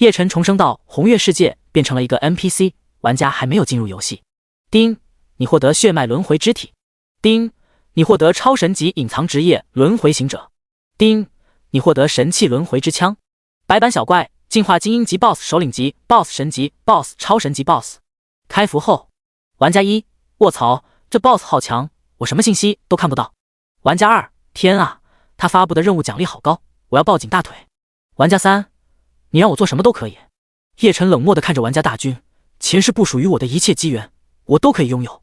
叶晨重生到红月世界，变成了一个 NPC， 玩家还没有进入游戏。丁，你获得血脉轮回之体。丁，你获得超神级隐藏职业轮回行者。丁，你获得神器轮回之枪。白板小怪，进化精英级 BOSS 首领级 BOSS 神级 BOSS 超神级 BOSS。开服后，玩家1：卧槽，这 BOSS 好强，我什么信息都看不到。玩家2：天啊，他发布的任务奖励好高，我要抱紧大腿。玩家3：你让我做什么都可以。叶晨冷漠地看着玩家大军，前世不属于我的一切机缘，我都可以拥有。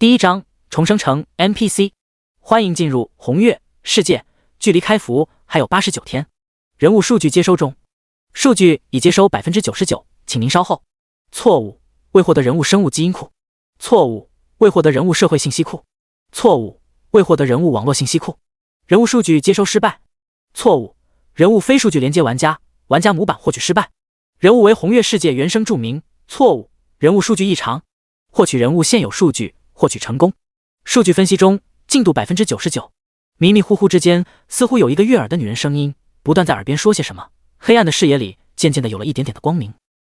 第1章重生成 NPC， 欢迎进入红月世界，距离开服还有89天。人物数据接收中，数据已接收 99%， 请您稍后。错误，未获得人物生物基因库。错误，未获得人物社会信息库。错误，未获得人物网络信息库。人物数据接收失败。错误，人物非数据连接玩家，玩家模板获取失败。人物为红月世界原生著名。错误，人物数据异常。获取人物现有数据，获取成功。数据分析中，进度 99%。迷迷糊糊之间，似乎有一个悦耳的女人声音不断在耳边说些什么。黑暗的视野里渐渐的有了一点点的光明。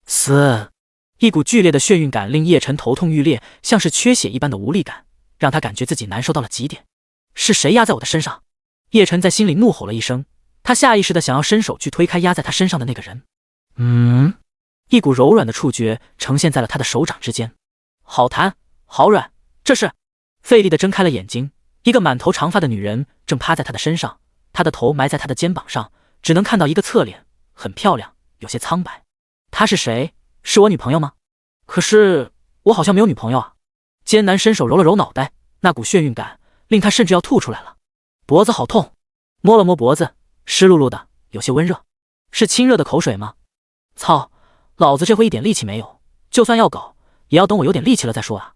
嘶！一股剧烈的眩晕感令叶晨头痛欲裂，像是缺血一般的无力感，让他感觉自己难受到了极点。是谁压在我的身上？叶晨在心里怒吼了一声，他下意识的想要伸手去推开压在他身上的那个人。一股柔软的触觉呈现在了他的手掌之间，好弹，好软。这是费力的睁开了眼睛，一个满头长发的女人正趴在他的身上，她的头埋在他的肩膀上，只能看到一个侧脸，很漂亮，有些苍白。她是谁？是我女朋友吗？可是我好像没有女朋友啊。艰难伸手揉了揉脑袋，那股眩晕感令他甚至要吐出来了。脖子好痛，摸了摸脖子，湿漉漉的，有些温热。是亲热的口水吗？操，老子这回一点力气没有，就算要搞，也要等我有点力气了再说啊。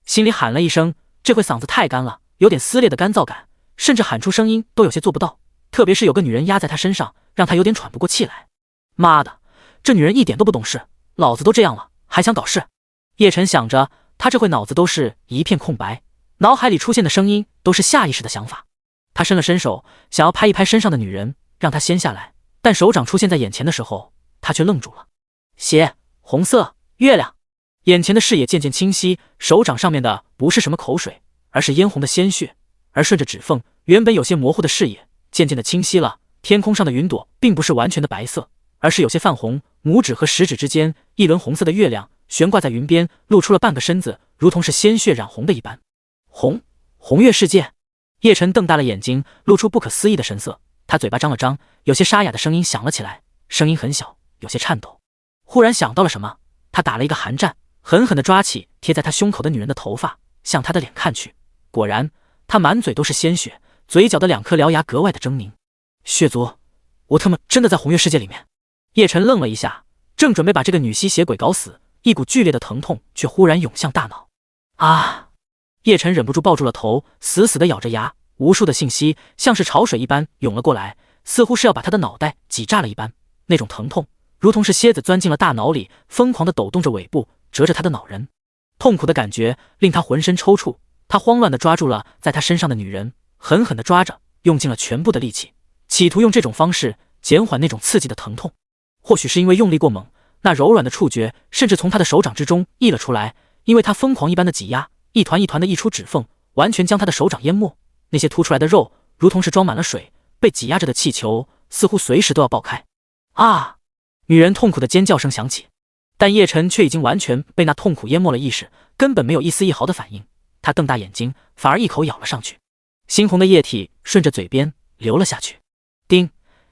心里喊了一声，这回嗓子太干了，有点撕裂的干燥感，甚至喊出声音都有些做不到，特别是有个女人压在他身上，让他有点喘不过气来。妈的，这女人一点都不懂事，老子都这样了，还想搞事？叶晨想着，他这回脑子都是一片空白，脑海里出现的声音都是下意识的想法。他伸了伸手，想要拍一拍身上的女人，让她掀下来，但手掌出现在眼前的时候，他却愣住了。血，红色，月亮。眼前的视野渐渐清晰，手掌上面的不是什么口水，而是嫣红的鲜血，而顺着指缝，原本有些模糊的视野渐渐的清晰了。天空上的云朵并不是完全的白色，而是有些泛红，拇指和食指之间，一轮红色的月亮悬挂在云边，露出了半个身子，如同是鲜血染红的一般。红月世界。叶晨瞪大了眼睛，露出不可思议的神色，他嘴巴张了张，有些沙哑的声音响了起来，声音很小，有些颤抖。忽然想到了什么，他打了一个寒战，狠狠地抓起贴在他胸口的女人的头发，向她的脸看去，果然她满嘴都是鲜血，嘴角的2颗獠牙格外的狰狞。血族，我他妈真的在红月世界里面？叶晨愣了一下，正准备把这个女吸血鬼搞死，一股剧烈的疼痛却忽然涌向大脑。啊！叶晨忍不住抱住了头，死死地咬着牙，无数的信息像是潮水一般涌了过来，似乎是要把他的脑袋挤炸了一般。那种疼痛如同是蝎子钻进了大脑里，疯狂地抖动着尾部，折着他的脑仁。痛苦的感觉令他浑身抽搐，他慌乱地抓住了在他身上的女人，狠狠地抓着，用尽了全部的力气，企图用这种方式减缓那种刺激的疼痛。或许是因为用力过猛，那柔软的触觉甚至从他的手掌之中溢了出来，因为他疯狂一般的挤压，一团一团的溢出指缝，完全将他的手掌淹没。那些凸出来的肉如同是装满了水，被挤压着的气球似乎随时都要爆开。啊！女人痛苦的尖叫声响起，但叶晨却已经完全被那痛苦淹没了意识，根本没有一丝一毫的反应。他瞪大眼睛，反而一口咬了上去，猩红的液体顺着嘴边流了下去。叮！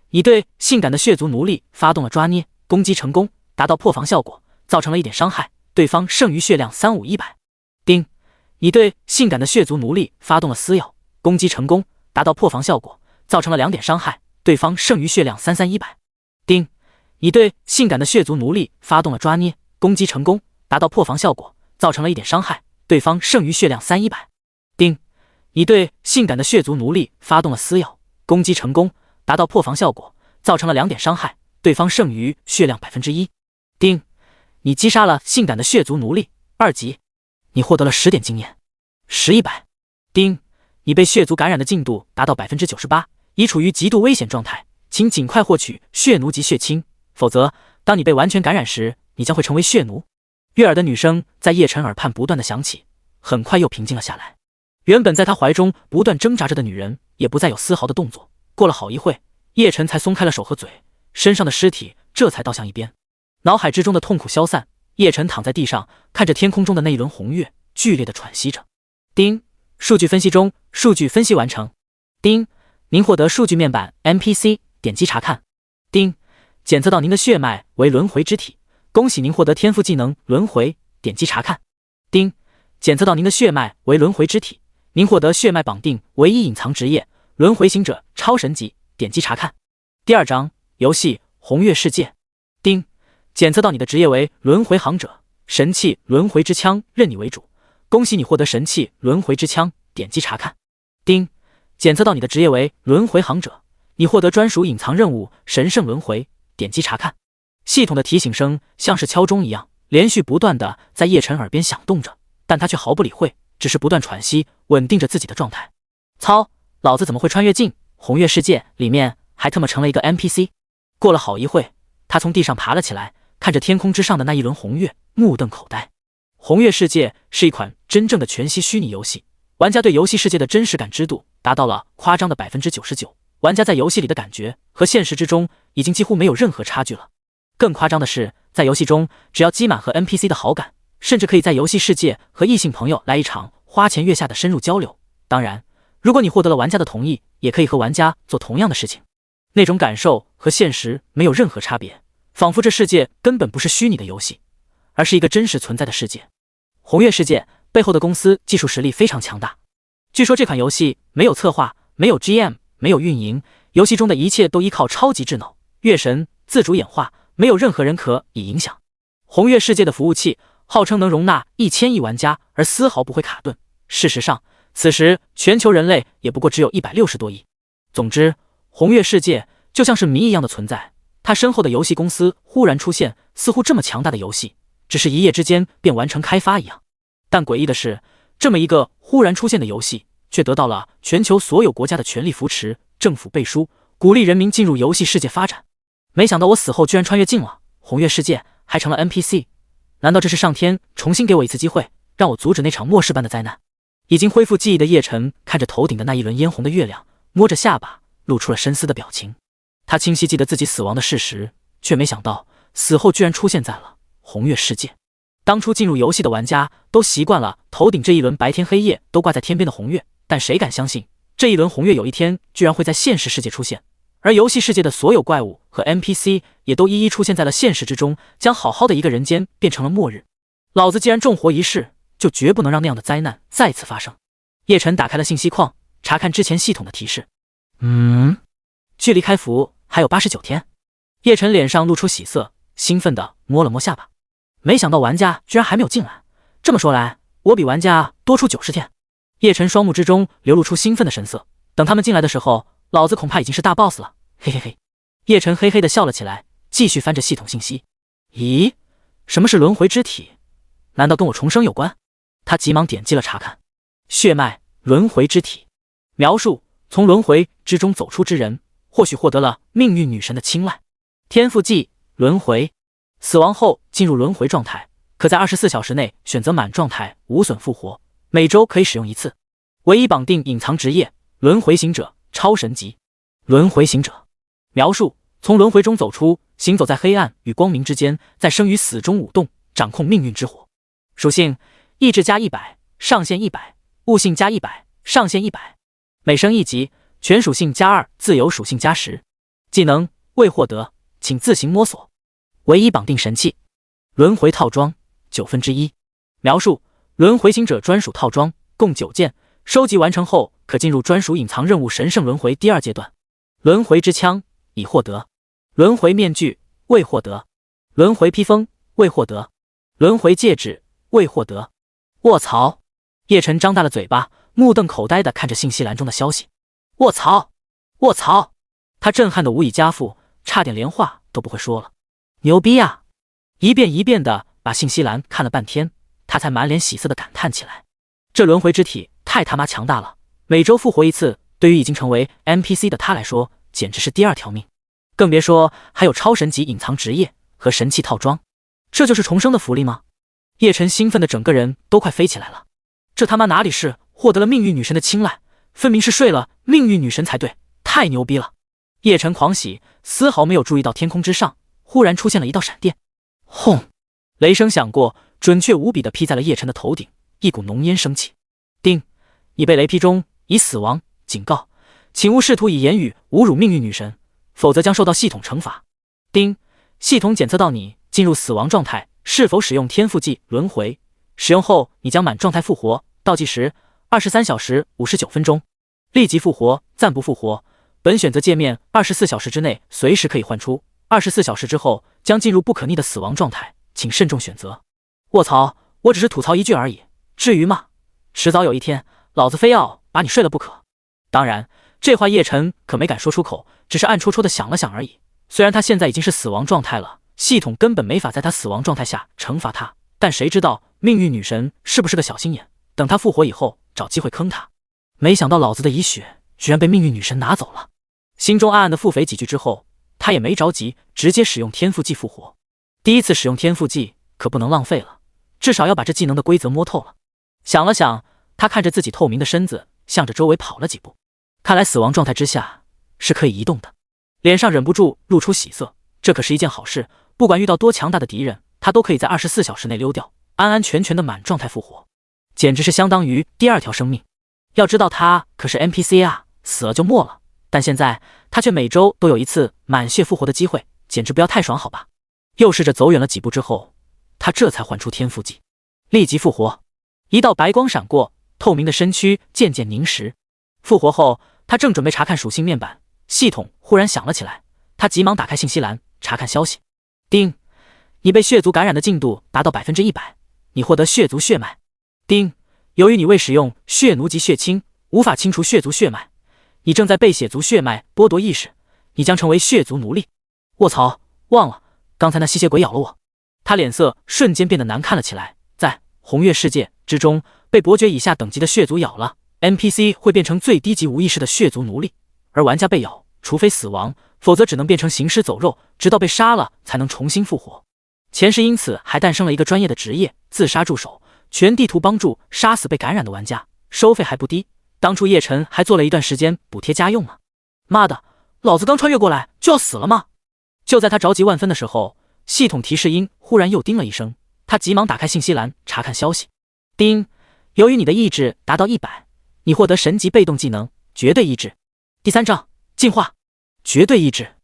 一对性感的血族奴隶发动了抓捏，攻击成功，达到破防效果，造成了一点伤害，对方剩余血量35100。叮！一对性感的血族奴隶发动了撕咬，攻击成功，达到破防效果，造成了2点伤害，对方剩余血量33100。叮！一对性感的血族奴隶发动了抓捏，攻击成功，达到破防效果，造成了1点伤害，对方剩余血量3100。叮！一对性感的血族奴隶发动了撕咬，攻击成功，达到破防效果，造成了2点伤害，对方剩余血量1%。叮！你击杀了性感的血族奴隶2级，你获得了10点经验，10-100。叮！你被血族感染的进度达到 98%， 已处于极度危险状态，请尽快获取血奴级血清，否则当你被完全感染时，你将会成为血奴。悦耳的女声在叶晨耳畔不断的响起，很快又平静了下来。原本在他怀中不断挣扎着的女人也不再有丝毫的动作。过了好一会，叶晨才松开了手和嘴，身上的尸体这才倒向一边。脑海之中的痛苦消散，叶晨躺在地上，看着天空中的那一轮红月，剧烈的喘息着。丁，数据分析中，数据分析完成。丁，您获得数据面板 NPC， 点击查看。丁，检测到您的血脉为轮回之体，恭喜您获得天赋技能轮回，点击查看。丁，检测到您的血脉为轮回之体，您获得血脉绑定唯一隐藏职业轮回行者超神级，点击查看。第二章游戏红月世界。丁，检测到你的职业为轮回行者，神器轮回之枪任你为主，恭喜你获得神器轮回之枪，点击查看。丁，检测到你的职业为轮回行者，你获得专属隐藏任务神圣轮回，点击查看。系统的提醒声像是敲钟一样，连续不断的在叶晨耳边响动着，但他却毫不理会，只是不断喘息，稳定着自己的状态。操，老子怎么会穿越进红月世界里面，还他妈成了一个 NPC。 过了好一会，他从地上爬了起来，看着天空之上的那一轮红月，目瞪口呆。红月世界是一款真正的全息虚拟游戏，玩家对游戏世界的真实感知度达到了夸张的 99%， 玩家在游戏里的感觉和现实之中已经几乎没有任何差距了。更夸张的是，在游戏中只要积满和 NPC 的好感，甚至可以在游戏世界和异性朋友来一场花前月下的深入交流。当然，如果你获得了玩家的同意，也可以和玩家做同样的事情。那种感受和现实没有任何差别，仿佛这世界根本不是虚拟的游戏，而是一个真实存在的世界。红月世界背后的公司技术实力非常强大，据说这款游戏没有策划，没有 GM， 没有运营，游戏中的一切都依靠超级智脑月神自主演化，没有任何人可以影响。红月世界的服务器号称能容纳1000亿玩家，而丝毫不会卡顿。事实上，此时全球人类也不过只有160多亿。总之，红月世界就像是谜一样的存在，它身后的游戏公司忽然出现，似乎这么强大的游戏只是一夜之间便完成开发一样。但诡异的是，这么一个忽然出现的游戏却得到了全球所有国家的全力扶持，政府背书，鼓励人民进入游戏世界发展。没想到我死后居然穿越进了红月世界，还成了 NPC。 难道这是上天重新给我一次机会，让我阻止那场末世般的灾难？已经恢复记忆的叶晨看着头顶的那一轮嫣红的月亮，摸着下巴露出了深思的表情。他清晰记得自己死亡的事实，却没想到死后居然出现在了红月世界。当初进入游戏的玩家都习惯了头顶这一轮白天黑夜都挂在天边的红月，但谁敢相信这一轮红月有一天居然会在现实世界出现？而游戏世界的所有怪物和 NPC 也都一一出现在了现实之中，将好好的一个人间变成了末日。老子既然重活一世，就绝不能让那样的灾难再次发生。叶晨打开了信息框，查看之前系统的提示。距离开服还有89天。叶晨脸上露出喜色，兴奋地摸了摸下巴。没想到玩家居然还没有进来，这么说来，我比玩家多出90天。叶晨双目之中流露出兴奋的神色，等他们进来的时候，老子恐怕已经是大 boss 了，嘿嘿嘿。叶晨嘿嘿地笑了起来，继续翻着系统信息。咦，什么是轮回之体？难道跟我重生有关？他急忙点击了查看。血脉轮回之体，描述从轮回之中走出之人，或许获得了命运女神的青睐。天赋技轮回，死亡后进入轮回状态，可在24小时内选择满状态无损复活，每周可以使用一次。唯一绑定隐藏职业轮回行者超神级。轮回行者，描述从轮回中走出，行走在黑暗与光明之间，在生与死中舞动，掌控命运之火。属性意志加100，上限100，悟性加100，上限100，每升1级，全属性加2，自由属性加10。技能未获得，请自行摸索。唯一绑定神器轮回套装1/9。描述轮回行者专属套装，共9件，收集完成后可进入专属隐藏任务神圣轮回第2阶段。轮回之枪已获得，轮回面具未获得，轮回披风未获得，轮回戒指未获得。卧槽！叶晨张大了嘴巴，目瞪口呆地看着信息栏中的消息。卧槽！卧槽！他震撼的无以加复，差点连话都不会说了。牛逼啊！一遍一遍地把信息栏看了半天，他才满脸喜色地感叹起来。这轮回之体太他妈强大了，每周复活一次，对于已经成为 NPC 的他来说，简直是第2条命。更别说还有超神级隐藏职业和神器套装，这就是重生的福利吗？叶晨兴奋的整个人都快飞起来了，这他妈哪里是获得了命运女神的青睐，分明是睡了命运女神才对，太牛逼了！叶晨狂喜，丝毫没有注意到天空之上忽然出现了一道闪电，轰！雷声响过，准确无比地劈在了叶晨的头顶，一股浓烟升起。叮！你被雷劈中，已死亡，警告，请勿试图以言语侮辱命运女神，否则将受到系统惩罚。叮！系统检测到你进入死亡状态，是否使用天赋技轮回？使用后你将满状态复活，倒计时23小时59分钟，立即复活，暂不复活。本选择界面24小时之内随时可以换出，24小时之后将进入不可逆的死亡状态，请慎重选择。卧槽，我只是吐槽一句而已，至于吗？迟早有一天，老子非要把你睡了不可。当然，这话叶晨可没敢说出口，只是暗戳戳的想了想而已。虽然他现在已经是死亡状态了，系统根本没法在他死亡状态下惩罚他，但谁知道命运女神是不是个小心眼，等他复活以后找机会坑他。没想到老子的遗血居然被命运女神拿走了，心中暗暗的腹诽几句之后，他也没着急，直接使用天赋技复活。第一次使用天赋技可不能浪费了，至少要把这技能的规则摸透了。想了想，他看着自己透明的身子，向着周围跑了几步。看来死亡状态之下是可以移动的，脸上忍不住露出喜色，这可是一件好事，不管遇到多强大的敌人，他都可以在24小时内溜掉，安安全全的满状态复活，简直是相当于第二条生命。要知道他可是 NPC 啊，死了就没了，但现在他却每周都有一次满血复活的机会，简直不要太爽好吧。又试着走远了几步之后，他这才唤出天赋技，立即复活。一道白光闪过，透明的身躯渐渐凝实。复活后，他正准备查看属性面板，系统忽然响了起来，他急忙打开信息栏查看消息。叮！你被血族感染的进度达到100%，你获得血族血脉。叮！由于你未使用血奴级血清，无法清除血族血脉，你正在被血族血脉剥夺意识，你将成为血族奴隶。卧槽，忘了，刚才那吸血鬼咬了我。他脸色瞬间变得难看了起来。在红月世界之中，被伯爵以下等级的血族咬了， NPC 会变成最低级无意识的血族奴隶，而玩家被咬，除非死亡，否则只能变成行尸走肉，直到被杀了才能重新复活。前世因此还诞生了一个专业的职业——自杀助手，全地图帮助杀死被感染的玩家，收费还不低。当初叶晨还做了一段时间补贴家用呢。妈的，老子刚穿越过来就要死了吗？就在他着急万分的时候，系统提示音忽然又叮了一声，他急忙打开信息栏查看消息。叮！由于你的意志达到100，你获得神级被动技能绝对意志。第3章进化绝对意志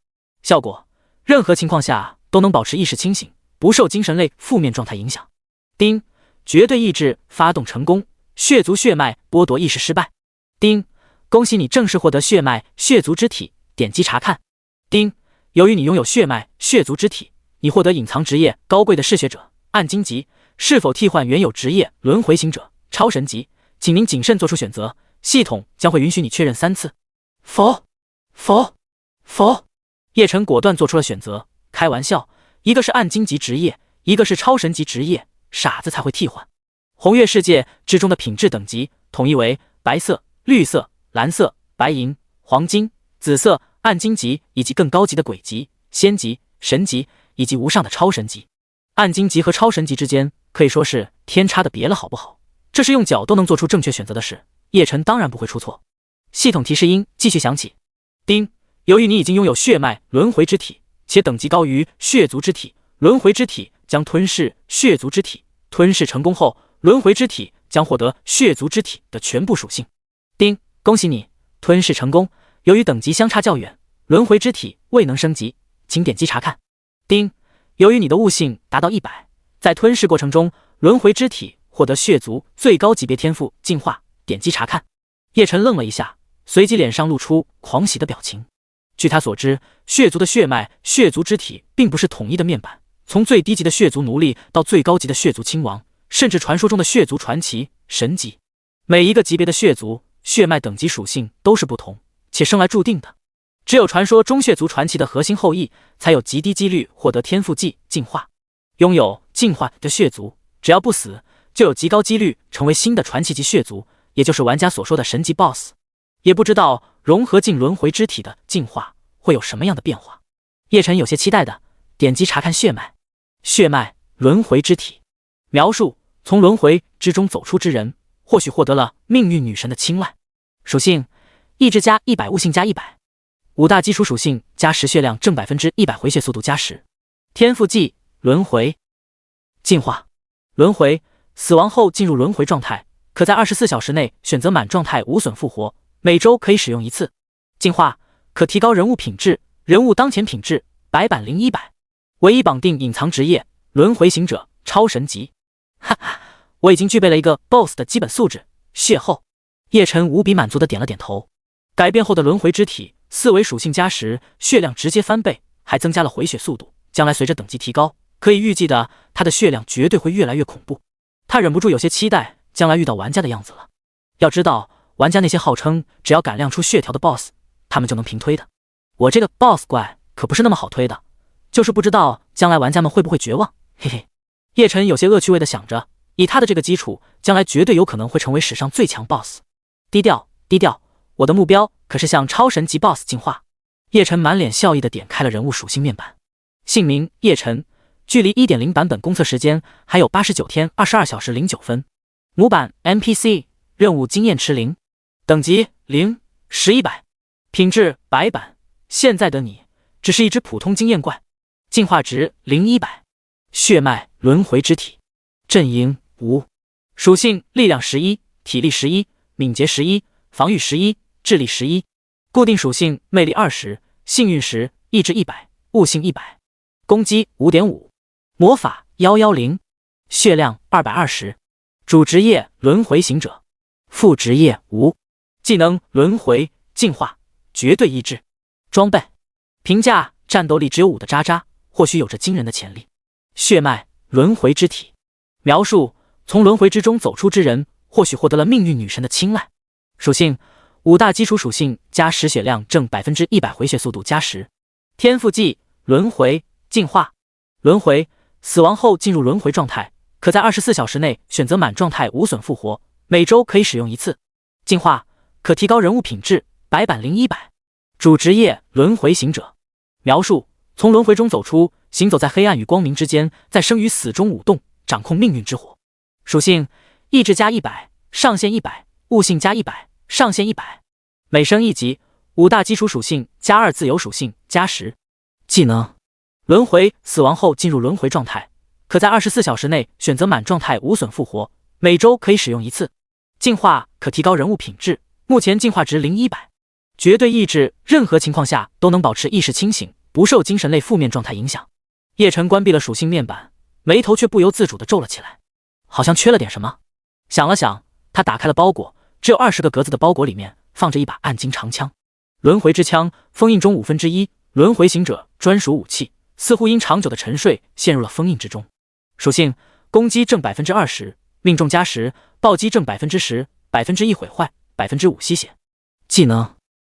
效果，任何情况下都能保持意识清醒，不受精神类负面状态影响。叮！绝对意志发动成功，血族血脉剥夺意识失败。叮！恭喜你正式获得血脉血族之体，点击查看。叮！由于你拥有血脉血族之体，你获得隐藏职业高贵的嗜血者暗金级，是否替换原有职业轮回行者超神级，请您谨慎做出选择，系统将会允许你确认3次。否。叶晨果断做出了选择，开玩笑，一个是暗金级职业，一个是超神级职业，傻子才会替换。红月世界之中的品质等级统一为白色、绿色、蓝色、白银、黄金、紫色、暗金级，以及更高级的鬼级、仙级、神级以及无上的超神级。暗金级和超神级之间可以说是天差的别了，好不好？这是用脚都能做出正确选择的事，叶晨当然不会出错。系统提示音继续响起。叮！由于你已经拥有血脉轮回之体，且等级高于血族之体，轮回之体将吞噬血族之体，吞噬成功后，轮回之体将获得血族之体的全部属性。叮！恭喜你吞噬成功，由于等级相差较远，轮回之体未能升级，请点击查看。叮！由于你的悟性达到100，在吞噬过程中，轮回之体获得血族最高级别天赋进化，点击查看。叶晨愣了一下，随即脸上露出狂喜的表情。据他所知，血族的血脉血族之体并不是统一的面板，从最低级的血族奴隶到最高级的血族亲王，甚至传说中的血族传奇神级，每一个级别的血族血脉等级属性都是不同且生来注定的。只有传说中血族传奇的核心后裔才有极低几率获得天赋技进化，拥有进化的血族只要不死，就有极高几率成为新的传奇级血族，也就是玩家所说的神级 BOSS。 也不知道融合进轮回之体的进化会有什么样的变化。叶晨有些期待的点击查看血脉。血脉轮回之体，描述：从轮回之中走出之人，或许获得了命运女神的青睐。属性：意志加100，悟性加100。5大基础属性加10血量正100%回血速度加10。天赋技轮回进化。轮回死亡后进入轮回状态，可在24小时内选择满状态无损复活，每周可以使用一次。进化可提高人物品质，人物当前品质白板0100。唯一绑定隐藏职业轮回行者超神级。哈哈，我已经具备了一个 BOSS 的基本素质。邂逅。叶晨无比满足的点了点头。改变后的轮回之体4维属性加10，血量直接翻倍，还增加了回血速度。将来随着等级提高，可以预计的他的血量绝对会越来越恐怖。他忍不住有些期待将来遇到玩家的样子了。要知道，玩家那些号称只要敢亮出血条的 BOSS， 他们就能平推的。我这个 BOSS 怪可不是那么好推的，就是不知道将来玩家们会不会绝望。嘿嘿，叶晨有些恶趣味的想着，以他的这个基础，将来绝对有可能会成为史上最强 BOSS。低调，低调，我的目标可是向超神级 BOSS 进化。叶晨满脸笑意的点开了人物属性面板。姓名：叶晨，距离 1.0 版本公测时间还有89天22小时09分。模板 NPC， 任务经验池0，等级0，实100，品质白板。现在的你只是一只普通经验怪。进化值0100。血脉轮回之体，阵营无。属性：力量11，体力11，敏捷11，防御11，智力11。固定属性：魅力20，幸运10，意志100，悟性100。攻击 5.5。魔法110。血量220。主职业轮回行者，副职业无。技能轮回进化绝对意志。装备评价：战斗力只有5的渣渣，或许有着惊人的潜力。血脉轮回之体，描述：从轮回之中走出之人，或许获得了命运女神的青睐。属性：5大基础属性加10血量正100%回血速度加10。天赋技轮回进化。轮回死亡后进入轮回状态，可在24小时内选择满状态无损复活，每周可以使用一次。进化可提高人物品质白板0100。主职业轮回行者，描述：从轮回中走出，行走在黑暗与光明之间，在生与死中舞动，掌控命运之火。属性：意志加100，上限100，悟性加100，上限100。每升一级，5大基础属性加2自由属性加10。技能：轮回死亡后进入轮回状态，可在24小时内选择满状态无损复活，每周可以使用一次。进化可提高人物品质，目前进化值0100。绝对意志，任何情况下都能保持意识清醒，不受精神类负面状态影响。叶晨关闭了属性面板，眉头却不由自主地皱了起来，好像缺了点什么。想了想，他打开了包裹，只有20个格子的包裹里面放着一把暗金长枪，轮回之枪，封印中1/5，轮回行者专属武器，似乎因长久的沉睡陷入了封印之中。属性：攻击正20%，命中加10，暴击正10%，1%毁坏，5%吸血。技能：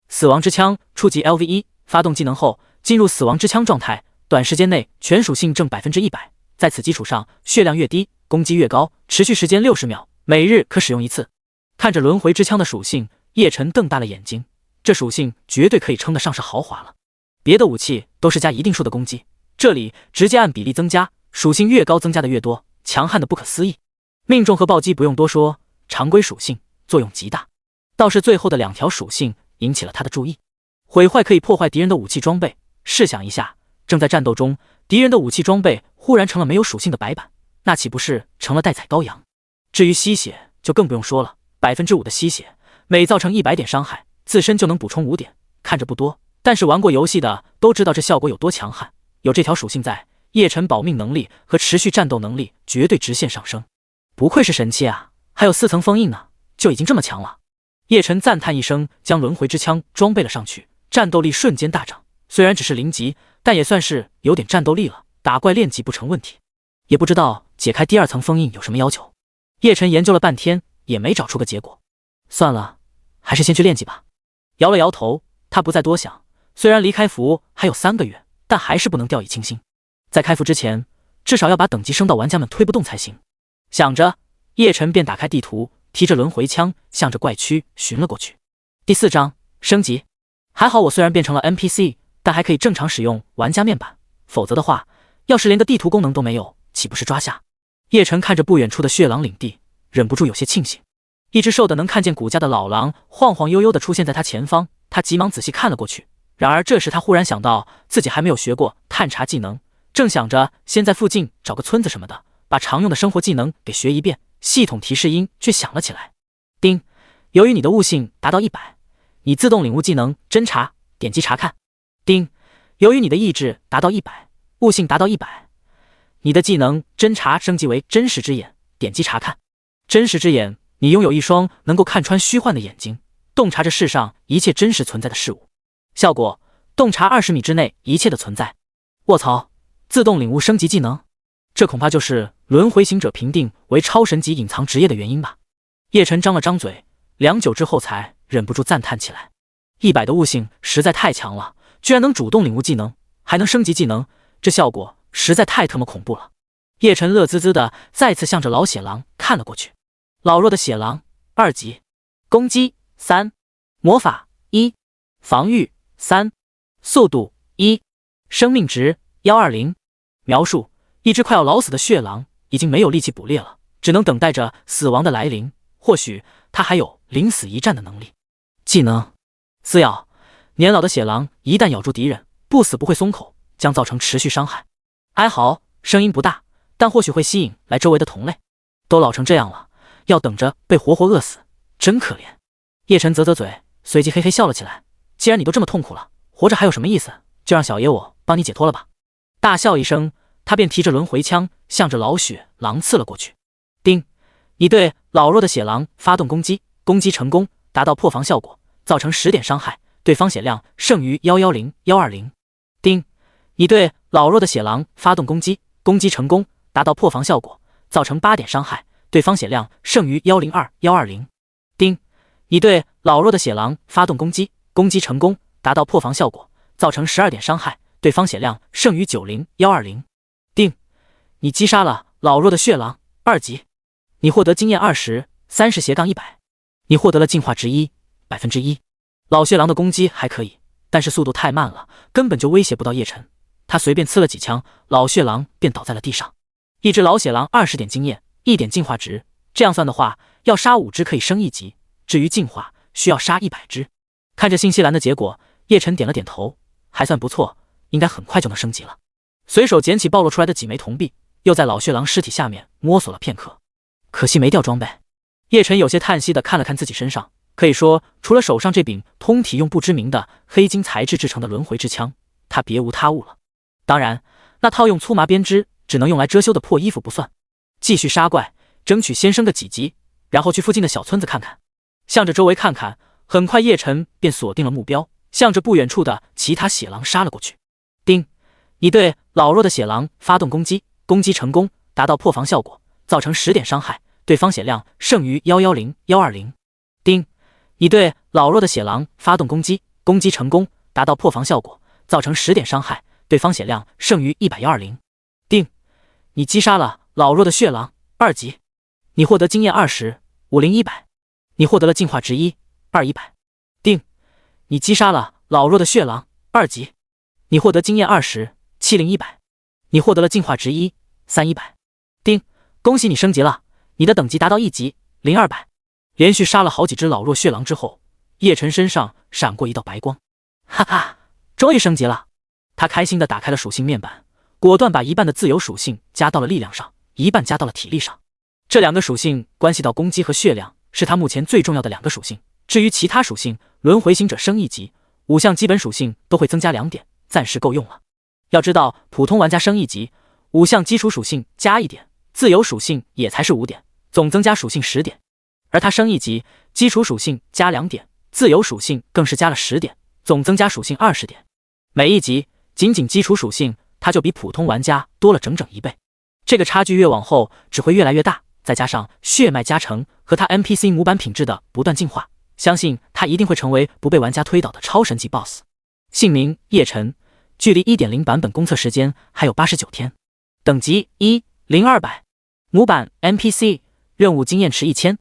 死亡之枪，初级 LV1，发动技能后进入死亡之枪状态，短时间内全属性正100%，在此基础上血量越低，攻击越高，持续时间60秒，每日可使用一次。看着轮回之枪的属性，叶晨瞪大了眼睛，这属性绝对可以称得上是豪华了。别的武器都是加一定数的攻击，这里直接按比例增加，属性越高增加的越多，强悍的不可思议。命中和暴击不用多说，常规属性作用极大，倒是最后的2条属性引起了他的注意。毁坏可以破坏敌人的武器装备，试想一下，正在战斗中，敌人的武器装备忽然成了没有属性的白板，那岂不是成了待宰羔羊？至于吸血就更不用说了，5%的吸血，每造成100点伤害，自身就能补充5点，看着不多，但是玩过游戏的都知道这效果有多强悍。有这条属性在，叶晨保命能力和持续战斗能力绝对直线上升。不愧是神器啊，还有4层封印呢，就已经这么强了。叶晨赞叹一声，将轮回之枪装备了上去，战斗力瞬间大涨。虽然只是0级，但也算是有点战斗力了，打怪练级不成问题。也不知道解开第2层封印有什么要求。叶晨研究了半天，也没找出个结果。算了，还是先去练级吧。摇了摇头，他不再多想。虽然离开服还有3个月，但还是不能掉以轻心。在开服之前，至少要把等级升到玩家们推不动才行。想着，叶晨便打开地图，提着轮回枪，向着怪区寻了过去。第4章升级。还好我虽然变成了 NPC，但还可以正常使用玩家面板，否则的话，要是连个地图功能都没有，岂不是抓瞎？叶晨看着不远处的血狼领地，忍不住有些庆幸。一只瘦的能看见骨架的老狼晃晃悠悠地出现在他前方，他急忙仔细看了过去。然而这时他忽然想到自己还没有学过探查技能，正想着先在附近找个村子什么的，把常用的生活技能给学一遍，系统提示音却响了起来。叮，由于你的悟性达到100，你自动领悟技能侦查，点击查看。叮，由于你的意志达到100，悟性达到100，你的技能侦查升级为真实之眼，点击查看。真实之眼，你拥有一双能够看穿虚幻的眼睛，洞察着世上一切真实存在的事物。效果：洞察20米之内一切的存在。卧槽，自动领悟升级技能，这恐怕就是轮回行者评定为超神级隐藏职业的原因吧。叶晨张了张嘴，良久之后才忍不住赞叹起来：100的悟性实在太强了，居然能主动领悟技能，还能升级技能，这效果实在太他妈恐怖了。叶晨乐滋滋的再次向着老血狼看了过去。老弱的血狼，2级，攻击3，魔法1，防御3，速度1，生命值120。描述：一只快要老死的血狼已经没有力气捕猎了，只能等待着死亡的来临，或许他还有临死一战的能力。技能：撕咬，年老的血狼一旦咬住敌人，不死不会松口，将造成持续伤害。哀嚎，声音不大，但或许会吸引来周围的同类。都老成这样了，要等着被活活饿死，真可怜。叶晨啧啧嘴，随即嘿嘿笑了起来。既然你都这么痛苦了，活着还有什么意思？就让小爷我帮你解脱了吧。大笑一声，他便提着轮回枪向着老血狼刺了过去。叮，你对老弱的血狼发动攻击，攻击成功，达到破防效果，造成10点伤害，对方血量胜于110-120。叮，你对老弱的血狼发动攻击，攻击成功，达到破防效果，造成8点伤害，对方血量胜于102-120。叮，你对老弱的血狼发动攻击，攻击成功，达到破防效果，造成12点伤害，对方血量胜于90-120。叮，你击杀了老弱的血狼，2级，你获得经验20-30-100，你获得了进化值1%。老血狼的攻击还可以，但是速度太慢了，根本就威胁不到叶晨。他随便刺了几枪，老血狼便倒在了地上。一只老血狼20点经验，1点进化值，这样算的话，要杀5只可以升1级，至于进化，需要杀100只。看着信息栏的结果，叶晨点了点头，还算不错，应该很快就能升级了。随手捡起暴露出来的几枚铜币，又在老血狼尸体下面摸索了片刻，可惜没掉装备。叶晨有些叹息地看了看自己身上，可以说除了手上这柄通体用不知名的黑金材质制成的轮回之枪，他别无他物了。当然，那套用粗麻编织只能用来遮羞的破衣服不算。继续杀怪，争取先升个几级，然后去附近的小村子看看。向着周围看看，很快叶晨便锁定了目标，向着不远处的其他血狼杀了过去。叮，你对老弱的血狼发动攻击，攻击成功，达到破防效果，造成10点伤害，对方血量胜于110-120。叮，你对老弱的血狼发动攻击，攻击成功，达到破防效果，造成10点伤害，对方血量胜于100-120。叮，你击杀了老弱的血狼，2级，你获得经验20-50-100，你获得了进化值1-100。叮，你击杀了老弱的血狼，2级，你获得经验20-70-100，你获得了进化值1-3-100。叮，恭喜你升级了，你的等级达到1级，0-200。连续杀了好几只老弱血狼之后，叶晨身上闪过一道白光，哈哈，终于升级了。他开心地打开了属性面板，果断把一半的自由属性加到了力量上，一半加到了体力上。这2个属性关系到攻击和血量，是他目前最重要的2个属性。至于其他属性，轮回行者升1级，5项基本属性都会增加2点，暂时够用了。要知道，普通玩家升1级，5项基础属性加1点，自由属性也才是5点，总增加属性10点。而他升1级，基础属性加2点，自由属性更是加了10点，总增加属性20点。每一级仅基础属性，他就比普通玩家多了整整1倍。这个差距越往后只会越来越大，再加上血脉加成和他 NPC 模板品质的不断进化，相信他一定会成为不被玩家推倒的超神级 BOSS。 姓名叶晨，距离 1.0 版本公测时间还有89天，等级1-0200，模板 NPC， 任务经验池1000，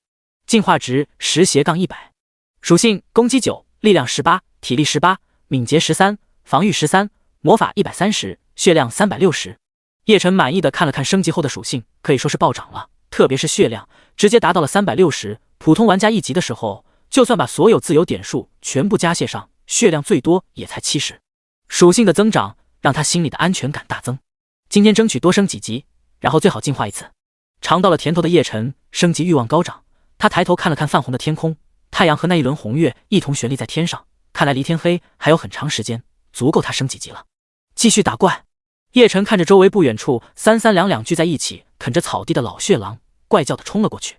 进化值10-100，属性攻击9，力量18，体力18，敏捷13，防御13，魔法130，血量360。叶晨满意的看了看升级后的属性，可以说是暴涨了，特别是血量，直接达到了360。普通玩家1级的时候，就算把所有自由点数全部加卸上，血量最多也才70。属性的增长让他心里的安全感大增。今天争取多升几级，然后最好进化一次。尝到了甜头的叶晨升级欲望高涨，他抬头看了看泛红的天空，太阳和那一轮红月一同悬立在天上，看来离天黑还有很长时间，足够他升几级了。继续打怪。叶晨看着周围不远处三三两两聚在一起啃着草地的老血狼，怪叫的冲了过去。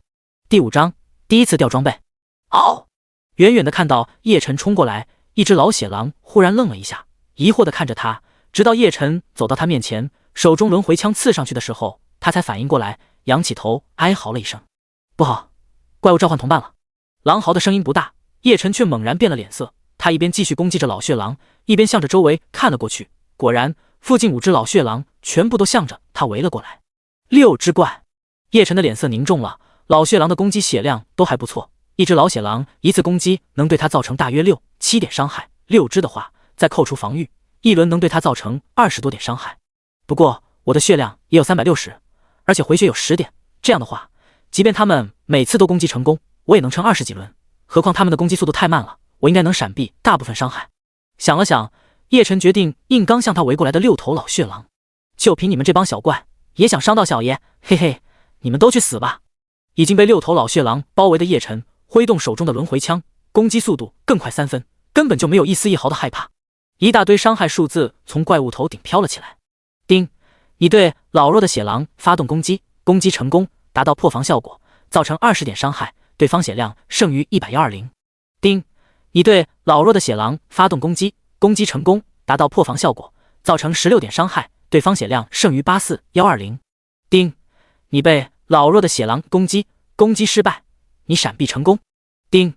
第5章第一次掉装备。嗷！远远的看到叶晨冲过来，一只老血狼忽然愣了一下，疑惑的看着他，直到叶晨走到他面前，手中轮回枪刺上去的时候，他才反应过来，仰起头哀嚎了一声：“不好，怪物召唤同伴了。”狼嚎的声音不大，叶晨却猛然变了脸色。他一边继续攻击着老血狼，一边向着周围看了过去。果然，附近5只老血狼全部都向着他围了过来。6只怪，叶晨的脸色凝重了。老血狼的攻击血量都还不错，一只老血狼一次攻击能对他造成大约6、7点伤害，6只的话，再扣除防御，一轮能对他造成20多点伤害。不过我的血量也有360，而且回血有10点，这样的话，即便他们每次都攻击成功，我也能撑20几轮。何况他们的攻击速度太慢了，我应该能闪避大部分伤害。想了想，叶晨决定硬刚向他围过来的6头老血狼。就凭你们这帮小怪，也想伤到小爷？嘿嘿，你们都去死吧！已经被6头老血狼包围的叶晨挥动手中的轮回枪，攻击速度更快3分，根本就没有一丝一毫的害怕。一大堆伤害数字从怪物头顶飘了起来。叮！你对老弱的血狼发动攻击，攻击成功，达到破防效果，造成20点伤害，对方血量剩余110。叮！你对老弱的血狼发动攻击，攻击成功，达到破防效果，造成16点伤害，对方血量剩余84120。叮！你被老弱的血狼攻击，攻击失败，你闪避成功。叮！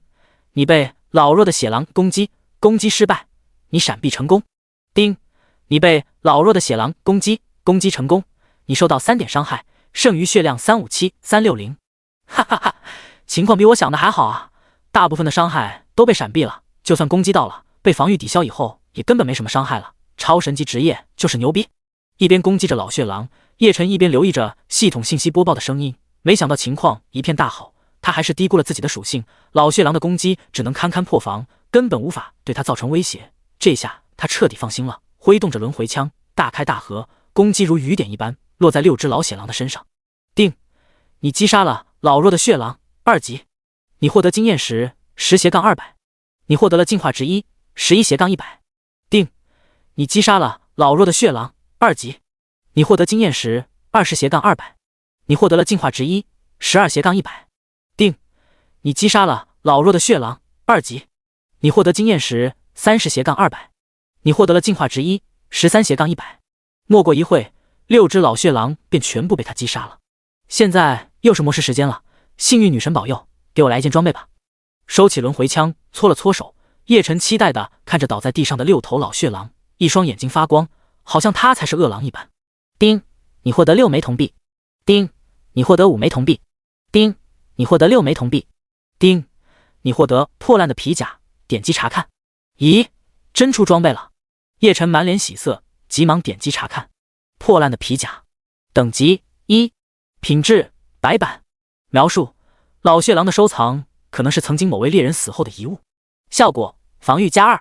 你被老弱的血狼攻击，攻击失败，你闪避成功。叮！你被老弱的血狼攻击，攻击成功，你受到3点伤害，剩余血量357360。哈哈哈，情况比我想的还好啊，大部分的伤害都被闪避了，就算攻击到了，被防御抵消以后，也根本没什么伤害了。超神级职业就是牛逼！一边攻击着老血狼，叶晨一边留意着系统信息播报的声音，没想到情况一片大好，他还是低估了自己的属性，老血狼的攻击只能堪堪破防，根本无法对他造成威胁。这下他彻底放心了，挥动着轮回枪，大开大合，攻击如雨点一般落在6只老血狼的身上。定！你击杀了老弱的血狼2级，你获得经验值10-200，你获得了进化值111-100。定！你击杀了老弱的血狼2级，你获得经验值20-200，你获得了进化值112-100。定！你击杀了老弱的血狼2级，你获得经验值30-200，你获得了进化值113-100。没过一会，6只老血狼便全部被他击杀了。现在又是魔石时间了，幸运女神保佑，给我来一件装备吧。收起轮回枪，搓了搓手，叶晨期待地看着倒在地上的6头老血狼，一双眼睛发光，好像他才是恶狼一般。叮！你获得6枚铜币。叮！你获得5枚铜币。叮！你获得6枚铜币。叮！你获得破烂的皮甲，点击查看。咦，真出装备了！叶晨满脸喜色，急忙点击查看。破烂的皮甲，等级1，品质白板。描述：老血狼的收藏可能是曾经某位猎人死后的遗物。效果：防御+2。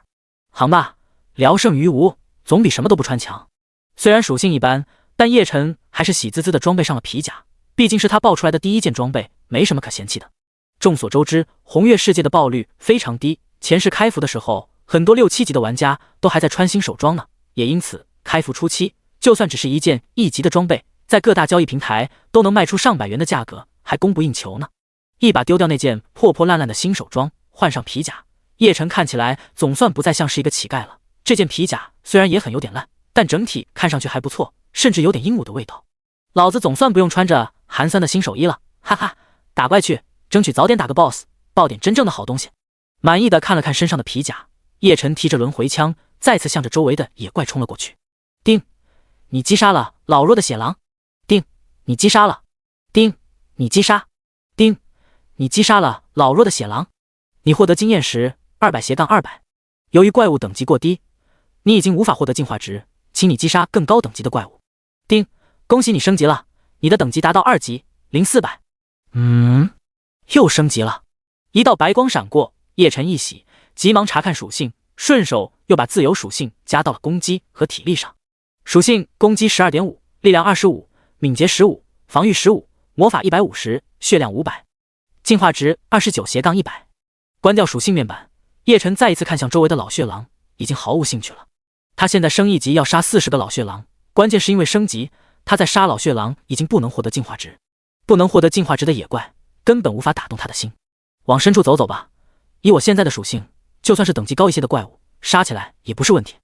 行吧，聊胜于无，总比什么都不穿强。虽然属性一般，但叶晨还是喜滋滋的装备上了皮甲，毕竟是他爆出来的第一件装备，没什么可嫌弃的。众所周知，红月世界的爆率非常低，前世开服的时候，很多6、7级的玩家都还在穿新手装呢，也因此开服初期，就算只是一件1级的装备，在各大交易平台都能卖出上百元的价格，还供不应求呢。一把丢掉那件破破烂烂的新手装，换上皮甲，叶晨看起来总算不再像是一个乞丐了。这件皮甲虽然也很有点烂，但整体看上去还不错，甚至有点鹦鹉的味道。老子总算不用穿着寒酸的新手衣了，哈哈！打怪去，争取早点打个 BOSS， 爆点真正的好东西。满意的看了看身上的皮甲，叶晨提着轮回枪，再次向着周围的野怪冲了过去。叮！你击杀了老弱的血狼。叮！你击杀了。叮！你击杀。叮！你击杀了老弱的血狼。你获得经验值200-200。由于怪物等级过低，你已经无法获得进化值，请你击杀更高等级的怪物。丁，恭喜你升级了，你的等级达到2级0400。又升级了。一道白光闪过，叶晨一喜，急忙查看属性，顺手又把自由属性加到了攻击和体力上。属性：攻击 12.5， 力量25，敏捷15，防御15，魔法150，血量500。进化值 29-100。关掉属性面板，叶晨再一次看向周围的老血狼，已经毫无兴趣了。他现在升1级要杀40个老血狼，关键是因为升级，他在杀老血狼已经不能获得进化值，不能获得进化值的野怪根本无法打动他的心。往深处走走吧，以我现在的属性，就算是等级高一些的怪物，杀起来也不是问题。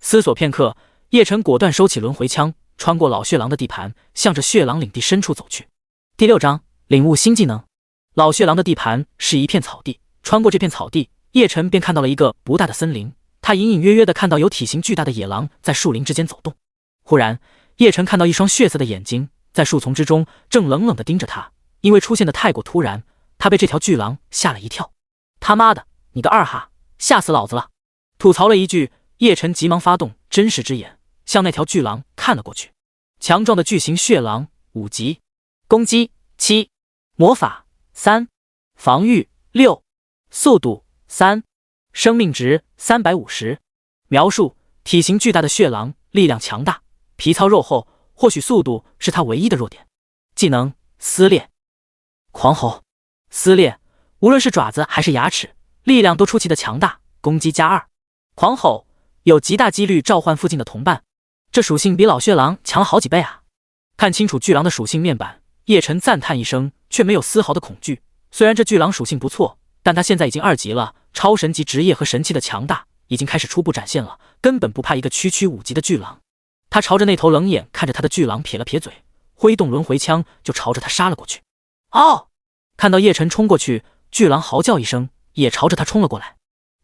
思索片刻，叶晨果断收起轮回枪，穿过老血狼的地盘，向着血狼领地深处走去。第6章领悟新技能。老血狼的地盘是一片草地，穿过这片草地，叶晨便看到了一个不大的森林。他隐隐约约地看到有体型巨大的野狼在树林之间走动。忽然，叶晨看到一双血色的眼睛在树丛之中正冷冷地盯着他，因为出现的太过突然，他被这条巨狼吓了一跳。他妈的，你个二哈，吓死老子了！吐槽了一句，叶晨急忙发动真实之眼，向那条巨狼看了过去。强壮的巨型血狼，5级，攻击7，魔法3，防御6，速度3，生命值350。描述：体型巨大的血狼，力量强大，皮糙肉厚，或许速度是他唯一的弱点。技能：撕裂、狂吼。撕裂，无论是爪子还是牙齿，力量都出奇的强大，攻击+2。狂吼，有极大几率召唤附近的同伴，这属性比老血狼强了好几倍啊！看清楚巨狼的属性面板，叶晨赞叹一声，却没有丝毫的恐惧。虽然这巨狼属性不错，但他现在已经2级了，超神级职业和神器的强大已经开始初步展现了，根本不怕一个区5级的巨狼。他朝着那头冷眼看着他的巨狼撇了撇嘴，挥动轮回枪就朝着他杀了过去。哦！看到叶晨冲过去，巨狼嚎叫一声，也朝着他冲了过来。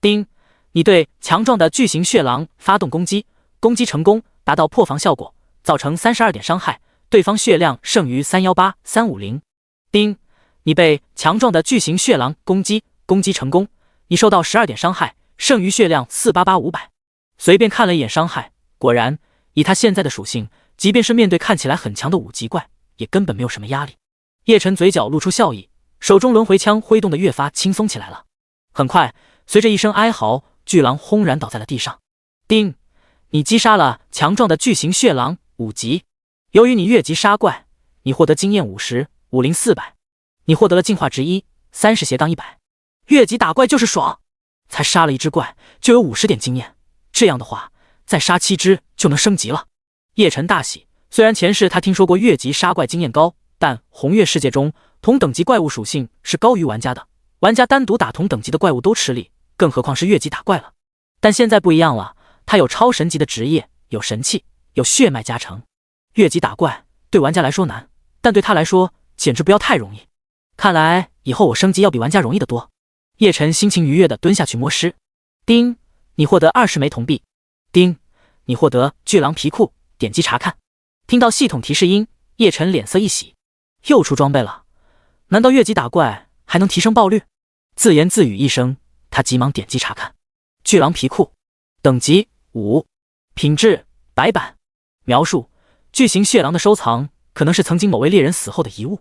叮，你对强壮的巨型血狼发动攻击，攻击成功，达到破防效果，造成32点伤害，对方血量剩余318350。叮，你被强壮的巨型血狼攻击，攻击成功，你受到12点伤害，剩余血量488500。随便看了一眼伤害，果然以他现在的属性，即便是面对看起来很强的5级怪，也根本没有什么压力。叶晨嘴角露出笑意，手中轮回枪挥动的越发轻松起来了。很快，随着一声哀嚎，巨狼轰然倒在了地上。叮，你击杀了强壮的巨型血狼5级。由于你越级杀怪，你获得经验50，武灵400。你获得了进化值1，30-100。越级打怪就是爽，才杀了1只怪就有50点经验，这样的话再杀7只就能升级了。叶晨大喜，虽然前世他听说过越级杀怪经验高，但红月世界中同等级怪物属性是高于玩家的，玩家单独打同等级的怪物都吃力，更何况是越级打怪了。但现在不一样了，他有超神级的职业，有神器，有血脉加成。越级打怪对玩家来说难，但对他来说简直不要太容易。看来以后我升级要比玩家容易得多。叶晨心情愉悦地蹲下去摸尸。叮，你获得20枚铜币。叮，你获得巨狼皮裤，点击查看。听到系统提示音，叶晨脸色一喜，又出装备了，难道越级打怪还能提升爆率？自言自语一声，他急忙点击查看。巨狼皮裤，等级5，品质白板。描述：巨型血狼的收藏，可能是曾经某位猎人死后的遗物。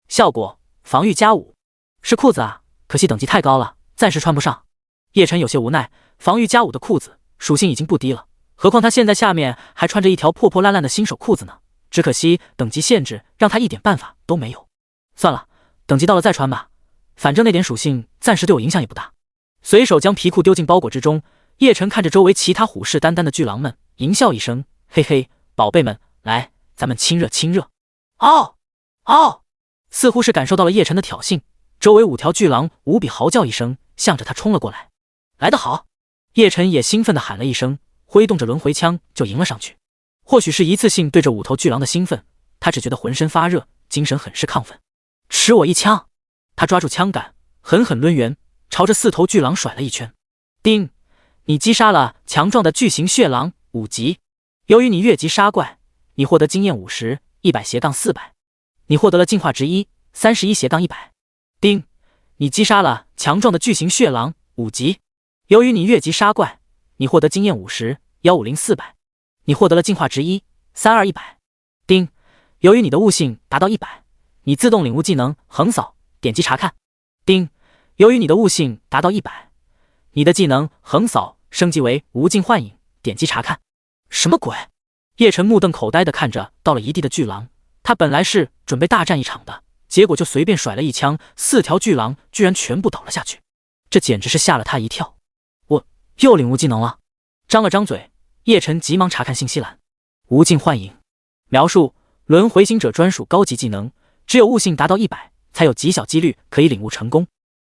效果：防御+5。是裤子啊，可惜等级太高了，暂时穿不上。叶晨有些无奈，防御+5的裤子属性已经不低了，何况他现在下面还穿着一条破破烂烂的新手裤子呢。只可惜等级限制让他一点办法都没有。算了，等级到了再穿吧，反正那点属性暂时对我影响也不大。随手将皮裤丢进包裹之中，叶晨看着周围其他虎视眈眈的巨狼们，淫笑一声，嘿嘿，宝贝们，来，咱们亲热亲热。嗷嗷，似乎是感受到了叶晨的挑衅，周围5条巨狼无比嚎叫一声，向着他冲了过来。来得好！叶晨也兴奋地喊了一声，挥动着轮回枪就迎了上去。或许是一次性对着5头巨狼的兴奋，他只觉得浑身发热，精神很是亢奋。吃我一枪！他抓住枪杆，狠狠抡圆，朝着4头巨狼甩了一圈。叮，你击杀了强壮的巨型血狼5级。由于你越级杀怪，你获得经验50， 100-400。你获得了进化值1，31-100。叮，你击杀了强壮的巨型血狼5级。由于你越级杀怪，你获得经验50， 150-400，你获得了进化值132-100。丁，由于你的悟性达到100，你自动领悟技能横扫，点击查看。丁，由于你的悟性达到100，你的技能横扫升级为无尽幻影，点击查看。什么鬼？叶晨目瞪口呆地看着到了一地的巨狼，他本来是准备大战一场的，结果就随便甩了一枪，4条巨狼居然全部倒了下去，这简直是吓了他一跳。我又领悟技能了。张了张嘴，叶晨急忙查看信息栏。无尽幻影，描述轮回行者专属高级技能，只有悟性达到100才有极小几率可以领悟成功，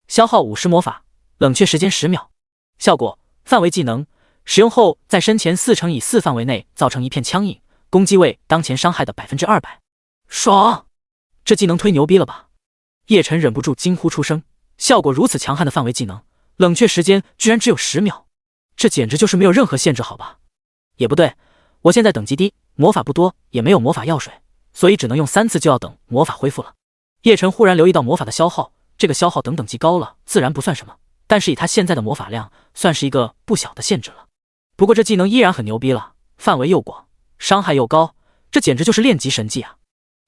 消耗50魔法，冷却时间10秒。效果：范围技能，使用后在身前4×4范围内造成一片枪印，攻击为当前伤害的200%。爽！这技能忒牛逼了吧！叶晨忍不住惊呼出声。效果如此强悍的范围技能，冷却时间居然只有10秒，这简直就是没有任何限制，好吧？也不对，我现在等级低，魔法不多，也没有魔法药水，所以只能用3次就要等魔法恢复了。叶晨忽然留意到魔法的消耗，这个消耗等级高了，自然不算什么，但是以他现在的魔法量，算是一个不小的限制了。不过这技能依然很牛逼了，范围又广，伤害又高，这简直就是炼级神技啊！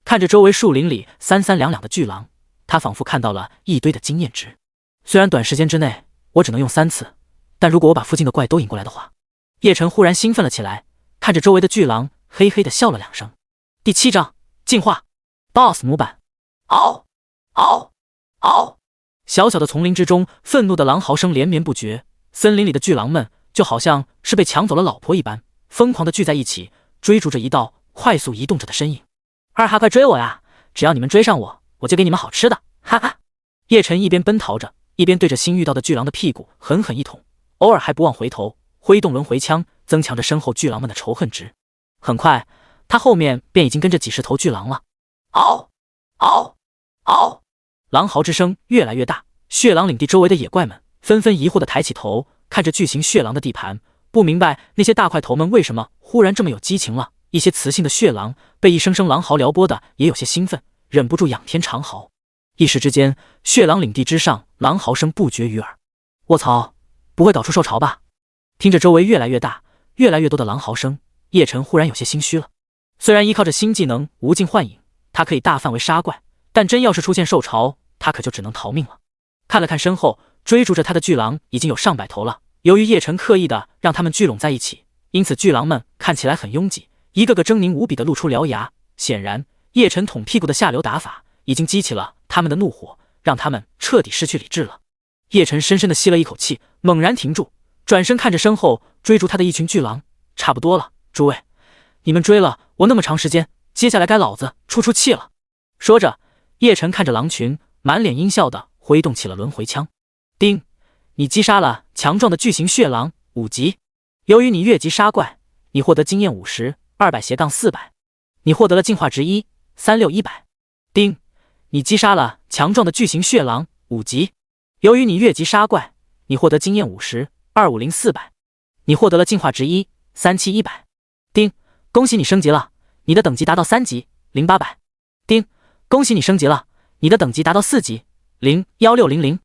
看着周围树林里三三两两的巨狼，他仿佛看到了一堆的经验值。虽然短时间之内我只能用3次，但如果我把附近的怪都引过来的话……叶晨忽然兴奋了起来，看着周围的巨狼，嘿嘿的笑了2声。第7章进化 BOSS 模板。嗷嗷嗷！小小的丛林之中，愤怒的狼嚎声连绵不绝，森林里的巨狼们就好像是被抢走了老婆一般，疯狂的聚在一起，追逐着一道快速移动着的身影。二哈，快追我呀！只要你们追上我，我就给你们好吃的，哈哈！叶晨一边奔逃着，一边对着新遇到的巨狼的屁股狠狠一捅，偶尔还不忘回头，挥动轮回枪，增强着身后巨狼们的仇恨值。很快，他后面便已经跟着几十头巨狼了。嗷嗷嗷！狼嚎之声越来越大，血狼领地周围的野怪们纷纷疑惑地抬起头，看着巨型血狼的地盘，不明白那些大块头们为什么忽然这么有激情了。一些雌性的血狼被一声声狼嚎撩拨的也有些兴奋，忍不住仰天长嚎。一时之间，血狼领地之上狼嚎声不绝于耳。卧槽，不会导出兽潮吧？听着周围越来越大、越来越多的狼嚎声，叶晨忽然有些心虚了。虽然依靠着新技能无尽幻影，他可以大范围杀怪，但真要是出现兽潮，他可就只能逃命了。看了看身后，追逐着他的巨狼已经有上百头了。由于叶晨刻意的让他们聚拢在一起，因此巨狼们看起来很拥挤，一个个狰狞无比的露出獠牙。显然，叶晨捅屁股的下流打法已经激起了他们的怒火，让他们彻底失去理智了。叶晨深深的吸了一口气，猛然停住，转身看着身后追逐他的一群巨狼。差不多了，诸位，你们追了我那么长时间，接下来该老子出气了。说着，叶晨看着狼群，满脸阴笑的挥动起了轮回枪。叮，你击杀了强壮的巨型血狼5级。由于你越级杀怪，你获得经验50，200-400，你获得了进化值136-100。叮，你击杀了强壮的巨型血狼5级。由于你越级杀怪，你获得经验50，250-400，你获得了进化值137-100。叮，恭喜你升级了，你的等级达到3级，0800。叮，恭喜你升级了，你的等级达到4级，01600。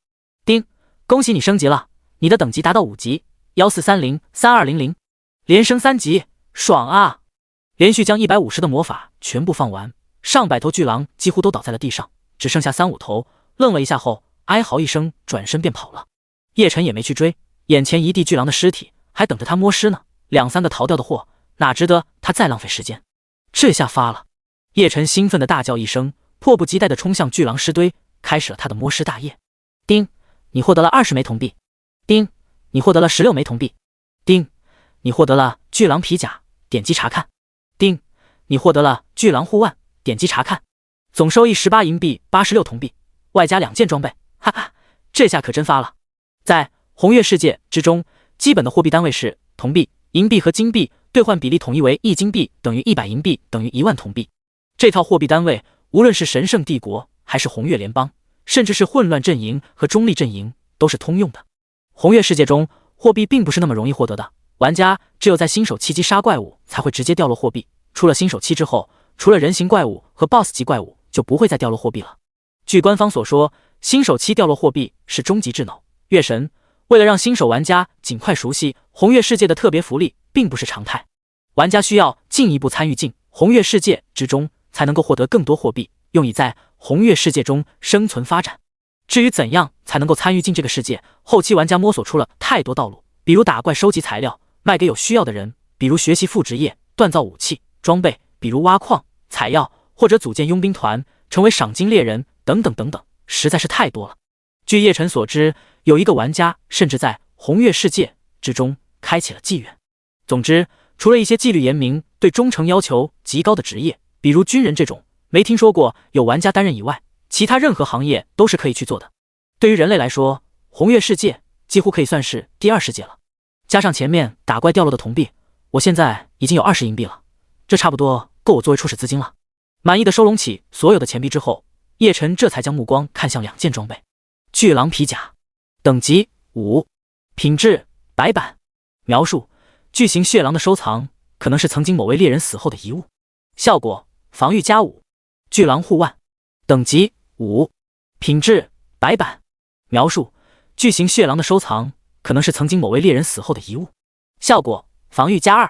叮，恭喜你升级了，你的等级达到5级，1430-3200，连升3级，爽啊！连续将150的魔法全部放完，上百头巨狼几乎都倒在了地上，只剩下3-5头。愣了一下后，哀嚎一声，转身便跑了。叶晨也没去追，眼前一地巨狼的尸体还等着他摸尸呢，2-3个逃掉的货，哪值得他再浪费时间？这下发了！叶晨兴奋的大叫一声，迫不及待地冲向巨狼尸堆，开始了他的摸尸大业。叮，你获得了20枚铜币。叮，你获得了16枚铜币。叮，你获得了巨狼皮甲，点击查看。叮，你获得了巨狼护腕，点击查看。总收益18银币86铜币，外加2件装备，哈哈，这下可真发了。在红月世界之中，基本的货币单位是铜币、银币和金币，兑换比例统一为1金币等于100银币等于1万铜币。这套货币单位，无论是神圣帝国还是红月联邦，甚至是混乱阵营和中立阵营，都是通用的。红月世界中，货币并不是那么容易获得的，玩家只有在新手期击杀怪物才会直接掉落货币，出了新手期之后，除了人形怪物和 BOSS 级怪物，就不会再掉落货币了。据官方所说，新手期掉落货币是终极智脑月神，为了让新手玩家尽快熟悉红月世界的特别福利，并不是常态。玩家需要进一步参与进红月世界之中，才能够获得更多货币，用以在红月世界中生存发展。至于怎样才能够参与进这个世界，后期玩家摸索出了太多道路，比如打怪收集材料，卖给有需要的人，比如学习副职业，锻造武器装备，比如挖矿采药，或者组建佣兵团，成为赏金猎人等等等等，实在是太多了。据叶晨所知，有一个玩家甚至在红月世界之中开启了妓院。总之，除了一些纪律严明、对忠诚要求极高的职业，比如军人这种没听说过有玩家担任以外，其他任何行业都是可以去做的。对于人类来说，红月世界几乎可以算是第二世界了。加上前面打怪掉落的铜币，我现在已经有20银币了，这差不多够我作为初始资金了。满意的收拢起所有的钱币之后，叶晨这才将目光看向2件装备。巨狼皮甲，等级5，品质白板。描述：巨型血狼的收藏可能是曾经某位猎人死后的遗物。效果：防御加5。巨狼护腕，等级5，品质白板。描述：巨型血狼的收藏可能是曾经某位猎人死后的遗物。效果：防御加2。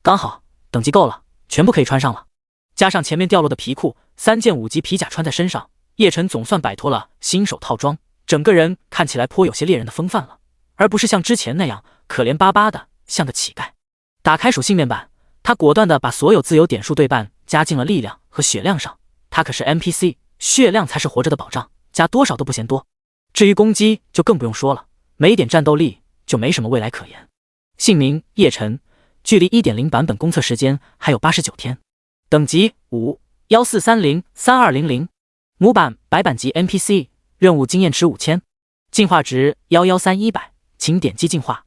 刚好，等级够了，全部可以穿上了。加上前面掉落的皮裤，3件5级皮甲穿在身上，叶晨总算摆脱了新手套装，整个人看起来颇有些猎人的风范了，而不是像之前那样可怜巴巴的像个乞丐。打开属性面板，他果断地把所有自由点数对半加进了力量和血量上。他可是 NPC， 血量才是活着的保障，加多少都不嫌多。至于攻击就更不用说了，没一点战斗力就没什么未来可言。姓名：叶晨，距离 1.0 版本公测时间还有89天。等级5 14303200，模板白板级 NPC， 任务经验值5000，进化值113100，请点击进化。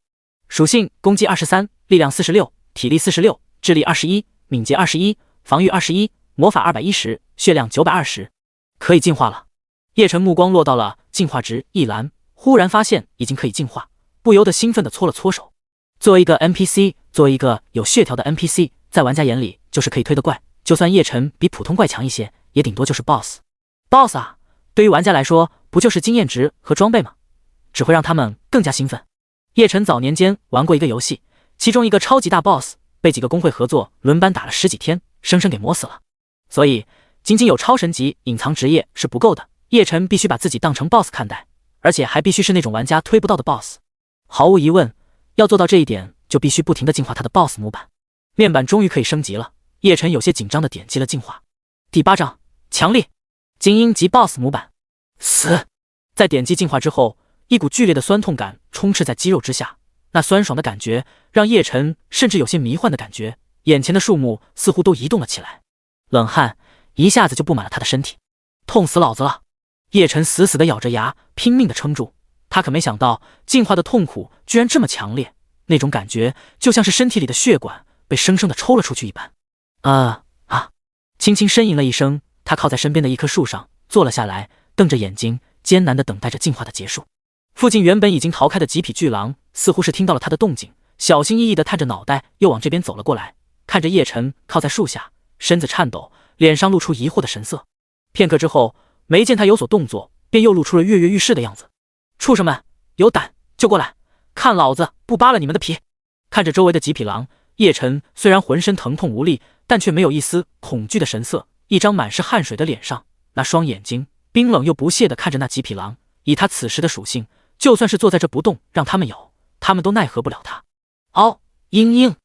属性：攻击23，力量46，体力46，智力21，敏捷21，防御21，魔法210，血量920，可以进化了。叶晨目光落到了进化值一栏，忽然发现已经可以进化，不由得兴奋地搓了搓手。作为一个 NPC， 作为一个有血条的 NPC， 在玩家眼里就是可以推的怪，就算叶晨比普通怪强一些，也顶多就是 BOSS。BOSS 啊，对于玩家来说，不就是经验值和装备吗？只会让他们更加兴奋。叶晨早年间玩过一个游戏，其中一个超级大 BOSS 被几个工会合作轮班打了10几天，生生给磨死了。所以仅仅有超神级隐藏职业是不够的，叶晨必须把自己当成 BOSS 看待，而且还必须是那种玩家推不到的 BOSS。毫无疑问，要做到这一点，就必须不停地进化他的 BOSS 模板。面板终于可以升级了，叶晨有些紧张地点击了进化。第8章强力精英级 BOSS 模板。死！在点击进化之后，一股剧烈的酸痛感充斥在肌肉之下，那酸爽的感觉让叶晨甚至有些迷幻的感觉，眼前的树木似乎都移动了起来，冷汗一下子就布满了他的身体。痛死老子了！叶晨死死地咬着牙，拼命地撑住。他可没想到进化的痛苦居然这么强烈，那种感觉就像是身体里的血管被生生地抽了出去一般。轻轻呻吟了一声，他靠在身边的一棵树上坐了下来，瞪着眼睛艰难地等待着进化的结束。附近原本已经逃开的几匹巨狼似乎是听到了他的动静，小心翼翼地探着脑袋又往这边走了过来，看着叶晨靠在树下，身子颤抖，脸上露出疑惑的神色。片刻之后，没见他有所动作，便又露出了跃跃欲试的样子。畜生们，有胆就过来，看老子不扒了你们的皮！看着周围的几匹狼，叶晨虽然浑身疼痛无力，但却没有一丝恐惧的神色，一张满是汗水的脸上，那双眼睛冰冷又不屑地看着那几匹狼。以他此时的属性，就算是坐在这不动，让他们咬，他们都奈何不了他。嘤，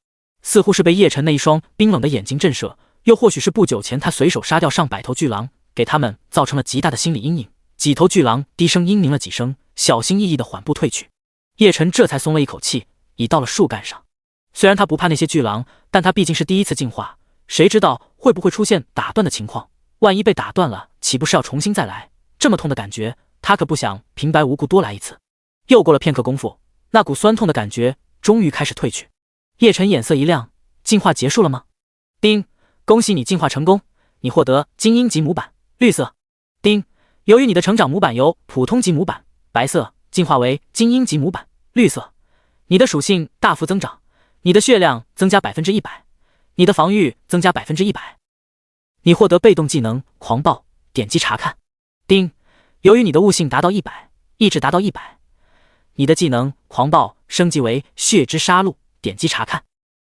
似乎是被叶晨那一双冰冷的眼睛震慑，又或许是不久前他随手杀掉上百头巨狼，给他们造成了极大的心理阴影。几头巨狼低声嘤咛了几声，小心翼翼地缓步退去。叶晨这才松了一口气，倚到了树干上。虽然他不怕那些巨狼，但他毕竟是第一次进化，谁知道会不会出现打断的情况？万一被打断了，岂不是要重新再来？这么痛的感觉，他可不想平白无故多来一次。又过了片刻功夫，那股酸痛的感觉终于开始退去。叶晨眼色一亮，进化结束了吗？叮，恭喜你进化成功，你获得精英级模板，绿色。叮，由于你的成长模板由普通级模板白色进化为精英级模板绿色，你的属性大幅增长，你的血量增加 100%， 你的防御增加 100%。 你获得被动技能狂暴，点击查看。叮，由于你的悟性达到100，意志达到100，你的技能狂暴升级为血之杀戮，点击查看。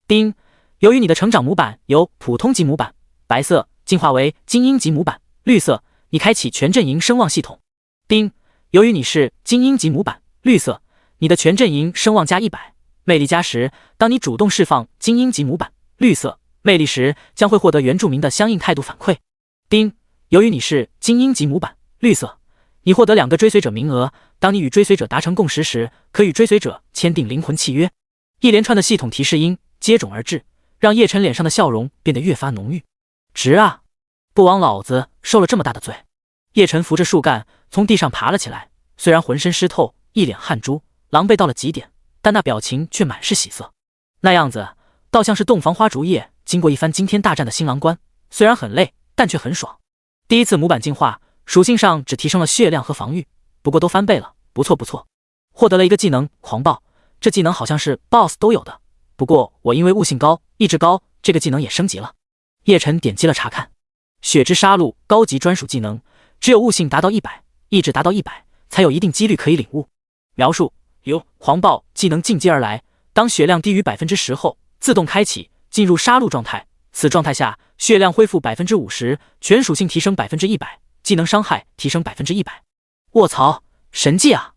丁，由于你的成长模板由普通级模板白色进化为精英级模板绿色，你开启全阵营声望系统。丁，由于你是精英级模板绿色，你的全阵营声望加100，魅力加10。当你主动释放精英级模板绿色魅力时，将会获得原住民的相应态度反馈。丁，由于你是精英级模板绿色，你获得2个追随者名额，当你与追随者达成共识时，可与追随者签订灵魂契约。一连串的系统提示音接踵而至，让叶晨脸上的笑容变得越发浓郁。值啊！不枉老子受了这么大的罪。叶晨扶着树干从地上爬了起来，虽然浑身湿透，一脸汗珠，狼狈到了极点，但那表情却满是喜色。那样子倒像是洞房花烛夜经过一番惊天大战的新郎官，虽然很累，但却很爽。第一次模板进化，属性上只提升了血量和防御，不过都翻倍了，不错不错。获得了一个技能狂暴，这技能好像是 BOSS 都有的，不过我因为悟性高、意志高，这个技能也升级了。叶晨点击了查看，血之杀戮高级专属技能，只有悟性达到100，意志达到100，才有一定几率可以领悟。描述：由狂暴技能进阶而来，当血量低于 10% 后，自动开启，进入杀戮状态。此状态下，血量恢复 50%， 全属性提升 100%， 技能伤害提升 100%。卧槽，神技啊！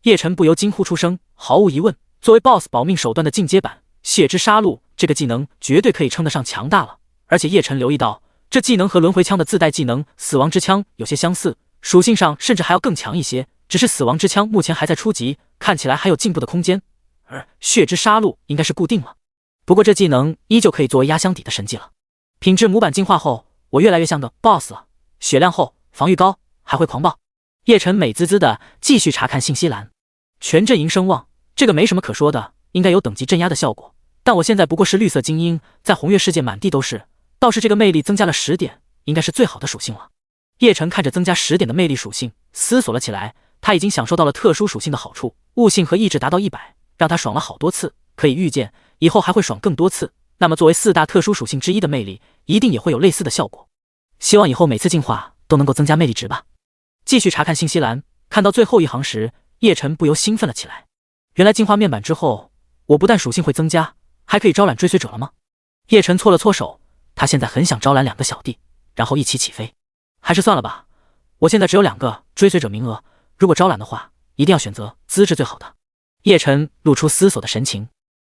叶晨不由惊呼出声。毫无疑问，作为 BOSS 保命手段的进阶版，血之杀戮这个技能绝对可以称得上强大了。而且叶晨留意到，这技能和轮回枪的自带技能死亡之枪有些相似，属性上甚至还要更强一些。只是死亡之枪目前还在初级，看起来还有进步的空间，而血之杀戮应该是固定了。不过这技能依旧可以作为压箱底的神技了。品质模板进化后，我越来越像个 BOSS 了，血量厚，防御高，还会狂暴。叶晨美滋滋的继续查看信息栏，全阵营声望，这个没什么可说的，应该有等级镇压的效果。但我现在不过是绿色精英，在红月世界满地都是，倒是这个魅力增加了10点，应该是最好的属性了。叶晨看着增加10点的魅力属性，思索了起来。他已经享受到了特殊属性的好处，悟性和意志达到100，让他爽了好多次，可以预见以后还会爽更多次。那么作为4大特殊属性之一的魅力，一定也会有类似的效果。希望以后每次进化都能够增加魅力值吧。继续查看信息栏，看到最后一行时，叶晨不由兴奋了起来。原来进化面板之后，我不但属性会增加，还可以招揽追随者了吗？叶晨搓了搓手，他现在很想招揽2个小弟，然后一起起飞。还是算了吧，我现在只有2个追随者名额，如果招揽的话，一定要选择资质最好的。叶晨露出思索的神情。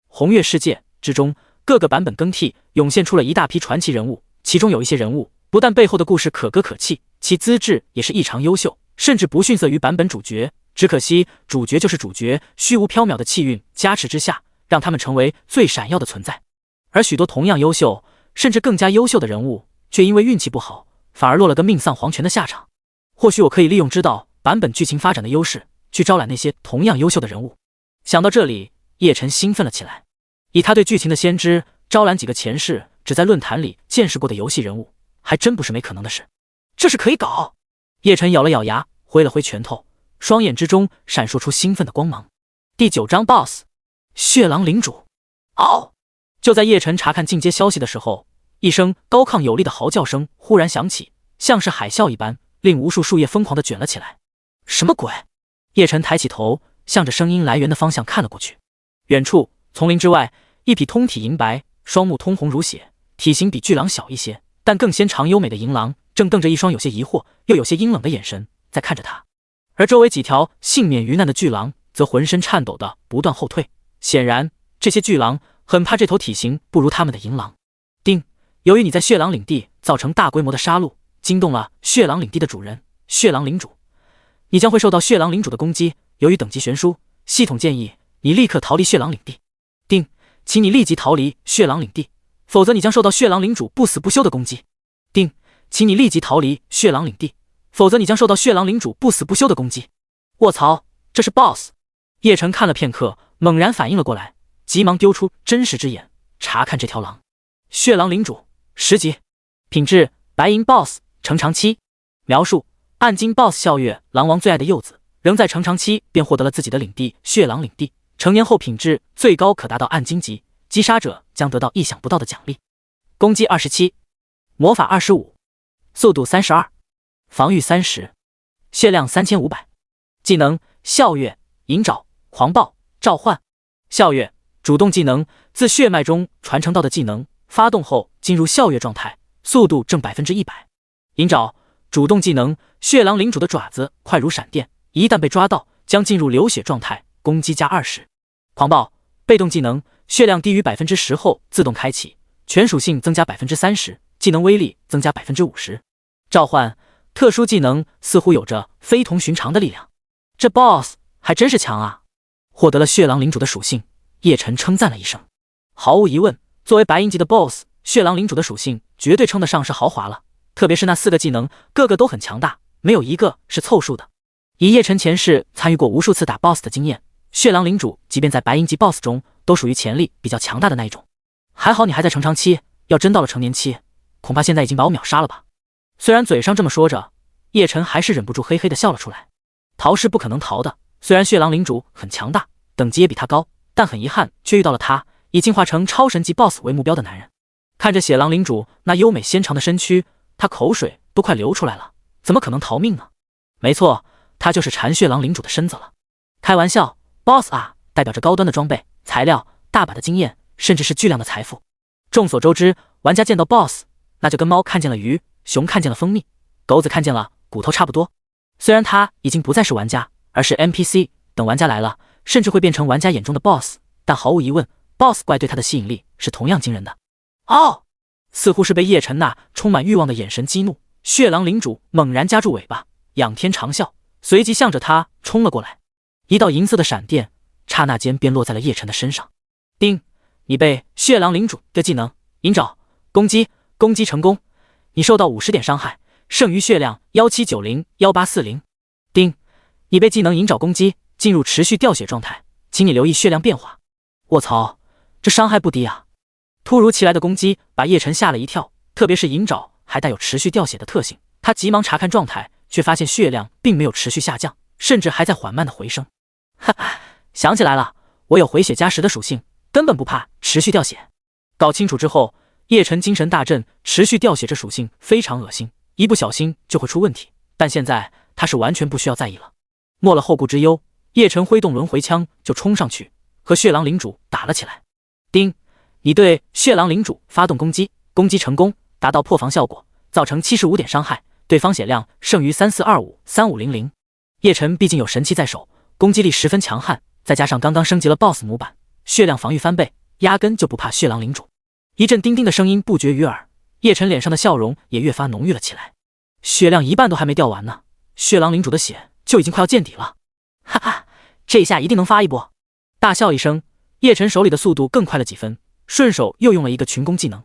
红月世界之中，各个版本更替，涌现出了一大批传奇人物，其中有一些人物不但背后的故事可歌可泣，其资质也是异常优秀，甚至不逊色于版本主角。只可惜主角就是主角，虚无缥缈的气运加持之下，让他们成为最闪耀的存在。而许多同样优秀，甚至更加优秀的人物，却因为运气不好，反而落了个命丧黄泉的下场。或许我可以利用知道版本剧情发展的优势，去招揽那些同样优秀的人物。想到这里，叶晨兴奋了起来。以他对剧情的先知，招揽几个前世只在论坛里见识过的游戏人物，还真不是没可能的事。这是可以搞。叶晨咬了咬牙，挥了挥拳头，双眼之中闪烁出兴奋的光芒。第9章 BOSS 血狼领主。嗷！就在叶晨查看进阶消息的时候，一声高亢有力的嚎叫声忽然响起，像是海啸一般，令无数树叶疯狂地卷了起来。什么鬼？叶晨抬起头，向着声音来源的方向看了过去。远处丛林之外，一匹通体银白、双目通红如血、体型比巨狼小一些，但更纤长优美的银狼，正瞪着一双有些疑惑又有些阴冷的眼神在看着他。而周围几条幸免于难的巨狼则浑身颤抖的不断后退，显然这些巨狼很怕这头体型不如他们的银狼。丁，由于你在血狼领地造成大规模的杀戮，惊动了血狼领地的主人血狼领主，你将会受到血狼领主的攻击。由于等级悬殊，系统建议你立刻逃离血狼领地。丁，请你立即逃离血狼领地，否则你将受到血狼领主不死不休的攻击。丁，请你立即逃离血狼领地，否则你将受到血狼领主不死不休的攻击。卧槽，这是 BOSS！ 叶晨看了片刻，猛然反应了过来，急忙丢出真实之眼查看这条狼。血狼领主10级，品质白银 BOSS 成长期。描述：暗金 BOSS 笑月，狼王最爱的幼子，仍在成长期便获得了自己的领地血狼领地，成年后品质最高可达到暗金级，击杀者将得到意想不到的奖励。攻击27，魔法25，速度32，防御30，血量3500。技能：笑月、银爪、狂暴、召唤。笑月主动技能自血脉中传承到的技能，发动后进入校月状态，速度正100%。银爪主动技能，血狼领主的爪子快如闪电，一旦被抓到，将进入流血状态，攻击加20%。狂暴被动技能，血量低于10%后自动开启，全属性增加30%，技能威力增加50%。召唤特殊技能似乎有着非同寻常的力量，这 BOSS 还真是强啊！获得了血狼领主的属性，叶晨称赞了一声。毫无疑问，作为白银级的 BOSS， 血狼领主的属性绝对称得上是豪华了。特别是那4个技能，个个都很强大，没有一个是凑数的。以叶晨前世参与过无数次打 BOSS 的经验，血狼领主即便在白银级 BOSS 中，都属于潜力比较强大的那一种。还好你还在成长期，要真到了成年期，恐怕现在已经把我秒杀了吧。虽然嘴上这么说着，叶晨还是忍不住嘿嘿地笑了出来。逃是不可能逃的，虽然血狼领主很强大，等级也比他高，但很遗憾却遇到了他以进化成超神级 BOSS 为目标的男人。看着血狼领主那优美纤长的身躯，他口水都快流出来了，怎么可能逃命呢？没错，他就是馋血狼领主的身子了。开玩笑 ，BOSS 啊，代表着高端的装备、材料、大把的经验，甚至是巨量的财富。众所周知，玩家见到 BOSS， 那就跟猫看见了鱼，熊看见了蜂蜜，狗子看见了骨头差不多。虽然他已经不再是玩家，而是 NPC， 等玩家来了，甚至会变成玩家眼中的 BOSS， 但毫无疑问 ，BOSS 怪对他的吸引力是同样惊人的。哦，似乎是被叶晨那充满欲望的眼神激怒，血狼领主猛然夹住尾巴，仰天长啸，随即向着他冲了过来。一道银色的闪电刹那间便落在了叶晨的身上。叮，你被血狼领主的技能银爪攻击成功，你受到50点伤害，剩余血量17901840。叮，你被技能银爪攻击，进入持续掉血状态，请你留意血量变化。卧槽，这伤害不低啊！突如其来的攻击把叶晨吓了一跳，特别是银爪还带有持续掉血的特性，他急忙查看状态，却发现血量并没有持续下降，甚至还在缓慢的回升。哈哈，想起来了，我有回血加10的属性，根本不怕持续掉血。搞清楚之后，叶晨精神大振，持续掉血这属性非常恶心，一不小心就会出问题，但现在他是完全不需要在意了。没了后顾之忧，叶晨挥动轮回枪就冲上去，和血狼领主打了起来。叮，你对血狼领主发动攻击，攻击成功，达到破防效果，造成75点伤害，对方血量剩余34253500。叶晨毕竟有神器在手，攻击力十分强悍，再加上刚刚升级了 BOSS 模板，血量防御翻倍，压根就不怕血狼领主。一阵叮叮的声音不绝于耳，叶晨脸上的笑容也越发浓郁了起来。血量一半都还没掉完呢，血狼领主的血就已经快要见底了。哈哈，这下一定能发一波！大笑一声，叶晨手里的速度更快了几分，顺手又用了一个群攻技能。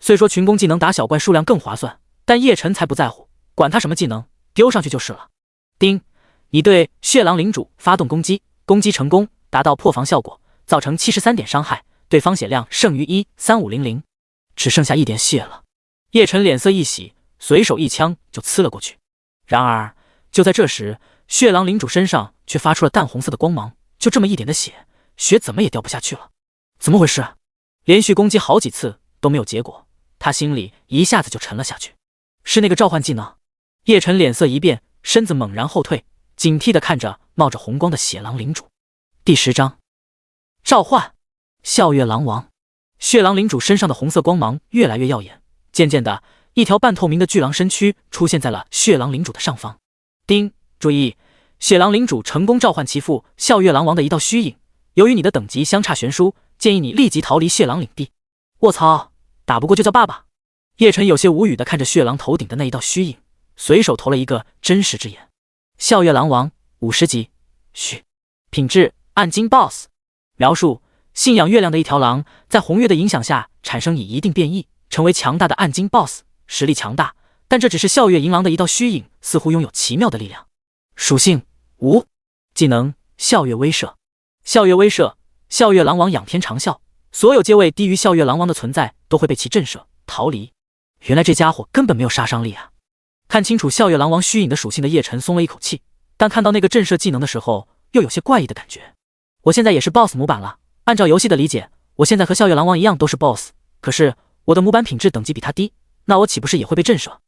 虽说群攻技能打小怪数量更划算，但叶晨才不在乎，管他什么技能，丢上去就是了。叮，你对血狼领主发动攻击，攻击成功，达到破防效果，造成73点伤害，对方血量剩余13500，只剩下1点血了。叶晨脸色一喜，随手一枪就刺了过去。然而就在这时，血狼领主身上却发出了淡红色的光芒，就这么一点的血，血怎么也掉不下去了。怎么回事？连续攻击好几次都没有结果，他心里一下子就沉了下去。是那个召唤技能？叶晨脸色一变，身子猛然后退，警惕地看着冒着红光的血狼领主。第10章召唤笑月狼王。血狼领主身上的红色光芒越来越耀眼，渐渐的，一条半透明的巨狼身躯出现在了血狼领主的上方。叮，注意，血狼领主成功召唤其父笑月狼王的一道虚影，由于你的等级相差悬殊，建议你立即逃离血狼领地。卧槽，打不过就叫爸爸。叶晨有些无语地看着血狼头顶的那一道虚影，随手投了一个真实之眼。笑月狼王50级，嘘，品质暗金 BOSS。 描述：信仰月亮的一条狼，在红月的影响下产生以一定变异，成为强大的暗金 BOSS， 实力强大，但这只是笑月银狼的一道虚影，似乎拥有奇妙的力量。属性无，技能笑月威慑。笑月威慑，笑月狼王仰天长啸，所有阶位低于笑月狼王的存在都会被其震慑逃离。原来这家伙根本没有杀伤力啊！看清楚笑月狼王虚影的属性的叶晨松了一口气，但看到那个震慑技能的时候，又有些怪异的感觉。我现在也是 BOSS 模板了，按照游戏的理解，我现在和笑月狼王一样都是 BOSS， 可是我的模板品质等级比他低，那我岂不是也会被震慑？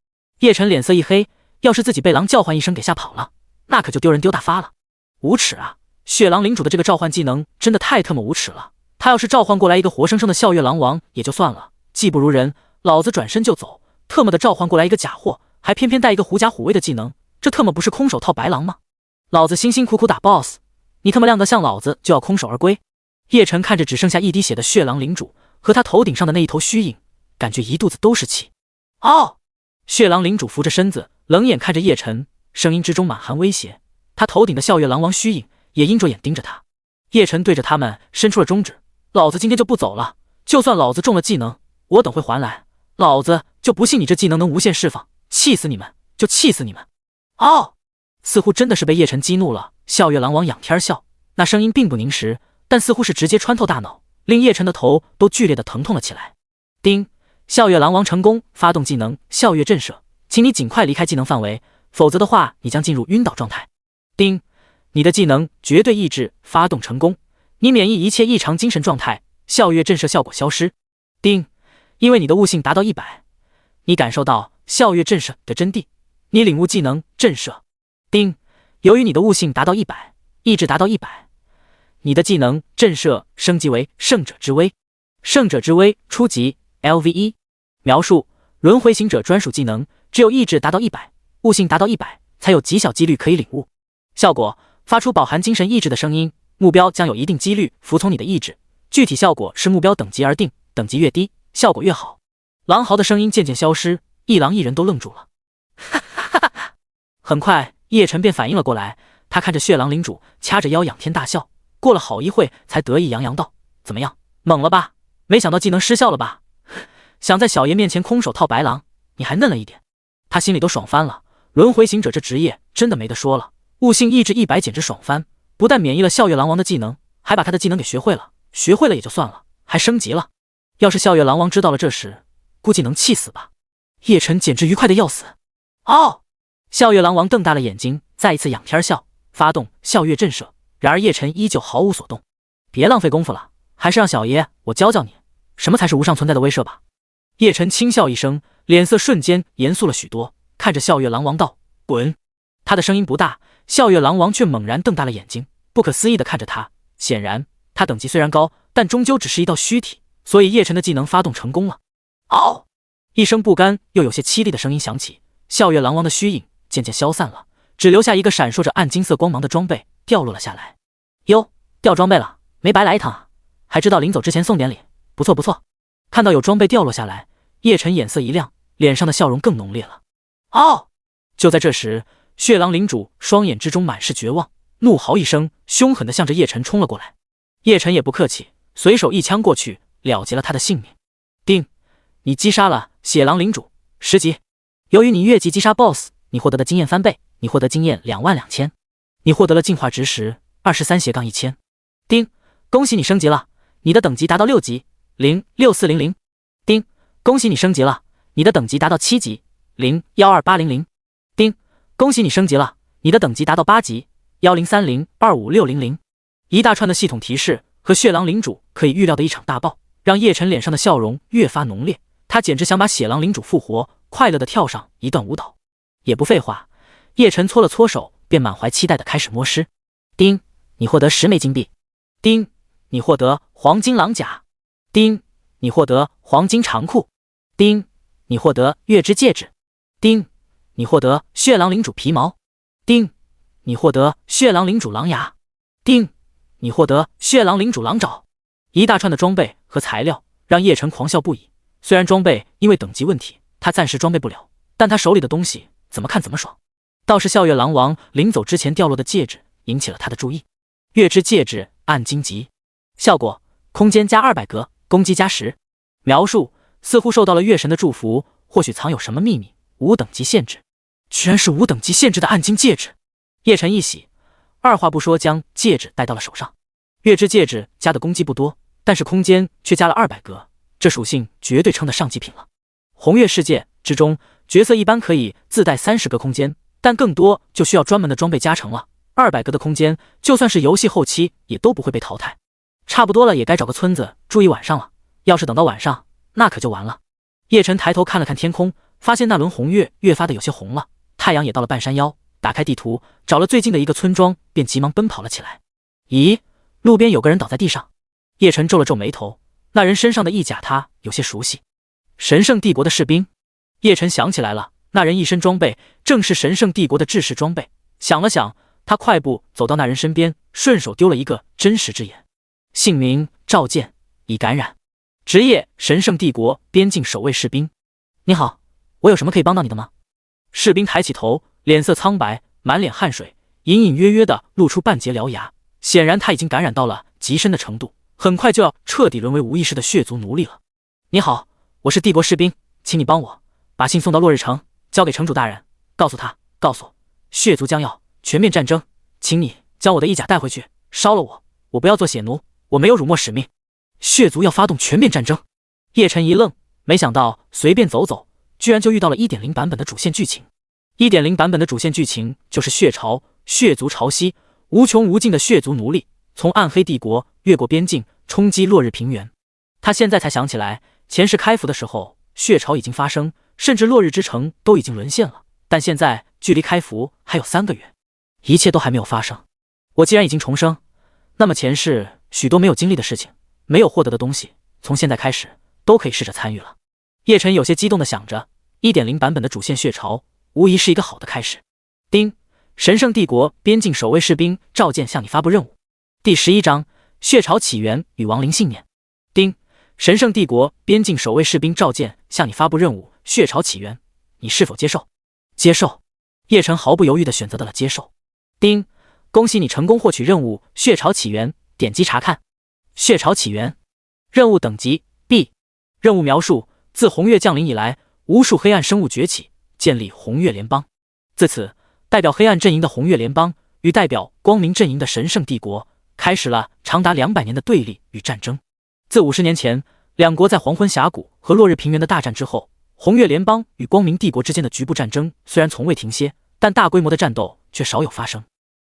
叶晨脸色一黑，要是自己被狼叫唤一声给吓跑了，那可就丢人丢大发了。无耻啊！血狼领主的这个召唤技能真的太特么无耻了，他要是召唤过来一个活生生的笑月狼王也就算了，技不如人，老子转身就走，特么的召唤过来一个假货，还偏偏带一个狐假虎威的技能，这特么不是空手套白狼吗？老子辛辛苦苦打 BOSS， 你他妈亮得像老子就要空手而归。叶晨看着只剩下一滴血的血狼领主和他头顶上的那一头虚影，感觉一肚子都是气。哦！血狼领主扶着身子，冷眼看着叶晨，声音之中满含威胁。他头顶的笑月狼王虚影也阴着眼盯着他。叶晨对着他们伸出了中指，老子今天就不走了，就算老子中了技能，我等会还来，老子就不信你这技能能无限释放，气死你们，就气死你们！哦！似乎真的是被叶晨激怒了，笑月狼王仰天笑，那声音并不凝实，但似乎是直接穿透大脑，令叶晨的头都剧烈的疼痛了起来。叮！笑月狼王成功发动技能笑月震慑，请你尽快离开技能范围，否则的话你将进入晕倒状态。叮！你的技能绝对意志发动成功，你免疫一切异常精神状态，笑月震慑效果消失。叮！因为你的悟性达到100，你感受到笑月震慑的真谛，你领悟技能震慑。叮！由于你的悟性达到100，意志达到100，你的技能震慑升级为圣者之威。圣者之威初级 LV1。描述：轮回行者专属技能，只有意志达到100，悟性达到100，才有极小几率可以领悟。效果：发出饱含精神意志的声音，目标将有一定几率服从你的意志。具体效果视目标等级而定，等级越低，效果越好。狼嚎的声音渐渐消失，一狼一人都愣住了。哈哈哈哈！很快，叶晨便反应了过来，他看着血狼领主，掐着腰仰天大笑。过了好一会，才得意洋洋道：“怎么样，猛了吧？没想到技能失效了吧？想在小爷面前空手套白狼，你还嫩了一点。”他心里都爽翻了。轮回行者这职业真的没得说了，悟性意志100简直爽翻，不但免疫了笑月狼王的技能，还把他的技能给学会了。学会了也就算了，还升级了。要是笑月狼王知道了这事，估计能气死吧。叶晨简直愉快的要死。哦！笑月狼王瞪大了眼睛，再一次仰天笑，发动笑月震慑。然而叶晨依旧毫无所动。别浪费功夫了，还是让小爷我教教你，什么才是无上存在的威慑吧。叶晨轻笑一声，脸色瞬间严肃了许多，看着笑月狼王道：“滚！”他的声音不大，笑月狼王却猛然瞪大了眼睛，不可思议地看着他。显然，他等级虽然高，但终究只是一道虚体，所以叶晨的技能发动成功了。嗷！一声不甘又有些凄厉的声音响起，笑月狼王的虚影渐渐消散了，只留下一个闪烁着暗金色光芒的装备掉落了下来。哟，掉装备了，没白来一趟啊！还知道临走之前送点礼，不错不错。看到有装备掉落下来，叶晨眼色一亮，脸上的笑容更浓烈了。哦！就在这时，血狼领主双眼之中满是绝望，怒嚎一声，凶狠地向着叶晨冲了过来。叶晨也不客气，随手一枪过去，了结了他的性命。叮！你击杀了血狼领主10级。由于你越级击杀 BOSS， 你获得的经验翻倍，你获得经验22000，你获得了进化值时23-1000。叮！恭喜你升级了，你的等级达到6级06400。叮！恭喜你升级了，你的等级达到7级012800。叮！恭喜你升级了，你的等级达到8级1030256000。一大串的系统提示和血狼领主可以预料的一场大爆，让叶晨脸上的笑容越发浓烈。他简直想把血狼领主复活，快乐地跳上一段舞蹈。也不废话，叶晨搓了搓手，便满怀期待地开始摸尸。叮！你获得10枚金币。叮！你获得黄金狼甲。叮！你获得黄金长裤。叮！你获得月之戒指。叮！你获得血狼领主皮毛。叮！你获得血狼领主狼牙。叮！你获得血狼领主狼爪。一大串的装备和材料让叶晨狂笑不已。虽然装备因为等级问题他暂时装备不了，但他手里的东西怎么看怎么爽。倒是笑月狼王临走之前掉落的戒指引起了他的注意。月之戒指暗金级，效果：空间加200格，攻击加10。描述：似乎受到了月神的祝福，或许藏有什么秘密。无等级限制，居然是无等级限制的暗金戒指。叶晨一喜，二话不说将戒指戴到了手上。月之戒指加的攻击不多，但是空间却加了200格，这属性绝对称得上极品了。红月世界之中，角色一般可以自带30格空间，但更多就需要专门的装备加成了。200格的空间，就算是游戏后期也都不会被淘汰。差不多了，也该找个村子住一晚上了。要是等到晚上，那可就完了。叶晨抬头看了看天空，发现那轮红月越发的有些红了，太阳也到了半山腰。打开地图，找了最近的一个村庄，便急忙奔跑了起来。咦，路边有个人倒在地上。叶晨皱了皱眉头，那人身上的翼甲他有些熟悉。神圣帝国的士兵。叶晨想起来了，那人一身装备正是神圣帝国的制式装备。想了想，他快步走到那人身边，顺手丢了一个真实之眼。姓名：赵健，已感染。职业：神圣帝国边境守卫士兵。你好，我有什么可以帮到你的吗？士兵抬起头，脸色苍白，满脸汗水，隐隐约约地露出半截獠牙，显然他已经感染到了极深的程度，很快就要彻底沦为无意识的血族奴隶了。你好，我是帝国士兵，请你帮我把信送到落日城，交给城主大人，告诉血族将要全面战争，请你将我的翼甲带回去，烧了我不要做血奴，我没有辱没使命。血族要发动全面战争。叶晨一愣，没想到随便走走居然就遇到了 1.0 版本的主线剧情。1.0 版本的主线剧情就是血潮，血族潮汐，无穷无尽的血族奴隶从暗黑帝国越过边境冲击落日平原。他现在才想起来，前世开服的时候血潮已经发生，甚至落日之城都已经沦陷了，但现在距离开服还有3个月，一切都还没有发生。我既然已经重生，那么前世许多没有经历的事情，没有获得的东西，从现在开始都可以试着参与了。叶晨有些激动地想着， 1.0 版本的主线血潮无疑是一个好的开始。丁，神圣帝国边境守卫士兵召见向你发布任务。第11章，血潮起源与亡灵信念。丁，神圣帝国边境守卫士兵召见向你发布任务，血潮起源，你是否接受？接受。叶晨毫不犹豫地选择了接受。丁，恭喜你成功获取任务血潮起源，点击查看。血潮起源，任务等级 B。 任务描述：自红月降临以来，无数黑暗生物崛起，建立红月联邦。自此，代表黑暗阵营的红月联邦与代表光明阵营的神圣帝国开始了长达200年的对立与战争。自50年前两国在黄昏峡谷和落日平原的大战之后，红月联邦与光明帝国之间的局部战争虽然从未停歇，但大规模的战斗却少有发生。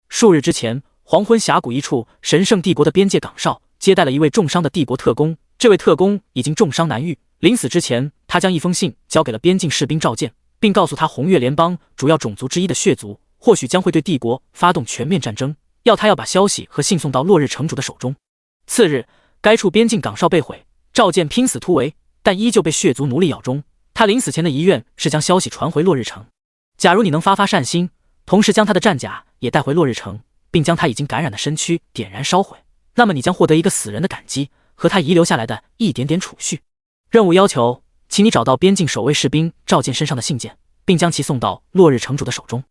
数日之前，黄昏峡谷一处神圣帝国的边界岗哨接待了一位重伤的帝国特工，这位特工已经重伤难愈，临死之前，他将一封信交给了边境士兵召见，并告诉他红月联邦主要种族之一的血族或许将会对帝国发动全面战争，要他把消息和信送到落日城主的手中。次日，该处边境岗哨被毁，召见拼死突围，但依旧被血族奴隶咬中。他临死前的遗愿是将消息传回落日城，假如你能发善心，同时将他的战甲也带回落日城，并将他已经感染的身躯点燃烧毁，那么你将获得一个死人的感激和他遗留下来的一点点储蓄。任务要求，请你找到边境守卫士兵召见身上的信件，并将其送到落日城主的手中。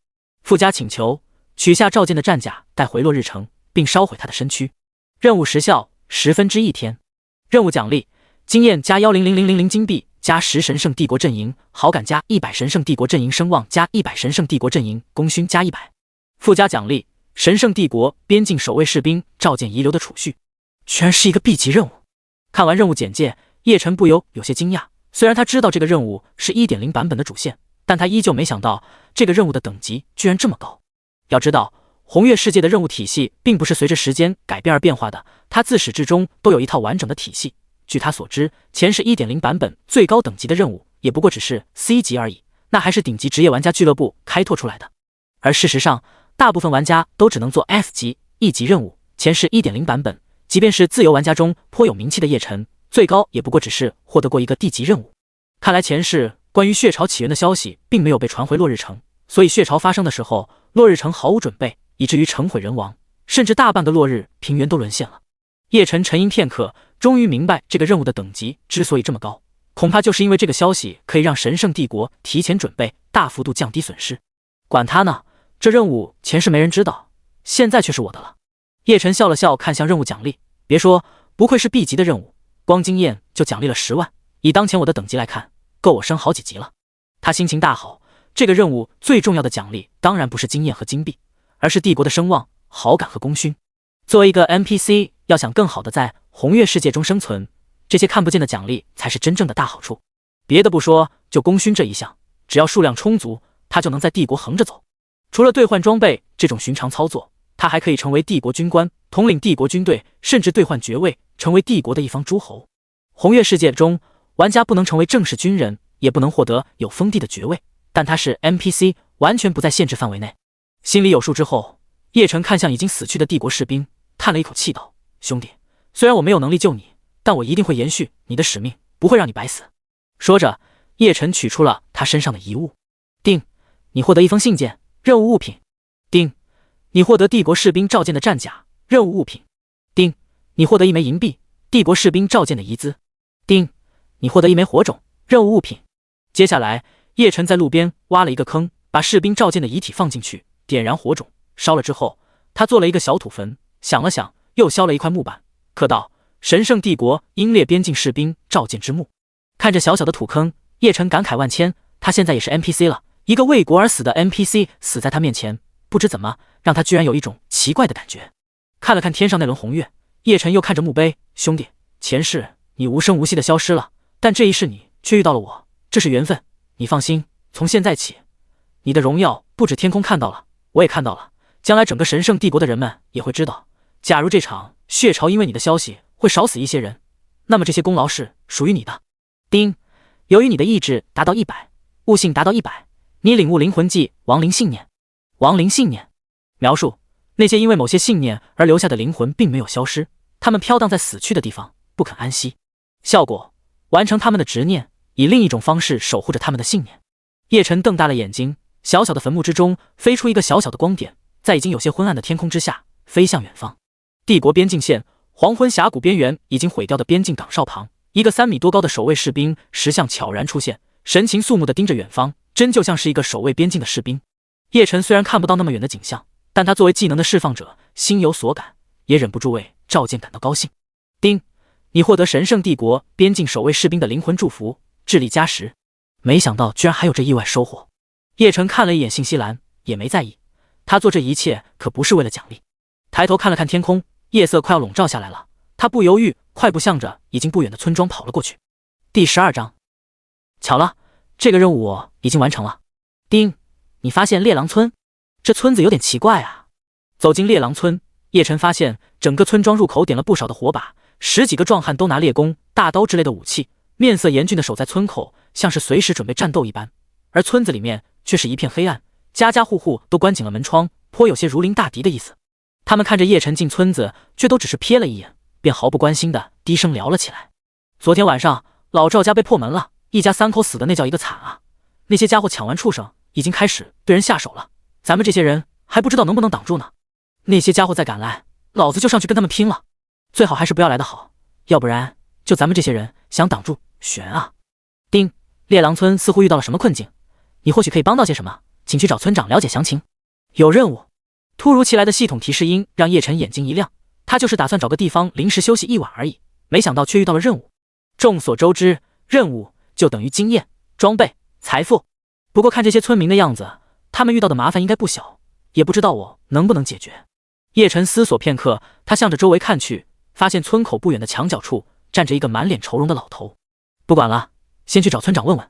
附加请求，取下召见的战甲带回落日城，并烧毁他的身躯。任务时效1/10天。任务奖励：经验加1000000金币，加10神圣帝国阵营，好感加100神圣帝国阵营，声望加100神圣帝国阵营，功勋加100。附加奖励：神圣帝国边境守卫士兵召见遗留的储蓄。居然是一个 B 级任务。看完任务简介，叶晨不由有些惊讶。虽然他知道这个任务是 1.0 版本的主线，但他依旧没想到这个任务的等级居然这么高。要知道，红月世界的任务体系并不是随着时间改变而变化的，它自始至终都有一套完整的体系。据他所知，前世 1.0 版本最高等级的任务也不过只是 C 级而已，那还是顶级职业玩家俱乐部开拓出来的。而事实上，大部分玩家都只能做 F 级、E 级任务。前世 1.0 版本，即便是自由玩家中颇有名气的叶晨，最高也不过只是获得过一个 D 级任务。看来前世关于血潮起源的消息并没有被传回落日城，所以血潮发生的时候，落日城毫无准备，以至于城毁人亡，甚至大半个落日平原都沦陷了。叶晨沉吟片刻，终于明白这个任务的等级之所以这么高，恐怕就是因为这个消息可以让神圣帝国提前准备，大幅度降低损失。管他呢，这任务前世没人知道，现在却是我的了。叶晨笑了笑，看向任务奖励，别说，不愧是 B 级的任务，光经验就奖励了10万，以当前我的等级来看，够我升好几级了。他心情大好，这个任务最重要的奖励当然不是经验和金币，而是帝国的声望、好感和功勋。作为一个 NPC， 要想更好的在红月世界中生存，这些看不见的奖励才是真正的大好处。别的不说，就功勋这一项，只要数量充足，他就能在帝国横着走。除了兑换装备这种寻常操作，他还可以成为帝国军官，统领帝国军队，甚至兑换爵位，成为帝国的一方诸侯。红月世界中，玩家不能成为正式军人，也不能获得有封地的爵位，但他是 NPC， 完全不在限制范围内。心里有数之后，叶晨看向已经死去的帝国士兵，叹了一口气道：兄弟，虽然我没有能力救你，但我一定会延续你的使命，不会让你白死。说着，叶晨取出了他身上的遗物。丁，你获得一封信件，任务物品。丁，你获得帝国士兵召见的战甲，任务物品。丁，你获得一枚银币，帝国士兵召见的遗资。丁，你获得一枚火种，任务物品。接下来，叶晨在路边挖了一个坑，把士兵召见的遗体放进去，点燃火种，烧了之后，他做了一个小土坟，想了想，又削了一块木板，刻道：神圣帝国英烈边境士兵召见之墓。看着小小的土坑，叶晨感慨万千，他现在也是 NPC 了，一个为国而死的 NPC 死在他面前，不知怎么让他居然有一种奇怪的感觉。看了看天上那轮红月，叶晨又看着墓碑，兄弟，前世你无声无息的消失了，但这一世你却遇到了我，这是缘分。你放心，从现在起，你的荣耀不止天空看到了，我也看到了，将来整个神圣帝国的人们也会知道，假如这场血潮因为你的消息会少死一些人，那么这些功劳是属于你的。丁，由于你的意志达到100，悟性达到100，你领悟灵魂技亡灵信念。亡灵信念描述那些因为某些信念而留下的灵魂并没有消失，他们飘荡在死去的地方，不肯安息。效果，完成他们的执念，以另一种方式守护着他们的信念。叶晨瞪大了眼睛，小小的坟墓之中飞出一个小小的光点，在已经有些昏暗的天空之下飞向远方。帝国边境线黄昏峡谷边缘已经毁掉的边境岗哨旁，一个3米多高的守卫士兵石像悄然出现，神情肃穆地盯着远方，真就像是一个守卫边境的士兵。叶晨虽然看不到那么远的景象，但他作为技能的释放者，心有所感，也忍不住为召见感到高兴。丁，你获得神圣帝国边境守卫士兵的灵魂祝福，智力加10。没想到居然还有这意外收获。叶晨看了一眼信息栏，也没在意，他做这一切可不是为了奖励。抬头看了看天空，夜色快要笼罩下来了，他不犹豫，快步向着已经不远的村庄跑了过去。第12章，巧了，这个任务我已经完成了。丁，你发现猎狼村？这村子有点奇怪啊。走进猎狼村，叶晨发现整个村庄入口点了不少的火把，10几个壮汉都拿猎弓、大刀之类的武器，面色严峻地守在村口，像是随时准备战斗一般。而村子里面却是一片黑暗，家家户户都关紧了门窗，颇有些如临大敌的意思。他们看着叶晨进村子，却都只是瞥了一眼，便毫不关心地低声聊了起来。昨天晚上老赵家被破门了，一家3口死的那叫一个惨啊！那些家伙抢完畜生，已经开始对人下手了，咱们这些人还不知道能不能挡住呢。那些家伙再敢来，老子就上去跟他们拼了。最好还是不要来的好，要不然就咱们这些人想挡住，悬啊！丁，猎狼村似乎遇到了什么困境，你或许可以帮到些什么，请去找村长了解详情。有任务。突如其来的系统提示音让叶晨眼睛一亮，他就是打算找个地方临时休息一晚而已，没想到却遇到了任务。众所周知，任务就等于经验、装备、财富。不过看这些村民的样子，他们遇到的麻烦应该不小，也不知道我能不能解决。叶晨思索片刻，他向着周围看去，发现村口不远的墙角处站着一个满脸愁容的老头。不管了，先去找村长问问。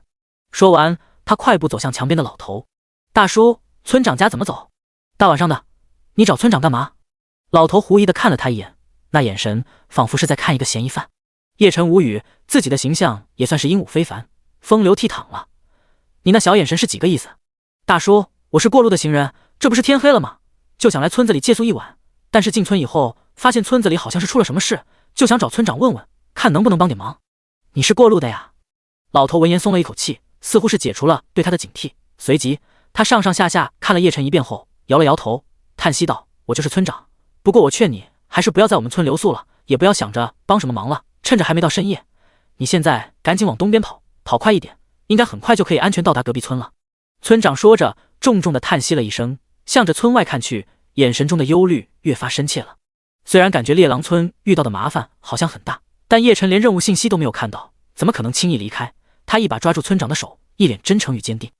说完，他快步走向墙边的老头。大叔，村长家怎么走？大晚上的，你找村长干嘛？老头狐疑地看了他一眼，那眼神仿佛是在看一个嫌疑犯。叶晨无语，自己的形象也算是英武非凡，风流倜傥了。你那小眼神是几个意思？大叔，我是过路的行人，这不是天黑了吗？就想来村子里借宿一晚，但是进村以后发现村子里好像是出了什么事，就想找村长问问，看能不能帮点忙。你是过路的呀？老头闻言松了一口气，似乎是解除了对他的警惕。随即他上上下下看了叶晨一遍后，摇了摇头，叹息道：我就是村长，不过我劝你还是不要在我们村留宿了，也不要想着帮什么忙了，趁着还没到深夜，你现在赶紧往东边跑，跑快一点，应该很快就可以安全到达隔壁村了。村长说着，重重地叹息了一声，向着村外看去，眼神中的忧虑越发深切了。虽然感觉猎狼村遇到的麻烦好像很大，但叶晨连任务信息都没有看到，怎么可能轻易离开？他一把抓住村长的手，一脸真诚与坚定。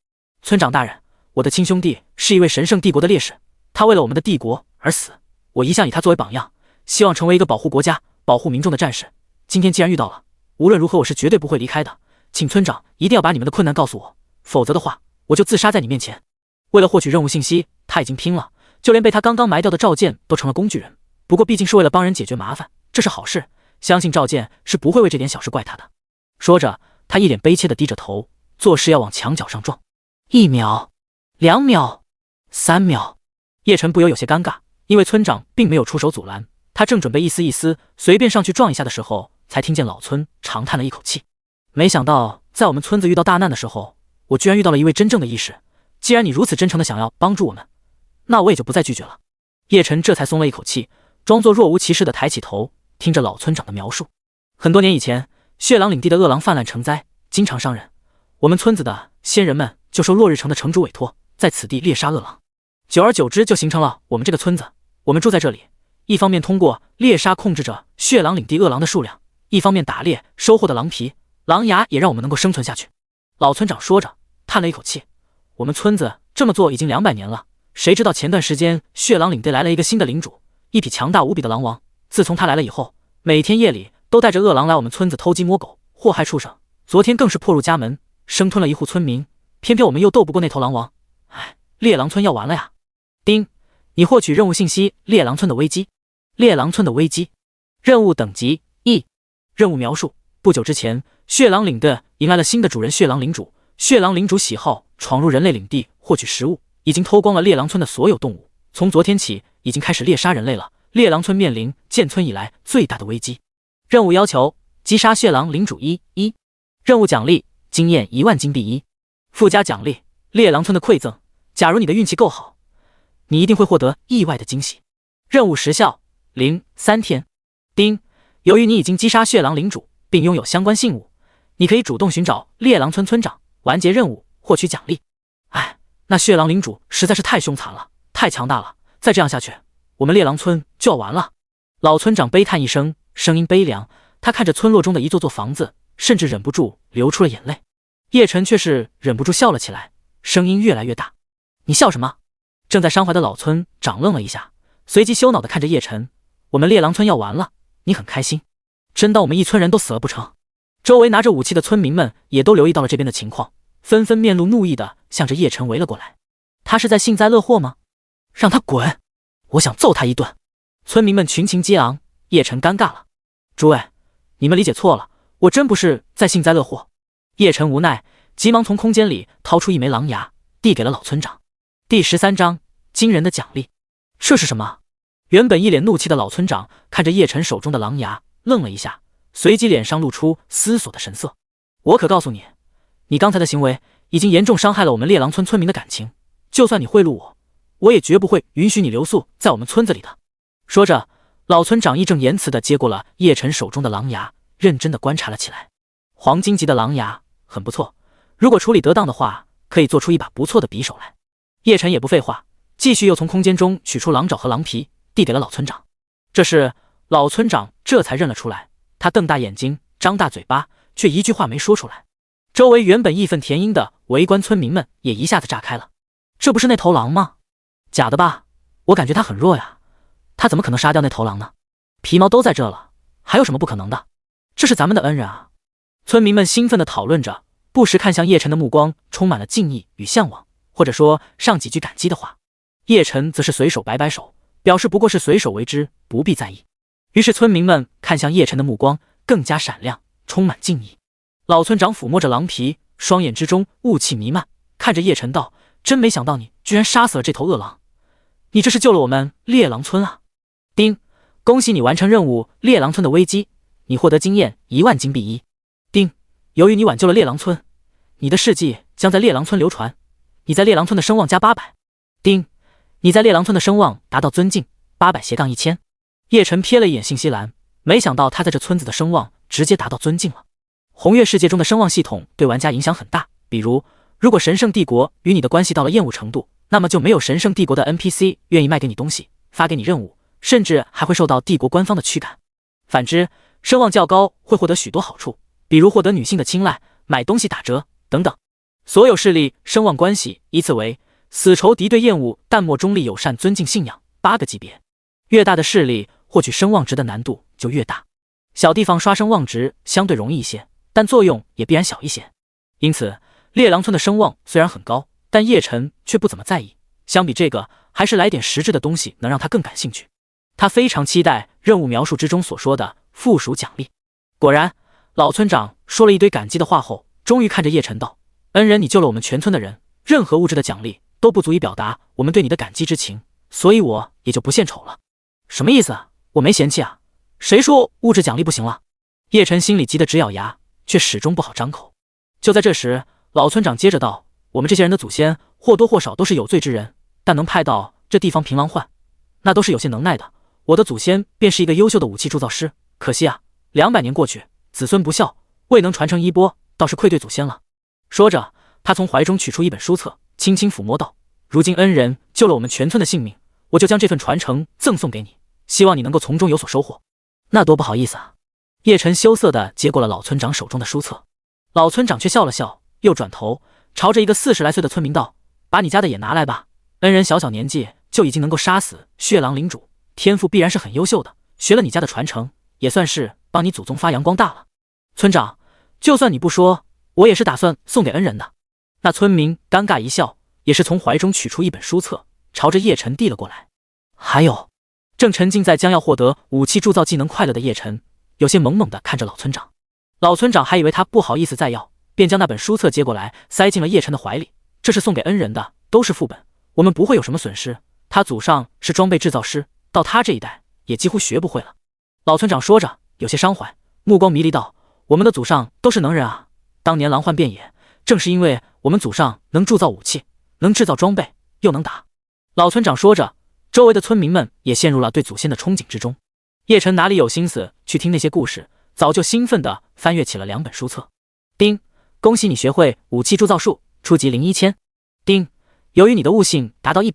村长大人，我的亲兄弟是一位神圣帝国的烈士，他为了我们的帝国而死，我一向以他作为榜样，希望成为一个保护国家、保护民众的战士。今天既然遇到了，无论如何我是绝对不会离开的，请村长一定要把你们的困难告诉我，否则的话我就自杀在你面前。为了获取任务信息，他已经拼了，就连被他刚刚埋掉的赵健都成了工具人。不过毕竟是为了帮人解决麻烦，这是好事，相信赵健是不会为这点小事怪他的。说着，他一脸悲切地低着头，作势要往墙角上撞。1秒、2秒、3秒，叶晨不由有些尴尬，因为村长并没有出手阻拦，他正准备一丝一丝随便上去撞一下的时候，才听见老村长叹了一口气。没想到在我们村子遇到大难的时候，我居然遇到了一位真正的义士。既然你如此真诚的想要帮助我们，那我也就不再拒绝了。叶晨这才松了一口气，装作若无其事的抬起头，听着老村长的描述。很多年以前，血狼领地的恶狼泛滥成灾，经常伤人。我们村子的仙人们就受落日城的城主委托，在此地猎杀恶狼。久而久之，就形成了我们这个村子。我们住在这里，一方面通过猎杀控制着血狼领地恶狼的数量，一方面打猎收获的狼皮、狼牙也让我们能够生存下去。老村长说着，叹了一口气。我们村子这么做已经200年了，谁知道前段时间血狼领地来了一个新的领主，一匹强大无比的狼王。自从他来了以后，每天夜里都带着恶狼来我们村子偷鸡摸狗，祸害畜生。昨天更是破入家门，生吞了一户村民。偏偏我们又斗不过那头狼王，唉，猎狼村要完了呀！丁，你获取任务信息：猎狼村的危机。猎狼村的危机，任务等级 E。任务描述：不久之前，血狼领地迎来了新的主人血狼领主。血狼领主喜好闯入人类领地获取食物，已经偷光了猎狼村的所有动物。从昨天起，已经开始猎杀人类了。猎狼村面临建村以来最大的危机。任务要求：击杀血狼领主1。任务奖励：经验1万金币1。附加奖励：猎狼村的馈赠。假如你的运气够好，你一定会获得意外的惊喜。任务时效0.3天。丁，由于你已经击杀血狼领主，并拥有相关信物，你可以主动寻找猎狼村村长，完结任务，获取奖励。哎，那血狼领主实在是太凶残了，太强大了，再这样下去，我们猎狼村就要完了。老村长悲叹一声，声音悲凉。他看着村落中的一座座房子，甚至忍不住流出了眼泪。叶晨却是忍不住笑了起来，声音越来越大。你笑什么？正在伤怀的老村长愣了一下，随即羞恼地看着叶晨。我们猎狼村要完了，你很开心？真当我们一村人都死了不成？周围拿着武器的村民们也都留意到了这边的情况，纷纷面露怒意地向着叶晨围了过来。他是在幸灾乐祸吗？让他滚！我想揍他一顿。村民们群情激昂，叶晨尴尬了。诸位，你们理解错了，我真不是在幸灾乐祸。叶晨无奈，急忙从空间里掏出一枚狼牙，递给了老村长。第13章，惊人的奖励。这是什么？原本一脸怒气的老村长看着叶晨手中的狼牙，愣了一下，随即脸上露出思索的神色。我可告诉你，你刚才的行为已经严重伤害了我们猎狼村村民的感情，就算你贿赂我，我也绝不会允许你留宿在我们村子里的。说着，老村长义正言辞地接过了叶晨手中的狼牙，认真地观察了起来。黄金级的狼牙很不错，如果处理得当的话，可以做出一把不错的匕首来。叶晨也不废话，继续又从空间中取出狼爪和狼皮，递给了老村长。这是老村长这才认了出来，他瞪大眼睛，张大嘴巴，却一句话没说出来。周围原本义愤填膺的围观村民们也一下子炸开了。这不是那头狼吗？假的吧？我感觉他很弱呀，他怎么可能杀掉那头狼呢？皮毛都在这了，还有什么不可能的？这是咱们的恩人啊！村民们兴奋地讨论着，不时看向叶晨的目光充满了敬意与向往，或者说上几句感激的话。叶晨则是随手摆摆手，表示不过是随手为之，不必在意。于是村民们看向叶晨的目光更加闪亮，充满敬意。老村长抚摸着狼皮，双眼之中雾气弥漫，看着叶晨道：真没想到你居然杀死了这头恶狼，你这是救了我们猎狼村啊！丁，恭喜你完成任务猎狼村的危机，你获得经验1万金币1。丁，由于你挽救了猎狼村，你的事迹将在猎狼村流传，你在猎狼村的声望加800。丁，你在猎狼村的声望达到尊敬800-1000。叶晨瞥了一眼信息栏，没想到他在这村子的声望直接达到尊敬了。红月世界中的声望系统对玩家影响很大，比如如果神圣帝国与你的关系到了厌恶程度，那么就没有神圣帝国的 NPC 愿意卖给你东西，发给你任务，甚至还会受到帝国官方的驱赶。反之，声望较高会获得许多好处，比如获得女性的青睐、买东西打折等等。所有势力声望关系依次为死仇敌对厌恶淡漠中立友善尊敬信仰8个级别，越大的势力获取声望值的难度就越大。小地方刷声望值相对容易一些，但作用也必然小一些。因此猎狼村的声望虽然很高，但叶晨却不怎么在意，相比这个还是来点实质的东西能让他更感兴趣。他非常期待任务描述之中所说的附属奖励。果然，老村长说了一堆感激的话后，终于看着叶晨道：恩人，你救了我们全村的人，任何物质的奖励都不足以表达我们对你的感激之情，所以我也就不献丑了。什么意思？我没嫌弃啊，谁说物质奖励不行了？叶晨心里急得直咬牙，却始终不好张口。就在这时，老村长接着道：“我们这些人的祖先或多或少都是有罪之人，但能派到这地方平狼患，那都是有些能耐的。我的祖先便是一个优秀的武器铸造师，可惜啊，200年过去，子孙不孝，未能传承衣钵，倒是愧对祖先了。”说着，他从怀中取出一本书册，轻轻抚摸道：“如今恩人救了我们全村的性命，我就将这份传承赠送给你，希望你能够从中有所收获。”那多不好意思啊！叶晨羞涩地接过了老村长手中的书册，老村长却笑了笑，又转头朝着一个40来岁的村民道：“把你家的也拿来吧，恩人小小年纪就已经能够杀死血狼领主，天赋必然是很优秀的，学了你家的传承，也算是帮你祖宗发扬光大了。村长，就算你不说，我也是打算送给恩人的。”那村民尴尬一笑，也是从怀中取出一本书册，朝着叶晨递了过来。还有，正沉浸在将要获得武器铸造技能快乐的叶晨，有些懵懵地看着老村长。老村长还以为他不好意思再要，便将那本书册接过来，塞进了叶晨的怀里。这是送给恩人的，都是副本，我们不会有什么损失。他祖上是装备制造师，到他这一代也几乎学不会了。老村长说着，有些伤怀，目光迷离道：“我们的祖上都是能人啊，当年狼患遍野，正是因为我们祖上能铸造武器，能制造装备，又能打。”老村长说着，周围的村民们也陷入了对祖先的憧憬之中。叶晨哪里有心思去听那些故事，早就兴奋地翻阅起了2本书册。丁，恭喜你学会武器铸造术，初级0 1000。丁，由于你的悟性达到100，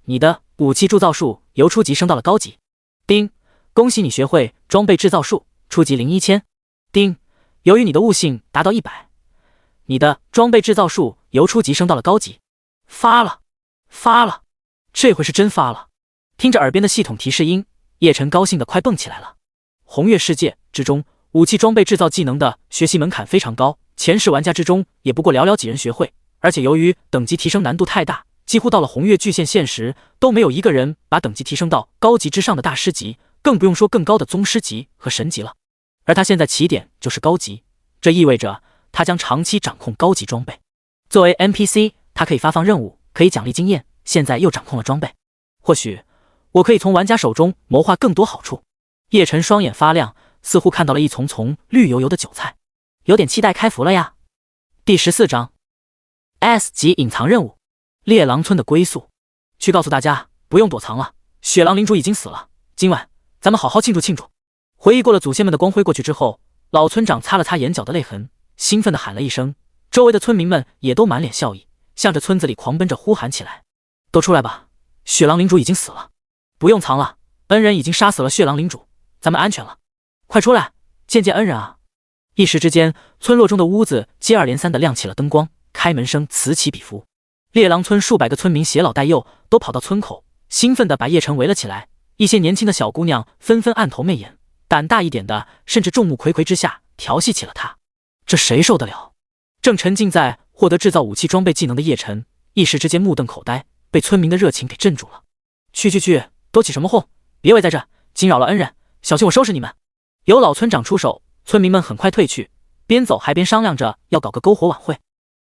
你的武器铸造术由初级升到了高级。丁，恭喜你学会装备制造术，初级0 1000。丁，由于你的悟性达到100，你的装备制造术由初级升到了高级。发了，发了，这回是真发了！听着耳边的系统提示音，叶晨高兴得快蹦起来了。红月世界之中，武器装备制造技能的学习门槛非常高，前世玩家之中也不过寥寥几人学会，而且由于等级提升难度太大，几乎到了红月巨献现时都没有一个人把等级提升到高级之上的大师级，更不用说更高的宗师级和神级了。而他现在起点就是高级，这意味着他将长期掌控高级装备。作为 NPC， 他可以发放任务，可以奖励经验，现在又掌控了装备，或许我可以从玩家手中谋划更多好处。叶晨双眼发亮，似乎看到了一丛丛绿油油的韭菜，有点期待开服了呀。第14章 S 级隐藏任务，猎狼村的归宿。去告诉大家，不用躲藏了，血狼领主已经死了，今晚咱们好好庆祝庆祝。回忆过了祖先们的光辉过去之后，老村长擦了擦眼角的泪痕，兴奋地喊了一声，周围的村民们也都满脸笑意，向着村子里狂奔着呼喊起来：“都出来吧，血狼领主已经死了，不用藏了，恩人已经杀死了血狼领主，咱们安全了，快出来见见恩人啊！”一时之间，村落中的屋子接二连三地亮起了灯光，开门声此起彼伏。猎狼村数百个村民携老带幼都跑到村口，兴奋地把叶晨围了起来。一些年轻的小姑娘纷纷暗头媚眼，胆大一点的甚至众目睽睽之下调戏起了他。这谁受得了？正沉浸在获得制造武器装备技能的叶晨，一时之间目瞪口呆，被村民的热情给镇住了。去，都起什么哄？别围在这，惊扰了恩人，小心我收拾你们！有老村长出手，村民们很快退去，边走还边商量着要搞个篝火晚会。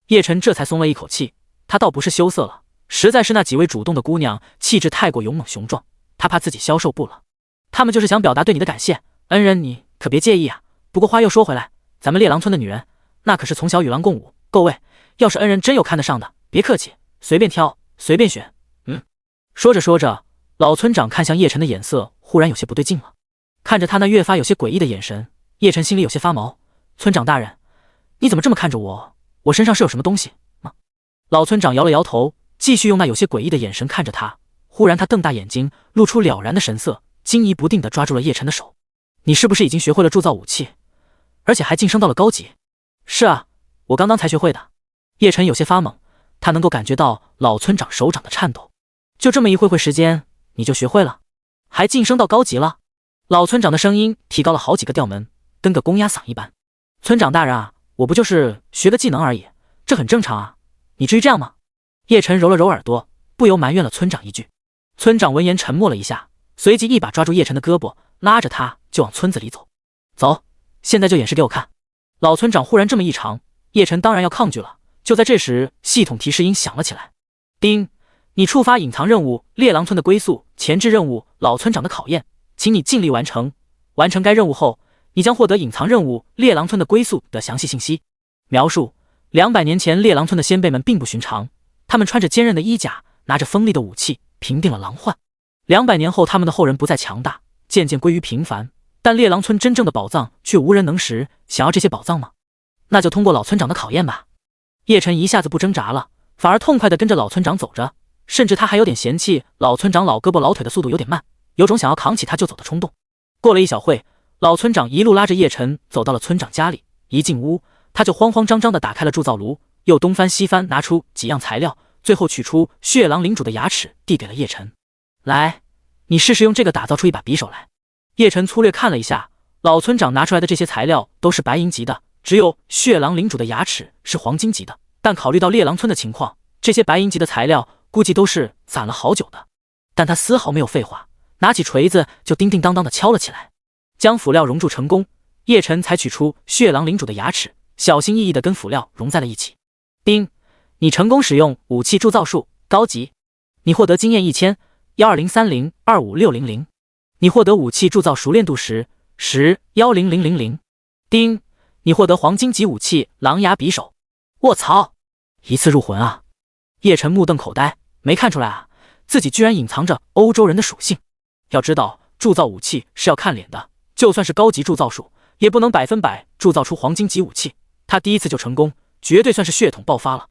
叶晨这才松了一口气，他倒不是羞涩了，实在是那几位主动的姑娘气质太过勇猛雄壮，他怕自己消受不了。他们就是想表达对你的感谢，恩人你可别介意啊。不过话又说回来，咱们猎狼村的女人那可是从小与狼共舞，够味。要是恩人真有看得上的，别客气，随便挑，随便选。说着说着，老村长看向叶晨的眼色忽然有些不对劲了。看着他那越发有些诡异的眼神，叶晨心里有些发毛。村长大人，你怎么这么看着我？我身上是有什么东西吗？老村长摇了摇头，继续用那有些诡异的眼神看着他。忽然他瞪大眼睛，露出了然的神色，惊疑不定地抓住了叶晨的手。你是不是已经学会了铸造武器，而且还晋升到了高级？是啊，我刚刚才学会的。叶晨有些发懵，他能够感觉到老村长手掌的颤抖。就这么一会时间，你就学会了，还晋升到高级了？老村长的声音提高了好几个调门，跟个公鸭嗓一般。村长大人啊，我不就是学个技能而已，这很正常啊，你至于这样吗？叶晨揉了揉耳朵，不由埋怨了村长一句。村长闻言沉默了一下，随即一把抓住叶晨的胳膊，拉着他就往村子里走。走，现在就演示给我看。老村长忽然这么一长，叶晨当然要抗拒了。就在这时，系统提示音响了起来。叮，你触发隐藏任务猎狼村的归宿前置任务老村长的考验，请你尽力完成。完成该任务后，你将获得隐藏任务猎狼村的归宿的详细信息。描述：200年前，猎狼村的先辈们并不寻常，他们穿着坚韧的衣甲，拿着锋利的武器，平定了狼患。200年后，他们的后人不再强大，渐渐归于平凡，但猎狼村真正的宝藏却无人能识。想要这些宝藏吗？那就通过老村长的考验吧。叶晨一下子不挣扎了，反而痛快地跟着老村长走着，甚至他还有点嫌弃老村长老胳膊老腿的速度有点慢，有种想要扛起他就走的冲动。过了一小会，老村长一路拉着叶晨走到了村长家里，一进屋，他就慌慌张张地打开了铸造炉，又东翻西翻拿出几样材料，最后取出血狼领主的牙齿递给了叶晨。来，你试试用这个打造出一把匕首来。叶晨粗略看了一下，老村长拿出来的这些材料都是白银级的，只有血狼领主的牙齿是黄金级的，但考虑到猎狼村的情况，这些白银级的材料估计都是攒了好久的。但他丝毫没有废话，拿起锤子就叮叮当当地敲了起来。将辅料熔铸成功，叶晨才取出血狼领主的牙齿，小心翼翼地跟辅料融在了一起。叮，你成功使用武器铸造术高级，你获得经验103030256000，你获得武器铸造熟练度10，10000。叮，你获得黄金级武器狼牙匕首。卧槽，一次入魂啊！叶晨目瞪口呆，没看出来啊，自己居然隐藏着欧洲人的属性。要知道，铸造武器是要看脸的，就算是高级铸造术，也不能100%铸造出黄金级武器。他第一次就成功，绝对算是血统爆发了。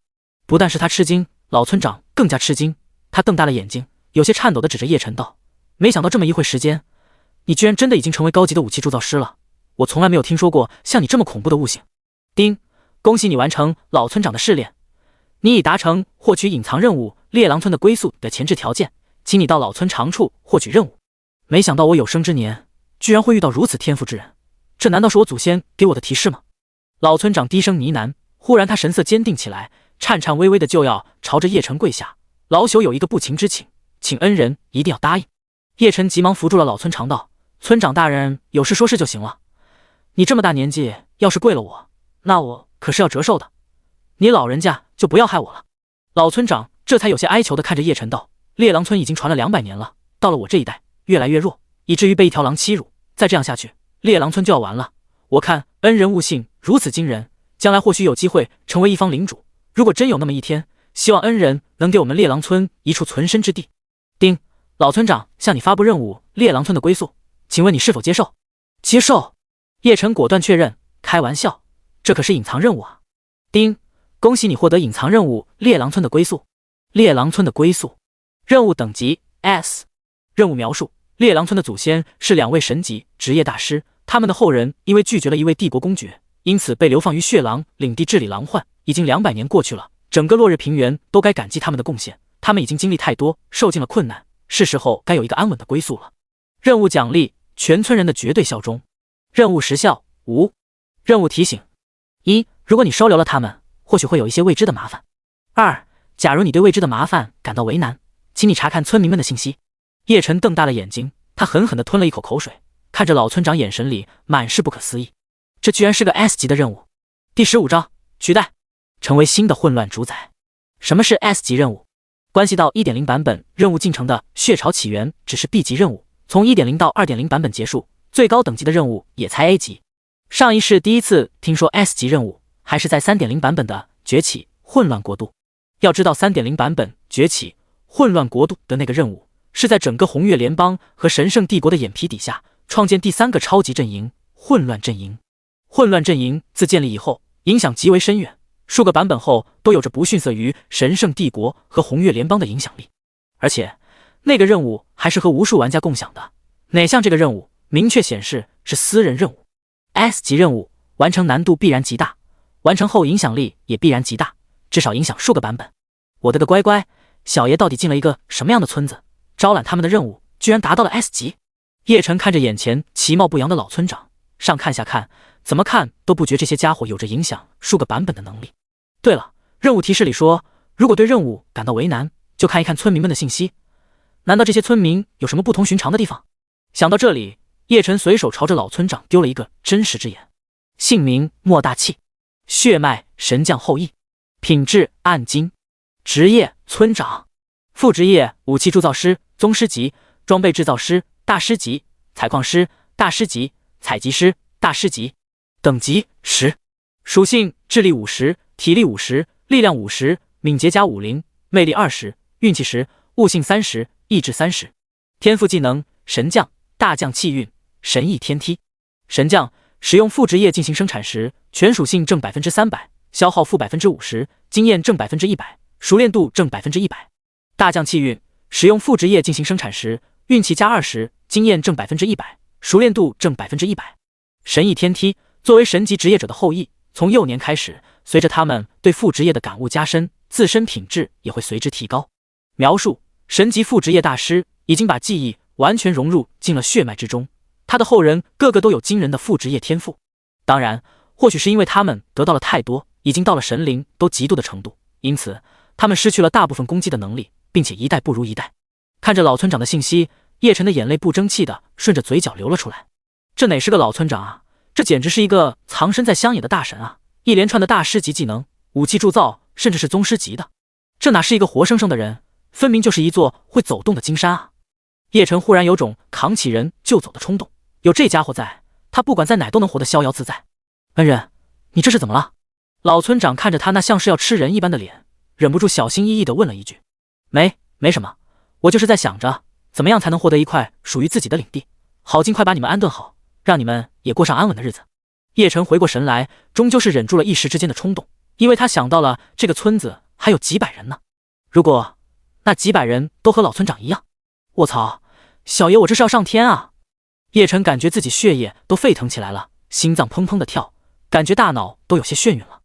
不但是他吃惊，老村长更加吃惊，他瞪大了眼睛，有些颤抖地指着叶晨道：“没想到这么一会时间，你居然真的已经成为高级的武器铸造师了！我从来没有听说过像你这么恐怖的悟性。”叮，恭喜你完成老村长的试炼，你已达成获取隐藏任务猎狼村的归宿的前置条件，请你到老村长处获取任务。没想到我有生之年居然会遇到如此天赋之人，这难道是我祖先给我的提示吗？老村长低声呢喃，忽然他神色坚定起来，颤颤巍巍的就要朝着叶晨跪下。老朽有一个不情之请，请恩人一定要答应。叶晨急忙扶住了老村长道：“村长大人有事说事就行了，你这么大年纪，要是跪了我，那我可是要折寿的，你老人家就不要害我了。”老村长这才有些哀求的看着叶晨道：“猎狼村已经传了200年了，到了我这一代越来越弱，以至于被一条狼欺辱，再这样下去，猎狼村就要完了。我看恩人悟性如此惊人，将来或许有机会成为一方领主，如果真有那么一天，希望恩人能给我们猎狼村一处存身之地。”丁，老村长向你发布任务猎狼村的归宿，请问你是否接受？接受。叶晨果断确认，开玩笑，这可是隐藏任务啊。丁，恭喜你获得隐藏任务猎狼村的归宿。猎狼村的归宿，任务等级 S。 任务描述：猎狼村的祖先是2位神级职业大师，他们的后人因为拒绝了一位帝国公爵，因此被流放于血狼领地治理狼患。已经200年过去了，整个落日平原都该感激他们的贡献，他们已经经历太多，受尽了困难，是时候该有一个安稳的归宿了。任务奖励：全村人的绝对效忠。任务时效无。任务提醒：1. 如果你收留了他们，或许会有一些未知的麻烦。2. 假如你对未知的麻烦感到为难，请你查看村民们的信息。叶晨瞪大了眼睛，他狠狠地吞了一口口水，看着老村长眼神里满是不可思议，这居然是个 S 级的任务。第15章取代，成为新的混乱主宰。什么是 S 级任务？关系到 1.0 版本任务进程的血潮起源只是 B 级任务，从 1.0 到 2.0 版本结束，最高等级的任务也才 A 级。上一世第一次听说 S 级任务，还是在 3.0 版本的崛起混乱国度。要知道 3.0 版本崛起混乱国度的那个任务，是在整个红月联邦和神圣帝国的眼皮底下创建第3个超级阵营混乱阵营。混乱阵营自建立以后，影响极为深远，数个版本后都有着不逊色于神圣帝国和红月联邦的影响力。而且那个任务还是和无数玩家共享的，哪项这个任务明确显示是私人任务。S 级任务完成难度必然极大，完成后影响力也必然极大，至少影响数个版本。我的个乖乖，小爷到底进了一个什么样的村子，招揽他们的任务居然达到了 S 级。叶晨看着眼前其貌不扬的老村长，上看下看，怎么看都不觉这些家伙有着影响数个版本的能力。对了，任务提示里说，如果对任务感到为难，就看一看村民们的信息。难道这些村民有什么不同寻常的地方？想到这里，叶晨随手朝着老村长丢了一个真实之眼。姓名莫大器，血脉神将后裔，品质暗金，职业村长，副职业武器铸造师宗师级，装备制造师大师级，采矿师大师级，采集师大师级，等级10，属性智力50，体力50，力量50，敏捷加50，魅力20，运气10，悟性30，意志30。天赋技能神将，大将气运，神翼天梯。神将使用副职业进行生产时，全属性正300%，消耗负50%，经验正100%，熟练度正100%。大将气运使用副职业进行生产时，运气加20，经验正100%，熟练度正100%。神翼天梯作为神级职业者的后裔，从幼年开始，随着他们对副职业的感悟加深，自身品质也会随之提高。描述神级副职业大师已经把记忆完全融入进了血脉之中，他的后人个个都有惊人的副职业天赋。当然，或许是因为他们得到了太多，已经到了神灵都嫉妒的程度，因此他们失去了大部分攻击的能力，并且一代不如一代。看着老村长的信息，叶晨的眼泪不争气的顺着嘴角流了出来。这哪是个老村长啊，这简直是一个藏身在乡野的大神啊！一连串的大师级技能，武器铸造，甚至是宗师级的，这哪是一个活生生的人，分明就是一座会走动的金山啊！叶晨忽然有种扛起人就走的冲动，有这家伙在，他不管在哪都能活得逍遥自在。恩人，你这是怎么了？老村长看着他那像是要吃人一般的脸，忍不住小心翼翼地问了一句。没什么，我就是在想着怎么样才能获得一块属于自己的领地，好尽快把你们安顿好，让你们也过上安稳的日子。叶晨回过神来，终究是忍住了一时之间的冲动，因为他想到了这个村子还有几百人呢。如果那几百人都和老村长一样，卧槽，小爷我这是要上天啊！叶晨感觉自己血液都沸腾起来了，心脏砰砰的跳，感觉大脑都有些眩晕了。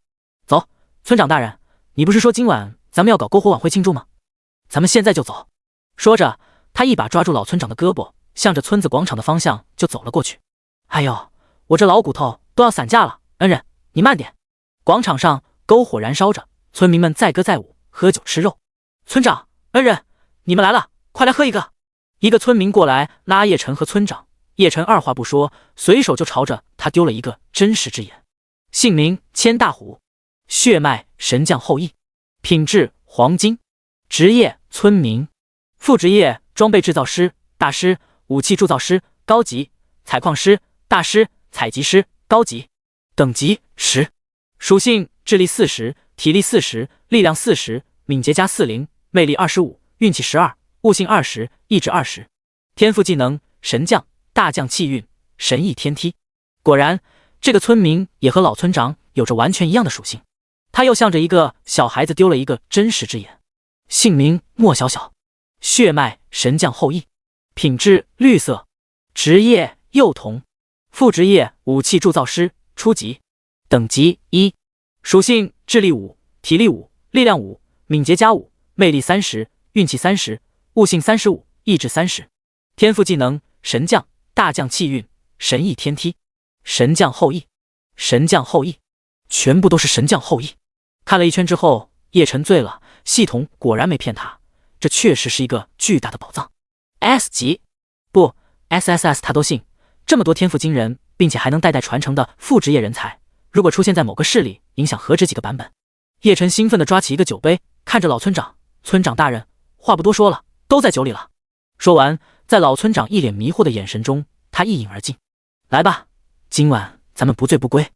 走，村长大人，你不是说今晚咱们要搞篝火晚会庆祝吗？咱们现在就走。说着，他一把抓住老村长的胳膊，向着村子广场的方向就走了过去。哎呦，我这老骨头都要散架了，恩人，你慢点。广场上篝火燃烧着，村民们载歌载舞，喝酒吃肉。村长，恩人，你们来了，快来喝一个。一个村民过来拉叶晨和村长，叶晨二话不说，随手就朝着他丢了一个真实之眼。姓名千大虎，血脉神将后裔，品质黄金，职业村民，副职业装备制造师大师，武器铸造师高级，采矿师大师，采集师高级，等级10，属性智力40，体力40，力量40，敏捷加40，魅力25，运气12，悟性20，意志20。天赋技能神将，大将气运，神翼天梯。果然，这个村民也和老村长有着完全一样的属性。他又向着一个小孩子丢了一个真实之眼。姓名莫小小，血脉神将后裔，品质绿色，职业幼童，副职业武器铸造师初级，等级1，属性智力5，体力5，力量5，敏捷加5，魅力30，运气30，悟性35，意志30。天赋技能神将，大将气运，神翼天梯。神将后裔，神将后裔，全部都是神将后裔。看了一圈之后，叶晨醉了，系统果然没骗他，这确实是一个巨大的宝藏。S 级不 SSS 他都信，这么多天赋惊人并且还能代代传承的副职业人才，如果出现在某个市里，影响何止几个版本。叶晨兴奋地抓起一个酒杯，看着老村长，村长大人，话不多说了，都在酒里了。说完，在老村长一脸迷惑的眼神中，他一饮而尽。来吧，今晚咱们不醉不归。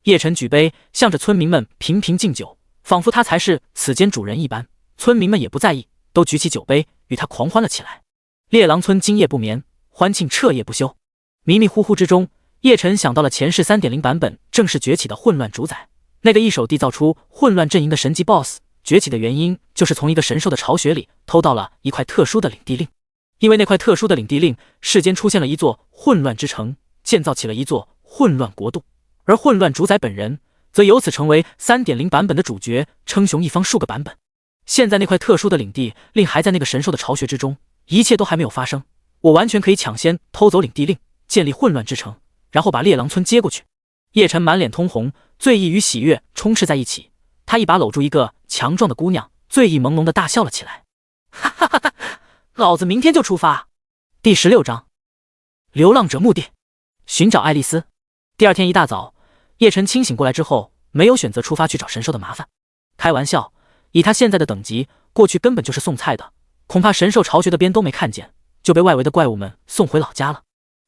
叶晨举杯向着村民们频频敬酒，仿佛他才是此间主人一般。村民们也不在意，都举起酒杯与他狂欢了起来。猎狼村今夜不眠，欢庆彻夜不休。迷迷糊糊之中，叶晨想到了前世 3.0 版本正式崛起的混乱主宰，那个一手缔造出混乱阵营的神级 BOSS， 崛起的原因就是从一个神兽的巢穴里偷到了一块特殊的领地令。因为那块特殊的领地令，世间出现了一座混乱之城，建造起了一座混乱国度，而混乱主宰本人则由此成为 3.0 版本的主角，称雄一方数个版本。现在那块特殊的领地令还在那个神兽的巢穴之中，一切都还没有发生，我完全可以抢先偷走领地令，建立混乱之城，然后把猎狼村接过去。叶晨满脸通红，醉意与喜悦充斥在一起，他一把搂住一个强壮的姑娘，醉意朦胧的大笑了起来。哈哈哈哈，老子明天就出发。第16章，流浪者墓地，寻找爱丽丝。第二天一大早，叶晨清醒过来之后，没有选择出发去找神兽的麻烦。开玩笑，以他现在的等级，过去根本就是送菜的，恐怕神兽巢穴的边都没看见，就被外围的怪物们送回老家了。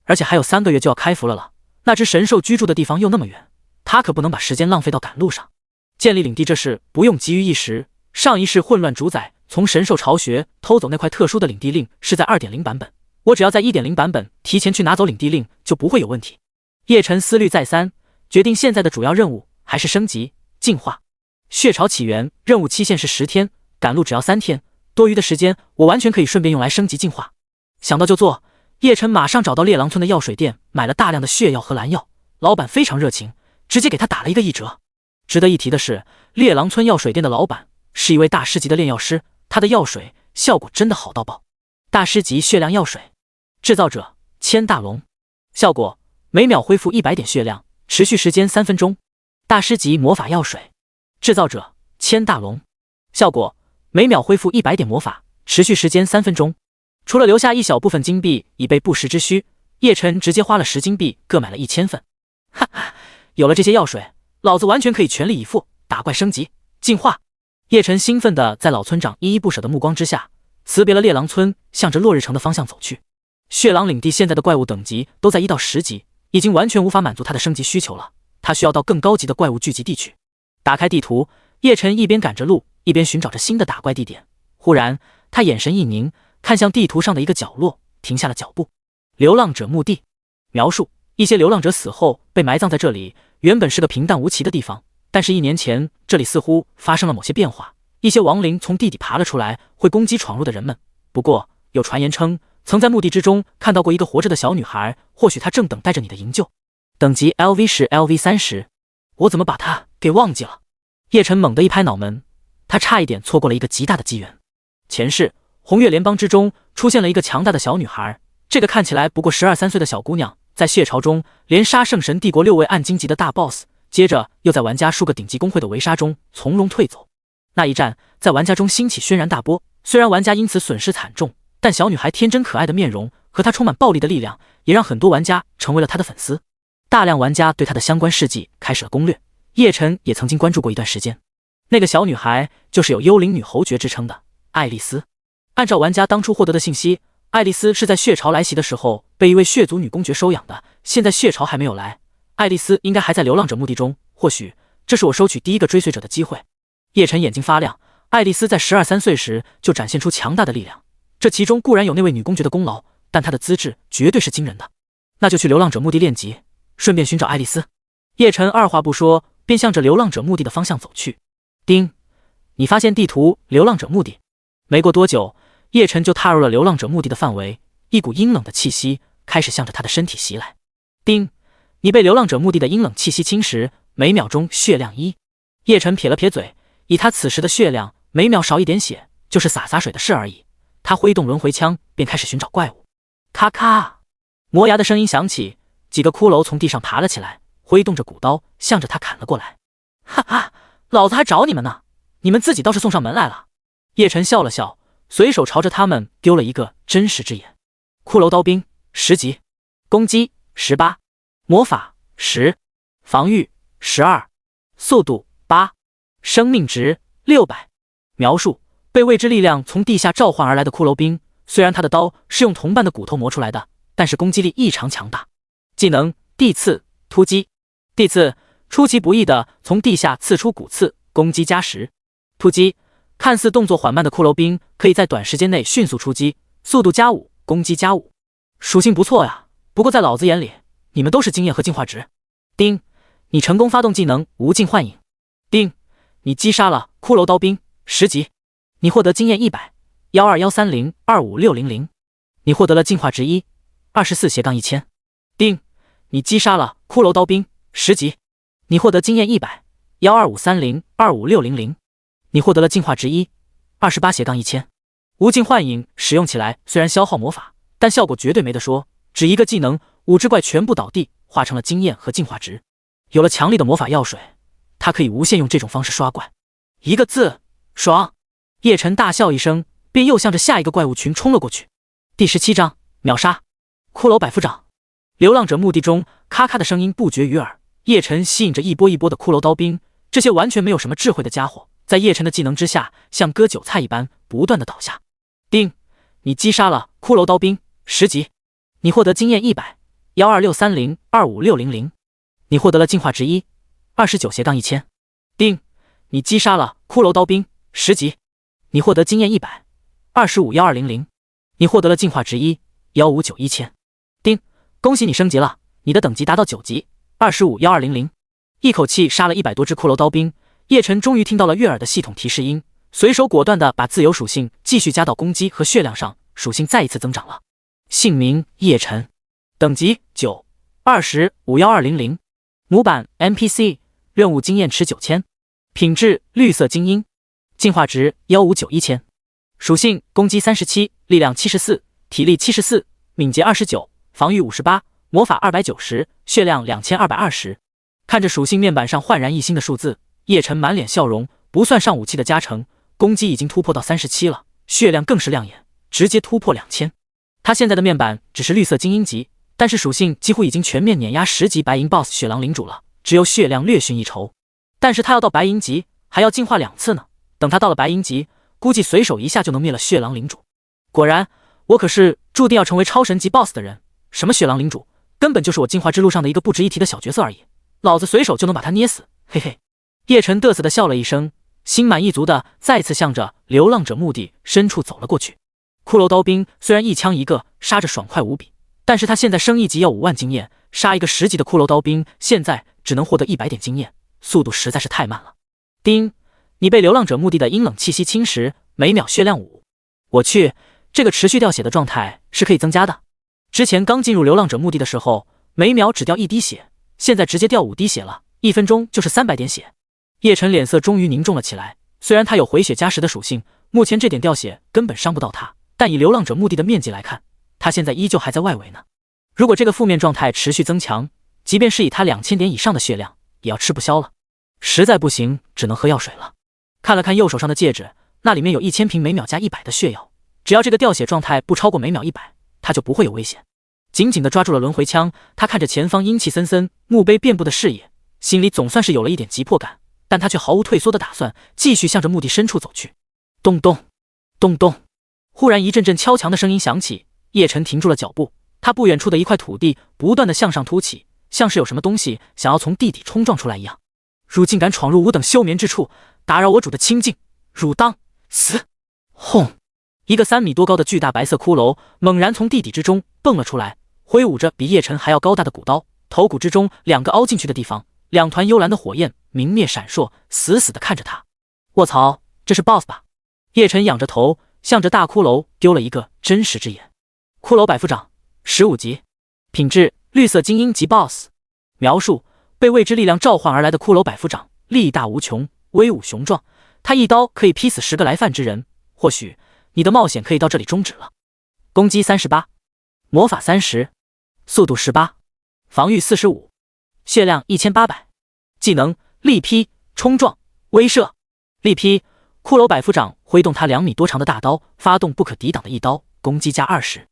而且还有3个月就要开服了。那只神兽居住的地方又那么远，他可不能把时间浪费到赶路上。建立领地这事不用急于一时，上一世混乱主宰从神兽巢穴偷走那块特殊的领地令是在 2.0 版本，我只要在 1.0 版本提前去拿走领地令就不会有问题。叶晨思虑再三，决定现在的主要任务还是升级进化。血巢起源任务期限是10天，赶路只要3天，多余的时间我完全可以顺便用来升级进化。想到就做，叶晨马上找到猎狼村的药水店，买了大量的血药和蓝药，老板非常热情，直接给他打了一个1折。值得一提的是，猎狼村药水店的老板是一位大师级的炼药师，他的药水效果真的好到爆。大师级血量药水，制造者千大龙，效果每秒恢复100点血量，持续时间3分钟。大师级魔法药水，制造者千大龙，效果每秒恢复100点魔法，持续时间3分钟。除了留下一小部分金币以备不时之需，叶晨直接花了10金币各买了1000份。哈哈，有了这些药水，老子完全可以全力以赴打怪升级进化。叶晨兴奋地在老村长依依不舍的目光之下，辞别了猎狼村，向着落日城的方向走去。血狼领地现在的怪物等级都在1到10级，已经完全无法满足他的升级需求了，他需要到更高级的怪物聚集地去。打开地图，叶晨一边赶着路，一边寻找着新的打怪地点。忽然他眼神一凝，看向地图上的一个角落，停下了脚步。流浪者墓地。描述：一些流浪者死后被埋葬在这里，原本是个平淡无奇的地方，但是1年前这里似乎发生了某些变化，一些亡灵从地底爬了出来，会攻击闯入的人们。不过有传言称，曾在墓地之中看到过一个活着的小女孩，或许她正等待着你的营救。等级 LV10 LV30， 我怎么把她给忘记了？叶晨猛地一拍脑门，他差一点错过了一个极大的机缘。前世红月联邦之中出现了一个强大的小女孩，这个看起来不过12、13岁的小姑娘，在血巢中连杀圣神帝国6位暗金级的大 boss， 接着又在玩家数个顶级公会的围杀中从容退走。那一战在玩家中兴起轩然大波，虽然玩家因此损失惨重，但小女孩天真可爱的面容和她充满暴力的力量，也让很多玩家成为了她的粉丝。大量玩家对她的相关事迹开始了攻略，叶晨也曾经关注过一段时间。那个小女孩就是有幽灵女侯爵之称的爱丽丝。按照玩家当初获得的信息，爱丽丝是在血巢来袭的时候被一位血族女公爵收养的，现在血巢还没有来，爱丽丝应该还在流浪者墓地中，或许这是我收取第一个追随者的机会。叶晨眼睛发亮，爱丽丝在12、13岁时就展现出强大的力量，这其中固然有那位女公爵的功劳，但她的资质绝对是惊人的。那就去流浪者墓地练级，顺便寻找爱丽丝。叶晨二话不说，便向着流浪者墓地的方向走去。丁，你发现地图流浪者墓地。没过多久，叶晨就踏入了流浪者墓地的范围，一股阴冷的气息开始向着他的身体袭来。丁，你被流浪者墓地的阴冷气息侵蚀，每秒钟血量1。叶晨撇了撇嘴，以他此时的血量，每秒少一点血就是洒水的事而已。他挥动轮回枪，便开始寻找怪物。咔咔，磨牙的声音响起，几个骷髅从地上爬了起来，挥动着骨刀向着他砍了过来。哈哈，老子还找你们呢，你们自己倒是送上门来了。叶晨笑了笑，随手朝着他们丢了一个真实之眼。骷髅刀兵10级，攻击18，魔法10，防御12，速度8，生命值600。描述：被未知力量从地下召唤而来的骷髅兵，虽然他的刀是用同伴的骨头磨出来的，但是攻击力异常强大。技能地刺突击，地刺出其不意地从地下刺出骨刺，攻击加10。突击，看似动作缓慢的骷髅兵可以在短时间内迅速出击，速度加5，攻击加5。属性不错呀，不过在老子眼里，你们都是经验和进化值。丁，你成功发动技能无尽幻影。丁，你击杀了骷髅刀兵10级，你获得经验100，12130，25600。你获得了进化值1，24/1000。丁，你击杀了骷髅刀兵10级，你获得经验100，12530，25600。你获得了进化值1，28/1000。无尽幻影使用起来虽然消耗魔法，但效果绝对没得说，只一个技能，5只怪全部倒地，化成了经验和进化值。有了强力的魔法药水，他可以无限用这种方式刷怪。一个字，爽！叶晨大笑一声，便又向着下一个怪物群冲了过去。第17章秒杀骷髅百夫长。流浪者墓地中咔咔的声音不绝于耳，叶晨吸引着一波一波的骷髅刀兵，这些完全没有什么智慧的家伙，在叶晨的技能之下，像割韭菜一般不断的倒下。丁，你击杀了骷髅刀兵10级，你获得经验12630-25600，你获得了进化值1，29/1000。丁，你击杀了骷髅刀兵10级，你获得经验100，25/1200，你获得了进化值1，159/1000。丁，恭喜你升级了，你的等级达到9级，25/1200。一口气杀了100多只骷髅刀兵，叶晨终于听到了悦耳的系统提示音，随手果断地把自由属性继续加到攻击和血量上，属性再一次增长了。姓名叶晨，等级9，25/1200，模板 NPC， 任务经验池9000，品质绿色精英，进化值159/1000，属性攻击37，力量74，体力74，敏捷29，防御58，魔法290，血量2220。看着属性面板上焕然一新的数字，叶晨满脸笑容，不算上武器的加成，攻击已经突破到37了，血量更是亮眼，直接突破2000。他现在的面板只是绿色精英级，但是属性几乎已经全面碾压10级白银 BOSS 血狼领主了，只有血量略逊一筹。但是他要到白银级还要进化2次呢，等他到了白银级，估计随手一下就能灭了血狼领主。果然，我可是注定要成为超神级 BOSS 的人，什么血狼领主，根本就是我进化之路上的一个不值一提的小角色而已，老子随手就能把他捏死，嘿嘿。叶晨嘚瑟的笑了一声，心满意足的再次向着流浪者墓地深处走了过去。骷髅刀兵虽然一枪一个，杀着爽快无比，但是他现在升1级要5万经验，杀一个10级的骷髅刀兵，现在只能获得100点经验，速度实在是太慢了。丁，你被流浪者墓地的阴冷气息侵蚀，每秒血量5。我去，这个持续掉血的状态是可以增加的。之前刚进入流浪者墓地的时候，每秒只掉1滴血，现在直接掉5滴血了，1分钟就是300点血。叶晨脸色终于凝重了起来，虽然他有回血加10的属性，目前这点掉血根本伤不到他，但以流浪者墓地的面积来看，他现在依旧还在外围呢。如果这个负面状态持续增强，即便是以他2000点以上的血量，也要吃不消了。实在不行，只能喝药水了。看了看右手上的戒指，那里面有1000瓶每秒加100的血药，只要这个掉血状态不超过每秒100，他就不会有危险。紧紧地抓住了轮回枪，他看着前方阴气森森、墓碑遍布的视野，心里总算是有了一点急迫感，但他却毫无退缩的打算，继续向着墓地深处走去。咚咚咚咚，忽然一阵阵敲墙的声音响起，叶晨停住了脚步。他不远处的一块土地不断的向上凸起，像是有什么东西想要从地底冲撞出来一样。汝竟敢闯入吾等休眠之处，打扰我主的清静，汝当死！轰！一个3米多高的巨大白色骷髅猛然从地底之中蹦了出来，挥舞着比叶晨还要高大的骨刀，头骨之中2个凹进去的地方，2团幽蓝的火焰明灭闪烁，死死地看着他。卧槽，这是 BOSS 吧？叶晨仰着头，向着大骷髅丢了一个真实之眼。骷髅百夫长，15级，品质绿色精英级 BOSS。描述：被未知力量召唤而来的骷髅百夫长，力大无穷，威武雄壮，他一刀可以劈死10个来犯之人。或许你的冒险可以到这里终止了。攻击38，魔法30，速度18，防御45，血量1800。技能力劈、冲撞、威慑。力劈，骷髅百夫长挥动他2米多长的大刀，发动不可抵挡的一刀，攻击加20。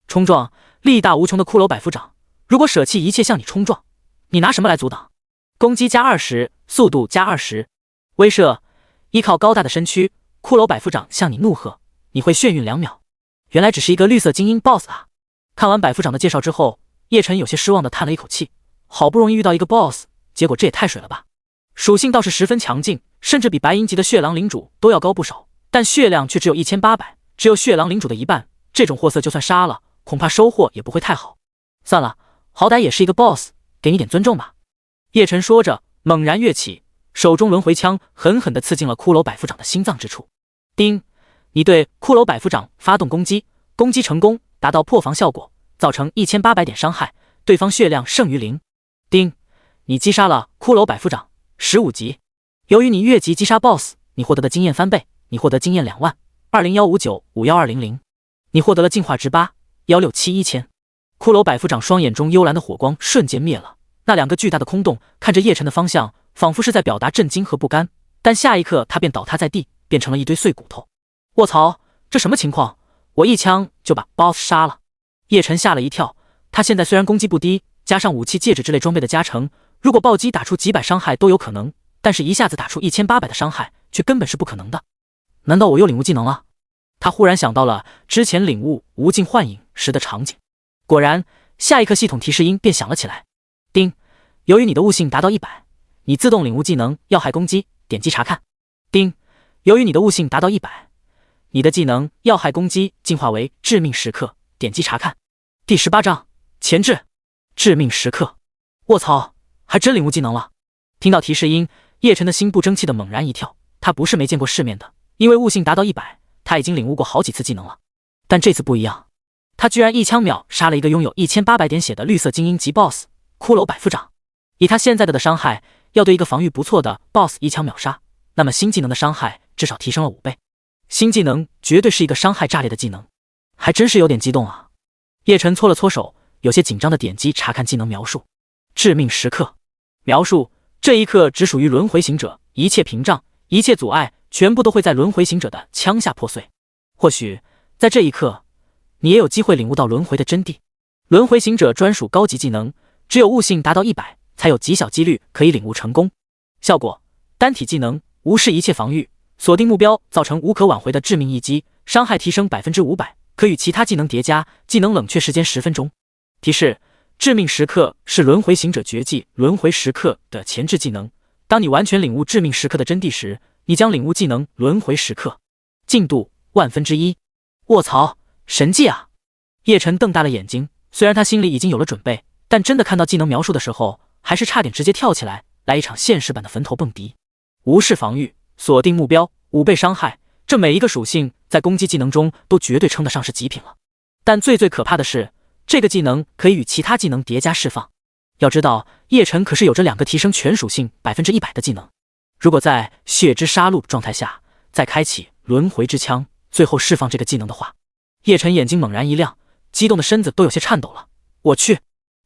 冲撞，力大无穷的骷髅百夫长，如果舍弃一切向你冲撞，你拿什么来阻挡？攻击加20，速度加20。威慑，依靠高大的身躯，骷髅百夫长向你怒喝，你会眩晕2秒。原来只是一个绿色精英 BOSS 啊！看完百夫长的介绍之后，叶晨有些失望的叹了一口气，好不容易遇到一个 BOSS， 结果这也太水了吧！属性倒是十分强劲，甚至比白银级的血狼领主都要高不少，但血量却只有1800，只有血狼领主的一半，这种货色就算杀了，恐怕收获也不会太好。算了，好歹也是一个 BOSS， 给你点尊重吧。叶晨说着，猛然跃起，手中轮回枪狠狠地刺进了骷髅百夫长的心脏之处。叮，你对骷髅百夫长发动攻击，攻击成功，达到破防效果，造成1800点伤害，对方血量剩余0。叮，你击杀了骷髅百夫长，15级。由于你越级击杀 BOSS， 你获得的经验翻倍，你获得经验2万，20159-51200。你获得了进化值8，167-1000。骷髅百夫长双眼中幽蓝的火光瞬间灭了，那2个巨大的空洞看着叶晨的方向，仿佛是在表达震惊和不甘，但下一刻他便倒塌在地，变成了一堆碎骨头。卧槽，这什么情况？我一枪就把 BOSS 杀了。叶晨吓了一跳，他现在虽然攻击不低，加上武器戒指之类装备的加成，如果暴击打出几百伤害都有可能，但是一下子打出1800的伤害却根本是不可能的。难道我又领悟技能了？他忽然想到了之前领悟无尽幻影时的场景，果然下一刻系统提示音便响了起来。叮，由于你的悟性达到100，你自动领悟技能要害攻击，点击查看。叮，由于你的悟性达到100，你的技能要害攻击进化为致命时刻，点击查看。第18章前置致命时刻。卧槽，还真领悟技能了！听到提示音，叶晨的心不争气的猛然一跳。他不是没见过世面的，因为悟性达到100，他已经领悟过好几次技能了。但这次不一样，他居然一枪秒杀了一个拥有1800点血的绿色精英级 BOSS 骷髅百夫长。以他现在的伤害，要对一个防御不错的 BOSS 一枪秒杀，那么新技能的伤害至少提升了5倍。新技能绝对是一个伤害炸裂的技能，还真是有点激动啊！叶晨搓了搓手，有些紧张的点击查看技能描述。致命时刻描述：这一刻只属于轮回行者，一切屏障、一切阻碍全部都会在轮回行者的枪下破碎。或许在这一刻，你也有机会领悟到轮回的真谛。轮回行者专属高级技能，只有悟性达到100，才有极小几率可以领悟成功。效果：单体技能，无视一切防御，锁定目标，造成无可挽回的致命一击，伤害提升500%，可与其他技能叠加，技能冷却时间10分钟。提示：致命时刻是轮回行者绝技轮回时刻的前置技能，当你完全领悟致命时刻的真谛时，你将领悟技能轮回时刻。进度1/1000。卧槽，神技啊！叶晨瞪大了眼睛，虽然他心里已经有了准备，但真的看到技能描述的时候，还是差点直接跳起来，来一场现实版的坟头蹦迪。无视防御，锁定目标，5倍伤害，这每一个属性在攻击技能中都绝对称得上是极品了。但最可怕的是，这个技能可以与其他技能叠加释放。要知道，叶晨可是有着2个提升全属性100%的技能。如果在血之杀戮状态下再开启轮回之枪，最后释放这个技能的话，叶晨眼睛猛然一亮，激动的身子都有些颤抖了。我去，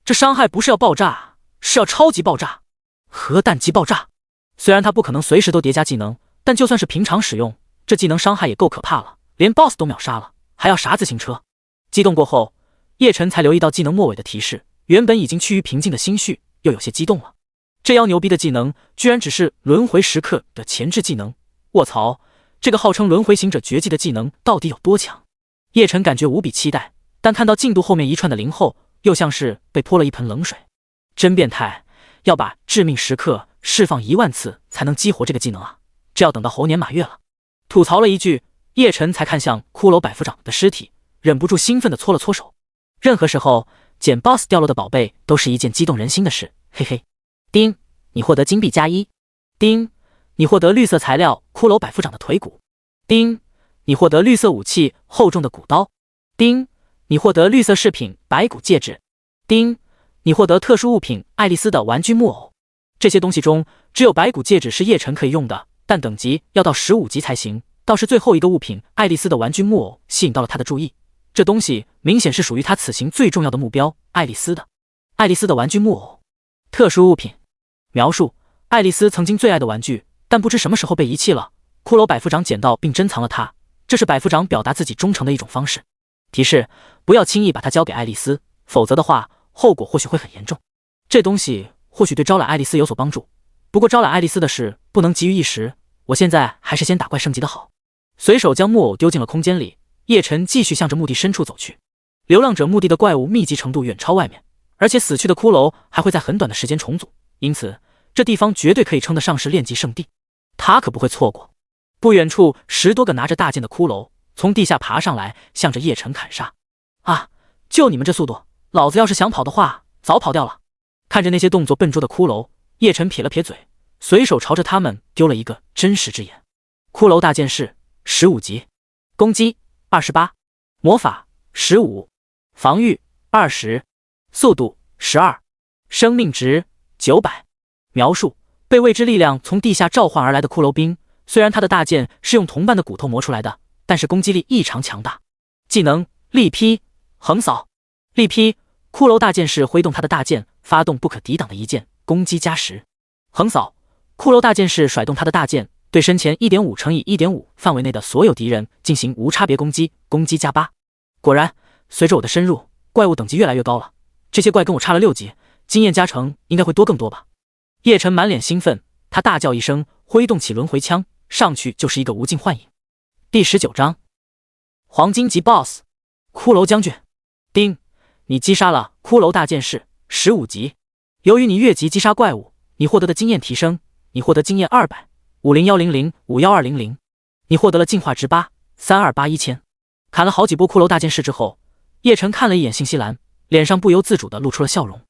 这伤害不是要爆炸，是要超级爆炸，核弹级爆炸！虽然他不可能随时都叠加技能，但就算是平常使用，这技能伤害也够可怕了，连 BOSS 都秒杀了，还要啥自行车？激动过后，叶晨才留意到技能末尾的提示，原本已经趋于平静的心绪又有些激动了。这妖牛逼的技能居然只是轮回时刻的前置技能，卧槽，这个号称轮回行者绝技的技能到底有多强？叶晨感觉无比期待，但看到进度后面一串的0后，又像是被泼了一盆冷水。真变态，要把致命时刻释放10000次才能激活这个技能啊！这要等到猴年马月了。吐槽了一句，叶晨才看向骷髅百夫长的尸体，忍不住兴奋地搓了搓手。任何时候捡 BOSS 掉落的宝贝都是一件激动人心的事，嘿嘿。叮，你获得金币+1。叮，你获得绿色材料骷髅百夫长的腿骨。叮，你获得绿色武器厚重的骨刀。叮，你获得绿色饰品白骨戒指。叮，你获得特殊物品爱丽丝的玩具木偶。这些东西中，只有白骨戒指是叶晨可以用的，但等级要到15级才行。倒是最后一个物品爱丽丝的玩具木偶吸引到了他的注意，这东西明显是属于他此行最重要的目标爱丽丝的。爱丽丝的玩具木偶。特殊物品描述：爱丽丝曾经最爱的玩具，但不知什么时候被遗弃了。骷髅百夫长捡到并珍藏了它，这是百夫长表达自己忠诚的一种方式。提示：不要轻易把它交给爱丽丝，否则的话，后果或许会很严重。这东西或许对招揽爱丽丝有所帮助，不过招揽爱丽丝的事不能急于一时，我现在还是先打怪升级的好。随手将木偶丢进了空间里，叶晨继续向着墓地深处走去。流浪者墓地的怪物密集程度远超外面，而且死去的骷髅还会在很短的时间重组，因此这地方绝对可以称得上是炼级圣地，他可不会错过。不远处10多个拿着大剑的骷髅从地下爬上来，向着叶晨砍杀。啊，就你们这速度，老子要是想跑的话早跑掉了。看着那些动作笨拙的骷髅，叶晨撇了撇嘴，随手朝着他们丢了一个真实之眼。骷髅大剑士15级，攻击28，魔法15，防御20，速度12，生命值900。描述：被未知力量从地下召唤而来的骷髅兵，虽然他的大剑是用同伴的骨头磨出来的，但是攻击力异常强大。技能：力劈，横扫。力劈，骷髅大剑士挥动他的大剑，发动不可抵挡的一剑，攻击+10。横扫，骷髅大剑士甩动他的大剑，对身前 1.5 乘以 1.5 范围内的所有敌人进行无差别攻击，攻击+8。果然，随着我的深入，怪物等级越来越高了。这些怪跟我差了6级，经验加成应该会多更多吧。叶晨满脸兴奋，他大叫一声，挥动起轮回枪，上去就是一个无尽幻影。第19章黄金级 BOSS 骷髅将军。叮，你击杀了骷髅大剑士15级。由于你越级击杀怪物，你获得的经验提升，你获得经验200、50100、51200。你获得了进化值8、32811000。砍了好几波骷髅大剑士之后，叶晨看了一眼信息栏，脸上不由自主地露出了笑容。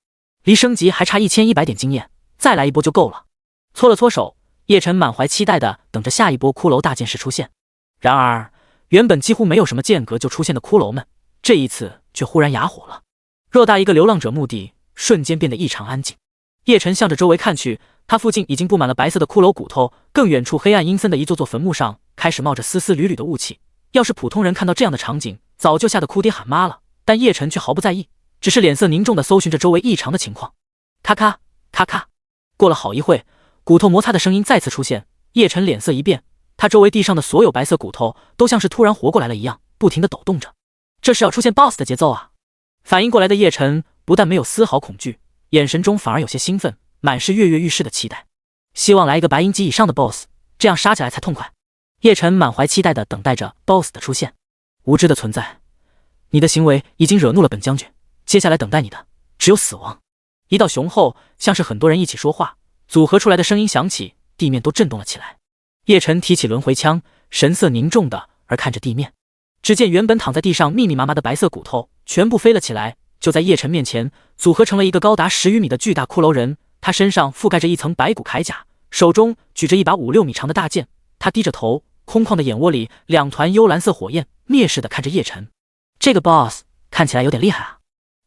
离升级还差1100点经验，再来一波就够了。搓了搓手，叶晨满怀期待地等着下一波骷髅大剑士出现。然而，原本几乎没有什么间隔就出现的骷髅们，这一次却忽然哑火了。偌大一个流浪者墓地瞬间变得异常安静。叶晨向着周围看去，他附近已经布满了白色的骷髅骨头，更远处黑暗阴森的一座座坟墓上开始冒着丝丝缕缕的雾气。要是普通人看到这样的场景，早就吓得哭爹喊妈了，但叶晨却毫不在意，只是脸色凝重地搜寻着周围异常的情况。咔咔咔咔，过了好一会，骨头摩擦的声音再次出现。叶晨脸色一变，他周围地上的所有白色骨头都像是突然活过来了一样，不停地抖动着。这是要出现 BOSS 的节奏啊！反应过来的叶晨不但没有丝毫恐惧，眼神中反而有些兴奋，满是跃跃欲试的期待。希望来一个白银级以上的 BOSS， 这样杀起来才痛快。叶晨满怀期待地等待着 BOSS 的出现。无知的存在，你的行为已经惹怒了本将军，接下来等待你的只有死亡。一道雄厚，像是很多人一起说话组合出来的声音响起，地面都震动了起来。叶晨提起轮回枪，神色凝重的而看着地面。只见原本躺在地上密密麻麻的白色骨头全部飞了起来，就在叶晨面前组合成了一个高达10余米的巨大骷髅人。他身上覆盖着一层白骨铠甲，手中举着一把5、6米长的大剑。他低着头，空旷的眼窝里2团幽蓝色火焰蔑视的看着叶晨。这个 BOSS 看起来有点厉害啊！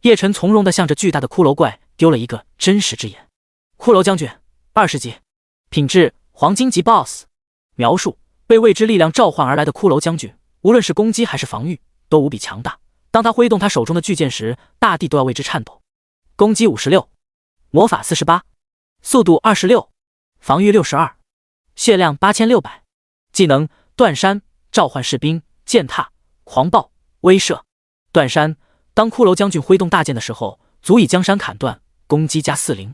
叶晨从容的向着巨大的骷髅怪丢了一个真实之眼。骷髅将军20级，品质黄金级 BOSS。 描述：被未知力量召唤而来的骷髅将军，无论是攻击还是防御都无比强大。当他挥动他手中的巨剑时，大地都要为之颤抖。攻击56，魔法48，速度26，防御62，血量8600。技能：断山、召唤士兵、践踏、狂暴、威慑。断山，当骷髅将军挥动大剑的时候，足以将山砍断，攻击加40。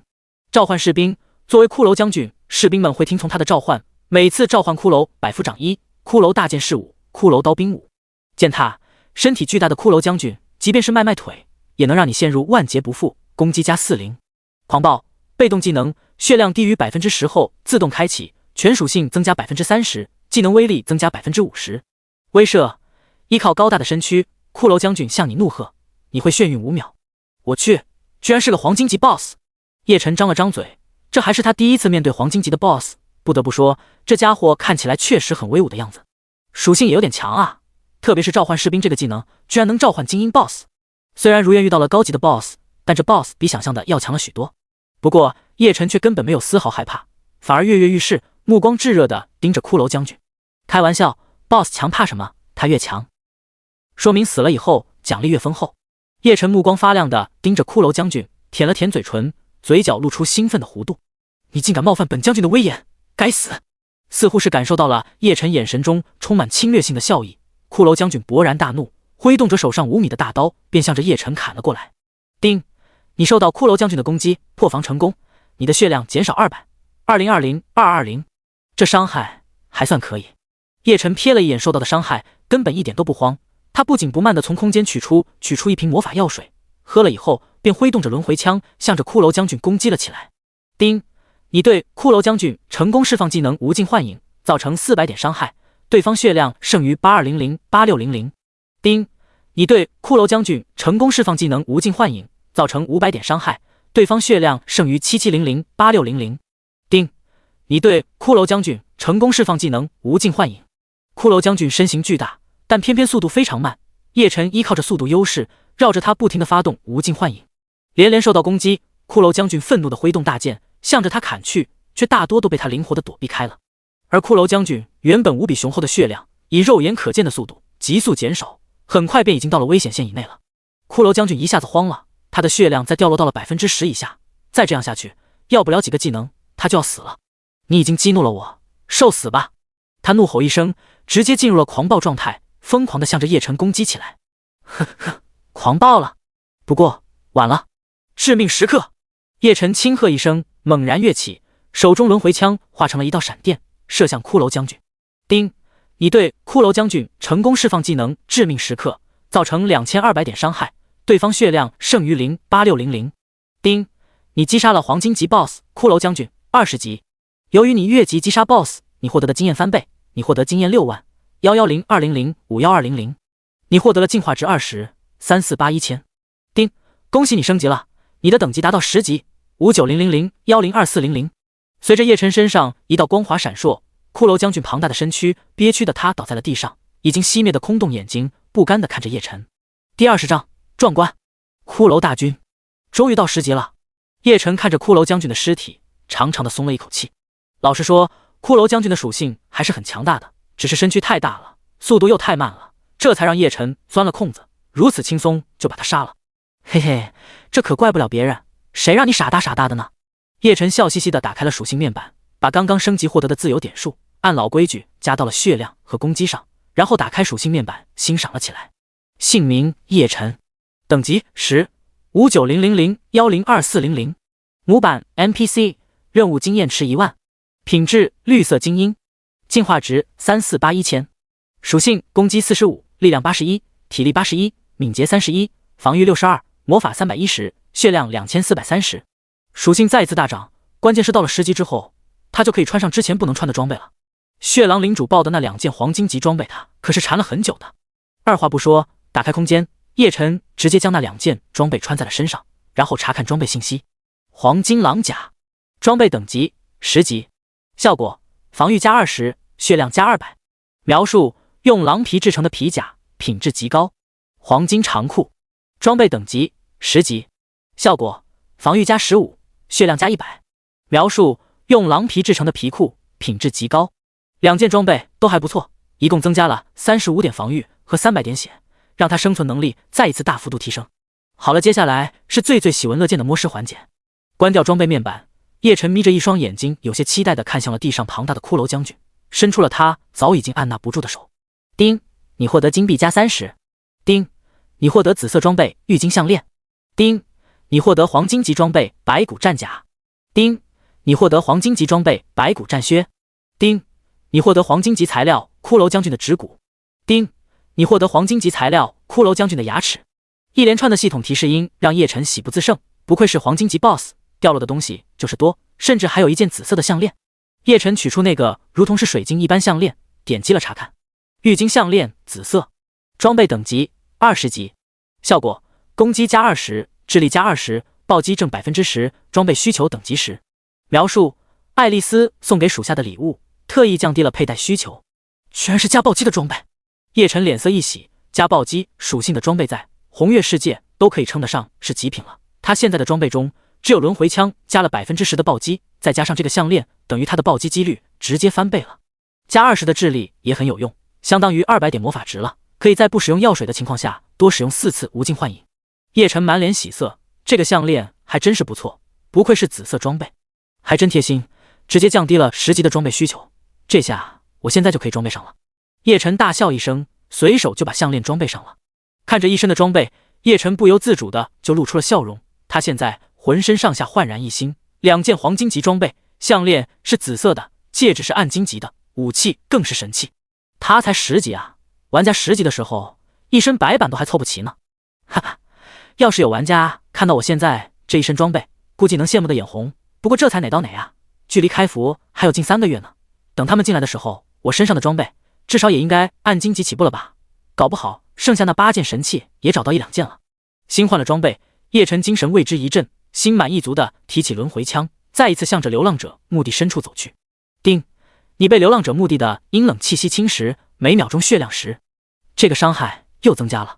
召唤士兵，作为骷髅将军，士兵们会听从他的召唤，每次召唤骷髅百夫长1，骷髅大剑士5，骷髅刀兵5。践踏，身体巨大的骷髅将军，即便是迈腿，也能让你陷入万劫不复，攻击加40。狂暴，被动技能，血量低于10%后自动开启，全属性增加30%，技能威力增加50%。威慑，依靠高大的身躯，骷髅将军向你怒喝，你会眩晕5秒。我去，居然是个黄金级 BOSS！ 叶晨张了张嘴，这还是他第一次面对黄金级的 BOSS， 不得不说，这家伙看起来确实很威武的样子，属性也有点强啊。特别是召唤士兵这个技能，居然能召唤精英 BOSS。 虽然如愿遇到了高级的 BOSS， 但这 BOSS 比想象的要强了许多。不过叶晨却根本没有丝毫害怕，反而跃跃欲试，目光炙热地盯着骷髅将军。开玩笑， BOSS 强怕什么？他越强，说明死了以后奖励越丰厚。叶晨目光发亮地盯着骷髅将军，舔了舔嘴唇，嘴角露出兴奋的弧度。你竟敢冒犯本将军的威严，该死！似乎是感受到了叶晨眼神中充满侵略性的笑意，骷髅将军勃然大怒，挥动着手上5米的大刀，便向着叶晨砍了过来。叮！你受到骷髅将军的攻击，破防成功，你的血量减少200。2020-220，这伤害还算可以。叶晨瞥了一眼受到的伤害，根本一点都不慌。他不紧不慢地从空间取出一瓶魔法药水，喝了以后便挥动着轮回枪，向着骷髅将军攻击了起来。叮！你对骷髅将军成功释放技能无尽幻影，造成400点伤害，对方血量剩余8200-8600。叮！你对骷髅将军成功释放技能无尽幻影，造成500点伤害，对方血量剩余7700-8600。叮！你对骷髅将军成功释放技能无尽幻影。骷髅将军身形巨大，但偏偏速度非常慢。叶晨依靠着速度优势，绕着他不停地发动无尽幻影，连连受到攻击。骷髅将军愤怒地挥动大剑，向着他砍去，却大多都被他灵活地躲避开了。而骷髅将军原本无比雄厚的血量，以肉眼可见的速度急速减少，很快便已经到了危险线以内了。骷髅将军一下子慌了，他的血量再掉落到了10%以下，再这样下去，要不了几个技能他就要死了。你已经激怒了我，受死吧！他怒吼一声，直接进入了狂暴状态，疯狂地向着叶晨攻击起来。呵呵，狂暴了！不过晚了，致命时刻！叶晨轻喝一声，猛然跃起，手中轮回枪化成了一道闪电，射向骷髅将军。叮！你对骷髅将军成功释放技能致命时刻，造成2200点伤害，对方血量胜于08600。丁，你击杀了黄金级 BOSS 骷髅将军20级。由于你越级击杀 BOSS， 你获得的经验翻倍，你获得经验6万11020051200。你获得了进化值20，3481000。丁，恭喜你升级了，你的等级达到10级，59000102400。随着叶晨身上一道光华闪烁，骷髅将军庞大的身躯憋屈的他倒在了地上，已经熄灭的空洞眼睛不甘地看着叶晨。第20章壮观，骷髅大军终于到10级了。叶晨看着骷髅将军的尸体，长长的松了一口气。老实说，骷髅将军的属性还是很强大的，只是身躯太大了，速度又太慢了，这才让叶晨钻了空子，如此轻松就把他杀了。嘿嘿，这可怪不了别人，谁让你傻大傻大的呢？叶晨笑嘻嘻地打开了属性面板，把刚刚升级获得的自由点数按老规矩加到了血量和攻击上，然后打开属性面板欣赏了起来。姓名叶晨，等级10，59000102400。模板 NPC， 任务经验池1万，品质绿色精英，进化值3481000。属性攻击45，力量81，体力81，敏捷31，防御62，魔法310，血量2430。属性再一次大涨，关键是到了10级之后，他就可以穿上之前不能穿的装备了。血狼领主爆的那2件黄金级装备，他可是馋了很久的。二话不说，打开空间，叶晨直接将那2件装备穿在了身上，然后查看装备信息。黄金狼甲，装备等级10级，效果防御加20，血量加200。描述用狼皮制成的皮甲，品质极高。黄金长裤，装备等级10级，效果防御加15，血量加100。描述用狼皮制成的皮裤，品质极高。2件装备都还不错，一共增加了35点防御和300点血，让他生存能力再一次大幅度提升。好了，接下来是最喜闻乐见的摸尸环节。关掉装备面板，叶晨眯着一双眼睛，有些期待地看向了地上庞大的骷髅将军，伸出了他早已经按捺不住的手。丁，你获得金币加30。丁，你获得紫色装备玉金项链。丁，你获得黄金级装备白骨战甲。丁，你获得黄金级装备白骨战靴。丁，你获得黄金级材料骷髅将军的指骨。丁，你获得黄金级材料骷髅将军的牙齿。一连串的系统提示音让叶晨喜不自胜，不愧是黄金级 BOSS， 掉落的东西就是多，甚至还有一件紫色的项链。叶晨取出那个如同是水晶一般项链，点击了查看。玉晶项链紫色，装备等级20级，效果攻击加20，智力加20，暴击正10%，装备需求等级10。描述爱丽丝送给属下的礼物，特意降低了佩戴需求。居然是加暴击的装备，叶晨脸色一喜，加暴击属性的装备在红月世界都可以称得上是极品了。他现在的装备中只有轮回枪加了10%的暴击，再加上这个项链，等于他的暴击几率直接翻倍了。加20的智力也很有用，相当于200点魔法值了，可以在不使用药水的情况下多使用4次无尽幻影。叶晨满脸喜色，这个项链还真是不错，不愧是紫色装备，还真贴心，直接降低了10级的装备需求。这下我现在就可以装备上了。叶晨大笑一声，随手就把项链装备上了。看着一身的装备，叶晨不由自主的就露出了笑容。他现在浑身上下焕然一新，2件黄金级装备，项链是紫色的，戒指是暗金级的，武器更是神器。他才10级啊，玩家10级的时候，一身白板都还凑不齐呢。哈哈，要是有玩家看到我现在这一身装备，估计能羡慕的眼红。不过这才哪到哪啊，距离开服还有近3个月呢。等他们进来的时候，我身上的装备至少也应该暗金级起步了吧？搞不好剩下那8件神器也找到1-2件了。新换了装备，叶晨精神为之一振，心满意足地提起轮回枪，再一次向着流浪者墓地深处走去。丁，你被流浪者墓地的阴冷气息侵蚀，每秒钟血量10，这个伤害又增加了。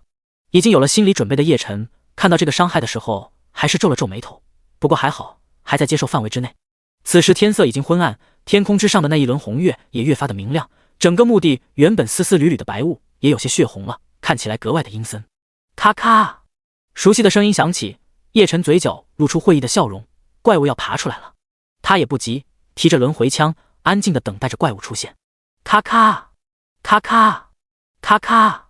已经有了心理准备的叶晨看到这个伤害的时候，还是皱了皱眉头，不过还好，还在接受范围之内。此时天色已经昏暗，天空之上的那一轮红月也越发的明亮，整个墓地原本丝丝缕缕的白雾也有些血红了，看起来格外的阴森。咔咔，熟悉的声音响起，叶晨嘴角露出会意的笑容，怪物要爬出来了。他也不急，提着轮回枪，安静的等待着怪物出现。咔咔咔咔咔咔，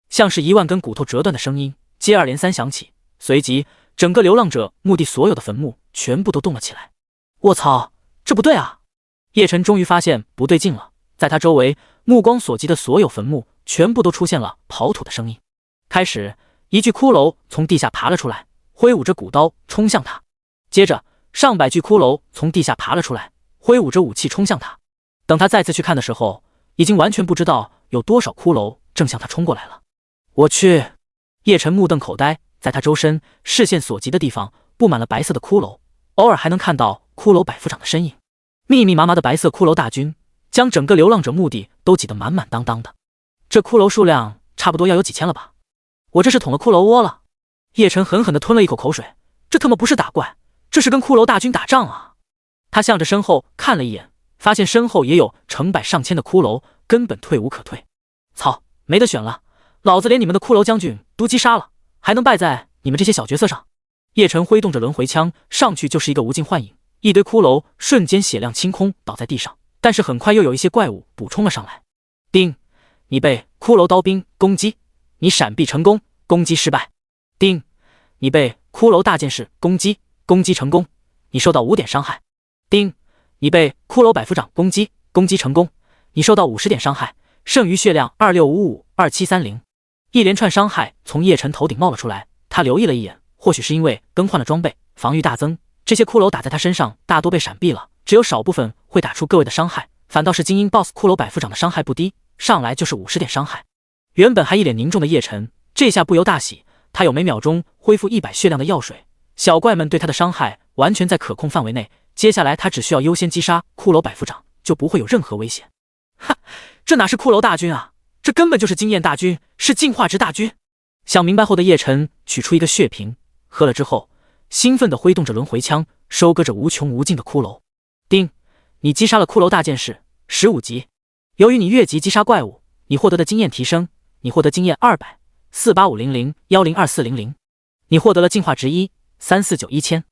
像是1万根骨头折断的声音接二连三响起，随即整个流浪者墓地所有的坟墓全部都动了起来。卧槽，这不对啊！叶晨终于发现不对劲了，在他周围目光所及的所有坟墓全部都出现了刨土的声音。开始一具骷髅从地下爬了出来，挥舞着骨刀冲向他。接着，上百具骷髅从地下爬了出来，挥舞着武器冲向他。等他再次去看的时候，已经完全不知道有多少骷髅正向他冲过来了。我去！叶晨目瞪口呆，在他周身视线所及的地方布满了白色的骷髅，偶尔还能看到骷髅百夫长的身影。密密麻麻的白色骷髅大军将整个流浪者墓地都挤得满满当当的。这骷髅数量差不多要有几千了吧？我这是捅了骷髅窝了。叶晨狠狠地吞了一口口水，这他妈不是打怪，这是跟骷髅大军打仗啊！他向着身后看了一眼，发现身后也有成百上千的骷髅，根本退无可退。操，没得选了，老子连你们的骷髅将军都击杀了，还能败在你们这些小角色上？叶晨挥动着轮回枪，上去就是一个无尽幻影，一堆骷髅瞬间血量清空，倒在地上。但是很快又有一些怪物补充了上来。叮，你被骷髅刀兵攻击，你闪避成功，攻击失败。叮，你被骷髅大剑士攻击，攻击成功，你受到5点伤害。叮，你被骷髅百夫长攻击，攻击成功，你受到50点伤害，剩余血量26552730。一连串伤害从叶晨头顶冒了出来，他留意了一眼，或许是因为更换了装备，防御大增，这些骷髅打在他身上大多被闪避了，只有少部分会打出个位的伤害，反倒是精英 BOSS 骷髅百夫长的伤害不低，上来就是50点伤害。原本还一脸凝重的叶晨，这下不由大喜，他有每秒钟恢复100血量的药水，小怪们对他的伤害完全在可控范围内，接下来他只需要优先击杀骷髅百夫长，就不会有任何危险。哈，这哪是骷髅大军啊，这根本就是经验大军，是进化值大军。想明白后的叶晨取出一个血瓶，喝了之后，兴奋地挥动着轮回枪，收割着无穷无尽的骷髅。叮，你击杀了骷髅大剑士，15级。由于你越级击杀怪物，你获得的经验提升，你获得经验200，48500102400。你获得了进化值1，3491000。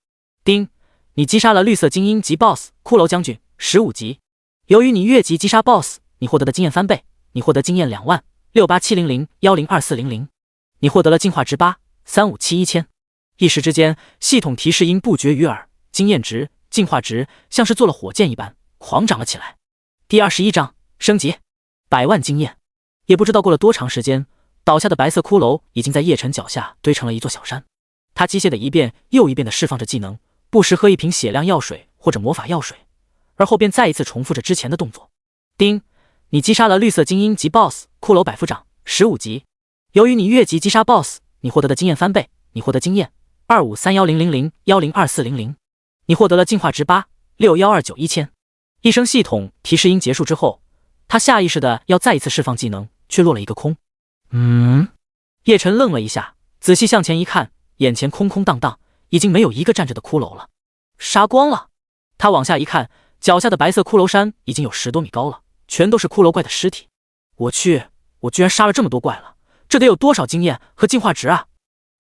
叮，你击杀了绿色精英级 BOSS 骷髅将军，15级。由于你越级击杀 BOSS， 你获得的经验翻倍，你获得经验20000，68700102400。你获得了进化值8，3571000。一时之间，系统提示音不绝于耳，经验值、进化值像是做了火箭一般狂涨了起来。第21章升级，100万经验。也不知道过了多长时间，倒下的白色骷髅已经在叶晨脚下堆成了一座小山。他机械的一遍又一遍地释放着技能，不时喝一瓶血量药水或者魔法药水，而后便再一次重复着之前的动作。叮，你击杀了绿色精英级 BOSS 骷髅百夫长，15级。由于你越级击杀 BOSS， 你获得的经验翻倍，你获得经验2531000102400。你获得了进化值8，612911000。一声系统提示音结束之后，他下意识的要再一次释放技能，却落了一个空。叶晨愣了一下，仔细向前一看，眼前空空荡荡，已经没有一个站着的骷髅了，杀光了。他往下一看，脚下的白色骷髅山已经有10多米高了，全都是骷髅怪的尸体。我去，我居然杀了这么多怪了，这得有多少经验和进化值啊！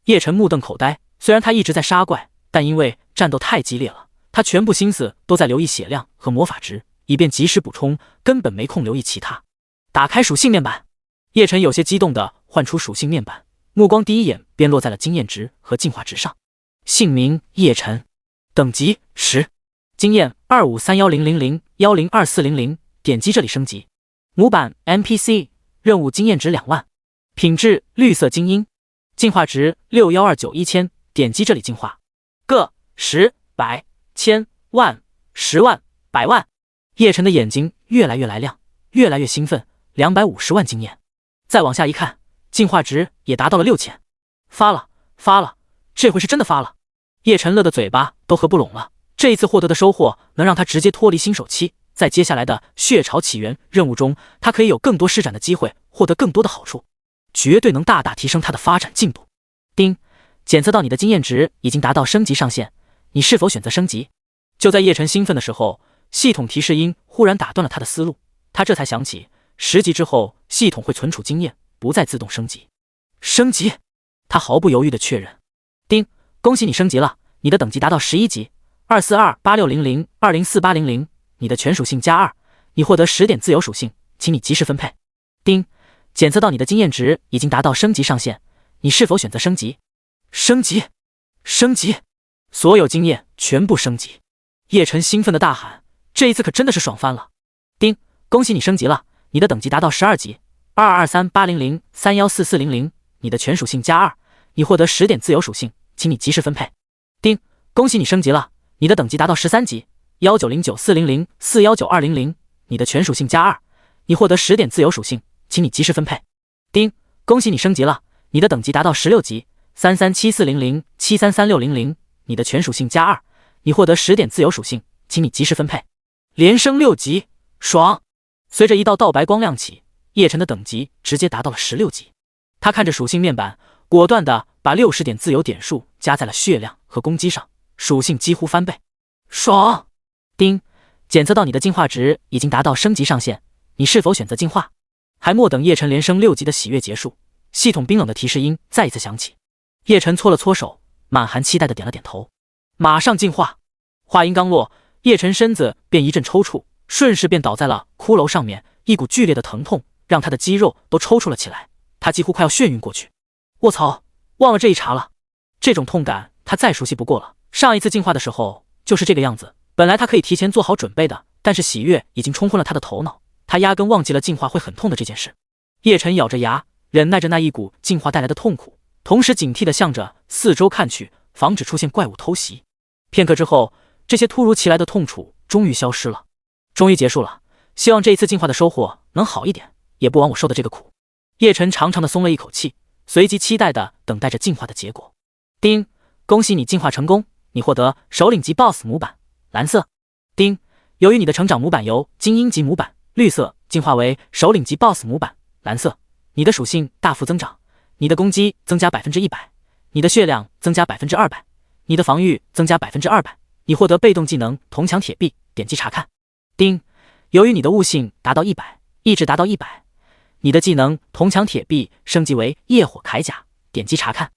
叶晨目瞪口呆，虽然他一直在杀怪，但因为战斗太激烈了，他全部心思都在留意血量和魔法值，以便及时补充，根本没空留意其他。打开属性面板，叶晨有些激动地唤出属性面板，目光第一眼便落在了经验值和进化值上。姓名叶晨，等级10，经验2531000102400，点击这里升级。模板 NPC， 任务经验值2万，品质绿色精英，进化值612911000，点击这里进化。个10、100、千、万、10万、100万。叶晨的眼睛越来越来亮，越来越兴奋，250万经验。再往下一看，进化值也达到了6000。发了，这回是真的发了。叶晨乐的嘴巴都合不拢了，这一次获得的收获能让他直接脱离新手期，在接下来的血潮起源任务中，他可以有更多施展的机会，获得更多的好处，绝对能大大提升他的发展进度。叮，检测到你的经验值已经达到升级上限，你是否选择升级？就在叶晨兴奋的时候，系统提示音忽然打断了他的思路，他这才想起10级之后系统会存储经验，不再自动升级。升级，他毫不犹豫地确认。叮，恭喜你升级了，你的等级达到11级，2428600204800，你的全属性+2，你获得10点自由属性，请你及时分配。叮，检测到你的经验值已经达到升级上限，你是否选择升级？升级，所有经验全部升级。叶晨兴奋的大喊，这一次可真的是爽翻了。叮，恭喜你升级了，你的等级达到12级，2238003144000，你的全属性+2，你获得10点自由属性，请你及时分配。丁，恭喜你升级了，你的等级达到13级，1909400419200，你的全属性+2，你获得10点自由属性，请你及时分配。丁，恭喜你升级了，你的等级达到16级，3374007336000，你的全属性+2，你获得10点自由属性，请你及时分配。连升6级，爽！随着一道道白光亮起，叶晨的等级直接达到了16级。他看着属性面板，果断地把60点自由点数加在了血量和攻击上，属性几乎翻倍。爽！丁，检测到你的进化值已经达到升级上限，你是否选择进化？还莫等叶晨连升6级的喜悦结束，系统冰冷的提示音再一次响起。叶晨搓了搓手，满含期待的点了点头。马上进化！话音刚落，叶晨身子便一阵抽搐，顺势便倒在了骷髅上面，一股剧烈的疼痛让他的肌肉都抽搐了起来，他几乎快要眩晕过去。卧槽，忘了这一茬了，这种痛感他再熟悉不过了，上一次进化的时候就是这个样子。本来他可以提前做好准备的，但是喜悦已经冲昏了他的头脑，他压根忘记了进化会很痛的这件事。叶晨咬着牙，忍耐着那一股进化带来的痛苦，同时警惕地向着四周看去，防止出现怪物偷袭。片刻之后，这些突如其来的痛楚终于消失了，终于结束了。希望这一次进化的收获能好一点，也不枉我受的这个苦。叶晨长长的松了一口气，随即期待地等待着进化的结果。丁，恭喜你进化成功，你获得首领级 BOSS 模板蓝色。丁，由于你的成长模板由精英级模板绿色进化为首领级 BOSS 模板蓝色，你的属性大幅增长，你的攻击增加 100%， 你的血量增加 200%， 你的防御增加 200%， 你获得被动技能铜墙铁壁，点击查看。丁，由于你的悟性达到100，意志达到100，你的技能铜墙铁壁升级为业火铠甲，点击查看。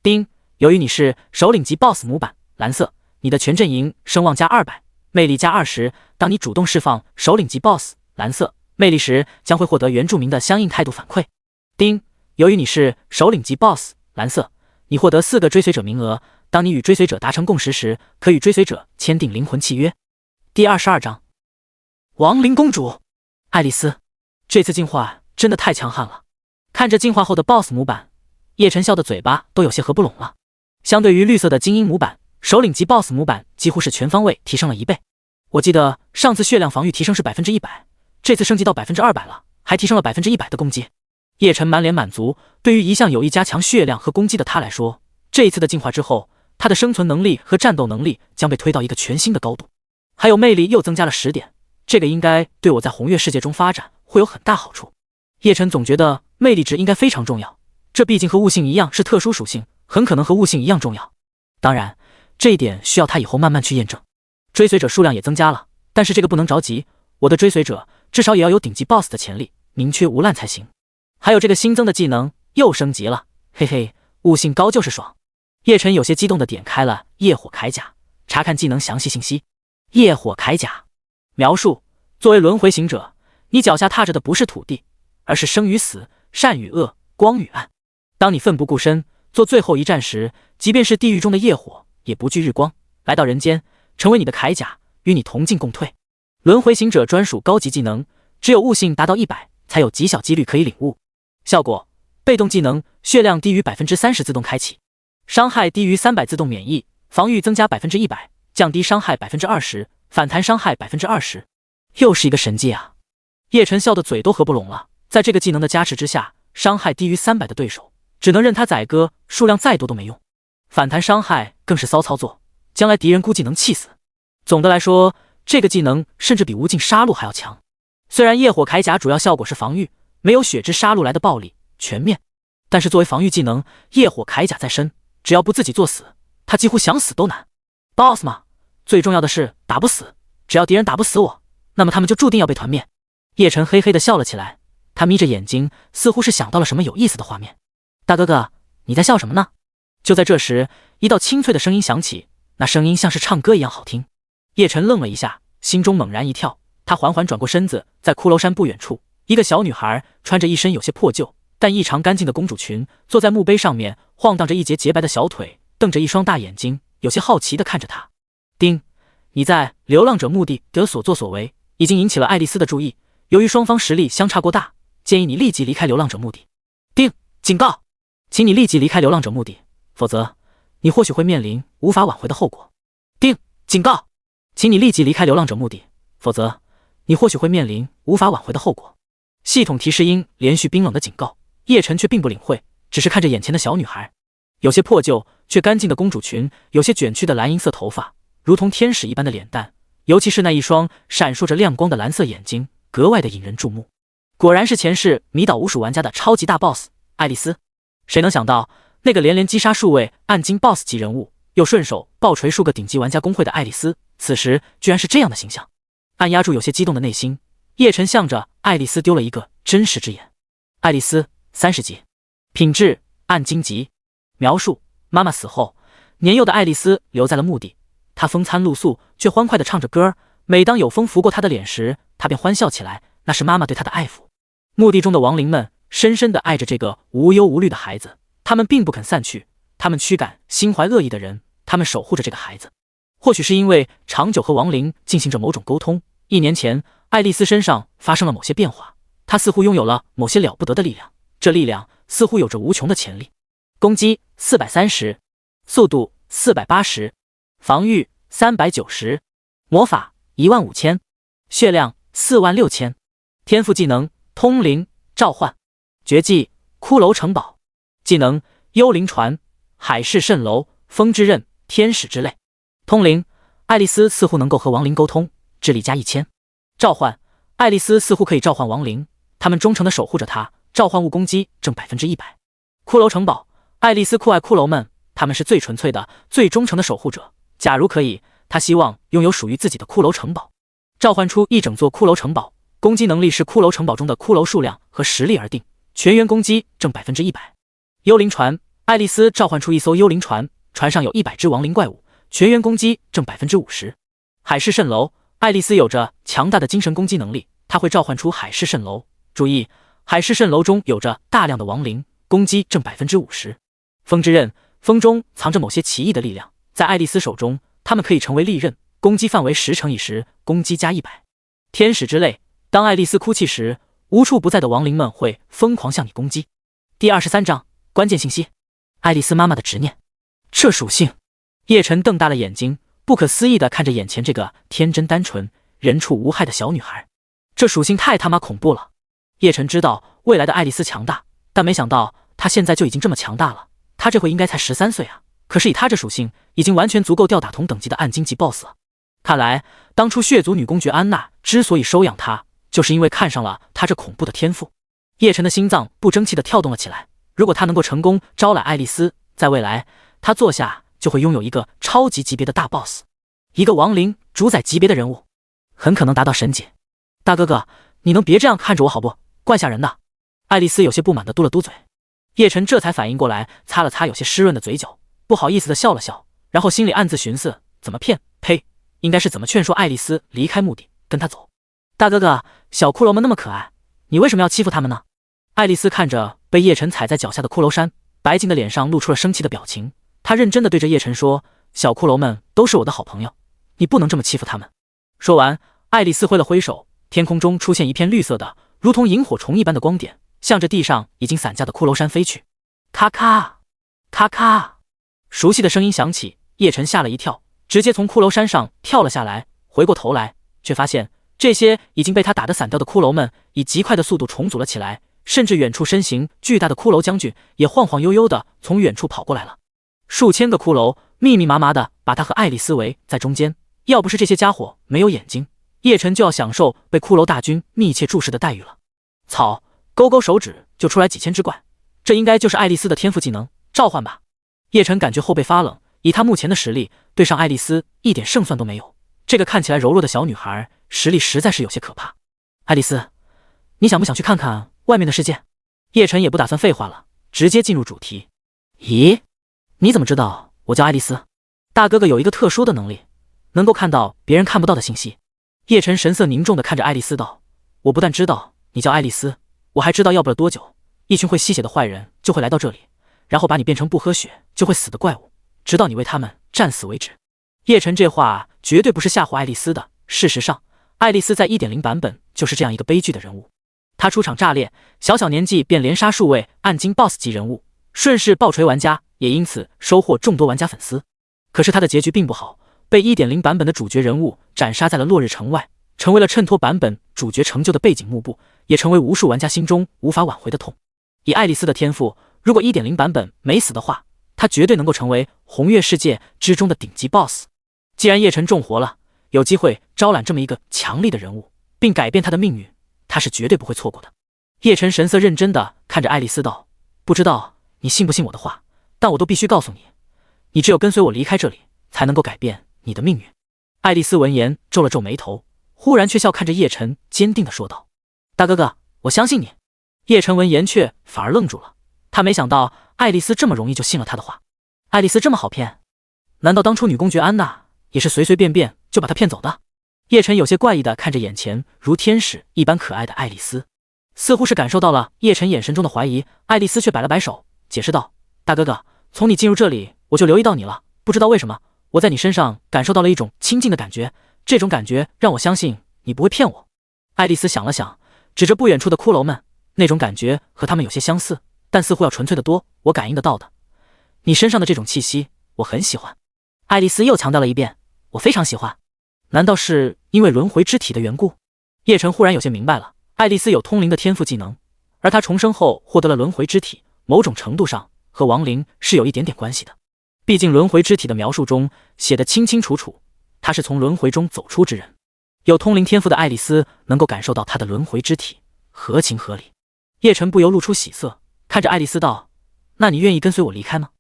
丁，由于你是首领级 BOSS 模板蓝色，你的全阵营声望加200，魅力加20，当你主动释放首领级 BOSS 蓝色魅力时，将会获得原住民的相应态度反馈。丁，由于你是首领级 BOSS 蓝色，你获得4个追随者名额，当你与追随者达成共识时，可与追随者签订灵魂契约。第22章，亡灵公主爱丽丝，这次进化真的太强悍了。看着进化后的 BOSS 模板，叶晨笑的嘴巴都有些合不拢了。相对于绿色的精英模板，首领级 BOSS 模板几乎是全方位提升了1倍。我记得上次血量防御提升是 100%， 这次升级到 200% 了，还提升了 100% 的攻击。叶晨满脸满足，对于一向有意加强血量和攻击的他来说，这一次的进化之后，他的生存能力和战斗能力将被推到一个全新的高度。还有魅力又增加了10点，这个应该对我在红月世界中发展会有很大好处。叶晨总觉得魅力值应该非常重要，这毕竟和悟性一样是特殊属性，很可能和悟性一样重要。当然，这一点需要他以后慢慢去验证。追随者数量也增加了，但是这个不能着急，我的追随者至少也要有顶级 BOSS 的潜力，宁缺毋滥才行。还有这个新增的技能又升级了，嘿嘿，悟性高就是爽。叶晨有些激动地点开了业火铠甲，查看技能详细信息。业火铠甲描述：作为轮回行者，你脚下踏着的不是土地，而是生与死、善与恶、光与暗。当你奋不顾身做最后一战时，即便是地狱中的业火也不惧日光，来到人间，成为你的铠甲，与你同进共退。轮回行者专属高级技能，只有悟性达到100才有极小几率可以领悟。效果：被动技能血量低于 30% 自动开启，伤害低于300自动免疫，防御增加 100%， 降低伤害 20%， 反弹伤害 20%。 又是一个神技啊！叶晨笑得嘴都合不拢了。在这个技能的加持之下，伤害低于300的对手只能任他宰割，数量再多都没用。反弹伤害更是骚操作，将来敌人估计能气死。总的来说，这个技能甚至比无尽杀戮还要强。虽然业火铠甲主要效果是防御，没有血之杀戮来的暴力全面，但是作为防御技能，业火铠甲在身，只要不自己作死，他几乎想死都难。BOSS 嘛，最重要的是打不死，只要敌人打不死我，那么他们就注定要被团灭。叶晨嘿嘿地笑了起来，他眯着眼睛，似乎是想到了什么有意思的画面。大哥哥，你在笑什么呢？就在这时，一道清脆的声音响起，那声音像是唱歌一样好听。叶晨愣了一下，心中猛然一跳，他缓缓转过身子，在骷髅山不远处，一个小女孩穿着一身有些破旧但异常干净的公主裙，坐在墓碑上面，晃荡着一截洁白的小腿，瞪着一双大眼睛，有些好奇地看着他。丁，你在流浪者墓地的所作所为已经引起了爱丽丝的注意，由于双方实力相差过大，建议你立即离开流浪者墓地。丁，警告，请你立即离开流浪者墓地，否则你或许会面临无法挽回的后果。叮，警告，请你立即离开流浪者墓地，否则你或许会面临无法挽回的后果。系统提示音连续冰冷的警告，叶晨却并不领会，只是看着眼前的小女孩，有些破旧却干净的公主裙，有些卷曲的蓝银色头发，如同天使一般的脸蛋，尤其是那一双闪烁着亮光的蓝色眼睛，格外的引人注目。果然是前世迷倒无数玩家的超级大 boss 爱丽丝。谁能想到，那个连击杀数位暗金 boss 级人物，又顺手爆锤数个顶级玩家公会的爱丽丝，此时居然是这样的形象。按压住有些激动的内心，叶晨向着爱丽丝丢了一个真实之眼。爱丽丝30级，品质暗金级。描述：妈妈死后，年幼的爱丽丝留在了墓地，她风餐露宿，却欢快地唱着歌。每当有风拂过她的脸时，她便欢笑起来，那是妈妈对她的爱抚。墓地中的亡灵们深深地爱着这个无忧无虑的孩子，他们并不肯散去，他们驱赶心怀恶意的人，他们守护着这个孩子。或许是因为长久和亡灵进行着某种沟通，1年前，爱丽丝身上发生了某些变化，她似乎拥有了某些了不得的力量，这力量似乎有着无穷的潜力。攻击430，速度480，防御390，魔法15000，血量46000，天赋技能通灵召唤，绝技骷髅城堡，技能幽灵船、海市蜃楼、风之刃、天使之泪。通灵，爱丽丝似乎能够和亡灵沟通，智力加1000。召唤，爱丽丝似乎可以召唤亡灵，他们忠诚地守护着她，召唤物攻击正100%。骷髅城堡，爱丽丝酷爱骷髅们，他们是最纯粹的、最忠诚的守护者。假如可以，她希望拥有属于自己的骷髅城堡，召唤出一整座骷髅城堡。攻击能力是骷髅城堡中的骷髅数量和实力而定，全员攻击正100%。幽灵船，爱丽丝召唤出一艘幽灵船，船上有100只亡灵怪物，全员攻击正50%。海市蜃楼，爱丽丝有着强大的精神攻击能力，她会召唤出海市蜃楼。注意，海市蜃楼中有着大量的亡灵，攻击正50%。风之刃，风中藏着某些奇异的力量，在爱丽丝手中，它们可以成为利刃，攻击范围10乘以10，攻击加100。天使之泪，当爱丽丝哭泣时，无处不在的亡灵们会疯狂向你攻击。第23章关键信息：爱丽丝妈妈的执念。这属性，叶晨瞪大了眼睛，不可思议地看着眼前这个天真单纯、人畜无害的小女孩。这属性太他妈恐怖了！叶晨知道未来的爱丽丝强大，但没想到她现在就已经这么强大了。她这回应该才13岁啊，可是以她这属性，已经完全足够吊打同等级的暗金级 BOSS 了。看来当初血族女公爵安娜之所以收养她，就是因为看上了她这恐怖的天赋。叶晨的心脏不争气地跳动了起来。如果他能够成功招揽爱丽丝，在未来他坐下就会拥有一个超级级别的大 boss， 一个亡灵主宰级别的人物，很可能达到神级。大哥哥，你能别这样看着我好不？怪吓人的。爱丽丝有些不满地嘟了嘟嘴。叶晨这才反应过来，擦了擦有些湿润的嘴角，不好意思地笑了笑，然后心里暗自寻思，怎么骗？呸，应该是怎么劝说爱丽丝离开墓地，跟他走。大哥哥，小骷髅们那么可爱，你为什么要欺负他们呢？爱丽丝看着被叶晨踩在脚下的骷髅山，白净的脸上露出了生气的表情。她认真地对着叶晨说：“小骷髅们都是我的好朋友，你不能这么欺负他们。”说完，爱丽丝挥了挥手，天空中出现一片绿色的，如同萤火虫一般的光点，向着地上已经散架的骷髅山飞去。咔咔咔咔，熟悉的声音响起，叶晨吓了一跳，直接从骷髅山上跳了下来。回过头来，却发现这些已经被他打得散掉的骷髅们以极快的速度重组了起来。甚至远处身形巨大的骷髅将军也晃晃悠悠地从远处跑过来了。数千个骷髅密密麻麻地把他和爱丽丝围在中间，要不是这些家伙没有眼睛，叶晨就要享受被骷髅大军密切注视的待遇了。草，勾勾手指就出来几千只怪，这应该就是爱丽丝的天赋技能召唤吧。叶晨感觉后背发冷，以他目前的实力，对上爱丽丝一点胜算都没有。这个看起来柔弱的小女孩实力实在是有些可怕。爱丽丝，你想不想去看看外面的世界？叶晨也不打算废话了，直接进入主题。咦，你怎么知道我叫爱丽丝？大哥哥有一个特殊的能力，能够看到别人看不到的信息。叶晨神色凝重地看着爱丽丝道：“我不但知道你叫爱丽丝，我还知道要不了多久，一群会吸血的坏人就会来到这里，然后把你变成不喝血就会死的怪物，直到你为他们战死为止。”叶晨这话绝对不是吓唬爱丽丝的，事实上，爱丽丝在 1.0 版本就是这样一个悲剧的人物。他出场炸裂，小小年纪便连杀数位暗金 BOSS 级人物，顺势爆锤玩家，也因此收获众多玩家粉丝。可是他的结局并不好，被 1.0 版本的主角人物斩杀在了落日城外，成为了衬托版本主角成就的背景幕布，也成为无数玩家心中无法挽回的痛。以爱丽丝的天赋，如果 1.0 版本没死的话，她绝对能够成为红月世界之中的顶级 BOSS。既然叶晨重活了，有机会招揽这么一个强力的人物，并改变他的命运，他是绝对不会错过的。叶晨神色认真地看着爱丽丝道：“不知道你信不信我的话，但我都必须告诉你，你只有跟随我离开这里，才能够改变你的命运。”爱丽丝闻言皱了皱眉头，忽然却笑看着叶晨，坚定地说道：“大哥哥，我相信你。”叶晨闻言却反而愣住了，他没想到爱丽丝这么容易就信了他的话。爱丽丝这么好骗？难道当初女公爵安娜也是随随便便就把她骗走的？叶晨有些怪异地看着眼前如天使一般可爱的爱丽丝，似乎是感受到了叶晨眼神中的怀疑，爱丽丝却摆了摆手，解释道：“大哥哥，从你进入这里，我就留意到你了，不知道为什么，我在你身上感受到了一种亲近的感觉，这种感觉让我相信你不会骗我。”爱丽丝想了想，指着不远处的骷髅们，那种感觉和他们有些相似，但似乎要纯粹的多，我感应得到的。你身上的这种气息，我很喜欢。爱丽丝又强调了一遍，我非常喜欢。难道是因为轮回之体的缘故？叶晨忽然有些明白了，爱丽丝有通灵的天赋技能，而她重生后获得了轮回之体，某种程度上和亡灵是有一点点关系的。毕竟轮回之体的描述中写得清清楚楚，她是从轮回中走出之人。有通灵天赋的爱丽丝能够感受到她的轮回之体，合情合理。叶晨不由露出喜色，看着爱丽丝道：“那你愿意跟随我离开吗？”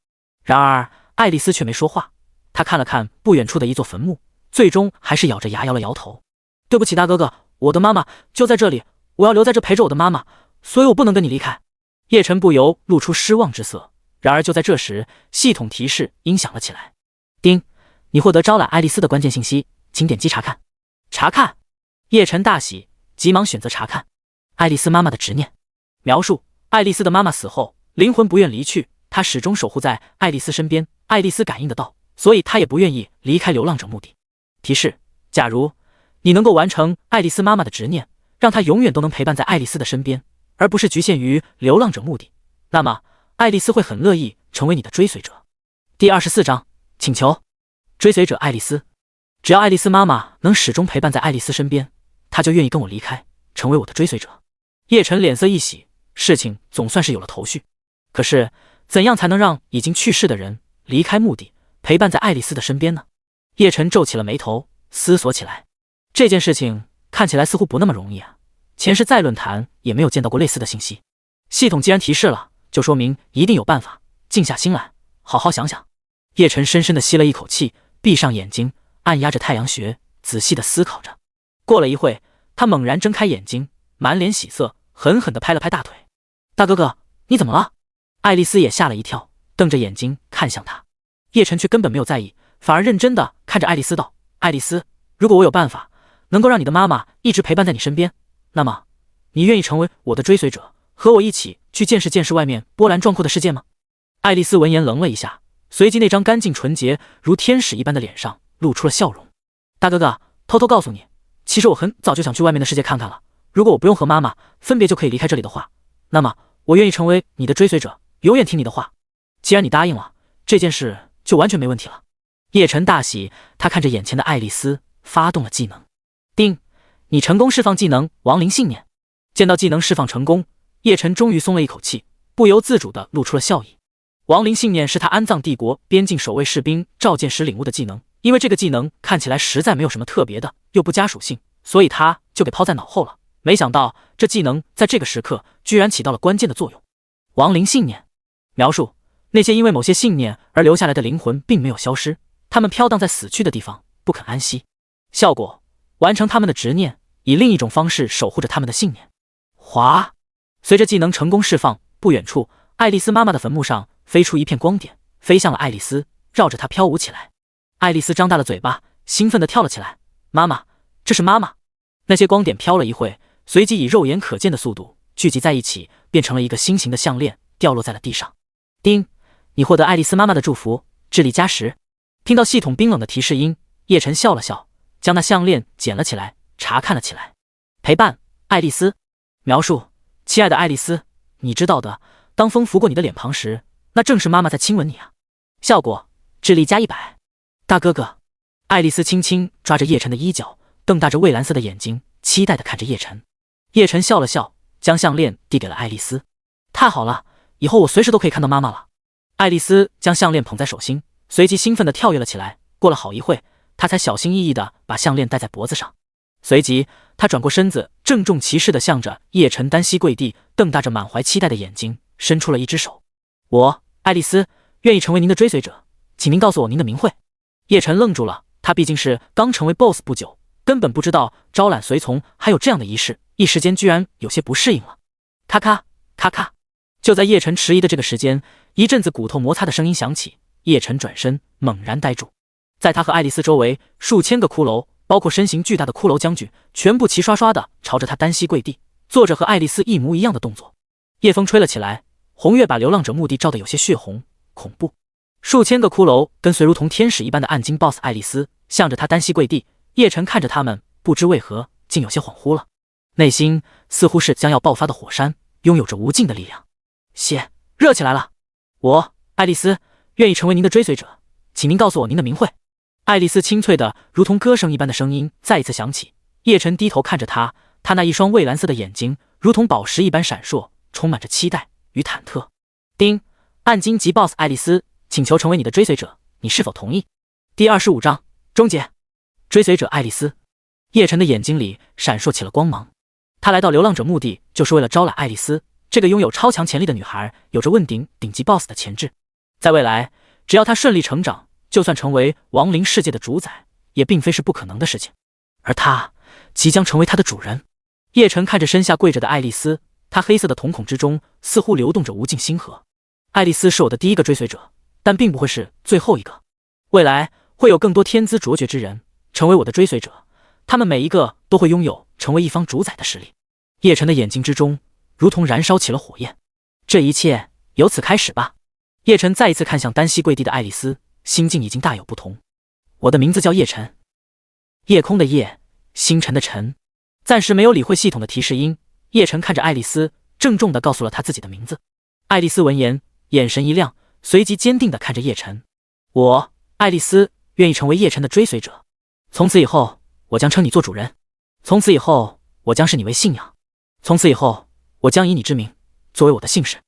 然而爱丽丝却没说话，她看了看不远处的一座坟墓，最终还是咬着牙摇了摇头：“对不起大哥哥，我的妈妈就在这里，我要留在这陪着我的妈妈，所以我不能跟你离开。”叶晨不由露出失望之色。然而就在这时，系统提示音响了起来：“叮，你获得招揽爱丽丝的关键信息，请点击查看。”查看。叶晨大喜，急忙选择查看。爱丽丝妈妈的执念描述：爱丽丝的妈妈死后，灵魂不愿离去，她始终守护在爱丽丝身边，爱丽丝感应得到，所以她也不愿意离开流浪者墓地。提示：假如你能够完成爱丽丝妈妈的执念，让她永远都能陪伴在爱丽丝的身边，而不是局限于流浪者墓地，那么爱丽丝会很乐意成为你的追随者。第24章请求。追随者爱丽丝，只要爱丽丝妈妈能始终陪伴在爱丽丝身边，她就愿意跟我离开，成为我的追随者。叶晨脸色一喜，事情总算是有了头绪。可是怎样才能让已经去世的人离开墓地，陪伴在爱丽丝的身边呢？叶晨皱起了眉头，思索起来。这件事情看起来似乎不那么容易啊，前世在论坛也没有见到过类似的信息。系统既然提示了，就说明一定有办法，静下心来，好好想想。叶晨深深地吸了一口气，闭上眼睛，按压着太阳穴，仔细地思考着。过了一会，他猛然睁开眼睛，满脸喜色，狠狠地拍了拍大腿：“大哥哥，你怎么了？”爱丽丝也吓了一跳，瞪着眼睛看向他。叶晨却根本没有在意，反而认真地看着爱丽丝道：“爱丽丝，如果我有办法能够让你的妈妈一直陪伴在你身边，那么你愿意成为我的追随者，和我一起去见识见识外面波澜壮阔的世界吗？”爱丽丝闻言愣了一下，随即那张干净纯洁如天使一般的脸上露出了笑容：“大哥哥，偷偷告诉你，其实我很早就想去外面的世界看看了，如果我不用和妈妈分别就可以离开这里的话，那么我愿意成为你的追随者，永远听你的话。既然你答应了，这件事就完全没问题了。”叶晨大喜，他看着眼前的爱丽丝，发动了技能。叮，你成功释放技能亡灵信念。见到技能释放成功，叶晨终于松了一口气，不由自主地露出了笑意。亡灵信念是他安葬帝国边境守卫士兵召见时领悟的技能，因为这个技能看起来实在没有什么特别的，又不加属性，所以他就给抛在脑后了。没想到这技能在这个时刻居然起到了关键的作用。亡灵信念描述：那些因为某些信念而留下来的灵魂并没有消失，他们飘荡在死去的地方，不肯安息。效果：完成他们的执念，以另一种方式守护着他们的信念。哗！随着技能成功释放，不远处爱丽丝妈妈的坟墓上飞出一片光点，飞向了爱丽丝，绕着她飘舞起来。爱丽丝张大了嘴巴，兴奋地跳了起来：“妈妈，这是妈妈！”那些光点飘了一会，随即以肉眼可见的速度聚集在一起，变成了一个心形的项链，掉落在了地上。叮，你获得爱丽丝妈妈的祝福，智力加10。听到系统冰冷的提示音，叶晨笑了笑，将那项链捡了起来，查看了起来。陪伴爱丽丝描述：亲爱的爱丽丝，你知道的，当风拂过你的脸庞时，那正是妈妈在亲吻你啊！效果，智力加100。大哥哥，爱丽丝轻轻抓着叶晨的衣角，瞪大着蔚蓝色的眼睛，期待地看着叶晨。叶晨笑了笑，将项链递给了爱丽丝。太好了，以后我随时都可以看到妈妈了。爱丽丝将项链捧在手心，随即兴奋地跳跃了起来。过了好一会，她才小心翼翼地把项链戴在脖子上。随即，她转过身子，郑重其事地向着叶晨单膝跪地，瞪大着满怀期待的眼睛，伸出了一只手。我，爱丽丝，愿意成为您的追随者，请您告诉我您的名讳。叶晨愣住了，他毕竟是刚成为 BOSS 不久，根本不知道招揽随从还有这样的仪式，一时间居然有些不适应了。咔咔咔咔，就在叶晨迟疑的这个时间，一阵子骨头摩擦的声音响起。叶晨转身，猛然呆住。在他和爱丽丝周围，数千个骷髅，包括身形巨大的骷髅将军，全部齐刷刷的朝着他单膝跪地，做着和爱丽丝一模一样的动作。夜风吹了起来，红月把流浪者墓地照得有些血红，恐怖。数千个骷髅跟随如同天使一般的暗金 BOSS 爱丽丝，向着他单膝跪地。叶晨看着他们，不知为何竟有些恍惚了，内心似乎是将要爆发的火山，拥有着无尽的力量。血热起来了。我，爱丽丝，愿意成为您的追随者，请您告诉我您的名讳。爱丽丝清脆的如同歌声一般的声音再一次响起。叶晨低头看着她，她那一双蔚蓝色的眼睛如同宝石一般闪烁，充满着期待与忐忑。丁，暗金级 BOSS 爱丽丝，请求成为你的追随者，你是否同意？第25章终结。追随者爱丽丝。叶晨的眼睛里闪烁起了光芒。他来到流浪者墓地就是为了招揽爱丽丝，这个拥有超强潜力的女孩，有着问鼎顶级 BOSS 的潜质。在未来，只要她顺利成长，就算成为亡灵世界的主宰，也并非是不可能的事情。而她即将成为她的主人。叶晨看着身下跪着的爱丽丝，她黑色的瞳孔之中似乎流动着无尽星河。爱丽丝是我的第一个追随者，但并不会是最后一个。未来会有更多天资卓绝之人成为我的追随者，他们每一个都会拥有成为一方主宰的实力。叶晨的眼睛之中如同燃烧起了火焰。这一切由此开始吧。叶晨再一次看向单膝跪地的爱丽丝，心境已经大有不同。我的名字叫叶晨，夜空的夜，星辰的辰。暂时没有理会系统的提示音，叶晨看着爱丽丝，郑重地告诉了她自己的名字。爱丽丝闻言，眼神一亮，随即坚定地看着叶晨。我，爱丽丝，愿意成为叶晨的追随者。从此以后，我将称你做主人。从此以后，我将视你为信仰。从此以后，我将以你之名作为我的姓氏。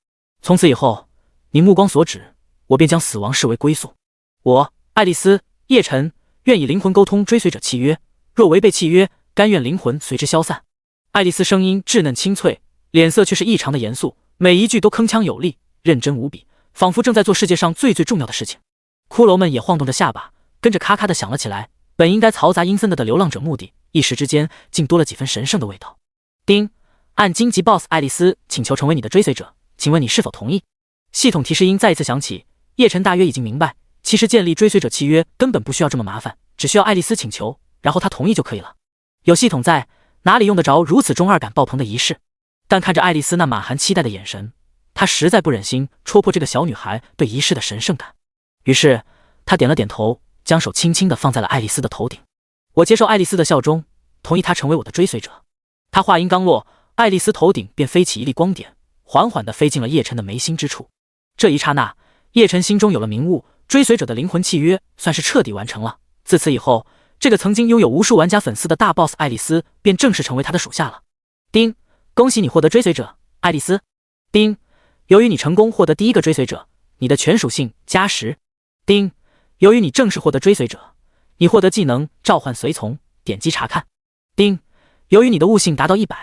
从此以后，你目光所指，我便将死亡视为归宿。我，爱丽丝，叶晨，愿以灵魂沟通追随者契约，若违背契约，甘愿灵魂随之消散。爱丽丝声音稚嫩清脆，脸色却是异常的严肃，每一句都铿锵有力，认真无比，仿佛正在做世界上最重要的事情。骷髅们也晃动着下巴，跟着咔咔地响了起来。本应该嘈杂阴森的流浪者墓地，一时之间竟多了几分神圣的味道。丁，暗金级 BOSS 爱丽丝，请求成为你的追随者，请问你是否同意？系统提示音再一次响起。叶晨大约已经明白，其实建立追随者契约根本不需要这么麻烦，只需要爱丽丝请求，然后她同意就可以了。有系统在，哪里用得着如此中二感爆棚的仪式？但看着爱丽丝那满含期待的眼神，他实在不忍心戳破这个小女孩对仪式的神圣感。于是他点了点头，将手轻轻地放在了爱丽丝的头顶。我接受爱丽丝的效忠，同意她成为我的追随者。他话音刚落，爱丽丝头顶便飞起一粒光点，缓缓地飞进了叶晨的眉心之处。这一刹那，叶晨心中有了明悟，追随者的灵魂契约算是彻底完成了。自此以后，这个曾经拥有无数玩家粉丝的大 BOSS 爱丽丝便正式成为他的属下了。丁，恭喜你获得追随者，爱丽丝。丁，由于你成功获得第一个追随者，你的全属性加10。丁，由于你正式获得追随者，你获得技能召唤随从，点击查看。丁，由于你的悟性达到100，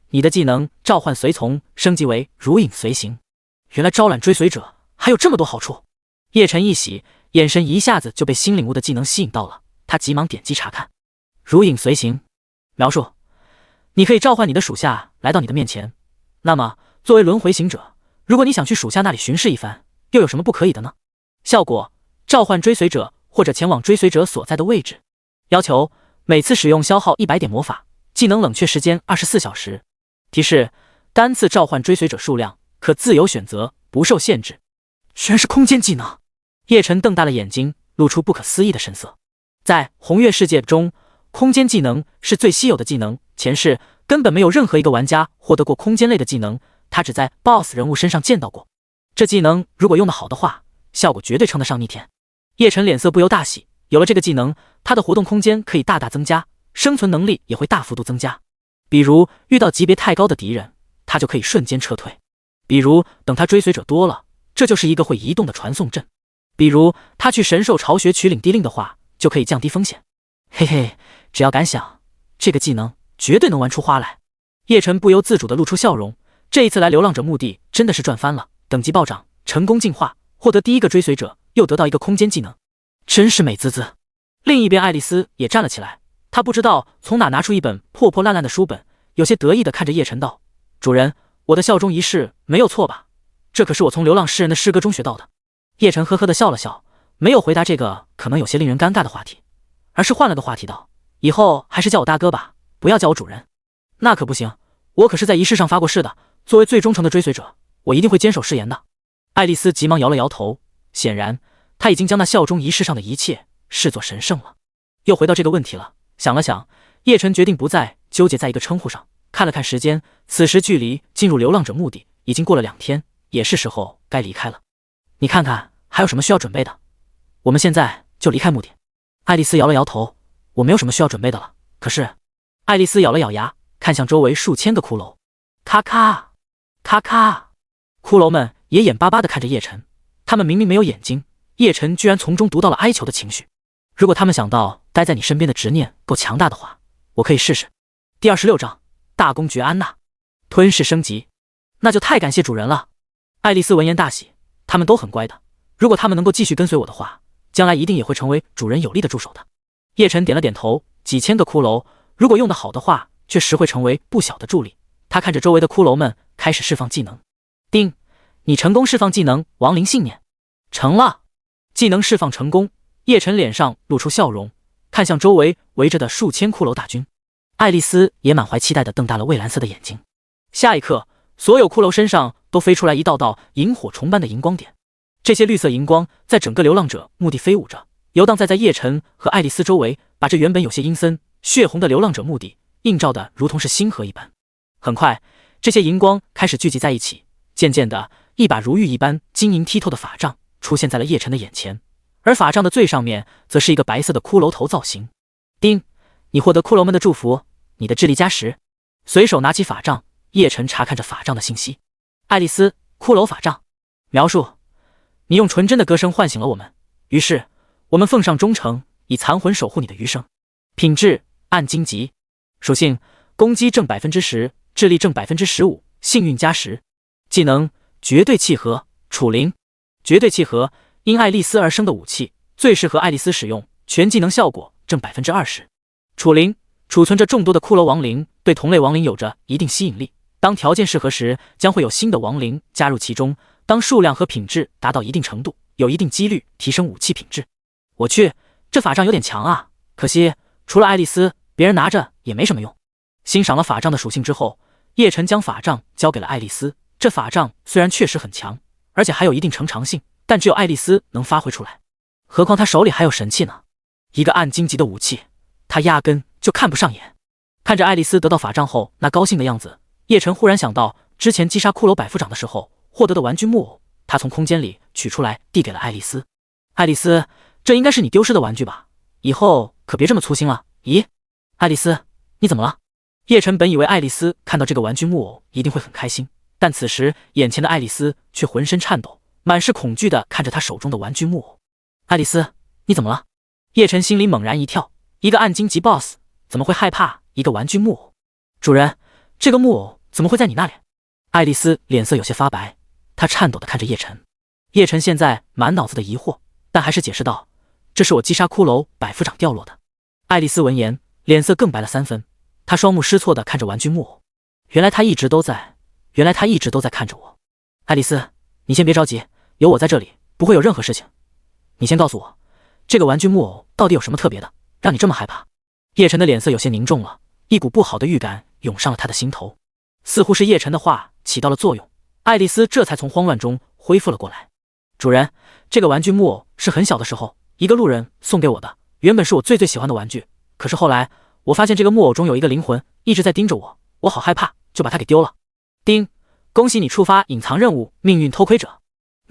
你的技能召唤随从升级为如影随形。原来招揽追随者还有这么多好处。叶晨一喜，眼神一下子就被新领悟的技能吸引到了，他急忙点击查看。如影随形，描述：你可以召唤你的属下来到你的面前，那么作为轮回行者，如果你想去属下那里巡视一番，又有什么不可以的呢？效果：召唤追随者或者前往追随者所在的位置。要求：每次使用消耗100点魔法，技能冷却时间24小时。提示：单次召唤追随者数量可自由选择，不受限制。全是空间技能。叶晨瞪大了眼睛，露出不可思议的神色。在红月世界中，空间技能是最稀有的技能，前世根本没有任何一个玩家获得过空间类的技能，他只在 BOSS 人物身上见到过。这技能如果用得好的话，效果绝对称得上逆天。叶晨脸色不由大喜，有了这个技能，他的活动空间可以大大增加，生存能力也会大幅度增加。比如遇到级别太高的敌人，他就可以瞬间撤退；比如等他追随者多了，这就是一个会移动的传送阵；比如他去神兽巢穴取领地令的话，就可以降低风险。嘿嘿，只要敢想，这个技能绝对能玩出花来。叶晨不由自主地露出笑容，这一次来流浪者墓地真的是赚翻了，等级暴涨，成功进化，获得第一个追随者，又得到一个空间技能，真是美滋滋。另一边爱丽丝也站了起来，她不知道从哪拿出一本破破烂烂的书本，有些得意地看着叶晨道：主人，我的效忠仪式没有错吧？这可是我从流浪诗人的诗歌中学到的。叶晨呵呵地笑了笑，没有回答这个可能有些令人尴尬的话题，而是换了个话题道：以后还是叫我大哥吧，不要叫我主人。那可不行，我可是在仪式上发过誓的，作为最忠诚的追随者，我一定会坚守誓言的。爱丽丝急忙摇了摇头，显然她已经将那效忠仪式上的一切视作神圣了。又回到这个问题了，想了想，叶晨决定不再纠结在一个称呼上，看了看时间，此时距离进入流浪者墓地已经过了2天，也是时候该离开了。你看看还有什么需要准备的？我们现在就离开墓地。爱丽丝摇了摇头，我没有什么需要准备的了。可是，爱丽丝咬了咬牙，看向周围数千个骷髅，咔咔咔咔，骷髅们也眼巴巴地看着叶晨，他们明明没有眼睛，叶晨居然从中读到了哀求的情绪。如果他们想到待在你身边的执念够强大的话，我可以试试。第26章大公爵安娜吞噬升级，那就太感谢主人了。爱丽丝闻言大喜，他们都很乖的，如果他们能够继续跟随我的话，将来一定也会成为主人有力的助手的。叶晨点了点头，几千个骷髅，如果用得好的话，确实会成为不小的助力。他看着周围的骷髅们，开始释放技能。叮，你成功释放技能亡灵信念，成了。技能释放成功，叶晨脸上露出笑容，看向周围围着的数千骷髅大军。爱丽丝也满怀期待地瞪大了蔚蓝色的眼睛。下一刻，所有骷髅身上都飞出来一道道萤火虫般的荧光点，这些绿色荧光在整个流浪者墓地飞舞着，游荡在叶晨和爱丽丝周围，把这原本有些阴森血红的流浪者墓地映照的如同是星河一般。很快，这些荧光开始聚集在一起，渐渐的，一把如玉一般晶莹剔透的法杖出现在了叶晨的眼前，而法杖的最上面则是一个白色的骷髅头造型。叮，你获得骷髅们的祝福，你的智力加10。随手拿起法杖，叶晨查看着法杖的信息。爱丽丝，骷髅法杖描述：你用纯真的歌声唤醒了我们，于是我们奉上忠诚，以残魂守护你的余生。品质暗金级，属性攻击正10%，智力正15%，幸运加10。技能绝对契合，楚灵。绝对契合，因爱丽丝而生的武器，最适合爱丽丝使用，全技能效果正20%。楚灵储存着众多的骷髅亡灵，对同类亡灵有着一定吸引力。当条件适合时，将会有新的亡灵加入其中。当数量和品质达到一定程度，有一定几率提升武器品质。我去，这法杖有点强啊！可惜除了爱丽丝，别人拿着也没什么用。欣赏了法杖的属性之后，叶晨将法杖交给了爱丽丝。这法杖虽然确实很强，而且还有一定成长性，但只有爱丽丝能发挥出来。何况她手里还有神器呢，一个暗金级的武器，她压根就看不上眼。看着爱丽丝得到法杖后那高兴的样子，叶晨忽然想到之前击杀骷髅百夫长的时候获得的玩具木偶，他从空间里取出来递给了爱丽丝。爱丽丝，这应该是你丢失的玩具吧？以后可别这么粗心了。咦，爱丽丝，你怎么了？叶晨本以为爱丽丝看到这个玩具木偶一定会很开心，但此时眼前的爱丽丝却浑身颤抖，满是恐惧地看着她手中的玩具木偶。爱丽丝，你怎么了？叶晨心里猛然一跳，一个暗金级 BOSS 怎么会害怕一个玩具木偶？主人，这个木偶怎么会在你那里？爱丽丝脸色有些发白，她颤抖地看着叶晨。叶晨现在满脑子的疑惑，但还是解释道：这是我击杀骷髅百夫长掉落的。爱丽丝闻言脸色更白了3分，她双目失措地看着玩具木偶。原来他一直都在看着我。爱丽丝，你先别着急，有我在这里，不会有任何事情。你先告诉我，这个玩具木偶到底有什么特别的，让你这么害怕？叶晨的脸色有些凝重了，一股不好的预感涌上了他的心头。似乎是叶晨的话起到了作用，爱丽丝这才从慌乱中恢复了过来。主人，这个玩具木偶是很小的时候一个路人送给我的，原本是我最喜欢的玩具，可是后来我发现这个木偶中有一个灵魂一直在盯着我，我好害怕，就把它给丢了。叮，恭喜你触发隐藏任务命运偷窥者。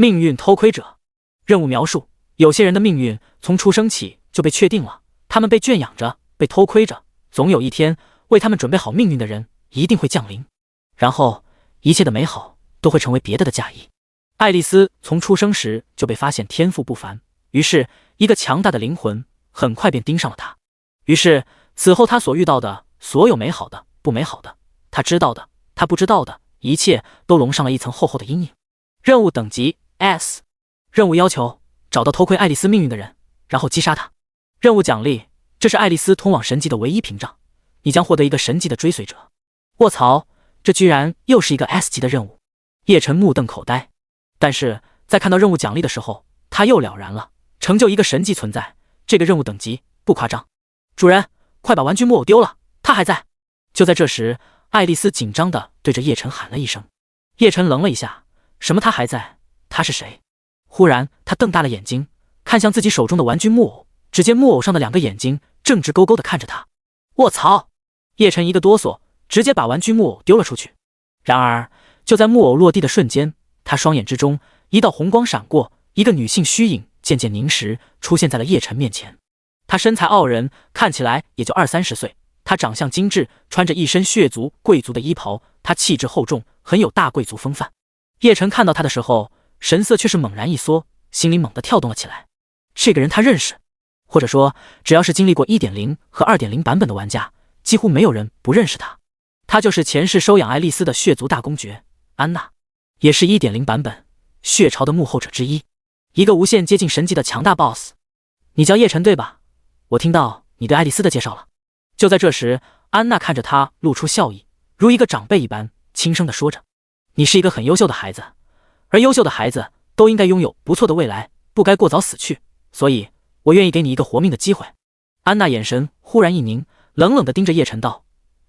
命运偷窥者。任务描述：有些人的命运从出生起就被确定了，他们被圈养着，被偷窥着，总有一天，为他们准备好命运的人一定会降临，然后一切的美好都会成为别的的嫁衣。爱丽丝从出生时就被发现天赋不凡，于是一个强大的灵魂很快便盯上了她。于是此后她所遇到的所有美好的、不美好的，她知道的、她不知道的，一切都笼上了一层厚厚的阴影。任务等级 S。 任务要求：找到偷窥爱丽丝命运的人，然后击杀他。任务奖励：这是爱丽丝通往神迹的唯一屏障，你将获得一个神迹的追随者。卧槽，这居然又是一个 S 级的任务。叶晨目瞪口呆，但是在看到任务奖励的时候，他又了然了。成就一个神迹存在，这个任务等级不夸张。主人，快把玩具木偶丢了，他还在。就在这时，爱丽丝紧张地对着叶晨喊了一声。叶晨愣了一下，什么他还在？他是谁？忽然他瞪大了眼睛，看向自己手中的玩具木偶，只见木偶上的两个眼睛正直勾勾地看着他。卧槽！叶晨一个哆嗦，直接把玩具木偶丢了出去。然而就在木偶落地的瞬间，他双眼之中一道红光闪过，一个女性虚影渐渐凝实，出现在了叶晨面前。她身材傲人，看起来也就20-30岁。她长相精致，穿着一身血族贵族的衣袍，她气质厚重，很有大贵族风范。叶晨看到她的时候，神色却是猛然一缩，心里猛地跳动了起来。这个人他认识，或者说只要是经历过 1.0 和 2.0 版本的玩家，几乎没有人不认识他。他就是前世收养爱丽丝的血族大公爵安娜，也是 1.0 版本血潮的幕后者之一，一个无限接近神级的强大 BOSS。 你叫叶晨对吧？我听到你对爱丽丝的介绍了。就在这时，安娜看着他露出笑意，如一个长辈一般轻声地说着：你是一个很优秀的孩子，而优秀的孩子都应该拥有不错的未来，不该过早死去，所以我愿意给你一个活命的机会。安娜眼神忽然一凝，冷冷地盯着叶晨道：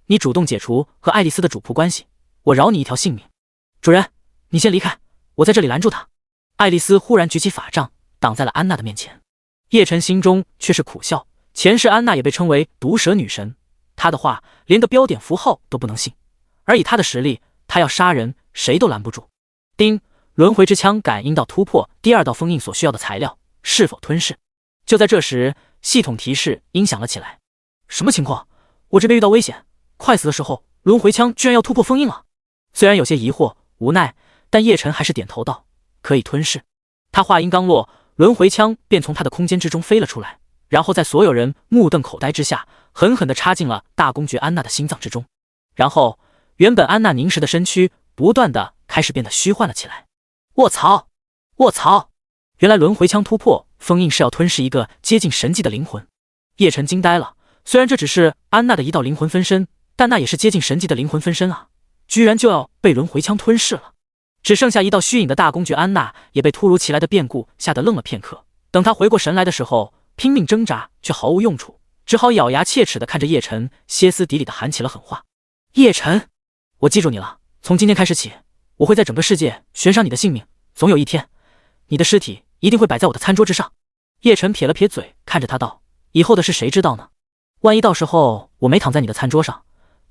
你主动解除和爱丽丝的主仆关系，我饶你一条性命。主人，你先离开，我在这里拦住他。爱丽丝忽然举起法杖，挡在了安娜的面前。叶晨心中却是苦笑，前世安娜也被称为毒蛇女神，她的话连个标点符号都不能信，而以她的实力，她要杀人谁都拦不住。叮，轮回之枪感应到突破第2道封印所需要的材料，是否吞噬？就在这时，系统提示音响了起来。什么情况？我这边遇到危险，快死的时候，轮回枪居然要突破封印了。虽然有些疑惑无奈，但叶晨还是点头道：可以吞噬。他话音刚落，轮回枪便从他的空间之中飞了出来，然后在所有人目瞪口呆之下，狠狠地插进了大公爵安娜的心脏之中。然后原本安娜凝实的身躯不断地开始变得虚幻了起来。卧槽！卧槽！原来轮回枪突破封印是要吞噬一个接近神迹的灵魂。叶晨惊呆了，虽然这只是安娜的一道灵魂分身，但那也是接近神迹的灵魂分身啊，居然就要被轮回枪吞噬了。只剩下一道虚影的大公爵安娜也被突如其来的变故吓得愣了片刻，等她回过神来的时候，拼命挣扎却毫无用处，只好咬牙切齿地看着叶晨，歇斯底里地喊起了狠话：叶晨，我记住你了，从今天开始起，我会在整个世界悬赏你的性命，总有一天，你的尸体一定会摆在我的餐桌之上。叶晨撇了撇嘴，看着他道：以后的事谁知道呢？万一到时候我没躺在你的餐桌上，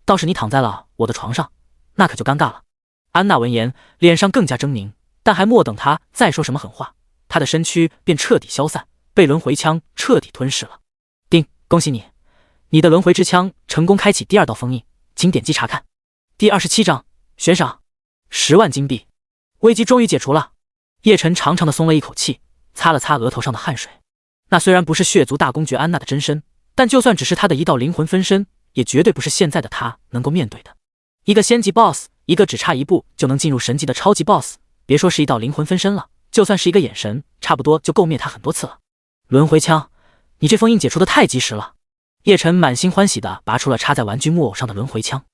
倒是你躺在了我的床上，那可就尴尬了。安娜闻言，脸上更加狰狞，但还莫等她再说什么狠话，她的身躯便彻底消散，被轮回枪彻底吞噬了。叮，恭喜你，你的轮回之枪成功开启第2道封印，请点击查看。第27章悬赏10万金币，危机终于解除了。叶晨长长的松了一口气，擦了擦额头上的汗水。那虽然不是血族大公爵安娜的真身，但就算只是他的一道灵魂分身，也绝对不是现在的他能够面对的。一个仙级 BOSS， 一个只差一步就能进入神级的超级 BOSS， 别说是一道灵魂分身了，就算是一个眼神，差不多就够灭他很多次了。轮回枪，你这封印解除的太及时了。叶晨满心欢喜地拔出了插在玩具木偶上的轮回枪，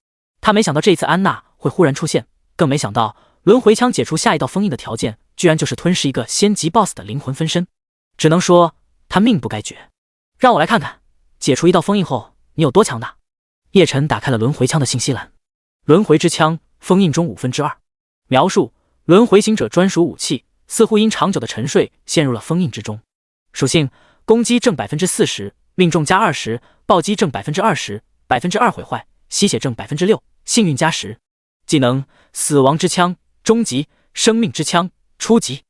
他没想到这一次安娜会忽然出现，更没想到轮回枪解除下一道封印的条件，居然就是吞噬一个仙级 BOSS 的灵魂分身，只能说他命不该绝。让我来看看，解除一道封印后你有多强大。叶晨打开了轮回枪的信息栏，轮回之枪封印中2/5。描述：轮回行者专属武器，似乎因长久的沉睡陷入了封印之中。属性：攻击正 40%， 命中加20%，暴击正 20%，2% 毁坏，吸血正 6%， 幸运加10%。技能：死亡之枪终极，生命之枪初级。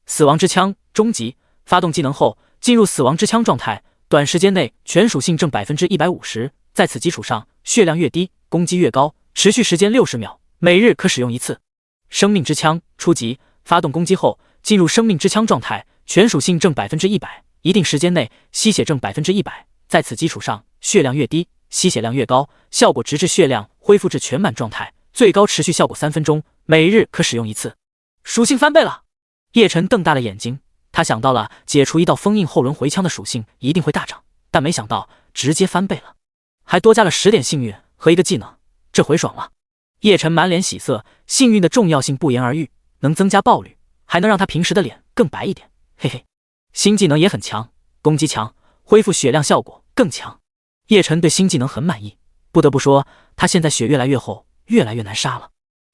死亡之枪终极，发动技能后进入死亡之枪状态，短时间内全属性正 150%， 在此基础上血量越低，攻击越高，持续时间60秒，每日可使用1次。生命之枪初级，发动攻击后进入生命之枪状态，全属性正 100%， 一定时间内吸血正 100%， 在此基础上血量越低，吸血量越高，效果直至血量恢复至全满状态，最高持续效果3分钟，每日可使用1次。属性翻倍了！叶晨瞪大了眼睛，他想到了解除一道封印后轮回枪的属性一定会大涨，但没想到直接翻倍了，还多加了10点幸运和一个技能，这回爽了。叶晨满脸喜色，幸运的重要性不言而喻，能增加爆率，还能让他平时的脸更白一点，嘿嘿。新技能也很强，攻击强，恢复血量效果更强。叶晨对新技能很满意，不得不说他现在血越来越厚，越来越难杀了。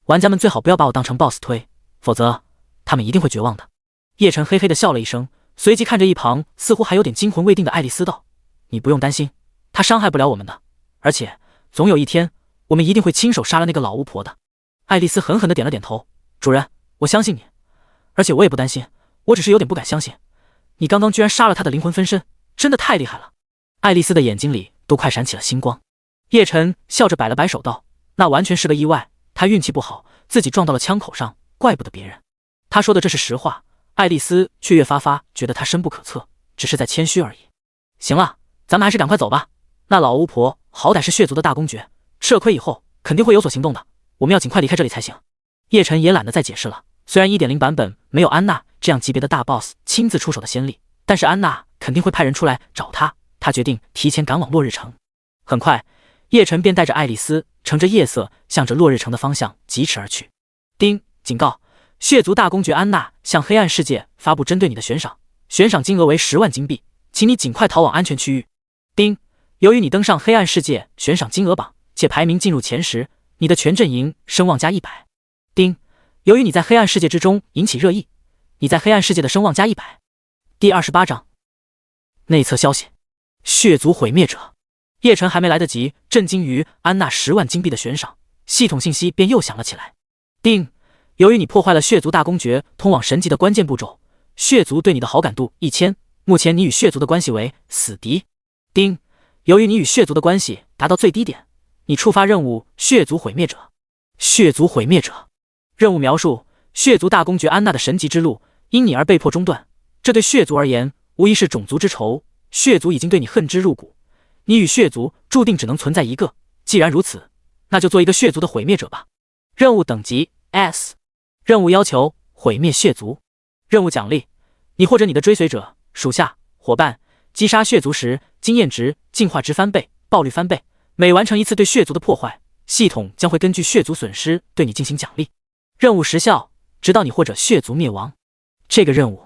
玩家们最好不要把我当成 BOSS 推，否则他们一定会绝望的。叶晨嘿嘿地笑了一声，随即看着一旁似乎还有点惊魂未定的爱丽丝道：“你不用担心，她伤害不了我们的，而且总有一天我们一定会亲手杀了那个老巫婆的。”爱丽丝狠狠地点了点头：“主人，我相信你，而且我也不担心，我只是有点不敢相信，你刚刚居然杀了她的灵魂分身，真的太厉害了。”爱丽丝的眼睛里都快闪起了星光。叶晨笑着摆了摆手道：“那完全是个意外，他运气不好，自己撞到了枪口上，怪不得别人。”他说的这是实话，爱丽丝却越发觉得他深不可测，只是在谦虚而已。行了，咱们还是赶快走吧，那老巫婆好歹是血族的大公爵，吃了亏以后肯定会有所行动的，我们要尽快离开这里才行。叶晨也懒得再解释了，虽然 1.0 版本没有安娜这样级别的大 boss 亲自出手的先例，但是安娜肯定会派人出来找他，他决定提前赶往落日城。很快，叶晨便带着爱丽丝乘着夜色向着落日城的方向疾驰而去。叮！警告！血族大公爵安娜向黑暗世界发布针对你的悬赏，悬赏金额为10万金币，请你尽快逃往安全区域。叮！由于你登上黑暗世界悬赏金额榜，且排名进入前10，你的全阵营声望加100。叮！由于你在黑暗世界之中引起热议，你在黑暗世界的声望加100。第28章内测消息：血族毁灭者。叶晨还没来得及震惊于安娜10万金币的悬赏，系统信息便又响了起来。叮！由于你破坏了血族大公爵通往神级的关键步骤，血族对你的好感度1000，目前你与血族的关系为死敌。叮！由于你与血族的关系达到最低点，你触发任务血族毁灭者。血族毁灭者任务描述：血族大公爵安娜的神级之路因你而被迫中断，这对血族而言无疑是种族之仇，血族已经对你恨之入骨，你与血族注定只能存在一个，既然如此，那就做一个血族的毁灭者吧。任务等级 S。 任务要求：毁灭血族。任务奖励：你或者你的追随者、属下、伙伴击杀血族时，经验值、进化值翻倍，爆率翻倍。每完成一次对血族的破坏，系统将会根据血族损失对你进行奖励。任务时效：直到你或者血族灭亡。这个任务，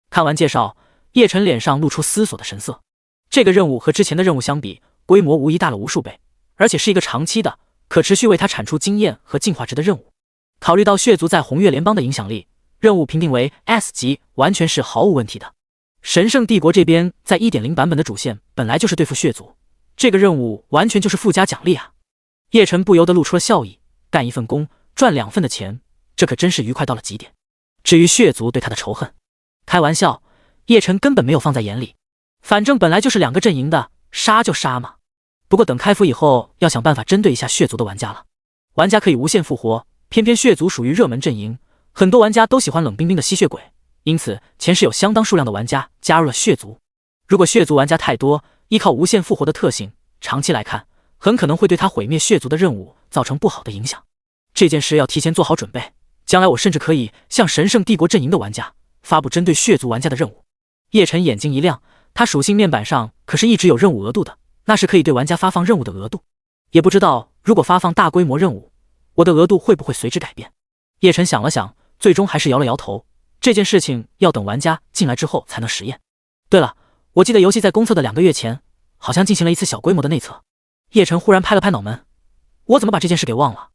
看完介绍，叶晨脸上露出思索的神色。这个任务和之前的任务相比，规模无疑大了无数倍，而且是一个长期的、可持续为他产出经验和进化值的任务。考虑到血族在红月联邦的影响力，任务评定为 S 级，完全是毫无问题的。神圣帝国这边在 1.0 版本的主线本来就是对付血族，这个任务完全就是附加奖励啊！叶晨不由得露出了笑意，干一份工赚2份的钱，这可真是愉快到了极点。至于血族对他的仇恨，开玩笑，叶晨根本没有放在眼里，反正本来就是2个阵营的，杀就杀嘛。不过等开服以后，要想办法针对一下血族的玩家了。玩家可以无限复活，偏偏血族属于热门阵营，很多玩家都喜欢冷冰冰的吸血鬼，因此前世有相当数量的玩家加入了血族。如果血族玩家太多，依靠无限复活的特性，长期来看很可能会对他毁灭血族的任务造成不好的影响。这件事要提前做好准备，将来我甚至可以向神圣帝国阵营的玩家发布针对血族玩家的任务。叶晨眼睛一亮，他属性面板上可是一直有任务额度的，那是可以对玩家发放任务的额度。也不知道如果发放大规模任务，我的额度会不会随之改变。叶晨想了想，最终还是摇了摇头，这件事情要等玩家进来之后才能实验。对了，我记得游戏在公测的2个月前好像进行了一次小规模的内测。叶晨忽然拍了拍脑门，我怎么把这件事给忘了。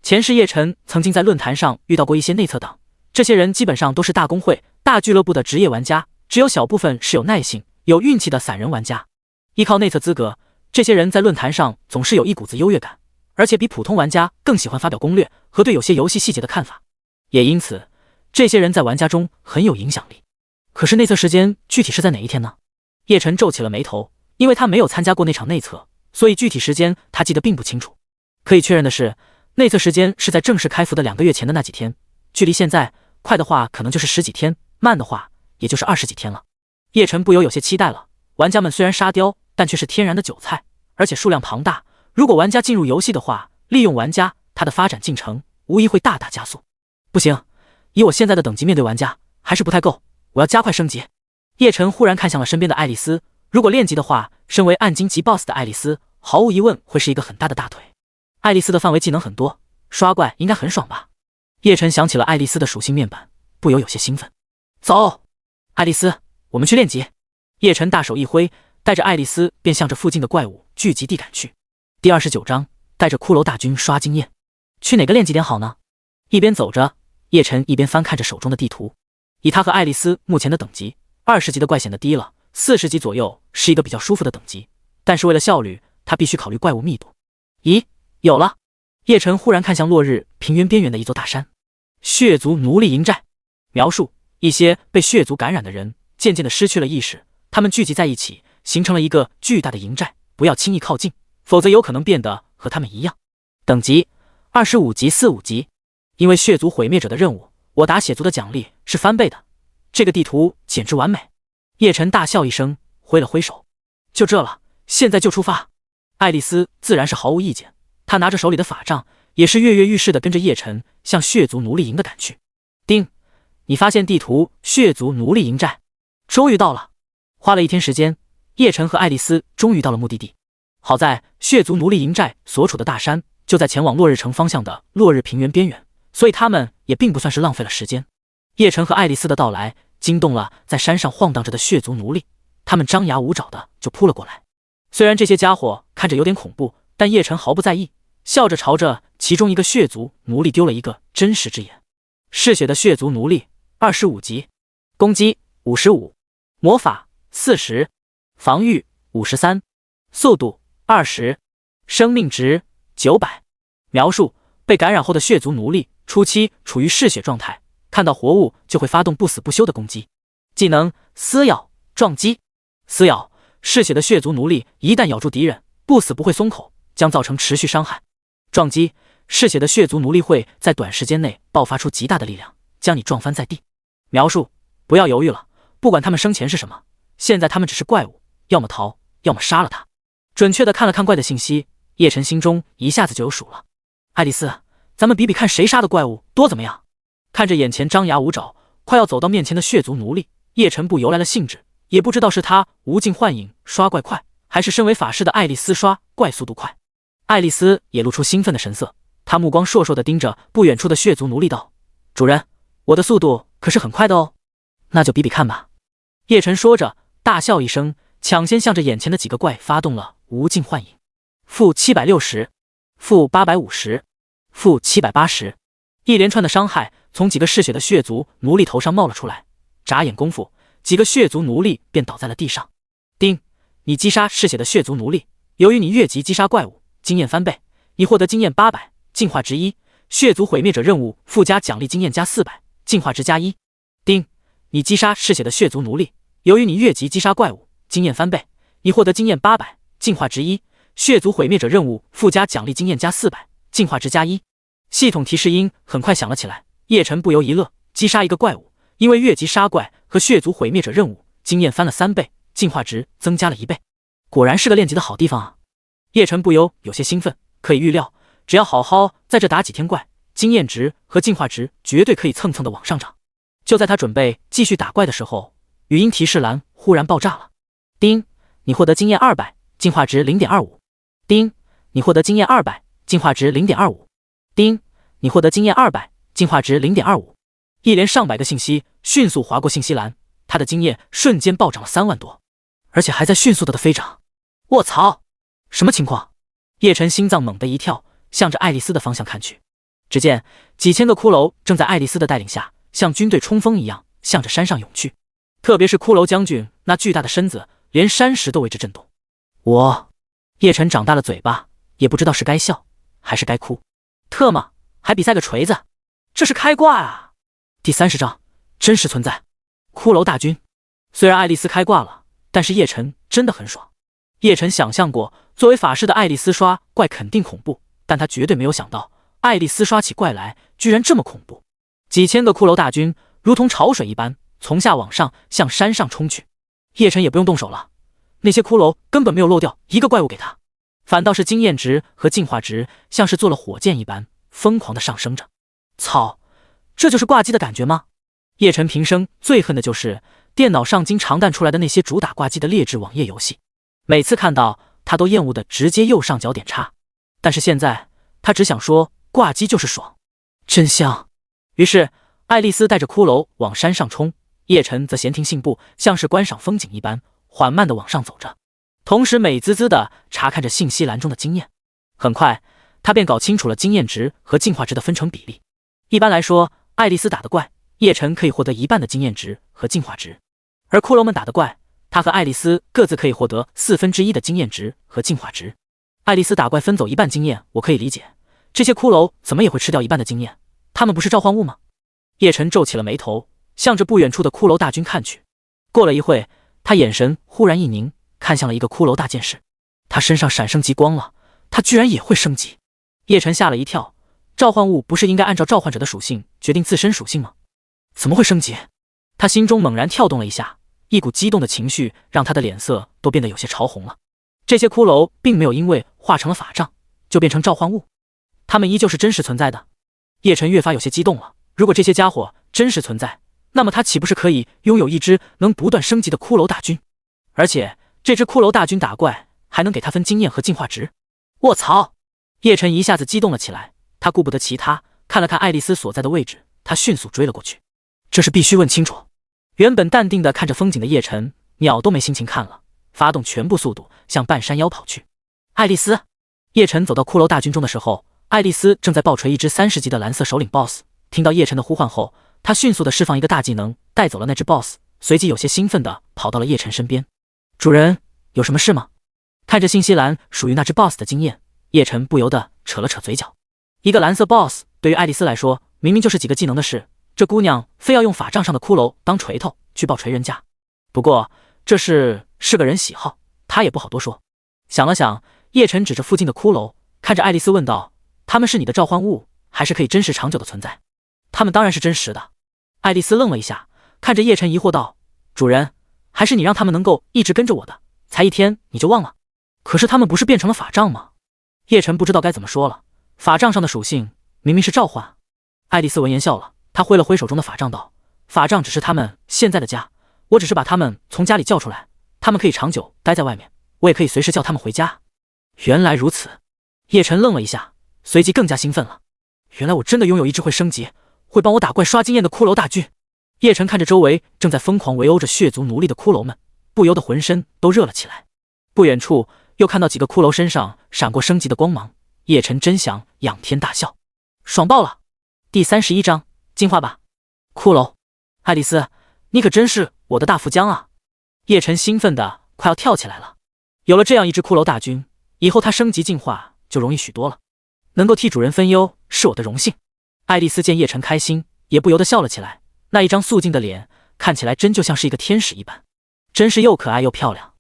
前世叶晨曾经在论坛上遇到过一些内测党，这些人基本上都是大公会、大俱乐部的职业玩家，只有小部分是有耐性、有运气的散人玩家。依靠内测资格，这些人在论坛上总是有一股子优越感，而且比普通玩家更喜欢发表攻略和对有些游戏细节的看法。也因此，这些人在玩家中很有影响力。可是内测时间具体是在哪一天呢？叶晨皱起了眉头，因为他没有参加过那场内测，所以具体时间他记得并不清楚。可以确认的是，内测时间是在正式开服的2个月前的那几天，距离现在快的话可能就是10几天，慢的话也就是20几天了。叶晨不由有些期待了。玩家们虽然沙雕，但却是天然的韭菜，而且数量庞大。如果玩家进入游戏的话，利用玩家，他的发展进程无疑会大大加速。不行，以我现在的等级面对玩家还是不太够，我要加快升级。叶晨忽然看向了身边的爱丽丝，如果练级的话，身为暗金级 BOSS 的爱丽丝毫无疑问会是一个很大的大腿。爱丽丝的范围技能很多，刷怪应该很爽吧？叶晨想起了爱丽丝的属性面板，不由有些兴奋。走，爱丽丝，我们去练级。叶晨大手一挥，带着爱丽丝便向着附近的怪物聚集地赶去。第29章，带着骷髅大军刷经验。去哪个练级点好呢？一边走着，叶晨一边翻看着手中的地图。以他和爱丽丝目前的等级，20级的怪显得低了，40级左右是一个比较舒服的等级。但是为了效率，他必须考虑怪物密度。咦，有了！叶晨忽然看向落日平原边缘的一座大山。血族奴隶营寨。描述：一些被血族感染的人渐渐地失去了意识，他们聚集在一起，形成了一个巨大的营寨。不要轻易靠近，否则有可能变得和他们一样。等级25级45级。因为血族毁灭者的任务，我打血族的奖励是翻倍的。这个地图简直完美。叶晨大笑一声，挥了挥手。就这了，现在就出发。爱丽丝自然是毫无意见，她拿着手里的法杖，也是跃跃欲试的跟着叶晨向血族奴隶营的赶去。丁，你发现地图血族奴隶营寨，终于到了。花了1天时间，叶晨和爱丽丝终于到了目的地。好在血族奴隶营寨所处的大山就在前往落日城方向的落日平原边缘，所以他们也并不算是浪费了时间。叶晨和爱丽丝的到来惊动了在山上晃荡着的血族奴隶，他们张牙舞爪的就扑了过来。虽然这些家伙看着有点恐怖，但叶晨毫不在意，笑着朝着其中一个血族奴隶丢了一个真实之眼。嗜血的血族奴隶，25级，攻击55，魔法40，防御53，速度20，生命值900。描述：被感染后的血族奴隶初期处于嗜血状态，看到活物就会发动不死不休的攻击。技能：撕咬、撞击。撕咬：嗜血的血族奴隶一旦咬住敌人，不死不会松口，将造成持续伤害。撞击：嗜血的血族奴隶会在短时间内爆发出极大的力量，将你撞翻在地。描述：不要犹豫了，不管他们生前是什么，现在他们只是怪物，要么逃，要么杀了他。准确的看了看怪的信息，叶晨心中一下子就有数了。爱丽丝，咱们比比看谁杀的怪物多怎么样？看着眼前张牙舞爪、快要走到面前的血族奴隶，叶晨不由来了兴致，也不知道是他无尽幻影刷怪快，还是身为法师的爱丽丝刷怪速度快。爱丽丝也露出兴奋的神色，她目光烁烁地盯着不远处的血族奴隶道：“主人，我的速度可是很快的哦。”那就比比看吧。叶晨说着，大笑一声，抢先向着眼前的几个怪发动了无尽幻影。-760，-850，-780，一连串的伤害从几个嗜血的血族奴隶头上冒了出来，眨眼功夫，几个血族奴隶便倒在了地上。丁，你击杀嗜血的血族奴隶，由于你越级击杀怪物，经验翻倍，你获得经验800，进化值1，血族毁灭者任务附加奖励经验加400，进化值加1。丁，你击杀嗜血的血族奴隶，由于你越级击杀怪物，经验翻倍，你获得经验800，进化值1，血族毁灭者任务附加奖励经验加400，进化值加1。系统提示音很快响了起来，叶晨不由一乐，击杀一个怪物，因为越级杀怪和血族毁灭者任务，经验翻了3倍，进化值增加了1倍。果然是个练级的好地方啊！叶晨不由有些兴奋，可以预料，只要好好在这打几天怪，经验值和进化值绝对可以蹭蹭的往上涨。就在他准备继续打怪的时候，语音提示栏忽然爆炸了。丁，你获得经验200，进化值 0.25。丁，你获得经验200，进化值 0.25。丁，你获得经验200，进化值 0.25。一连上百个信息迅速划过信息栏，他的经验瞬间暴涨了3万多，而且还在迅速的飞涨。卧槽，什么情况？叶晨心脏猛地一跳，向着爱丽丝的方向看去。只见几千个骷髅正在爱丽丝的带领下，像军队冲锋一样向着山上涌去。特别是骷髅将军那巨大的身子，连山石都为之震动。叶晨长大了嘴巴，也不知道是该笑还是该哭。特么，还比赛个锤子，这是开挂啊！第30章真实存在。骷髅大军。虽然爱丽丝开挂了，但是叶晨真的很爽。叶晨想象过作为法师的爱丽丝刷怪肯定恐怖，但他绝对没有想到爱丽丝刷起怪来居然这么恐怖。几千个骷髅大军如同潮水一般从下往上向山上冲去。叶晨也不用动手了，那些骷髅根本没有漏掉一个怪物给他，反倒是经验值和进化值像是做了火箭一般疯狂的上升着。操，这就是挂机的感觉吗？叶晨平生最恨的就是电脑上经常弹出来的那些主打挂机的劣质网页游戏，每次看到他都厌恶的直接右上角点叉。但是现在他只想说挂机就是爽，真香。于是爱丽丝带着骷髅往山上冲，叶晨则闲庭信步，像是观赏风景一般缓慢地往上走着，同时美滋滋地查看着信息栏中的经验。很快他便搞清楚了经验值和进化值的分成比例。一般来说，爱丽丝打的怪，叶晨可以获得一半的经验值和进化值，而骷髅们打的怪，他和爱丽丝各自可以获得1/4的经验值和进化值。爱丽丝打怪分走一半经验，我可以理解，这些骷髅怎么也会吃掉一半的经验，他们不是召唤物吗？叶晨皱起了眉头，向着不远处的骷髅大军看去。过了一会，他眼神忽然一凝，看向了一个骷髅大剑士，他身上闪生极光了，他居然也会升级。叶晨吓了一跳，召唤物不是应该按照召唤者的属性决定自身属性吗？怎么会升级？他心中猛然跳动了一下，一股激动的情绪让他的脸色都变得有些潮红了。这些骷髅并没有因为化成了法杖就变成召唤物，他们依旧是真实存在的。叶晨越发有些激动了，如果这些家伙真实存在，那么他岂不是可以拥有一支能不断升级的骷髅大军？而且这支骷髅大军打怪还能给他分经验和进化值。卧槽！叶晨一下子激动了起来，他顾不得其他，看了看爱丽丝所在的位置，他迅速追了过去。这是必须问清楚。原本淡定地看着风景的叶晨鸟都没心情看了，发动全部速度向半山腰跑去。爱丽丝！叶晨走到骷髅大军中的时候，爱丽丝正在暴锤一只30级的蓝色首领 BOSS。 听到叶晨的呼唤后，他迅速地释放一个大技能带走了那只 BOSS， 随即有些兴奋地跑到了叶晨身边。主人，有什么事吗？看着信息栏属于那只 BOSS 的经验，叶晨不由得扯了扯嘴角。一个蓝色 BOSS 对于爱丽丝来说明明就是几个技能的事，这姑娘非要用法杖上的骷髅当锤头去暴锤人家。不过这是个人喜好，他也不好多说。想了想，叶晨指着附近的骷髅，看着爱丽丝问道：他们是你的召唤物，还是可以真实长久的存在？他们当然是真实的。爱丽丝愣了一下，看着叶晨疑惑道：主人，还是你让他们能够一直跟着我的，才1天你就忘了？可是他们不是变成了法杖吗？叶晨不知道该怎么说了，法杖上的属性明明是召唤。爱丽丝闻言笑了，她挥了挥手中的法杖道：法杖只是他们现在的家，我只是把他们从家里叫出来，他们可以长久待在外面，我也可以随时叫他们回家。原来如此。叶晨愣了一下，随即更加兴奋了。原来我真的拥有一支会升级，会帮我打怪刷经验的骷髅大军。叶晨看着周围正在疯狂围殴着血族奴隶的骷髅们，不由得浑身都热了起来。不远处又看到几个骷髅身上闪过升级的光芒，叶晨真想仰天大笑，爽爆了。第31章进化吧，骷髅。爱丽丝，你可真是我的大福将啊！叶晨兴奋的快要跳起来了。有了这样一支骷髅大军，以后他升级进化就容易许多了，能够替主人分忧是我的荣幸。爱丽丝见叶晨开心，也不由得笑了起来，那一张素净的脸看起来真就像是一个天使一般，真是又可爱又漂亮。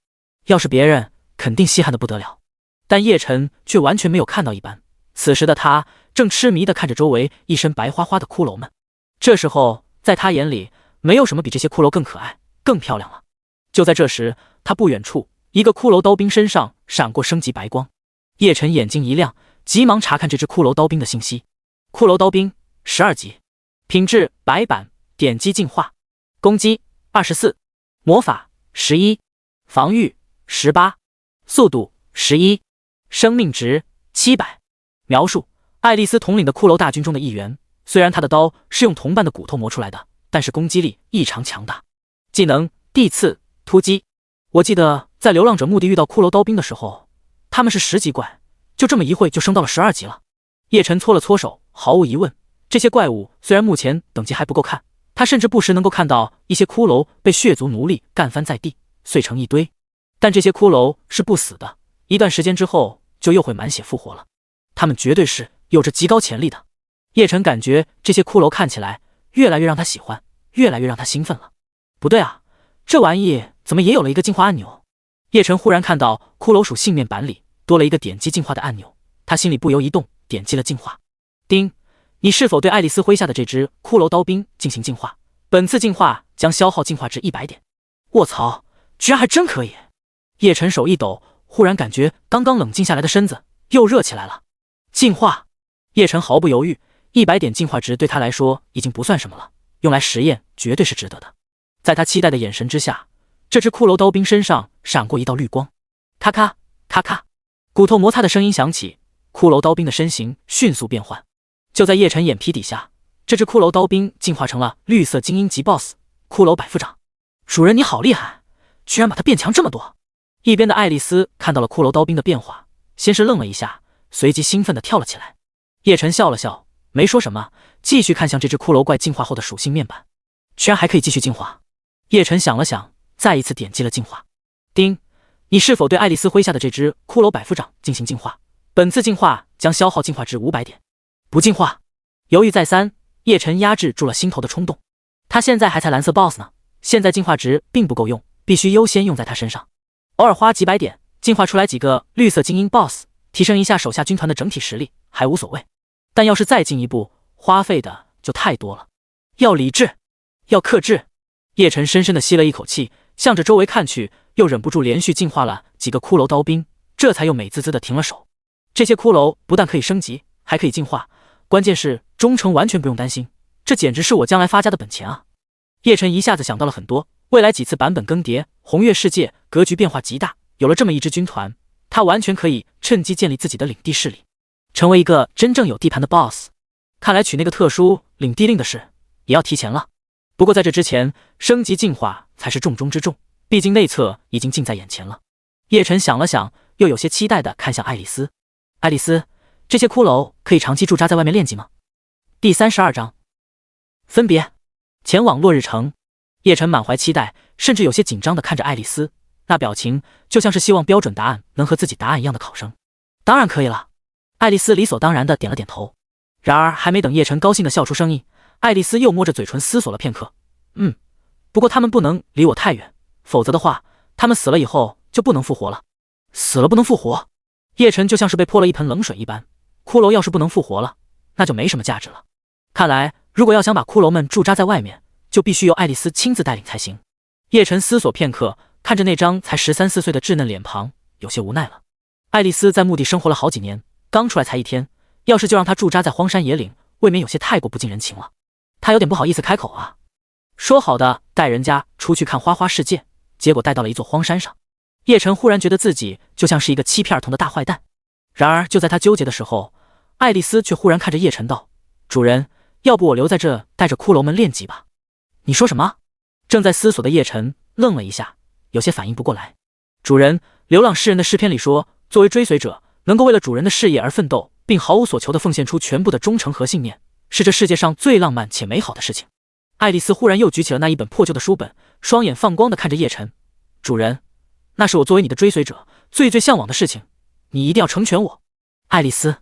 要是别人肯定稀罕的不得了，但叶晨却完全没有看到一般。此时的他正痴迷地看着周围一身白花花的骷髅们，这时候在他眼里没有什么比这些骷髅更可爱更漂亮了。就在这时，他不远处一个骷髅刀兵身上闪过升级白光，叶晨眼睛一亮，急忙查看这只骷髅刀兵的信息。骷髅刀兵12级，品质白板，点击进化，攻击24，魔法11，防御18，速度11，生命值700。描述：爱丽丝统领的骷髅大军中的一员，虽然她的刀是用同伴的骨头磨出来的，但是攻击力异常强大。技能地刺突击。我记得在流浪者墓地遇到骷髅刀兵的时候，他们是10级怪，就这么一会就升到了12级了。叶晨搓了搓手，毫无疑问，这些怪物虽然目前等级还不够看，他甚至不时能够看到一些骷髅被血族奴隶干翻在地，碎成一堆，但这些骷髅是不死的，一段时间之后就又会满血复活了。他们绝对是有着极高潜力的。叶晨感觉这些骷髅看起来越来越让他喜欢，越来越让他兴奋了。不对啊，这玩意怎么也有了一个进化按钮？叶晨忽然看到骷髅鼠性面板里多了一个点击进化的按钮，他心里不由一动，点击了进化。叮，你是否对爱丽丝麾下的这只骷髅刀兵进行进化？本次进化将消耗进化值100点。卧槽，居然还真可以！叶晨手一抖，忽然感觉刚刚冷静下来的身子又热起来了。进化！叶晨毫不犹豫，100点进化值对他来说已经不算什么了，用来实验绝对是值得的。在他期待的眼神之下，这只骷髅刀兵身上闪过一道绿光，咔咔咔咔，骨头摩擦的声音响起，骷髅刀兵的身形迅速变换。就在叶晨眼皮底下，这只骷髅刀兵进化成了绿色精英级 BOSS 骷髅百夫长。主人你好厉害，居然把它变强这么多！一边的爱丽丝看到了骷髅刀兵的变化，先是愣了一下，随即兴奋地跳了起来。叶晨笑了笑，没说什么，继续看向这只骷髅怪进化后的属性面板，居然还可以继续进化。叶晨想了想，再一次点击了进化。叮，你是否对爱丽丝麾下的这只骷髅百夫长进行进化？本次进化将消耗进化值500点。不进化。犹豫再三，叶晨压制住了心头的冲动。他现在还才蓝色 BOSS 呢，现在进化值并不够用，必须优先用在他身上。偶尔花几百点进化出来几个绿色精英 BOSS， 提升一下手下军团的整体实力还无所谓，但要是再进一步，花费的就太多了。要理智，要克制。叶晨深深地吸了一口气，向着周围看去，又忍不住连续进化了几个骷髅刀兵，这才又美滋滋地停了手。这些骷髅不但可以升级，还可以进化，关键是忠诚完全不用担心，这简直是我将来发家的本钱啊！叶晨一下子想到了很多，未来几次版本更迭，红月世界格局变化极大，有了这么一支军团，他完全可以趁机建立自己的领地势力，成为一个真正有地盘的 BOSS。 看来取那个特殊领地令的事也要提前了。不过在这之前，升级进化才是重中之重，毕竟内测已经近在眼前了。叶晨想了想，又有些期待地看向爱丽丝。爱丽丝，这些骷髅可以长期驻扎在外面练级吗？第32章，分别前往落日城。叶晨满怀期待，甚至有些紧张地看着爱丽丝，那表情就像是希望标准答案能和自己答案一样的考生。当然可以了。爱丽丝理所当然地点了点头。然而还没等叶晨高兴地笑出声音，爱丽丝又摸着嘴唇思索了片刻。不过他们不能离我太远，否则的话，他们死了以后就不能复活了。死了不能复活？叶晨就像是被泼了一盆冷水一般，骷髅要是不能复活了，那就没什么价值了。看来如果要想把骷髅们驻扎在外面，就必须由爱丽丝亲自带领才行。叶晨思索片刻，看着那张才13、14岁的稚嫩脸庞，有些无奈了。爱丽丝在墓地生活了好几年，刚出来才1天，要是就让她驻扎在荒山野岭，未免有些太过不近人情了。他有点不好意思开口啊。说好的带人家出去看花花世界，结果带到了一座荒山上。叶晨忽然觉得自己就像是一个欺骗儿童的大坏蛋。然而就在他纠结的时候，爱丽丝却忽然看着叶晨道：“主人，要不我留在这带着骷髅们练级吧？”你说什么？正在思索的叶晨愣了一下，有些反应不过来。主人，流浪诗人的诗篇里说，作为追随者，能够为了主人的事业而奋斗，并毫无所求地奉献出全部的忠诚和信念，是这世界上最浪漫且美好的事情。爱丽丝忽然又举起了那一本破旧的书本，双眼放光地看着叶晨。主人，那是我作为你的追随者最向往的事情，你一定要成全我。爱丽丝。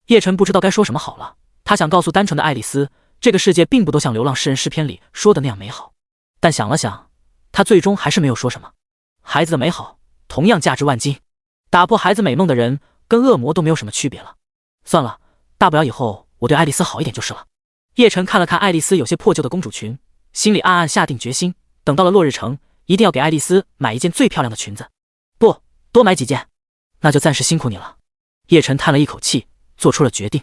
叶晨不知道该说什么好了，他想告诉单纯的爱丽丝，这个世界并不都像流浪诗人诗篇里说的那样美好，但想了想，他最终还是没有说什么。孩子的美好同样价值万金，打破孩子美梦的人跟恶魔都没有什么区别了。算了，大不了以后我对爱丽丝好一点就是了。叶晨看了看爱丽丝有些破旧的公主裙，心里暗暗下定决心，等到了落日城，一定要给爱丽丝买一件最漂亮的裙子，不多买几件。那就暂时辛苦你了。叶晨叹了一口气，做出了决定。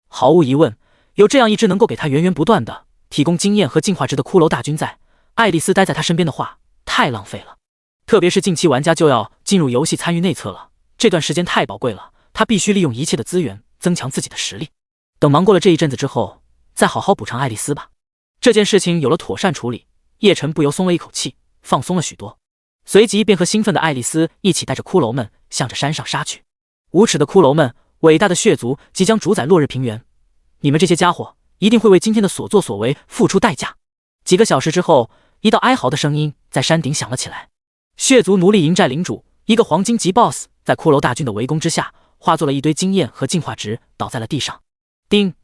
毫无疑问，有这样一支能够给他源源不断的提供经验和进化值的骷髅大军在，爱丽丝待在他身边的话太浪费了。特别是近期玩家就要进入游戏参与内测了，这段时间太宝贵了，他必须利用一切的资源增强自己的实力。等忙过了这一阵子之后，再好好补偿爱丽丝吧。这件事情有了妥善处理，叶晨不由松了一口气，放松了许多。随即便和兴奋的爱丽丝一起带着骷髅们向着山上杀去。无耻的骷髅们，伟大的血族即将主宰落日平原，你们这些家伙一定会为今天的所作所为付出代价。几个小时之后，一道哀嚎的声音在山顶响了起来。血族奴隶营寨领主，一个黄金级 BOSS， 在骷髅大军的围攻之下，化作了一堆经验和进化值，倒在了地上。叮，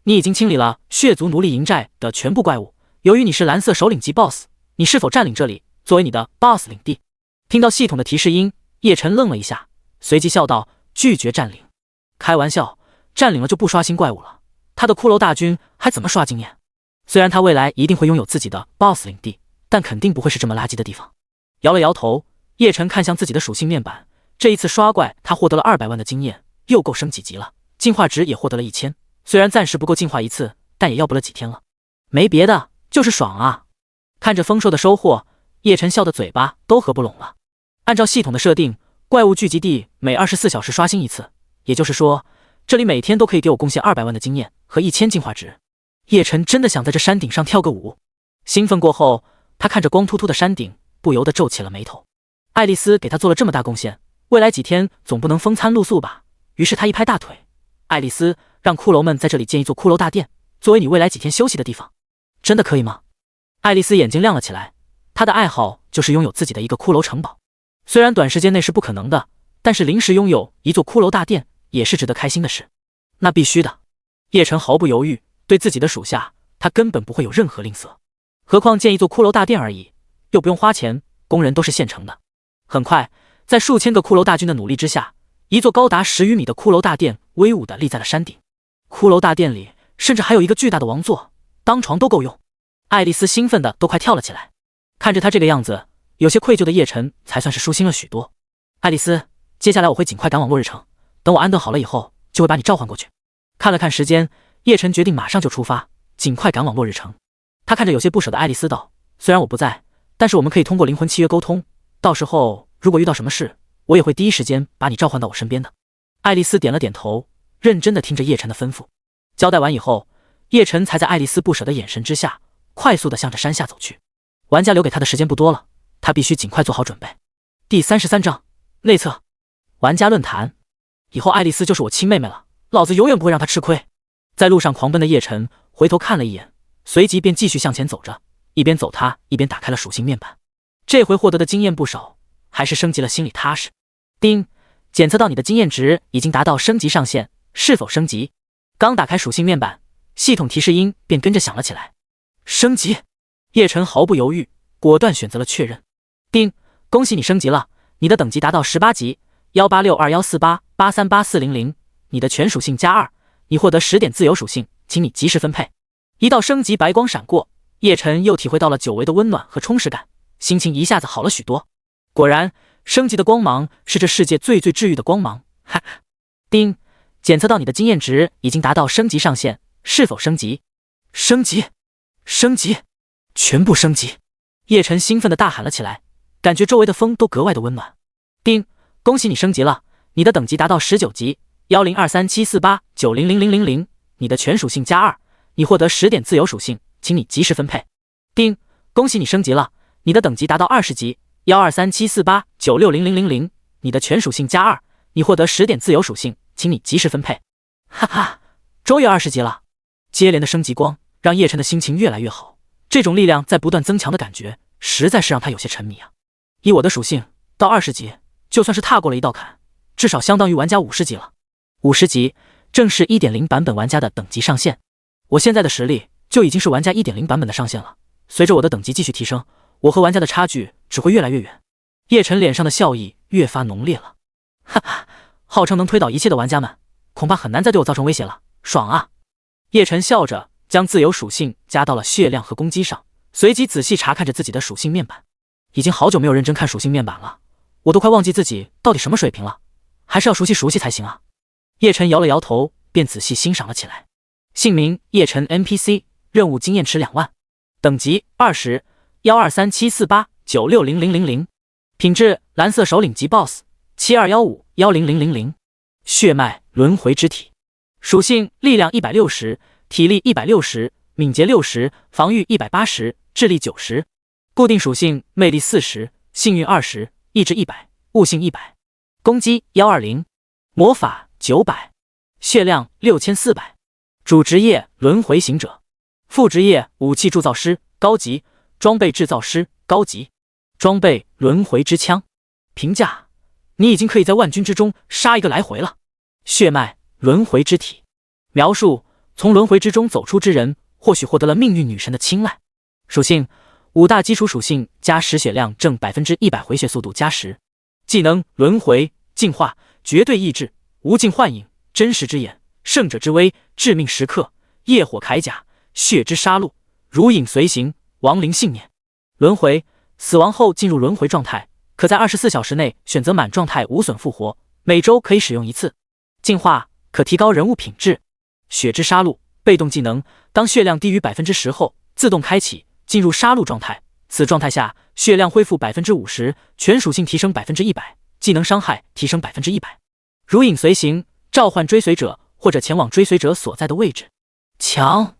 你已经清理了血族奴隶营寨的全部怪物，由于你是蓝色首领级 BOSS， 你是否占领这里，作为你的 BOSS 领地？听到系统的提示音，叶晨愣了一下，随即笑道：拒绝占领。开玩笑，占领了就不刷新怪物了，他的骷髅大军还怎么刷经验？虽然他未来一定会拥有自己的 BOSS 领地，但肯定不会是这么垃圾的地方。摇了摇头，叶晨看向自己的属性面板，这一次刷怪他获得了200万的经验，又够升几级了，进化值也获得了1000，虽然暂时不够进化一次，但也要不了几天了。没别的，就是爽啊！看着丰硕的收获，叶晨笑得嘴巴都合不拢了。按照系统的设定，怪物聚集地每24小时刷新一次，也就是说，这里每天都可以给我贡献200万的经验和1000进化值。叶晨真的想在这山顶上跳个舞。兴奋过后，他看着光秃秃的山顶，不由得皱起了眉头。爱丽丝给他做了这么大贡献，未来几天总不能风餐露宿吧？于是他一拍大腿：爱丽丝，让骷髅们在这里建一座骷髅大殿，作为你未来几天休息的地方。真的可以吗？爱丽丝眼睛亮了起来，她的爱好就是拥有自己的一个骷髅城堡。虽然短时间内是不可能的，但是临时拥有一座骷髅大殿也是值得开心的事。那必须的。叶晨毫不犹豫，对自己的属下，他根本不会有任何吝啬。何况建一座骷髅大殿而已，又不用花钱，工人都是现成的。很快，在数千个骷髅大军的努力之下，一座高达10余米的骷髅大殿威武地立在了山顶。骷髅大殿里甚至还有一个巨大的王座，当床都够用。爱丽丝兴奋的都快跳了起来。看着她这个样子，有些愧疚的叶晨才算是舒心了许多。爱丽丝，接下来我会尽快赶往落日城，等我安顿好了以后，就会把你召唤过去。看了看时间，叶晨决定马上就出发，尽快赶往落日城。他看着有些不舍的爱丽丝道：虽然我不在，但是我们可以通过灵魂契约沟通，到时候如果遇到什么事，我也会第一时间把你召唤到我身边的。爱丽丝点了点头，认真的听着叶晨的吩咐。交代完以后，叶晨才在爱丽丝不舍的眼神之下，快速的向着山下走去。玩家留给他的时间不多了，他必须尽快做好准备。第33章内测。玩家论坛：以后爱丽丝就是我亲妹妹了，老子永远不会让她吃亏。在路上狂奔的叶晨回头看了一眼，随即便继续向前走着，一边走他一边打开了属性面板。这回获得的经验不少，还是升级了，心里踏实。叮，检测到你的经验值已经达到升级上限，是否升级？刚打开属性面板，系统提示音便跟着响了起来。升级！叶晨毫不犹豫，果断选择了确认。叮，恭喜你升级了，你的等级达到18级，1862148838400，你的全属性+2，你获得10点自由属性，请你及时分配。一道升级白光闪过，叶晨又体会到了久违的温暖和充实感，心情一下子好了许多。果然，升级的光芒是这世界最治愈的光芒。哈，叮，检测到你的经验值已经达到升级上限，是否升级？升级！升级！全部升级！叶晨兴奋地大喊了起来，感觉周围的风都格外的温暖。叮，恭喜你升级了，你的等级达到19级，1023748900000，你的全属性+2，你获得10点自由属性，请你及时分配。叮，恭喜你升级了，你的等级达到20级，1237489600000，你的全属性+2，你获得10点自由属性，请你及时分配。哈哈，终于20级了！接连的升级光让叶晨的心情越来越好，这种力量在不断增强的感觉，实在是让他有些沉迷啊。以我的属性，到20级，就算是踏过了一道坎，至少相当于玩家50级了。50级正是 1.0 版本玩家的等级上限，我现在的实力就已经是玩家 1.0 版本的上限了。随着我的等级继续提升，我和玩家的差距只会越来越远。叶晨脸上的笑意越发浓烈了。哈哈，号称能推倒一切的玩家们，恐怕很难再对我造成威胁了，爽啊！叶晨笑着将自由属性加到了血量和攻击上，随即仔细查看着自己的属性面板。已经好久没有认真看属性面板了，我都快忘记自己到底什么水平了，还是要熟悉才行啊。叶晨摇了摇头，便仔细欣赏了起来。姓名：叶晨 NPC， 任务经验池2万，等级20 1237489600000，品质蓝色首领级 BOSS 7215100000，血脉轮回之体，属性力量160，体力160，敏捷60，防御180，智力90，固定属性魅力40，幸运20，意志100，悟性100，攻击120，魔法900，血量6400，主职业轮回行者，副职业武器铸造师高级，装备制造师高级，装备轮回之枪。评价：你已经可以在万军之中杀一个来回了。血脉轮回之体。描述：从轮回之中走出之人，或许获得了命运女神的青睐。属性5大基础属性加10血量正100%回血速度加10。技能轮回、净化、绝对意志、无尽幻影、真实之眼、圣者之威、致命时刻、业火铠甲、血之杀戮、如影随形、亡灵信念。轮回死亡后进入轮回状态，可在24小时内选择满状态无损复活，每周可以使用1次。净化可提高人物品质。血之杀戮被动技能，当血量低于10%后自动开启，进入杀戮状态。此状态下血量恢复50%，全属性提升100%，技能伤害提升100%。如影随形，召唤追随者或者前往追随者所在的位置。强！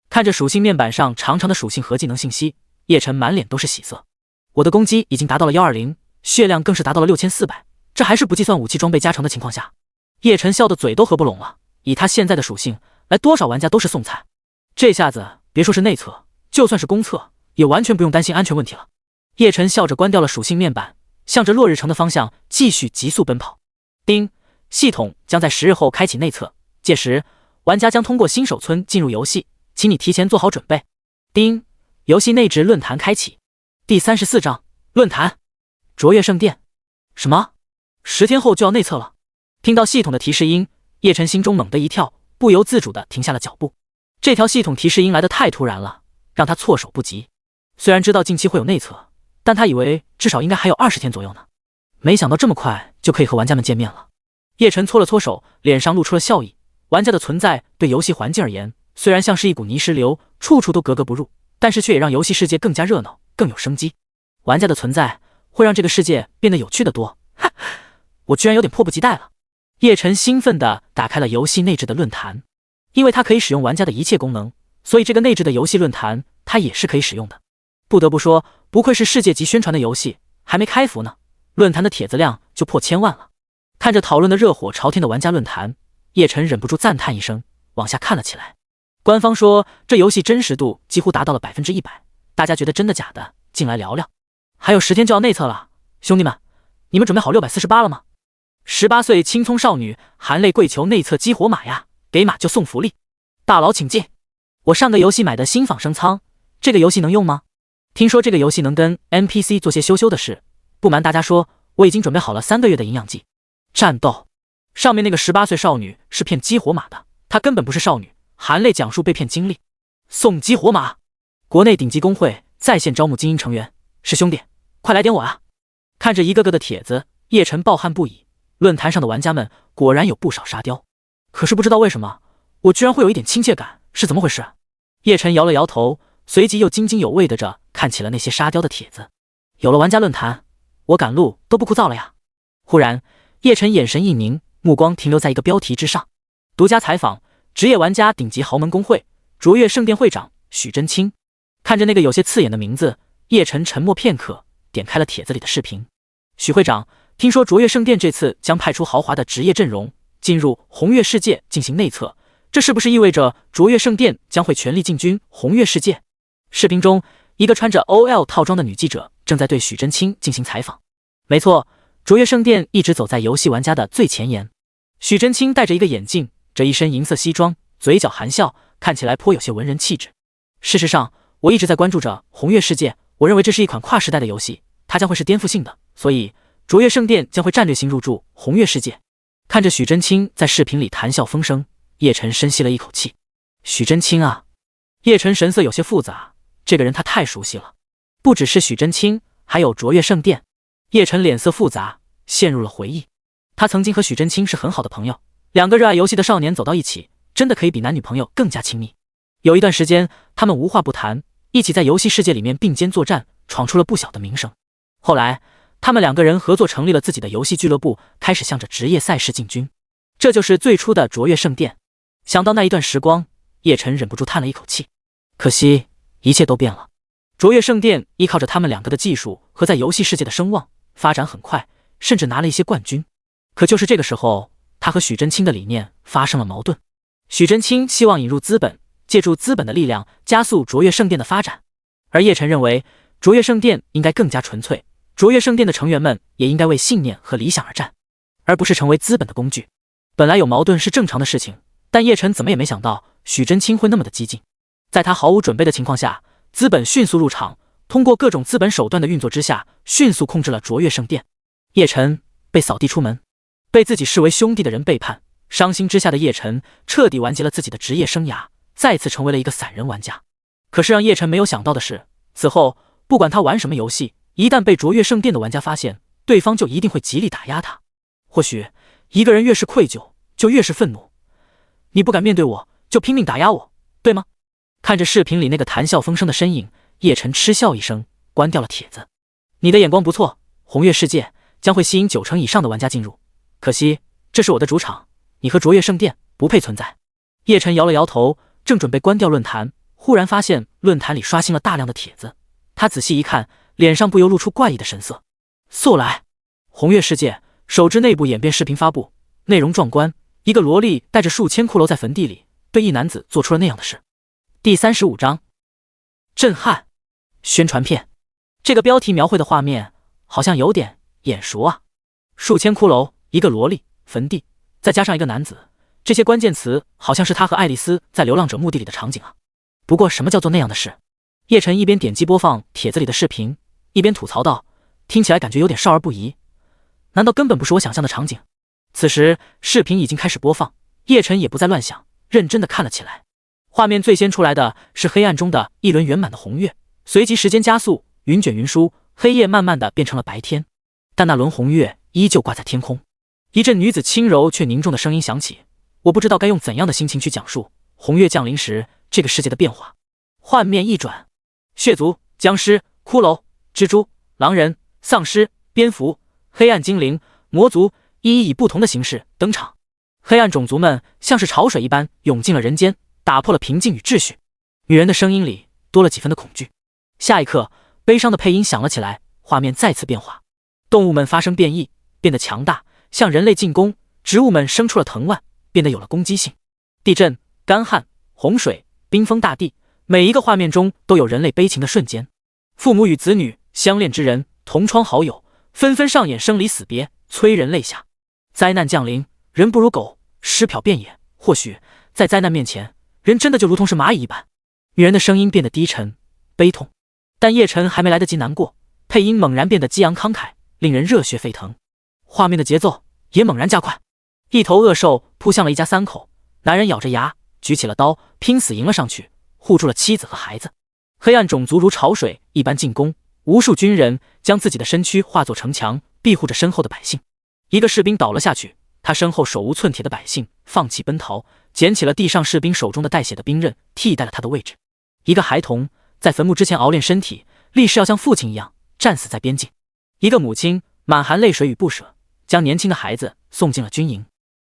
看着属性面板上长长的属性和技能信息，叶晨满脸都是喜色。我的攻击已经达到了120，血量更是达到了6400，这还是不计算武器装备加成的情况下。叶晨笑得嘴都合不拢了，以他现在的属性，来多少玩家都是送菜。这下子别说是内测，就算是公测，也完全不用担心安全问题了。叶晨笑着关掉了属性面板，向着落日城的方向继续急速奔跑。丁，系统将在10日后开启内测，届时玩家将通过新手村进入游戏，请你提前做好准备。丁，游戏内置论坛开启。第34章论坛。卓越圣殿。什么？10天后就要内测了？听到系统的提示音，叶晨心中猛地一跳，不由自主地停下了脚步。这条系统提示音来得太突然了，让他措手不及。虽然知道近期会有内测，但他以为至少应该还有20天左右呢。没想到这么快就可以和玩家们见面了。叶晨搓了搓手，脸上露出了笑意。玩家的存在对游戏环境而言，虽然像是一股泥石流，处处都格格不入，但是却也让游戏世界更加热闹，更有生机。玩家的存在会让这个世界变得有趣的多。哈，我居然有点迫不及待了。叶晨兴奋地打开了游戏内置的论坛，因为它可以使用玩家的一切功能，所以这个内置的游戏论坛它也是可以使用的。不得不说，不愧是世界级宣传的游戏，还没开服呢，论坛的帖子量就破1000万了。看着讨论的热火朝天的玩家论坛，叶晨忍不住赞叹一声，往下看了起来。官方说这游戏真实度几乎达到了100%，大家觉得真的假的？进来聊聊。还有10天就要内测了，兄弟们，你们准备好648了吗？18岁青葱少女含泪跪求内测激活码呀，给码就送福利，大佬请进。我上个游戏买的新仿生仓，这个游戏能用吗？听说这个游戏能跟 NPC 做些羞羞的事，不瞒大家说，我已经准备好了3个月的营养剂。战斗上面那个18岁少女是骗激活码的，她根本不是少女，含泪讲述被骗经历。送激活码，国内顶级公会在线招募精英成员，是兄弟，快来点我啊！看着一个个的帖子，叶晨暴汗不已。论坛上的玩家们果然有不少沙雕，可是不知道为什么，我居然会有一点亲切感，是怎么回事？叶晨摇了摇头，随即又津津有味地看起了那些沙雕的帖子。有了玩家论坛，我赶路都不枯燥了呀！忽然，叶晨眼神一凝，目光停留在一个标题之上：独家采访职业玩家顶级豪门公会卓越圣殿会长许真清。看着那个有些刺眼的名字，叶晨沉默片刻，点开了帖子里的视频。许会长，听说卓越圣殿这次将派出豪华的职业阵容进入红月世界进行内测，这是不是意味着卓越圣殿将会全力进军红月世界？视频中，一个穿着 OL 套装的女记者正在对许真清进行采访。没错，卓越圣殿一直走在游戏玩家的最前沿。许真清戴着一个眼镜，着一身银色西装，嘴角含笑，看起来颇有些文人气质。事实上，我一直在关注着红月世界，我认为这是一款跨时代的游戏，它将会是颠覆性的，所以卓越圣殿将会战略性入驻红月世界。看着许真清在视频里谈笑风生，叶晨深吸了一口气。许真清啊，叶晨神色有些复杂，这个人他太熟悉了，不只是许真清，还有卓越圣殿。叶晨脸色复杂，陷入了回忆。他曾经和许真清是很好的朋友，两个热爱游戏的少年走到一起，真的可以比男女朋友更加亲密。有一段时间，他们无话不谈，一起在游戏世界里面并肩作战，闯出了不小的名声。后来，他们两个人合作成立了自己的游戏俱乐部，开始向着职业赛事进军。这就是最初的卓越圣殿。想到那一段时光，叶晨忍不住叹了一口气。可惜，一切都变了。卓越圣殿依靠着他们两个的技术和在游戏世界的声望，发展很快，甚至拿了一些冠军。可就是这个时候，他和许真清的理念发生了矛盾。许真清希望引入资本，借助资本的力量加速卓越圣殿的发展，而叶晨认为卓越圣殿应该更加纯粹，卓越圣殿的成员们也应该为信念和理想而战，而不是成为资本的工具。本来有矛盾是正常的事情，但叶晨怎么也没想到许真清会那么的激进。在他毫无准备的情况下，资本迅速入场，通过各种资本手段的运作之下，迅速控制了卓越圣殿。叶晨被扫地出门，被自己视为兄弟的人背叛，伤心之下的叶晨彻底完结了自己的职业生涯，再次成为了一个散人玩家。可是让叶晨没有想到的是，此后不管他玩什么游戏，一旦被卓越圣殿的玩家发现，对方就一定会极力打压他。或许一个人越是愧疚，就越是愤怒。你不敢面对我，就拼命打压我，对吗？看着视频里那个谈笑风生的身影，叶晨嗤笑一声，关掉了帖子。你的眼光不错，红月世界将会吸引90%以上的玩家进入，可惜这是我的主场，你和卓越圣殿不配存在。叶晨摇了摇头，正准备关掉论坛，忽然发现论坛里刷新了大量的帖子。他仔细一看，脸上不由露出怪异的神色。速来！红月世界首支内部演变视频发布，内容壮观，一个萝莉带着数千骷髅在坟地里对一男子做出了那样的事。第35章，震撼！宣传片。这个标题描绘的画面好像有点眼熟啊。数千骷髅，一个萝莉，坟地，再加上一个男子，这些关键词好像是他和爱丽丝在流浪者墓地里的场景啊。不过什么叫做那样的事？叶晨一边点击播放帖子里的视频，一边吐槽道，听起来感觉有点少儿不宜，难道根本不是我想象的场景？此时视频已经开始播放，叶晨也不再乱想，认真的看了起来。画面最先出来的是黑暗中的一轮圆满的红月，随即时间加速，云卷云舒，黑夜慢慢的变成了白天，但那轮红月依旧挂在天空。一阵女子轻柔却凝重的声音响起，我不知道该用怎样的心情去讲述红月降临时这个世界的变化。画面一转，血族、僵尸、骷髅、蜘蛛、狼人、丧尸、蝙蝠、黑暗精灵、魔族一一以不同的形式登场。黑暗种族们像是潮水一般涌进了人间，打破了平静与秩序。女人的声音里多了几分的恐惧。下一刻，悲伤的配音响了起来，画面再次变化，动物们发生变异，变得强大，向人类进攻；植物们生出了藤蔓，变得有了攻击性。地震、干旱、洪水、冰封大地，每一个画面中都有人类悲情的瞬间。父母与子女、相恋之人、同窗好友，纷纷上演生离死别，催人泪下。灾难降临，人不如狗，尸漂遍野。或许在灾难面前，人真的就如同是蚂蚁一般。女人的声音变得低沉、悲痛，但叶晨还没来得及难过，配音猛然变得激昂慷慨，令人热血沸腾。画面的节奏也猛然加快，一头恶兽扑向了一家三口，男人咬着牙举起了刀，拼死迎了上去，护住了妻子和孩子。黑暗种族如潮水一般进攻，无数军人将自己的身躯化作城墙，庇护着身后的百姓。一个士兵倒了下去，他身后手无寸铁的百姓放弃奔逃，捡起了地上士兵手中的带血的兵刃，替代了他的位置。一个孩童在坟墓之前熬炼身体，立誓要像父亲一样战死在边境。一个母亲满含泪水与不舍，将年轻的孩子送进了军营。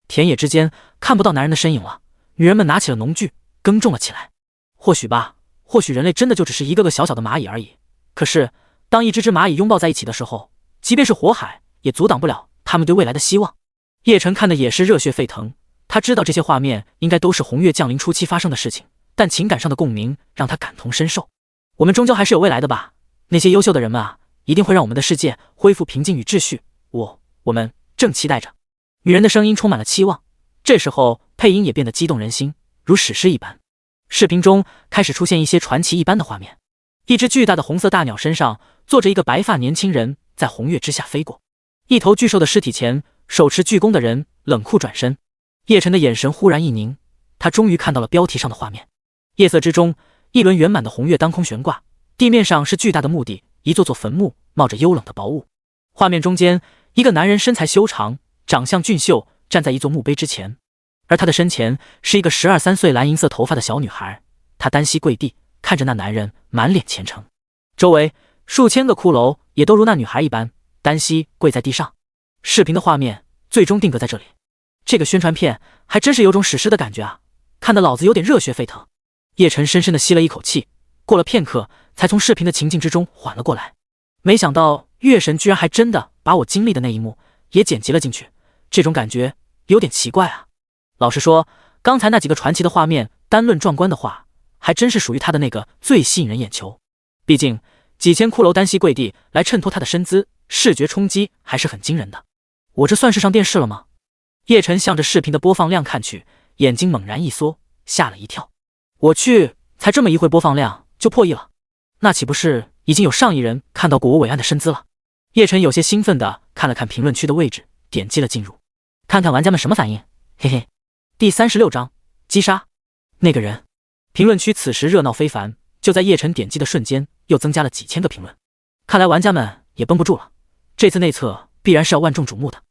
田野之间看不到男人的身影了，女人们拿起了农具耕种了起来。或许吧，或许人类真的就只是一个个小小的蚂蚁而已。可是当一只只蚂蚁拥抱在一起的时候，即便是火海也阻挡不了他们对未来的希望。叶晨看的也是热血沸腾，他知道这些画面应该都是红月降临初期发生的事情，但情感上的共鸣让他感同身受。我们终究还是有未来的吧，那些优秀的人们啊，一定会让我们的世界恢复平静与秩序。我们正期待着。女人的声音充满了期望，这时候配音也变得激动人心，如史诗一般。视频中开始出现一些传奇一般的画面，一只巨大的红色大鸟身上坐着一个白发年轻人，在红月之下飞过。一头巨兽的尸体前，手持巨弓的人冷酷转身。叶晨的眼神忽然一凝，他终于看到了标题上的画面。夜色之中，一轮圆满的红月当空悬挂，地面上是巨大的墓地，一座座坟墓冒着幽冷的薄雾。画面中间，一个男人身材修长，长相俊秀，站在一座墓碑之前，而他的身前是一个12、13岁蓝银色头发的小女孩，她单膝跪地，看着那男人，满脸虔诚。周围数千个骷髅也都如那女孩一般，单膝跪在地上。视频的画面最终定格在这里。这个宣传片还真是有种史诗的感觉啊，看得老子有点热血沸腾。叶晨深深地吸了一口气，过了片刻才从视频的情境之中缓了过来。没想到月神居然还真的把我经历的那一幕也剪辑了进去，这种感觉有点奇怪啊。老实说，刚才那几个传奇的画面单论壮观的话，还真是属于他的那个最吸引人眼球。毕竟几千骷髅单膝跪地来衬托他的身姿，视觉冲击还是很惊人的。我这算是上电视了吗？叶晨向着视频的播放量看去，眼睛猛然一缩，吓了一跳。我去，才这么一会播放量就破亿了，那岂不是已经有上亿人看到过我伟岸的身姿了？叶晨有些兴奋地看了看评论区的位置，点击了进入，看看玩家们什么反应。嘿嘿。第36章击杀那个人。评论区此时热闹非凡，就在叶晨点击的瞬间，又增加了几千个评论。看来玩家们也绷不住了，这次内测必然是要万众瞩目的。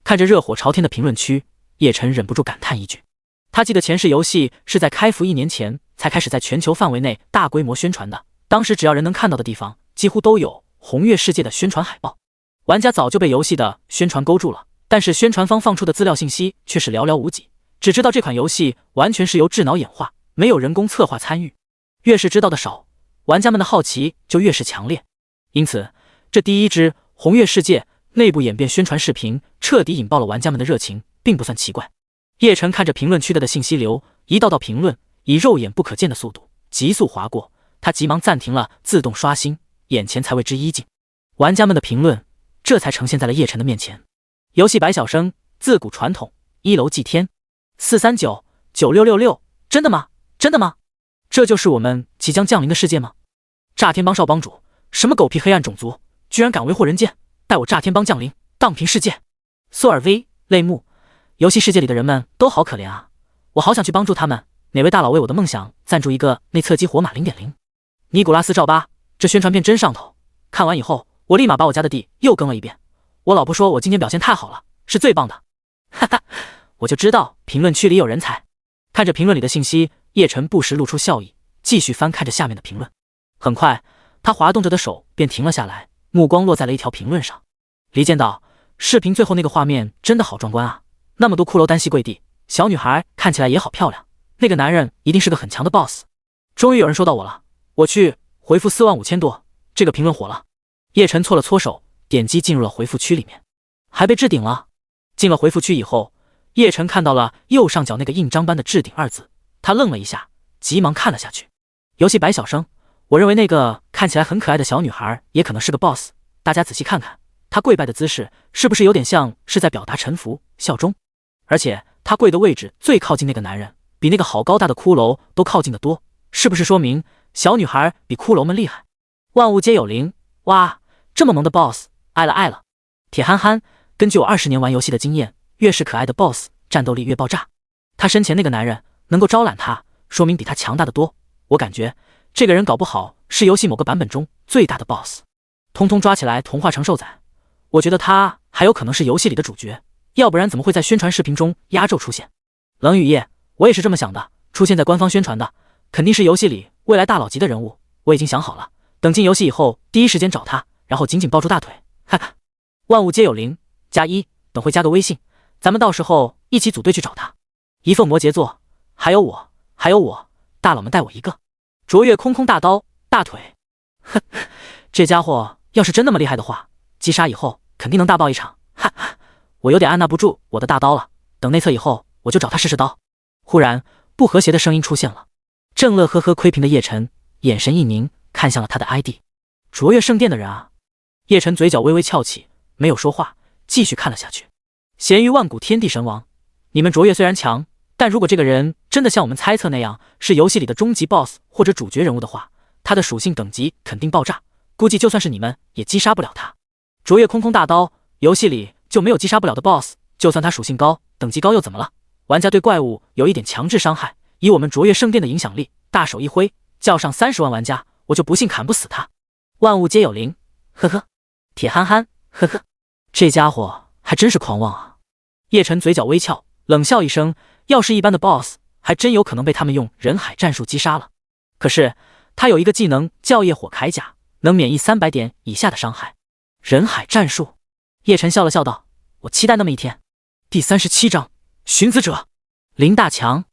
看着热火朝天的评论区，叶晨忍不住感叹一句：他记得前世游戏是在开服1年前才开始在全球范围内大规模宣传的，当时只要人能看到的地方，几乎都有红月世界的宣传海报。玩家早就被游戏的宣传勾住了，但是宣传方放出的资料信息却是寥寥无几，只知道这款游戏完全是由智脑演化，没有人工策划参与。越是知道的少，玩家们的好奇就越是强烈。因此，这第一支红月世界内部演变宣传视频彻底引爆了玩家们的热情，并不算奇怪。叶晨看着评论区的信息流，一道道评论以肉眼不可见的速度急速划过，他急忙暂停了自动刷新，眼前才为之一静。玩家们的评论这才呈现在了叶晨的面前。游戏百晓生，自古传统，一楼祭天，4399666，真的吗？真的吗？这就是我们即将降临的世界吗？炸天帮少帮主，什么狗屁黑暗种族，居然敢为祸人间，待我炸天帮降临，荡平世界。索尔 V 泪目，游戏世界里的人们都好可怜啊，我好想去帮助他们。哪位大佬为我的梦想赞助一个内测激活码 0.0？ 尼古拉斯赵八，这宣传片真上头，看完以后我立马把我家的地又更了一遍。我老婆说我今天表现太好了，是最棒的。哈哈，我就知道评论区里有人才。看着评论里的信息，叶晨不时露出笑意，继续翻看着下面的评论。很快，他滑动着的手便停了下来，目光落在了一条评论上。离间道，视频最后那个画面真的好壮观啊！那么多骷髅单膝跪地，小女孩看起来也好漂亮，那个男人一定是个很强的 boss。终于有人说到我了，我去回复45000多，这个评论火了。叶晨搓了搓手，点击进入了回复区里面，还被置顶了。进了回复区以后，叶晨看到了右上角那个印章般的置顶2字，他愣了一下，急忙看了下去。游戏白晓生，我认为那个看起来很可爱的小女孩也可能是个 boss， 大家仔细看看，她跪拜的姿势是不是有点像是在表达臣服效忠？而且她跪的位置最靠近那个男人，比那个好高大的骷髅都靠近得多，是不是说明小女孩比骷髅们厉害？万物皆有灵，哇，这么萌的 boss， 爱了爱了。铁憨憨，根据我20年玩游戏的经验，越是可爱的 boss， 战斗力越爆炸。他身前那个男人能够招揽他，说明比他强大的多。我感觉这个人搞不好是游戏某个版本中最大的 boss， 通通抓起来同化成兽仔。我觉得他还有可能是游戏里的主角，要不然怎么会在宣传视频中压轴出现？冷雨夜，我也是这么想的，出现在官方宣传的，肯定是游戏里未来大佬级的人物。我已经想好了，等进游戏以后第一时间找他，然后紧紧抱住大腿，哈哈。万物皆有灵，+1，等会加个微信，咱们到时候一起组队去找他。一凤摩羯座，还有我，大佬们带我一个。卓越空空大刀，大腿，哼，这家伙要是真那么厉害的话，击杀以后肯定能大爆一场，哈哈，我有点按捺不住我的大刀了，等内测以后我就找他试试刀。忽然，不和谐的声音出现了，正乐呵呵窥屏的叶晨眼神一凝，看向了他的 ID， 卓越圣殿的人啊。叶晨嘴角微微翘起，没有说话，继续看了下去。咸鱼万古天地神王，你们卓越虽然强，但如果这个人真的像我们猜测那样是游戏里的终极 BOSS 或者主角人物的话，他的属性等级肯定爆炸，估计就算是你们也击杀不了他。卓越空空大刀，游戏里就没有击杀不了的 BOSS， 就算他属性高等级高又怎么了？玩家对怪物有一点强制伤害，以我们卓越圣殿的影响力，大手一挥叫上30万玩家，我就不信砍不死他。万物皆有灵，呵呵。铁憨憨，呵呵，这家伙还真是狂妄啊。叶晨嘴角微翘，冷笑一声，要是一般的 BOSS， 还真有可能被他们用人海战术击杀了。可是他有一个技能叫夜火铠甲，能免疫300点以下的伤害。人海战术，叶晨笑了笑道，我期待那么一天。第37章寻子者，林大强。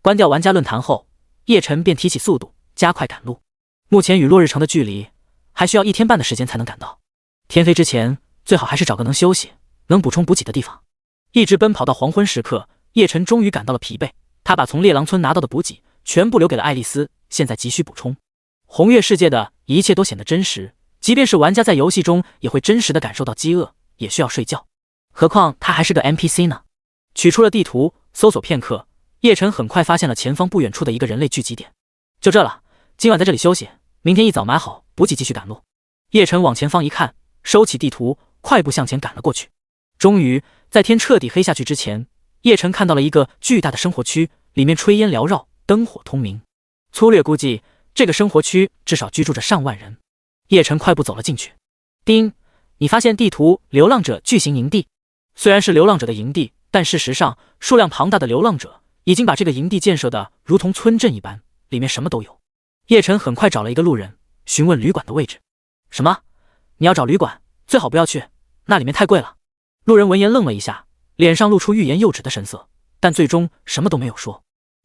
关掉玩家论坛后，叶晨便提起速度，加快赶路。目前与落日城的距离还需要1天半的时间才能赶到，天黑之前最好还是找个能休息能补充补给的地方。一直奔跑到黄昏时刻，叶晨终于感到了疲惫，他把从猎狼村拿到的补给全部留给了爱丽丝，现在急需补充。红月世界的一切都显得真实，即便是玩家在游戏中也会真实的感受到饥饿，也需要睡觉，何况他还是个 NPC 呢。取出了地图，搜索片刻，叶晨很快发现了前方不远处的一个人类聚集点。就这了，今晚在这里休息，明天一早买好补给继续赶路。叶晨往前方一看，收起地图，快步向前赶了过去。终于在天彻底黑下去之前，叶晨看到了一个巨大的生活区，里面炊烟缭绕，灯火通明。粗略估计，这个生活区至少居住着上万人。叶晨快步走了进去。丁，你发现地图流浪者巨型营地。虽然是流浪者的营地，但事实上数量庞大的流浪者已经把这个营地建设的如同村镇一般，里面什么都有。叶晨很快找了一个路人，询问旅馆的位置。什么？你要找旅馆？最好不要去，那里面太贵了。路人闻言愣了一下，脸上露出欲言又止的神色，但最终什么都没有说。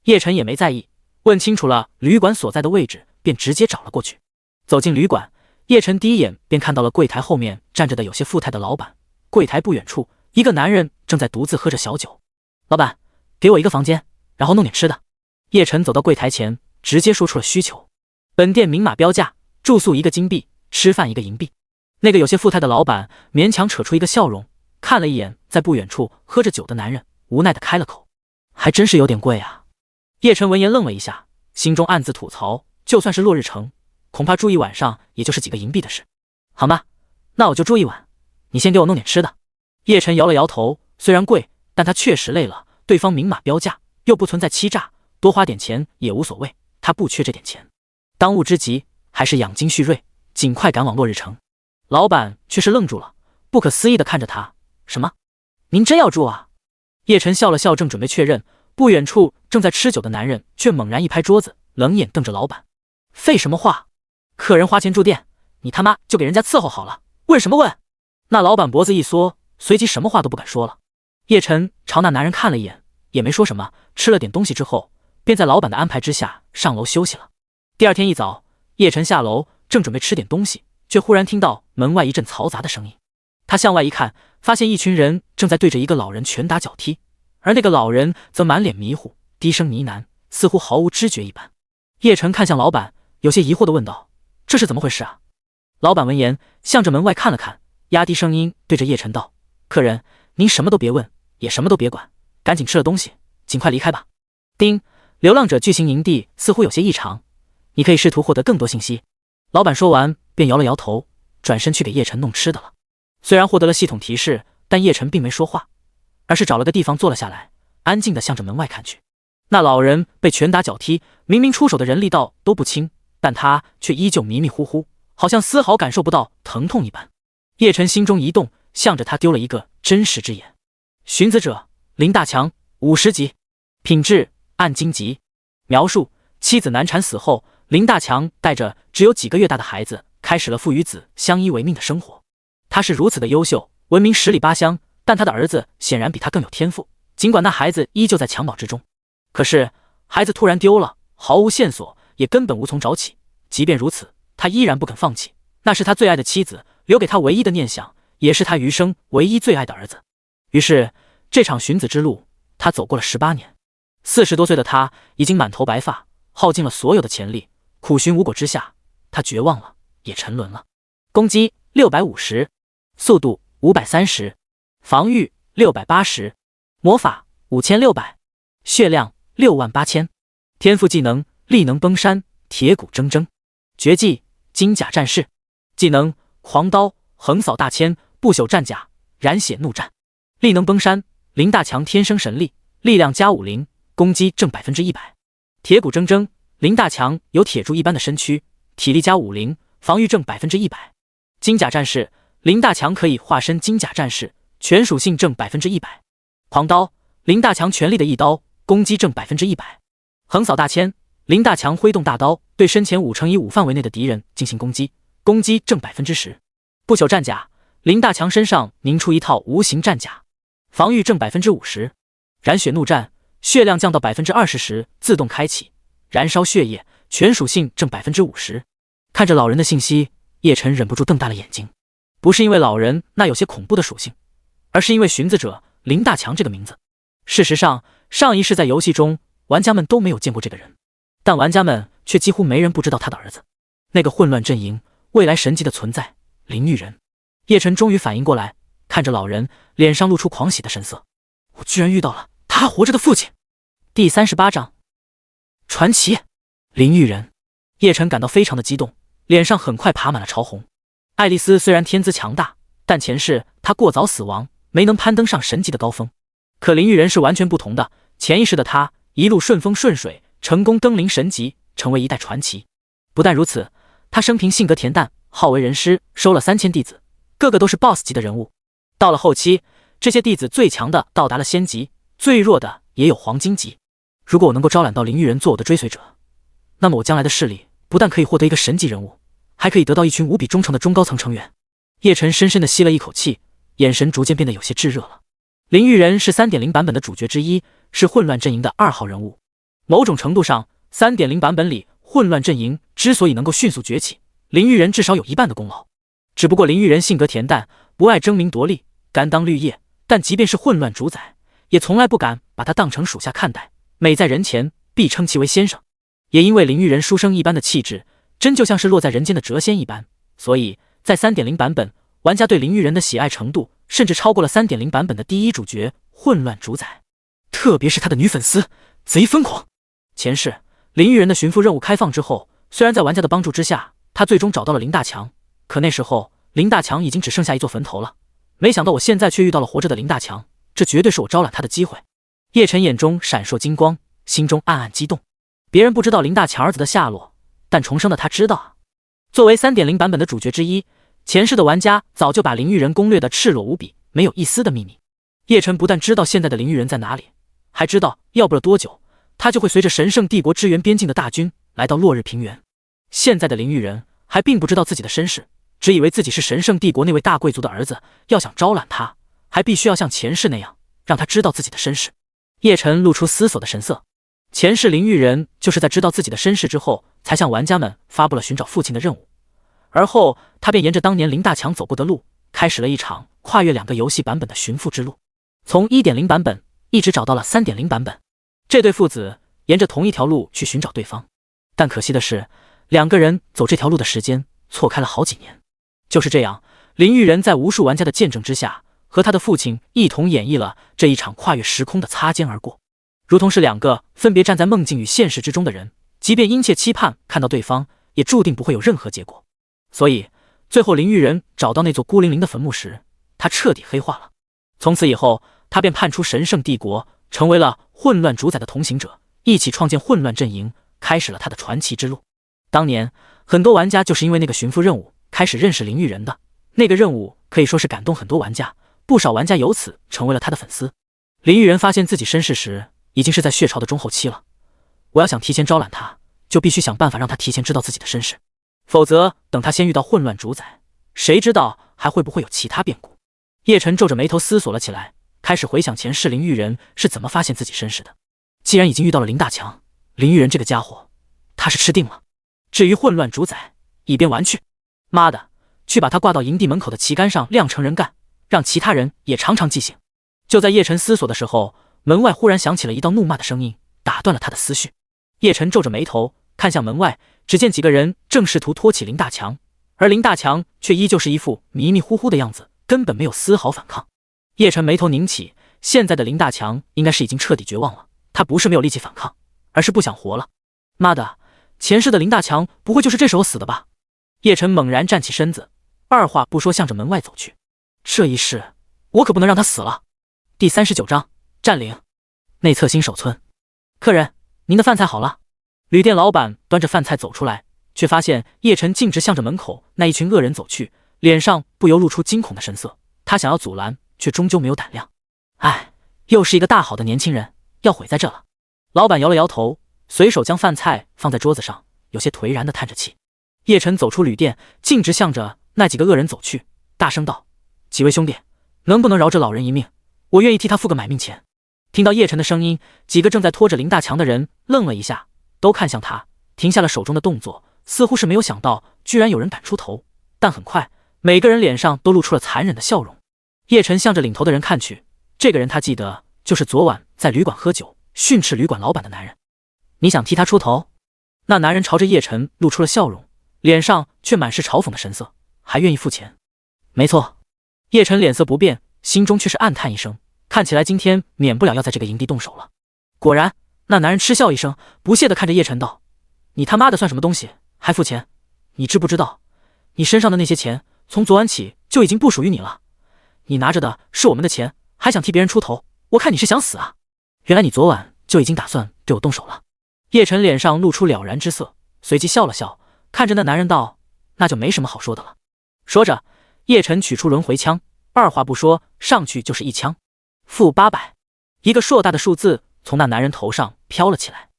叶晨也没在意，问清楚了旅馆所在的位置，便直接找了过去。走进旅馆，叶晨第一眼便看到了柜台后面站着的有些富态的老板。柜台不远处，一个男人正在独自喝着小酒。老板，给我一个房间，然后弄点吃的。叶晨走到柜台前，直接说出了需求。本店明码标价，住宿1个金币，吃饭1个银币。那个有些富态的老板勉强扯出一个笑容，看了一眼在不远处喝着酒的男人，无奈地开了口：还真是有点贵啊。叶晨闻言愣了一下，心中暗自吐槽，就算是落日城，恐怕住一晚上也就是几个银币的事。好吗，那我就住一晚，你先给我弄点吃的。叶晨摇了摇头，虽然贵，但他确实累了，对方明码标价，又不存在欺诈，多花点钱也无所谓，他不缺这点钱。当务之急还是养精蓄锐，尽快赶往落日城。老板却是愣住了，不可思议地看着他：什么？您真要住啊？叶晨笑了笑，正准备确认，不远处正在吃酒的男人却猛然一拍桌子，冷眼瞪着老板：废什么话？客人花钱住店，你他妈就给人家伺候好了，问什么问？那老板脖子一缩，随即什么话都不敢说了。叶晨朝那男人看了一眼，也没说什么，吃了点东西之后，便在老板的安排之下上楼休息了。第二天一早，叶晨下楼正准备吃点东西，却忽然听到门外一阵嘈杂的声音。他向外一看，发现一群人正在对着一个老人拳打脚踢，而那个老人则满脸迷糊，低声呢喃，似乎毫无知觉一般。叶晨看向老板，有些疑惑地问道：这是怎么回事啊？老板闻言向着门外看了看，压低声音对着叶晨道：客人，您什么都别问，也什么都别管，赶紧吃了东西，尽快离开吧。丁，流浪者巨型营地似乎有些异常，你可以试图获得更多信息。老板说完便摇了摇头，转身去给叶晨弄吃的了。虽然获得了系统提示，但叶晨并没说话，而是找了个地方坐了下来，安静地向着门外看去。那老人被拳打脚踢，明明出手的人力道都不轻，但他却依旧迷迷糊糊，好像丝毫感受不到疼痛一般。叶晨心中一动，向着他丢了一个真实之眼。寻子者林大强，50级，品质暗金级。描述：妻子难产死后，林大强带着只有几个月大的孩子，开始了父与子相依为命的生活。他是如此的优秀，闻名10里8乡，但他的儿子显然比他更有天赋，尽管那孩子依旧在襁褓之中。可是孩子突然丢了，毫无线索，也根本无从找起。即便如此，他依然不肯放弃，那是他最爱的妻子，留给他唯一的念想，也是他余生唯一最爱的儿子。于是这场寻子之路，他走过了18年。40多岁的他已经满头白发，耗尽了所有的潜力，苦寻无果之下，他绝望了，也沉沦了。攻击650，速度530，防御680，魔法5600，血量68000，天赋技能力能崩山，铁骨铮铮，绝技金甲战士，技能狂刀，横扫大千，不朽战甲，染血怒战。力能崩山，林大强天生神力，力量加50，攻击正100%。铁骨铮铮，林大强有铁柱一般的身躯，体力加50，防御正100%。金甲战士，林大强可以化身金甲战士，全属性正100%。狂刀，林大强全力的一刀，攻击正100%。横扫大千，林大强挥动大刀，对身前5×5范围内的敌人进行攻击，攻击正10%。不朽战甲，林大强身上凝出一套无形战甲，防御正50%。染血怒战，血量降到20%时自动开启，燃烧血液，全属性正50%。看着老人的信息，叶晨忍不住瞪大了眼睛，不是因为老人那有些恐怖的属性，而是因为寻子者林大强这个名字。事实上，上一世在游戏中，玩家们都没有见过这个人，但玩家们却几乎没人不知道他的儿子，那个混乱阵营未来神级的存在林玉人。叶晨终于反应过来，看着老人，脸上露出狂喜的神色。我居然遇到了他活着的父亲。第38章传奇林玉人。叶晨感到非常的激动，脸上很快爬满了潮红。爱丽丝虽然天资强大，但前世她过早死亡，没能攀登上神级的高峰。可林玉人是完全不同的，前一世的他一路顺风顺水，成功登临神级，成为一代传奇。不但如此，他生平性格恬淡，好为人师，收了3000弟子，个个都是 BOSS 级的人物。到了后期，这些弟子最强的到达了仙级，最弱的也有黄金级。如果我能够招揽到林玉人做我的追随者，那么我将来的势力不但可以获得一个神级人物，还可以得到一群无比忠诚的中高层成员。叶晨深深地吸了一口气，眼神逐渐变得有些炙热了。林玉人是 3.0 版本的主角之一，是混乱阵营的2号人物。某种程度上， 3.0 版本里混乱阵营之所以能够迅速崛起，林玉人至少有一半的功劳。只不过林玉人性格恬淡，不爱争名夺利，甘当绿叶，但即便是混乱主宰，也从来不敢把他当成属下看待，每在人前必称其为先生。也因为林玉人书生一般的气质，真就像是落在人间的谪仙一般，所以在 3.0 版本，玩家对林玉人的喜爱程度甚至超过了 3.0 版本的第一主角混乱主宰。特别是他的女粉丝贼疯狂。前世林玉人的寻父任务开放之后，虽然在玩家的帮助之下，他最终找到了林大强，可那时候林大强已经只剩下一座坟头了。没想到我现在却遇到了活着的林大强，这绝对是我招揽他的机会。叶晨眼中闪烁金光，心中暗暗激动。别人不知道林大强儿子的下落，但重生的他知道啊。作为 3.0 版本的主角之一，前世的玩家早就把林玉人攻略的赤裸无比，没有一丝的秘密。叶晨不但知道现在的林玉人在哪里，还知道要不了多久，他就会随着神圣帝国支援边境的大军来到落日平原。现在的林玉人还并不知道自己的身世，只以为自己是神圣帝国那位大贵族的儿子，要想招揽他，还必须要像前世那样让他知道自己的身世。叶晨露出思索的神色。前世林玉人就是在知道自己的身世之后，才向玩家们发布了寻找父亲的任务，而后他便沿着当年林大强走过的路，开始了一场跨越2个游戏版本的寻父之路，从 1.0 版本一直找到了 3.0 版本。这对父子沿着同一条路去寻找对方，但可惜的是，2个人走这条路的时间错开了好几年。就是这样，林玉人在无数玩家的见证之下，和他的父亲一同演绎了这一场跨越时空的擦肩而过，如同是2个分别站在梦境与现实之中的人，即便殷切期盼看到对方，也注定不会有任何结果。所以最后林玉人找到那座孤零零的坟墓时，他彻底黑化了。从此以后，他便叛出神圣帝国，成为了混乱主宰的同行者，一起创建混乱阵营，开始了他的传奇之路。当年很多玩家就是因为那个寻父任务开始认识林玉人的，那个任务可以说是感动很多玩家，不少玩家由此成为了他的粉丝。林玉人发现自己身世时，已经是在血潮的中后期了。我要想提前招揽他，就必须想办法让他提前知道自己的身世，否则等他先遇到混乱主宰，谁知道还会不会有其他变故。叶晨皱着眉头思索了起来，开始回想前世林玉人是怎么发现自己身世的。既然已经遇到了林大强，林玉人这个家伙他是吃定了。至于混乱主宰，一边玩去，妈的，去把他挂到营地门口的旗杆上亮成人干，让其他人也尝尝记性。就在叶晨思索的时候，门外忽然响起了一道怒骂的声音，打断了他的思绪。叶晨皱着眉头看向门外，只见几个人正试图拖起林大强，而林大强却依旧是一副迷迷糊糊的样子，根本没有丝毫反抗。叶晨眉头拧起，现在的林大强应该是已经彻底绝望了，他不是没有力气反抗，而是不想活了。妈的，前世的林大强不会就是这时候死的吧？叶晨猛然站起身子，二话不说向着门外走去。这一世我可不能让他死了。第39章占领内侧新手村。客人，您的饭菜好了。旅店老板端着饭菜走出来，却发现叶晨径直向着门口那一群恶人走去，脸上不由露出惊恐的神色。他想要阻拦，却终究没有胆量。哎，又是一个大好的年轻人，要毁在这了。老板摇了摇头，随手将饭菜放在桌子上，有些颓然地叹着气。叶晨走出旅店，径直向着那几个恶人走去，大声道：几位兄弟，能不能饶这老人一命？我愿意替他付个买命钱。听到叶晨的声音，几个正在拖着林大强的人愣了一下，都看向他，停下了手中的动作，似乎是没有想到居然有人敢出头。但很快，每个人脸上都露出了残忍的笑容。叶晨向着领头的人看去，这个人他记得，就是昨晚在旅馆喝酒训斥旅馆老板的男人。你想替他出头？那男人朝着叶晨露出了笑容，脸上却满是嘲讽的神色。还愿意付钱？没错。叶晨脸色不变，心中却是暗叹一声，看起来今天免不了要在这个营地动手了。果然，那男人嗤笑一声，不屑地看着叶晨道：你他妈的算什么东西，还付钱？你知不知道，你身上的那些钱从昨晚起就已经不属于你了？你拿着的是我们的钱，还想替别人出头，我看你是想死啊！原来你昨晚就已经打算对我动手了。叶晨脸上露出了然之色，随即笑了笑，看着那男人道：那就没什么好说的了。说着，叶晨取出轮回枪，二话不说，上去就是一枪。负800，一个硕大的数字从那男人头上飘了起来。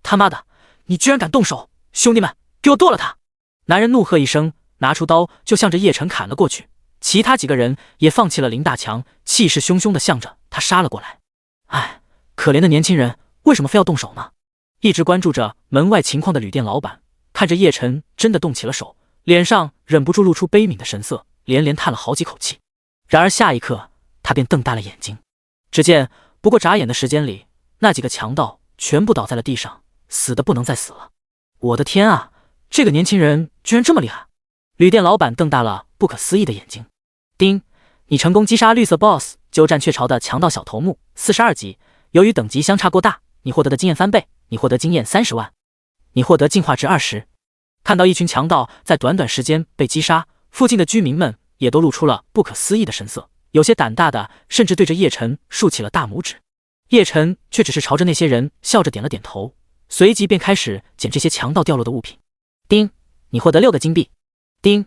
他妈的，你居然敢动手！兄弟们，给我剁了他！男人怒喝一声，拿出刀就向着叶晨砍了过去。其他几个人也放弃了林大强，气势汹汹地向着他杀了过来。哎，可怜的年轻人，为什么非要动手呢？一直关注着门外情况的旅店老板看着叶晨真的动起了手，脸上忍不住露出悲悯的神色，连连叹了好几口气。然而下一刻，他便瞪大了眼睛。只见不过眨眼的时间里，那几个强盗全部倒在了地上，死得不能再死了。我的天啊，这个年轻人居然这么厉害！旅店老板瞪大了不可思议的眼睛。丁，你成功击杀绿色 BOSS 鸠占鹊巢的强盗小头目，42级。由于等级相差过大，你获得的经验翻倍，你获得经验30万，你获得进化值20。看到一群强盗在短短时间被击杀，附近的居民们也都露出了不可思议的神色，有些胆大的甚至对着叶晨竖起了大拇指。叶晨却只是朝着那些人笑着点了点头，随即便开始捡这些强盗掉落的物品。丁，你获得6个金币。丁，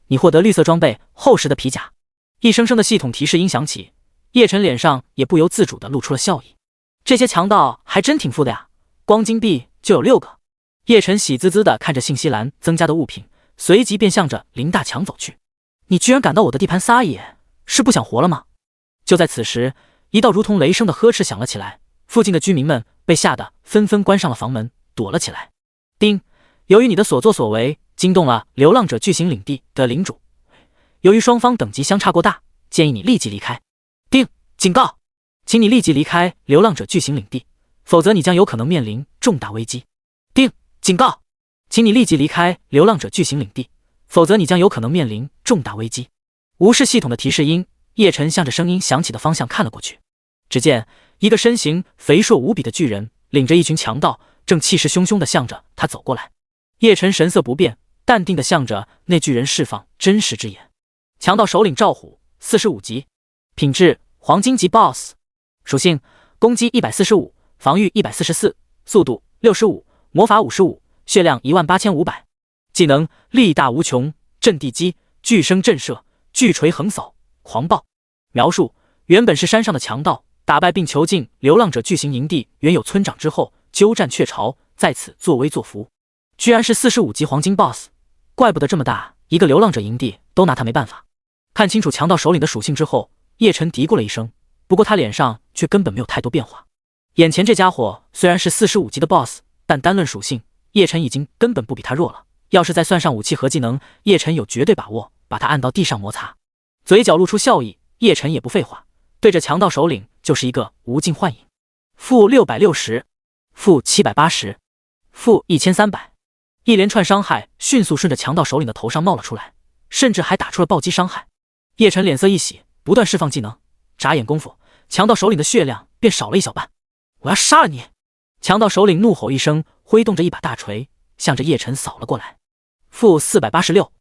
你获得绿色装备厚实的皮甲。一声声的系统提示音响起，叶晨脸上也不由自主地露出了笑意。这些强盗还真挺富的呀，光金币就有6个。叶晨喜滋滋地看着信息栏增加的物品，随即便向着林大强走去。你居然敢到我的地盘撒野，是不想活了吗？就在此时，一道如同雷声的呵斥响了起来，附近的居民们被吓得纷纷关上了房门，躲了起来。丁，由于你的所作所为惊动了流浪者巨型领地的领主，由于双方等级相差过大，建议你立即离开。丁，警告，请你立即离开流浪者巨型领地，否则你将有可能面临重大危机。丁，警告，请你立即离开流浪者巨型领地，否则你将有可能面临重大危机。无视系统的提示音，叶晨向着声音响起的方向看了过去。只见一个身形肥硕无比的巨人领着一群强盗，正气势汹汹地向着他走过来。叶晨神色不变，淡定地向着那巨人释放真实之眼。强盗首领赵虎，45级，品质黄金级 BOSS， 属性攻击145，防御144，速度65，魔法55，血量18500，技能力大无穷，震地击，巨声震慑，巨锤横扫，狂暴。描述：原本是山上的强盗打败并囚禁流浪者巨型营地原有村长之后，鸠占鹊巢，在此作威作福。居然是45级黄金 BOSS， 怪不得这么大一个流浪者营地都拿他没办法。看清楚强盗首领的属性之后，叶晨嘀咕了一声，不过他脸上却根本没有太多变化。眼前这家伙虽然是45级的 BOSS， 但单论属性，叶晨已经根本不比他弱了。要是再算上武器和技能，叶晨有绝对把握把他按到地上摩擦。嘴角露出笑意，叶晨也不废话，对着强盗首领就是一个无尽幻影。负660，负780，负1300，一连串伤害迅速顺着强盗首领的头上冒了出来，甚至还打出了暴击伤害。叶晨脸色一喜，不断释放技能，眨眼功夫，强盗首领的血量便少了一小半。我要杀了你！强盗首领怒吼一声，挥动着一把大锤，向着叶晨扫了过来。负486，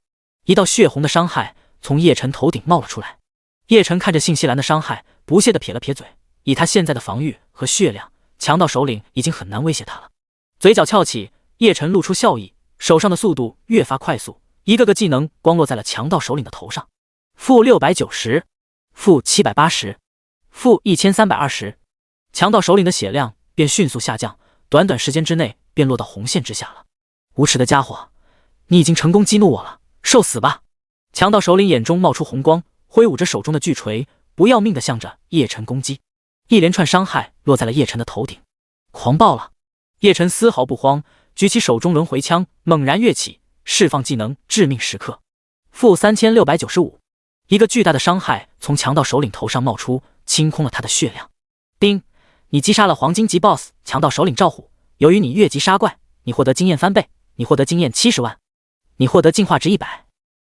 一道血红的伤害从叶晨头顶冒了出来。叶晨看着信息栏的伤害，不屑地撇了撇嘴，以他现在的防御和血量，强盗首领已经很难威胁他了。嘴角翘起，叶晨露出笑意，手上的速度越发快速，一个个技能光落在了强盗首领的头上。负690，负780，负1320，强盗首领的血量便迅速下降，短短时间之内便落到红线之下了。无耻的家伙，你已经成功激怒我了，受死吧！强盗首领眼中冒出红光，挥舞着手中的巨锤，不要命地向着叶晨攻击。一连串伤害落在了叶晨的头顶，狂暴了！叶晨丝毫不慌，举起手中轮回枪，猛然跃起，释放技能致命时刻。负3695，一个巨大的伤害从强盗首领头上冒出，清空了他的血量。丁，你击杀了黄金级 BOSS 强盗首领赵虎，由于你越级杀怪，你获得经验翻倍，你获得经验70万，你获得进化值100。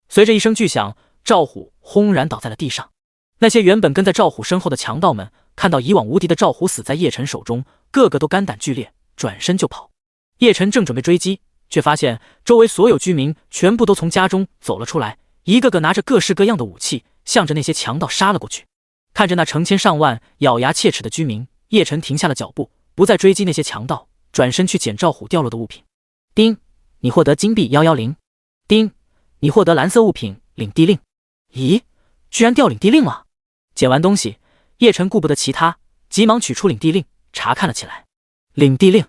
随着一声巨响，赵虎轰然倒在了地上。那些原本跟在赵虎身后的强盗们看到一往无敌的赵虎死在叶晨手中，个个都肝胆俱裂，转身就跑。叶晨正准备追击，却发现周围所有居民全部都从家中走了出来，一个个拿着各式各样的武器，向着那些强盗杀了过去。看着那成千上万咬牙切齿的居民，叶晨停下了脚步，不再追击那些强盗，转身去捡赵虎掉落的物品。丁，你获得金币110。丁，你获得蓝色物品领地令。咦，居然掉领地令了！捡完东西，叶晨顾不得其他，急忙取出领地令，查看了起来。领地令，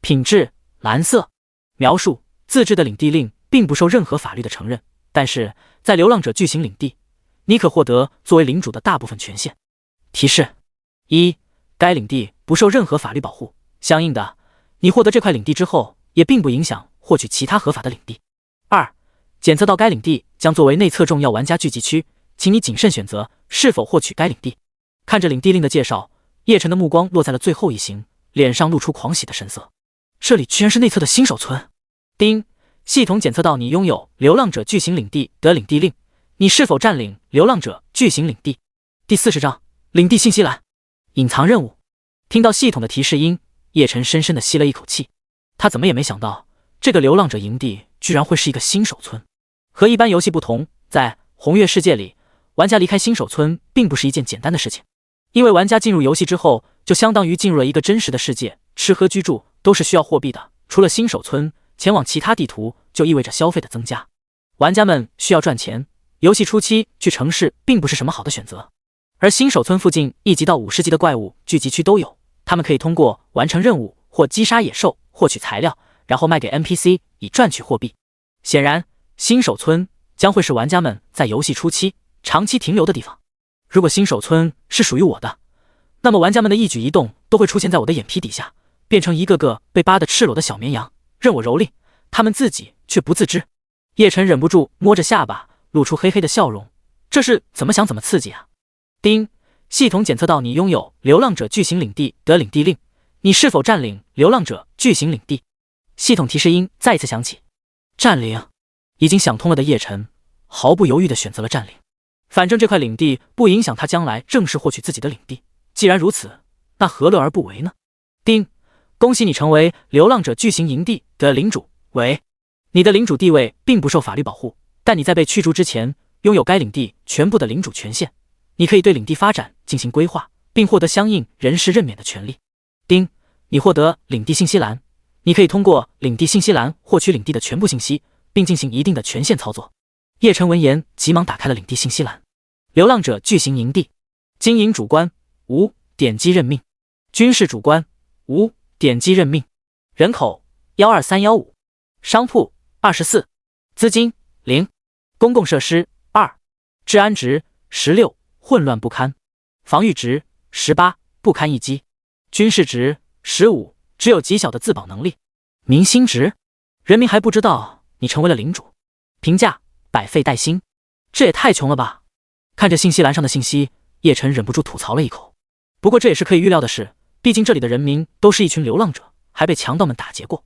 品质蓝色。描述：自制的领地令并不受任何法律的承认，但是在流浪者巨型领地，你可获得作为领主的大部分权限。提示：一，该领地不受任何法律保护，相应的，你获得这块领地之后，也并不影响获取其他合法的领地。二，检测到该领地将作为内测重要玩家聚集区，请你谨慎选择是否获取该领地。看着领地令的介绍，叶晨的目光落在了最后一行，脸上露出狂喜的神色。这里居然是内测的新手村！丁，系统检测到你拥有流浪者巨型领地的领地令，你是否占领流浪者巨型领地？第40章领地信息栏，隐藏任务。听到系统的提示音，叶晨深深地吸了一口气。他怎么也没想到，这个流浪者营地居然会是一个新手村。和一般游戏不同，在红月世界里，玩家离开新手村并不是一件简单的事情，因为玩家进入游戏之后，就相当于进入了一个真实的世界，吃喝居住都是需要货币的。除了新手村，前往其他地图就意味着消费的增加。玩家们需要赚钱，游戏初期去城市并不是什么好的选择。而新手村附近1级到50级的怪物聚集区都有，他们可以通过完成任务或击杀野兽获取材料，然后卖给 NPC 以赚取货币。显然，新手村将会是玩家们在游戏初期长期停留的地方。如果新手村是属于我的，那么玩家们的一举一动都会出现在我的眼皮底下，变成一个个被扒得赤裸的小绵羊，任我蹂躏，他们自己却不自知。叶晨忍不住摸着下巴，露出嘿嘿的笑容，这是怎么想怎么刺激啊！丁，系统检测到你拥有流浪者巨型领地的领地令，你是否占领流浪者巨型领地？系统提示音再一次响起。占领。已经想通了的叶晨毫不犹豫地选择了占领，反正这块领地不影响他将来正式获取自己的领地，既然如此，那何乐而不为呢？丁，恭喜你成为流浪者巨型营地的领主。喂，你的领主地位并不受法律保护，但你在被驱逐之前拥有该领地全部的领主权限，你可以对领地发展进行规划，并获得相应人事任免的权利。丁，你获得领地信息栏，你可以通过领地信息栏获取领地的全部信息，并进行一定的权限操作。叶晨闻言急忙打开了领地信息栏。流浪者巨型营地，经营主观无，点击任命。军事主观无，点击任命。人口12315，商铺24，资金0，公共设施2，治安值16，混乱不堪，防御值18，不堪一击，军事值15，只有极小的自保能力，民心值，人民还不知道你成为了领主，评价百废待兴，这也太穷了吧！看着信息栏上的信息，叶晨忍不住吐槽了一口。不过这也是可以预料的事，毕竟这里的人民都是一群流浪者，还被强盗们打劫过，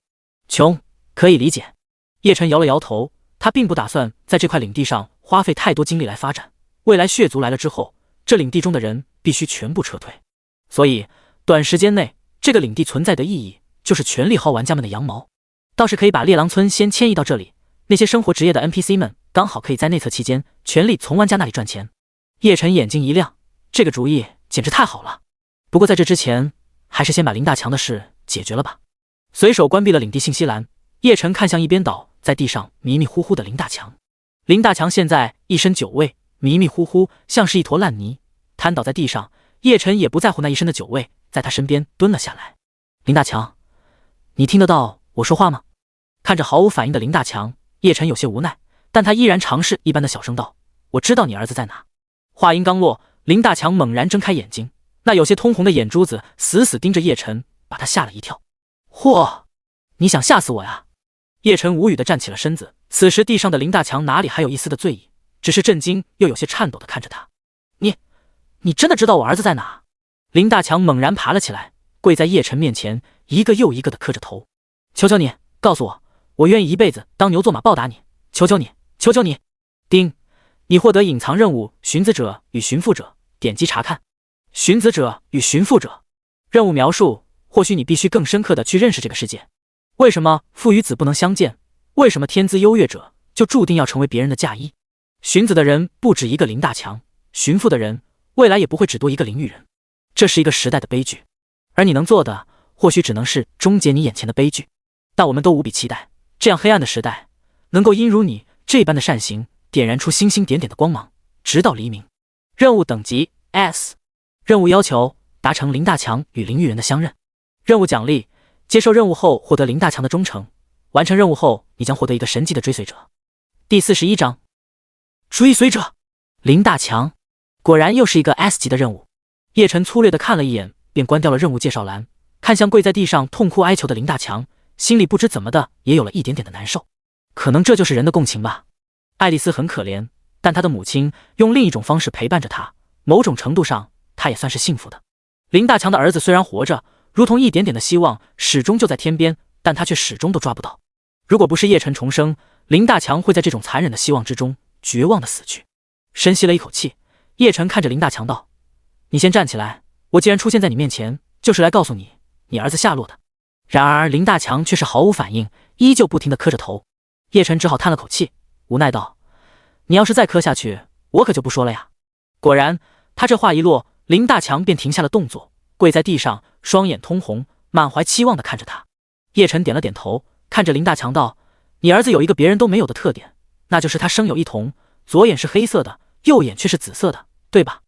穷可以理解。叶晨摇了摇头，他并不打算在这块领地上花费太多精力来发展，未来血族来了之后，这领地中的人必须全部撤退，所以短时间内这个领地存在的意义就是全力薅玩家们的羊毛。倒是可以把猎狼村先迁移到这里，那些生活职业的 NPC 们刚好可以在内测期间全力从玩家那里赚钱。叶晨眼睛一亮，这个主意简直太好了。不过在这之前，还是先把林大强的事解决了吧。随手关闭了领地信息栏，叶晨看向一边倒在地上迷迷糊糊的林大强。林大强现在一身酒味，迷迷糊糊，像是一坨烂泥，瘫倒在地上。叶晨也不在乎那一身的酒味，在他身边蹲了下来。林大强，你听得到我说话吗？看着毫无反应的林大强，叶晨有些无奈，但他依然尝试一般的小声道：我知道你儿子在哪。话音刚落，林大强猛然睁开眼睛，那有些通红的眼珠子死死盯着叶晨，把他吓了一跳。嚯，你想吓死我呀！叶晨无语地站起了身子，此时地上的林大强哪里还有一丝的醉意，只是震惊又有些颤抖地看着他。你真的知道我儿子在哪？林大强猛然爬了起来，跪在叶晨面前，一个又一个地磕着头。求求你告诉我，我愿意一辈子当牛做马报答你，求求你，求求你！丁，你获得隐藏任务寻子者与寻父者，点击查看。寻子者与寻父者，任务描述：或许你必须更深刻地去认识这个世界。为什么父与子不能相见？为什么天资优越者就注定要成为别人的嫁衣？寻子的人不止一个林大强，寻父的人未来也不会只多一个林玉人。这是一个时代的悲剧，而你能做的或许只能是终结你眼前的悲剧。但我们都无比期待，这样黑暗的时代能够因如你这般的善行，点燃出星星点点的光芒，直到黎明。任务等级 S。 任务要求达成林大强与林玉人的相认。任务奖励：接受任务后获得林大强的忠诚，完成任务后你将获得一个神级的追随者。第41章追随者。林大强果然又是一个 S 级的任务。叶晨粗略地看了一眼，便关掉了任务介绍栏，看向跪在地上痛哭哀求的林大强，心里不知怎么的也有了一点点的难受。可能这就是人的共情吧。爱丽丝很可怜，但她的母亲用另一种方式陪伴着她，某种程度上她也算是幸福的。林大强的儿子虽然活着，如同一点点的希望始终就在天边，但他却始终都抓不到。如果不是叶晨重生，林大强会在这种残忍的希望之中绝望的死去。深吸了一口气，叶晨看着林大强道：你先站起来，我既然出现在你面前，就是来告诉你你儿子下落的。然而林大强却是毫无反应，依旧不停地磕着头。叶晨只好叹了口气，无奈道：你要是再磕下去，我可就不说了呀。果然，他这话一落，林大强便停下了动作，跪在地上，双眼通红，满怀期望地看着他。叶晨点了点头，看着林大强道：你儿子有一个别人都没有的特点，那就是他生有异瞳，左眼是黑色的，右眼却是紫色的，对吧？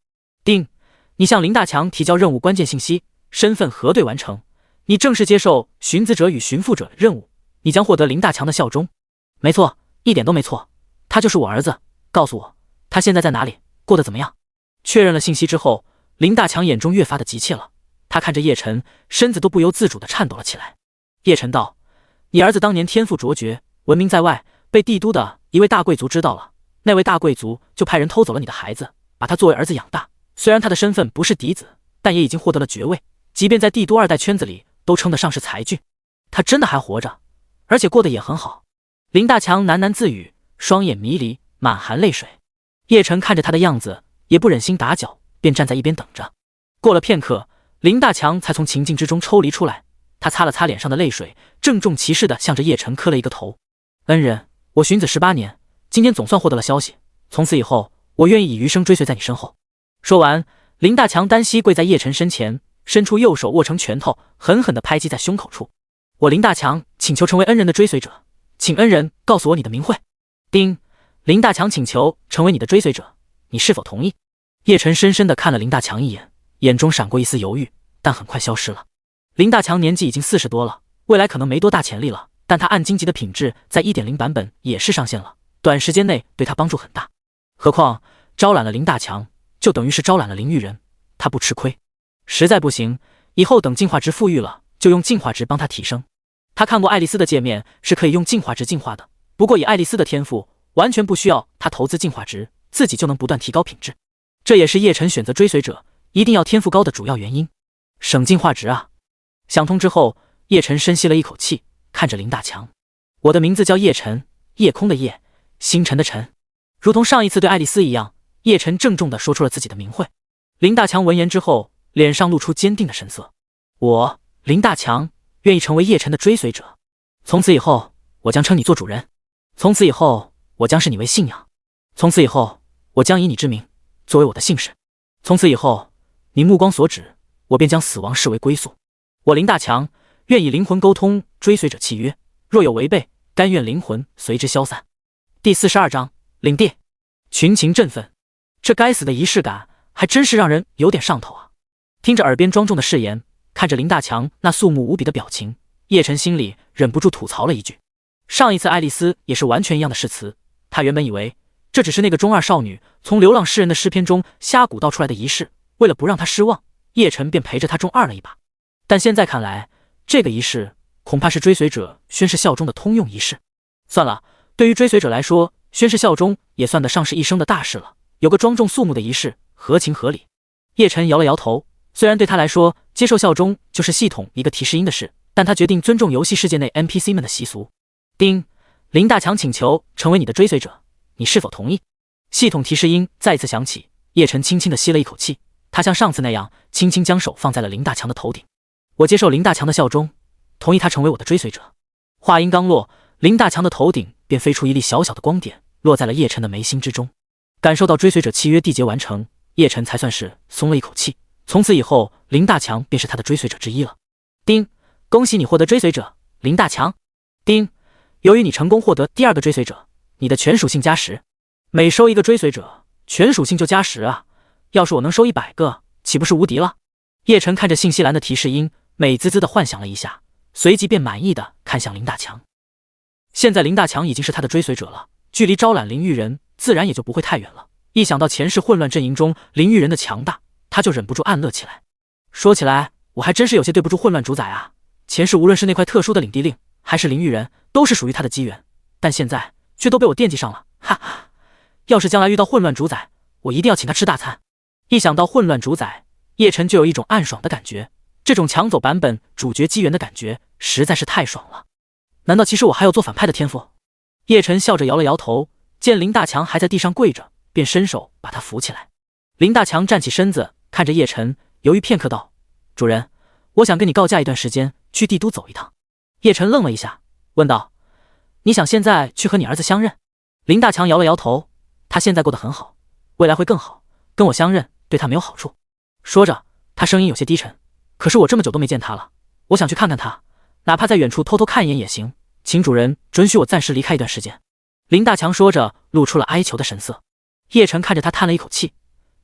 丁，你向林大强提交任务关键信息，身份核对完成，你正式接受寻子者与寻父者任务，你将获得林大强的效忠。没错，一点都没错，他就是我儿子，告诉我他现在在哪里，过得怎么样？确认了信息之后，林大强眼中越发的急切了，他看着叶晨，身子都不由自主地颤抖了起来。叶晨道：你儿子当年天赋卓绝，闻名在外，被帝都的一位大贵族知道了，那位大贵族就派人偷走了你的孩子，把他作为儿子养大。虽然他的身份不是嫡子，但也已经获得了爵位，即便在帝都二代圈子里都称得上是才俊。他真的还活着，而且过得也很好。林大强喃喃自语，双眼迷离，满含泪水。叶晨看着他的样子，也不忍心打搅，便站在一边等着。过了片刻，林大强才从情境之中抽离出来，他擦了擦脸上的泪水，郑重其事地向着叶晨磕了一个头。恩人，我寻子18年，今天总算获得了消息，从此以后，我愿意以余生追随在你身后。说完，林大强单膝跪在叶晨身前，伸出右手握成拳头，狠狠地拍击在胸口处。我林大强请求成为恩人的追随者，请恩人告诉我你的名讳。丁，林大强请求成为你的追随者，你是否同意？叶晨深深地看了林大强一眼，眼中闪过一丝犹豫，但很快消失了。林大强年纪已经40多了，未来可能没多大潜力了，但他暗荆级的品质在 1.0 版本也是上线了，短时间内对他帮助很大。何况招揽了林大强，就等于是招揽了林玉人，他不吃亏。实在不行，以后等进化值富裕了，就用进化值帮他提升。他看过爱丽丝的界面，是可以用进化值进化的，不过以爱丽丝的天赋，完全不需要他投资进化值，自己就能不断提高品质。这也是叶晨选择追随者一定要天赋高的主要原因，省进化值啊。想通之后，叶晨深吸了一口气，看着林大强：我的名字叫叶晨，夜空的夜，星辰的辰。如同上一次对爱丽丝一样，叶晨郑重地说出了自己的名讳。林大强闻言之后，脸上露出坚定的神色：我林大强愿意成为叶晨的追随者，从此以后我将称你做主人，从此以后我将视你为信仰，从此以后我将以你之名作为我的姓氏，从此以后你目光所指，我便将死亡视为归宿。我林大强愿以灵魂沟通追随者契约，若有违背，甘愿灵魂随之消散。第42章领地。群情振奋，这该死的仪式感还真是让人有点上头啊。听着耳边庄重的誓言，看着林大强那肃穆无比的表情，叶晨心里忍不住吐槽了一句：上一次爱丽丝也是完全一样的誓词，他原本以为这只是那个中二少女从流浪诗人的诗篇中瞎鼓捣出来的仪式，为了不让她失望，叶晨便陪着她中二了一把。但现在看来，这个仪式恐怕是追随者宣誓效忠的通用仪式。算了，对于追随者来说，宣誓效忠也算得上是一生的大事了，有个庄重肃穆的仪式，合情合理。叶晨摇了摇头，虽然对他来说，接受效忠就是系统一个提示音的事，但他决定尊重游戏世界内 NPC 们的习俗。丁，林大强请求成为你的追随者，你是否同意？系统提示音再次响起，叶晨轻轻地吸了一口气，他像上次那样，轻轻将手放在了林大强的头顶。我接受林大强的效忠，同意他成为我的追随者。话音刚落，林大强的头顶便飞出一粒小小的光点，落在了叶晨的眉心之中。感受到追随者契约缔结完成，叶晨才算是松了一口气。从此以后，林大强便是他的追随者之一了。丁，恭喜你获得追随者，林大强。丁，由于你成功获得第2个追随者，你的全属性加10，每收一个追随者，全属性就加10啊！要是我能收100个，岂不是无敌了？叶晨看着信息栏的提示音，美滋滋的幻想了一下，随即便满意的看向林大强。现在林大强已经是他的追随者了，距离招揽林玉人自然也就不会太远了。一想到前世混乱阵营中林玉人的强大，他就忍不住暗乐起来。说起来，我还真是有些对不住混乱主宰啊！前世无论是那块特殊的领地令，还是林玉人，都是属于他的机缘，但现在却都被我惦记上了，哈哈！要是将来遇到混乱主宰，我一定要请他吃大餐。一想到混乱主宰，叶晨就有一种暗爽的感觉，这种抢走版本主角机缘的感觉实在是太爽了。难道其实我还有做反派的天赋？叶晨笑着摇了摇头，见林大强还在地上跪着，便伸手把他扶起来。林大强站起身子，看着叶晨，犹豫片刻道：“主人，我想跟你告假一段时间，去帝都走一趟。”叶晨愣了一下，问道：“你想现在去和你儿子相认？”林大强摇了摇头，他现在过得很好，未来会更好，跟我相认对他没有好处。说着，他声音有些低沉：“可是我这么久都没见他了，我想去看看他，哪怕在远处偷偷看一眼也行，请主人准许我暂时离开一段时间。”林大强说着，露出了哀求的神色。叶晨看着他叹了一口气：“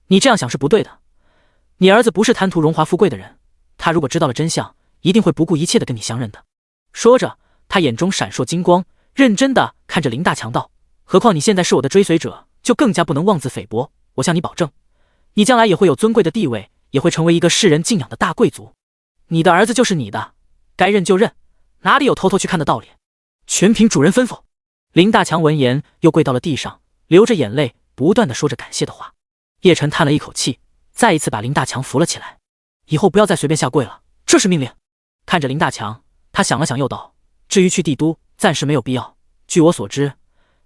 你这样想是不对的，你儿子不是贪图荣华富贵的人，他如果知道了真相，一定会不顾一切的跟你相认的。”说着，他眼中闪烁金光，认真的看着林大强道：“何况你现在是我的追随者，就更加不能妄自菲薄。我向你保证，你将来也会有尊贵的地位，也会成为一个世人敬仰的大贵族。你的儿子就是你的，该认就认，哪里有偷偷去看的道理？全凭主人吩咐。”林大强闻言，又跪到了地上，流着眼泪，不断的说着感谢的话。叶晨叹了一口气，再一次把林大强扶了起来：“以后不要再随便下跪了，这是命令。”看着林大强，他想了想，又道：“至于去帝都，暂时没有必要。据我所知，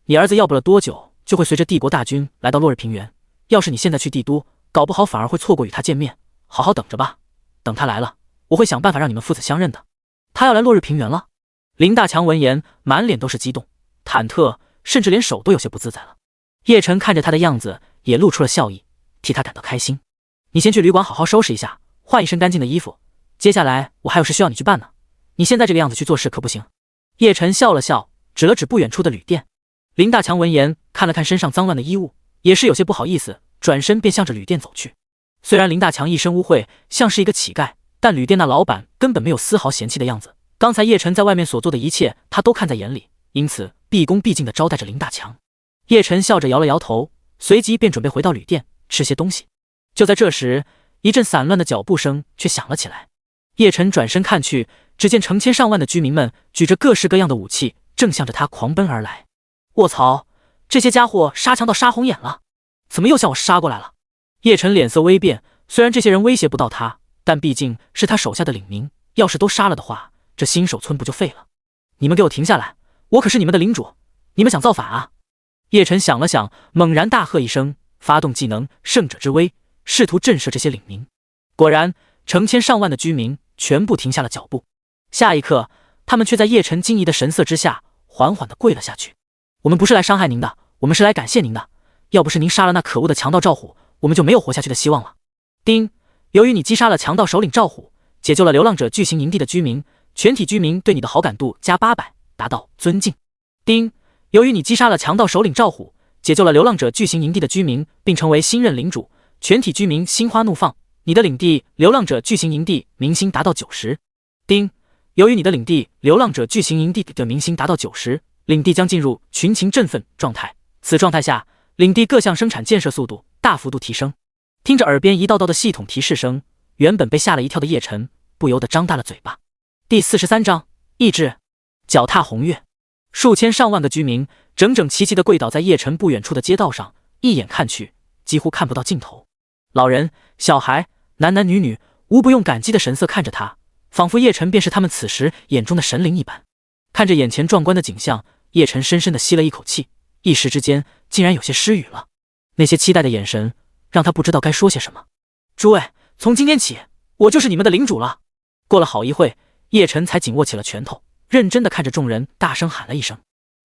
你儿子要不了多久就会随着帝国大军来到落日平原。要是你现在去帝都，搞不好反而会错过与他见面。好好等着吧，等他来了，我会想办法让你们父子相认的。”他要来落日平原了？林大强闻言，满脸都是激动、忐忑，甚至连手都有些不自在了。叶晨看着他的样子，也露出了笑意，替他感到开心。“你先去旅馆好好收拾一下，换一身干净的衣服。接下来我还有事需要你去办呢。你现在这个样子去做事可不行。”叶晨笑了笑，指了指不远处的旅店。林大强闻言，看了看身上脏乱的衣物，也是有些不好意思，转身便向着旅店走去。虽然林大强一身污秽，像是一个乞丐，但旅店那老板根本没有丝毫嫌弃的样子。刚才叶晨在外面所做的一切，他都看在眼里，因此毕恭毕敬地招待着林大强。叶晨笑着摇了摇头，随即便准备回到旅店吃些东西。就在这时，一阵散乱的脚步声却响了起来。叶晨转身看去，只见成千上万的居民们举着各式各样的武器，正向着他狂奔而来。卧槽，这些家伙杀强盗杀红眼了，怎么又向我杀过来了？叶晨脸色微变，虽然这些人威胁不到他，但毕竟是他手下的领民，要是都杀了的话，这新手村不就废了？你们给我停下来，我可是你们的领主，你们想造反啊？叶晨想了想，猛然大喝一声，发动技能圣者之威，试图震慑这些领民。果然，成千上万的居民全部停下了脚步。下一刻，他们却在叶晨惊疑的神色之下，缓缓地跪了下去。“我们不是来伤害您的，我们是来感谢您的。要不是您杀了那可恶的强盗赵虎，我们就没有活下去的希望了。”丁，由于你击杀了强盗首领赵虎，解救了流浪者巨型营地的居民，全体居民对你的好感度加800，达到尊敬。丁，由于你击杀了强盗首领赵虎，解救了流浪者巨型营地的居民，并成为新任领主，全体居民心花怒放，你的领地流浪者巨型营地民心达到90。丁，由于你的领地流浪者巨型营地的民心达到90，领地将进入群情振奋状态。此状态下，领地各项生产建设速度大幅度提升。听着耳边一道道的系统提示声，原本被吓了一跳的叶晨不由得张大了嘴巴。第43章意志。脚踏红月，数千上万个居民整整齐齐地跪倒在叶晨不远处的街道上，一眼看去几乎看不到尽头。老人、小孩、男男女女无不用感激的神色看着他，仿佛叶晨便是他们此时眼中的神灵一般。看着眼前壮观的景象，叶晨深深地吸了一口气，一时之间竟然有些失语了。那些期待的眼神让他不知道该说些什么。“诸位，从今天起，我就是你们的领主了。”过了好一会，叶晨才紧握起了拳头，认真地看着众人，大声喊了一声：“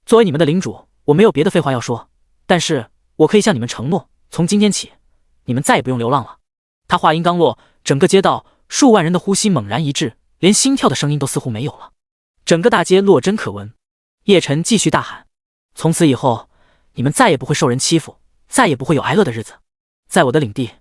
作为你们的领主，我没有别的废话要说，但是我可以向你们承诺，从今天起，你们再也不用流浪了。”他话音刚落，整个街道数万人的呼吸猛然一滞，连心跳的声音都似乎没有了，整个大街落针可闻。叶晨继续大喊：“从此以后，你们再也不会受人欺负，再也不会有挨饿的日子。在我的领地，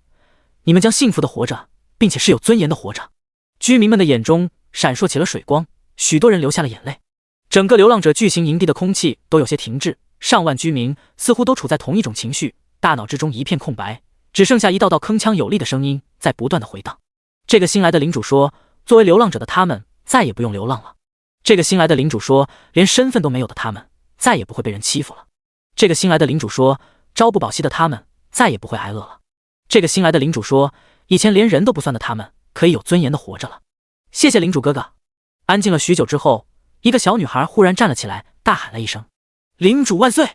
你们将幸福的活着，并且是有尊严的活着。”居民们的眼中闪烁起了水光，许多人流下了眼泪。整个流浪者巨型营地的空气都有些停滞，上万居民似乎都处在同一种情绪，大脑之中一片空白，只剩下一道道铿锵有力的声音在不断的回荡。这个新来的领主说，作为流浪者的他们再也不用流浪了。这个新来的领主说，连身份都没有的他们再也不会被人欺负了。这个新来的领主说，朝不保夕的他们再也不会挨饿了。这个新来的领主说，以前连人都不算的他们可以有尊严的活着了。谢谢领主哥哥。安静了许久之后，一个小女孩忽然站了起来，大喊了一声：“领主万岁！”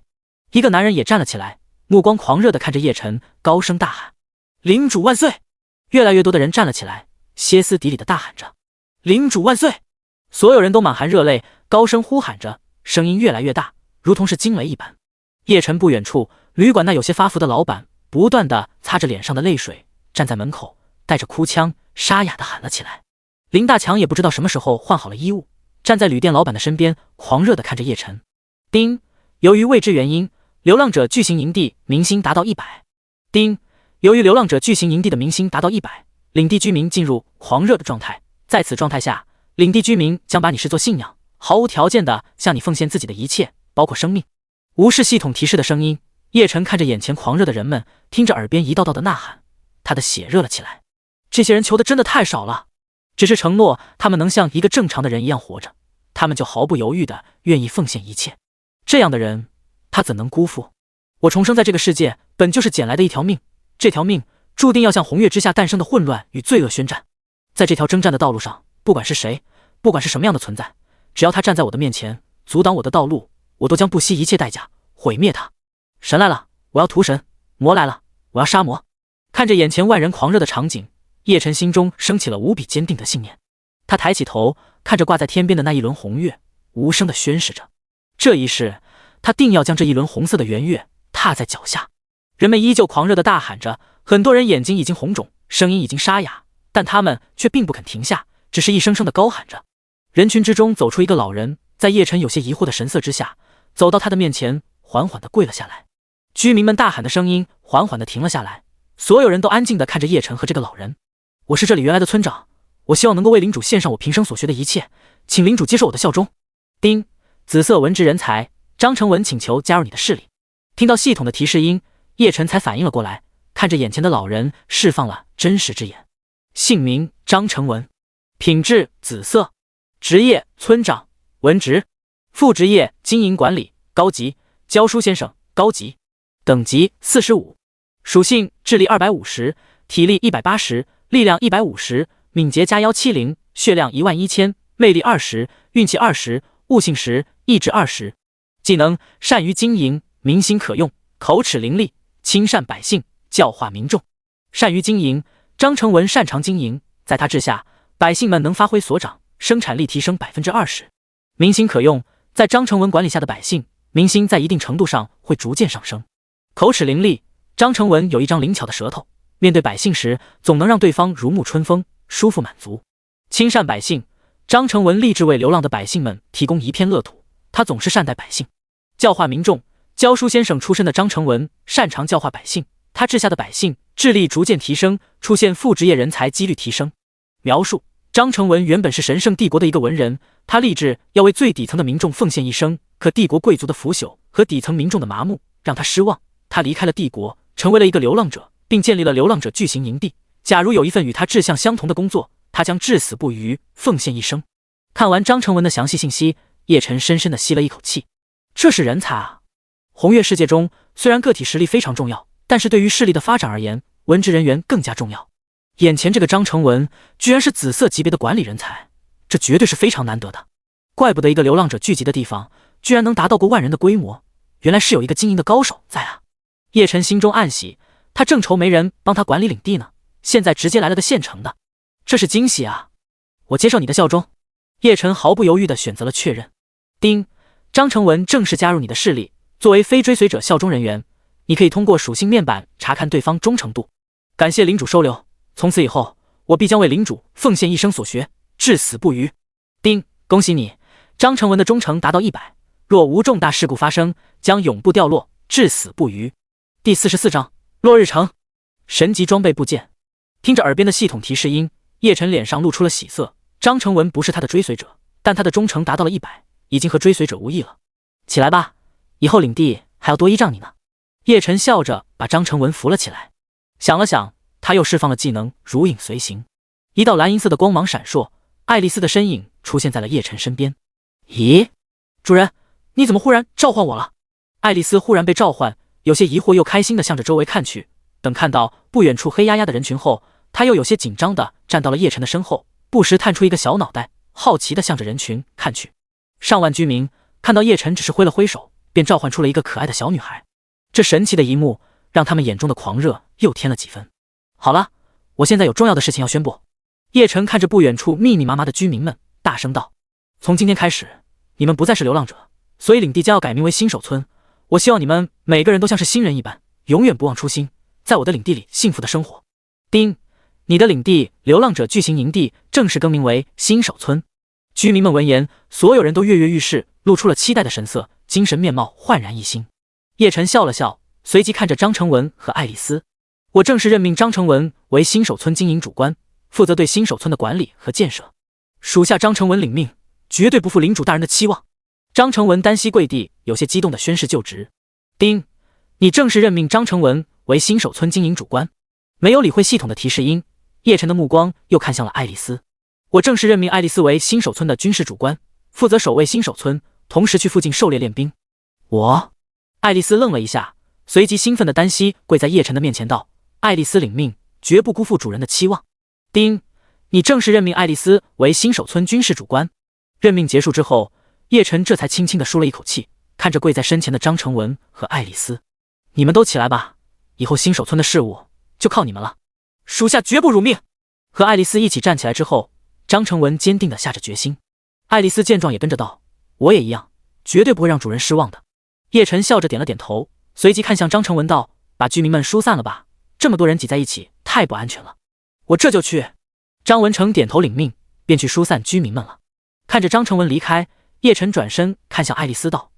一个男人也站了起来，目光狂热地看着叶晨，高声大喊：“领主万岁！”越来越多的人站了起来，歇斯底里地大喊着：“领主万岁！”所有人都满含热泪，高声呼喊着，声音越来越大，如同是惊雷一般。叶晨不远处，旅馆那有些发福的老板不断地擦着脸上的泪水，站在门口，带着哭腔，沙哑地喊了起来。林大强也不知道什么时候换好了衣物，站在旅店老板的身边，狂热地看着叶晨。丁，由于未知原因，流浪者巨型营地明星达到100。丁，由于流浪者巨型营地的明星达到100，领地居民进入狂热的状态。在此状态下，领地居民将把你视作信仰，毫无条件地向你奉献自己的一切，包括生命。无视系统提示的声音，叶晨看着眼前狂热的人们，听着耳边一道道的呐喊，他的血热了起来。这些人求的真的太少了，只是承诺他们能像一个正常的人一样活着，他们就毫不犹豫地愿意奉献一切。这样的人，他怎能辜负？我重生在这个世界，本就是捡来的一条命，这条命注定要向红月之下诞生的混乱与罪恶宣战。在这条征战的道路上，不管是谁，不管是什么样的存在，只要他站在我的面前，阻挡我的道路，我都将不惜一切代价毁灭他。神来了，我要屠神；魔来了，我要杀魔。看着眼前万人狂热的场景，叶晨心中升起了无比坚定的信念。他抬起头，看着挂在天边的那一轮红月，无声地宣誓着：这一世，他定要将这一轮红色的圆月踏在脚下。人们依旧狂热地大喊着，很多人眼睛已经红肿，声音已经沙哑，但他们却并不肯停下，只是一声声地高喊着。人群之中走出一个老人，在叶晨有些疑惑的神色之下，走到他的面前，缓缓地跪了下来。居民们大喊的声音缓缓地停了下来，所有人都安静地看着叶晨和这个老人。我是这里原来的村长，我希望能够为领主献上我平生所学的一切，请领主接受我的效忠。丁，紫色文职人才张成文请求加入你的势力。听到系统的提示音，叶晨才反应了过来，看着眼前的老人，释放了真实之眼。姓名张成文，品质紫色，职业村长，文职，副职业经营管理高级，教书先生高级，等级45，属性智力250，体力180，力量150，敏捷加170，血量11000，魅力20，运气20，悟性10，意志20。技能善于经营，民心可用，口齿伶俐，亲善百姓，教化民众。善于经营，张成文擅长经营，在他治下，百姓们能发挥所长，生产力提升20%。民心可用，在张成文管理下的百姓，民心在一定程度上会逐渐上升。口齿伶俐，张成文有一张灵巧的舌头，面对百姓时，总能让对方如沐春风，舒服满足。亲善百姓，张成文立志为流浪的百姓们提供一片乐土，他总是善待百姓。教化民众，教书先生出身的张成文擅长教化百姓，他治下的百姓智力逐渐提升，出现副职业人才几率提升。描述：张成文原本是神圣帝国的一个文人，他立志要为最底层的民众奉献一生，可帝国贵族的腐朽和底层民众的麻木让他失望，他离开了帝国，成为了一个流浪者，并建立了流浪者巨型营地。假如有一份与他志向相同的工作，他将至死不渝，奉献一生。看完张成文的详细信息，叶晨深深地吸了一口气，这是人才啊！红月世界中，虽然个体实力非常重要，但是对于势力的发展而言，文职人员更加重要。眼前这个张成文居然是紫色级别的管理人才，这绝对是非常难得的。怪不得一个流浪者聚集的地方居然能达到过万人的规模，原来是有一个经营的高手在啊！叶晨心中暗喜，他正愁没人帮他管理领地呢，现在直接来了个现成的，这是惊喜啊！我接受你的效忠。叶晨毫不犹豫地选择了确认。丁，张成文正式加入你的势力，作为非追随者效忠人员，你可以通过属性面板查看对方忠诚度。感谢领主收留，从此以后，我必将为领主奉献一生所学，至死不渝。丁，恭喜你，张成文的忠诚达到100，若无重大事故发生，将永不掉落，至死不渝。第44章落日城神级装备部件。听着耳边的系统提示音，叶晨脸上露出了喜色。张成文不是他的追随者，但他的忠诚达到了100，已经和追随者无异了。起来吧，以后领地还要多依仗你呢。叶晨笑着把张成文扶了起来，想了想，他又释放了技能如影随形。一道蓝银色的光芒闪烁，爱丽丝的身影出现在了叶晨身边。咦，主人，你怎么忽然召唤我了？爱丽丝忽然被召唤，有些疑惑又开心地向着周围看去。等看到不远处黑压压的人群后，她又有些紧张地站到了叶晨的身后，不时探出一个小脑袋，好奇地向着人群看去。上万居民看到叶晨只是挥了挥手，便召唤出了一个可爱的小女孩。这神奇的一幕让他们眼中的狂热又添了几分。好了，我现在有重要的事情要宣布。叶晨看着不远处密密麻麻的居民们，大声道：从今天开始，你们不再是流浪者，所以领地将要改名为新手村。我希望你们每个人都像是新人一般，永远不忘初心，在我的领地里幸福的生活。丁，你的领地流浪者巨型营地正式更名为新手村。居民们闻言，所有人都跃跃欲试，露出了期待的神色，精神面貌焕然一新。叶晨笑了笑，随即看着张成文和爱丽丝：我正式任命张成文为新手村经营主官，负责对新手村的管理和建设。属下张成文领命，绝对不负领主大人的期望。张成文单膝跪地，有些激动地宣誓就职。丁，你正式任命张成文为新手村经营主官。没有理会系统的提示音，叶晨的目光又看向了爱丽丝。我正式任命爱丽丝为新手村的军事主官，负责守卫新手村，同时去附近狩猎练兵。我……爱丽丝愣了一下，随即兴奋地单膝跪在叶晨的面前道：爱丽丝领命，绝不辜负主人的期望。丁，你正式任命爱丽丝为新手村军事主官。任命结束之后，叶晨这才轻轻地舒了一口气，看着跪在身前的张成文和爱丽丝：你们都起来吧，以后新手村的事务就靠你们了，属下绝不辱命。和爱丽丝一起站起来之后，张成文坚定地下着决心。爱丽丝见状也跟着道：我也一样，绝对不会让主人失望的。叶晨笑着点了点头，随即看向张成文道：把居民们疏散了吧，这么多人挤在一起太不安全了。我这就去。张文成点头领命，便去疏散居民们了。看着张成文离开，叶晨转身看向爱丽丝道：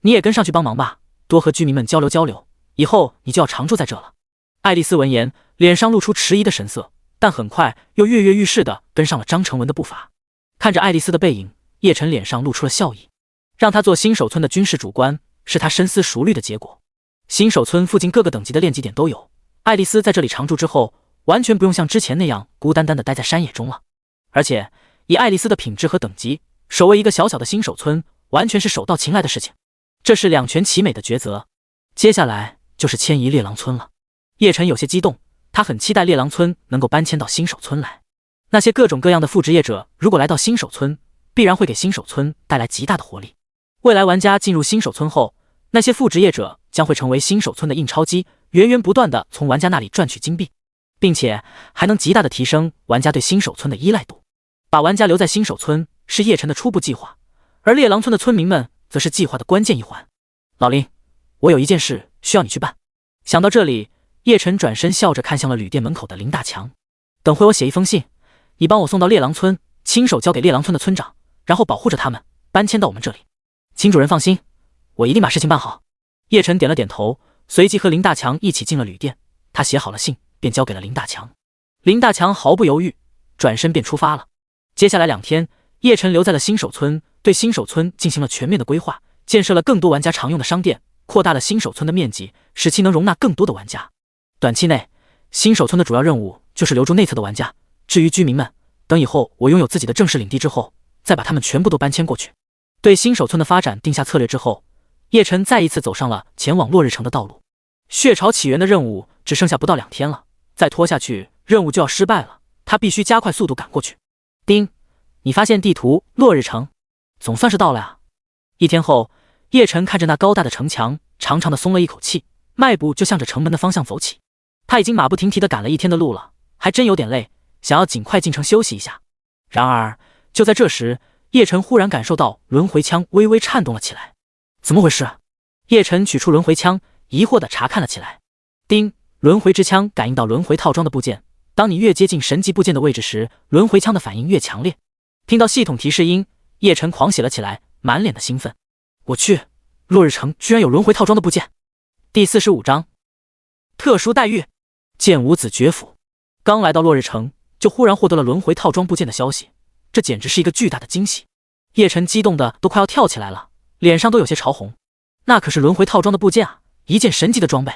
你也跟上去帮忙吧，多和居民们交流交流，以后你就要常住在这了。爱丽丝闻言，脸上露出迟疑的神色，但很快又跃跃欲试地跟上了张成文的步伐。看着爱丽丝的背影，叶晨脸上露出了笑意。让他做新手村的军事主官，是他深思熟虑的结果。新手村附近各个等级的练级点都有，爱丽丝在这里常住之后，完全不用像之前那样孤单单地待在山野中了。而且以爱丽丝的品质和等级，守卫一个小小的新手村，完全是手到擒来的事情。这是两全其美的抉择。接下来就是迁移猎狼村了。叶晨有些激动，他很期待猎狼村能够搬迁到新手村来。那些各种各样的副职业者如果来到新手村，必然会给新手村带来极大的活力。未来玩家进入新手村后，那些副职业者将会成为新手村的印钞机，源源不断地从玩家那里赚取金币，并且还能极大地提升玩家对新手村的依赖度。把玩家留在新手村是叶晨的初步计划，而猎狼村的村民们则是计划的关键一环。老林，我有一件事需要你去办。想到这里，叶晨转身笑着看向了旅店门口的林大强。等会我写一封信，你帮我送到猎狼村，亲手交给猎狼村的村长，然后保护着他们搬迁到我们这里。请主人放心，我一定把事情办好。叶晨点了点头，随即和林大强一起进了旅店。他写好了信，便交给了林大强。林大强毫不犹豫，转身便出发了。接下来2天，叶晨留在了新手村，对新手村进行了全面的规划，建设了更多玩家常用的商店，扩大了新手村的面积，使其能容纳更多的玩家。短期内，新手村的主要任务就是留住内侧的玩家，至于居民们，等以后我拥有自己的正式领地之后，再把他们全部都搬迁过去。对新手村的发展定下策略之后，叶晨再一次走上了前往落日城的道路。血潮起源的任务只剩下不到2天了，再拖下去任务就要失败了，他必须加快速度赶过去。丁，你发现地图落日城，总算是到了呀。1天后，叶晨看着那高大的城墙，长长的松了一口气，迈步就向着城门的方向走起。他已经马不停蹄地赶了1天的路了，还真有点累，想要尽快进城休息一下。然而就在这时，叶晨忽然感受到轮回枪微微颤动了起来。怎么回事？叶晨取出轮回枪，疑惑地查看了起来。叮，轮回之枪感应到轮回套装的部件，当你越接近神级部件的位置时，轮回枪的反应越强烈。听到系统提示音，叶晨狂喜了起来，满脸的兴奋。我去，落日城居然有轮回套装的部件！第45章特殊待遇。剑无子爵府刚来到落日城，就忽然获得了轮回套装部件的消息，这简直是一个巨大的惊喜。叶晨激动的都快要跳起来了，脸上都有些潮红。那可是轮回套装的部件啊，一件神级的装备。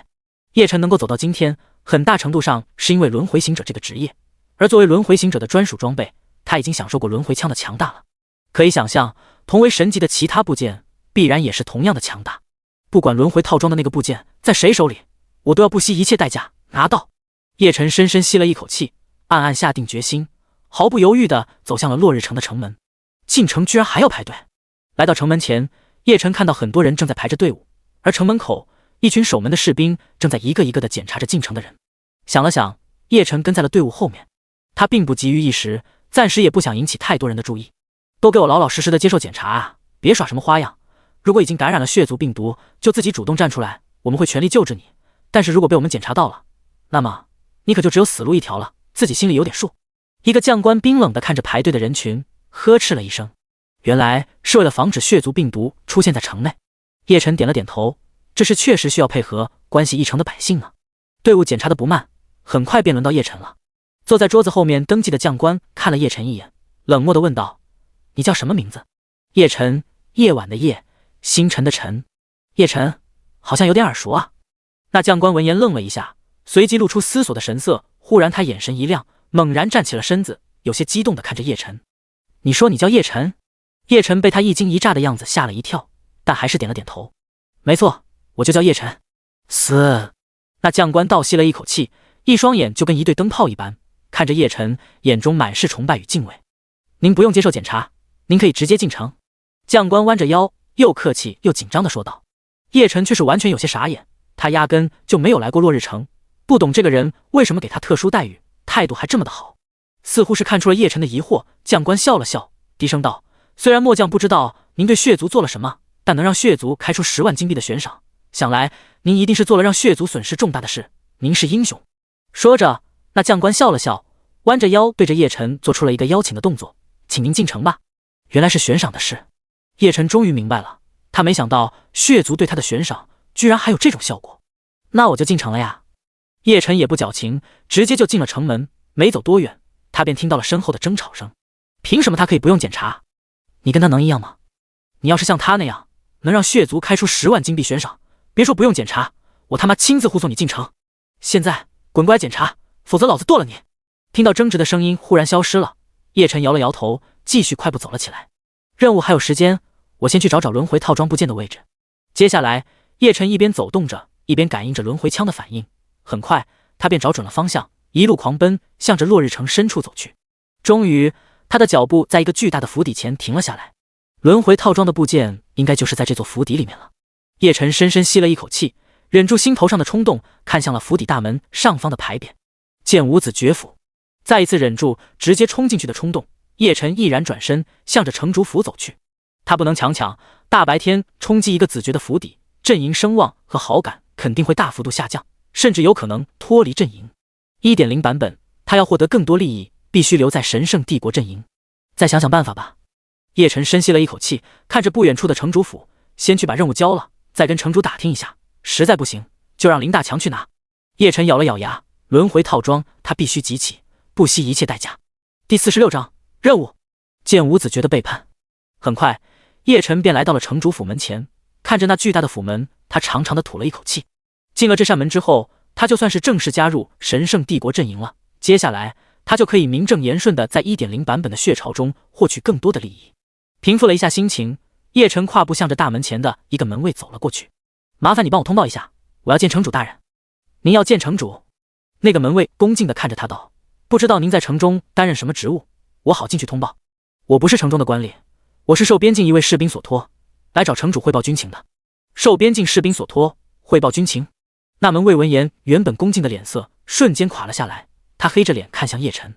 叶晨能够走到今天，很大程度上是因为轮回行者这个职业，而作为轮回行者的专属装备，他已经享受过轮回枪的强大了。可以想象，同为神级的其他部件必然也是同样的强大。不管轮回套装的那个部件在谁手里，我都要不惜一切代价拿到。叶晨深深吸了一口气，暗暗下定决心，毫不犹豫地走向了落日城的城门。进城居然还要排队！来到城门前，叶晨看到很多人正在排着队伍，而城门口一群守门的士兵正在一个一个地检查着进城的人。想了想，叶晨跟在了队伍后面。他并不急于一时，暂时也不想引起太多人的注意。都给我老老实实的接受检查啊，别耍什么花样。如果已经感染了血族病毒，就自己主动站出来，我们会全力救治你。但是如果被我们检查到了，那么你可就只有死路一条了，自己心里有点数。一个将官冰冷地看着排队的人群，呵斥了一声。原来是为了防止血族病毒出现在城内。叶晨点了点头，这是确实需要配合关系一城的百姓呢。队伍检查的不慢，很快便轮到叶晨了。坐在桌子后面登记的将官看了叶晨一眼，冷漠地问道：你叫什么名字？叶晨，夜晚的夜，星辰的辰。叶晨，好像有点耳熟啊。那将官闻言愣了一下，随即露出思索的神色，忽然他眼神一亮，猛然站起了身子，有些激动地看着叶晨。你说你叫叶晨？叶晨被他一惊一乍的样子吓了一跳，但还是点了点头。没错，我就叫叶晨。嘶！那将官倒吸了一口气，一双眼就跟一对灯泡一般，看着叶晨，眼中满是崇拜与敬畏。您不用接受检查，您可以直接进城。将官弯着腰，又客气又紧张地说道。叶晨却是完全有些傻眼，他压根就没有来过落日城，不懂这个人为什么给他特殊待遇，态度还这么的好。似乎是看出了叶晨的疑惑，将官笑了笑，低声道：虽然末将不知道您对血族做了什么，但能让血族开出10万金币的悬赏，想来您一定是做了让血族损失重大的事，您是英雄。说着，那将官笑了笑，弯着腰对着叶晨做出了一个邀请的动作，请您进城吧。原来是悬赏的事。叶晨终于明白了，他没想到血族对他的悬赏居然还有这种效果。那我就进城了呀。叶晨也不矫情，直接就进了城门。没走多远，他便听到了身后的争吵声。凭什么他可以不用检查？你跟他能一样吗？你要是像他那样能让血族开出10万金币悬赏，别说不用检查，我他妈亲自护送你进城。现在滚过来检查，否则老子剁了你。听到争执的声音忽然消失了，叶晨摇了摇头，继续快步走了起来。任务还有时间，我先去找找轮回套装部件的位置。接下来，叶晨一边走动着，一边感应着轮回枪的反应。很快，他便找准了方向，一路狂奔，向着落日城深处走去。终于，他的脚步在一个巨大的府邸前停了下来。轮回套装的部件应该就是在这座府邸里面了。叶晨深深吸了一口气，忍住心头上的冲动，看向了府邸大门上方的牌匾“剑无子爵府”。再一次忍住直接冲进去的冲动，叶晨毅然转身向着城主府走去。他不能强抢，大白天冲击一个子爵的府邸，阵营声望和好感肯定会大幅度下降，甚至有可能脱离阵营。1.0 版本，他要获得更多利益，必须留在神圣帝国阵营。再想想办法吧。叶晨深吸了一口气，看着不远处的城主府，先去把任务交了，再跟城主打听一下，实在不行就让林大强去拿。叶晨咬了咬牙，轮回套装他必须集齐，不惜一切代价。第46章任务：剑无子爵的背叛。很快，叶晨便来到了城主府门前，看着那巨大的府门，他长长的吐了一口气。进了这扇门之后，他就算是正式加入神圣帝国阵营了。接下来，他就可以名正言顺的在1.0 版本的血潮中获取更多的利益。平复了一下心情，叶晨跨步向着大门前的一个门卫走了过去。麻烦你帮我通报一下，我要见城主大人。您要见城主？那个门卫恭敬地看着他道：不知道您在城中担任什么职务，我好进去通报。我不是城中的官吏，我是受边境一位士兵所托，来找城主汇报军情的。受边境士兵所托，汇报军情。那门卫闻言，原本恭敬的脸色瞬间垮了下来，他黑着脸看向叶晨：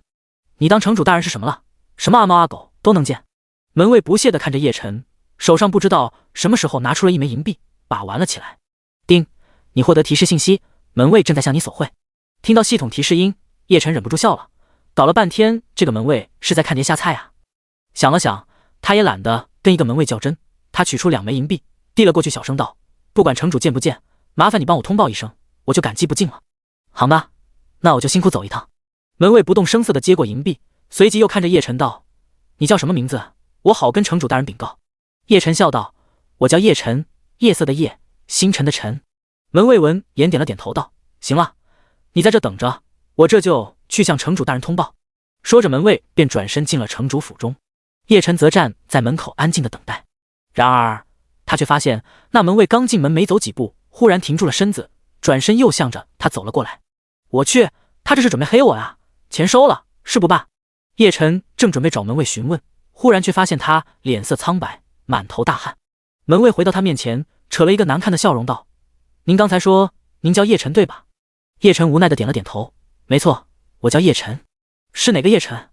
你当城主大人是什么了？什么阿猫阿狗都能见？门卫不屑地看着叶晨，手上不知道什么时候拿出了一枚银币，把玩了起来。丁，你获得提示信息，门卫正在向你索贿。听到系统提示音，叶晨忍不住笑了。搞了半天，这个门卫是在看碟下菜啊。想了想，他也懒得跟一个门卫较真，他取出2枚银币，递了过去，小声道：“不管城主见不见，麻烦你帮我通报一声，我就感激不尽了。”好吧，那我就辛苦走一趟。门卫不动声色地接过银币，随即又看着叶晨道：“你叫什么名字？我好跟城主大人禀告。”叶晨笑道：“我叫叶晨，夜色的夜，星辰的辰。”门卫闻言点了点头道：“行了，你在这等着，我这就去向城主大人通报。”说着，门卫便转身进了城主府中。叶晨则站在门口安静的等待。然而他却发现，那门卫刚进门没走几步，忽然停住了身子，转身又向着他走了过来。我去，他这是准备黑我呀！钱收了，是不罢？叶晨正准备找门卫询问，忽然却发现他脸色苍白，满头大汗。门卫回到他面前，扯了一个难看的笑容道：“您刚才说您叫叶晨对吧？”叶晨无奈的点了点头：“没错，我叫叶晨。”是哪个叶晨？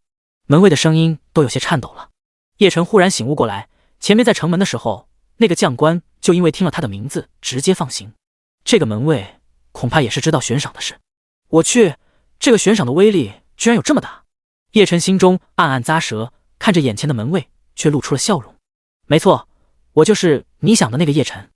门卫的声音都有些颤抖了。叶晨忽然醒悟过来，前面在城门的时候，那个将官就因为听了他的名字直接放行。这个门卫恐怕也是知道悬赏的事。我去，这个悬赏的威力居然有这么大！叶晨心中暗暗咂舌，看着眼前的门卫，却露出了笑容。没错，我就是你想的那个叶晨。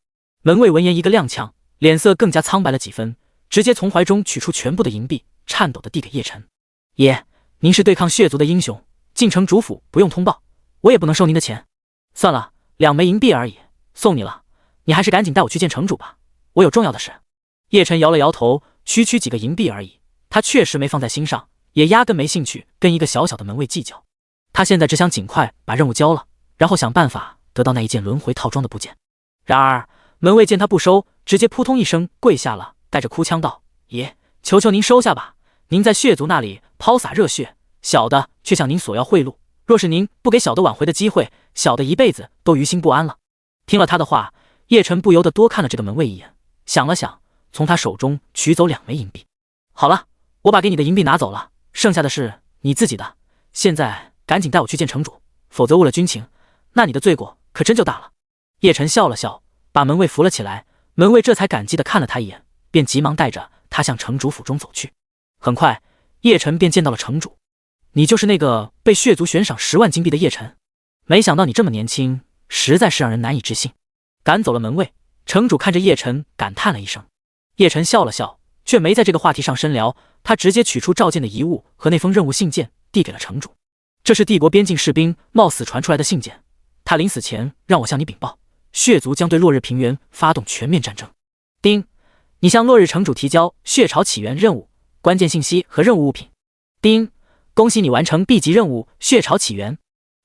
门卫闻言一个踉跄，脸色更加苍白了几分，直接从怀中取出全部的银币，颤抖地递给叶晨。爷，您是对抗血族的英雄，进城主府不用通报，我也不能收您的钱。算了，2枚银币而已，送你了，你还是赶紧带我去见城主吧，我有重要的事。叶晨摇了摇头，区几个银币而已，他确实没放在心上，也压根没兴趣跟一个小小的门卫计较。他现在只想尽快把任务交了，然后想办法得到那一件轮回套装的部件。然而门卫见他不收，直接扑通一声跪下了，带着哭腔道：“爷，求求您收下吧，您在血族那里抛洒热血，小的却向您索要贿赂，若是您不给小的挽回的机会，小的一辈子都于心不安了。”听了他的话，叶晨不由得多看了这个门卫一眼，想了想，从他手中取走2枚银币。好了，我把给你的银币拿走了，剩下的是你自己的，现在赶紧带我去见城主，否则误了军情，那你的罪过可真就大了。叶晨笑了笑，把门卫扶了起来，门卫这才感激地看了他一眼，便急忙带着他向城主府中走去。很快，叶晨便见到了城主。你就是那个被血族悬赏10万金币的叶晨？没想到你这么年轻，实在是让人难以置信。赶走了门卫，城主看着叶晨感叹了一声。叶晨笑了笑，却没在这个话题上深聊，他直接取出召见的遗物和那封任务信件递给了城主。这是帝国边境士兵冒死传出来的信件，他临死前让我向你禀报，血族将对落日平原发动全面战争。丁，你向落日城主提交血潮起源任务关键信息和任务物品。丁，恭喜你完成 B 级任务血潮起源，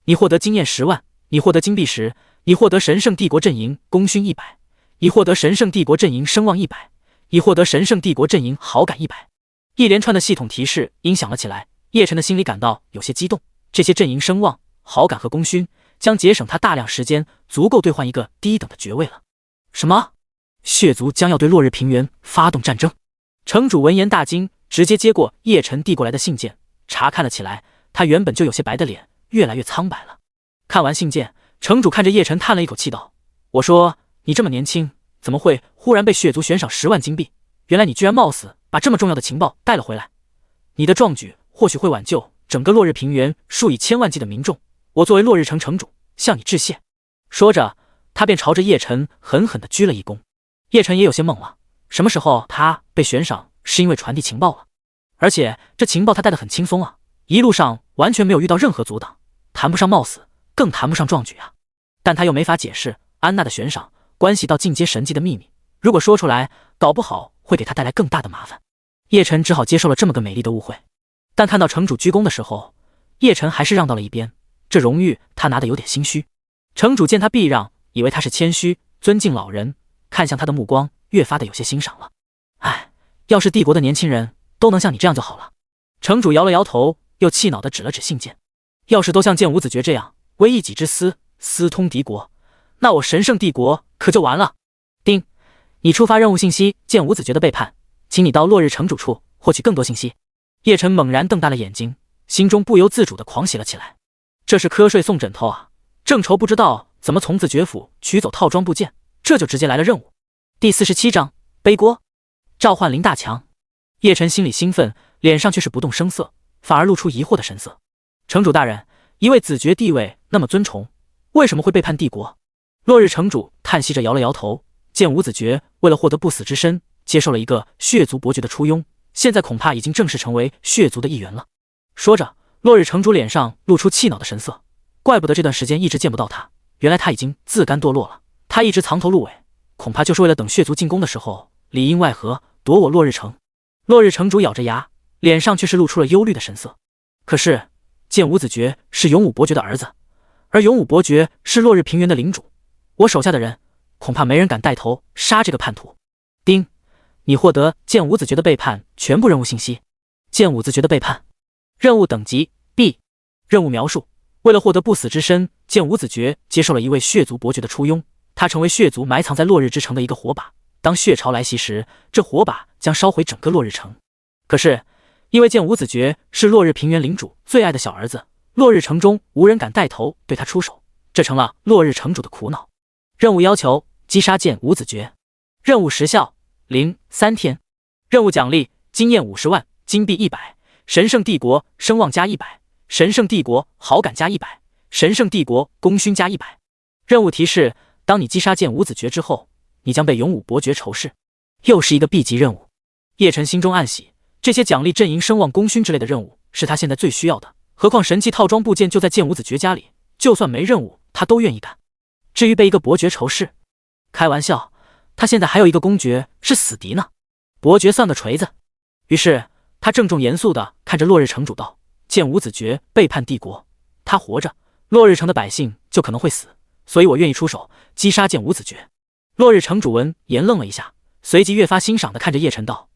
你获得经验10万，你获得金币10，你获得神圣帝国阵营功勋100，你获得神圣帝国阵营声望100，你获得神圣帝国阵营好感100。一连串的系统提示音响了起来，叶晨的心里感到有些激动。这些阵营声望、好感和功勋将节省他大量时间，足够兑换一个低等的爵位了。什么？血族将要对落日平原发动战争？城主闻言大惊，直接接过叶晨递过来的信件，查看了起来。他原本就有些白的脸越来越苍白了。看完信件，城主看着叶晨叹了一口气道：“我说你这么年轻，怎么会忽然被血族悬赏10万金币？原来你居然冒死把这么重要的情报带了回来。你的壮举或许会挽救整个落日平原数以千万计的民众，我作为落日城城主向你致谢。”说着，他便朝着叶晨狠狠地鞠了一躬。叶晨也有些懵了，什么时候他被悬赏是因为传递情报了？而且这情报他带得很轻松啊，一路上完全没有遇到任何阻挡，谈不上冒死，更谈不上壮举啊。但他又没法解释安娜的悬赏关系到进阶神级的秘密，如果说出来，搞不好会给他带来更大的麻烦。叶晨只好接受了这么个美丽的误会。但看到城主鞠躬的时候，叶晨还是让到了一边，这荣誉他拿得有点心虚。城主见他避让，以为他是谦虚尊敬老人，看向他的目光越发的有些欣赏了。哎，要是帝国的年轻人都能像你这样就好了。城主摇了摇头，又气恼地指了指信件。要是都像剑无子爵这样为一己之私私通敌国，那我神圣帝国可就完了。丁，你触发任务信息剑无子爵的背叛，请你到落日城主处获取更多信息。叶晨猛然瞪大了眼睛，心中不由自主地狂喜了起来。这是瞌睡送枕头啊，正愁不知道怎么从子爵府取走套装部件，这就直接来了任务。第47章背锅，召唤林大强。叶晨心里兴奋，脸上却是不动声色，反而露出疑惑的神色。城主大人，一位子爵地位那么尊崇，为什么会背叛帝国？落日城主叹息着摇了摇头，剑无子爵为了获得不死之身，接受了一个血族伯爵的初拥，现在恐怕已经正式成为血族的一员了。说着，落日城主脸上露出气恼的神色，怪不得这段时间一直见不到他，原来他已经自甘堕落了。他一直藏头露尾，恐怕就是为了等血族进攻的时候里应外合夺我落日城。落日城主咬着牙，脸上却是露出了忧虑的神色。可是剑无子爵是勇武伯爵的儿子，而勇武伯爵是落日平原的领主，我手下的人恐怕没人敢带头杀这个叛徒。丁，你获得剑无子爵的背叛全部任务信息。剑无子爵的背叛任务等级 B。 任务描述：为了获得不死之身，剑无子爵接受了一位血族伯爵的初拥，他成为血族埋藏在落日之城的一个火把，当血潮来袭时，这火把将烧毁整个落日城。可是因为剑无子爵是落日平原领主最爱的小儿子，落日城中无人敢带头对他出手，这成了落日城主的苦恼。任务要求：击杀剑无子爵。任务时效03天。任务奖励：经验50万，金币100，神圣帝国声望加100，神圣帝国好感加100，神圣帝国功勋加100。任务提示：当你击杀剑无子爵之后，你将被勇武伯爵仇视。又是一个 B 级任务。叶晨心中暗喜，这些奖励阵营声望功勋之类的任务是他现在最需要的，何况神器套装部件就在剑无子爵家里，就算没任务他都愿意干。至于被一个伯爵仇视，开玩笑，他现在还有一个公爵是死敌呢，伯爵算个锤子。于是他郑重严肃地看着落日城主道：剑无子爵背叛帝国，他活着，落日城的百姓就可能会死，所以我愿意出手击杀剑无子爵。落日城主闻言愣了一下，随即越发欣赏地看着叶晨道：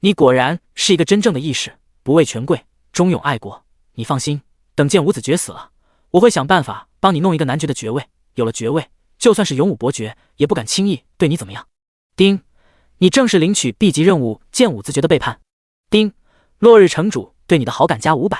你果然是一个真正的义士，不畏权贵，忠勇爱国。你放心，等剑无子爵死了，我会想办法帮你弄一个男爵的爵位，有了爵位，就算是勇武伯爵也不敢轻易对你怎么样。丁，你正式领取 B 级任务剑武子爵的背叛。丁，落日城主对你的好感加500，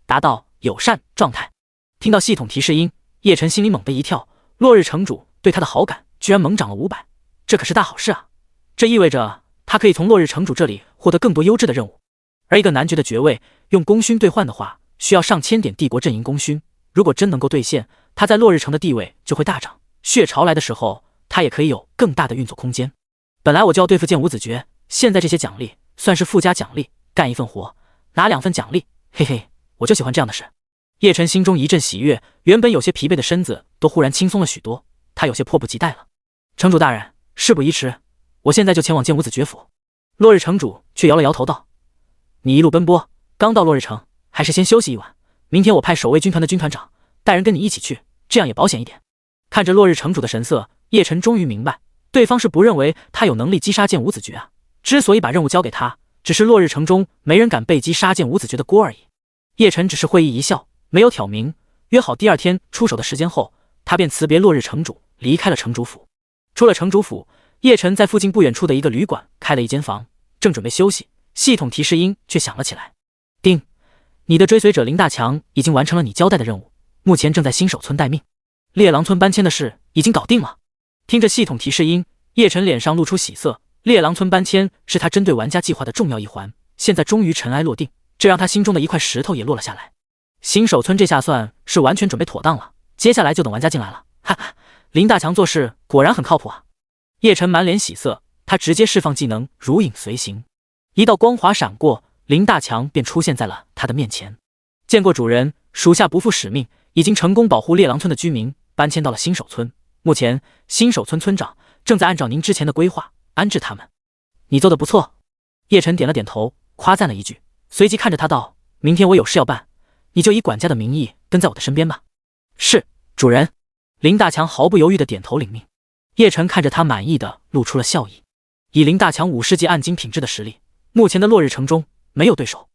达到友善状态。听到系统提示音，叶晨心里猛地一跳，落日城主对他的好感居然猛涨了500，这可是大好事啊！这意味着他可以从落日城主这里获得更多优质的任务。而一个男爵的爵位用功勋兑换的话，需要上千点帝国阵营功勋，如果真能够兑现，他在落日城的地位就会大涨，血潮来的时候他也可以有更大的运作空间。本来我就要对付剑无子爵，现在这些奖励算是附加奖励，干一份活拿2份奖励，嘿嘿，我就喜欢这样的事。叶晨心中一阵喜悦，原本有些疲惫的身子都忽然轻松了许多，他有些迫不及待了。城主大人，事不宜迟，我现在就前往剑无子爵府。落日城主却摇了摇头道：你一路奔波，刚到落日城，还是先休息一晚，明天我派守卫军团的军团长带人跟你一起去，这样也保险一点。看着落日城主的神色，叶晨终于明白，对方是不认为他有能力击杀剑无子爵啊，之所以把任务交给他，只是落日城中没人敢背击杀剑无子爵的锅而已。叶晨只是会意一笑，没有挑明，约好第2天出手的时间后，他便辞别落日城主，离开了城主府。出了城主府，叶晨在附近不远处的一个旅馆开了一间房，正准备休息，系统提示音却响了起来：丁，你的追随者林大强已经完成了你交代的任务，目前正在新手村待命。猎狼村搬迁的事已经搞定了。听着系统提示音，叶晨脸上露出喜色，猎狼村搬迁是他针对玩家计划的重要一环，现在终于尘埃落定，这让他心中的一块石头也落了下来。新手村这下算是完全准备妥当了，接下来就等玩家进来了。哈哈，林大强做事果然很靠谱啊！叶晨满脸喜色，他直接释放技能如影随形，一道光华闪过，林大强便出现在了他的面前。见过主人，属下不负使命，已经成功保护猎狼村的居民搬迁到了新手村，目前新手村村长正在按照您之前的规划安置他们。你做得不错。叶晨点了点头，夸赞了一句，随即看着他道：明天我有事要办，你就以管家的名义跟在我的身边吧。是，主人。林大强毫不犹豫地点头领命。叶晨看着他满意的露出了笑意。以林大强50级暗金品质的实力，目前的落日城中没有对手。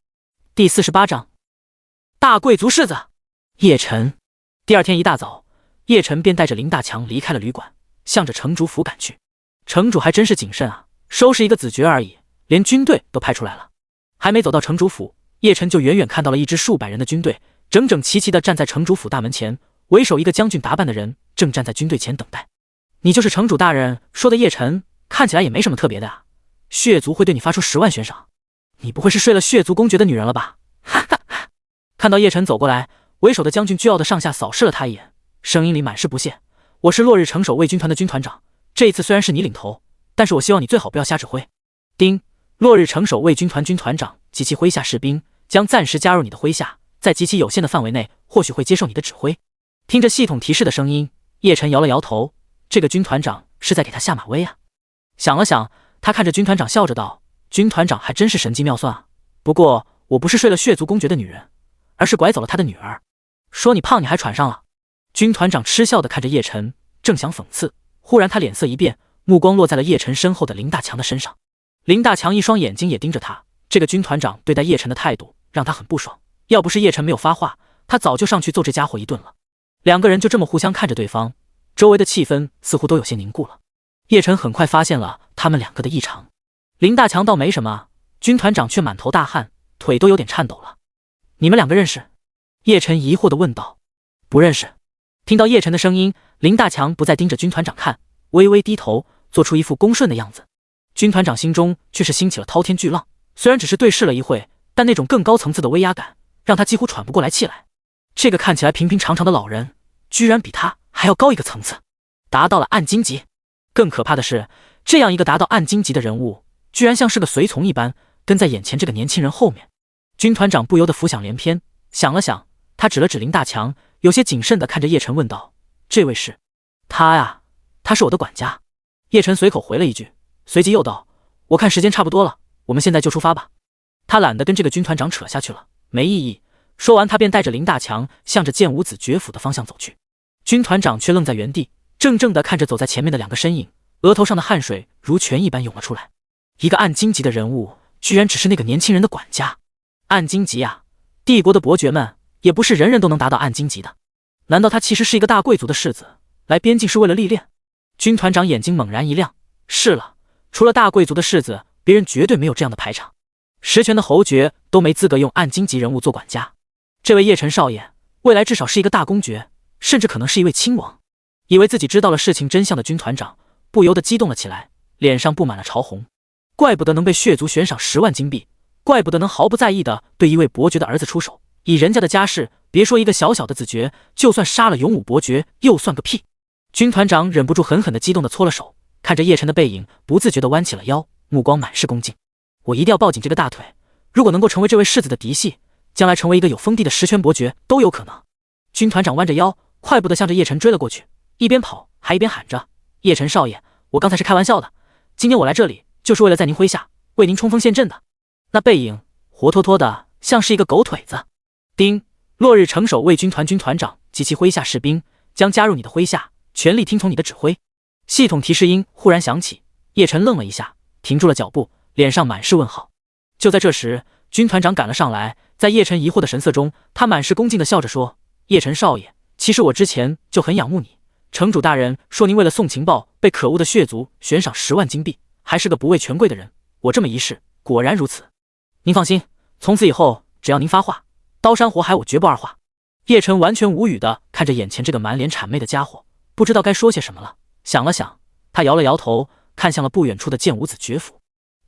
第48章大贵族世子。叶晨。第2天一大早，叶晨便带着林大强离开了旅馆，向着城主府赶去。城主还真是谨慎啊，收拾一个子爵而已，连军队都派出来了。还没走到城主府，叶晨就远远看到了一支数百人的军队，整整齐齐地站在城主府大门前，为首一个将军打扮的人正站在军队前等待。你就是城主大人说的叶晨，看起来也没什么特别的啊。血族会对你发出10万悬赏，你不会是睡了血族公爵的女人了吧？哈哈哈！看到叶晨走过来，为首的将军倨傲的上下扫视了他一眼，声音里满是不屑：“我是落日城守卫军团的军团长，这一次虽然是你领头，但是我希望你最好不要瞎指挥。”丁，落日城守卫军团军团长及其麾下士兵将暂时加入你的麾下，在极其有限的范围内，或许会接受你的指挥。听着系统提示的声音，叶晨摇了摇头，这个军团长是在给他下马威啊。想了想，他看着军团长笑着道：“军团长还真是神机妙算啊。不过我不是睡了血族公爵的女人，而是拐走了他的女儿。说你胖你还喘上了。”军团长嗤笑地看着叶晨，正想讽刺，忽然他脸色一变，目光落在了叶晨身后的林大强的身上。林大强一双眼睛也盯着他，这个军团长对待叶晨的态度让他很不爽，要不是叶晨没有发话，他早就上去揍这家伙一顿了。两个人就这么互相看着对方，周围的气氛似乎都有些凝固了。叶晨很快发现了他们两个的异常，林大强倒没什么，军团长却满头大汗，腿都有点颤抖了。你们两个认识？叶晨疑惑地问道。不认识。听到叶晨的声音，林大强不再盯着军团长看，微微低头，做出一副恭顺的样子。军团长心中却是兴起了滔天巨浪，虽然只是对视了一会，但那种更高层次的威压感让他几乎喘不过来气来。这个看起来平平常常的老人，居然比他还要高一个层次，达到了暗金级。更可怕的是，这样一个达到暗金级的人物，居然像是个随从一般跟在眼前这个年轻人后面。军团长不由得浮想联翩，想了想，他指了指林大强，有些谨慎地看着叶晨问道：“这位是？”“他呀，他是我的管家。”叶晨随口回了一句，随即又道：“我看时间差不多了，我们现在就出发吧。”他懒得跟这个军团长扯下去了，没意义。说完，他便带着林大强向着剑武子爵府的方向走去。军团长却愣在原地，怔怔地看着走在前面的两个身影，额头上的汗水如泉一般涌了出来。一个暗金级的人物，居然只是那个年轻人的管家。暗金级啊，帝国的伯爵们也不是人人都能达到暗金级的。难道他其实是一个大贵族的世子，来边境是为了历练？军团长眼睛猛然一亮，是了，除了大贵族的世子，别人绝对没有这样的排场。实权的侯爵都没资格用暗金级人物做管家。这位叶晨少爷，未来至少是一个大公爵，甚至可能是一位亲王。以为自己知道了事情真相的军团长不由得激动了起来，脸上布满了潮红。怪不得能被血族悬赏10万金币，怪不得能毫不在意的对一位伯爵的儿子出手。以人家的家世，别说一个小小的子爵，就算杀了勇武伯爵又算个屁。军团长忍不住狠狠的激动的搓了手，看着叶晨的背影，不自觉的弯起了腰，目光满是恭敬。我一定要抱紧这个大腿，如果能够成为这位世子的嫡系，将来成为一个有封地的实权伯爵都有可能。军团长弯着腰，快步的向着叶晨追了过去，一边跑还一边喊着：“叶晨少爷，我刚才是开玩笑的，今天我来这里就是为了在您麾下为您冲锋陷阵的。”那背影活脱脱的像是一个狗腿子。丁，落日城守卫军团军团长及其麾下士兵将加入你的麾下，全力听从你的指挥。系统提示音忽然响起，叶晨愣了一下，停住了脚步，脸上满是问号。就在这时，军团长赶了上来，在叶晨疑惑的神色中，他满是恭敬的笑着说：“叶晨少爷，其实我之前就很仰慕你。城主大人说您为了送情报被可恶的血族悬赏10万金币，还是个不畏权贵的人。我这么一试，果然如此。您放心，从此以后只要您发话，刀山火海我绝不二话。”叶晨完全无语的看着眼前这个满脸谄媚的家伙，不知道该说些什么了。想了想，他摇了摇头，看向了不远处的剑武子爵府。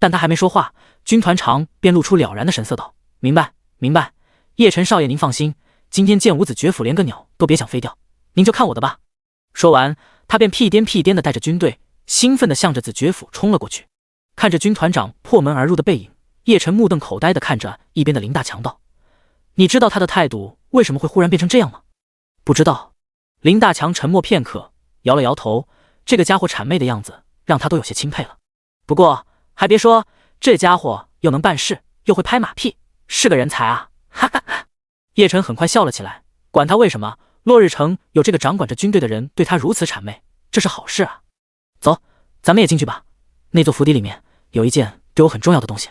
但他还没说话，军团长便露出了然的神色道：“明白，明白。叶晨少爷您放心，今天剑武子爵府连个鸟都别想飞掉，您就看我的吧。”说完，他便屁颠屁颠的带着军队，兴奋的向着子爵府冲了过去。看着军团长破门而入的背影，叶晨目瞪口呆的看着一边的林大强道：“你知道他的态度为什么会忽然变成这样吗？”“不知道。”林大强沉默片刻，摇了摇头，这个家伙谄媚的样子让他都有些钦佩了。不过还别说，这家伙又能办事，又会拍马屁，是个人才啊！哈哈哈。叶晨很快笑了起来，管他为什么，落日城有这个掌管着军队的人对他如此谄媚，这是好事啊。走，咱们也进去吧。那座府邸里面有一件对我很重要的东西。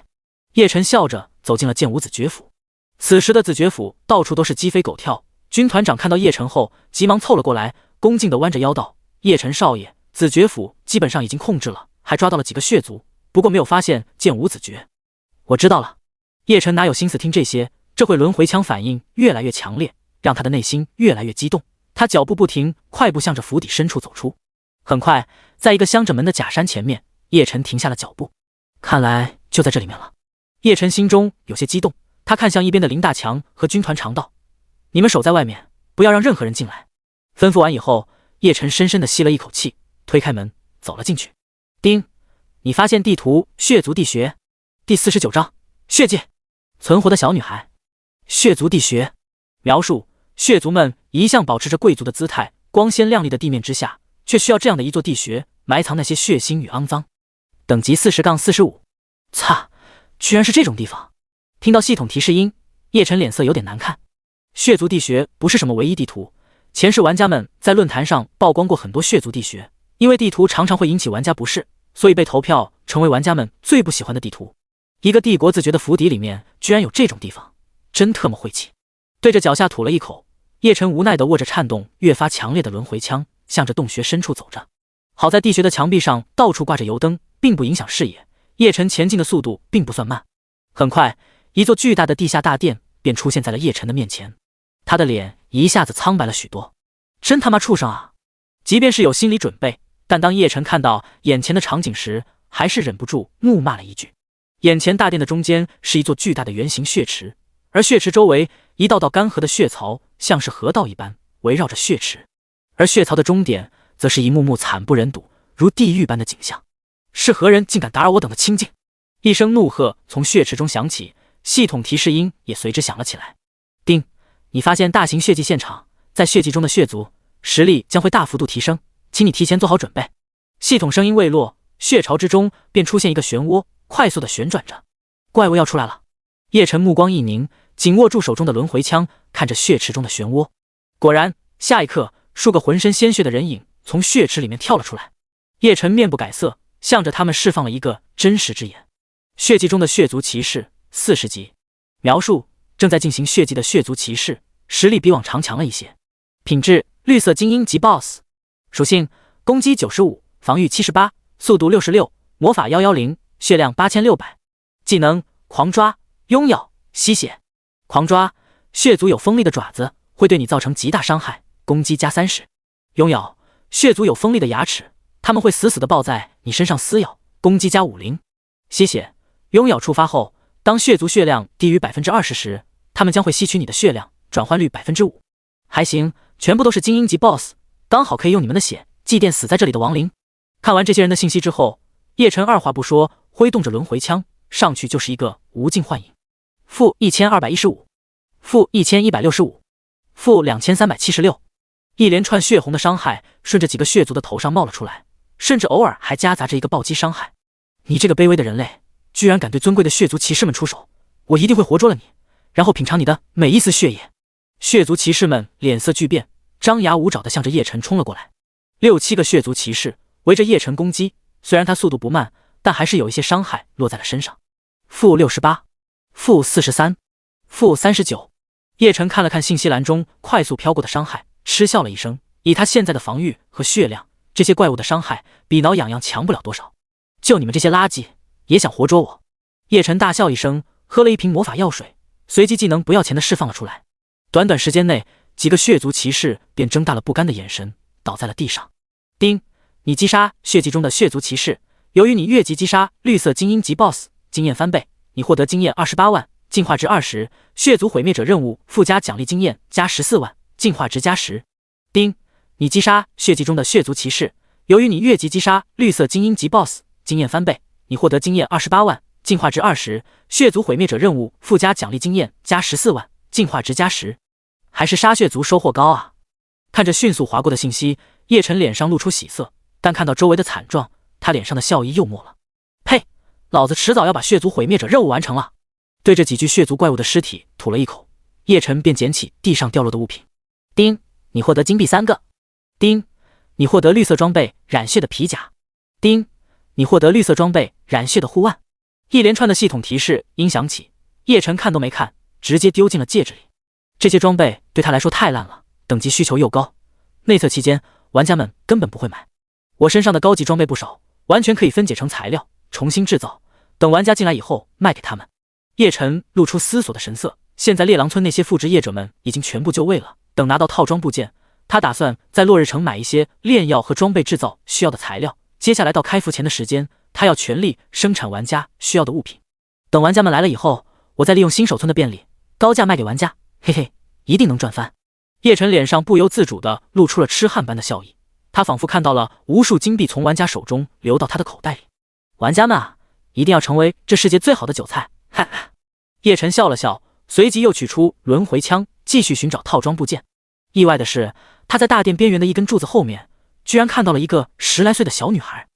叶晨笑着走进了剑武子爵府。此时的子爵府到处都是鸡飞狗跳，军团长看到叶晨后，急忙凑了过来，恭敬地弯着腰道：“叶晨少爷，子爵府基本上已经控制了，还抓到了几个血族，不过没有发现剑武子爵。”“我知道了。”叶晨哪有心思听这些，这会轮回枪反应越来越强烈，让他的内心越来越激动。他脚步不停，快步向着府邸深处走出。很快，在一个镶着门的假山前面，叶晨停下了脚步。看来就在这里面了。叶晨心中有些激动，他看向一边的林大强和军团长道：“你们守在外面，不要让任何人进来。”吩咐完以后，叶晨深深地吸了一口气，推开门走了进去。丁，你发现地图血族地穴第49章血迹存活的小女孩。血族地穴描述：血族们一向保持着贵族的姿态，光鲜亮丽的地面之下，却需要这样的一座地穴埋藏那些血腥与肮脏。等级40-45。擦，居然是这种地方！听到系统提示音，叶晨脸色有点难看。血族地穴不是什么唯一地图，前世玩家们在论坛上曝光过很多血族地穴，因为地图常常会引起玩家不适，所以被投票成为玩家们最不喜欢的地图。一个帝国自觉的府邸里面居然有这种地方，真特么晦气！对着脚下吐了一口，叶晨无奈地握着颤动越发强烈的轮回枪，向着洞穴深处走着。好在地穴的墙壁上到处挂着油灯，并不影响视野，叶晨前进的速度并不算慢。很快，一座巨大的地下大殿便出现在了叶晨的面前，他的脸一下子苍白了许多。真他妈畜生啊！即便是有心理准备，但当叶晨看到眼前的场景时，还是忍不住怒骂了一句。眼前大殿的中间是一座巨大的圆形血池，而血池周围一道道干涸的血槽像是河道一般围绕着血池，而血槽的终点则是一幕幕惨不忍睹如地狱般的景象。是何人竟敢打扰我等的清静？一声怒喝从血池中响起，系统提示音也随之响了起来。丁，你发现大型血祭现场，在血祭中的血族实力将会大幅度提升，请你提前做好准备。系统声音未落，血槽之中便出现一个漩涡，快速的旋转着。怪物要出来了！叶晨目光一凝，紧握住手中的轮回枪，看着血池中的漩涡。果然，下一刻，数个浑身鲜血的人影从血池里面跳了出来。叶晨面不改色，向着他们释放了一个真实之眼。血祭中的血族骑士40级。描述：正在进行血祭的血族骑士，实力比往常强了一些。品质：绿色精英级 BOSS。属性：攻击95，防御78，速度66，魔法110，血量8600。技能：狂抓、拥咬、吸血。狂抓：血族有锋利的爪子，会对你造成极大伤害，攻击加30。拥咬：血族有锋利的牙齿，他们会死死地抱在你身上撕咬，攻击加50。吸血：拥咬触发后，当血族血量低于 20% 时，他们将会吸取你的血量，转换率 5%。还行，全部都是精英级 BOSS， 刚好可以用你们的血祭奠死在这里的亡灵。看完这些人的信息之后，叶晨二话不说，挥动着轮回枪，上去就是一个无尽幻影。-1215，-1165，-2376，一连串血红的伤害顺着几个血族的头上冒了出来，甚至偶尔还夹杂着一个暴击伤害。你这个卑微的人类，居然敢对尊贵的血族骑士们出手，我一定会活捉了你，然后品尝你的每一丝血液。血族骑士们脸色巨变，张牙舞爪地向着叶晨冲了过来。6-7个血族骑士围着叶晨攻击，虽然他速度不慢，但还是有一些伤害落在了身上。-68，-43，-39。叶晨看了看信息栏中快速飘过的伤害，嗤笑了一声。以他现在的防御和血量，这些怪物的伤害比挠痒痒强不了多少。就你们这些垃圾，也想活捉我？叶晨大笑一声，喝了一瓶魔法药水，随即技能不要钱的释放了出来。短短时间内，几个血族骑士便睁大了不甘的眼神，倒在了地上。丁，你击杀血祭中的血族骑士，由于你越级击杀绿色精英级 BOSS， 经验翻倍，你获得经验28万，进化值20，血族毁灭者任务附加奖励经验加14万，进化值加10。丁，你击杀血祭中的血族骑士，由于你越级击杀绿色精英级 BOSS， 经验翻倍，你获得经验28万，进化值20，血族毁灭者任务附加奖励经验加14万，进化值加10。还是杀血族收获高啊！看着迅速划过的信息，叶晨脸上露出喜色，但看到周围的惨状，他脸上的笑意又没了。呸！老子迟早要把血族毁灭者任务完成了。对着几具血族怪物的尸体吐了一口，叶晨便捡起地上掉落的物品。丁，你获得金币3个。丁，你获得绿色装备染血的皮甲。丁，你获得绿色装备染血的护腕。一连串的系统提示音响起，叶晨看都没看，直接丢进了戒指里。这些装备对他来说太烂了，等级需求又高，内测期间玩家们根本不会买。我身上的高级装备不少，完全可以分解成材料重新制造，等玩家进来以后卖给他们。叶晨露出思索的神色，现在猎狼村那些复制业者们已经全部就位了，等拿到套装部件，他打算在落日城买一些炼药和装备制造需要的材料。接下来到开服前的时间，他要全力生产玩家需要的物品。等玩家们来了以后，我再利用新手村的便利，高价卖给玩家，嘿嘿，一定能赚翻。叶晨脸上不由自主地露出了痴汉般的笑意，他仿佛看到了无数金币从玩家手中流到他的口袋里。玩家们啊，一定要成为这世界最好的韭菜，哈哈。叶晨笑了笑，随即又取出轮回枪，继续寻找套装部件。意外的是，他在大殿边缘的一根柱子后面，居然看到了一个10来岁的小女孩。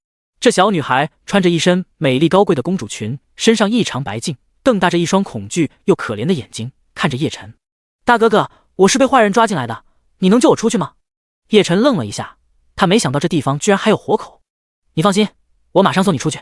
这小女孩穿着一身美丽高贵的公主裙，身上异常白净，瞪大着一双恐惧又可怜的眼睛看着叶晨。大哥哥，我是被坏人抓进来的，你能救我出去吗？叶晨愣了一下，他没想到这地方居然还有活口。你放心，我马上送你出去。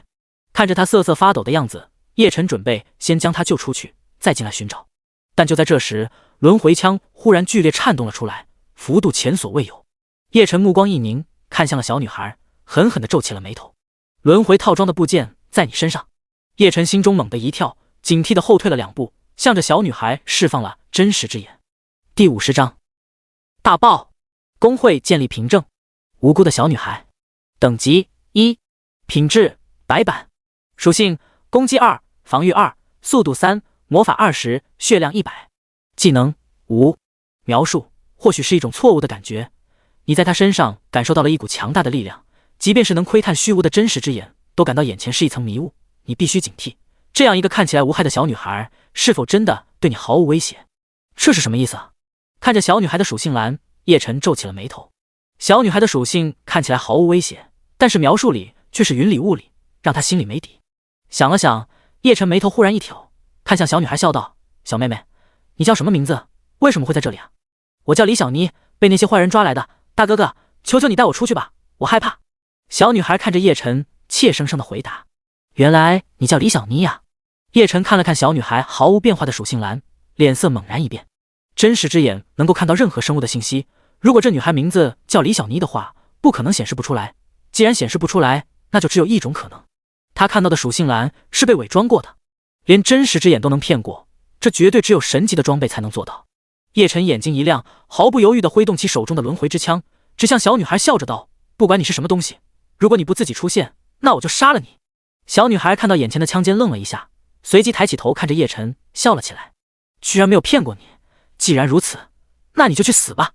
看着他瑟瑟发抖的样子，叶晨准备先将他救出去，再进来寻找。但就在这时，轮回枪忽然剧烈颤动了出来，幅度前所未有。叶晨目光一凝，看向了小女孩，狠狠地皱起了眉头。轮回套装的部件在你身上。叶晨心中猛地一跳，警惕地后退了2步，向着小女孩释放了真实之眼。第50章大爆，工会建立凭证。无辜的小女孩。等级1，品质白板。属性攻击2，防御2，速度3，魔法20，血量100。技能无。描述或许是一种错误的感觉，你在他身上感受到了一股强大的力量，即便是能窥探虚无的真实之眼，都感到眼前是一层迷雾。你必须警惕，这样一个看起来无害的小女孩，是否真的对你毫无威胁？这是什么意思啊？看着小女孩的属性栏，叶晨皱起了眉头。小女孩的属性看起来毫无威胁，但是描述里却是云里雾里，让他心里没底。想了想，叶晨眉头忽然一挑，看向小女孩笑道：小妹妹，你叫什么名字？为什么会在这里啊？我叫李小妮，被那些坏人抓来的。大哥哥，求求你带我出去吧，我害怕。小女孩看着叶晨，怯生生地回答：原来你叫李小妮呀。叶晨看了看小女孩毫无变化的属性栏，脸色猛然一变。真实之眼能够看到任何生物的信息，如果这女孩名字叫李小妮的话，不可能显示不出来。既然显示不出来，那就只有一种可能，她看到的属性栏是被伪装过的。连真实之眼都能骗过，这绝对只有神级的装备才能做到。叶晨眼睛一亮，毫不犹豫地挥动起手中的轮回之枪，指向小女孩，笑着道：不管你是什么东西，如果你不自己出现，那我就杀了你。小女孩看到眼前的枪尖愣了一下，随即抬起头看着叶晨，笑了起来。居然没有骗过你，既然如此，那你就去死吧。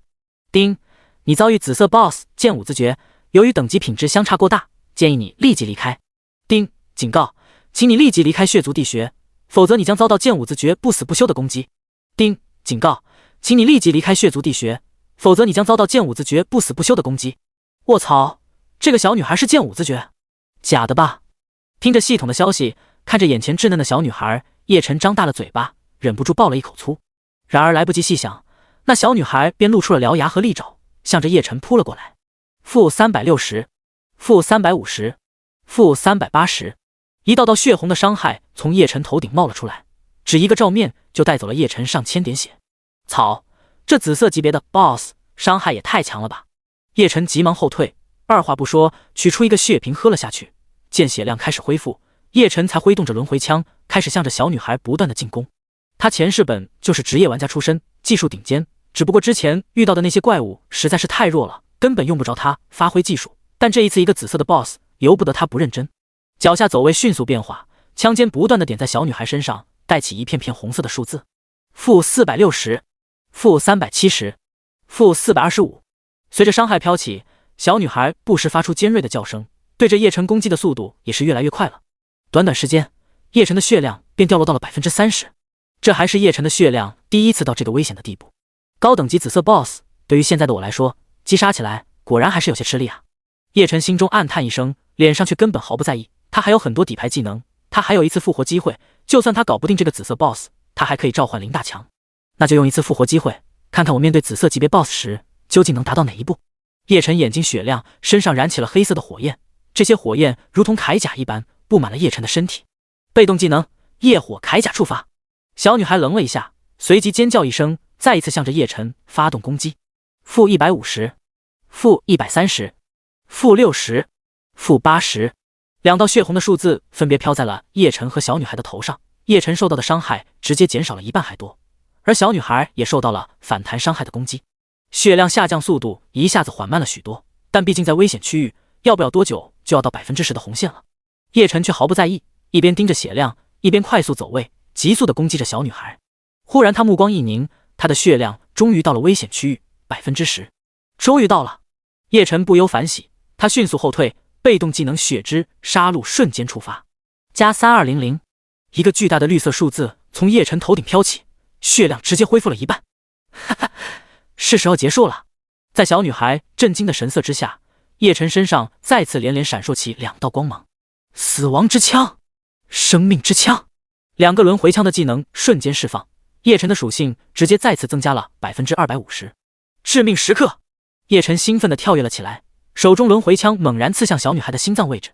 丁，你遭遇紫色 BOSS 剑舞子诀，由于等级品质相差过大，建议你立即离开。丁，警告，请你立即离开血族地穴，否则你将遭到剑舞子诀不死不休的攻击。丁，警告，请你立即离开血族地穴，否则你将遭到剑舞子诀不死不休的攻击。卧槽，这个小女孩是剑舞子诀？假的吧？听着系统的消息，看着眼前稚嫩的小女孩，叶晨张大了嘴巴，忍不住爆了一口粗。然而来不及细想，那小女孩便露出了獠牙和利爪，向着叶晨扑了过来。负360，负350，负380，一道道血红的伤害从叶晨头顶冒了出来，只一个照面就带走了叶晨上千点血。操，这紫色级别的 BOSS 伤害也太强了吧！叶晨急忙后退，二话不说，取出一个血瓶喝了下去。见血量开始恢复，叶晨才挥动着轮回枪，开始向着小女孩不断的进攻。他前世本就是职业玩家出身，技术顶尖，只不过之前遇到的那些怪物实在是太弱了，根本用不着他发挥技术。但这一次一个紫色的 BOSS， 由不得他不认真。脚下走位迅速变化，枪尖不断的点在小女孩身上，带起一片片红色的数字：负460，负370，负425。随着伤害飘起，小女孩不时发出尖锐的叫声，对着叶晨攻击的速度也是越来越快了。短短时间，叶晨的血量便掉落到了 30%， 这还是叶晨的血量第一次到这个危险的地步。高等级紫色 BOSS 对于现在的我来说，击杀起来果然还是有些吃力啊。叶晨心中暗叹一声，脸上却根本毫不在意。他还有很多底牌技能，他还有一次复活机会，就算他搞不定这个紫色 BOSS， 他还可以召唤林大强。那就用一次复活机会，看看我面对紫色级别 BOSS 时究竟能达到哪一步。叶晨眼睛雪亮，身上燃起了黑色的火焰，这些火焰如同铠甲一般布满了叶晨的身体。被动技能夜火铠甲触发。小女孩愣了一下，随即尖叫一声，再一次向着叶晨发动攻击。负150，负130，负60，负80。两道血红的数字分别飘在了叶晨和小女孩的头上，叶晨受到的伤害直接减少了一半还多，而小女孩也受到了反弹伤害的攻击。血量下降速度一下子缓慢了许多，但毕竟在危险区域，要不了多久就要到10%的红线了。叶晨却毫不在意，一边盯着血量，一边快速走位，急速地攻击着小女孩。忽然他目光一凝，他的血量终于到了危险区域10%，终于到了。叶晨不由反喜，他迅速后退，被动技能血之杀戮瞬间触发，加3200，一个巨大的绿色数字从叶晨头顶飘起，血量直接恢复了一半。哈哈，是时候结束了。在小女孩震惊的神色之下，叶晨身上再次连连闪烁起2道光芒，死亡之枪，生命之枪，2个轮回枪的技能瞬间释放，叶晨的属性直接再次增加了250%。致命时刻，叶晨兴奋地跳跃了起来，手中轮回枪猛然刺向小女孩的心脏位置。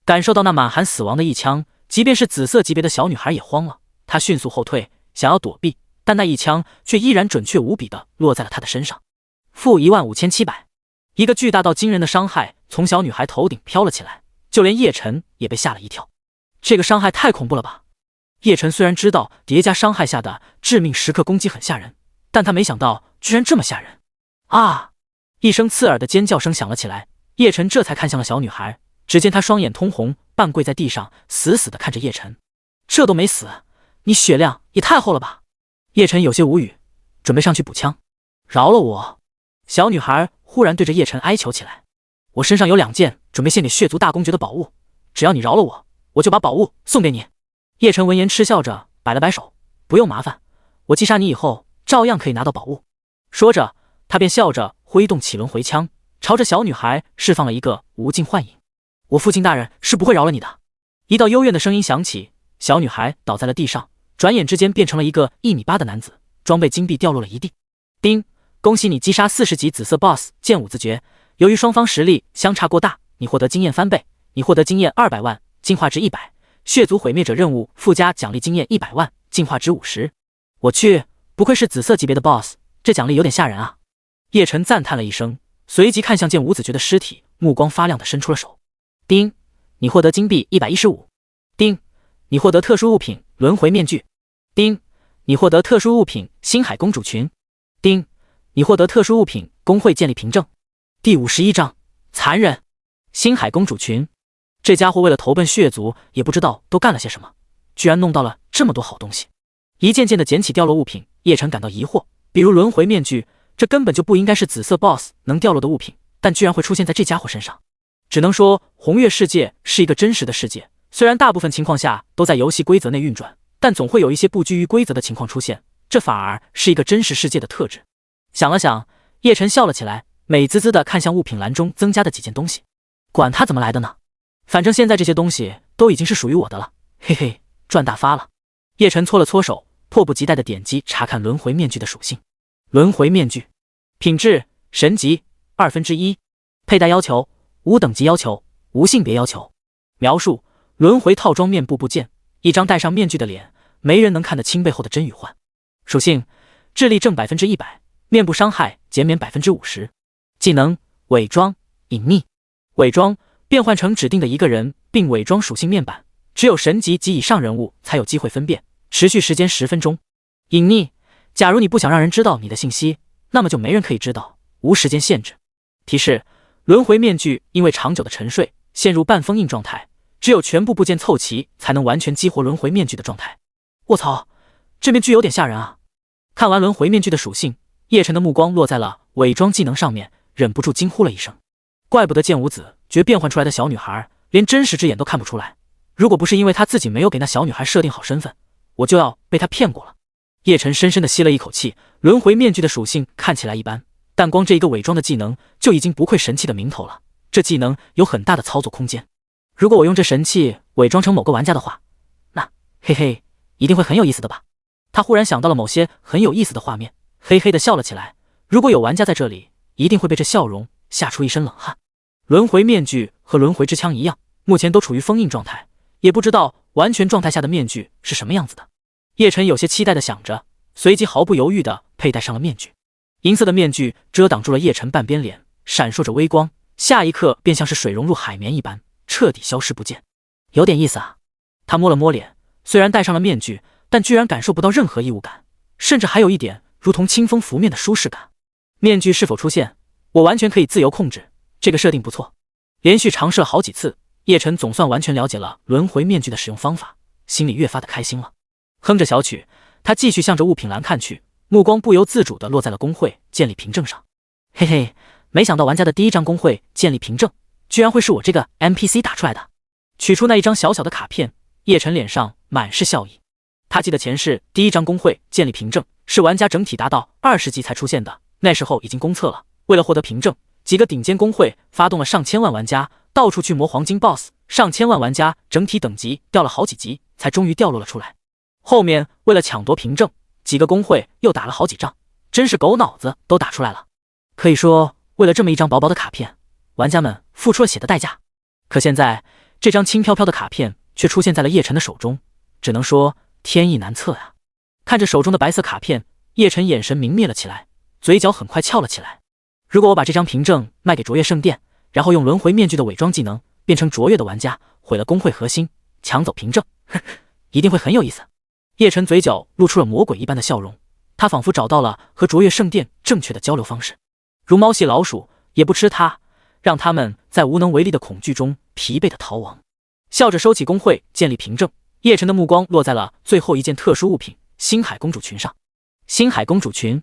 感受到那满含死亡的一枪，即便是紫色级别的小女孩也慌了，她迅速后退，想要躲避，但那一枪却依然准确无比地落在了她的身上。-15700，一个巨大到惊人的伤害从小女孩头顶飘了起来，就连叶晨也被吓了一跳。这个伤害太恐怖了吧！叶晨虽然知道叠加伤害下的致命时刻攻击很吓人，但他没想到居然这么吓人。啊！一声刺耳的尖叫声响了起来，叶晨这才看向了小女孩，只见她双眼通红，半跪在地上，死死地看着叶晨。这都没死，你血量也太厚了吧！叶晨有些无语，准备上去补枪。饶了我！小女孩忽然对着叶晨哀求起来。我身上有2件准备献给血族大公爵的宝物，只要你饶了我，我就把宝物送给你。叶晨闻言嗤笑着摆了摆手，不用麻烦，我击杀你以后照样可以拿到宝物。说着他便笑着挥动起轮回枪，朝着小女孩释放了一个无尽幻影。我父亲大人是不会饶了你的。一道幽怨的声音响起，小女孩倒在了地上，转眼之间变成了一个1.8米的男子，装备金币掉落了一地。叮，恭喜你击杀40级紫色 BOSS 剑舞子爵，由于双方实力相差过大，你获得经验翻倍，你获得经验200万，进化值100，血族毁灭者任务附加奖励经验100万，进化值50。我去，不愧是紫色级别的 BOSS， 这奖励有点吓人啊。叶晨赞叹了一声，随即看向剑舞子爵的尸体，目光发亮地伸出了手。叮，你获得金币115。叮，你获得特殊物品轮回面具。叮，你获得特殊物品星海公主裙。叮，你获得特殊物品工会建立凭证。第51章残忍。星海公主裙，这家伙为了投奔血族，也不知道都干了些什么，居然弄到了这么多好东西。一件件的捡起掉落物品，叶晨感到疑惑，比如轮回面具，这根本就不应该是紫色 BOSS 能掉落的物品，但居然会出现在这家伙身上。只能说红月世界是一个真实的世界，虽然大部分情况下都在游戏规则内运转，但总会有一些不拘于规则的情况出现，这反而是一个真实世界的特质。想了想，叶晨笑了起来，美滋滋地看向物品栏中增加的几件东西。管它怎么来的呢，反正现在这些东西都已经是属于我的了，嘿嘿，赚大发了。叶晨搓了搓手，迫不及待地点击查看轮回面具的属性。轮回面具品质神级1/2，佩戴要求无等级要求，无性别要求。描述：轮回套装面部部件，一张戴上面具的脸，没人能看得清背后的真与幻。属性：智力正100%，面部伤害减免50%。技能：伪装隐匿。伪装变换成指定的一个人，并伪装属性面板，只有神级及以上人物才有机会分辨，持续时间10分钟。隐匿：假如你不想让人知道你的信息，那么就没人可以知道，无时间限制。提示：轮回面具因为长久的沉睡，陷入半封印状态，只有全部部件凑齐才能完全激活轮回面具的状态。卧槽，这面具有点吓人啊！看完轮回面具的属性，叶晨的目光落在了伪装技能上面，忍不住惊呼了一声。怪不得剑舞子爵变换出来的小女孩连真实之眼都看不出来，如果不是因为他自己没有给那小女孩设定好身份，我就要被他骗过了。叶晨深深地吸了一口气，轮回面具的属性看起来一般，但光这一个伪装的技能就已经不愧神器的名头了，这技能有很大的操作空间。如果我用这神器伪装成某个玩家的话，那嘿嘿，一定会很有意思的吧。他忽然想到了某些很有意思的画面，嘿嘿地笑了起来。如果有玩家在这里，一定会被这笑容吓出一身冷汗。轮回面具和轮回之枪一样，目前都处于封印状态，也不知道完全状态下的面具是什么样子的。叶晨有些期待地想着，随即毫不犹豫地佩戴上了面具。银色的面具遮挡住了叶晨半边脸，闪烁着微光，下一刻便像是水融入海绵一般，彻底消失不见。有点意思啊。他摸了摸脸，虽然戴上了面具，但居然感受不到任何异物感，甚至还有一点如同清风拂面的舒适感。面具是否出现，我完全可以自由控制，这个设定不错。连续尝试了好几次，叶晨总算完全了解了轮回面具的使用方法，心里越发的开心了。哼着小曲，他继续向着物品栏看去，目光不由自主地落在了工会建立凭证上。嘿嘿，没想到玩家的第一张工会建立凭证，居然会是我这个 NPC 打出来的。取出那一张小小的卡片，叶晨脸上满是笑意。他记得前世第一张工会建立凭证是玩家整体达到20级才出现的，那时候已经公测了。为了获得凭证，几个顶尖工会发动了上千万玩家到处去磨黄金 BOSS， 上千万玩家整体等级掉了好几级，才终于掉落了出来。后面为了抢夺凭证，几个工会又打了好几仗，真是狗脑子都打出来了。可以说，为了这么一张薄薄的卡片，玩家们付出了血的代价。可现在，这张轻飘飘的卡片却出现在了叶晨的手中，只能说天意难测啊！看着手中的白色卡片，叶晨眼神明灭了起来，嘴角很快翘了起来。如果我把这张凭证卖给卓越圣殿，然后用轮回面具的伪装技能变成卓越的玩家，毁了工会核心，抢走凭证，呵呵，一定会很有意思。叶晨嘴角露出了魔鬼一般的笑容，他仿佛找到了和卓越圣殿正确的交流方式。如猫系老鼠也不吃它，让他们在无能为力的恐惧中疲惫的逃亡。笑着收起工会建立凭证，叶晨的目光落在了最后一件特殊物品星海公主裙上。星海公主裙，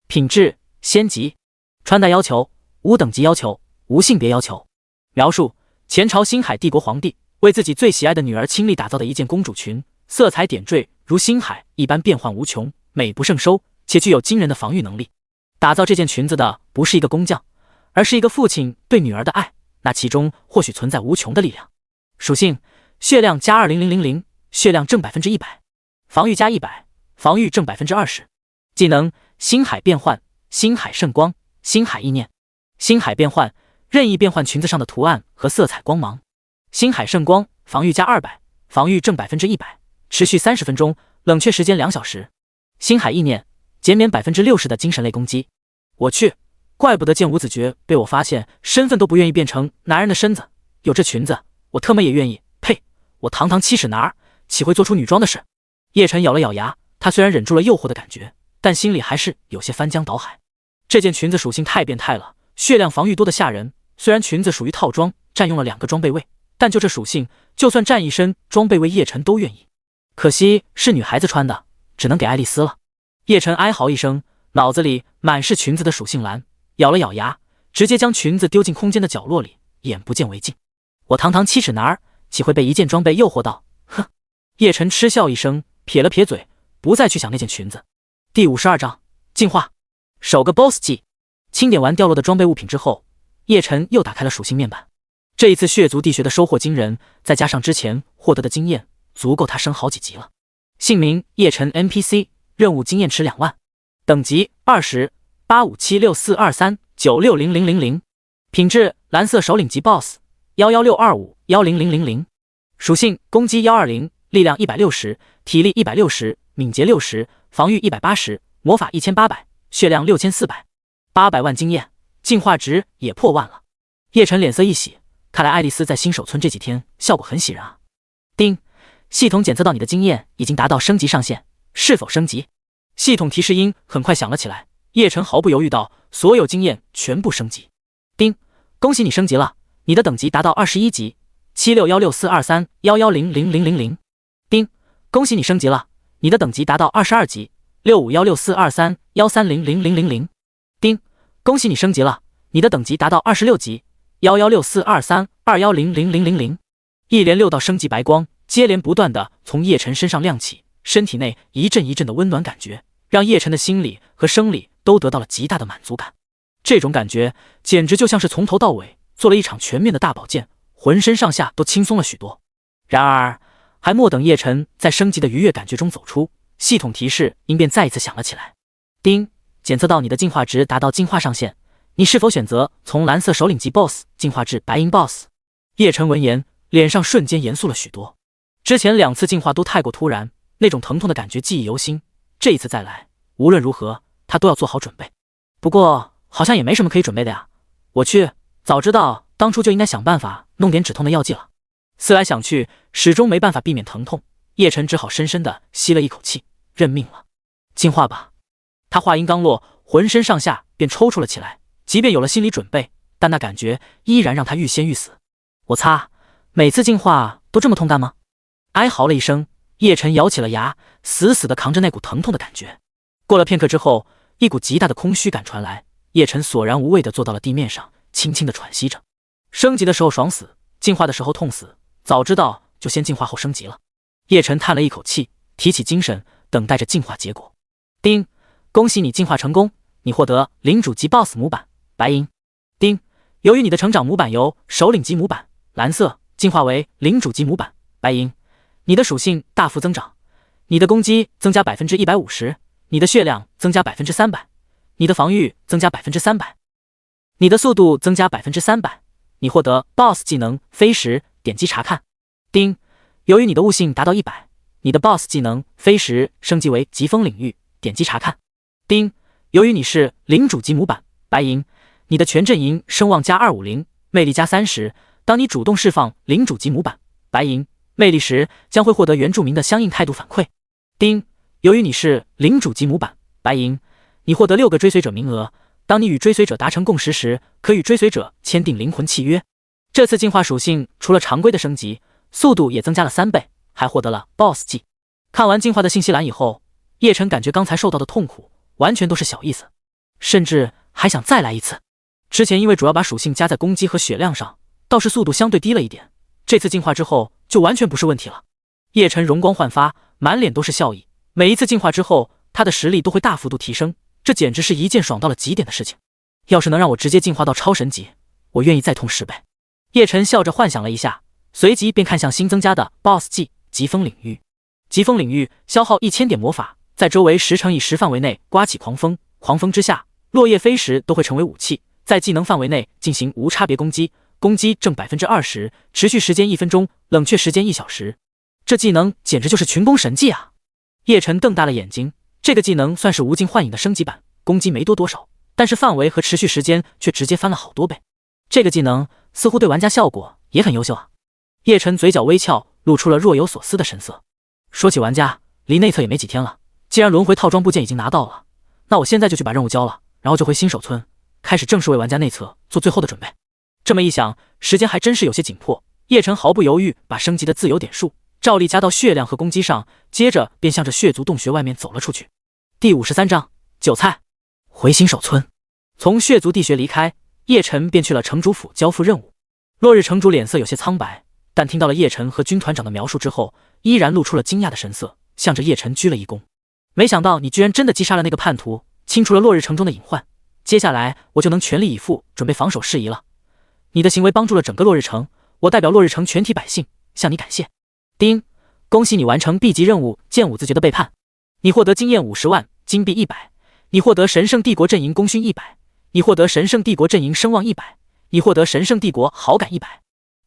品质仙级，穿戴要求无等级要求，无性别要求。描述：前朝星海帝国皇帝为自己最喜爱的女儿倾力打造的一件公主裙，色彩点缀如星海一般变幻无穷，美不胜收，且具有惊人的防御能力。打造这件裙子的不是一个工匠，而是一个父亲对女儿的爱，那其中或许存在无穷的力量。属性：血量加20000，血量正100%，防御加100，防御正20%。技能：星海变换、星海圣光、星海意念。星海变换，任意变换裙子上的图案和色彩光芒。星海圣光，防御加200，防御正100%，持续30分钟，冷却时间2小时。星海意念，减免60%的精神类攻击。我去，怪不得剑无子爵被我发现身份都不愿意变成男人的身子，有这裙子我特么也愿意。呸，我堂堂七尺男儿岂会做出女装的事。叶晨咬了咬牙，他虽然忍住了诱惑的感觉，但心里还是有些翻江倒海。这件裙子属性太变态了，血量防御多的吓人。虽然裙子属于套装，占用了2个装备位，但就这属性，就算占一身装备位叶晨都愿意。可惜是女孩子穿的，只能给爱丽丝了。叶晨哀嚎一声，脑子里满是裙子的属性栏，咬了咬牙，直接将裙子丢进空间的角落里，眼不见为净。我堂堂7尺男儿，岂会被一件装备诱惑到？哼！叶晨嗤笑一声，撇了撇嘴，不再去想那件裙子。第52章进化，首个 BOSS 技。清点完掉落的装备物品之后，叶晨又打开了属性面板。这一次血族地穴的收获惊人，再加上之前获得的经验，足够他升好几级了。姓名：叶晨 NPC， 任务经验池2万，等级20 85764239600000，品质蓝色首领级 BOSS 1162510000，属性攻击120，力量160，体力160，敏捷60，防御180，魔法1800，血量6400，800万经验，进化值也破万了。叶晨脸色一喜，看来爱丽丝在新手村这几天效果很喜人啊。丁，系统检测到你的经验已经达到升级上限，是否升级？系统提示音很快响了起来，叶晨毫不犹豫道：所有经验全部升级。丁，恭喜你升级了，你的等级达到21级，76164231100000。丁，恭喜你升级了，你的等级达到22级，65164231300000。丁，恭喜你升级了，你的等级达到26级，1164232100000。一连6道升级白光接连不断的从叶晨身上亮起，身体内一阵一阵的温暖感觉，让叶晨的心理和生理都得到了极大的满足感。这种感觉简直就像是从头到尾做了一场全面的大保健，浑身上下都轻松了许多。然而还莫等叶晨在升级的愉悦感觉中走出，系统提示音便再一次响了起来。丁，检测到你的进化值达到进化上限，你是否选择从蓝色首领级 BOSS 进化至白银 BOSS？ 叶晨闻言，脸上瞬间严肃了许多。之前2次进化都太过突然，那种疼痛的感觉记忆犹新，这一次再来，无论如何他都要做好准备。不过好像也没什么可以准备的呀，我去，早知道当初就应该想办法弄点止痛的药剂了。思来想去，始终没办法避免疼痛，叶晨只好深深的吸了一口气，认命了。进化吧。他话音刚落，浑身上下便抽搐了起来。即便有了心理准备，但那感觉依然让他欲仙欲死。我擦，每次进化都这么痛干吗？哀嚎了一声，叶晨咬起了牙，死死地扛着那股疼痛的感觉。过了片刻之后，一股极大的空虚感传来，叶晨索然无味地坐到了地面上，轻轻地喘息着。升级的时候爽死，进化的时候痛死，早知道就先进化后升级了。叶晨叹了一口气，提起精神，等待着进化结果。丁，恭喜你进化成功，你获得领主级 BOSS 模板白银。丁，由于你的成长模板由首领级模板蓝色进化为领主级模板白银，你的属性大幅增长，你的攻击增加 150%， 你的血量增加 300%， 你的防御增加 300%， 你的速度增加 300%， 你获得 BOSS 技能飞石，点击查看。丁，由于你的悟性达到100，你的 BOSS 技能飞石升级为疾风领域，点击查看。丁，由于你是领主级模板白银，你的全阵营声望加250，魅力加30，当你主动释放领主级模板白银魅力时，将会获得原住民的相应态度反馈。丁，由于你是领主级模板白银，你获得6个追随者名额，当你与追随者达成共识时，可与追随者签订灵魂契约。这次进化属性除了常规的升级，速度也增加了3倍，还获得了 BOSS 技。看完进化的信息栏以后，叶晨感觉刚才受到的痛苦完全都是小意思，甚至还想再来一次。之前因为主要把属性加在攻击和血量上，倒是速度相对低了一点，这次进化之后就完全不是问题了。叶晨容光焕发，满脸都是笑意，每一次进化之后，他的实力都会大幅度提升，这简直是一件爽到了极点的事情。要是能让我直接进化到超神级，我愿意再痛10倍。叶晨笑着幻想了一下，随即便看向新增加的 BOSS 技疾风领域。疾风领域消耗1000点魔法，在周围10×10范围内刮起狂风，狂风之下，落叶飞石都会成为武器，在技能范围内进行无差别攻击，攻击正 20%， 持续时间1分钟，冷却时间1小时。这技能简直就是群攻神技啊！叶晨瞪大了眼睛，这个技能算是无尽幻影的升级版，攻击没多少，但是范围和持续时间却直接翻了好多倍。这个技能似乎对玩家效果也很优秀啊！叶晨嘴角微翘，露出了若有所思的神色。说起玩家，离内测也没几天了，既然轮回套装部件已经拿到了，那我现在就去把任务交了，然后就回新手村，开始正式为玩家内测做最后的准备。这么一想，时间还真是有些紧迫，叶晨毫不犹豫把升级的自由点数照例加到血量和攻击上，接着便向着血族洞穴外面走了出去。第53章韭菜。回新手村，从血族地穴离开，叶晨便去了城主府交付任务。落日城主脸色有些苍白，但听到了叶晨和军团长的描述之后，依然露出了惊讶的神色，向着叶晨鞠了一躬。没想到你居然真的击杀了那个叛徒，清除了落日城中的隐患，接下来我就能全力以赴准备防守事宜了。你的行为帮助了整个落日城，我代表落日城全体百姓向你感谢。丁，恭喜你完成 B 级任务剑舞自觉的背叛，你获得经验50万，金币100，你获得神圣帝国阵营功勋100，你获得神圣帝国阵营声望100，你获得神圣帝国好感100。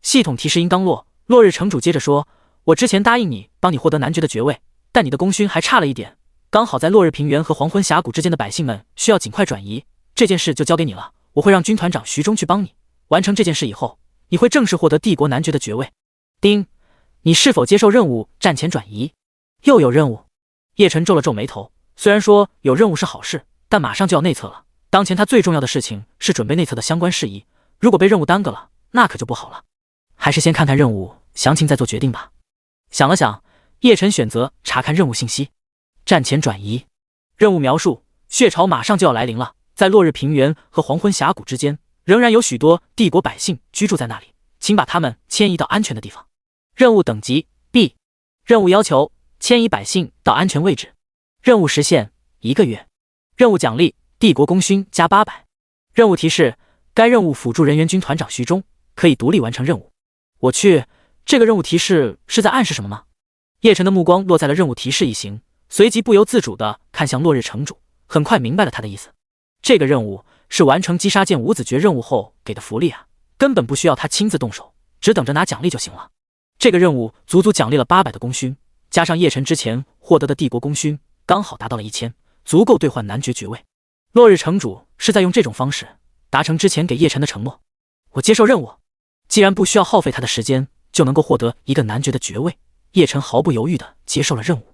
系统提示音刚落，落日城主接着说，我之前答应你帮你获得男爵的爵位，但你的功勋还差了一点，刚好在落日平原和黄昏峡谷之间的百姓们需要尽快转移，这件事就交给你了，我会让军团长徐忠去帮你。完成这件事以后，你会正式获得帝国男爵的爵位。丁，你是否接受任务战前转移？又有任务？叶晨皱了皱眉头，虽然说有任务是好事，但马上就要内测了，当前他最重要的事情是准备内测的相关事宜，如果被任务耽搁了，那可就不好了。还是先看看任务详情再做决定吧。想了想，叶晨选择查看任务信息。战前转移任务描述：血潮马上就要来临了，在落日平原和黄昏峡谷之间仍然有许多帝国百姓居住在那里，请把他们迁移到安全的地方。任务等级 B。 任务要求：迁移百姓到安全位置。任务时限1个月。任务奖励：帝国功勋加800。任务提示：该任务辅助人员军团长徐忠可以独立完成任务。我去，这个任务提示是在暗示什么吗？叶晨的目光落在了任务提示一行，随即不由自主地看向落日城主，很快明白了他的意思。这个任务是完成击杀剑五子爵任务后给的福利啊，根本不需要他亲自动手，只等着拿奖励就行了。这个任务足足奖励了800的功勋，加上叶晨之前获得的帝国功勋，刚好达到了1000，足够兑换男爵爵位。落日城主是在用这种方式达成之前给叶晨的承诺。我接受任务，既然不需要耗费他的时间就能够获得一个男爵的爵位，叶晨毫不犹豫地接受了任务。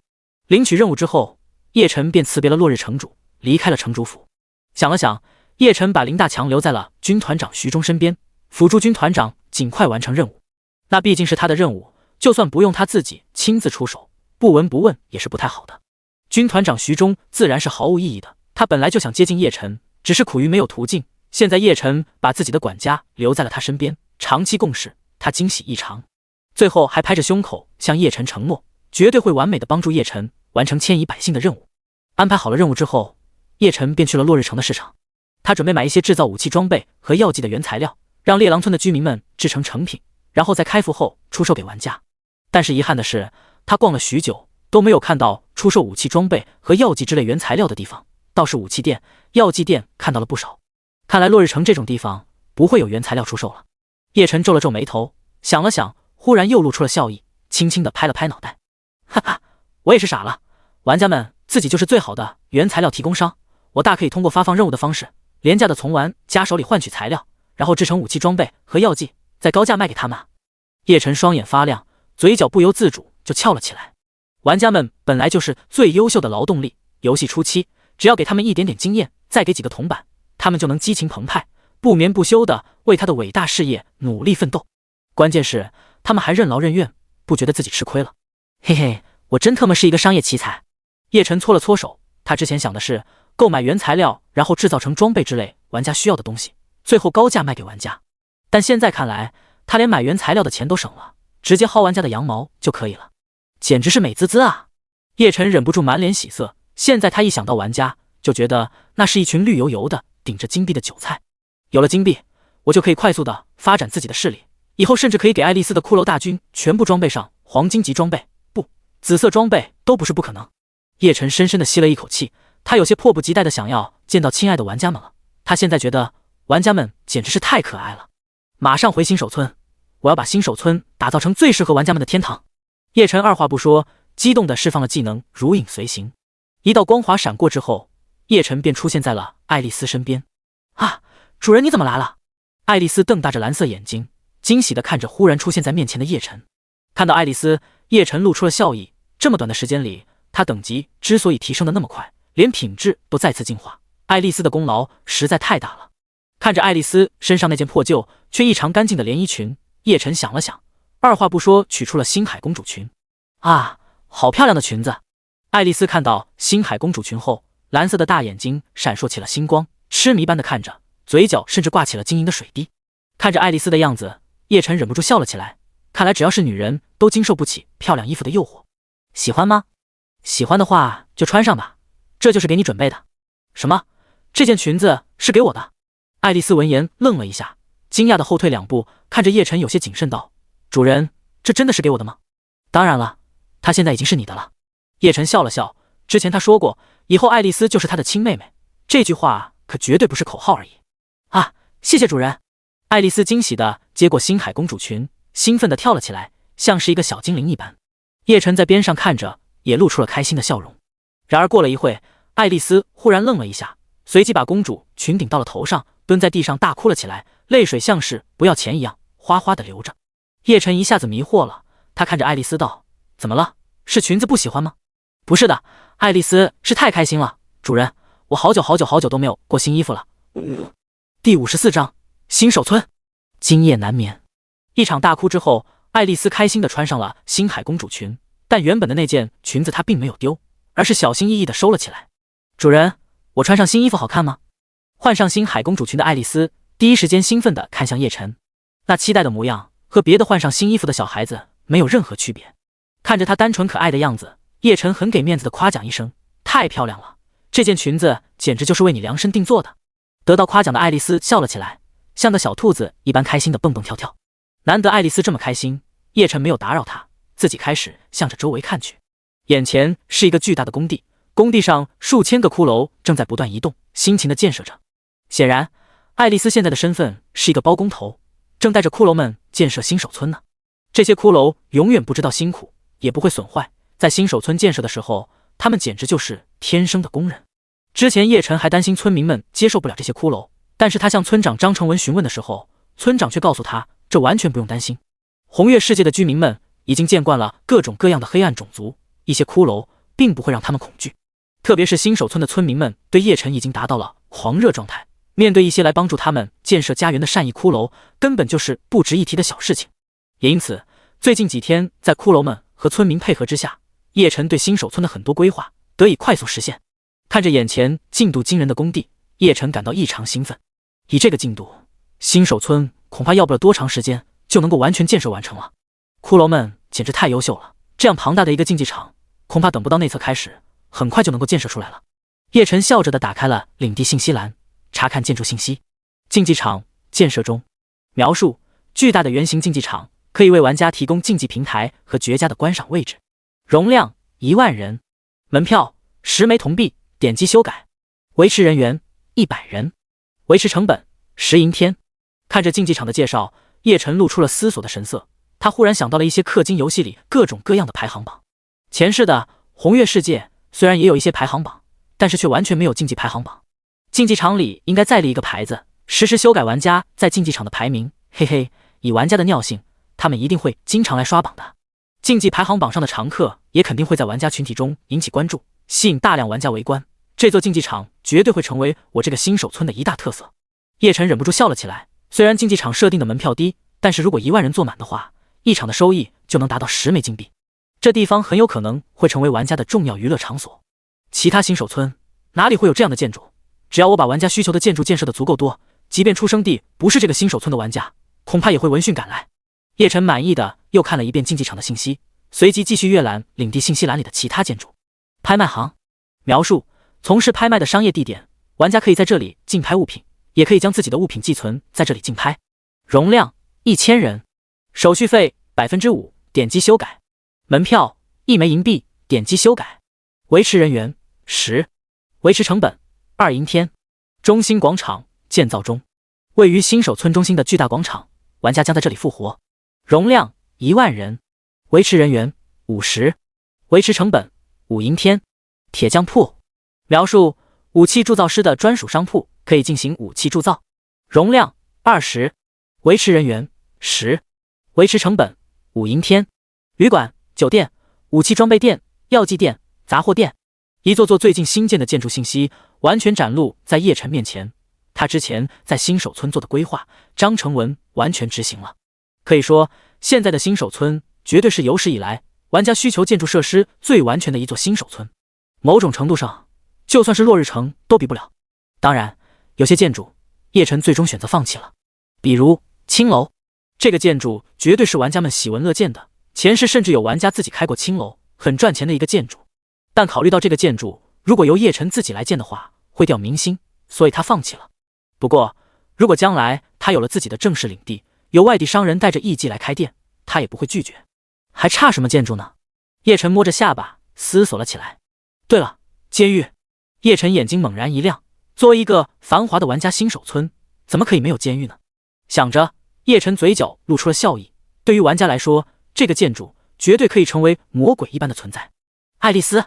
领取任务之后，叶晨便辞别了落日城主，离开了城主府。想了想，叶晨把林大强留在了军团长徐忠身边，辅助军团长尽快完成任务。那毕竟是他的任务，就算不用他自己亲自出手，不闻不问也是不太好的。军团长徐忠自然是毫无意义的，他本来就想接近叶晨，只是苦于没有途径。现在叶晨把自己的管家留在了他身边，长期共事，他惊喜异常。最后还拍着胸口向叶晨承诺，绝对会完美的帮助叶晨完成牵引百姓的任务。安排好了任务之后，叶晨便去了落日城的市场。他准备买一些制造武器装备和药剂的原材料，让猎狼村的居民们制成成品，然后在开服后出售给玩家。但是遗憾的是，他逛了许久都没有看到出售武器装备和药剂之类原材料的地方，倒是武器店、药剂店看到了不少。看来落日城这种地方不会有原材料出售了。叶晨皱了皱眉头，想了想，忽然又露出了笑意，轻轻地拍了拍脑袋。哈哈，我也是傻了，玩家们自己就是最好的原材料提供商，我大可以通过发放任务的方式，廉价的从玩家手里换取材料，然后制成武器装备和药剂，再高价卖给他们。叶晨双眼发亮，嘴角不由自主就翘了起来。玩家们本来就是最优秀的劳动力，游戏初期只要给他们一点点经验，再给几个铜板，他们就能激情澎湃，不眠不休地为他的伟大事业努力奋斗。关键是他们还任劳任怨，不觉得自己吃亏了。嘿嘿，我真特么是一个商业奇才。叶晨搓了搓手，他之前想的是购买原材料，然后制造成装备之类玩家需要的东西，最后高价卖给玩家。但现在看来，他连买原材料的钱都省了，直接薅玩家的羊毛就可以了，简直是美滋滋啊！叶晨忍不住满脸喜色，现在他一想到玩家，就觉得那是一群绿油油的顶着金币的韭菜。有了金币，我就可以快速的发展自己的势力，以后甚至可以给爱丽丝的骷髅大军全部装备上黄金级装备，不，紫色装备都不是不可能。叶晨深深的吸了一口气，他有些迫不及待的想要见到亲爱的玩家们了。他现在觉得玩家们简直是太可爱了。马上回新手村，我要把新手村打造成最适合玩家们的天堂。叶晨二话不说，激动地释放了技能如影随形。一道光华闪过之后，叶晨便出现在了爱丽丝身边。啊，主人你怎么来了？爱丽丝瞪大着蓝色眼睛，惊喜地看着忽然出现在面前的叶晨。看到爱丽丝，叶晨露出了笑意。这么短的时间里，他等级之所以提升的那么快，连品质都再次进化，爱丽丝的功劳实在太大了。看着爱丽丝身上那件破旧却异常干净的连衣裙，叶晨想了想，二话不说取出了星海公主裙。啊，好漂亮的裙子！爱丽丝看到星海公主裙后，蓝色的大眼睛闪烁起了星光，痴迷般的看着，嘴角甚至挂起了晶莹的水滴。看着爱丽丝的样子，叶晨忍不住笑了起来。看来只要是女人都经受不起漂亮衣服的诱惑。喜欢吗？喜欢的话就穿上吧，这就是给你准备的。什么？这件裙子是给我的？爱丽丝闻言愣了一下，惊讶的后退两步，看着叶晨有些谨慎道：主人，这真的是给我的吗？当然了，她现在已经是你的了。叶晨笑了笑，之前他说过，以后爱丽丝就是他的亲妹妹，这句话可绝对不是口号而已。啊，谢谢主人。爱丽丝惊喜地接过星海公主裙，兴奋地跳了起来，像是一个小精灵一般。叶晨在边上看着，也露出了开心的笑容。然而过了一会，爱丽丝忽然愣了一下，随即把公主裙顶到了头上，蹲在地上大哭了起来，泪水像是不要钱一样哗哗地流着。叶晨一下子迷惑了，他看着爱丽丝道：怎么了？是裙子不喜欢吗？不是的，爱丽丝是太开心了，主人，我好久都没有过新衣服了。第54章新手村，今夜难眠。一场大哭之后，爱丽丝开心地穿上了星海公主裙，但原本的那件裙子她并没有丢，而是小心翼翼地收了起来。主人，我穿上新衣服好看吗？换上星海公主裙的爱丽丝第一时间兴奋地看向叶晨，那期待的模样和别的换上新衣服的小孩子没有任何区别。看着她单纯可爱的样子，叶晨很给面子的夸奖一声：太漂亮了，这件裙子简直就是为你量身定做的。得到夸奖的爱丽丝笑了起来，像个小兔子一般开心的蹦蹦跳跳。难得爱丽丝这么开心，叶晨没有打扰她，自己开始向着周围看去。眼前是一个巨大的工地，工地上数千个骷髅正在不断移动，辛勤的建设着。显然，爱丽丝现在的身份是一个包工头，正带着骷髅们建设新手村呢。这些骷髅永远不知道辛苦，也不会损坏，在新手村建设的时候，他们简直就是天生的工人。之前叶晨还担心村民们接受不了这些骷髅，但是他向村长张成文询问的时候，村长却告诉他，这完全不用担心。红月世界的居民们已经见惯了各种各样的黑暗种族，一些骷髅并不会让他们恐惧。特别是新手村的村民们对叶晨已经达到了狂热状态，面对一些来帮助他们建设家园的善意骷髅，根本就是不值一提的小事情。也因此，最近几天在骷髅们和村民配合之下，叶晨对新手村的很多规划得以快速实现。看着眼前进度惊人的工地，叶晨感到异常兴奋。以这个进度，新手村恐怕要不了多长时间就能够完全建设完成了。骷髅们简直太优秀了，这样庞大的一个竞技场，恐怕等不到内测开始，很快就能够建设出来了。叶晨笑着地打开了领地信息栏，查看建筑信息。竞技场建设中，描述：巨大的圆形竞技场可以为玩家提供竞技平台和绝佳的观赏位置。容量10000人，门票10枚铜币，点击修改。维持人员100人，维持成本10银天。看着竞技场的介绍，叶晨露出了思索的神色。他忽然想到了一些氪金游戏里各种各样的排行榜。前世的红月世界虽然也有一些排行榜，但是却完全没有竞技排行榜。竞技场里应该再立一个牌子，实时修改玩家在竞技场的排名。嘿嘿，以玩家的尿性，他们一定会经常来刷榜的。竞技排行榜上的常客也肯定会在玩家群体中引起关注，吸引大量玩家围观。这座竞技场绝对会成为我这个新手村的一大特色。叶晨忍不住笑了起来。虽然竞技场设定的门票低，但是如果1万人坐满的话，一场的收益就能达到10枚金币。这地方很有可能会成为玩家的重要娱乐场所。其他新手村哪里会有这样的建筑？只要我把玩家需求的建筑建设的足够多，即便出生地不是这个新手村的玩家，恐怕也会闻讯赶来。叶晨满意的又看了一遍竞技场的信息，随即继续阅览领地信息栏里的其他建筑。拍卖行描述：从事拍卖的商业地点，玩家可以在这里竞拍物品，也可以将自己的物品寄存在这里竞拍。容量1000人，手续费5%，点击修改。门票1枚银币，点击修改。维持人员10，维持成本2银天。中心广场建造中，位于新手村中心的巨大广场，玩家将在这里复活。容量1万人，维持人员50，维持成本5银天。铁匠铺描述：武器铸造师的专属商铺，可以进行武器铸造。容量20，维持人员10，维持成本5银天。旅馆、酒店、武器装备店、药剂店、杂货店，一座座最近新建的建筑信息完全展露在叶晨面前。他之前在新手村做的规划，张成文完全执行了。可以说，现在的新手村绝对是有史以来玩家需求建筑设施最完全的一座新手村。某种程度上，就算是落日城都比不了。当然，有些建筑叶晨最终选择放弃了，比如青楼。这个建筑绝对是玩家们喜闻乐见的，前世甚至有玩家自己开过青楼，很赚钱的一个建筑。但考虑到这个建筑如果由叶晨自己来建的话，会掉明星，所以他放弃了。不过，如果将来他有了自己的正式领地，有外地商人带着艺伎来开店，他也不会拒绝。还差什么建筑呢？叶晨摸着下巴思索了起来。对了，监狱。叶晨眼睛猛然一亮，作为一个繁华的玩家新手村，怎么可以没有监狱呢？想着，叶晨嘴角露出了笑意。对于玩家来说，这个建筑绝对可以成为魔鬼一般的存在。爱丽丝，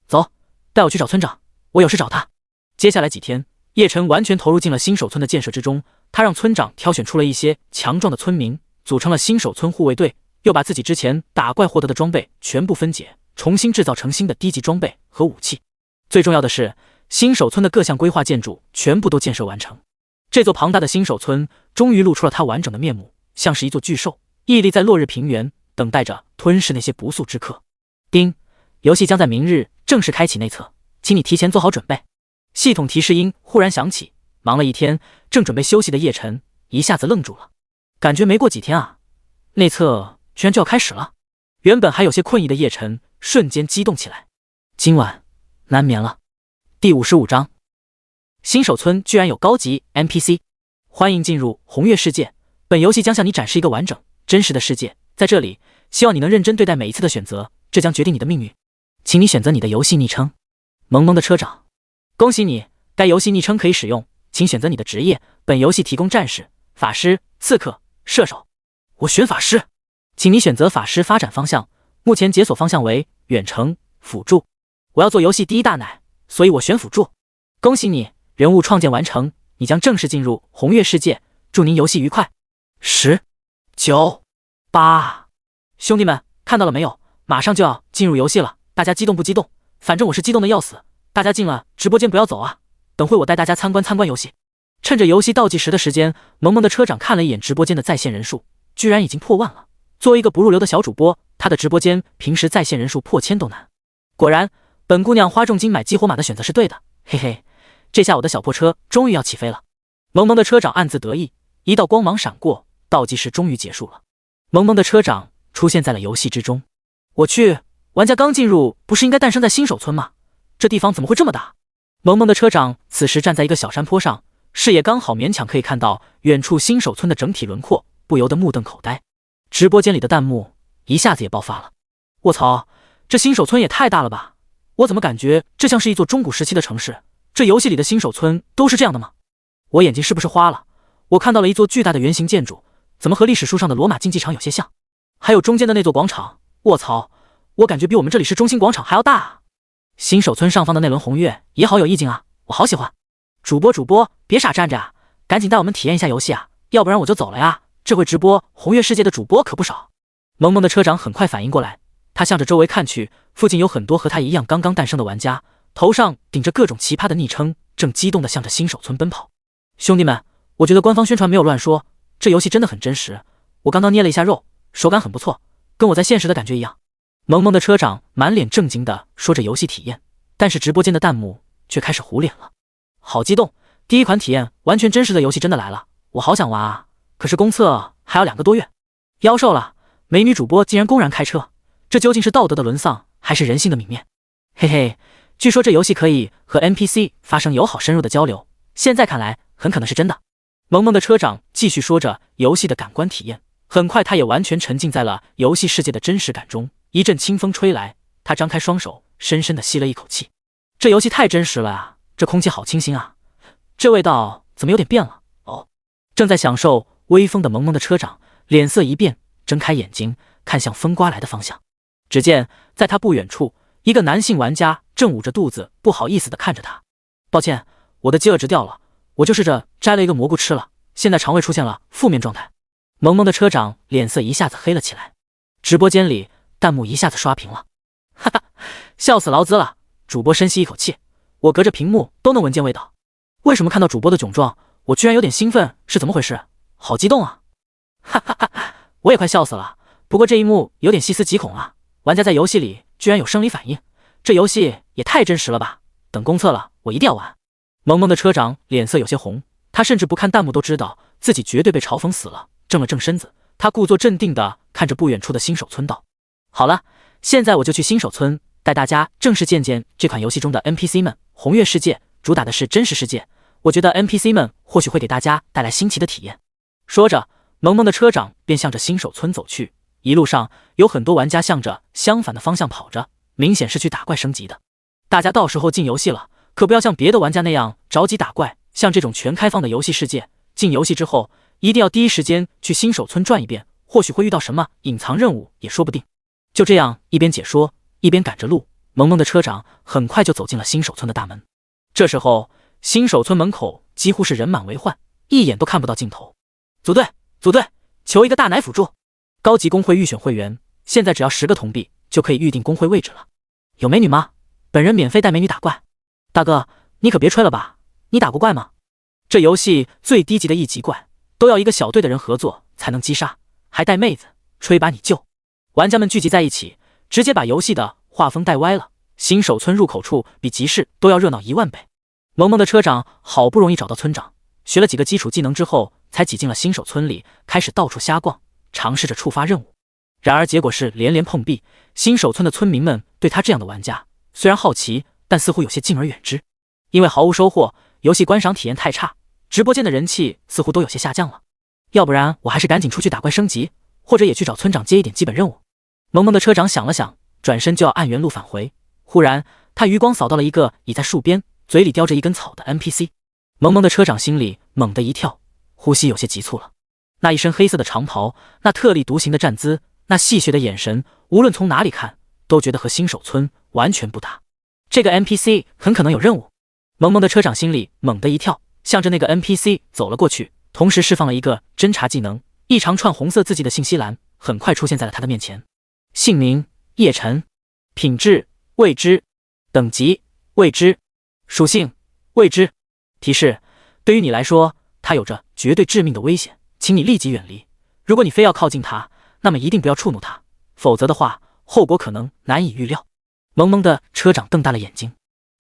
走，带我去找村长，我有事找他。接下来几天，叶晨完全投入进了新手村的建设之中。他让村长挑选出了一些强壮的村民，组成了新手村护卫队，又把自己之前打怪获得的装备全部分解，重新制造成新的低级装备和武器。最重要的是，新手村的各项规划建筑全部都建设完成。这座庞大的新手村终于露出了它完整的面目，像是一座巨兽，屹立在落日平原，等待着吞噬那些不速之客。丁，游戏将在明日正式开启内测，请你提前做好准备。系统提示音忽然响起，忙了一天，正准备休息的叶晨一下子愣住了。感觉没过几天啊，内测居然就要开始了。原本还有些困意的叶晨瞬间激动起来，今晚难眠了。第55章，新手村居然有高级 NPC， 欢迎进入红月世界。本游戏将向你展示一个完整真实的世界，在这里希望你能认真对待每一次的选择，这将决定你的命运。请你选择你的游戏昵称。萌萌的车长，恭喜你，该游戏昵称可以使用，请选择你的职业。本游戏提供战士、法师、刺客、射手。我选法师，请你选择法师发展方向，目前解锁方向为远程辅助。我要做游戏第一大奶，所以我选辅助。恭喜你，人物创建完成，你将正式进入红月世界，祝您游戏愉快。10、9、8，兄弟们看到了没有？马上就要进入游戏了，大家激动不激动？反正我是激动的要死。大家进了直播间不要走啊，等会我带大家参观游戏。趁着游戏倒计时的时间，萌萌的车长看了一眼直播间的在线人数，居然已经破万了。作为一个不入流的小主播，他的直播间平时在线人数破千都难。果然，本姑娘花重金买激活码的选择是对的，嘿嘿，这下我的小破车终于要起飞了。萌萌的车长暗自得意，一道光芒闪过，倒计时终于结束了。萌萌的车长出现在了游戏之中。我去，玩家刚进入，不是应该诞生在新手村吗？这地方怎么会这么大？萌萌的车长此时站在一个小山坡上，视野刚好勉强可以看到远处新手村的整体轮廓，不由得目瞪口呆。直播间里的弹幕一下子也爆发了。卧槽，这新手村也太大了吧！我怎么感觉这像是一座中古时期的城市？这游戏里的新手村都是这样的吗？我眼睛是不是花了？我看到了一座巨大的圆形建筑，怎么和历史书上的罗马竞技场有些像？还有中间的那座广场，卧槽，我感觉比我们这里市中心广场还要大啊！新手村上方的那轮红月也好有意境啊，我好喜欢。主播，别傻站着啊，赶紧带我们体验一下游戏啊，要不然我就走了呀。这回直播红月世界的主播可不少。萌萌的车长很快反应过来，他向着周围看去，附近有很多和他一样刚刚诞生的玩家，头上顶着各种奇葩的昵称，正激动地向着新手村奔跑。兄弟们，我觉得官方宣传没有乱说，这游戏真的很真实。我刚刚捏了一下肉，手感很不错，跟我在现实的感觉一样。萌萌的车长满脸正经地说着游戏体验，但是直播间的弹幕却开始糊脸了。好激动，第一款体验完全真实的游戏真的来了，我好想玩啊！可是公测还要2个多月，夭寿了！美女主播竟然公然开车，这究竟是道德的沦丧，还是人性的泯灭？嘿嘿，据说这游戏可以和 NPC 发生友好深入的交流，现在看来很可能是真的。萌萌的车长继续说着游戏的感官体验，很快他也完全沉浸在了游戏世界的真实感中。一阵清风吹来，他张开双手，深深地吸了一口气。这游戏太真实了啊，这空气好清新啊，这味道怎么有点变了？哦，正在享受微风的萌萌的车长脸色一变，睁开眼睛看向风刮来的方向。只见在他不远处，一个男性玩家正捂着肚子不好意思地看着他。抱歉，我的饥饿值掉了，我就试着摘了一个蘑菇吃了，现在肠胃出现了负面状态。萌萌的车长脸色一下子黑了起来。直播间里弹幕一下子刷屏了，哈哈，笑死劳资了。主播深吸一口气，我隔着屏幕都能闻见味道。为什么看到主播的窘状，我居然有点兴奋？是怎么回事？好激动啊！哈哈哈，我也快笑死了。不过这一幕有点细思极恐啊，玩家在游戏里居然有生理反应，这游戏也太真实了吧！等公测了，我一定要玩。萌萌的车长脸色有些红，他甚至不看弹幕都知道自己绝对被嘲讽死了。正了正身子，他故作镇定地看着不远处的新手村道：好了，现在我就去新手村，带大家正式见见这款游戏中的 NPC 们。红月世界主打的是真实世界，我觉得 NPC 们或许会给大家带来新奇的体验。说着，萌萌的车长便向着新手村走去。一路上有很多玩家向着相反的方向跑着，明显是去打怪升级的。大家到时候进游戏了，可不要像别的玩家那样着急打怪，像这种全开放的游戏世界，进游戏之后一定要第一时间去新手村转一遍，或许会遇到什么隐藏任务也说不定。就这样一边解说一边赶着路，萌萌的车长很快就走进了新手村的大门。这时候新手村门口几乎是人满为患，一眼都看不到尽头。组队，求一个大奶辅助。高级公会预选会员，现在只要10个铜币就可以预定公会位置了。有美女吗？本人免费带美女打怪。大哥，你可别吹了吧，你打过怪吗？这游戏最低级的1级怪都要一个小队的人合作才能击杀，还带妹子，吹把你救。玩家们聚集在一起，直接把游戏的画风带歪了。新手村入口处比集市都要热闹1万倍。萌萌的车长好不容易找到村长，学了几个基础技能之后，才挤进了新手村里，开始到处瞎逛，尝试着触发任务。然而结果是连连碰壁。新手村的村民们对他这样的玩家虽然好奇，但似乎有些敬而远之。因为毫无收获，游戏观赏体验太差，直播间的人气似乎都有些下降了。要不然我还是赶紧出去打怪升级，或者也去找村长接一点基本任务。萌萌的车长想了想，转身就要按原路返回。忽然他余光扫到了一个倚在树边，嘴里叼着一根草的 NPC。 萌萌的车长心里猛地一跳，呼吸有些急促了。那一身黑色的长袍，那特立独行的站姿，那戏谑的眼神，无论从哪里看都觉得和新手村完全不搭。这个 NPC 很可能有任务。萌萌的车长心里猛地一跳，向着那个 NPC 走了过去，同时释放了一个侦查技能。一长串红色字迹的信息栏很快出现在了他的面前。姓名叶晨，品质未知，等级未知，属性未知。提示：对于你来说，它有着绝对致命的危险，请你立即远离。如果你非要靠近它，那么一定不要触怒它，否则的话，后果可能难以预料。萌萌的车长瞪大了眼睛，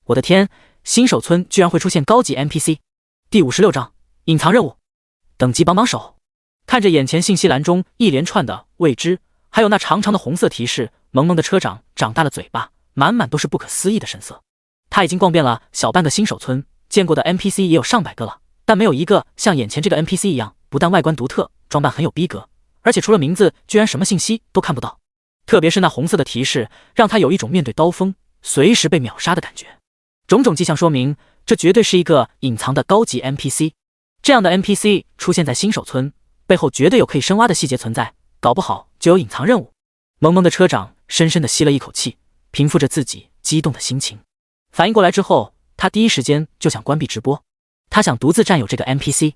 我的天，新手村居然会出现高级 NPC。第56章隐藏任务，等级帮帮手。看着眼前信息栏中一连串的未知，还有那长长的红色提示，萌萌的车长长大了嘴巴，满满都是不可思议的神色。他已经逛遍了小半个新手村，见过的 NPC 也有上百个了，但没有一个像眼前这个 NPC 一样，不但外观独特，装扮很有逼格，而且除了名字，居然什么信息都看不到。特别是那红色的提示，让他有一种面对刀锋，随时被秒杀的感觉。种种迹象说明，这绝对是一个隐藏的高级 NPC。这样的 NPC 出现在新手村，背后绝对有可以深挖的细节存在，搞不好就有隐藏任务。萌萌的车长深深地吸了一口气，平复着自己激动的心情。反应过来之后，他第一时间就想关闭直播，他想独自占有这个 NPC。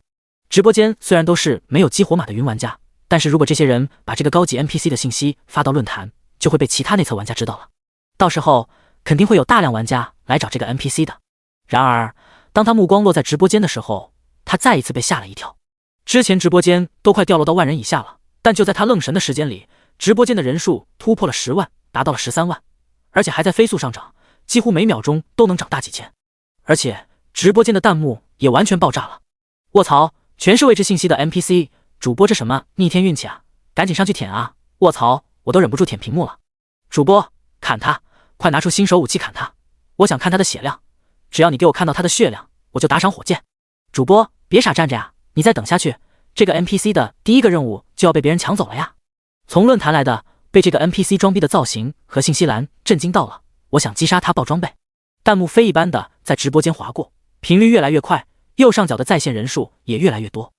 直播间虽然都是没有激活码的云玩家，但是如果这些人把这个高级 NPC 的信息发到论坛，就会被其他内测玩家知道了，到时候肯定会有大量玩家来找这个 NPC 的。然而，当他目光落在直播间的时候，他再一次被吓了一跳。之前直播间都快掉落到万人以下了，但就在他愣神的时间里，直播间的人数突破了10万，达到了13万，而且还在飞速上涨，几乎每秒钟都能涨大几千。而且直播间的弹幕也完全爆炸了。卧槽，全是未知信息的 NPC， 主播这什么逆天运气啊，赶紧上去舔啊！卧槽，我都忍不住舔屏幕了。主播，砍他，快拿出新手武器砍他，我想看他的血量，只要你给我看到他的血量，我就打赏火箭。主播，别傻站着呀，你再等下去，这个 NPC 的第一个任务就要被别人抢走了呀。从论坛来的被这个 NPC 装逼的造型和信息栏震惊到了，我想击杀他爆装备。弹幕飞一般的在直播间划过，频率越来越快，右上角的在线人数也越来越多。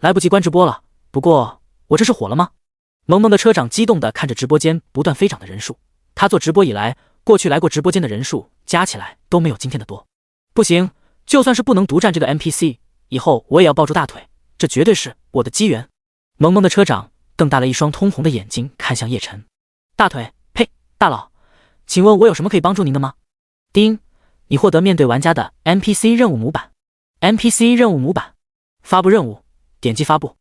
来不及关直播了，不过我这是火了吗？萌萌的车长激动地看着直播间不断飞涨的人数，他做直播以来，过去来过直播间的人数加起来都没有今天的多。不行，就算是不能独占这个 NPC， 以后我也要抱住大腿，这绝对是我的机缘。萌萌的车长瞪大了一双通红的眼睛看向叶晨。大腿？呸，大佬，请问我有什么可以帮助您的吗？叮，你获得面对玩家的 NPC 任务模板。NPC 任务模板，发布任务，点击发布。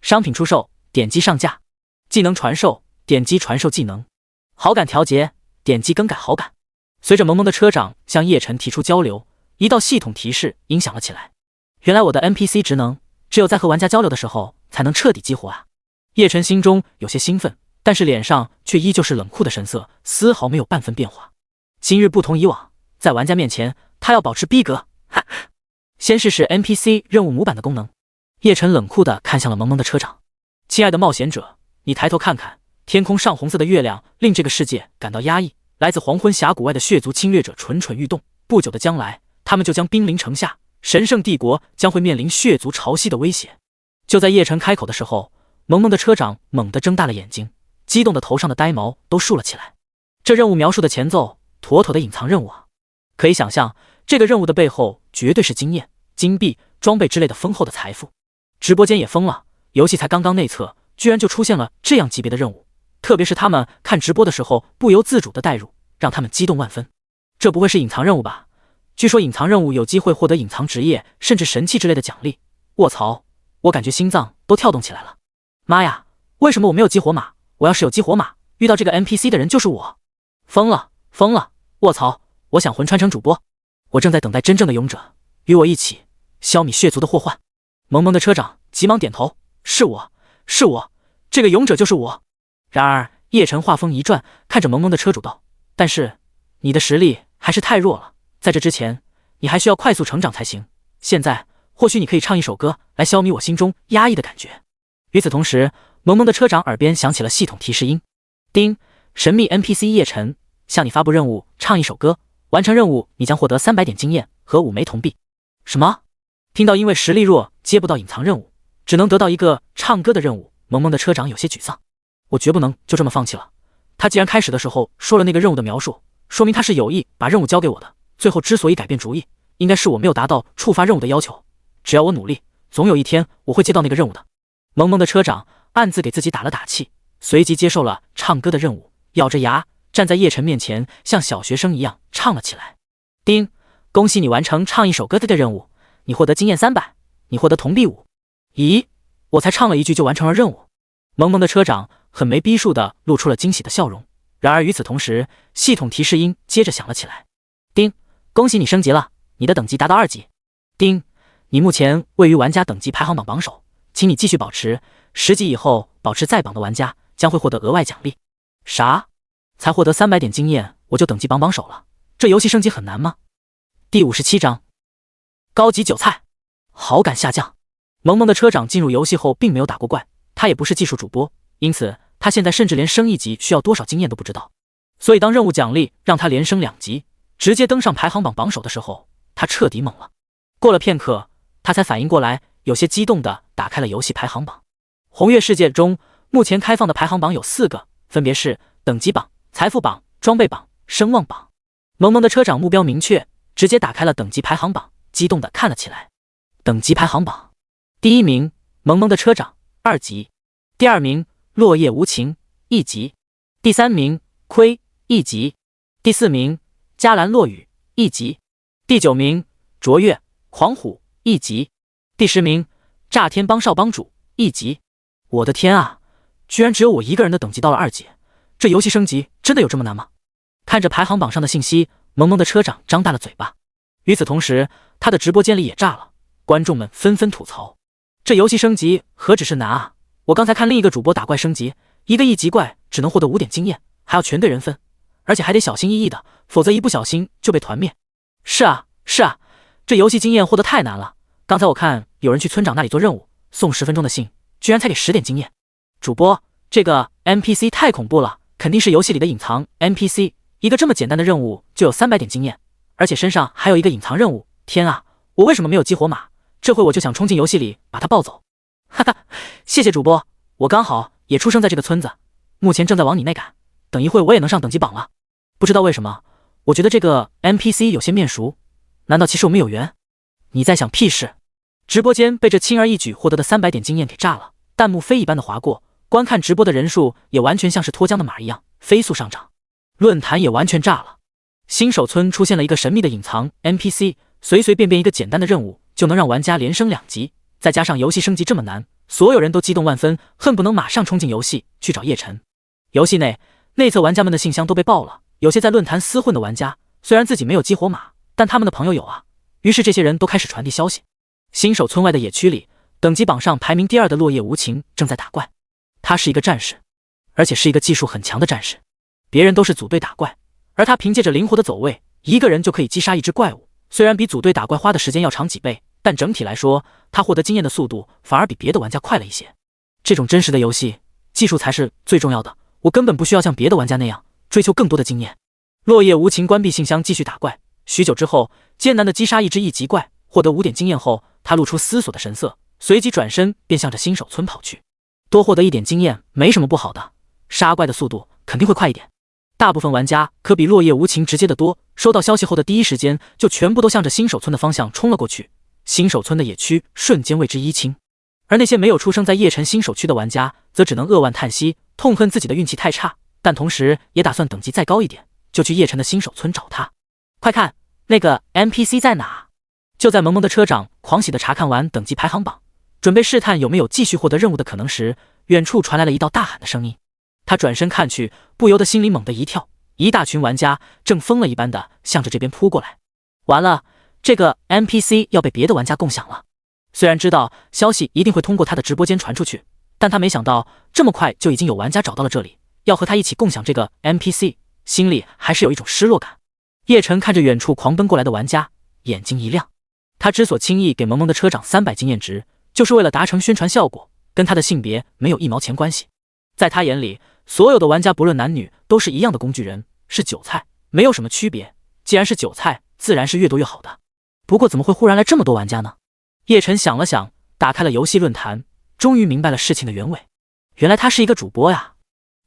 商品出售，点击上架。技能传授，点击传授技能。好感调节，点击更改好感。随着萌萌的车长向叶晨提出交流，一道系统提示音响了起来。原来我的 NPC 职能只有在和玩家交流的时候才能彻底激活啊！叶晨心中有些兴奋，但是脸上却依旧是冷酷的神色，丝毫没有半分变化。今日不同以往，在玩家面前，他要保持逼格。先试试 NPC 任务模板的功能。叶晨冷酷地看向了萌萌的车长。亲爱的冒险者，你抬头看看，天空上红色的月亮令这个世界感到压抑。来自黄昏峡谷外的血族侵略者蠢蠢欲动，不久的将来，他们就将兵临城下，神圣帝国将会面临血族潮汐的威胁。就在叶晨开口的时候，萌萌的车长猛地睁大了眼睛，激动的头上的呆毛都竖了起来。这任务描述的前奏，妥妥的隐藏任务啊！可以想象，这个任务的背后绝对是经验、金币、装备之类的丰厚的财富。直播间也疯了，游戏才刚刚内测，居然就出现了这样级别的任务，特别是他们看直播的时候不由自主的代入，让他们激动万分。这不会是隐藏任务吧？据说隐藏任务有机会获得隐藏职业甚至神器之类的奖励。卧槽，我感觉心脏都跳动起来了。妈呀，为什么我没有激活码？我要是有激活码，遇到这个 NPC 的人就是我。疯了疯了，卧槽，我想魂穿成主播。我正在等待真正的勇者与我一起消弭血族的祸患。萌萌的车长急忙点头，是我，是我，这个勇者就是我。然而叶晨话锋一转，看着萌萌的车主道，但是你的实力还是太弱了，在这之前你还需要快速成长才行。现在或许你可以唱一首歌来消弭我心中压抑的感觉。与此同时，萌萌的车长耳边响起了系统提示音。叮，神秘 NPC 叶晨向你发布任务，唱一首歌，完成任务你将获得300点经验和5枚铜币。什么？听到因为实力弱接不到隐藏任务，只能得到一个唱歌的任务，萌萌的车长有些沮丧。我绝不能就这么放弃了。他既然开始的时候说了那个任务的描述，说明他是有意把任务交给我的。最后之所以改变主意，应该是我没有达到触发任务的要求。只要我努力，总有一天我会接到那个任务的。萌萌的车长暗自给自己打了打气，随即接受了唱歌的任务，咬着牙站在叶晨面前，像小学生一样唱了起来。叮，恭喜你完成唱一首歌的任务，你获得经验300，你获得铜币5。咦，我才唱了一句就完成了任务。萌萌的车长很没逼数的露出了惊喜的笑容。然而与此同时，系统提示音接着响了起来。叮，恭喜你升级了，你的等级达到2级。叮，你目前位于玩家等级排行榜榜首，请你继续保持，10级以后保持在榜的玩家将会获得额外奖励。啥？才获得300点经验我就等级榜首了？这游戏升级很难吗？第57章，高级韭菜，好感下降。萌萌的车长进入游戏后并没有打过怪，他也不是技术主播，因此他现在甚至连升1级需要多少经验都不知道。所以当任务奖励让他连升2级，直接登上排行榜榜首的时候，他彻底懵了。过了片刻，他才反应过来，有些激动地打开了游戏排行榜。红月世界中目前开放的排行榜有4个，分别是等级榜、财富榜、装备榜、声望榜。萌萌的车长目标明确，直接打开了等级排行榜，激动地看了起来。等级排行榜，第1名萌萌的车长2级，第2名落叶无情1级，第3名亏1级，第4名迦兰落雨1级，第9名卓越狂虎1级，第10名炸天帮少帮主1级。我的天啊，居然只有我一个人的等级到了2级，这游戏升级真的有这么难吗？看着排行榜上的信息，萌萌的车长张大了嘴巴。与此同时，他的直播间里也炸了，观众们纷纷吐槽，这游戏升级何止是难啊，我刚才看另一个主播打怪升级，一个1级怪只能获得5点经验，还要全队人分，而且还得小心翼翼的，否则一不小心就被团灭。是啊，这游戏经验获得太难了，刚才我看有人去村长那里做任务，送10分钟的信，居然才给10点经验。主播，这个 NPC 太恐怖了，肯定是游戏里的隐藏 NPC， 一个这么简单的任务就有300点经验，而且身上还有一个隐藏任务，天啊，我为什么没有激活码？这回我就想冲进游戏里把他抱走。哈哈，谢谢主播，我刚好也出生在这个村子，目前正在往你内赶，等一会我也能上等级榜了。不知道为什么，我觉得这个 NPC 有些面熟，难道其实我们有缘？你在想屁事？直播间被这轻而易举获得的300点经验给炸了，弹幕飞一般的划过，观看直播的人数也完全像是脱缰的马一样飞速上涨，论坛也完全炸了。新手村出现了一个神秘的隐藏 NPC， 随随便便一个简单的任务就能让玩家连升2级，再加上游戏升级这么难，所有人都激动万分，恨不能马上冲进游戏去找叶晨。游戏内测玩家们的信箱都被爆了，有些在论坛厮混的玩家虽然自己没有激活码，但他们的朋友有啊，于是这些人都开始传递消息。新手村外的野区里，等级榜上排名第2的落叶无情正在打怪，他是一个战士，而且是一个技术很强的战士。别人都是组队打怪，而他凭借着灵活的走位，一个人就可以击杀一只怪物，虽然比组队打怪花的时间要长几倍，但整体来说，他获得经验的速度反而比别的玩家快了一些。这种真实的游戏，技术才是最重要的，我根本不需要像别的玩家那样追求更多的经验。落叶无情关闭信箱继续打怪，许久之后，艰难的击杀一只1级怪，获得5点经验后，他露出思索的神色，随即转身便向着新手村跑去。多获得1点经验没什么不好的，杀怪的速度肯定会快一点。大部分玩家可比落叶无情直接的多，收到消息后的第一时间就全部都向着新手村的方向冲了过去，新手村的野区瞬间为之一清。而那些没有出生在叶城新手区的玩家则只能扼腕叹息，痛恨自己的运气太差，但同时也打算等级再高一点，就去叶城的新手村找他。快看，那个 NPC 在哪？就在萌萌的车长狂喜地查看完等级排行榜，准备试探有没有继续获得任务的可能时，远处传来了一道大喊的声音。他转身看去，不由得心里猛地一跳，一大群玩家正疯了一般的向着这边扑过来。完了，这个 NPC 要被别的玩家共享了。虽然知道消息一定会通过他的直播间传出去，但他没想到这么快就已经有玩家找到了这里，要和他一起共享这个 NPC， 心里还是有一种失落感。叶晨看着远处狂奔过来的玩家，眼睛一亮。他之所轻易给萌萌的车长300经验值，就是为了达成宣传效果，跟他的性别没有1毛钱关系。在他眼里，所有的玩家不论男女都是一样的工具人，是韭菜，没有什么区别。既然是韭菜，自然是越多越好的。不过怎么会忽然来这么多玩家呢？叶晨想了想，打开了游戏论坛，终于明白了事情的原委。原来他是一个主播呀！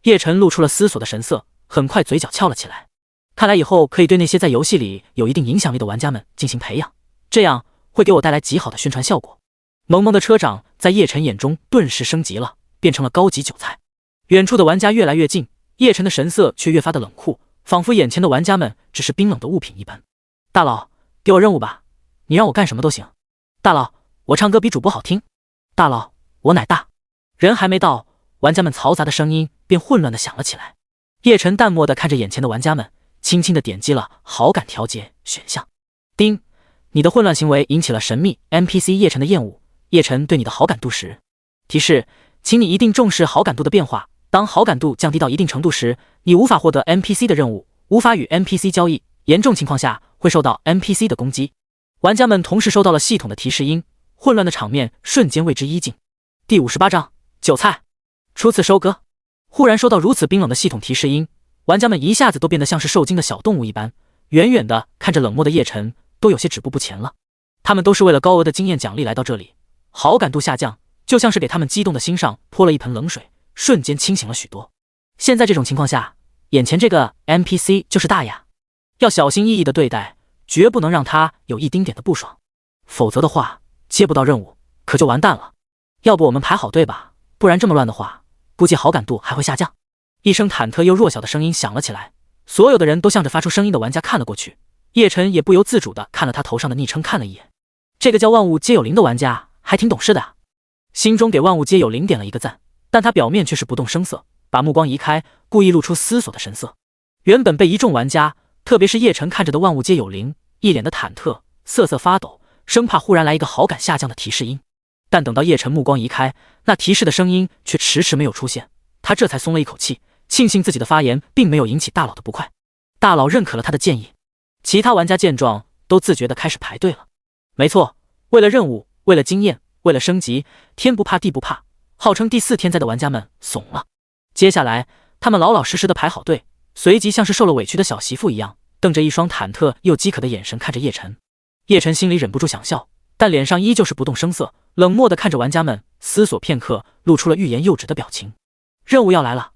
叶晨露出了思索的神色，很快嘴角翘了起来。看来以后可以对那些在游戏里有一定影响力的玩家们进行培养，这样会给我带来极好的宣传效果。萌萌的车长在叶晨眼中顿时升级了，变成了高级韭菜。远处的玩家越来越近，叶晨的神色却越发的冷酷，仿佛眼前的玩家们只是冰冷的物品一般。大佬，给我任务吧，你让我干什么都行。大佬，我唱歌比主播好听。大佬，我乃大。人还没到，玩家们嘈杂的声音便混乱的响了起来。叶晨淡漠的看着眼前的玩家们，轻轻的点击了好感调节选项。叮，你的混乱行为引起了神秘 NPC 叶晨的厌恶。叶晨对你的好感度10。提示，请你一定重视好感度的变化。当好感度降低到一定程度时，你无法获得 NPC 的任务，无法与 NPC 交易，严重情况下会受到 NPC 的攻击。玩家们同时收到了系统的提示音，混乱的场面瞬间为之一静。第58章，韭菜初次收割。忽然收到如此冰冷的系统提示音，玩家们一下子都变得像是受惊的小动物一般，远远的看着冷漠的叶晨，都有些止步不前了。他们都是为了高额的经验奖励来到这里，好感度下降，就像是给他们激动的心上泼了一盆冷水，瞬间清醒了许多。现在这种情况下，眼前这个 NPC 就是大爷，要小心翼翼的对待，绝不能让他有一丁点的不爽，否则的话接不到任务可就完蛋了。要不我们排好队吧，不然这么乱的话，估计好感度还会下降。一声忐忑又弱小的声音响了起来，所有的人都向着发出声音的玩家看了过去。叶晨也不由自主地看了他头上的昵称看了一眼，这个叫万物皆有灵的玩家还挺懂事的啊，心中给万物皆有灵点了一个赞，但他表面却是不动声色，把目光移开，故意露出思索的神色。原本被一众玩家，特别是叶晨看着的万物皆有灵，一脸的忐忑，瑟瑟发抖，生怕忽然来一个好感下降的提示音。但等到叶晨目光移开，那提示的声音却迟迟没有出现，他这才松了一口气，庆幸自己的发言并没有引起大佬的不快。大佬认可了他的建议，其他玩家见状都自觉地开始排队了。没错，为了任务，为了经验，为了升级，天不怕地不怕，号称第4天灾的玩家们怂了。接下来他们老老实实地排好队，随即像是受了委屈的小媳妇一样，瞪着一双忐忑又饥渴的眼神看着叶晨。叶晨心里忍不住想笑，但脸上依旧是不动声色，冷漠地看着玩家们，思索片刻，露出了欲言又止的表情。任务要来了！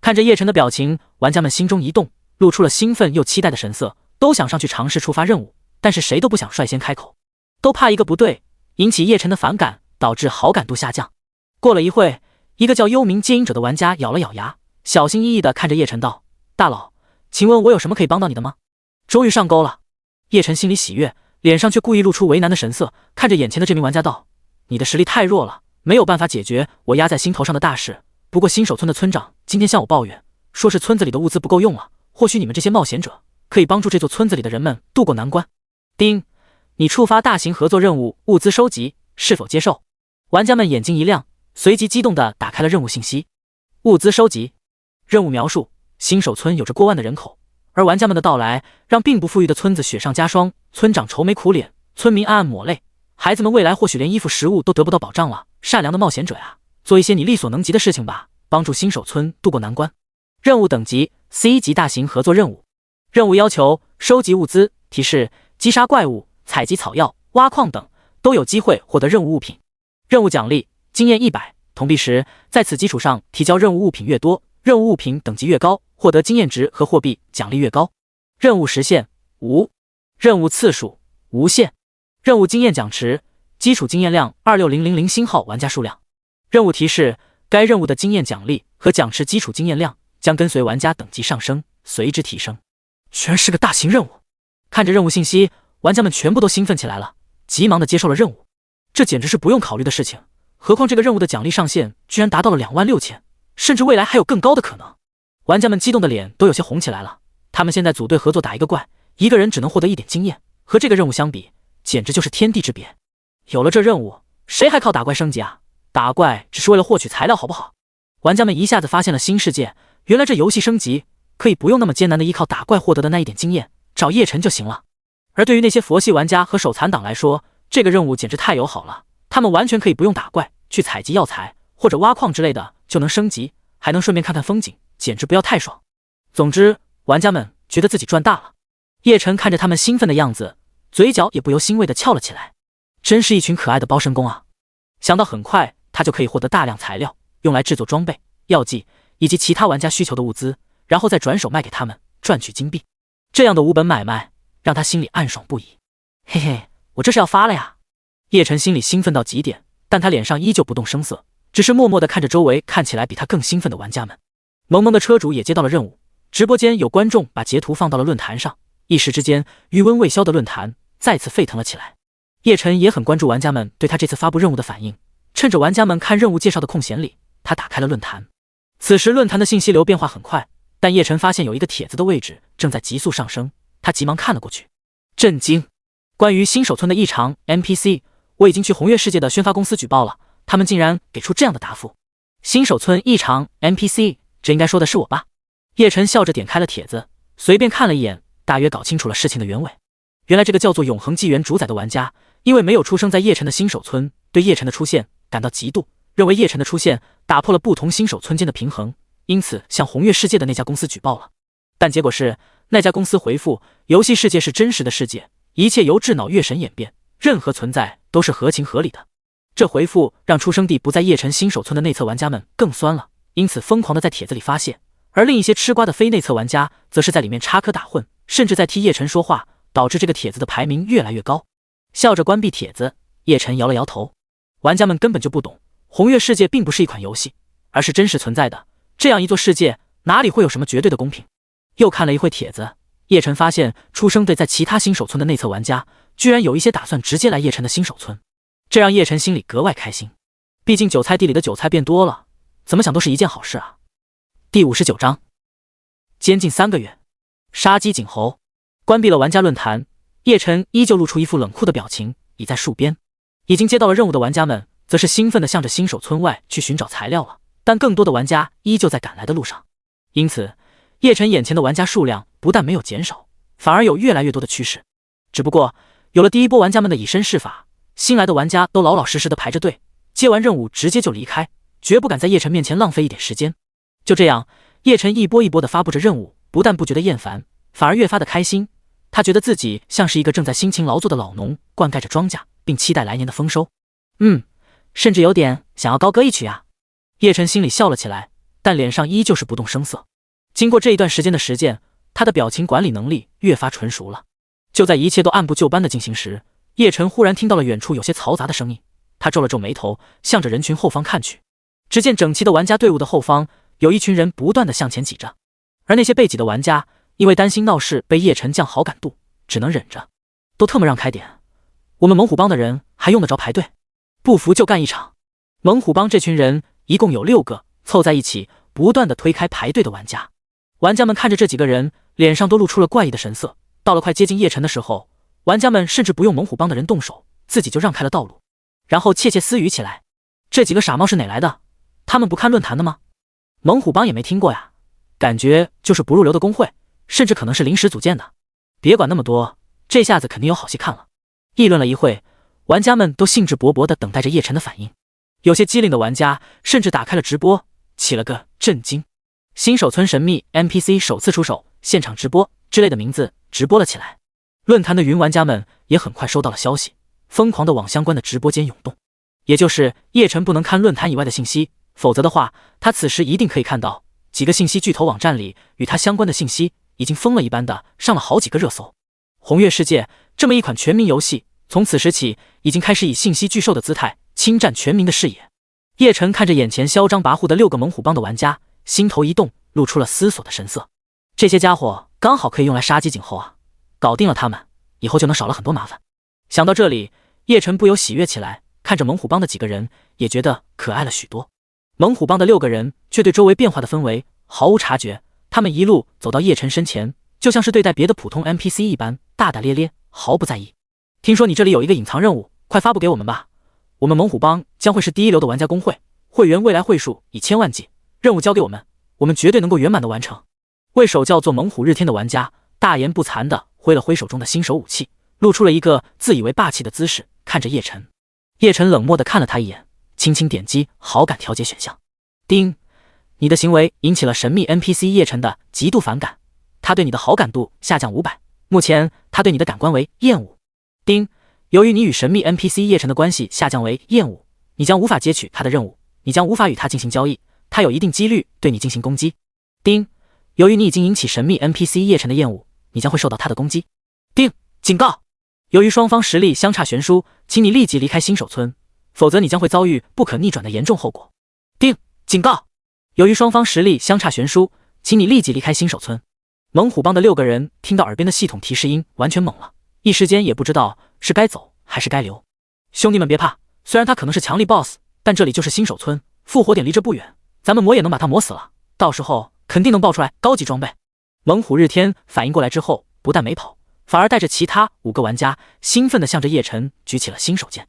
看着叶晨的表情，玩家们心中一动，露出了兴奋又期待的神色，都想上去尝试触发任务，但是谁都不想率先开口，都怕一个不对引起叶晨的反感，导致好感度下降。过了一会，一个叫幽冥接引者的玩家咬了咬牙，小心翼翼地看着叶晨道：大佬，请问我有什么可以帮到你的吗？终于上钩了。叶晨心里喜悦，脸上却故意露出为难的神色，看着眼前的这名玩家道：你的实力太弱了，没有办法解决我压在心头上的大事。不过新手村的村长今天向我抱怨，说是村子里的物资不够用了，或许你们这些冒险者可以帮助这座村子里的人们渡过难关。丁，你触发大型合作任务物资收集，是否接受？玩家们眼睛一亮，随即激动地打开了任务信息。物资收集。任务描述：新手村有着过万的人口，而玩家们的到来让并不富裕的村子雪上加霜，村长愁眉苦脸，村民暗暗抹泪，孩子们未来或许连衣服食物都得不到保障了。善良的冒险者呀，做一些你力所能及的事情吧，帮助新手村渡过难关。任务等级 C 级大型合作任务。任务要求：收集物资。提示：击杀怪物、采集草药、挖矿等都有机会获得任务物品。任务奖励：经验100，铜币10，在此基础上提交任务物品越多，任务物品等级越高，获得经验值和货币奖励越高。任务时限无，任务次数无限。任务经验奖池：基础经验量26000星号玩家数量。任务提示：该任务的经验奖励和奖池基础经验量将跟随玩家等级上升随之提升。居然是个大型任务！看着任务信息，玩家们全部都兴奋起来了，急忙的接受了任务。这简直是不用考虑的事情，何况这个任务的奖励上限居然达到了26000，甚至未来还有更高的可能。玩家们激动的脸都有些红起来了。他们现在组队合作打一个怪，一个人只能获得1点经验，和这个任务相比，简直就是天地之别。有了这任务，谁还靠打怪升级啊？打怪只是为了获取材料好不好？玩家们一下子发现了新世界，原来这游戏升级可以不用那么艰难的依靠打怪获得的那1点经验，找叶晨就行了。而对于那些佛系玩家和手残党来说，这个任务简直太友好了，他们完全可以不用打怪，去采集药材或者挖矿之类的就能升级，还能顺便看看风景，简直不要太爽。总之，玩家们觉得自己赚大了。叶晨看着他们兴奋的样子，嘴角也不由欣慰地翘了起来。真是一群可爱的包身工啊！想到很快他就可以获得大量材料，用来制作装备、药剂以及其他玩家需求的物资，然后再转手卖给他们，赚取金币。这样的无本买卖让他心里暗爽不已。嘿嘿，我这是要发了呀！叶晨心里兴奋到极点，但他脸上依旧不动声色，只是默默地看着周围看起来比他更兴奋的玩家们。萌萌的车主也接到了任务，直播间有观众把截图放到了论坛上，一时之间余温未消的论坛再次沸腾了起来。叶晨也很关注玩家们对他这次发布任务的反应，趁着玩家们看任务介绍的空闲里，他打开了论坛。此时论坛的信息流变化很快，但叶晨发现有一个帖子的位置正在急速上升，他急忙看了过去。震惊！关于新手村的异常 NPC， 我已经去红月世界的宣发公司举报了，他们竟然给出这样的答复。新手村异常 NPC， 这应该说的是我吧？叶晨笑着点开了帖子，随便看了一眼，大约搞清楚了事情的原委。原来这个叫做永恒纪元主宰的玩家，因为没有出生在叶晨的新手村，对叶晨的出现感到嫉妒，认为叶晨的出现打破了不同新手村间的平衡，因此向红月世界的那家公司举报了。但结果是，那家公司回复，游戏世界是真实的世界，一切由智脑月神演变，任何存在都是合情合理的。这回复让出生地不在叶晨新手村的内测玩家们更酸了，因此疯狂的在帖子里发泄，而另一些吃瓜的非内测玩家则是在里面插科打诨，甚至在替叶晨说话，导致这个帖子的排名越来越高。笑着关闭帖子，叶晨摇了摇头。玩家们根本就不懂，红月世界并不是一款游戏，而是真实存在的。这样一座世界，哪里会有什么绝对的公平？又看了一会帖子，叶晨发现出生队在其他新手村的内测玩家，居然有一些打算直接来叶晨的新手村，这让叶晨心里格外开心。毕竟韭菜地里的韭菜变多了，怎么想都是一件好事啊。第59章，监禁3个月。杀鸡儆猴。关闭了玩家论坛，叶晨依旧露出一副冷酷的表情，倚在树边。已经接到了任务的玩家们则是兴奋地向着新手村外去寻找材料了，但更多的玩家依旧在赶来的路上。因此叶晨眼前的玩家数量不但没有减少，反而有越来越多的趋势。只不过有了第一波玩家们的以身试法，新来的玩家都老老实实的排着队，接完任务直接就离开，绝不敢在叶晨面前浪费一点时间。就这样，叶晨一波一波的发布着任务，不但不觉得厌烦，反而越发的开心。他觉得自己像是一个正在辛勤劳作的老农，灌溉着庄稼，并期待来年的丰收。甚至有点想要高歌一曲啊。叶晨心里笑了起来，但脸上依旧是不动声色。经过这一段时间的实践，他的表情管理能力越发纯熟了。就在一切都按部就班的进行时，叶晨忽然听到了远处有些嘈杂的声音，他皱了皱眉头，向着人群后方看去。只见整齐的玩家队伍的后方有一群人不断的向前挤着，而那些被挤的玩家因为担心闹事被叶晨降好感度，只能忍着。都特么让开点，我们猛虎帮的人还用得着排队？不服就干一场。猛虎帮这群人一共有6个，凑在一起不断的推开排队的玩家。玩家们看着这几个人，脸上都露出了怪异的神色。到了快接近叶晨的时候，玩家们甚至不用猛虎帮的人动手，自己就让开了道路，然后窃窃私语起来。这几个傻帽是哪来的？他们不看论坛的吗？猛虎帮也没听过呀，感觉就是不入流的工会，甚至可能是临时组建的。别管那么多，这下子肯定有好戏看了。议论了一会，玩家们都兴致勃勃地等待着叶晨的反应。有些机灵的玩家甚至打开了直播，起了个震惊新手村神秘 NPC 首次出手现场直播之类的名字直播了起来。论坛的云玩家们也很快收到了消息，疯狂地往相关的直播间涌动。也就是叶晨不能看论坛以外的信息，否则的话他此时一定可以看到几个信息巨头网站里与他相关的信息已经疯了一般的上了好几个热搜。红月世界这么一款全民游戏，从此时起已经开始以信息巨兽的姿态侵占全民的视野。叶晨看着眼前嚣张跋扈的6个猛虎帮的玩家，心头一动，露出了思索的神色。这些家伙刚好可以用来杀鸡儆猴啊，搞定了他们，以后就能少了很多麻烦。想到这里，叶晨不由喜悦起来，看着猛虎帮的几个人，也觉得可爱了许多。猛虎帮的6个人却对周围变化的氛围毫无察觉，他们一路走到叶晨身前，就像是对待别的普通 NPC 一般，大大咧咧，毫不在意。听说你这里有一个隐藏任务，快发布给我们吧。我们猛虎帮将会是第一流的玩家公会，会员未来会数以千万计，任务交给我们，我们绝对能够圆满的完成。为首叫做猛虎日天的玩家大言不惭地挥了挥手中的新手武器，露出了一个自以为霸气的姿势，看着叶晨。叶晨冷漠地看了他一眼，轻轻点击好感调节选项。叮，你的行为引起了神秘 NPC 叶晨的极度反感，他对你的好感度下降500，目前他对你的感官为厌恶。叮，由于你与神秘 NPC 叶晨的关系下降为厌恶，你将无法接取他的任务，你将无法与他进行交易，他有一定几率对你进行攻击。叮，由于你已经引起神秘 NPC 叶晨的厌恶，你将会受到他的攻击。叮，警告！由于双方实力相差悬殊，请你立即离开新手村，否则你将会遭遇不可逆转的严重后果。叮，警告！由于双方实力相差悬殊，请你立即离开新手村。猛虎帮的6个人听到耳边的系统提示音，完全懵了，一时间也不知道是该走还是该留。兄弟们别怕，虽然他可能是强力 BOSS， 但这里就是新手村，复活点离这不远，咱们磨也能把他磨死了，到时候肯定能爆出来高级装备。猛虎日天反应过来之后，不但没跑，反而带着其他5个玩家兴奋地向着叶晨举起了新手剑。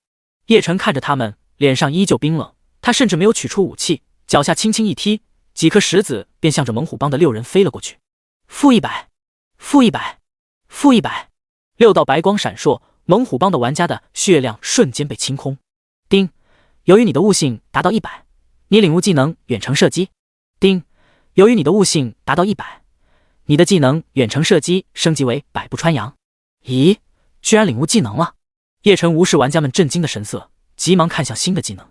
叶晨看着他们，脸上依旧冰冷，他甚至没有取出武器，脚下轻轻一踢，几颗石子便向着猛虎帮的6人飞了过去。负100，负100，负100，6道白光闪烁，猛虎帮的玩家的血量瞬间被清空。叮，由于你的悟性达到100，你领悟技能远程射击。叮，由于你的悟性达到100，你的技能远程射击升级为百步穿杨。咦，居然领悟技能了！叶晨无视玩家们震惊的神色，急忙看向新的技能。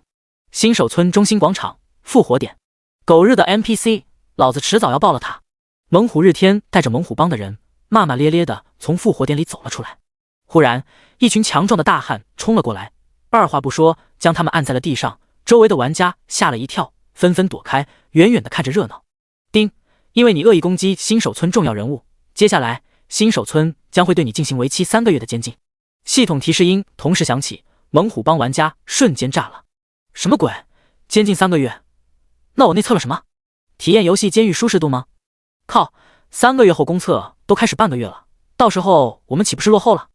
新手村中心广场复活点，狗日的 NPC， 老子迟早要爆了他！猛虎日天带着猛虎帮的人骂骂咧咧的从复活点里走了出来。忽然，一群强壮的大汉冲了过来，二话不说将他们按在了地上。周围的玩家吓了一跳，纷纷躲开，远远的看着热闹。叮，因为你恶意攻击新手村重要人物，接下来新手村将会对你进行为期3个月的监禁。系统提示音同时响起，猛虎帮玩家瞬间炸了。什么鬼？监禁3个月？那我内测了什么？体验游戏监狱舒适度吗？靠，3个月后公测都开始半个月了，到时候我们岂不是落后了？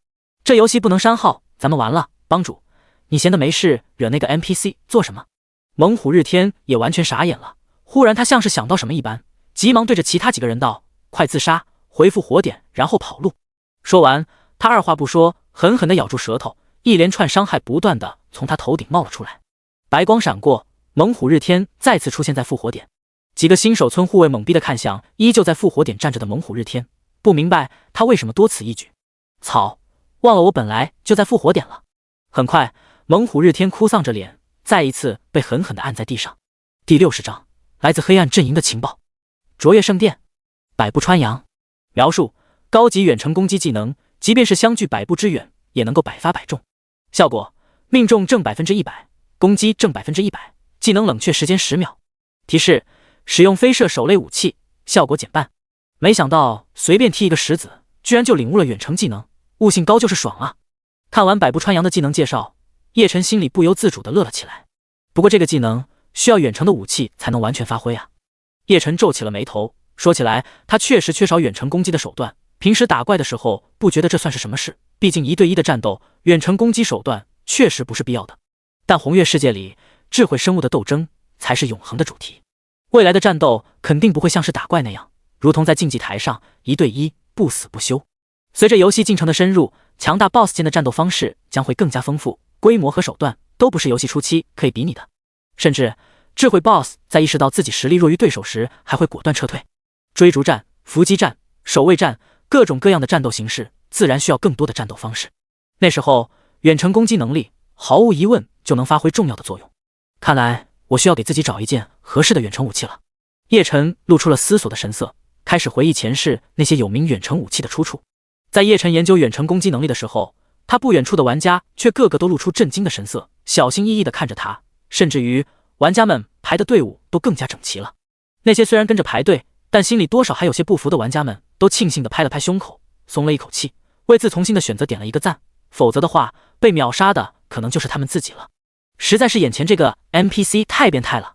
这游戏不能删号，咱们完了。帮主，你闲得没事惹那个 NPC 做什么？猛虎日天也完全傻眼了，忽然他像是想到什么一般，急忙对着其他几个人道：快自杀，回复火点，然后跑路。说完，他二话不说，狠狠地咬住舌头，一连串伤害不断地从他头顶冒了出来。白光闪过，猛虎日天再次出现在复活点。几个新手村护卫懵逼地看向依旧在复活点站着的猛虎日天，不明白他为什么多此一举。操，忘了我本来就在复活点了。很快，猛虎日天哭丧着脸，再一次被狠狠地按在地上。第60章，来自黑暗阵营的情报。卓越圣殿，百步穿杨。描述：高级远程攻击技能，即便是相距100步之远，也能够百发百中。效果：命中正100%，攻击正100%，技能冷却时间10秒。提示：使用飞射手类武器，效果减半。没想到随便踢一个石子，居然就领悟了远程技能，悟性高就是爽啊！看完百步穿杨的技能介绍，叶晨心里不由自主地乐了起来。不过这个技能需要远程的武器才能完全发挥啊！叶晨皱起了眉头，说起来他确实缺少远程攻击的手段，平时打怪的时候不觉得这算是什么事，毕竟1对1的战斗，远程攻击手段确实不是必要的。但红月世界里，智慧生物的斗争才是永恒的主题。未来的战斗肯定不会像是打怪那样，如同在竞技台上1对1不死不休。随着游戏进程的深入，强大 BOSS 间的战斗方式将会更加丰富，规模和手段都不是游戏初期可以比拟的。甚至智慧 BOSS 在意识到自己实力弱于对手时，还会果断撤退。追逐战、伏击战、守卫战，各种各样的战斗形式，自然需要更多的战斗方式。那时候，远程攻击能力毫无疑问就能发挥重要的作用。看来我需要给自己找一件合适的远程武器了。叶晨露出了思索的神色，开始回忆前世那些有名远程武器的出处。在叶晨研究远程攻击能力的时候，他不远处的玩家却个个都露出震惊的神色，小心翼翼地看着他，甚至于玩家们排的队伍都更加整齐了。那些虽然跟着排队，但心里多少还有些不服的玩家们，都庆幸地拍了拍胸口，松了一口气，为自从新的选择点了一个赞。否则的话，被秒杀的可能就是他们自己了。实在是眼前这个 NPC 太变态了。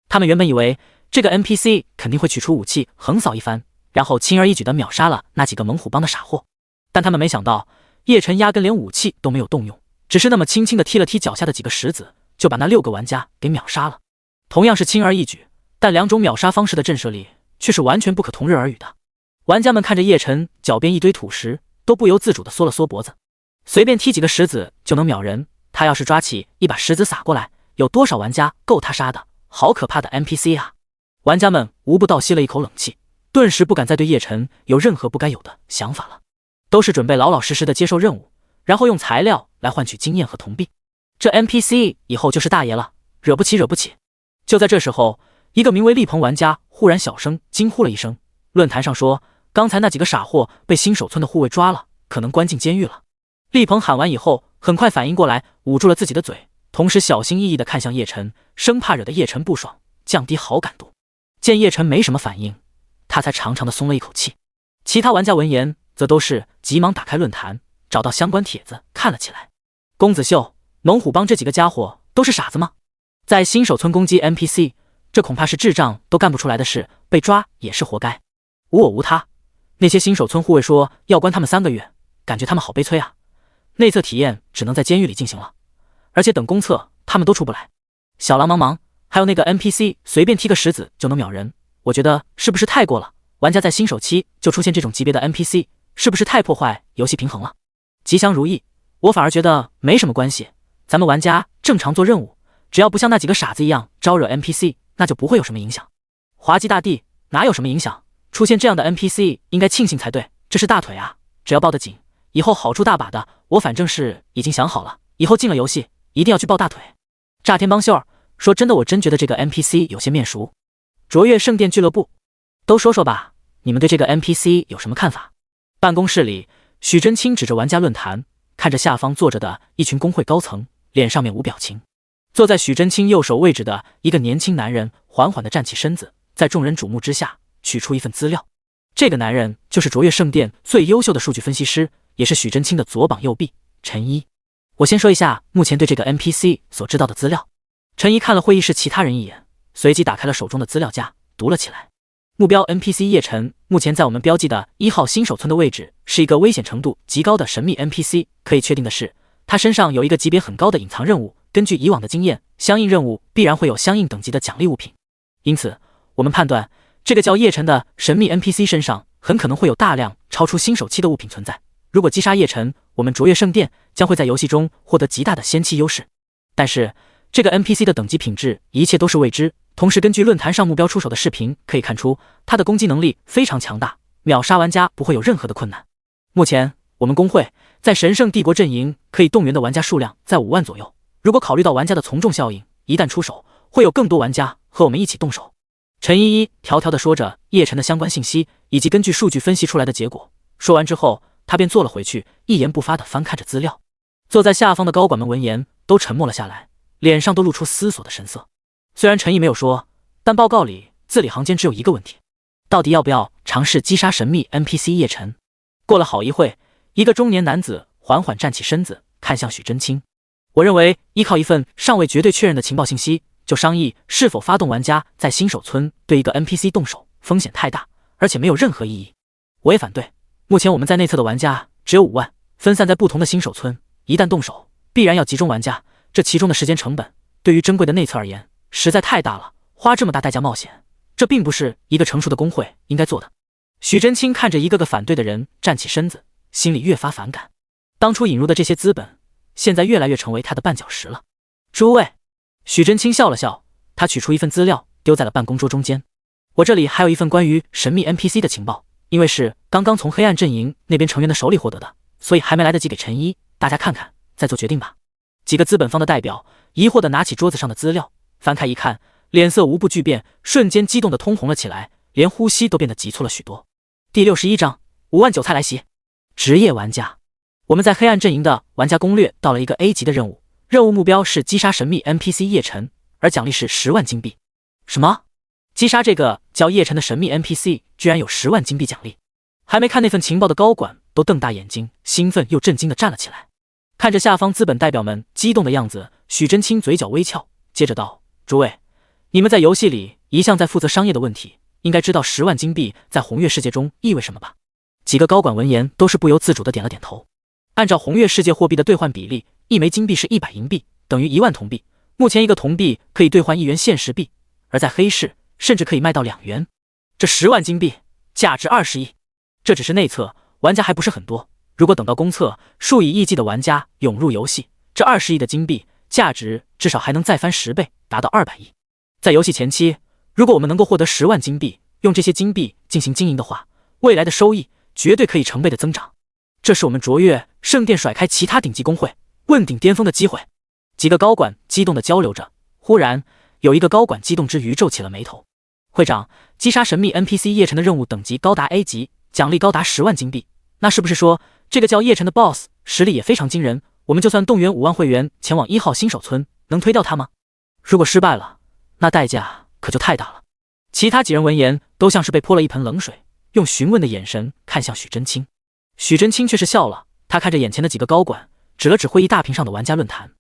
他们原本以为这个 NPC 肯定会取出武器横扫一番，然后轻而易举地秒杀了那几个猛虎帮的傻货。但他们没想到，叶晨压根连武器都没有动用，只是那么轻轻地踢了踢脚下的几个石子，就把那6个玩家给秒杀了。同样是轻而易举，但2种秒杀方式的震慑力却是完全不可同日而语的。玩家们看着叶晨脚边一堆土石，都不由自主地缩了缩脖子。随便踢几个石子就能秒人，他要是抓起一把石子撒过来，有多少玩家够他杀的？好可怕的 NPC 啊！玩家们无不倒吸了一口冷气，顿时不敢再对叶晨有任何不该有的想法了，都是准备老老实实的接受任务，然后用材料来换取经验和铜币。这 NPC 以后就是大爷了，惹不起惹不起。就在这时候，一个名为厉鹏玩家忽然小声惊呼了一声，论坛上说刚才那几个傻货被新手村的护卫抓了，可能关进监狱了。厉鹏喊完以后，很快反应过来，捂住了自己的嘴，同时小心翼翼地看向叶晨，生怕惹得叶晨不爽，降低好感度。见叶晨没什么反应，他才长长的松了一口气。其他玩家闻言则都是急忙打开论坛，找到相关帖子看了起来。公子秀，猛虎帮这几个家伙都是傻子吗？在新手村攻击 NPC， 这恐怕是智障都干不出来的事，被抓也是活该。无我无他，那些新手村护卫说要关他们3个月，感觉他们好悲催啊。内测体验只能在监狱里进行了，而且等公测他们都出不来。小狼茫茫，还有那个 NPC 随便踢个石子就能秒人，我觉得是不是太过了？玩家在新手期就出现这种级别的 NPC， 是不是太破坏游戏平衡了？吉祥如意，我反而觉得没什么关系，咱们玩家正常做任务，只要不像那几个傻子一样招惹 NPC， 那就不会有什么影响。滑稽大帝，哪有什么影响？出现这样的 NPC 应该庆幸才对，这是大腿啊，只要抱得紧，以后好处大把的。我反正是已经想好了，以后进了游戏一定要去抱大腿。炸天帮秀儿说真的，我真觉得这个 NPC 有些面熟。卓越圣殿俱乐部，都说说吧，你们对这个 NPC 有什么看法？办公室里，许真清指着玩家论坛，看着下方坐着的一群工会高层，脸上面无表情。坐在许真清右手位置的一个年轻男人缓缓地站起身子，在众人瞩目之下取出一份资料。这个男人就是卓越圣殿最优秀的数据分析师，也是许真清的左膀右臂陈一。我先说一下目前对这个 NPC 所知道的资料。陈一看了会议室其他人一眼，随即打开了手中的资料夹读了起来。目标 NPC 叶晨目前在我们标记的1号新手村的位置，是一个危险程度极高的神秘 NPC。 可以确定的是，他身上有一个级别很高的隐藏任务，根据以往的经验，相应任务必然会有相应等级的奖励物品。因此我们判断这个叫叶晨的神秘 NPC 身上很可能会有大量超出新手期的物品存在。如果击杀叶晨，我们卓越圣殿将会在游戏中获得极大的先期优势。但是这个 NPC 的等级品质一切都是未知，同时根据论坛上目标出手的视频可以看出，他的攻击能力非常强大，秒杀玩家不会有任何的困难。目前我们工会在神圣帝国阵营可以动员的玩家数量在5万左右，如果考虑到玩家的从众效应，一旦出手会有更多玩家和我们一起动手。陈依依条条地说着叶晨的相关信息以及根据数据分析出来的结果，说完之后他便坐了回去，一言不发地翻看着资料。坐在下方的高管们闻言都沉默了下来，脸上都露出思索的神色。虽然陈毅没有说，但报告里字里行间只有一个问题：到底要不要尝试击杀神秘 NPC 叶晨？过了好一会，一个中年男子缓缓站起身子，看向许真清。我认为依靠一份尚未绝对确认的情报信息，就商议是否发动玩家在新手村对一个 NPC 动手，风险太大，而且没有任何意义。我也反对。目前我们在内测的玩家只有5万，分散在不同的新手村，一旦动手必然要集中玩家，这其中的时间成本对于珍贵的内测而言实在太大了，花这么大代价冒险，这并不是一个成熟的工会应该做的。许真清看着一个个反对的人站起身子，心里越发反感。当初引入的这些资本，现在越来越成为他的绊脚石了。诸位，许真清笑了笑，他取出一份资料丢在了办公桌中间。我这里还有一份关于神秘 NPC 的情报，因为是刚刚从黑暗阵营那边成员的手里获得的，所以还没来得及给陈一，大家看看再做决定吧。几个资本方的代表疑惑地拿起桌子上的资料，翻开一看，脸色无不巨变，瞬间激动得通红了起来，连呼吸都变得急促了许多。第61章5万韭菜来袭。职业玩家，我们在黑暗阵营的玩家攻略到了一个 A 级的任务，任务目标是击杀神秘 NPC 叶晨，而奖励是10万金币。什么？击杀这个叫叶晨的神秘 NPC 居然有10万金币奖励？还没看那份情报的高管都瞪大眼睛，兴奋又震惊地站了起来。看着下方资本代表们激动的样子，许真清嘴角微翘，接着道：诸位，你们在游戏里一向在负责商业的问题，应该知道10万金币在红月世界中意味什么吧？几个高管闻言都是不由自主地点了点头。按照红月世界货币的兑换比例，一枚金币是100银币，等于1万铜币。目前一个铜币可以兑换1元现实币，而在黑市甚至可以卖到2元。这10万金币价值20亿。这只是内测，玩家还不是很多，如果等到公测，数以亿计的玩家涌入游戏，这20亿的金币价值至少还能再翻10倍，达到200亿。在游戏前期，如果我们能够获得10万金币，用这些金币进行经营的话，未来的收益绝对可以成倍的增长。这是我们卓越圣殿甩开其他顶级工会问鼎巅峰的机会。几个高管激动地交流着，忽然有一个高管激动之余皱起了眉头。会长，击杀神秘 NPC 叶晨的任务等级高达 A 级，奖励高达10万金币，那是不是说这个叫叶晨的 BOSS 实力也非常惊人？我们就算动员5万会员前往1号新手村，能推掉他吗？如果失败了，那代价可就太大了。其他几人闻言都像是被泼了一盆冷水，用询问的眼神看向许真清。许真清却是笑了，他看着眼前的几个高管，指了指会议大屏上的玩家论坛。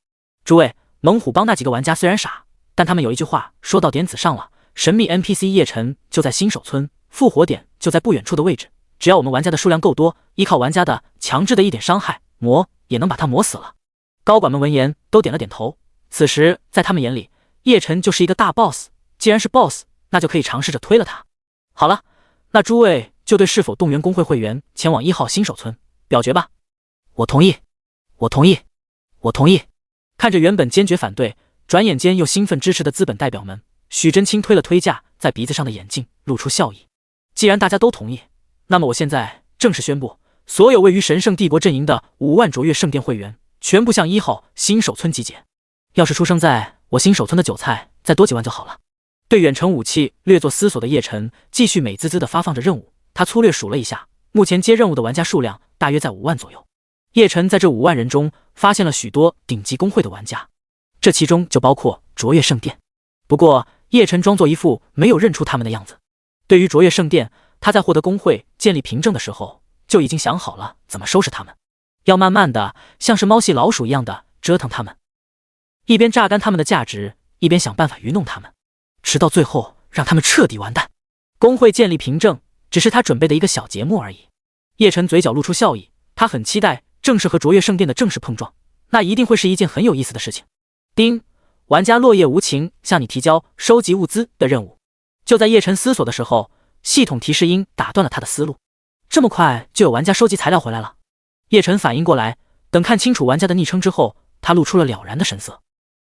诸位，猛虎帮那几个玩家虽然傻，但他们有一句话说到点子上了，神秘 NPC 叶晨就在新手村，复活点就在不远处的位置，只要我们玩家的数量够多，依靠玩家的强制的一点伤害，磨也能把他磨死了。高管们闻言都点了点头，此时在他们眼里，叶晨就是一个大 boss， 既然是 boss， 那就可以尝试着推了他。好了，那诸位就对是否动员工会会员前往1号新手村表决吧。我同意，我同意，我同意。看着原本坚决反对，转眼间又兴奋支持的资本代表们，许真清推了推架在鼻子上的眼镜，露出笑意。既然大家都同意，那么我现在正式宣布，所有位于神圣帝国阵营的5万卓越圣殿会员全部向1号新手村集结。要是出生在我新手村的韭菜再多几万就好了。对远程武器略作思索的叶晨继续美滋滋地发放着任务，他粗略数了一下，目前接任务的玩家数量大约在5万左右。叶晨在这5万人中发现了许多顶级公会的玩家，这其中就包括卓越圣殿。不过叶晨装作一副没有认出他们的样子。对于卓越圣殿，他在获得公会建立凭证的时候就已经想好了怎么收拾他们，要慢慢的像是猫戏老鼠一样的折腾他们，一边榨干他们的价值，一边想办法愚弄他们，直到最后让他们彻底完蛋。公会建立凭证只是他准备的一个小节目而已。叶晨嘴角露出笑意，他很期待正式和卓越圣殿的正式碰撞，那一定会是一件很有意思的事情。丁，玩家落叶无情向你提交收集物资的任务。就在叶晨思索的时候，系统提示音打断了他的思路。这么快就有玩家收集材料回来了？叶晨反应过来，等看清楚玩家的昵称之后，他露出了了然的神色。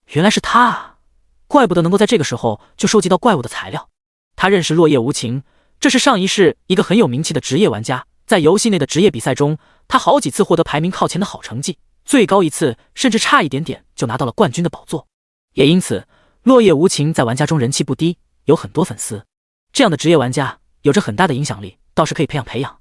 原来是他啊，怪不得能够在这个时候就收集到怪物的材料。他认识落叶无情，这是上一世一个很有名气的职业玩家，在游戏内的职业比赛中，他好几次获得排名靠前的好成绩，最高一次甚至差一点点就拿到了冠军的宝座。也因此，落叶无情在玩家中人气不低，有很多粉丝。这样的职业玩家有着很大的影响力，倒是可以培养。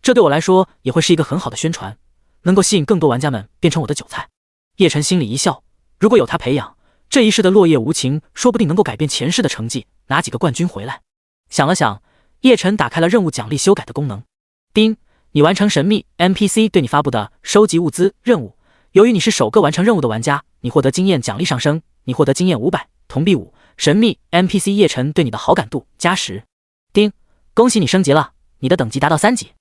这对我来说也会是一个很好的宣传，能够吸引更多玩家们变成我的韭菜。叶晨心里一笑，如果有他培养，这一世的落叶无情说不定能够改变前世的成绩，拿几个冠军回来。想了想，叶晨打开了任务奖励修改的功能。丁，你完成神秘 NPC 对你发布的收集物资任务，由于你是首个完成任务的玩家，你获得经验奖励上升，你获得经验500，铜币5，神秘 NPC 叶晨对你的好感度加10。丁，恭喜你升级了，你的等级达到3级。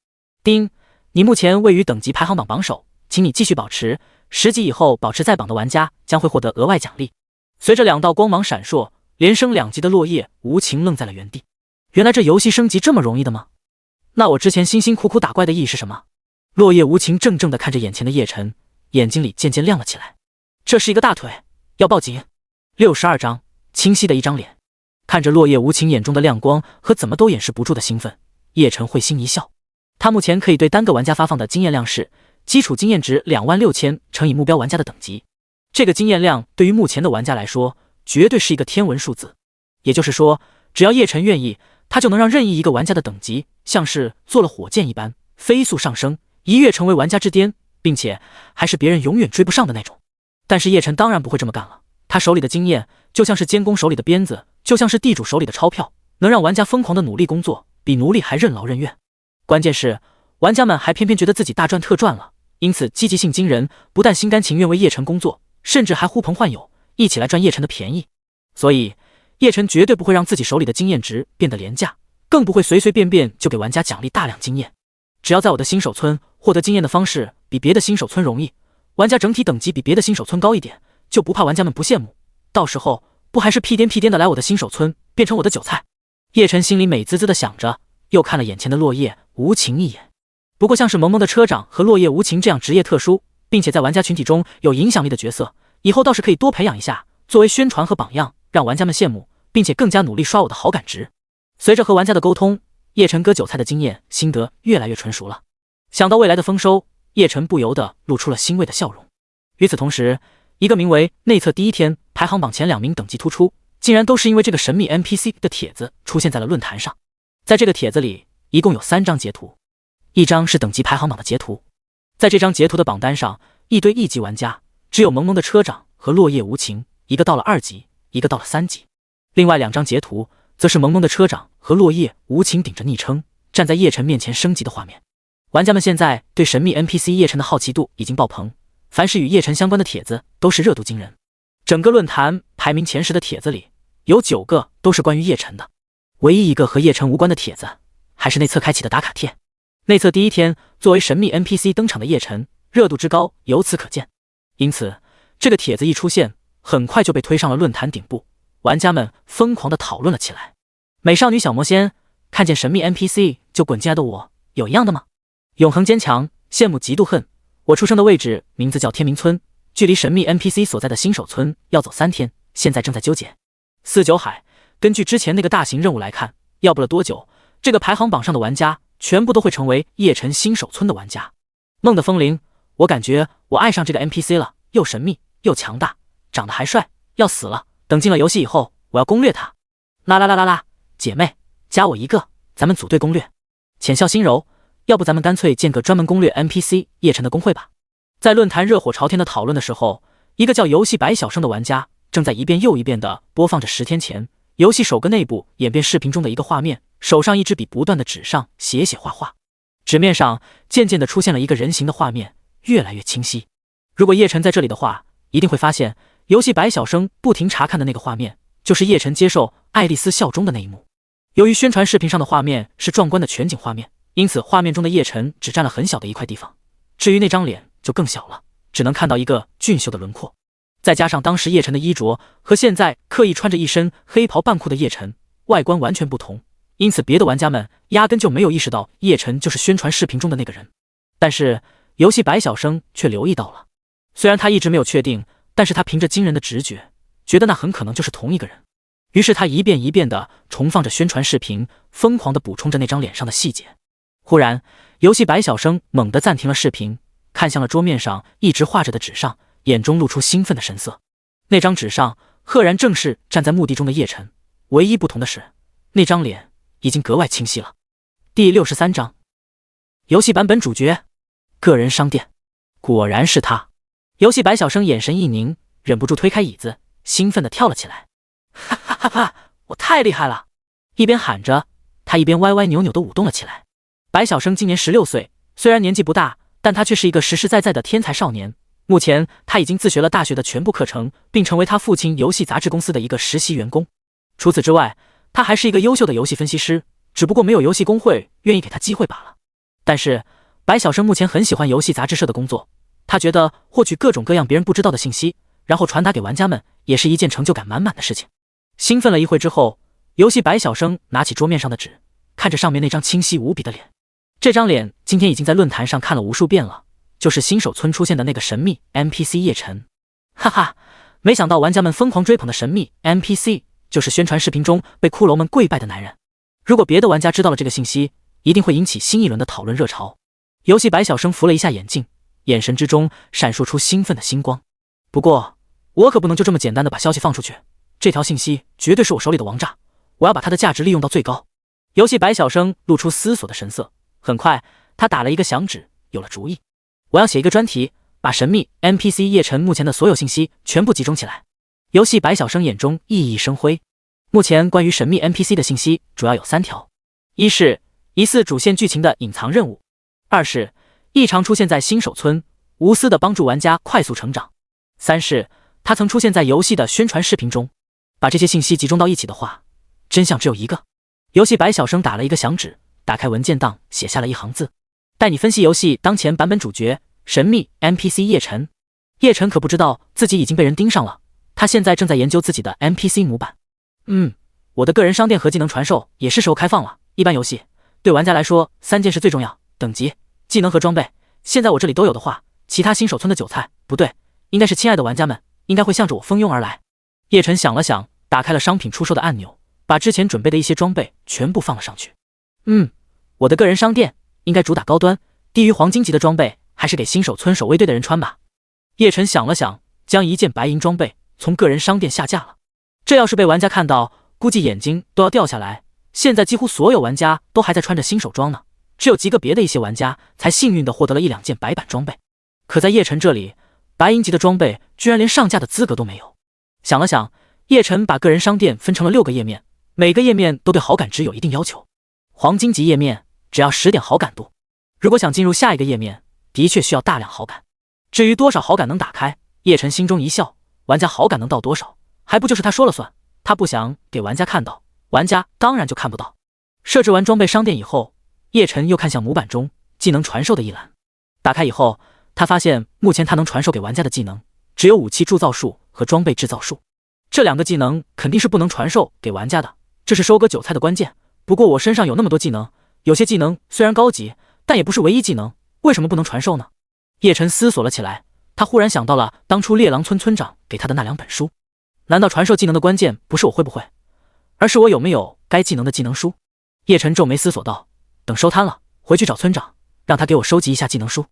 丁，你目前位于等级排行榜榜首，请你继续保持，10级以后保持在榜的玩家将会获得额外奖励。随着2道光芒闪烁，连升2级的落叶无情愣在了原地。原来这游戏升级这么容易的吗？那我之前辛辛苦苦打怪的意义是什么？落叶无情怔怔地看着眼前的叶晨，眼睛里渐渐亮了起来。这是一个大腿，要报警。62章，清晰的一张脸。看着落叶无情眼中的亮光和怎么都掩饰不住的兴奋，叶晨会心一笑。他目前可以对单个玩家发放的经验量是基础经验值26000乘以目标玩家的等级。这个经验量对于目前的玩家来说绝对是一个天文数字。也就是说，只要叶晨愿意，他就能让任意一个玩家的等级像是坐了火箭一般飞速上升，一跃成为玩家之巅，并且还是别人永远追不上的那种。但是叶晨当然不会这么干了，他手里的经验就像是监工手里的鞭子，就像是地主手里的钞票，能让玩家疯狂的努力工作，比奴隶还任劳任怨。关键是玩家们还偏偏觉得自己大赚特赚了，因此积极性惊人，不但心甘情愿为叶晨工作，甚至还呼朋唤友一起来赚叶晨的便宜。所以叶晨绝对不会让自己手里的经验值变得廉价，更不会随随便便就给玩家奖励大量经验。只要在我的新手村获得经验的方式比别的新手村容易，玩家整体等级比别的新手村高一点，就不怕玩家们不羡慕，到时候不还是屁颠的来我的新手村变成我的韭菜。叶晨心里美滋滋的想着，又看了眼前的落叶无情一眼。不过像是萌萌的车长和落叶无情这样职业特殊并且在玩家群体中有影响力的角色，以后倒是可以多培养一下，作为宣传和榜样，让玩家们羡慕，并且更加努力刷我的好感值。随着和玩家的沟通，叶晨割韭菜的经验心得越来越纯熟了。想到未来的丰收，叶晨不由得露出了欣慰的笑容。与此同时，一个名为内测第一天排行榜前2名等级突出，竟然都是因为这个神秘 NPC 的帖子出现在了论坛上。在这个帖子里一共有3张截图，一张是等级排行榜的截图。在这张截图的榜单上，一堆1级玩家，只有萌萌的车长和落叶无情，一个到了2级，一个到了3级。另外2张截图则是萌萌的车长和落叶无情顶着昵称站在叶晨面前升级的画面。玩家们现在对神秘 NPC 叶晨的好奇度已经爆棚，凡是与叶晨相关的帖子都是热度惊人。整个论坛排名前10的帖子里，有9个都是关于叶晨的，唯一一个和叶晨无关的帖子，还是内测开启的打卡帖。内测第一天，作为神秘 NPC 登场的叶晨，热度之高由此可见。因此，这个帖子一出现，很快就被推上了论坛顶部，玩家们疯狂地讨论了起来。美少女小魔仙看见神秘 NPC 就滚进来的我，有一样的吗？永恒坚强，羡慕嫉妒恨。我出生的位置名字叫天明村，距离神秘 NPC 所在的新手村要走3天，现在正在纠结。四九海，根据之前那个大型任务来看，要不了多久，这个排行榜上的玩家全部都会成为叶晨新手村的玩家。梦的风铃，我感觉我爱上这个 NPC 了，又神秘又强大，长得还帅，要死了。等进了游戏以后，我要攻略他。啦啦啦啦啦，姐妹，加我一个，咱们组队攻略。浅笑心柔，要不咱们干脆建个专门攻略 NPC 叶晨的公会吧。在论坛热火朝天的讨论的时候，一个叫游戏白小生的玩家正在一遍又一遍地播放着10天前游戏首个内部演变视频中的一个画面，手上一支笔不断地纸上写画画，纸面上渐渐地出现了一个人形的画面，越来越清晰。如果叶晨在这里的话，一定会发现游戏白小生不停查看的那个画面，就是叶晨接受爱丽丝效忠的那一幕。由于宣传视频上的画面是壮观的全景画面，因此画面中的叶晨只占了很小的一块地方，至于那张脸就更小了，只能看到一个俊秀的轮廓。再加上当时叶晨的衣着和现在刻意穿着一身黑袍半裤的叶晨外观完全不同，因此别的玩家们压根就没有意识到叶晨就是宣传视频中的那个人。但是游戏白小生却留意到了，虽然他一直没有确定，但是他凭着惊人的直觉，觉得那很可能就是同一个人。于是他一遍一遍地重放着宣传视频，疯狂地补充着那张脸上的细节。忽然，游戏白小生猛地暂停了视频，看向了桌面上一直画着的纸上，眼中露出兴奋的神色。那张纸上赫然正是站在墓地中的叶晨，唯一不同的是，那张脸已经格外清晰了。第63章，游戏版本主角个人商店，果然是他。游戏白小生眼神一凝，忍不住推开椅子，兴奋地跳了起来。哈哈哈哈，我太厉害了！一边喊着，他一边歪歪扭扭地舞动了起来。白小生今年16岁，虽然年纪不大，但他却是一个实实在在的天才少年。目前他已经自学了大学的全部课程，并成为他父亲游戏杂志公司的一个实习员工。除此之外，他还是一个优秀的游戏分析师，只不过没有游戏公会愿意给他机会罢了。但是白小生目前很喜欢游戏杂志社的工作，他觉得获取各种各样别人不知道的信息，然后传达给玩家们，也是一件成就感满满的事情。兴奋了一会之后，游戏白小生拿起桌面上的纸，看着上面那张清晰无比的脸。这张脸今天已经在论坛上看了无数遍了，就是新手村出现的那个神秘 NPC 叶晨。哈哈，没想到玩家们疯狂追捧的神秘 NPC 就是宣传视频中被骷髅们跪拜的男人。如果别的玩家知道了这个信息，一定会引起新一轮的讨论热潮。游戏白小生扶了一下眼镜，眼神之中闪烁出兴奋的星光。不过我可不能就这么简单的把消息放出去，这条信息绝对是我手里的王炸，我要把它的价值利用到最高。游戏白小生露出思索的神色，很快他打了一个响指，有了主意。我要写一个专题，把神秘 NPC 叶晨目前的所有信息全部集中起来。游戏白小生眼中熠熠生辉。目前关于神秘 NPC 的信息主要有3条：一是疑似主线剧情的隐藏任务；二是异常出现在新手村，无私的帮助玩家快速成长；三是他曾出现在游戏的宣传视频中。把这些信息集中到一起的话，真相只有一个。游戏白小生打了一个响指，打开文件档，写下了一行字：带你分析游戏当前版本主角神秘 NPC 叶晨。叶晨可不知道自己已经被人盯上了，他现在正在研究自己的 NPC 模板。我的个人商店和技能传授也是时候开放了。一般游戏对玩家来说3件事最重要：等级、技能和装备。现在我这里都有的话，其他新手村的韭菜，不对，应该是亲爱的玩家们，应该会向着我蜂拥而来。叶晨想了想，打开了商品出售的按钮，把之前准备的一些装备全部放了上去。我的个人商店应该主打高端，低于黄金级的装备还是给新手村守卫队的人穿吧。叶晨想了想，将一件白银装备从个人商店下架了。这要是被玩家看到，估计眼睛都要掉下来。现在几乎所有玩家都还在穿着新手装呢，只有极个别的一些玩家才幸运地获得了1-2件白板装备。可在叶晨这里，白银级的装备居然连上架的资格都没有。想了想，叶晨把个人商店分成了6个页面，每个页面都对好感值有一定要求。黄金级页面只要10点好感度，如果想进入下一个页面，的确需要大量好感。至于多少好感能打开，叶晨心中一笑，玩家好感能到多少，还不就是他说了算？他不想给玩家看到，玩家当然就看不到。设置完装备商店以后，叶晨又看向模板中技能传授的一栏，打开以后，他发现目前他能传授给玩家的技能只有武器铸造术和装备制造术，这两个技能肯定是不能传授给玩家的，这是收割韭菜的关键。不过我身上有那么多技能，有些技能虽然高级，但也不是唯一技能，为什么不能传授呢？叶晨思索了起来，他忽然想到了当初猎狼村村长给他的那两本书，难道传授技能的关键不是我会不会，而是我有没有该技能的技能书？叶晨皱眉思索道，等收摊了，回去找村长，让他给我收集一下技能书。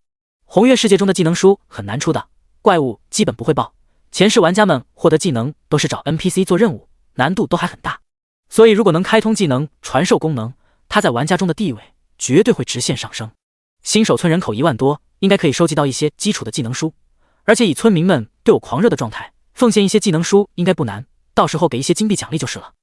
红月世界中的技能书很难出的，怪物基本不会爆，前世玩家们获得技能都是找 NPC 做任务，难度都还很大，所以如果能开通技能传授功能，他在玩家中的地位绝对会直线上升。新手村人口1万多，应该可以收集到一些基础的技能书，而且以村民们对我狂热的状态，奉献一些技能书应该不难，到时候给一些金币奖励就是了。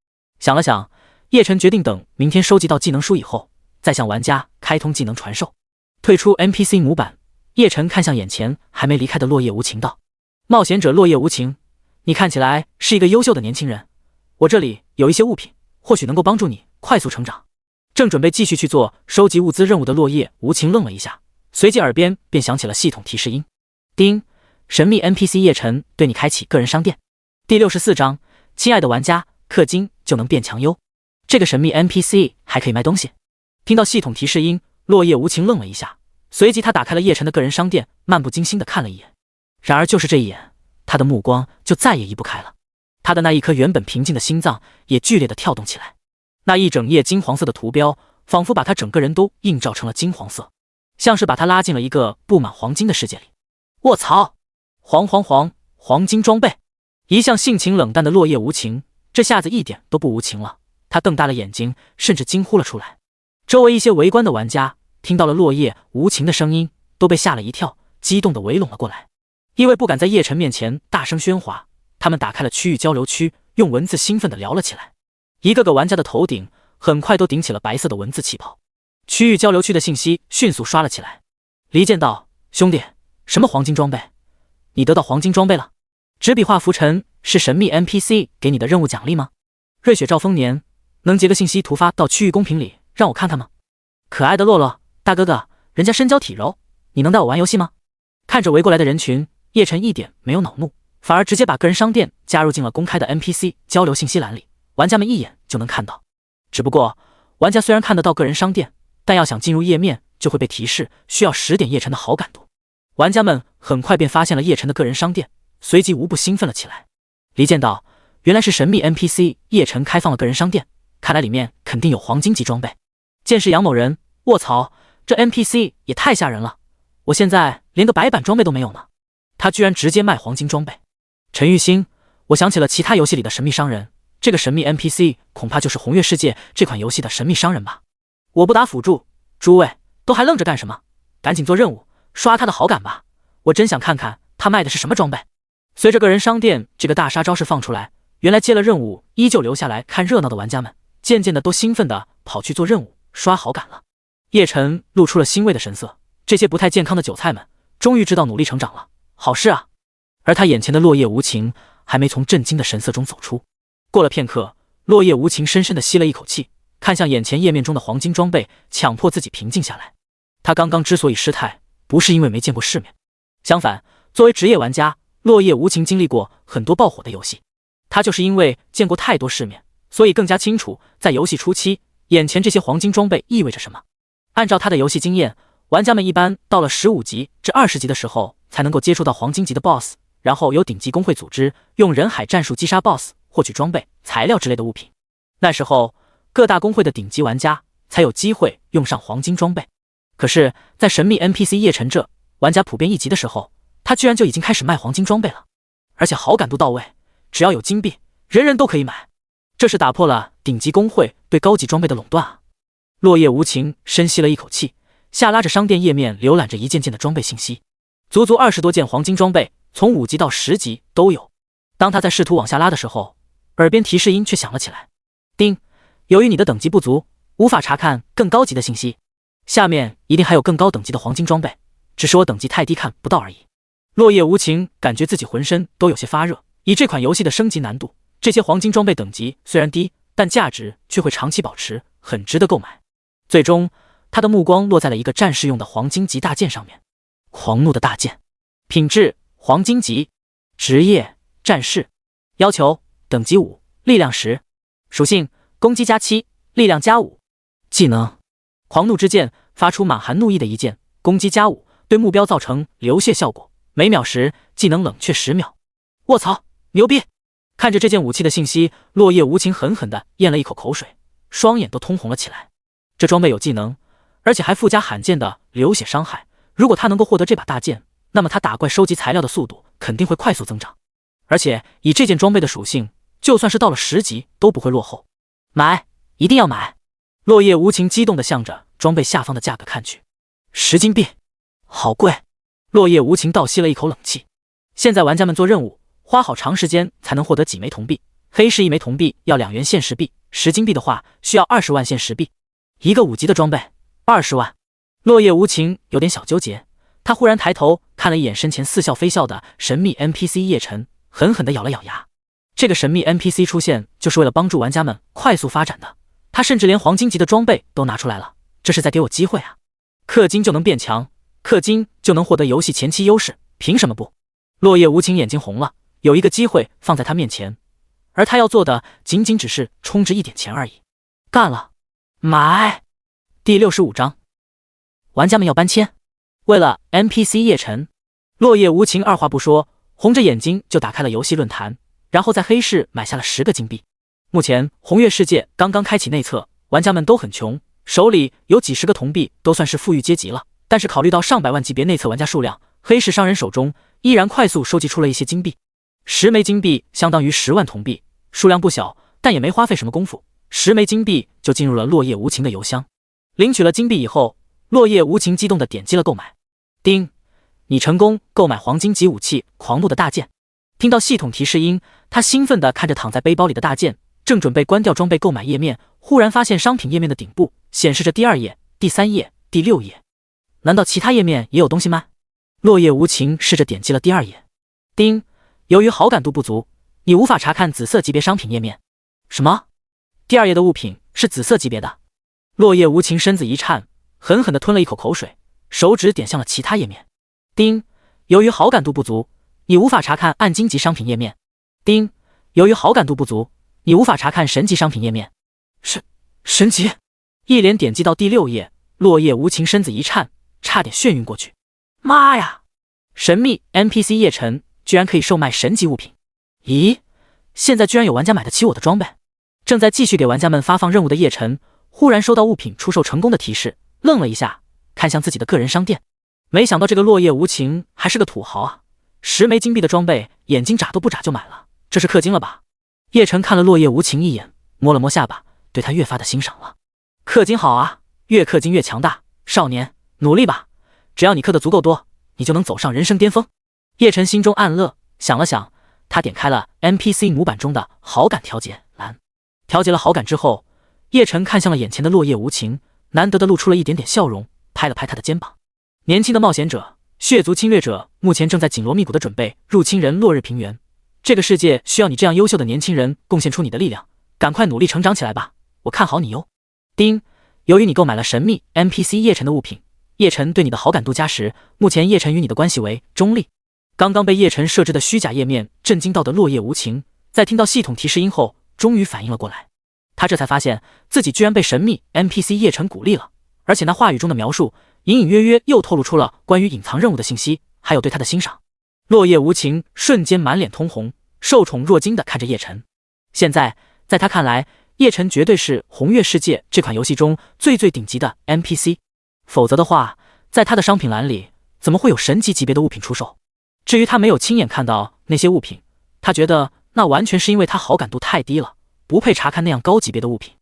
想了想，叶晨决定等明天收集到技能书以后，再向玩家开通技能传授。退出 NPC 模板，叶晨看向眼前还没离开的落叶无情道：冒险者落叶无情，你看起来是一个优秀的年轻人，我这里有一些物品，或许能够帮助你快速成长。正准备继续去做收集物资任务的落叶无情愣了一下，随即耳边便响起了系统提示音：叮，神秘 NPC 叶晨对你开启个人商店。第64章，亲爱的玩家，氪金就能变强优。这个神秘 NPC 还可以卖东西。听到系统提示音，落叶无情愣了一下，随即他打开了叶晨的个人商店，漫不经心地看了一眼。然而就是这一眼，他的目光就再也移不开了，他的那一颗原本平静的心脏也剧烈地跳动起来。那一整页金黄色的图标，仿佛把他整个人都映照成了金黄色，像是把他拉进了一个布满黄金的世界里。卧槽！黄金装备！一向性情冷淡的落叶无情，这下子一点都不无情了，他瞪大了眼睛，甚至惊呼了出来。周围一些围观的玩家听到了落叶无情的声音，都被吓了一跳，激动地围拢了过来。因为不敢在叶晨面前大声喧哗，他们打开了区域交流区，用文字兴奋地聊了起来。一个个玩家的头顶很快都顶起了白色的文字气泡，区域交流区的信息迅速刷了起来。离间道：兄弟，什么黄金装备？你得到黄金装备了？纸笔画浮尘是神秘 NPC 给你的任务奖励吗？瑞雪兆丰年，能截个信息图发到区域公屏里让我看看吗？可爱的洛洛，大哥哥，人家身娇体柔，你能带我玩游戏吗？看着围过来的人群，叶晨一点没有恼怒，反而直接把个人商店加入进了公开的 NPC 交流信息栏里，玩家们一眼就能看到。只不过玩家虽然看得到个人商店，但要想进入页面就会被提示需要10点叶晨的好感度。玩家们很快便发现了叶晨的个人商店，随即无不兴奋了起来。离间道：原来是神秘 NPC 叶晨开放了个人商店，看来里面肯定有黄金级装备。见是杨某人，卧槽，这 NPC 也太吓人了，我现在连个白板装备都没有呢，他居然直接卖黄金装备。陈玉兴，我想起了其他游戏里的神秘商人，这个神秘 NPC 恐怕就是红月世界这款游戏的神秘商人吧。我不打辅助，诸位都还愣着干什么？赶紧做任务，刷他的好感吧，我真想看看他卖的是什么装备。随着个人商店这个大杀招式放出来，原来接了任务依旧留下来看热闹的玩家们渐渐的都兴奋的跑去做任务刷好感了。叶晨露出了欣慰的神色，这些不太健康的韭菜们终于知道努力成长了，好事啊。而他眼前的落叶无情还没从震惊的神色中走出。过了片刻，落叶无情深深的吸了一口气，看向眼前页面中的黄金装备，强迫自己平静下来。他刚刚之所以失态，不是因为没见过世面，相反，作为职业玩家，落叶无情经历过很多爆火的游戏，他就是因为见过太多世面，所以更加清楚在游戏初期眼前这些黄金装备意味着什么。按照他的游戏经验，玩家们一般到了15级至20级的时候才能够接触到黄金级的 BOSS， 然后由顶级工会组织用人海战术击杀 BOSS， 获取装备、材料之类的物品。那时候各大工会的顶级玩家才有机会用上黄金装备。可是在神秘 NPC 叶晨这玩家普遍1级的时候，他居然就已经开始卖黄金装备了，而且好感度到位，只要有金币，人人都可以买。这是打破了顶级工会对高级装备的垄断啊！落叶无情深吸了一口气，下拉着商店页面浏览着一件件的装备信息，足足20多件黄金装备，从5级到10级都有。当他在试图往下拉的时候，耳边提示音却响了起来：叮，由于你的等级不足，无法查看更高级的信息，下面一定还有更高等级的黄金装备，只是我等级太低看不到而已。落叶无情感觉自己浑身都有些发热。以这款游戏的升级难度，这些黄金装备等级虽然低，但价值却会长期保持，很值得购买。最终，他的目光落在了一个战士用的黄金级大剑上面。狂怒的大剑，品质黄金级，职业战士，要求等级5，力量10，属性攻击加7，力量加5，技能狂怒之剑，发出满含怒意的一剑，攻击加5，对目标造成流血效果，每秒10，技能冷却10秒。卧槽，牛逼！看着这件武器的信息，落叶无情狠狠地咽了一口口水，双眼都通红了起来。这装备有技能，而且还附加罕见的流血伤害。如果他能够获得这把大剑，那么他打怪收集材料的速度肯定会快速增长。而且以这件装备的属性，就算是到了10级都不会落后。买，一定要买！落叶无情激动地向着装备下方的价格看去，10金币，好贵！落叶无情倒吸了一口冷气。现在玩家们做任务，花好长时间才能获得几枚铜币。黑市1枚铜币要2元现实币，10金币的话需要20万现实币。一个5级的装备，20万。落叶无情有点小纠结，他忽然抬头看了一眼身前似笑非笑的神秘 NPC 叶晨，狠狠地咬了咬牙。这个神秘 NPC 出现就是为了帮助玩家们快速发展的，他甚至连黄金级的装备都拿出来了，这是在给我机会啊！氪金就能变强，氪金就能获得游戏前期优势，凭什么不？落叶无情眼睛红了，有一个机会放在他面前，而他要做的仅仅只是充值一点钱而已。干了，买！第65章，玩家们要搬迁。为了 NPC 叶晨，落叶无情二话不说，红着眼睛就打开了游戏论坛，然后在黑市买下了10个金币。目前红月世界刚刚开启内测，玩家们都很穷，手里有几十个铜币都算是富裕阶级了。但是考虑到上百万级别内测玩家数量，黑市商人手中依然快速收集出了一些金币。10枚金币相当于10万铜币，数量不小，但也没花费什么功夫，10枚金币就进入了落叶无情的邮箱。领取了金币以后，落叶无情激动地点击了购买。叮，你成功购买黄金级武器狂怒的大剑。听到系统提示音，他兴奋地看着躺在背包里的大剑，正准备关掉装备购买页面，忽然发现商品页面的顶部显示着第2页、第3页、第6页。难道其他页面也有东西卖？落叶无情试着点击了第2页。叮，由于好感度不足，你无法查看紫色级别商品页面。什么？第2页的物品是紫色级别的？落叶无情身子一颤，狠狠地吞了一口口水，手指点向了其他页面。叮，由于好感度不足，你无法查看暗金级商品页面。叮，由于好感度不足，你无法查看神级商品页面。神级？一连点击到第6页，落叶无情身子一颤，差点眩晕过去。妈呀！神秘 NPC 叶晨居然可以售卖神级物品！咦，现在居然有玩家买得起我的装备！正在继续给玩家们发放任务的叶晨，忽然收到物品出售成功的提示，愣了一下，看向自己的个人商店。没想到这个落叶无情还是个土豪啊！10枚金币的装备，眼睛眨都不眨就买了，这是氪金了吧？叶晨看了落叶无情一眼，摸了摸下巴，对他越发的欣赏了。氪金好啊，越氪金越强大，少年努力吧，只要你氪的足够多，你就能走上人生巅峰。叶晨心中暗乐，想了想，他点开了 NPC 模板中的好感调节栏，调节了好感之后，叶晨看向了眼前的落叶无情，难得的露出了一点点笑容，拍了拍他的肩膀。年轻的冒险者，血族侵略者，目前正在紧锣密鼓的准备入侵人落日平原。这个世界需要你这样优秀的年轻人贡献出你的力量，赶快努力成长起来吧，我看好你哟。叮，由于你购买了神秘 NPC 叶晨的物品，叶晨对你的好感度加10，目前叶晨与你的关系为中立。刚刚被叶晨设置的虚假页面震惊到的落叶无情，在听到系统提示音后，终于反应了过来。他这才发现自己居然被神秘 NPC 叶晨鼓励了，而且那话语中的描述隐隐约约又透露出了关于隐藏任务的信息，还有对他的欣赏。落叶无情瞬间满脸通红，受宠若惊地看着叶晨。现在在他看来，叶晨绝对是红月世界这款游戏中最顶级的 NPC， 否则的话，在他的商品栏里怎么会有神级级别的物品出售？至于他没有亲眼看到那些物品，他觉得那完全是因为他好感度太低了，不配查看那样高级别的物品。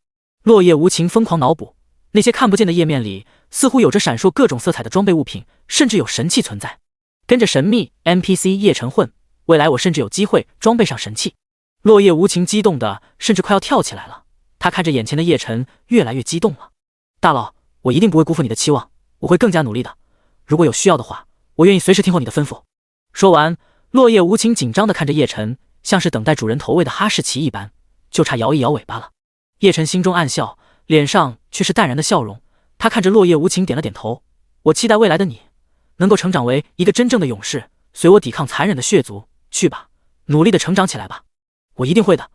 落叶无情疯狂脑补，那些看不见的页面里似乎有着闪烁各种色彩的装备物品，甚至有神器存在。跟着神秘 NPC 叶晨混，未来我甚至有机会装备上神器。落叶无情激动的甚至快要跳起来了，他看着眼前的叶晨越来越激动了。大佬，我一定不会辜负你的期望，我会更加努力的，如果有需要的话，我愿意随时听候你的吩咐。说完，落叶无情紧张地看着叶晨，像是等待主人投喂的哈士奇一般，就差摇一摇尾巴了。叶晨心中暗笑，脸上却是淡然的笑容。他看着落叶无情点了点头，我期待未来的你能够成长为一个真正的勇士，随我抵抗残忍的血族。去吧，努力的成长起来吧。我一定会的，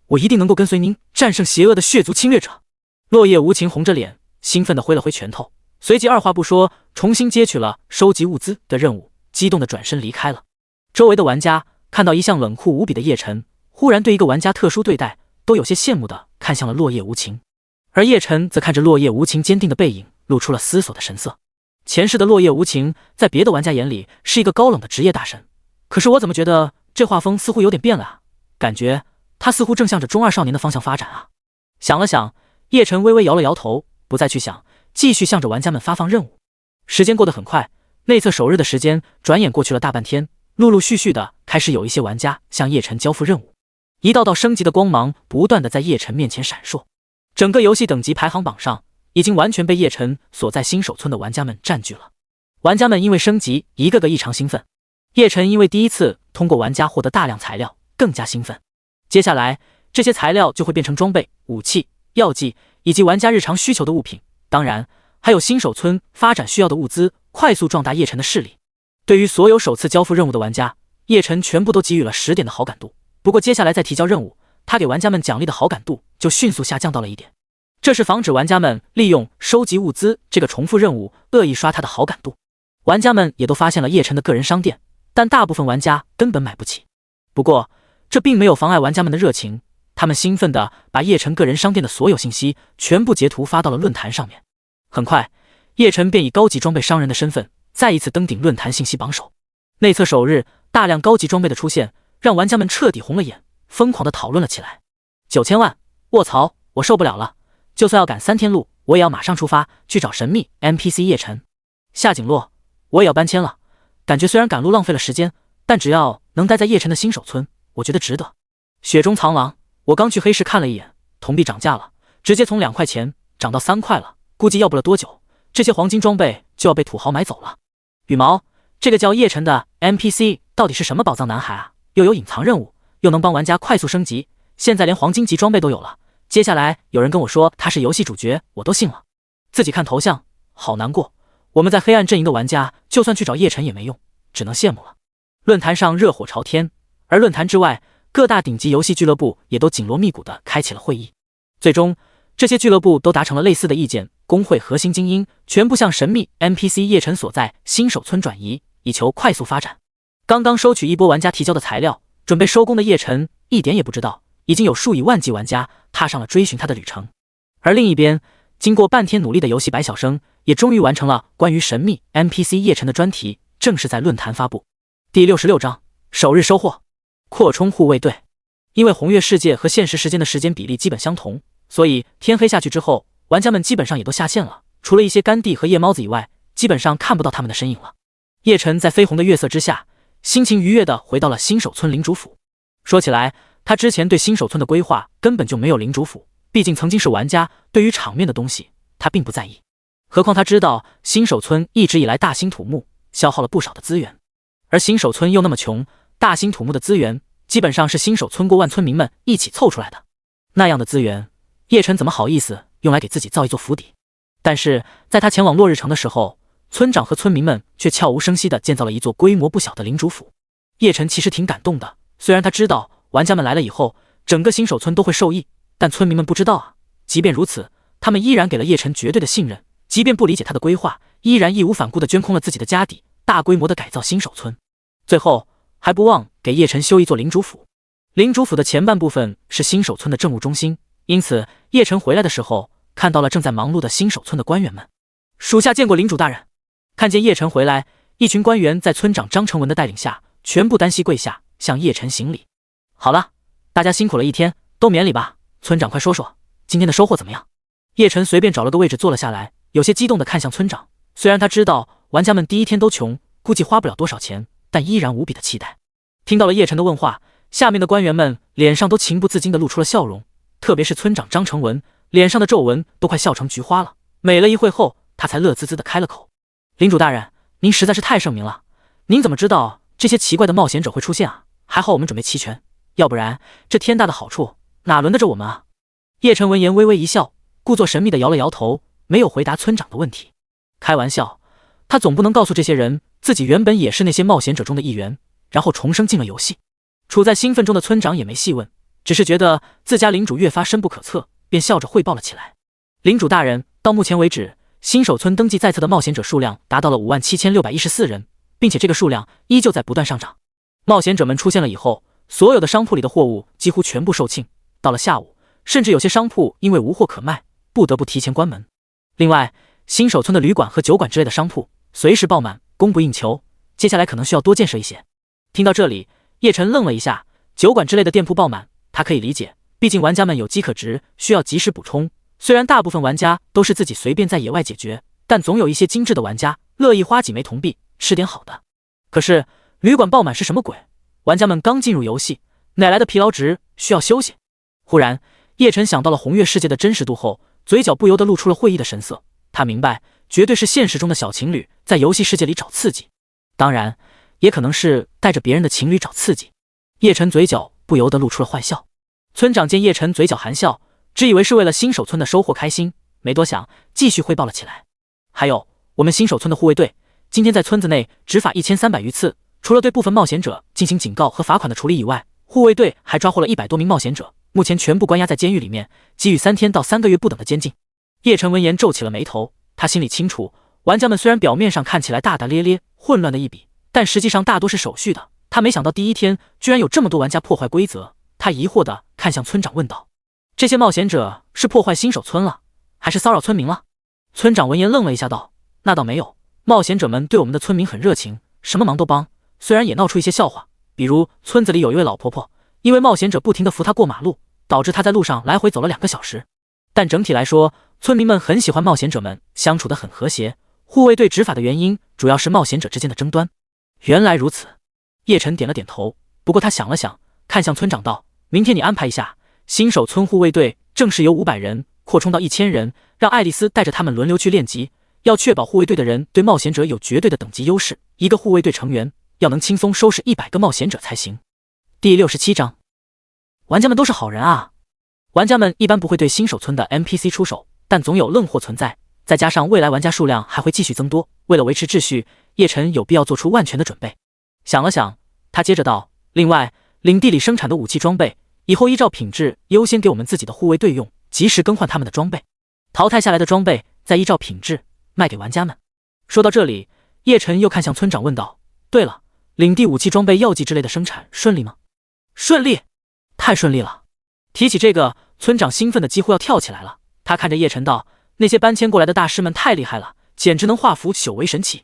我一定能够跟随您战胜邪恶的血族侵略者。落叶无情红着脸，兴奋地挥了挥拳头，随即二话不说，重新接取了收集物资的任务，激动地转身离开了。周围的玩家看到一向冷酷无比的叶晨，忽然对一个玩家特殊对待，都有些羡慕地看向了落叶无情。而叶晨则看着落叶无情坚定的背影，露出了思索的神色。前世的落叶无情在别的玩家眼里是一个高冷的职业大神，可是我怎么觉得这画风似乎有点变了啊？感觉他似乎正向着中二少年的方向发展啊。想了想，叶晨微微摇了摇头，不再去想，继续向着玩家们发放任务。时间过得很快，内测首日的时间转眼过去了大半天，陆陆续续的开始有一些玩家向叶晨交付任务，一道道升级的光芒不断的在叶晨面前闪烁。整个游戏等级排行榜上，已经完全被叶晨所在新手村的玩家们占据了。玩家们因为升级，一个个异常兴奋。叶晨因为第一次通过玩家获得大量材料，更加兴奋。接下来，这些材料就会变成装备、武器、药剂以及玩家日常需求的物品，当然还有新手村发展需要的物资，快速壮大叶晨的势力。对于所有首次交付任务的玩家，叶晨全部都给予了10点的好感度。不过接下来再提交任务，他给玩家们奖励的好感度就迅速下降到了1点。这是防止玩家们利用收集物资这个重复任务恶意刷他的好感度。玩家们也都发现了叶晨的个人商店，但大部分玩家根本买不起。不过这并没有妨碍玩家们的热情，他们兴奋地把叶晨个人商店的所有信息全部截图发到了论坛上面。很快，叶晨便以高级装备商人的身份再一次登顶论坛信息榜首。内测首日，大量高级装备的出现让玩家们彻底红了眼，疯狂地讨论了起来。9000万，卧槽，我受不了了！就算要赶3天路，我也要马上出发去找神秘 NPC 叶晨。夏景洛，我也要搬迁了。感觉虽然赶路浪费了时间，但只要能待在叶晨的新手村，我觉得值得。雪中藏狼，我刚去黑市看了一眼，铜币涨价了，直接从2块钱涨到3块了，估计要不了多久，这些黄金装备就要被土豪买走了。羽毛，这个叫叶晨的 NPC 到底是什么宝藏男孩啊？又有隐藏任务，又能帮玩家快速升级，现在连黄金级装备都有了。接下来有人跟我说他是游戏主角，我都信了。自己看头像，好难过。我们在黑暗阵营的玩家，就算去找叶晨也没用，只能羡慕了。论坛上热火朝天，而论坛之外，各大顶级游戏俱乐部也都紧锣密鼓地开启了会议。最终，这些俱乐部都达成了类似的意见，工会核心精英全部向神秘 NPC 叶晨所在新手村转移，以求快速发展。刚刚收取一波玩家提交的材料，准备收工的叶晨一点也不知道，已经有数以万计玩家踏上了追寻他的旅程。而另一边，经过半天努力的游戏白小生也终于完成了关于神秘 NPC 叶晨的专题，正式在论坛发布。第66章首日收获，扩充护卫队。因为红月世界和现实时间的时间比例基本相同，所以天黑下去之后，玩家们基本上也都下线了，除了一些干地和夜猫子以外，基本上看不到他们的身影了。叶晨在绯红的月色之下，心情愉悦地回到了新手村领主府。说起来，他之前对新手村的规划根本就没有领主府，毕竟曾经是玩家，对于场面的东西他并不在意。何况他知道新手村一直以来大兴土木，消耗了不少的资源，而新手村又那么穷，大兴土木的资源基本上是新手村过万村民们一起凑出来的，那样的资源，叶晨怎么好意思用来给自己造一座府邸？但是在他前往落日城的时候，村长和村民们却悄无声息地建造了一座规模不小的领主府。叶晨其实挺感动的，虽然他知道玩家们来了以后，整个新手村都会受益，但村民们不知道啊。即便如此，他们依然给了叶晨绝对的信任，即便不理解他的规划，依然义无反顾地捐空了自己的家底，大规模地改造新手村。最后还不忘给叶晨修一座领主府。领主府的前半部分是新手村的政务中心，因此叶晨回来的时候，看到了正在忙碌的新手村的官员们。属下见过领主大人。看见叶晨回来，一群官员在村长张成文的带领下，全部单膝跪下，向叶晨行礼。好了，大家辛苦了一天，都免礼吧。村长快说说今天的收获怎么样？叶晨随便找了个位置坐了下来，有些激动地看向村长。虽然他知道玩家们第一天都穷，估计花不了多少钱，但依然无比的期待。听到了叶晨的问话，下面的官员们脸上都情不自禁地露出了笑容，特别是村长张成文，脸上的皱纹都快笑成菊花了。美了一会后，他才乐滋滋地开了口：领主大人，您实在是太圣明了，您怎么知道这些奇怪的冒险者会出现啊！还好我们准备齐全，要不然这天大的好处哪轮得着我们啊？叶晨闻言微微一笑，故作神秘地摇了摇头，没有回答村长的问题。开玩笑，他总不能告诉这些人自己原本也是那些冒险者中的一员，然后重生进了游戏。处在兴奋中的村长也没细问，只是觉得自家领主越发深不可测，便笑着汇报了起来。领主大人，到目前为止，新手村登记在册的冒险者数量达到了57614人，并且这个数量依旧在不断上涨。冒险者们出现了以后，所有的商铺里的货物几乎全部售罄，到了下午，甚至有些商铺因为无货可卖，不得不提前关门。另外，新手村的旅馆和酒馆之类的商铺随时爆满，供不应求，接下来可能需要多建设一些。听到这里，叶晨愣了一下，酒馆之类的店铺爆满，他可以理解，毕竟玩家们有饥渴值，需要及时补充。虽然大部分玩家都是自己随便在野外解决，但总有一些精致的玩家乐意花几枚铜币吃点好的。可是旅馆爆满是什么鬼？玩家们刚进入游戏，哪来的疲劳值需要休息？忽然，叶晨想到了红月世界的真实度后，嘴角不由得露出了会意的神色。他明白，绝对是现实中的小情侣在游戏世界里找刺激，当然，也可能是带着别人的情侣找刺激。叶晨嘴角不由得露出了坏笑。村长见叶晨嘴角含笑，只以为是为了新手村的收获开心，没多想，继续汇报了起来。还有，我们新手村的护卫队今天在村子内执法1300余次，除了对部分冒险者进行警告和罚款的处理以外，护卫队还抓获了100多名冒险者，目前全部关押在监狱里面，给予3天到3个月不等的监禁。叶晨闻言皱起了眉头，他心里清楚，玩家们虽然表面上看起来大大咧咧、混乱的一笔，但实际上大多是手续的。他没想到第一天居然有这么多玩家破坏规则，他疑惑地看向村长问道：“这些冒险者是破坏新手村了，还是骚扰村民了？”村长闻言愣了一下道：“那倒没有，冒险者们对我们的村民很热情，什么忙都帮，虽然也闹出一些笑话，比如村子里有一位老婆婆，因为冒险者不停地扶她过马路，导致她在路上来回走了2个小时。但整体来说，村民们很喜欢冒险者们，相处得很和谐。护卫队执法的原因主要是冒险者之间的争端。”原来如此，叶晨点了点头，不过他想了想，看向村长道：“明天你安排一下，新手村护卫队正式由500人扩充到1000人，让爱丽丝带着他们轮流去练级，要确保护卫队的人对冒险者有绝对的等级优势，一个护卫队成员要能轻松收拾100个冒险者才行。”第67章，玩家们都是好人啊。玩家们一般不会对新手村的 NPC 出手，但总有愣货存在，再加上未来玩家数量还会继续增多，为了维持秩序，叶晨有必要做出万全的准备。想了想，他接着道：“另外，领地里生产的武器装备，以后依照品质优先给我们自己的护卫队用，及时更换他们的装备，淘汰下来的装备再依照品质卖给玩家们。”说到这里，叶晨又看向村长问道：“对了，领地武器装备药剂之类的生产顺利吗？”“顺利，太顺利了。”提起这个，村长兴奋的几乎要跳起来了。他看着叶晨道：“那些搬迁过来的大师们太厉害了，简直能化腐朽为神奇。”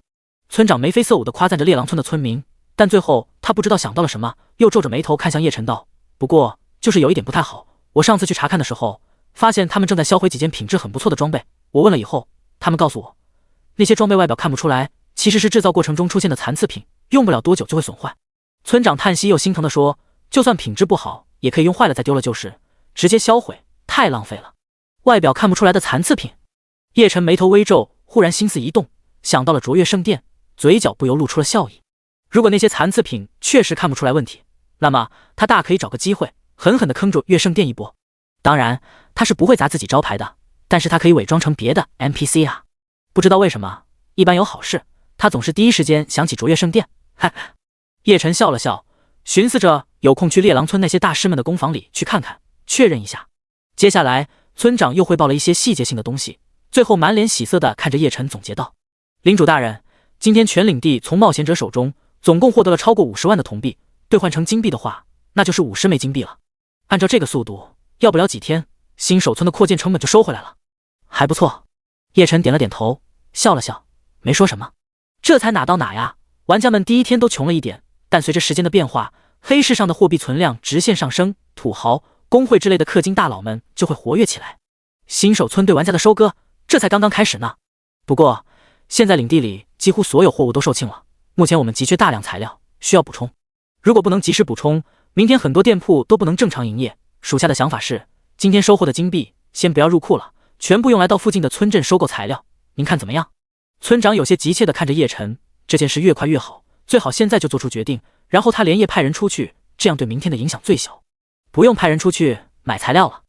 村长眉飞色舞地夸赞着猎狼村的村民，但最后他不知道想到了什么，又皱着眉头看向叶晨道：“不过就是有一点不太好，我上次去查看的时候，发现他们正在销毁几件品质很不错的装备。我问了以后，他们告诉我，那些装备外表看不出来，其实是制造过程中出现的残次品，用不了多久就会损坏。”村长叹息又心疼地说：“就算品质不好，也可以用坏了再丢了就是，直接销毁太浪费了。外表看不出来的残次品。”叶晨眉头微皱，忽然心思一动，想到了卓越圣殿，嘴角不由露出了笑意。如果那些残次品确实看不出来问题，那么他大可以找个机会狠狠地坑住月圣殿一波。当然他是不会砸自己招牌的，但是他可以伪装成别的 NPC 啊。不知道为什么，一般有好事他总是第一时间想起卓越圣殿。哈哈，叶晨笑了笑，寻思着有空去猎狼村那些大师们的工坊里去看看，确认一下。接下来村长又汇报了一些细节性的东西，最后满脸喜色地看着叶晨总结道：“领主大人，今天全领地从冒险者手中总共获得了超过50万的铜币，兑换成金币的话，那就是50枚金币了。按照这个速度，要不了几天，新手村的扩建成本就收回来了。还不错。”叶晨点了点头，笑了笑，没说什么。这才哪到哪呀，玩家们第一天都穷了一点，但随着时间的变化，黑市上的货币存量直线上升，土豪、工会之类的氪金大佬们就会活跃起来。新手村对玩家的收割这才刚刚开始呢。不过现在领地里几乎所有货物都售罄了，目前我们急缺大量材料，需要补充。如果不能及时补充，明天很多店铺都不能正常营业。属下的想法是，今天收获的金币先不要入库了，全部用来到附近的村镇收购材料，您看怎么样？村长有些急切地看着叶晨，这件事越快越好，最好现在就做出决定，然后他连夜派人出去，这样对明天的影响最小。不用派人出去买材料了。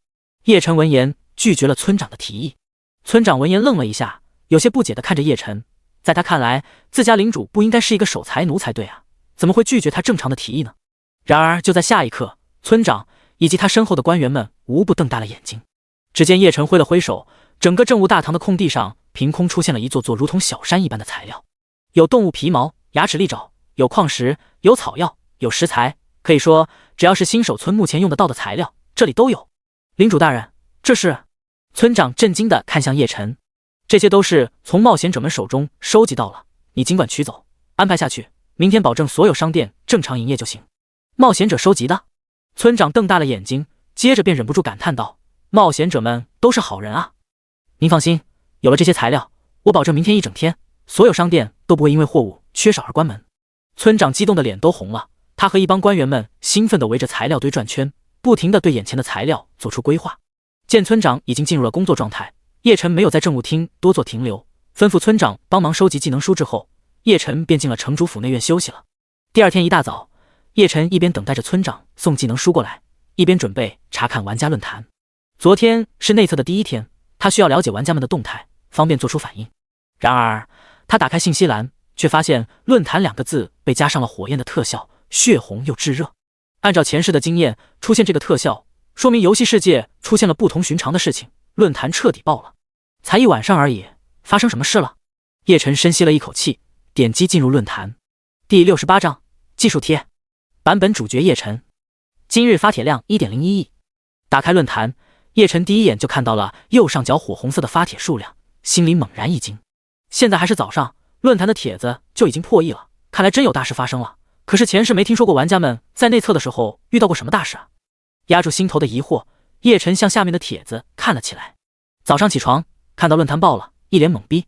叶晨闻言拒绝了村长的提议。村长闻言愣了一下，有些不解地看着叶晨。在他看来，自家领主不应该是一个守财奴才对啊，怎么会拒绝他正常的提议呢？然而就在下一刻，村长以及他身后的官员们无不瞪大了眼睛。只见叶晨挥了挥手，整个政务大堂的空地上凭空出现了一座座如同小山一般的材料，有动物皮毛、牙齿利爪，有矿石，有草药，有食材，可以说只要是新手村目前用得到的材料，这里都有。领主大人，这是……村长震惊地看向叶晨，这些都是从冒险者们手中收集到了，你尽管取走，安排下去，明天保证所有商店正常营业就行。冒险者收集的？村长瞪大了眼睛，接着便忍不住感叹道：冒险者们都是好人啊！您放心，有了这些材料，我保证明天一整天，所有商店都不会因为货物缺少而关门。村长激动的脸都红了，他和一帮官员们兴奋地围着材料堆转圈，不停地对眼前的材料做出规划。见村长已经进入了工作状态，叶晨没有在政务厅多做停留，吩咐村长帮忙收集技能书之后，叶晨便进了城主府内院休息了。第二天一大早，叶晨一边等待着村长送技能书过来，一边准备查看玩家论坛。昨天是内测的第一天，他需要了解玩家们的动态，方便做出反应。然而他打开信息栏，却发现论坛2个字被加上了火焰的特效，血红又炙热。按照前世的经验，出现这个特效说明游戏世界出现了不同寻常的事情，论坛彻底爆了。才一晚上而已，发生什么事了？叶晨深吸了一口气，点击进入论坛。第68章技术贴，版本主角叶晨，今日发帖量 1.01 亿。打开论坛，叶晨第一眼就看到了右上角火红色的发帖数量，心里猛然一惊。现在还是早上，论坛的帖子就已经破亿了，看来真有大事发生了。可是前世没听说过玩家们在内测的时候遇到过什么大事啊？压住心头的疑惑，叶晨向下面的帖子看了起来。早上起床看到论坛爆了，一脸懵逼。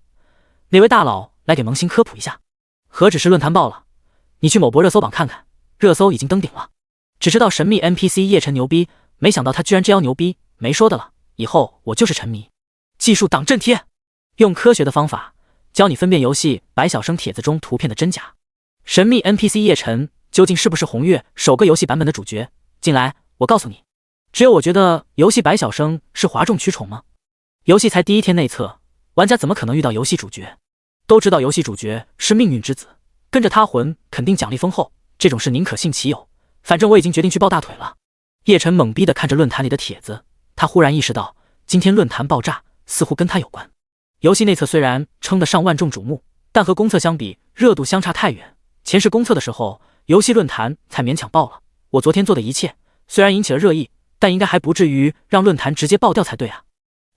哪位大佬来给萌新科普一下？何止是论坛爆了，你去某博热搜榜看看，热搜已经登顶了。只知道神秘 NPC 叶晨牛逼，没想到他居然这妖牛逼，没说的了，以后我就是沉迷。技术党阵贴，用科学的方法教你分辨游戏白晓生帖子中图片的真假。神秘 NPC 叶晨究竟是不是红月首个游戏版本的主角？进来，我告诉你。只有我觉得游戏白晓生是哗众取宠吗？游戏才第一天内测，玩家怎么可能遇到游戏主角？都知道游戏主角是命运之子，跟着他混肯定奖励丰厚，这种事宁可信其有。反正我已经决定去抱大腿了。叶晨懵逼地看着论坛里的帖子，他忽然意识到今天论坛爆炸似乎跟他有关。游戏内测虽然称得上万众瞩目，但和公测相比热度相差太远。前世公测的时候，游戏论坛才勉强爆了。我昨天做的一切虽然引起了热议，但应该还不至于让论坛直接爆掉才对啊。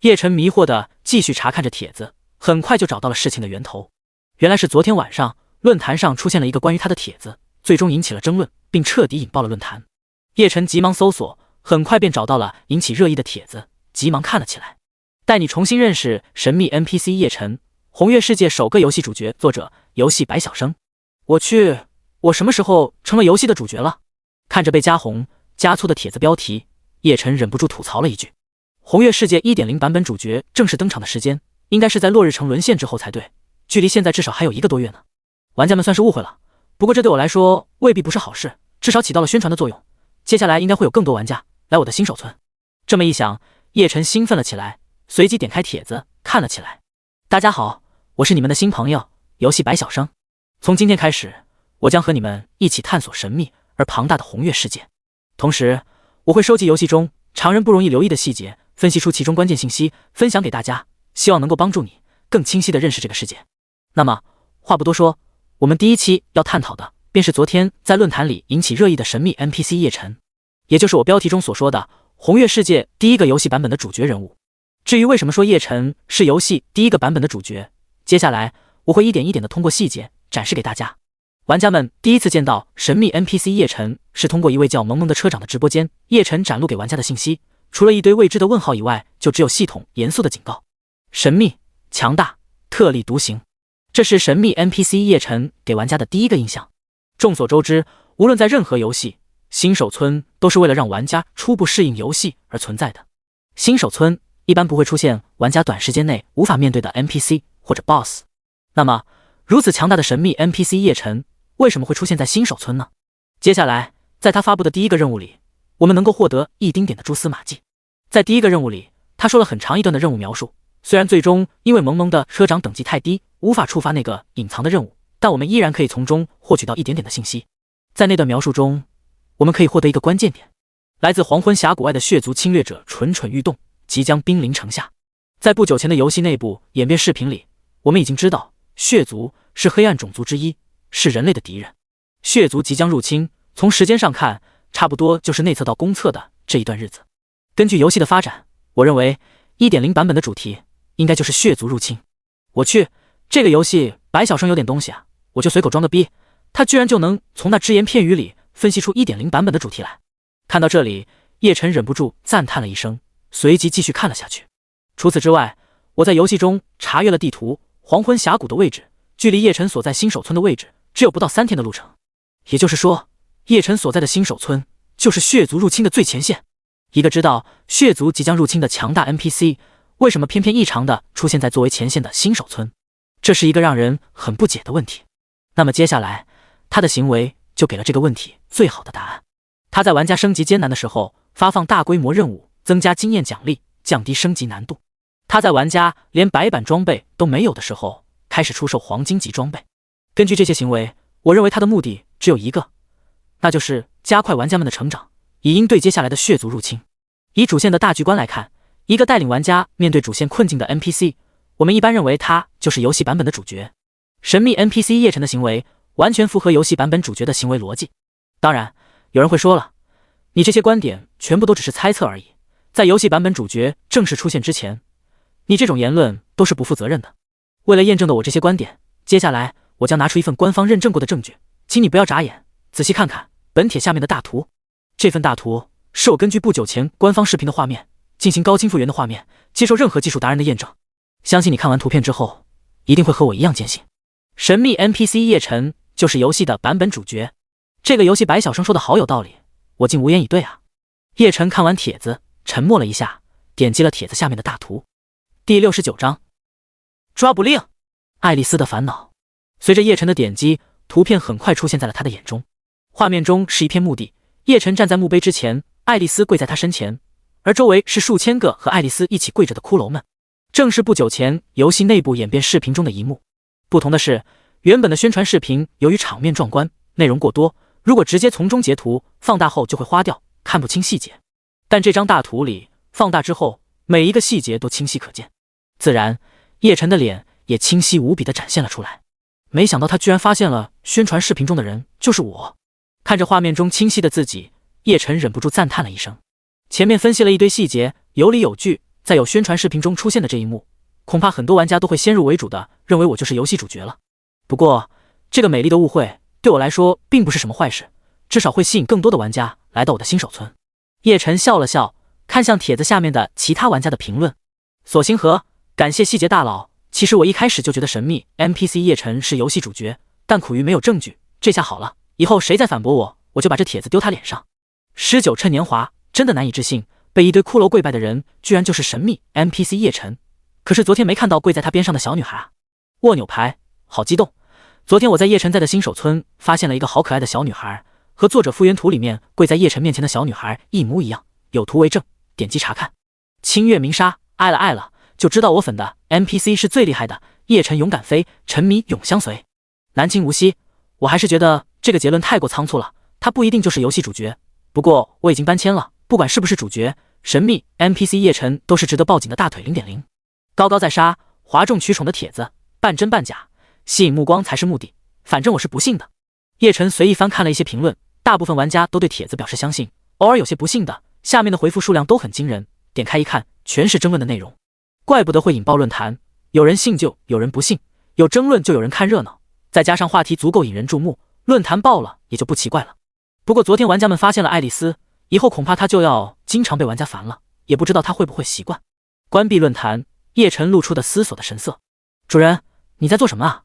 叶晨迷惑地继续查看着帖子，很快就找到了事情的源头。原来是昨天晚上论坛上出现了一个关于他的帖子，最终引起了争论，并彻底引爆了论坛。叶晨急忙搜索，很快便找到了引起热议的帖子，急忙看了起来。带你重新认识神秘 NPC 叶晨，红月世界首个游戏主角，作者游戏白晓生。我去，我什么时候成了游戏的主角了？看着被加红加粗的帖子标题，叶晨忍不住吐槽了一句。红月世界 1.0 版本主角正式登场的时间应该是在落日城沦陷之后才对，距离现在至少还有1个多月呢。玩家们算是误会了，不过这对我来说未必不是好事，至少起到了宣传的作用。接下来应该会有更多玩家来我的新手村。这么一想，叶晨兴奋了起来，随即点开帖子看了起来。大家好，我是你们的新朋友游戏白晓生。从今天开始，我将和你们一起探索神秘而庞大的红月世界。同时，我会收集游戏中常人不容易留意的细节，分析出其中关键信息，分享给大家，希望能够帮助你更清晰地认识这个世界。那么，话不多说，我们第一期要探讨的便是昨天在论坛里引起热议的神秘 NPC 叶晨，也就是我标题中所说的红月世界第一个游戏版本的主角人物。至于为什么说叶晨是游戏第一个版本的主角，接下来我会一点一点地通过细节展示给大家。玩家们第一次见到神秘 NPC 叶晨是通过一位叫萌萌的车长的直播间，叶晨展露给玩家的信息，除了一堆未知的问号以外，就只有系统严肃的警告：神秘、强大、特立独行。这是神秘 NPC 叶晨给玩家的第一个印象。众所周知，无论在任何游戏，新手村都是为了让玩家初步适应游戏而存在的。新手村一般不会出现玩家短时间内无法面对的 NPC 或者 BOSS。那么，如此强大的神秘 NPC 叶晨为什么会出现在新手村呢？接下来，在他发布的第一个任务里，我们能够获得一丁点的蛛丝马迹。在第一个任务里，他说了很长一段的任务描述，虽然最终因为萌萌的车长等级太低，无法触发那个隐藏的任务，但我们依然可以从中获取到一点点的信息。在那段描述中，我们可以获得一个关键点：来自黄昏峡谷外的血族侵略者蠢蠢欲动，即将兵临城下。在不久前的游戏内部演变视频里，我们已经知道血族是黑暗种族之一，是人类的敌人。血族即将入侵，从时间上看，差不多就是内测到公测的这一段日子。根据游戏的发展，我认为 1.0 版本的主题应该就是血族入侵。我去，这个游戏白小生有点东西啊！我就随口装个逼，他居然就能从那只言片语里分析出 1.0 版本的主题来。看到这里，叶晨忍不住赞叹了一声，随即继续看了下去。除此之外，我在游戏中查阅了地图，黄昏峡谷的位置距离叶晨所在新手村的位置只有不到3天的路程，也就是说，叶晨所在的新手村就是血族入侵的最前线。一个知道血族即将入侵的强大 NPC， 为什么偏偏异常的出现在作为前线的新手村？这是一个让人很不解的问题。那么接下来，他的行为就给了这个问题最好的答案。他在玩家升级艰难的时候发放大规模任务，增加经验奖励，降低升级难度。他在玩家连白板装备都没有的时候开始出售黄金级装备。根据这些行为，我认为他的目的只有一个，那就是加快玩家们的成长，以应对接下来的血族入侵。以主线的大局观来看，一个带领玩家面对主线困境的 NPC， 我们一般认为他就是游戏版本的主角。神秘 NPC 叶晨的行为完全符合游戏版本主角的行为逻辑。当然，有人会说了，你这些观点全部都只是猜测而已，在游戏版本主角正式出现之前，你这种言论都是不负责任的。为了验证的我这些观点，接下来我将拿出一份官方认证过的证据，请你不要眨眼，仔细看看本帖下面的大图。这份大图是我根据不久前官方视频的画面进行高清复原的画面，接受任何技术达人的验证。相信你看完图片之后，一定会和我一样坚信，神秘 NPC 叶晨就是游戏的版本主角。这个游戏白小生说的好有道理，我竟无言以对啊。叶晨看完帖子，沉默了一下，点击了帖子下面的大图。第69章，抓捕令，爱丽丝的烦恼。随着叶晨的点击，图片很快出现在了他的眼中。画面中是一片墓地，叶晨站在墓碑之前，爱丽丝跪在他身前，而周围是数千个和爱丽丝一起跪着的骷髅们。正是不久前游戏内部演变视频中的一幕。不同的是，原本的宣传视频由于场面壮观，内容过多，如果直接从中截图放大后就会花掉，看不清细节。但这张大图里放大之后，每一个细节都清晰可见，自然叶晨的脸也清晰无比地展现了出来。没想到他居然发现了宣传视频中的人就是我。看着画面中清晰的自己，叶晨忍不住赞叹了一声。前面分析了一堆细节，有理有据，在有宣传视频中出现的这一幕，恐怕很多玩家都会先入为主的认为我就是游戏主角了。不过这个美丽的误会对我来说并不是什么坏事，至少会吸引更多的玩家来到我的新手村。叶晨笑了笑，看向帖子下面的其他玩家的评论。索星河，感谢细节大佬。其实我一开始就觉得神秘 NPC 叶晨是游戏主角，但苦于没有证据，这下好了，以后谁再反驳我，我就把这帖子丢他脸上。19趁年华，真的难以置信，被一堆骷髅跪拜的人居然就是神秘 NPC 叶晨。可是昨天没看到跪在他边上的小女孩啊！握扭牌，好激动！昨天我在叶晨在的新手村发现了一个好可爱的小女孩，和作者复原图里面跪在叶晨面前的小女孩一模一样，有图为证，点击查看。清月明沙，爱了爱了，就知道我粉的 NPC 是最厉害的，叶晨勇敢飞，沉迷永相随。南青无锡，我还是觉得这个结论太过仓促了，他不一定就是游戏主角。不过我已经搬迁了，不管是不是主角，神秘 NPC 叶晨都是值得抱紧的大腿 0.0。高高在沙，哗众取宠的帖子，半真半假，吸引目光才是目的，反正我是不信的。叶晨随意翻看了一些评论，大部分玩家都对帖子表示相信，偶尔有些不信的，下面的回复数量都很惊人，点开一看，全是争论的内容。怪不得会引爆论坛，有人信就有人不信，有争论就有人看热闹，再加上话题足够引人注目，论坛爆了也就不奇怪了。不过昨天玩家们发现了爱丽丝，以后恐怕她就要经常被玩家烦了，也不知道她会不会习惯。关闭论坛，叶晨露出的思索的神色。主人，你在做什么啊？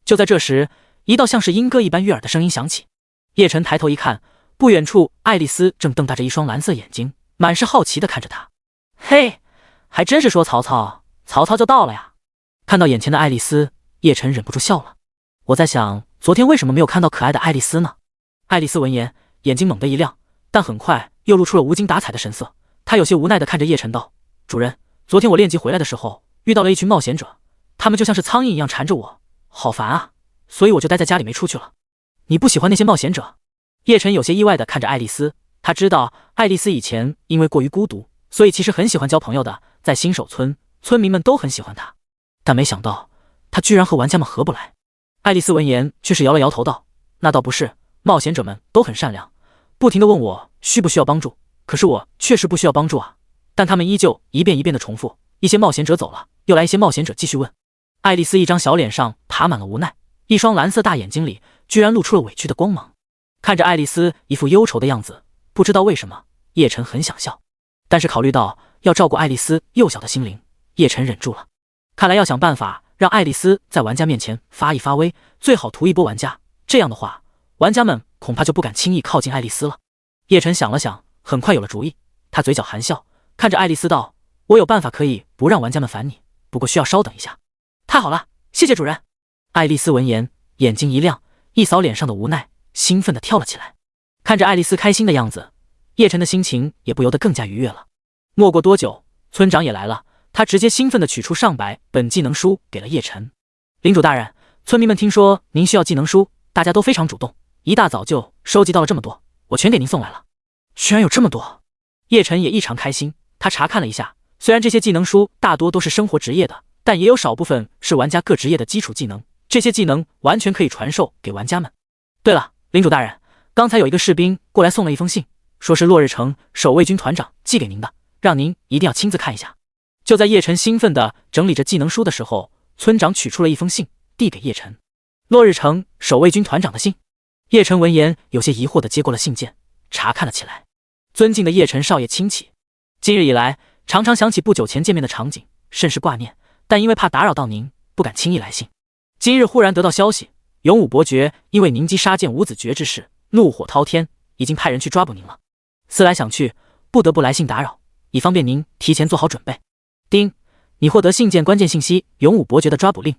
就在这时，一道像是莺歌一般悦耳的声音响起。叶晨抬头一看，不远处爱丽丝正瞪大着一双蓝色眼睛，满是好奇地看着他。嘿，还真是说曹操就到了呀！看到眼前的爱丽丝，叶晨忍不住笑了。我在想，昨天为什么没有看到可爱的爱丽丝呢？爱丽丝闻言，眼睛猛地一亮，但很快又露出了无精打采的神色。她有些无奈地看着叶晨道：“主人，昨天我练级回来的时候，遇到了一群冒险者，他们就像是苍蝇一样缠着我，好烦啊，所以我就待在家里没出去了。”你不喜欢那些冒险者？叶晨有些意外地看着爱丽丝，他知道爱丽丝以前因为过于孤独，所以其实很喜欢交朋友的，在新手村，村民们都很喜欢她，但没想到她居然和玩家们合不来。爱丽丝闻言却是摇了摇头道：“那倒不是，冒险者们都很善良，不停地问我需不需要帮助，可是我确实不需要帮助啊。但他们依旧一遍一遍地重复，一些冒险者走了，又来一些冒险者继续问。”爱丽丝一张小脸上爬满了无奈，一双蓝色大眼睛里居然露出了委屈的光芒。看着爱丽丝一副忧愁的样子，不知道为什么叶晨很想笑，但是考虑到要照顾爱丽丝幼小的心灵，叶晨忍住了。看来要想办法让爱丽丝在玩家面前发一发威，最好图一波玩家，这样的话玩家们恐怕就不敢轻易靠近爱丽丝了。叶晨想了想，很快有了主意，他嘴角含笑，看着爱丽丝道：“我有办法可以不让玩家们烦你，不过需要稍等一下。”太好了，谢谢主人。爱丽丝闻言眼睛一亮，一扫脸上的无奈，兴奋地跳了起来。看着爱丽丝开心的样子，叶晨的心情也不由得更加愉悦了。没过多久，村长也来了，他直接兴奋地取出上百本技能书给了叶晨。领主大人，村民们听说您需要技能书，大家都非常主动，一大早就收集到了这么多，我全给您送来了。居然有这么多！叶晨也异常开心，他查看了一下，虽然这些技能书大多都是生活职业的，但也有少部分是玩家各职业的基础技能，这些技能完全可以传授给玩家们。对了，领主大人，刚才有一个士兵过来送了一封信，说是落日城守卫军团长寄给您的，让您一定要亲自看一下。就在叶晨兴奋地整理着技能书的时候，村长取出了一封信递给叶晨。落日城守卫军团长的信。叶晨闻言有些疑惑地接过了信件，查看了起来。尊敬的叶晨少爷亲启，今日以来常常想起不久前见面的场景，甚是挂念，但因为怕打扰到您，不敢轻易来信。今日忽然得到消息，勇武伯爵因为宁击杀剑五子爵之事怒火滔天，已经派人去抓捕您了。思来想去，不得不来信打扰，以方便您提前做好准备。丁，你获得信件关键信息：勇武伯爵的抓捕令。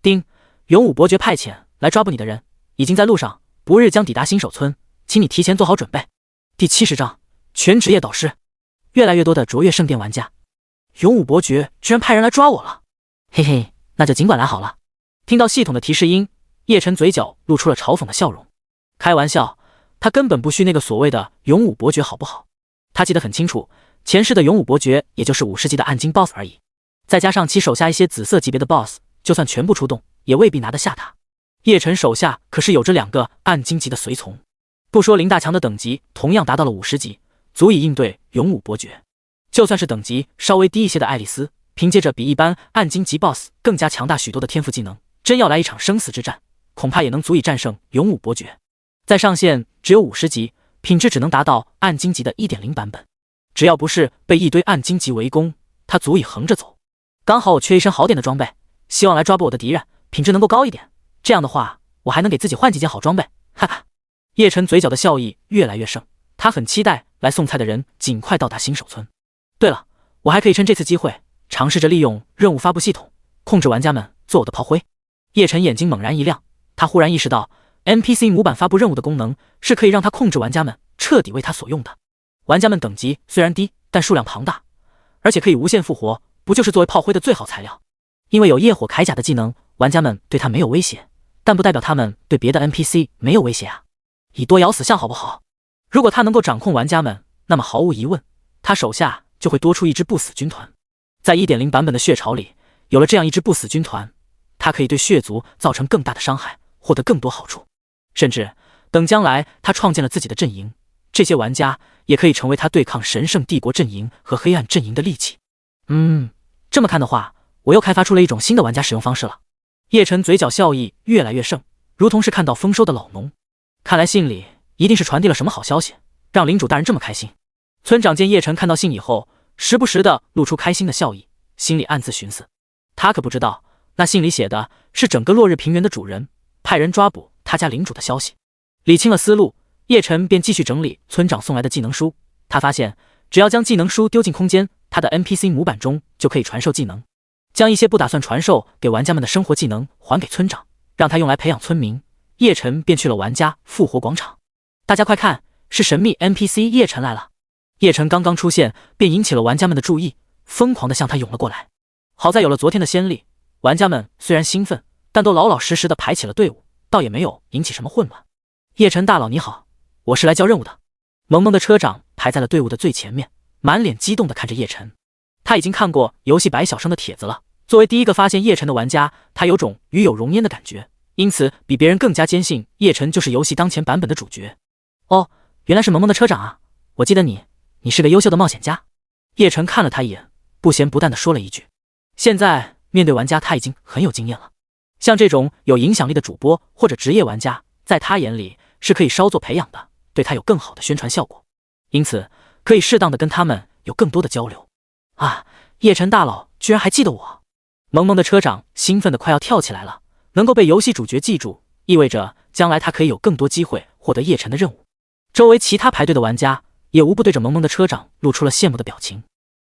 丁，勇武伯爵派遣来抓捕你的人已经在路上，不日将抵达新手村，请你提前做好准备。第70章全职业导师。越来越多的卓越圣殿玩家，勇武伯爵居然派人来抓我了，嘿嘿，那就尽管来好了。听到系统的提示音，叶晨嘴角露出了嘲讽的笑容。开玩笑，他根本不需那个所谓的勇武伯爵好不好？他记得很清楚，前世的勇武伯爵也就是50级的暗金 BOSS 而已，再加上其手下一些紫色级别的 BOSS， 就算全部出动，也未必拿得下他。叶晨手下可是有着2个暗金级的随从，不说林大强的等级同样达到了50级，足以应对勇武伯爵。就算是等级稍微低一些的爱丽丝，凭借着比一般暗金级 BOSS 更加强大许多的天赋技能，真要来一场生死之战，恐怕也能足以战胜勇武伯爵。在上限只有50级，品质只能达到暗金级的 1.0 版本。只要不是被一堆暗金级围攻，他足以横着走。刚好我缺一身好点的装备，希望来抓捕我的敌人品质能够高一点，这样的话我还能给自己换几件好装备，哈哈。叶晨嘴角的笑意越来越盛，他很期待来送菜的人尽快到达新手村。对了，我还可以趁这次机会尝试着利用任务发布系统控制玩家们做我的炮灰。叶晨眼睛猛然一亮，他忽然意识到 NPC 模板发布任务的功能是可以让他控制玩家们彻底为他所用的。玩家们等级虽然低，但数量庞大，而且可以无限复活，不就是作为炮灰的最好材料？因为有夜火铠甲的技能，玩家们对他没有威胁，但不代表他们对别的 NPC 没有威胁啊。以多咬死象好不好？如果他能够掌控玩家们，那么毫无疑问，他手下就会多出一支不死军团。在 1.0 版本的血潮里，有了这样一支不死军团，他可以对血族造成更大的伤害，获得更多好处。甚至等将来他创建了自己的阵营，这些玩家也可以成为他对抗神圣帝国阵营和黑暗阵营的利器。这么看的话，我又开发出了一种新的玩家使用方式了。叶晨嘴角笑意越来越盛，如同是看到丰收的老农。看来信里一定是传递了什么好消息，让领主大人这么开心。村长见叶晨看到信以后，时不时的露出开心的笑意，心里暗自寻思，他可不知道那信里写的是整个落日平原的主人派人抓捕他家领主的消息。理清了思路，叶晨便继续整理村长送来的技能书。他发现只要将技能书丢进空间，他的 NPC 模板中就可以传授技能，将一些不打算传授给玩家们的生活技能还给村长，让他用来培养村民，叶晨便去了玩家复活广场。大家快看，是神秘 NPC 叶晨来了！叶晨刚刚出现，便引起了玩家们的注意，疯狂地向他涌了过来。好在有了昨天的先例，玩家们虽然兴奋，但都老老实实地排起了队伍，倒也没有引起什么混乱。叶晨大佬你好，我是来交任务的。萌萌的车长排在了队伍的最前面，满脸激动地看着叶晨。他已经看过游戏白小生的帖子了，作为第一个发现叶晨的玩家，他有种与有荣焉的感觉，因此比别人更加坚信叶晨就是游戏当前版本的主角。哦，原来是萌萌的车长啊，我记得你是个优秀的冒险家。叶晨看了他一眼，不咸不淡地说了一句。现在面对玩家他已经很有经验了，像这种有影响力的主播或者职业玩家，在他眼里是可以稍作培养的，对他有更好的宣传效果，因此可以适当的跟他们有更多的交流。啊，叶晨大佬居然还记得我！萌萌的车长兴奋的快要跳起来了，能够被游戏主角记住，意味着将来他可以有更多机会获得叶晨的任务。周围其他排队的玩家也无不对着萌萌的车长露出了羡慕的表情。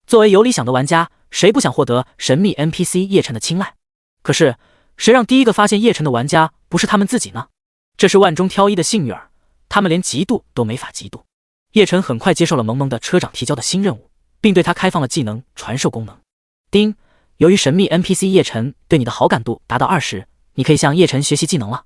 作为有理想的玩家，谁不想获得神秘 NPC 叶晨的青睐？可是谁让第一个发现叶晨的玩家不是他们自己呢？这是万中挑一的幸运儿，他们连嫉妒都没法嫉妒。叶晨很快接受了萌萌的车长提交的新任务，并对他开放了技能传授功能。丁，由于神秘 NPC 叶晨对你的好感度达到20，你可以向叶晨学习技能了。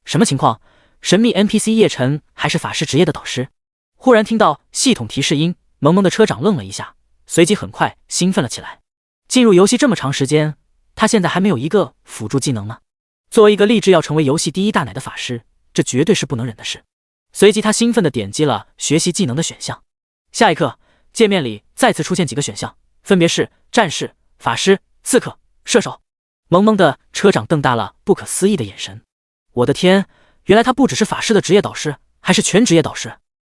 什么情况？神秘 NPC 叶晨还是法师职业的导师？忽然听到系统提示音，萌萌的车长愣了一下，随即很快兴奋了起来。进入游戏这么长时间，他现在还没有一个辅助技能呢。作为一个立志要成为游戏第一大奶的法师，这绝对是不能忍的事。随即他兴奋地点击了学习技能的选项。下一刻，界面里再次出现几个选项，分别是战士、法师、刺客、射手。萌萌的车长瞪大了不可思议的眼神。我的天，原来他不只是法师的职业导师，还是全职业导师。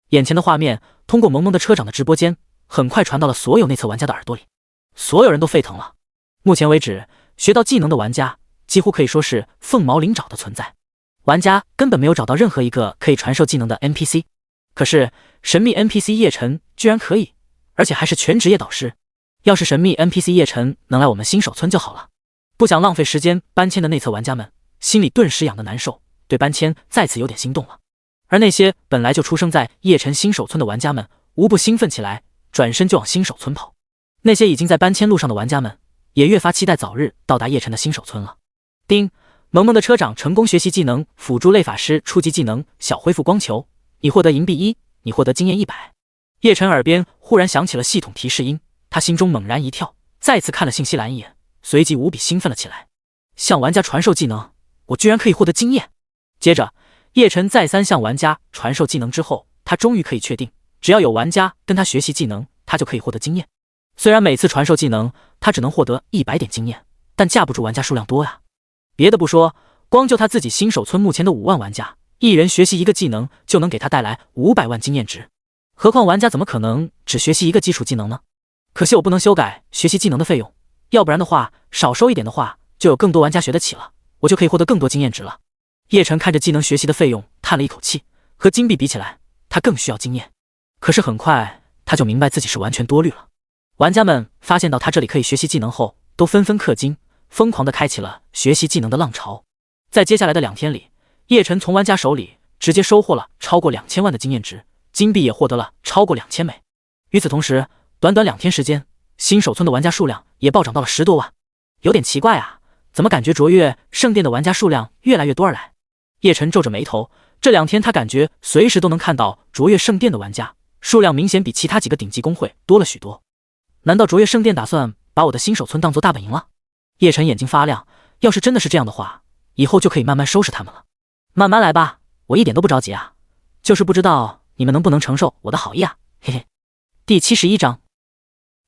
眼前的画面通过萌萌的车长的直播间很快传到了所有内测玩家的耳朵里，所有人都沸腾了。目前为止，学到技能的玩家几乎可以说是凤毛麟角的存在，玩家根本没有找到任何一个可以传授技能的 NPC。 可是神秘 NPC 叶晨居然可以，而且还是全职业导师。要是神秘 NPC 叶晨能来我们新手村就好了。不想浪费时间搬迁的内测玩家们心里顿时痒得难受，对搬迁再次有点心动了。而那些本来就出生在叶晨新手村的玩家们无不兴奋起来，转身就往新手村跑。那些已经在搬迁路上的玩家们也越发期待早日到达叶晨的新手村了。丁，萌萌的车长成功学习技能辅助类法师初级技能小恢复光球，你获得银币1，你获得经验100。叶晨耳边忽然响起了系统提示音，他心中猛然一跳，再次看了信息栏一眼，随即无比兴奋了起来。向玩家传授技能，我居然可以获得经验。接着叶晨再三向玩家传授技能之后，他终于可以确定，只要有玩家跟他学习技能，他就可以获得经验。虽然每次传授技能他只能获得100点经验，但架不住玩家数量多呀。别的不说，光就他自己新手村目前的5万玩家，一人学习一个技能就能给他带来500万经验值。何况玩家怎么可能只学习一个基础技能呢？可惜我不能修改学习技能的费用，要不然的话，少收一点的话，就有更多玩家学得起了，我就可以获得更多经验值了。叶晨看着技能学习的费用，叹了一口气，和金币比起来，他更需要经验。可是很快他就明白自己是完全多虑了。玩家们发现到他这里可以学习技能后，都纷纷氪金，疯狂地开启了学习技能的浪潮。在接下来的2天里，叶晨从玩家手里直接收获了超过2000万的经验值，金币也获得了超过2000枚。与此同时，短短2天时间，新手村的玩家数量也暴涨到了10多万。有点奇怪啊，怎么感觉卓越圣殿的玩家数量越来越多而来？叶晨皱着眉头，这2天他感觉随时都能看到卓越圣殿的玩家数量明显比其他几个顶级公会多了许多。难道卓越圣殿打算把我的新手村当作大本营了？叶晨眼睛发亮，要是真的是这样的话，以后就可以慢慢收拾他们了。慢慢来吧，我一点都不着急啊，就是不知道你们能不能承受我的好意啊，嘿嘿。第71章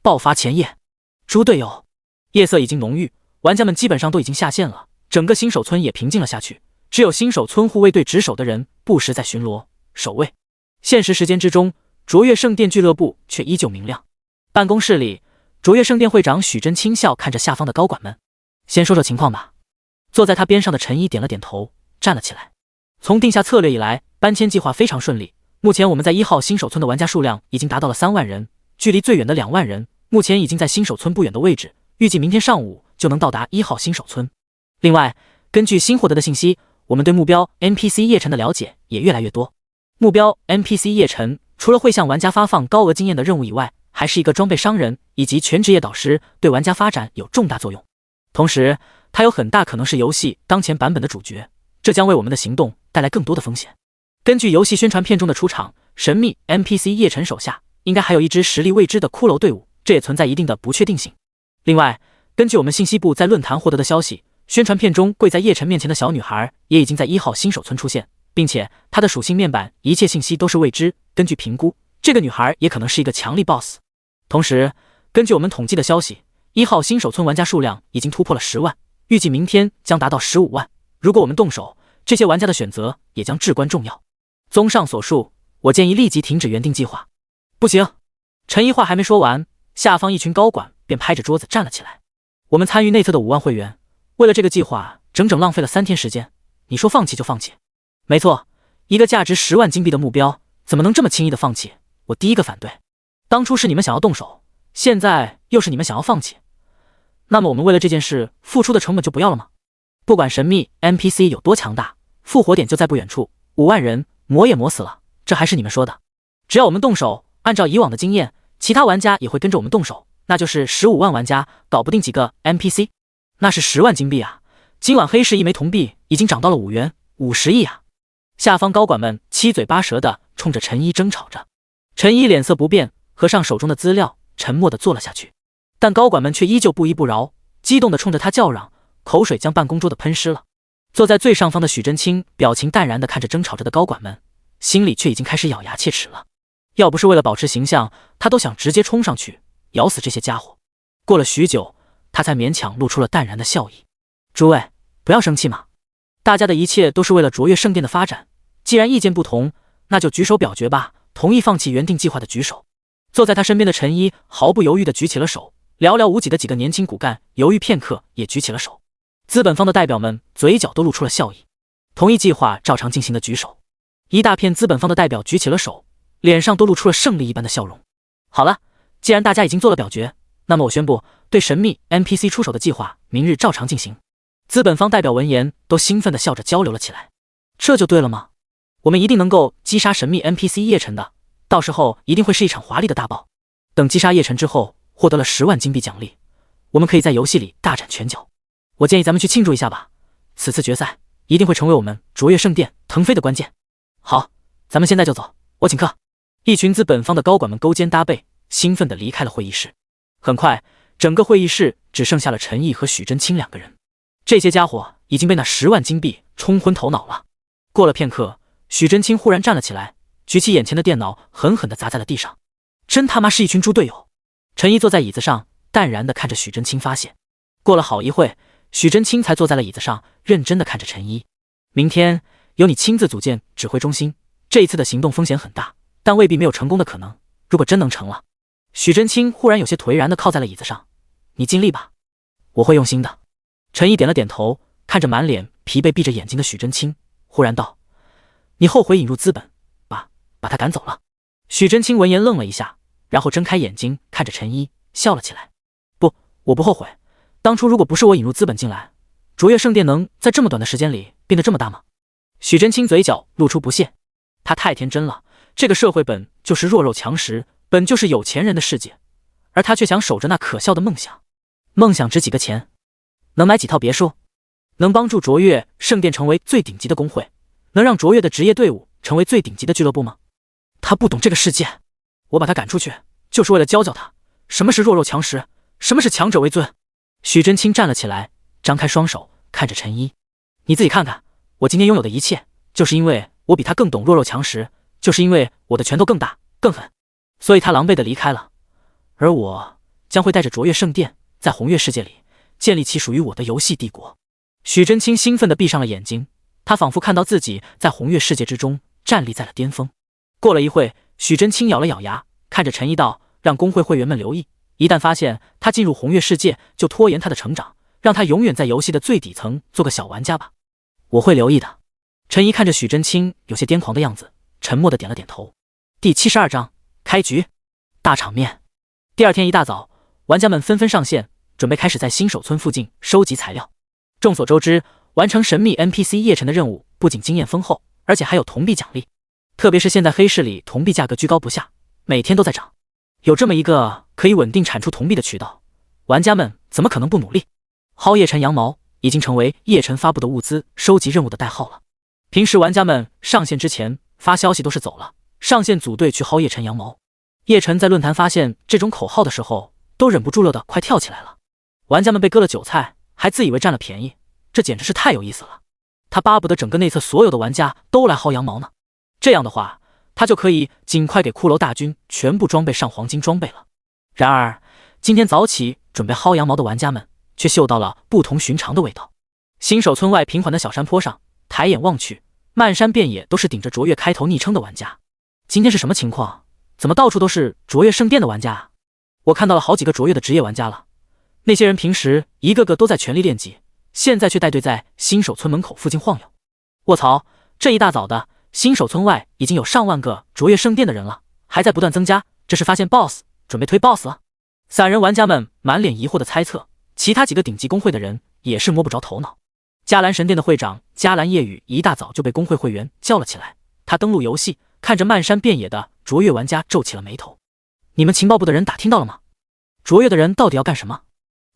爆发前夜。猪队友。夜色已经浓郁，玩家们基本上都已经下线了，整个新手村也平静了下去，只有新手村护卫队值守的人不时在巡逻守卫。现实时间之中，卓越圣殿俱乐部却依旧明亮。办公室里，卓越圣殿会长许真轻笑看着下方的高管们，先说说情况吧。坐在他边上的陈一点了点头，站了起来。从定下策略以来，搬迁计划非常顺利，目前我们在1号新手村的玩家数量已经达到了3万人，距离最远的2万人目前已经在新手村不远的位置，预计明天上午就能到达1号新手村。另外，根据新获得的信息，我们对目标 NPC 叶晨的了解也越来越多。目标 NPC 叶晨除了会向玩家发放高额经验的任务以外，还是一个装备商人以及全职业导师，对玩家发展有重大作用。同时，他有很大可能是游戏当前版本的主角，这将为我们的行动带来更多的风险。根据游戏宣传片中的出场，神秘 NPC 叶晨手下应该还有一支实力未知的骷髅队伍，这也存在一定的不确定性。另外，根据我们信息部在论坛获得的消息，宣传片中跪在叶晨面前的小女孩也已经在1号新手村出现，并且她的属性面板一切信息都是未知。根据评估，这个女孩也可能是一个强力 BOSS。同时，根据我们统计的消息，1号新手村玩家数量已经突破了10万，预计明天将达到15万。如果我们动手，这些玩家的选择也将至关重要。综上所述，我建议立即停止原定计划。不行！陈一话还没说完，下方一群高管便拍着桌子站了起来。我们参与内测的5万会员，为了这个计划整整浪费了3天时间，你说放弃就放弃？没错，一个价值10万金币的目标，怎么能这么轻易的放弃？我第一个反对。当初是你们想要动手，现在又是你们想要放弃，那么我们为了这件事付出的成本就不要了吗？不管神秘 NPC 有多强大，复活点就在不远处，5万人磨也磨死了，这还是你们说的。只要我们动手，按照以往的经验，其他玩家也会跟着我们动手，那就是15万玩家搞不定几个 NPC， 那是10万金币啊！今晚黑市一枚铜币已经涨到了5元，50亿啊！下方高管们七嘴八舌地冲着陈一争吵着，陈一脸色不变，合上手中的资料，沉默地坐了下去。但高管们却依旧不依不饶，激动地冲着他叫嚷，口水将办公桌的喷湿了。坐在最上方的许真清表情淡然地看着争吵着的高管们，心里却已经开始咬牙切齿了。要不是为了保持形象，他都想直接冲上去咬死这些家伙。过了许久，他才勉强露出了淡然的笑意。诸位，不要生气嘛，大家的一切都是为了卓越圣殿的发展，既然意见不同，那就举手表决吧。同意放弃原定计划的举手。坐在他身边的陈一毫不犹豫地举起了手，寥寥无几的几个年轻骨干犹豫片刻也举起了手。资本方的代表们嘴角都露出了笑意，同意计划照常进行的举手。一大片资本方的代表举起了手，脸上都露出了胜利一般的笑容。好了，既然大家已经做了表决，那么我宣布对神秘 NPC 出手的计划明日照常进行。资本方代表闻言都兴奋地笑着交流了起来。这就对了吗？我们一定能够击杀神秘 NPC 叶晨的，到时候一定会是一场华丽的大爆。等击杀叶晨之后，获得了10万金币奖励，我们可以在游戏里大展拳脚。我建议咱们去庆祝一下吧，此次决赛一定会成为我们卓越圣殿腾飞的关键。好，咱们现在就走，我请客。一群资本方的高管们勾肩搭背，兴奋地离开了会议室。很快，整个会议室只剩下了陈毅和许真清2个人。这些家伙已经被那10万金币冲昏头脑了。过了片刻，许真清忽然站了起来，举起眼前的电脑狠狠地砸在了地上。真他妈是一群猪队友！陈毅坐在椅子上，淡然地看着许真清发泄。过了好一会，许真清才坐在了椅子上，认真地看着陈一。明天由你亲自组建指挥中心，这一次的行动风险很大，但未必没有成功的可能。如果真能成了……许真清忽然有些颓然地靠在了椅子上。你尽力吧，我会用心的。陈毅点了点头，看着满脸疲惫闭着眼睛的许真清，忽然道：你后悔引入资本，把他赶走了。许真清闻言愣了一下，然后睁开眼睛看着陈一，笑了起来。不，我不后悔。当初如果不是我引入资本进来，卓越圣殿能在这么短的时间里变得这么大吗？许真清嘴角露出不屑。他太天真了，这个社会本就是弱肉强食，本就是有钱人的世界，而他却想守着那可笑的梦想。梦想值几个钱？能买几套别墅？能帮助卓越圣殿成为最顶级的工会？能让卓越的职业队伍成为最顶级的俱乐部吗？他不懂这个世界，我把他赶出去，就是为了教教他什么是弱肉强食，什么是强者为尊。许真清站了起来，张开双手看着陈一，你自己看看，我今天拥有的一切，就是因为我比他更懂弱肉强食，就是因为我的拳头更大更狠，所以他狼狈地离开了，而我将会带着卓越圣殿在红月世界里建立起属于我的游戏帝国。许真清兴奋地闭上了眼睛，他仿佛看到自己在红月世界之中站立在了巅峰。过了一会，许真清咬了咬牙，看着陈一道：让工会会员们留意，一旦发现他进入红月世界，就拖延他的成长，让他永远在游戏的最底层做个小玩家吧。我会留意的。陈一看着许真清有些癫狂的样子，沉默地点了点头。第72章开局，大场面。第二天一大早，玩家们纷纷上线，准备开始在新手村附近收集材料。众所周知，完成神秘 NPC 叶晨的任务，不仅经验丰厚，而且还有铜币奖励。特别是现在黑市里铜币价格居高不下，每天都在涨，有这么一个可以稳定产出铜币的渠道，玩家们怎么可能不努力？薅叶晨羊毛已经成为叶晨发布的物资收集任务的代号了。平时玩家们上线之前发消息都是走了，上线组队去薅叶晨羊毛。叶晨在论坛发现这种口号的时候，都忍不住乐得快跳起来了。玩家们被割了韭菜，还自以为占了便宜，这简直是太有意思了。他巴不得整个内测所有的玩家都来薅羊毛呢，这样的话，他就可以尽快给骷髅大军全部装备上黄金装备了。然而，今天早起准备薅羊毛的玩家们却嗅到了不同寻常的味道。新手村外平缓的小山坡上，抬眼望去，漫山遍野都是顶着卓越开头昵称的玩家。今天是什么情况？怎么到处都是卓越圣殿的玩家啊？我看到了好几个卓越的职业玩家了，那些人平时一个个都在全力练级，现在却带队在新手村门口附近晃悠。卧槽，这一大早的，新手村外已经有上万个卓越圣殿的人了，还在不断增加，这是发现 BOSS 准备推 BOSS 了？散人玩家们满脸疑惑的猜测，其他几个顶级公会的人也是摸不着头脑。迦兰神殿的会长迦兰夜雨一大早就被公会会员叫了起来，他登录游戏，看着漫山遍野的卓越玩家皱起了眉头。你们情报部的人打听到了吗？卓越的人到底要干什么？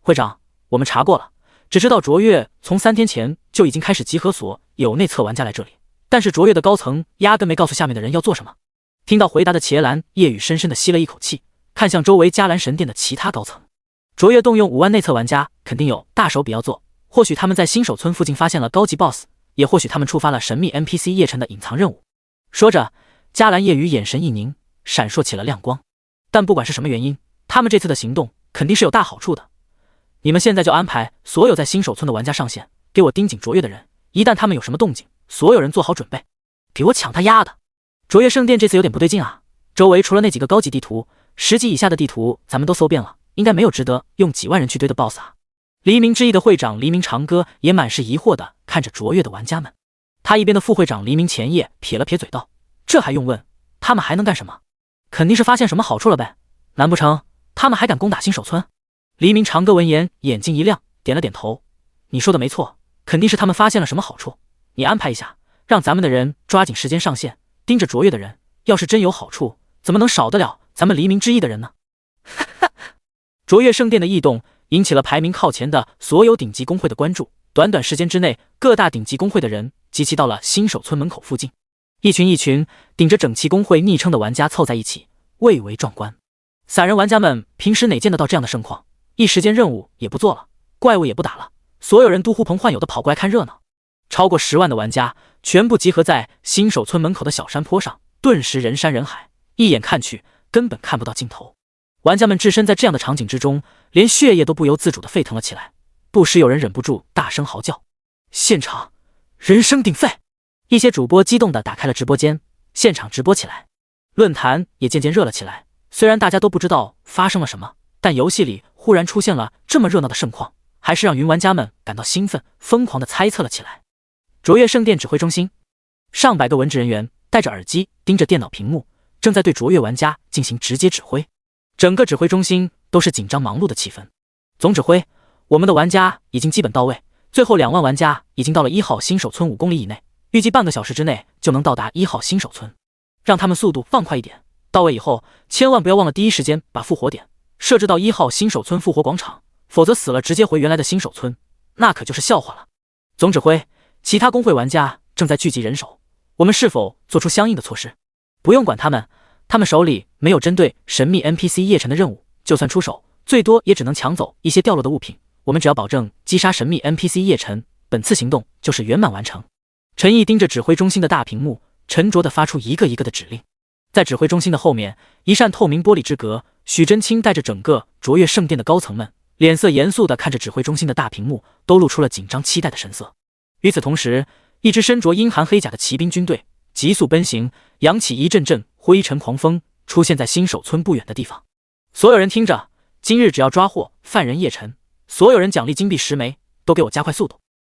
会长，我们查过了，只知道卓越从3天前就已经开始集合所有内测玩家来这里，但是卓越的高层压根没告诉下面的人要做什么。听到回答的茄兰夜雨深深地吸了一口气，看向周围迦兰神殿的其他高层。卓越动用5万内测玩家，肯定有大手笔要做，或许他们在新手村附近发现了高级 BOSS， 也或许他们触发了神秘 NPC 叶晨的隐藏任务。说着，迦兰夜雨眼神一凝，闪烁起了亮光。但不管是什么原因，他们这次的行动肯定是有大好处的。你们现在就安排所有在新手村的玩家上线，给我盯紧卓越的人，一旦他们有什么动静，所有人做好准备，给我抢他丫的！卓越圣殿这次有点不对劲啊，周围除了那几个高级地图，10级以下的地图咱们都搜遍了，应该没有值得用几万人去堆的 BOSS 啊。黎明之翼的会长黎明长歌也满是疑惑地看着卓越的玩家们，他一边的副会长黎明前夜撇了撇嘴道，这还用问，他们还能干什么？肯定是发现什么好处了呗，难不成他们还敢攻打新手村？黎明长歌闻言眼睛一亮，点了点头，你说的没错，肯定是他们发现了什么好处，你安排一下，让咱们的人抓紧时间上线，盯着卓越的人，要是真有好处，怎么能少得了咱们黎明之翼的人呢？卓越圣殿的异动引起了排名靠前的所有顶级公会的关注，短短时间之内，各大顶级公会的人集齐到了新手村门口附近，一群一群顶着整齐公会昵称的玩家凑在一起，蔚为壮观。散人玩家们平时哪见得到这样的盛况，一时间任务也不做了，怪物也不打了，所有人都呼朋唤友的跑过来看热闹。超过10万的玩家全部集合在新手村门口的小山坡上，顿时人山人海，一眼看去根本看不到尽头。玩家们置身在这样的场景之中，连血液都不由自主地沸腾了起来，不时有人忍不住大声嚎叫。现场人声鼎沸，一些主播激动地打开了直播间，现场直播起来。论坛也渐渐热了起来，虽然大家都不知道发生了什么，但游戏里忽然出现了这么热闹的盛况，还是让云玩家们感到兴奋，疯狂地猜测了起来。卓越圣殿指挥中心，上百个文职人员戴着耳机盯着电脑屏幕，正在对卓越玩家进行直接指挥。整个指挥中心都是紧张忙碌的气氛。总指挥，我们的玩家已经基本到位，最后2万玩家已经到了1号新手村5公里以内，预计半个小时之内就能到达1号新手村，让他们速度放快一点。到位以后，千万不要忘了第一时间把复活点设置到1号新手村复活广场，否则死了直接回原来的新手村，那可就是笑话了。总指挥，其他公会玩家正在聚集人手，我们是否做出相应的措施？不用管他们，他们手里没有针对神秘 NPC 叶晨的任务，就算出手，最多也只能抢走一些掉落的物品。我们只要保证击杀神秘 NPC 叶晨，本次行动就是圆满完成。陈毅盯着指挥中心的大屏幕，沉着地发出一个一个的指令。在指挥中心的后面，一扇透明玻璃之隔，许真清带着整个卓越圣殿的高层们，脸色严肃地看着指挥中心的大屏幕，都露出了紧张期待的神色。与此同时，一支身着阴寒黑甲的骑兵军队急速奔行，扬起一阵阵灰尘狂风，出现在新手村不远的地方。所有人听着，今日只要抓获犯人叶晨，所有人奖励金币10枚，都给我加快速度！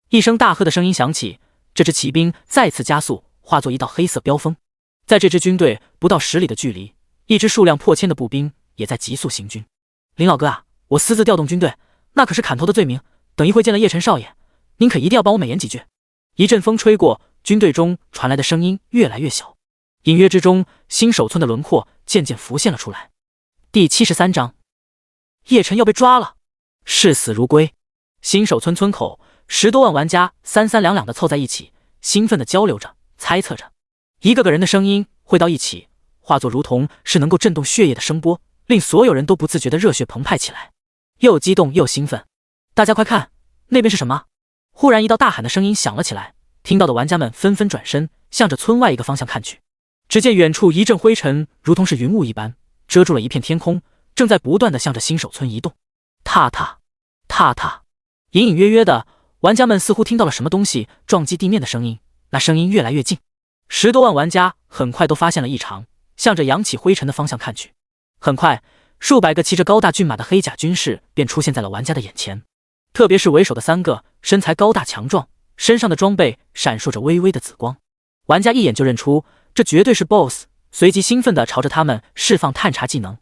一声大喝的声音响起，这支骑兵再次加速，化作一道黑色飙风。在这支军队不到10里的距离，一支数量破千的步兵也在急速行军。林老哥啊，我私自调动军队，那可是砍头的罪名，等一会见了叶晨少爷，您可一定要帮我美言几句。一阵风吹过，军队中传来的声音越来越小，隐约之中，新手村的轮廓渐渐浮现了出来。第73章，叶晨要被抓了，视死如归。新手村村口，10多万玩家三三两两的凑在一起，兴奋的交流着，猜测着。一个个人的声音汇到一起，化作如同是能够震动血液的声波，令所有人都不自觉的热血澎湃起来，又激动又兴奋。大家快看，那边是什么？忽然一道大喊的声音响了起来，听到的玩家们纷纷转身，向着村外一个方向看去。只见远处一阵灰尘，如同是云雾一般，遮住了一片天空，正在不断的向着新手村移动。踏踏踏踏，隐隐约约的，玩家们似乎听到了什么东西撞击地面的声音，那声音越来越近。10多万玩家很快都发现了异常，向着扬起灰尘的方向看去。很快，数百个骑着高大骏马的黑甲军士便出现在了玩家的眼前，特别是为首的3个，身材高大强壮，身上的装备闪烁着微微的紫光，玩家一眼就认出这绝对是 BOSS， 随即兴奋地朝着他们释放探查技能。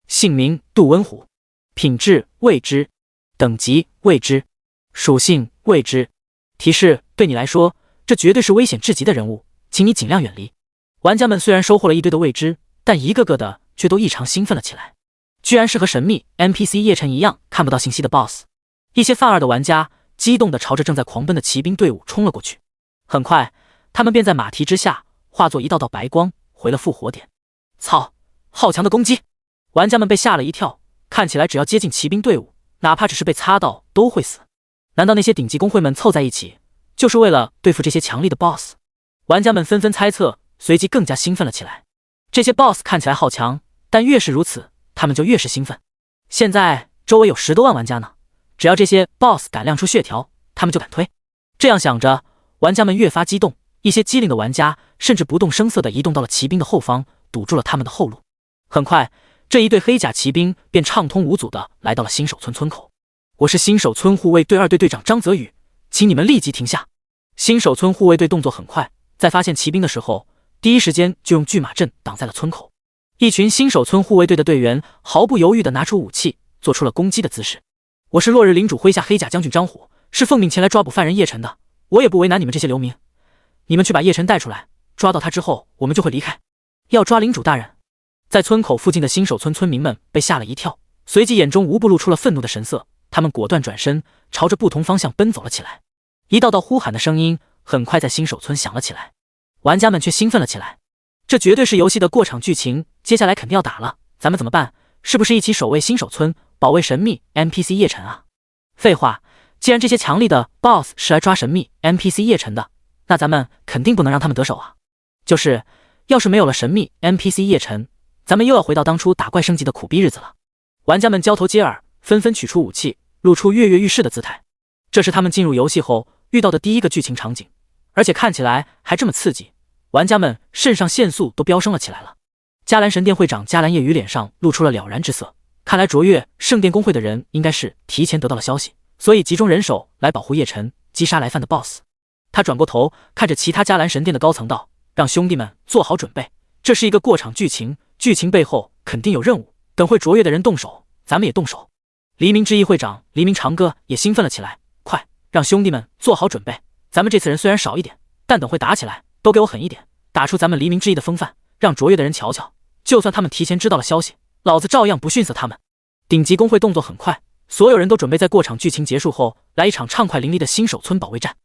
姓名：杜温虎，品质：未知，等级：未知，属性：未知。提示：对你来说，这绝对是危险至极的人物，请你尽量远离。玩家们虽然收获了一堆的未知，但一个个的却都异常兴奋了起来，居然是和神秘 NPC 叶晨一样看不到信息的 BOSS。一些犯二的玩家激动地朝着正在狂奔的骑兵队伍冲了过去，很快他们便在马蹄之下化作一道道白光回了复活点。操，好强的攻击！玩家们被吓了一跳，看起来只要接近骑兵队伍，哪怕只是被擦到都会死。难道那些顶级公会们凑在一起就是为了对付这些强力的 BOSS？ 玩家们纷纷猜测，随即更加兴奋了起来。这些 BOSS 看起来好强，但越是如此，他们就越是兴奋。现在周围有10多万玩家呢，只要这些 BOSS 敢亮出血条，他们就敢推。这样想着，玩家们越发激动，一些机灵的玩家甚至不动声色地移动到了骑兵的后方，堵住了他们的后路。很快，这一队黑甲骑兵便畅通无阻地来到了新手村村口。我是新手村护卫队2队队长张泽宇，请你们立即停下。新手村护卫队动作很快，在发现骑兵的时候，第一时间就用巨马阵挡在了村口。一群新手村护卫队的队员毫不犹豫地拿出武器，做出了攻击的姿势。我是落日领主麾下黑甲将军张虎，是奉命前来抓捕犯人叶晨的，我也不为难你们这些流民。你们去把叶晨带出来，抓到他之后，我们就会离开。要抓领主大人！在村口附近的新手村村民们被吓了一跳，随即眼中无不露出了愤怒的神色，他们果断转身，朝着不同方向奔走了起来。一道道呼喊的声音很快在新手村响了起来，玩家们却兴奋了起来。这绝对是游戏的过场剧情，接下来肯定要打了，咱们怎么办？是不是一起守卫新手村，保卫神秘 NPC 叶晨啊？废话，既然这些强力的 BOSS 是来抓神秘 NPC 叶晨的，那咱们肯定不能让他们得手啊！要是没有了神秘 NPC 叶晨，咱们又要回到当初打怪升级的苦逼日子了。玩家们交头接耳，纷纷取出武器，露出跃跃欲试的姿态。这是他们进入游戏后遇到的第一个剧情场景，而且看起来还这么刺激，玩家们肾上腺素都飙升了起来了。迦兰神殿会长迦兰夜雨脸上露出了了然之色，看来卓越圣殿公会的人应该是提前得到了消息，所以集中人手来保护叶晨，击杀来犯的 BOSS。 他转过头看着其他迦兰神殿的高层道，让兄弟们做好准备，这是一个过场剧情，剧情背后肯定有任务，等会卓越的人动手，咱们也动手。黎明之翼会长黎明长歌也兴奋了起来，快让兄弟们做好准备，咱们这次人虽然少一点，但等会打起来都给我狠一点，打出咱们黎明之翼的风范，让卓越的人瞧瞧，就算他们提前知道了消息，老子照样不逊色他们。顶级公会动作很快，所有人都准备在过场剧情结束后来一场畅快淋漓的新手村保卫战。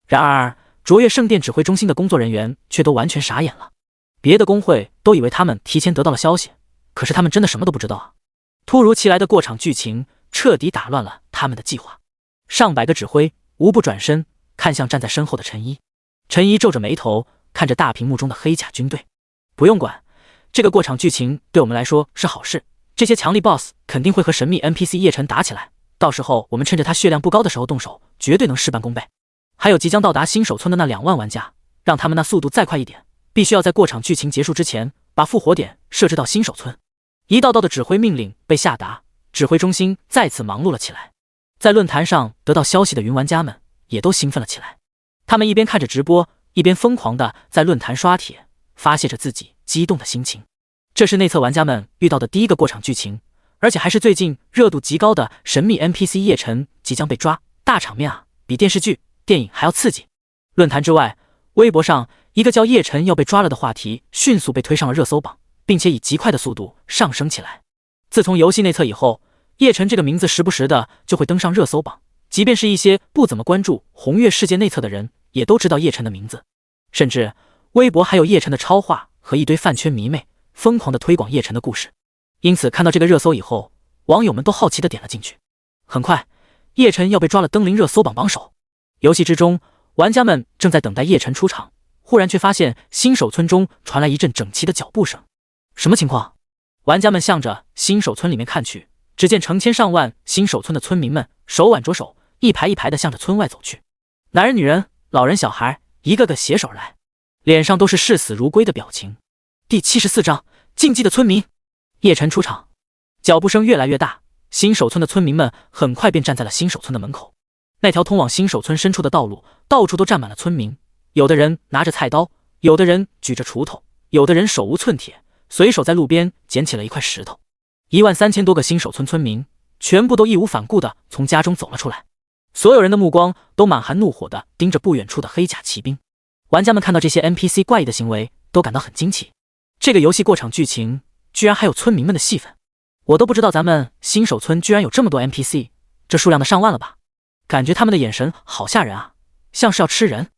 然而卓越圣殿指挥中心的工作人员却都完全傻眼了，别的公会都以为他们提前得到了消息，可是他们真的什么都不知道啊！突如其来的过场剧情彻底打乱了他们的计划。上百个指挥无不转身看向站在身后的陈一，陈一皱着眉头看着大屏幕中的黑甲军队。不用管，这个过场剧情对我们来说是好事，这些强力 BOSS 肯定会和神秘 NPC 叶晨打起来，到时候我们趁着他血量不高的时候动手，绝对能事半功倍。还有即将到达新手村的那2万玩家，让他们那速度再快一点，必须要在过场剧情结束之前把复活点设置到新手村。一道道的指挥命令被下达，指挥中心再次忙碌了起来。在论坛上得到消息的云玩家们也都兴奋了起来，他们一边看着直播，一边疯狂地在论坛刷帖，发泄着自己激动的心情。这是内测玩家们遇到的第一个过场剧情，而且还是最近热度极高的神秘 NPC 叶晨即将被抓，大场面啊，比电视剧电影还要刺激。论坛之外，微博上一个叫叶晨要被抓了的话题迅速被推上了热搜榜，并且以极快的速度上升起来。自从游戏内测以后，叶晨这个名字时不时的就会登上热搜榜，即便是一些不怎么关注红月世界内测的人，也都知道叶晨的名字。甚至微博还有叶晨的超话和一堆饭圈迷妹疯狂的推广叶晨的故事。因此看到这个热搜以后，网友们都好奇的点了进去。很快，叶晨要被抓了登临热搜榜榜首。游戏之中，玩家们正在等待叶晨出场，忽然却发现新手村中传来一阵整齐的脚步声。什么情况？玩家们向着新手村里面看去，只见成千上万新手村的村民们手挽着手，一排一排的向着村外走去。男人、女人、老人、小孩，一个个携手而来，脸上都是视死如归的表情。第74章，禁忌的村民。叶晨出场，脚步声越来越大，新手村的村民们很快便站在了新手村的门口。那条通往新手村深处的道路，到处都站满了村民，有的人拿着菜刀，有的人举着锄头，有的人手无寸铁，随手在路边捡起了一块石头。13000多个新手村村民全部都义无反顾地从家中走了出来，所有人的目光都满含怒火地盯着不远处的黑甲骑兵。玩家们看到这些 NPC 怪异的行为，都感到很惊奇。这个游戏过场剧情居然还有村民们的戏份，我都不知道咱们新手村居然有这么多 NPC， 这数量的上万了吧？感觉他们的眼神好吓人啊，像是要吃人。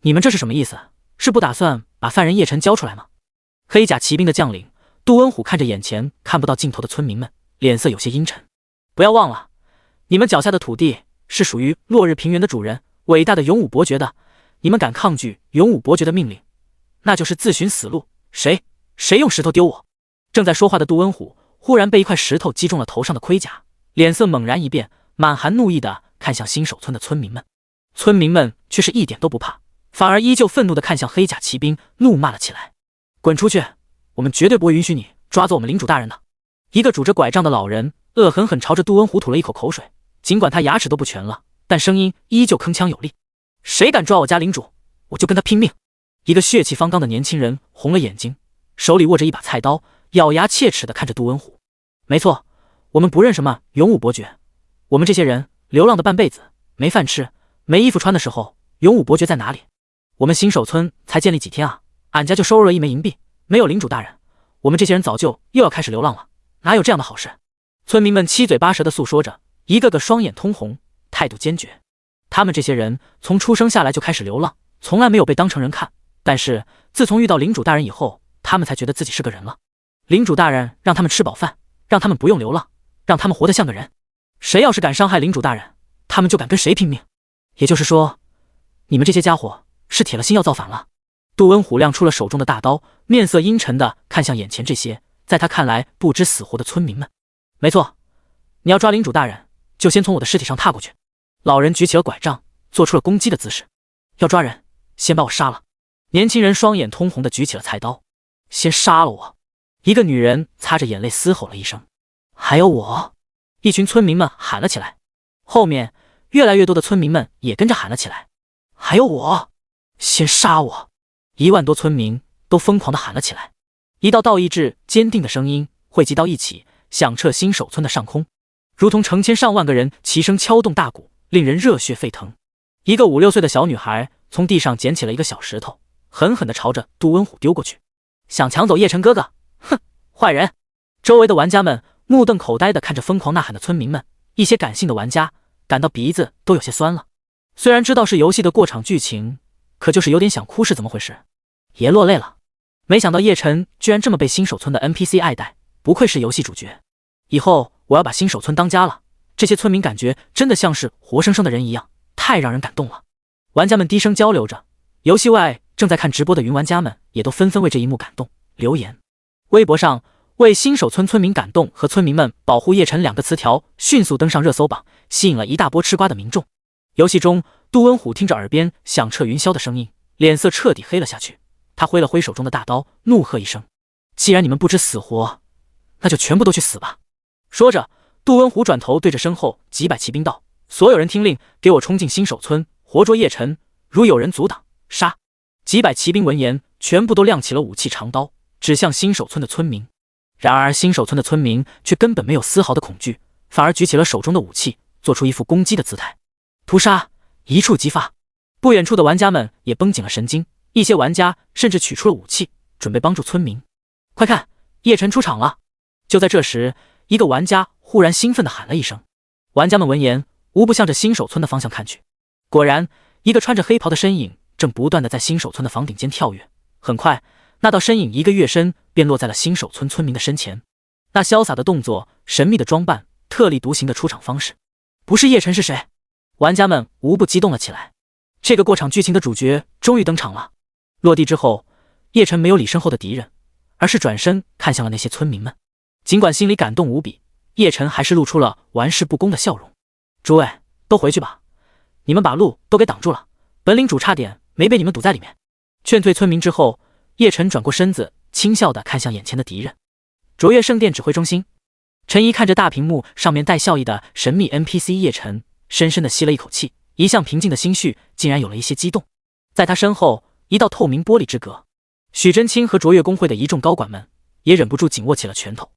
你们这是什么意思？是不打算把犯人叶晨交出来吗？黑甲骑兵的将领杜温虎看着眼前看不到尽头的村民们，脸色有些阴沉。不要忘了，你们脚下的土地是属于落日平原的主人伟大的勇武伯爵的，你们敢抗拒勇武伯爵的命令，那就是自寻死路。谁用石头丢我？正在说话的杜温虎忽然被一块石头击中了头上的盔甲，脸色猛然一变，满含怒意的看向新手村的村民们。村民们却是一点都不怕，反而依旧愤怒的看向黑甲骑兵，怒骂了起来：滚出去！我们绝对不会允许你抓走我们领主大人的！一个拄着拐杖的老人恶狠狠朝着杜温虎吐了一口口水，尽管他牙齿都不全了，但声音依旧铿锵有力：谁敢抓我家领主，我就跟他拼命！一个血气方刚的年轻人红了眼睛，手里握着一把菜刀，咬牙切齿地看着杜温虎。没错，我们不认什么勇武伯爵，我们这些人流浪的半辈子，没饭吃，没衣服穿的时候，勇武伯爵在哪里？我们新手村才建立几天啊，俺家就收入了1枚银币，没有领主大人，我们这些人早就又要开始流浪了，哪有这样的好事？村民们七嘴八舌地诉说着，一个个双眼通红，态度坚决。他们这些人从出生下来就开始流浪，从来没有被当成人看，但是自从遇到领主大人以后，他们才觉得自己是个人了。领主大人让他们吃饱饭，让他们不用流浪，让他们活得像个人。谁要是敢伤害领主大人，他们就敢跟谁拼命。也就是说，你们这些家伙是铁了心要造反了。杜温虎亮出了手中的大刀，面色阴沉地看向眼前这些在他看来不知死活的村民们。没错，你要抓领主大人，就先从我的尸体上踏过去。老人举起了拐杖，做出了攻击的姿势。要抓人，先把我杀了。年轻人双眼通红地举起了菜刀。先杀了我！一个女人擦着眼泪嘶吼了一声。还有我！一群村民们喊了起来。后面越来越多的村民们也跟着喊了起来。还有我！先杀我！1万多村民都疯狂地喊了起来。一道道意志坚定的声音汇集到一起，响彻新手村的上空，如同成千上万个人齐声敲动大鼓，令人热血沸腾。一个5、6岁的小女孩从地上捡起了一个小石头，狠狠地朝着杜温虎丢过去。想抢走叶晨哥哥，哼，坏人！周围的玩家们目瞪口呆地看着疯狂呐喊的村民们，一些感性的玩家感到鼻子都有些酸了。虽然知道是游戏的过场剧情，可就是有点想哭，是怎么回事？爷落泪了。没想到叶晨居然这么被新手村的 NPC 爱戴，不愧是游戏主角。以后我要把新手村当家了，这些村民感觉真的像是活生生的人一样，太让人感动了。玩家们低声交流着，游戏外正在看直播的云玩家们也都纷纷为这一幕感动留言。微博上为新手村村民感动和村民们保护叶晨2个词条迅速登上热搜榜，吸引了一大波吃瓜的民众。游戏中，杜温虎听着耳边响彻云霄的声音，脸色彻底黑了下去。他挥了挥手中的大刀，怒喝一声：既然你们不知死活，那就全部都去死吧！说着，杜温虎转头对着身后几百骑兵道：所有人听令，给我冲进新手村，活捉叶晨，如有人阻挡，杀！几百骑兵闻言，全部都亮起了武器长刀，指向新手村的村民。然而新手村的村民却根本没有丝毫的恐惧，反而举起了手中的武器，做出一副攻击的姿态。屠杀一触即发。不远处的玩家们也绷紧了神经，一些玩家甚至取出了武器，准备帮助村民。快看，叶晨出场了！就在这时，一个玩家忽然兴奋地喊了一声。玩家们闻言，无不向着新手村的方向看去。果然，一个穿着黑袍的身影正不断地在新手村的房顶间跳跃。很快，那道身影一个跃身便落在了新手村村民的身前。那潇洒的动作，神秘的装扮，特立独行的出场方式，不是叶晨是谁？玩家们无不激动了起来。这个过场剧情的主角终于登场了。落地之后，叶晨没有理身后的敌人，而是转身看向了那些村民们。尽管心里感动无比，叶晨还是露出了玩世不恭的笑容。诸位，都回去吧，你们把路都给挡住了，本领主差点没被你们堵在里面。劝退村民之后，叶晨转过身子，轻笑地看向眼前的敌人。卓越圣殿指挥中心，陈怡看着大屏幕上面带笑意的神秘 NPC 叶晨，深深地吸了一口气，一向平静的心绪竟然有了一些激动。在他身后，一道透明玻璃之隔，许真清和卓越工会的一众高管们也忍不住紧握起了拳头。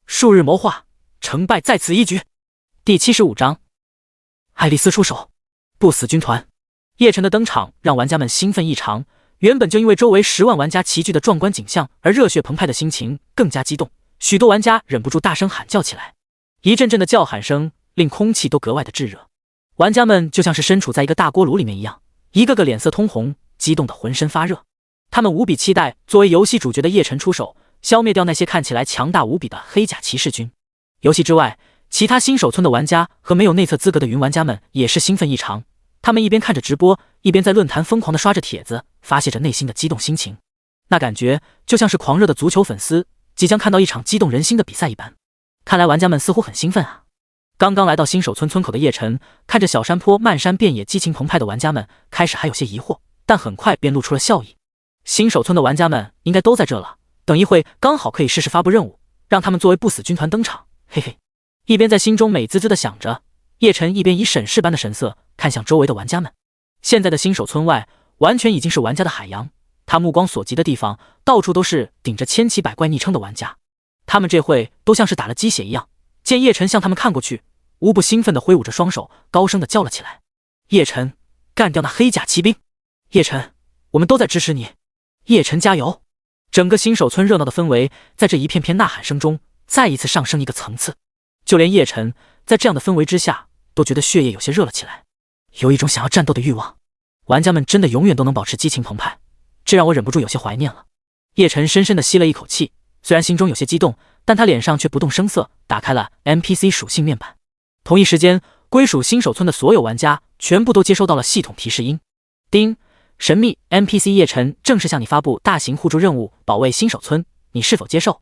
数日谋划，成败在此一举。第75章，爱丽丝出手，不死军团。叶晨的登场让玩家们兴奋异常，原本就因为周围10万玩家齐聚的壮观景象而热血澎湃的心情更加激动，许多玩家忍不住大声喊叫起来。一阵阵的叫喊声令空气都格外的炙热，玩家们就像是身处在一个大锅炉里面一样，一个个脸色通红，激动的浑身发热。他们无比期待作为游戏主角的叶晨出手，消灭掉那些看起来强大无比的黑甲骑士军。游戏之外，其他新手村的玩家和没有内测资格的云玩家们也是兴奋异常，他们一边看着直播，一边在论坛疯狂地刷着帖子，发泄着内心的激动心情。那感觉就像是狂热的足球粉丝即将看到一场激动人心的比赛一般。看来玩家们似乎很兴奋啊。刚刚来到新手村村口的叶晨，看着小山坡漫山遍野激情澎湃的玩家们，开始还有些疑惑，但很快便露出了笑意。新手村的玩家们应该都在这了，等一会刚好可以试试发布任务，让他们作为不死军团登场，嘿嘿。一边在心中美滋滋地想着，叶晨一边以审视般的神色看向周围的玩家们。现在的新手村外完全已经是玩家的海洋，他目光所及的地方到处都是顶着千奇百怪昵称的玩家，他们这会都像是打了鸡血一样，见叶晨向他们看过去，无不兴奋地挥舞着双手，高声地叫了起来：叶晨，干掉那黑甲骑兵！叶晨，我们都在支持你！叶晨加油！整个新手村热闹的氛围在这一片片呐喊声中再一次上升一个层次，就连叶晨在这样的氛围之下都觉得血液有些热了起来，有一种想要战斗的欲望。玩家们真的永远都能保持激情澎湃，这让我忍不住有些怀念了。叶晨深深地吸了一口气，虽然心中有些激动，但他脸上却不动声色，打开了 NPC 属性面板。同一时间，归属新手村的所有玩家全部都接收到了系统提示音。叮，神秘 NPC 叶晨正式向你发布大型互助任务，保卫新手村，你是否接受？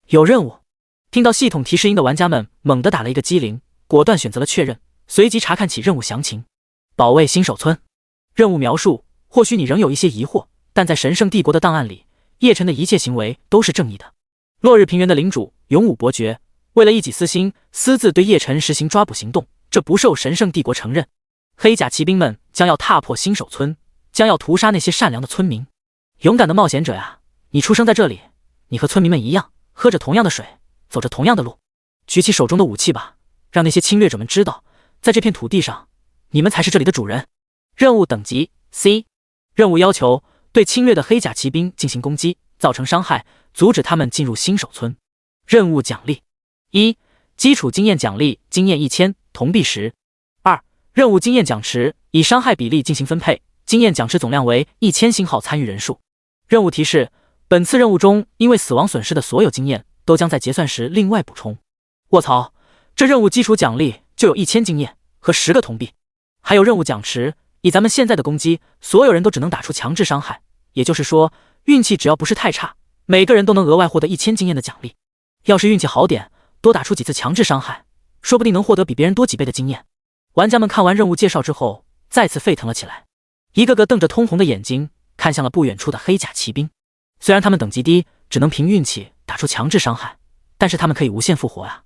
有任务。听到系统提示音的玩家们猛地打了一个激灵，果断选择了确认，随即查看起任务详情。保卫新手村。任务描述，或许你仍有一些疑惑，但在神圣帝国的档案里，叶晨的一切行为都是正义的。落日平原的领主勇武伯爵为了一己私心，私自对叶晨实行抓捕行动，这不受神圣帝国承认。黑甲骑兵们将要踏破新手村，将要屠杀那些善良的村民。勇敢的冒险者呀，你出生在这里，你和村民们一样，喝着同样的水，走着同样的路。举起手中的武器吧，让那些侵略者们知道，在这片土地上，你们才是这里的主人。任务等级 C。 任务要求对侵略的黑甲骑兵进行攻击，造成伤害，阻止他们进入新手村。任务奖励： 1. 基础经验奖励经验1000，铜币10。 2. 任务经验奖池以伤害比例进行分配，经验奖池总量为1000星号，参与人数。任务提示：本次任务中因为死亡损失的所有经验都将在结算时另外补充。卧槽，这任务基础奖励就有1000经验和10个铜币，还有任务奖池，以咱们现在的攻击，所有人都只能打出强制伤害，也就是说，运气只要不是太差，每个人都能额外获得1000经验的奖励。要是运气好点，多打出几次强制伤害，说不定能获得比别人多几倍的经验。玩家们看完任务介绍之后，再次沸腾了起来，一个个瞪着通红的眼睛看向了不远处的黑甲骑兵。虽然他们等级低，只能凭运气打出强制伤害，但是他们可以无限复活啊！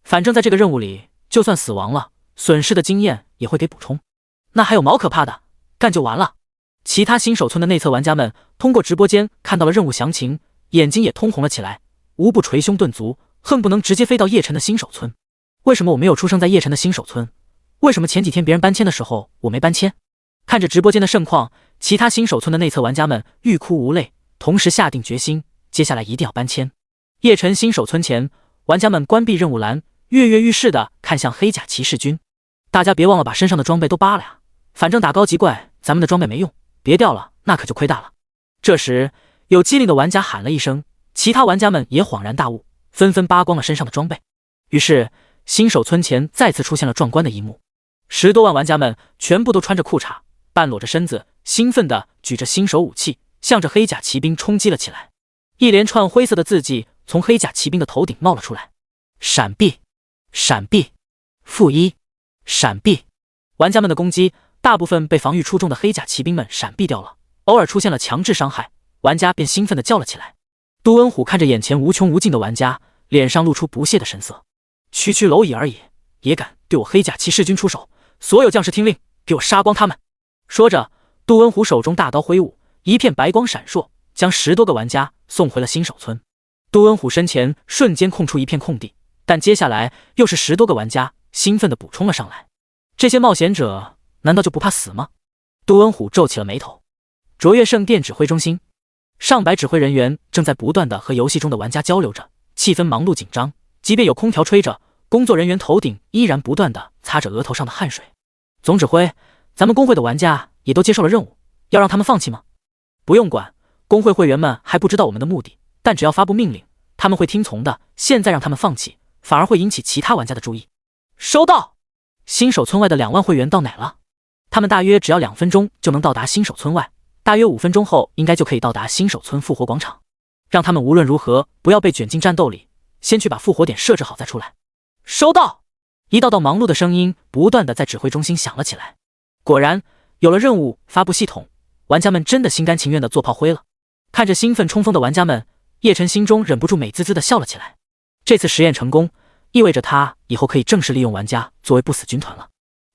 反正在这个任务里，就算死亡了，损失的经验也会给补充。那还有毛可怕的，干就完了。其他新手村的内测玩家们通过直播间看到了任务详情，眼睛也通红了起来，无不捶胸顿足，恨不能直接飞到叶晨的新手村。为什么我没有出生在叶晨的新手村？为什么前几天别人搬迁的时候我没搬迁？看着直播间的盛况，其他新手村的内测玩家们欲哭无泪，同时下定决心，接下来一定要搬迁。叶城新手村前，玩家们关闭任务栏，跃跃欲试地看向黑甲骑士军。大家别忘了把身上的装备都扒了呀，反正打高级怪，咱们的装备没用，别掉了，那可就亏大了。这时，有机灵的玩家喊了一声，其他玩家们也恍然大悟，纷纷扒光了身上的装备。于是，新手村前再次出现了壮观的一幕：10多万玩家们全部都穿着裤衩，半裸着身子，兴奋地举着新手武器，向着黑甲骑兵冲击了起来。一连串灰色的字迹从黑甲骑兵的头顶冒了出来：闪避，闪避，负一，闪避。玩家们的攻击大部分被防御出众的黑甲骑兵们闪避掉了，偶尔出现了强制伤害，玩家便兴奋地叫了起来。杜恩虎看着眼前无穷无尽的玩家，脸上露出不屑的神色。区区蝼蚁而已，也敢对我黑甲骑士军出手！所有将士听令，给我杀光他们！说着，杜恩虎手中大刀挥舞，一片白光闪烁，将10多个玩家送回了新手村。杜恩虎身前瞬间空出一片空地，但接下来又是10多个玩家兴奋地补充了上来。这些冒险者难道就不怕死吗？杜恩虎皱起了眉头。卓越圣殿指挥中心，上百指挥人员正在不断地和游戏中的玩家交流着，气氛忙碌紧张。即便有空调吹着，工作人员头顶依然不断地擦着额头上的汗水。总指挥，咱们工会的玩家也都接受了任务，要让他们放弃吗？不用管，工会会员们还不知道我们的目的，但只要发布命令，他们会听从的。现在让他们放弃，反而会引起其他玩家的注意。收到。新手村外的2万会员到哪了？他们大约只要2分钟就能到达新手村外，大约5分钟后应该就可以到达新手村复活广场。让他们无论如何不要被卷进战斗里，先去把复活点设置好再出来。收到。一道道忙碌的声音不断地在指挥中心响了起来。果然，有了任务发布系统，玩家们真的心甘情愿地做炮灰了。看着兴奋冲锋的玩家们，叶晨心中忍不住美滋滋地笑了起来。这次实验成功，意味着他以后可以正式利用玩家作为不死军团了。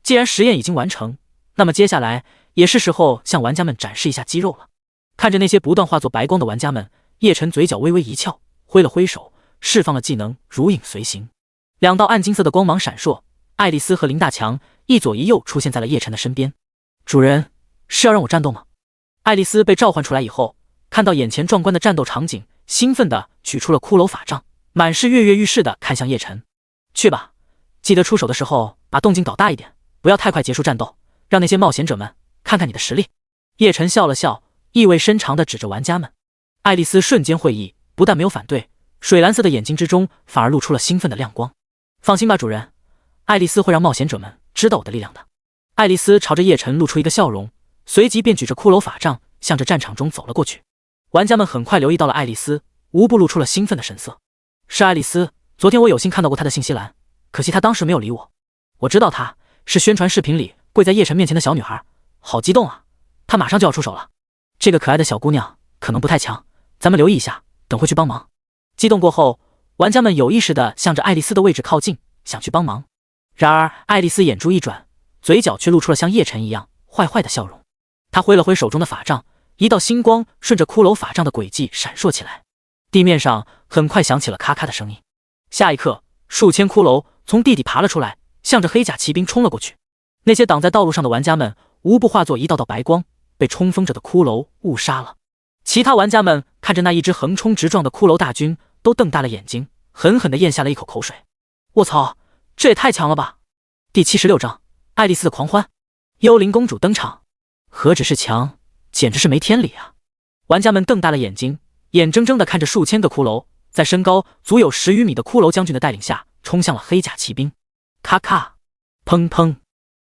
既然实验已经完成，那么接下来也是时候向玩家们展示一下肌肉了。看着那些不断化作白光的玩家们，叶晨嘴角微微一翘，挥了挥手，释放了技能如影随形。2道暗金色的光芒闪烁，爱丽丝和林大强一左一右出现在了叶晨的身边。主人，是要让我战斗吗？爱丽丝被召唤出来以后，看到眼前壮观的战斗场景，兴奋地取出了骷髅法杖，满是跃跃欲试地看向叶晨。去吧，记得出手的时候把动静搞大一点，不要太快结束战斗，让那些冒险者们看看你的实力。叶晨笑了笑，意味深长地指着玩家们。爱丽丝瞬间会意，不但没有反对，水蓝色的眼睛之中反而露出了兴奋的亮光。放心吧，主人，爱丽丝会让冒险者们知道我的力量的。爱丽丝朝着叶晨露出一个笑容，随即便举着骷髅法杖向着战场中走了过去。玩家们很快留意到了爱丽丝，无不露出了兴奋的神色。是爱丽丝，昨天我有幸看到过她的信息栏，可惜她当时没有理我。我知道她是宣传视频里跪在叶晨面前的小女孩，好激动啊，她马上就要出手了。这个可爱的小姑娘可能不太强，咱们留意一下，等会去帮忙。激动过后，玩家们有意识地向着爱丽丝的位置靠近，想去帮忙。然而爱丽丝眼珠一转，嘴角却露出了像叶晨一样坏坏的笑容。她挥了挥手中的法杖，一道星光顺着骷髅法杖的轨迹闪烁起来，地面上很快响起了咔咔的声音。下一刻，数千骷髅从地底爬了出来，向着黑甲骑兵冲了过去。那些挡在道路上的玩家们无不化作一道道白光，被冲锋着的骷髅误杀了。其他玩家们看着那一支横冲直撞的骷髅大军，都瞪大了眼睛，狠狠地咽下了一口口水。卧槽，这也太强了吧！第76章，爱丽丝的狂欢，幽灵公主登场。何止是强，简直是没天理啊！玩家们瞪大了眼睛，眼睁睁地看着数千个骷髅在身高足有10余米的骷髅将军的带领下冲向了黑甲骑兵。咔咔，砰砰，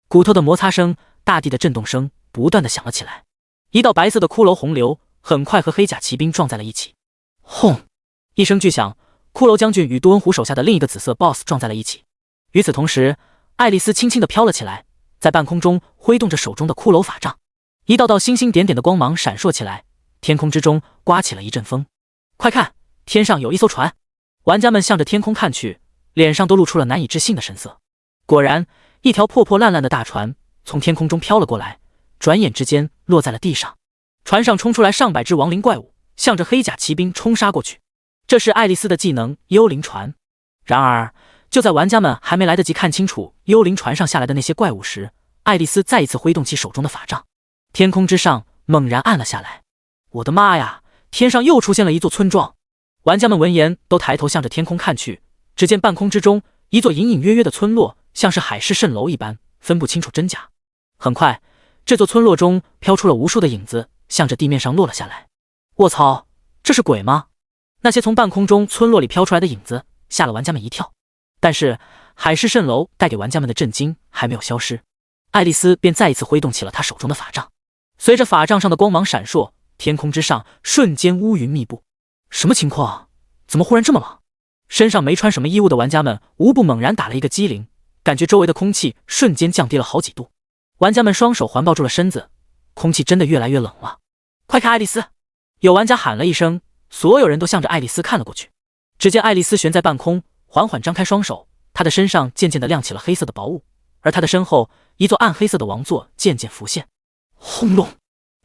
骨头的摩擦声，大地的震动声不断地响了起来。一道白色的骷髅洪流很快和黑甲骑兵撞在了一起。轰！一声巨响，骷髅将军与杜恩虎手下的另一个紫色 BOSS 撞在了一起。与此同时，爱丽丝轻轻地飘了起来，在半空中挥动着手中的骷髅法杖。一道道星星点点的光芒闪烁起来，天空之中刮起了一阵风。快看，天上有一艘船！玩家们向着天空看去，脸上都露出了难以置信的神色。果然，一条破破烂烂的大船从天空中飘了过来，转眼之间落在了地上。船上冲出来上百只亡灵怪物，向着黑甲骑兵冲杀过去。这是爱丽丝的技能幽灵船。然而，就在玩家们还没来得及看清楚幽灵船上下来的那些怪物时，爱丽丝再一次挥动起手中的法杖。天空之上猛然暗了下来。我的妈呀！天上又出现了一座村庄。玩家们闻言都抬头向着天空看去，只见半空之中一座隐隐约约的村落，像是海市蜃楼一般，分不清楚真假。很快，这座村落中飘出了无数的影子，向着地面上落了下来。卧槽，这是鬼吗？那些从半空中村落里飘出来的影子吓了玩家们一跳。但是海市蜃楼带给玩家们的震惊还没有消失，爱丽丝便再一次挥动起了她手中的法杖。随着法杖上的光芒闪烁，天空之上瞬间乌云密布。什么情况？怎么忽然这么冷？身上没穿什么衣物的玩家们无不猛然打了一个激灵，感觉周围的空气瞬间降低了好几度。玩家们双手环抱住了身子，空气真的越来越冷了。快看爱丽丝！有玩家喊了一声，所有人都向着爱丽丝看了过去。只见爱丽丝悬在半空，缓缓张开双手，她的身上渐渐地亮起了黑色的薄雾，而她的身后，一座暗黑色的王座渐渐浮现。轰隆！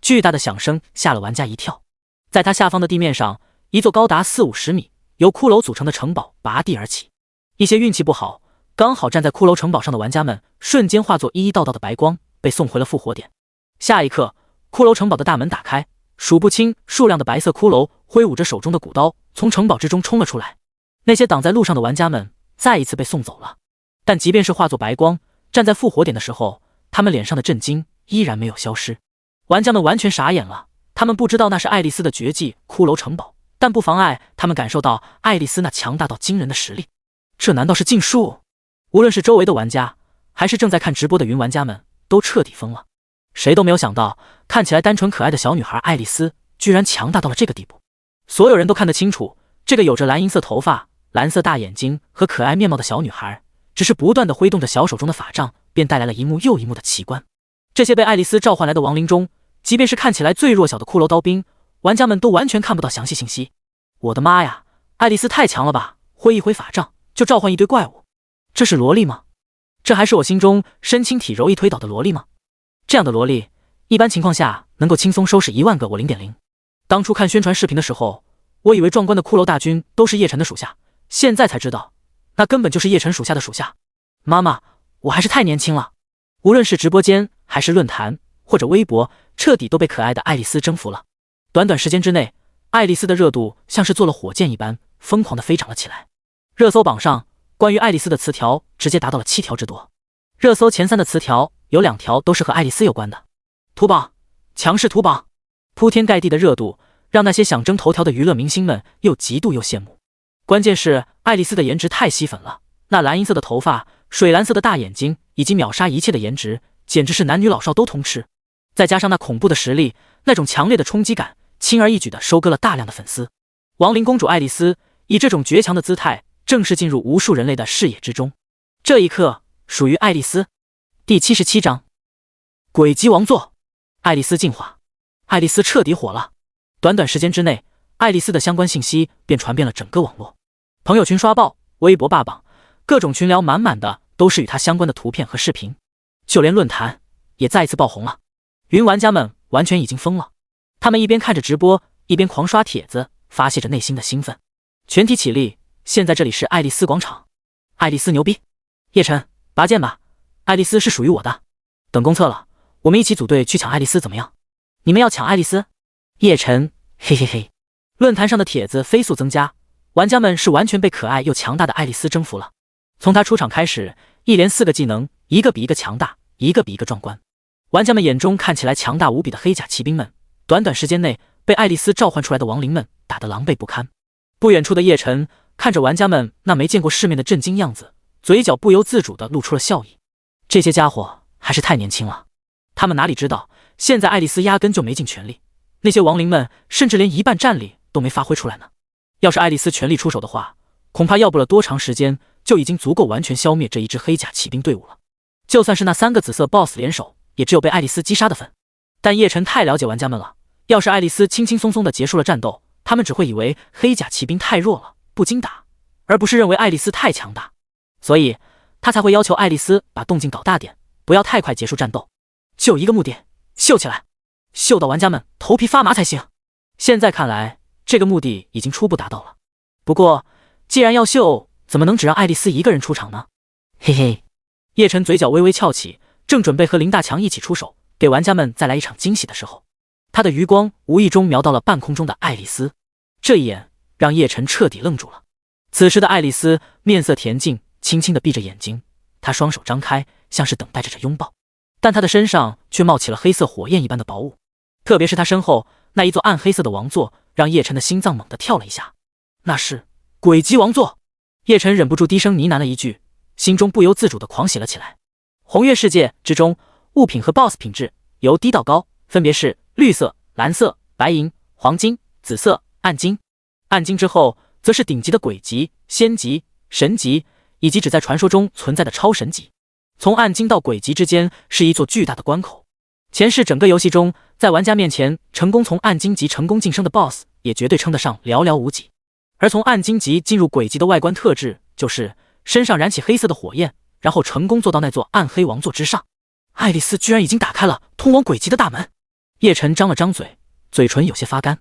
巨大的响声吓了玩家一跳。在她下方的地面上，一座高达40-50米、由骷髅组成的城堡拔地而起。一些运气不好，刚好站在骷髅城堡上的玩家们，瞬间化作一道道的白光，被送回了复活点。下一刻，骷髅城堡的大门打开，数不清数量的白色骷髅挥舞着手中的古刀，从城堡之中冲了出来。那些挡在路上的玩家们再一次被送走了。但即便是化作白光，站在复活点的时候，他们脸上的震惊依然没有消失。玩家们完全傻眼了，他们不知道那是爱丽丝的绝技骷髅城堡，但不妨碍他们感受到爱丽丝那强大到惊人的实力。这难道是禁术？无论是周围的玩家，还是正在看直播的云玩家们，都彻底疯了。谁都没有想到，看起来单纯可爱的小女孩爱丽丝，居然强大到了这个地步。所有人都看得清楚，这个有着蓝银色头发、蓝色大眼睛和可爱面貌的小女孩，只是不断地挥动着小手中的法杖，便带来了一幕又一幕的奇观。这些被爱丽丝召唤来的亡灵中，即便是看起来最弱小的骷髅刀兵，玩家们都完全看不到详细信息。我的妈呀，爱丽丝太强了吧，挥一挥法杖就召唤一堆怪物。这是萝莉吗？这还是我心中身轻体柔一推倒的萝莉吗？这样的萝莉一般情况下能够轻松收拾10000个我 0.0。 当初看宣传视频的时候，我以为壮观的骷髅大军都是叶晨的属下，现在才知道那根本就是叶晨属下的属下。妈妈，我还是太年轻了。无论是直播间还是论坛或者微博，彻底都被可爱的爱丽丝征服了。短短时间之内，爱丽丝的热度像是坐了火箭一般，疯狂地飞涨了起来。热搜榜上关于爱丽丝的词条直接达到了7条之多。热搜前3的词条有2条都是和爱丽丝有关的。图榜，强势图榜，铺天盖地的热度让那些想争头条的娱乐明星们又嫉妒又羡慕。关键是爱丽丝的颜值太吸粉了，那蓝银色的头发、水蓝色的大眼睛以及秒杀一切的颜值，简直是男女老少都通吃。再加上那恐怖的实力，那种强烈的冲击感，轻而易举地收割了大量的粉丝。亡灵公主爱丽丝以这种绝强的姿态，正式进入无数人类的视野之中。这一刻属于爱丽丝。第77章，鬼级王座，爱丽丝进化。爱丽丝彻底火了。短短时间之内，爱丽丝的相关信息便传遍了整个网络，朋友群刷爆，微博霸榜，各种群聊满满的都是与她相关的图片和视频，就连论坛也再一次爆红了。云玩家们完全已经疯了，他们一边看着直播，一边狂刷帖子，发泄着内心的兴奋。全体起立，现在这里是爱丽丝广场，爱丽丝牛逼！叶晨，拔剑吧，爱丽丝是属于我的。等公测了，我们一起组队去抢爱丽丝怎么样？你们要抢爱丽丝？叶晨，嘿嘿嘿。论坛上的帖子飞速增加，玩家们是完全被可爱又强大的爱丽丝征服了。从她出场开始，一连4个技能，一个比一个强大，一个比一个壮观。玩家们眼中看起来强大无比的黑甲骑兵们，短短时间内被爱丽丝召唤出来的亡灵们打得狼狈不堪。不远处的叶晨看着玩家们那没见过世面的震惊样子，嘴角不由自主地露出了笑意。这些家伙还是太年轻了，他们哪里知道，现在爱丽丝压根就没尽全力，那些亡灵们甚至连一半战力都没发挥出来呢。要是爱丽丝全力出手的话，恐怕要不了多长时间，就已经足够完全消灭这一支黑甲骑兵队伍了。就算是那3个紫色 BOSS 联手，也只有被爱丽丝击杀的份。但叶晨太了解玩家们了，要是爱丽丝轻轻松松地结束了战斗，他们只会以为黑甲骑兵太弱了，不经打，而不是认为爱丽丝太强大。所以他才会要求爱丽丝把动静搞大点，不要太快结束战斗。就一个目的，秀起来，秀到玩家们头皮发麻才行。现在看来，这个目的已经初步达到了。不过既然要秀，怎么能只让爱丽丝一个人出场呢？嘿嘿。叶晨嘴角微微翘起，正准备和林大强一起出手，给玩家们再来一场惊喜的时候，他的余光无意中瞄到了半空中的爱丽丝，这一眼让叶晨彻底愣住了。此时的爱丽丝面色恬静，轻轻地闭着眼睛，她双手张开，像是等待着拥抱，但她的身上却冒起了黑色火焰一般的薄雾，特别是她身后那一座暗黑色的王座，让叶晨的心脏猛地跳了一下。那是诡极王座！叶晨忍不住低声呢喃了一句，心中不由自主地狂喜了起来。红月世界之中，物品和 BOSS 品质由低到高分别是绿色、蓝色、白银、黄金、紫色、暗金。暗金之后则是顶级的鬼级、仙级、神级，以及只在传说中存在的超神级。从暗金到鬼级之间是一座巨大的关口。前世整个游戏中，在玩家面前成功从暗金级成功晋升的 BOSS 也绝对称得上寥寥无几。而从暗金级进入鬼级的外观特质就是身上燃起黑色的火焰，然后成功坐到那座暗黑王座之上。爱丽丝居然已经打开了通往鬼级的大门。叶晨张了张嘴，嘴唇有些发干。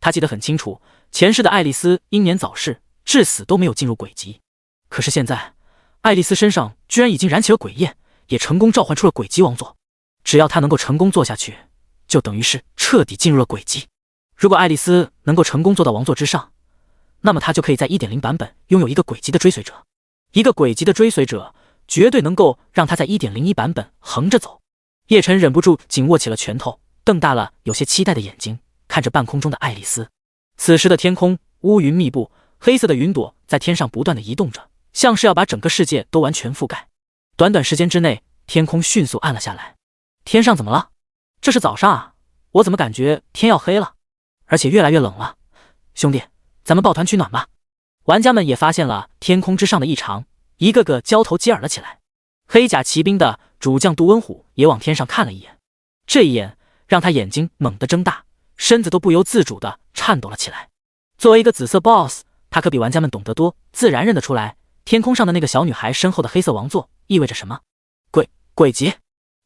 他记得很清楚，前世的爱丽丝英年早逝，至死都没有进入鬼级。可是现在，爱丽丝身上居然已经燃起了鬼焰，也成功召唤出了鬼级王座。只要她能够成功坐下去，就等于是彻底进入了鬼级。如果爱丽丝能够成功坐到王座之上，那么她就可以在 1.0 版本拥有一个鬼级的追随者。一个鬼级的追随者绝对能够让她在 1.01 版本横着走。叶晨忍不住紧握起了拳头，瞪大了有些期待的眼睛，看着半空中的爱丽丝。此时的天空乌云密布，黑色的云朵在天上不断的移动着，像是要把整个世界都完全覆盖。短短时间之内，天空迅速暗了下来。天上怎么了？这是早上啊，我怎么感觉天要黑了，而且越来越冷了。兄弟，咱们抱团取暖吧。玩家们也发现了天空之上的异常，一个个交头接耳了起来。黑甲骑兵的主将杜温虎也往天上看了一眼，这一眼让他眼睛猛地睁大，身子都不由自主地颤抖了起来。作为一个紫色 BOSS， 他可比玩家们懂得多，自然认得出来天空上的那个小女孩身后的黑色王座意味着什么。鬼级！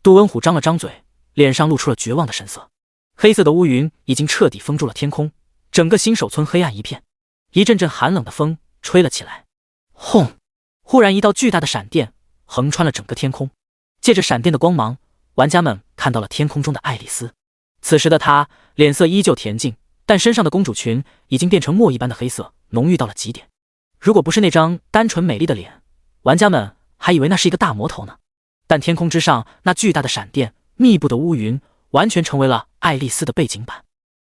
杜温虎张了张嘴，脸上露出了绝望的神色。黑色的乌云已经彻底封住了天空，整个新手村黑暗一片，一阵阵寒冷的风吹了起来。轰！忽然一道巨大的闪电横穿了整个天空，借着闪电的光芒，玩家们看到了天空中的爱丽丝。此时的她脸色依旧恬静，但身上的公主裙已经变成墨一般的黑色，浓郁到了极点。如果不是那张单纯美丽的脸，玩家们还以为那是一个大魔头呢。但天空之上那巨大的闪电、密布的乌云，完全成为了爱丽丝的背景板。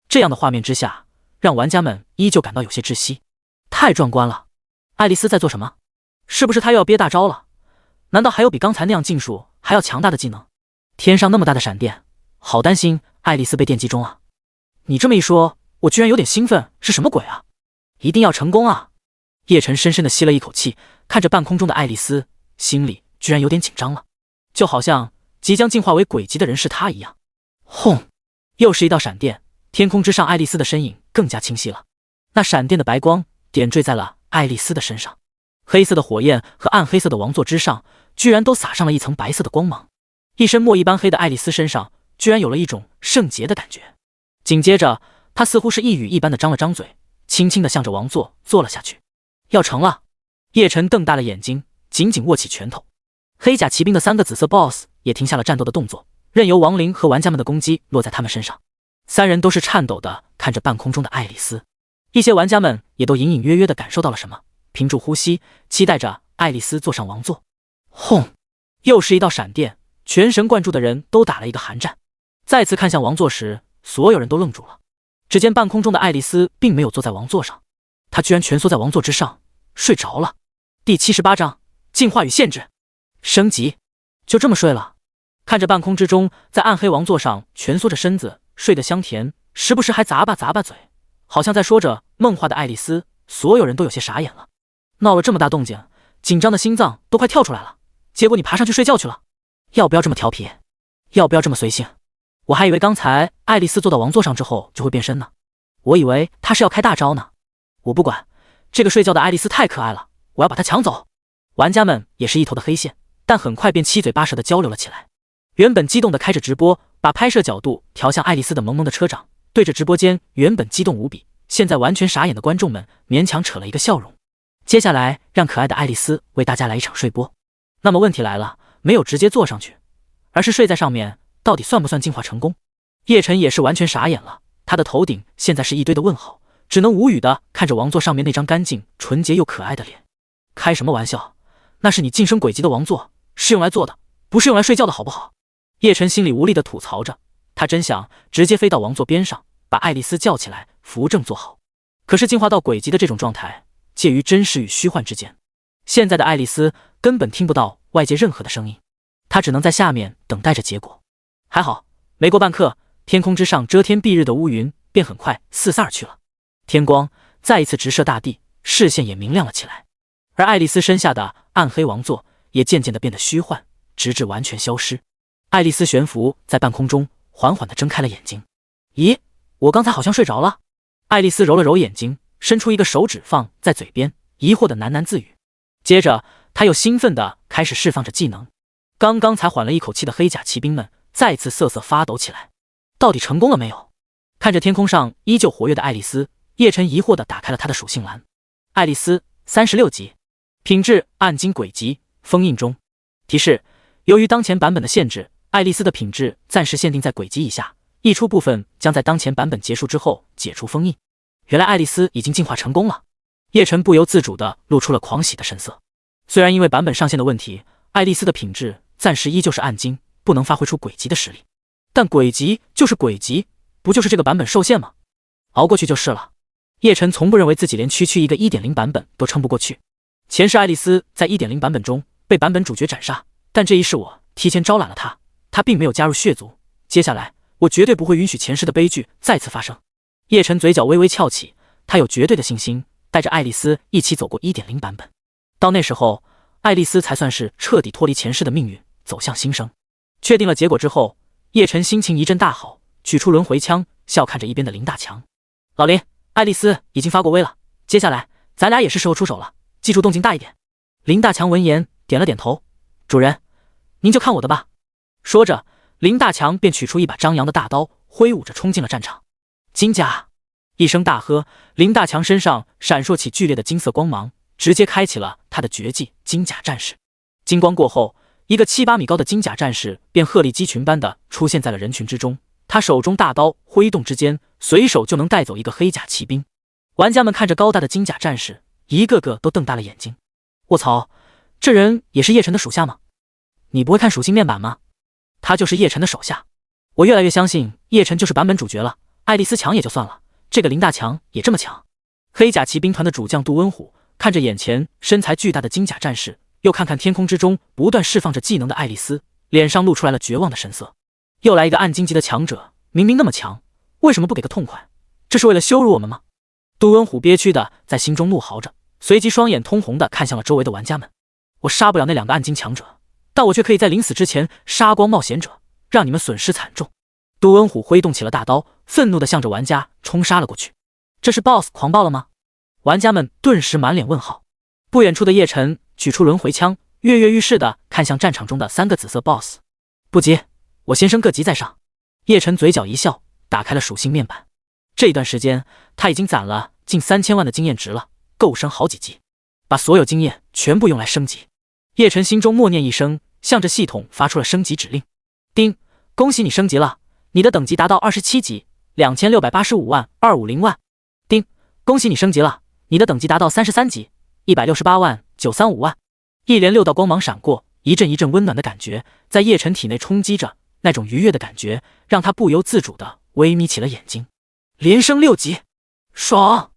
这样的画面之下，让玩家们依旧感到有些窒息。太壮观了！爱丽丝在做什么？是不是她又要憋大招了？难道还有比刚才那样禁术还要强大的技能？天上那么大的闪电，好担心爱丽丝被电击中啊！你这么一说，我居然有点兴奋，是什么鬼啊？一定要成功啊！叶晨深深地吸了一口气，看着半空中的爱丽丝，心里居然有点紧张了，就好像即将进化为鬼级的人是他一样。轰！又是一道闪电，天空之上爱丽丝的身影更加清晰了。那闪电的白光点缀在了爱丽丝的身上，黑色的火焰和暗黑色的王座之上，居然都洒上了一层白色的光芒。一身墨一般黑的爱丽丝身上，居然有了一种圣洁的感觉。紧接着，她似乎是一语一般的张了张嘴，轻轻地向着王座坐了下去。要成了！叶晨瞪大了眼睛，紧紧握起拳头。黑甲骑兵的3个紫色 BOSS 也停下了战斗的动作，任由亡灵和玩家们的攻击落在他们身上。3人都是颤抖的看着半空中的爱丽丝。一些玩家们也都隐隐约约地感受到了什么，屏住呼吸，期待着爱丽丝坐上王座。轰！又是一道闪电，全神贯注的人都打了一个寒战。再次看向王座时，所有人都愣住了。只见半空中的爱丽丝并没有坐在王座上，她居然蜷缩在王座之上，睡着了。第78章进化与限制升级，就这么睡了。看着半空之中在暗黑王座上蜷缩着身子睡得香甜，时不时还咂巴嘴，好像在说着梦话的爱丽丝，所有人都有些傻眼了。闹了这么大动静，紧张的心脏都快跳出来了，结果你爬上去睡觉去了。要不要这么调皮？要不要这么随性？我还以为刚才爱丽丝坐到王座上之后就会变身呢，我以为她是要开大招呢。我不管，这个睡觉的爱丽丝太可爱了，我要把她抢走。玩家们也是一头的黑线，但很快便七嘴八舌的交流了起来。原本激动的开着直播，把拍摄角度调向爱丽丝的萌萌的车长，对着直播间原本激动无比，现在完全傻眼的观众们勉强扯了一个笑容。接下来让可爱的爱丽丝为大家来一场睡播。那么问题来了，没有直接坐上去，而是睡在上面，到底算不算进化成功？叶晨也是完全傻眼了，他的头顶现在是一堆的问号，只能无语的看着王座上面那张干净、纯洁又可爱的脸。开什么玩笑，那是你晋升轨迹的王座，是用来坐的，不是用来睡觉的好不好？叶晨心里无力的吐槽着，他真想直接飞到王座边上，把爱丽丝叫起来扶正坐好。可是进化到轨迹的这种状态，介于真实与虚幻之间，现在的爱丽丝根本听不到外界任何的声音，她只能在下面等待着结果。还好，没过半刻，天空之上遮天蔽日的乌云便很快四散而去了，天光再一次直射大地，视线也明亮了起来。而爱丽丝身下的暗黑王座也渐渐地变得虚幻，直至完全消失。爱丽丝悬浮在半空中，缓缓地睁开了眼睛。咦，我刚才好像睡着了。爱丽丝揉了揉眼睛，伸出一个手指放在嘴边，疑惑地喃喃自语。接着她又兴奋地开始释放着技能。刚刚才缓了一口气的黑甲骑兵们再次瑟瑟发抖起来。到底成功了没有？看着天空上依旧活跃的爱丽丝，叶晨疑惑地打开了她的属性栏。爱丽丝36级，品质暗金轨迹，封印中。提示：由于当前版本的限制，爱丽丝的品质暂时限定在轨迹以下，溢出部分将在当前版本结束之后解除封印。原来爱丽丝已经进化成功了，叶晨不由自主地露出了狂喜的神色。虽然因为版本上线的问题，爱丽丝的品质暂时依旧是暗金，不能发挥出轨迹的实力，但轨迹就是轨迹，不就是这个版本受限吗？熬过去就是了。叶晨从不认为自己连区区一个 1.0 版本都撑不过去。前世爱丽丝在 1.0 版本中被版本主角斩杀，但这一世我提前招揽了她，她并没有加入血族，接下来我绝对不会允许前世的悲剧再次发生。叶晨嘴角微微翘起，他有绝对的信心，带着爱丽丝一起走过 1.0 版本。到那时候，爱丽丝才算是彻底脱离前世的命运，走向新生。确定了结果之后，叶晨心情一阵大好，取出轮回枪，笑看着一边的林大强。老林，爱丽丝已经发过威了，接下来咱俩也是时候出手了，记住动静大一点。林大强闻言点了点头，主人，您就看我的吧。说着，林大强便取出一把张扬的大刀，挥舞着冲进了战场。金甲！一声大喝，林大强身上闪烁起剧烈的金色光芒，直接开启了他的绝技金甲战士。金光过后，一个7、8米高的金甲战士便鹤立鸡群般的出现在了人群之中，他手中大刀挥动之间，随手就能带走一个黑甲骑兵。玩家们看着高大的金甲战士，一个个都瞪大了眼睛。卧槽，这人也是叶晨的属下吗？你不会看属性面板吗？他就是叶晨的手下。我越来越相信叶晨就是版本主角了。爱丽丝强也就算了，这个林大强也这么强。黑甲骑兵团的主将杜温虎看着眼前身材巨大的金甲战士，又看看天空之中不断释放着技能的爱丽丝，脸上露出来了绝望的神色。又来一个暗金级的强者，明明那么强，为什么不给个痛快？这是为了羞辱我们吗？杜温虎憋屈的在心中怒嚎着，随即双眼通红的看向了周围的玩家们。我杀不了那2个暗金强者，但我却可以在临死之前杀光冒险者，让你们损失惨重。杜温虎挥动起了大刀，愤怒地向着玩家冲杀了过去。这是 BOSS 狂暴了吗？玩家们顿时满脸问号。不远处的叶晨取出轮回枪，跃跃欲试地看向战场中的3个紫色 BOSS。不急，我先升个级再上。叶晨嘴角一笑，打开了属性面板。这一段时间，他已经攒了近3000万的经验值了，够升好几级，把所有经验全部用来升级。叶晨心中默念一声，向着系统发出了升级指令。叮，恭喜你升级了，你的等级达到27级，2685万250万。叮，恭喜你升级了，你的等级达到33级，168万935万。一连6道光芒闪过，一阵一阵温暖的感觉在叶晨体内冲击着，那种愉悦的感觉让他不由自主地微眯起了眼睛。连升6级，爽！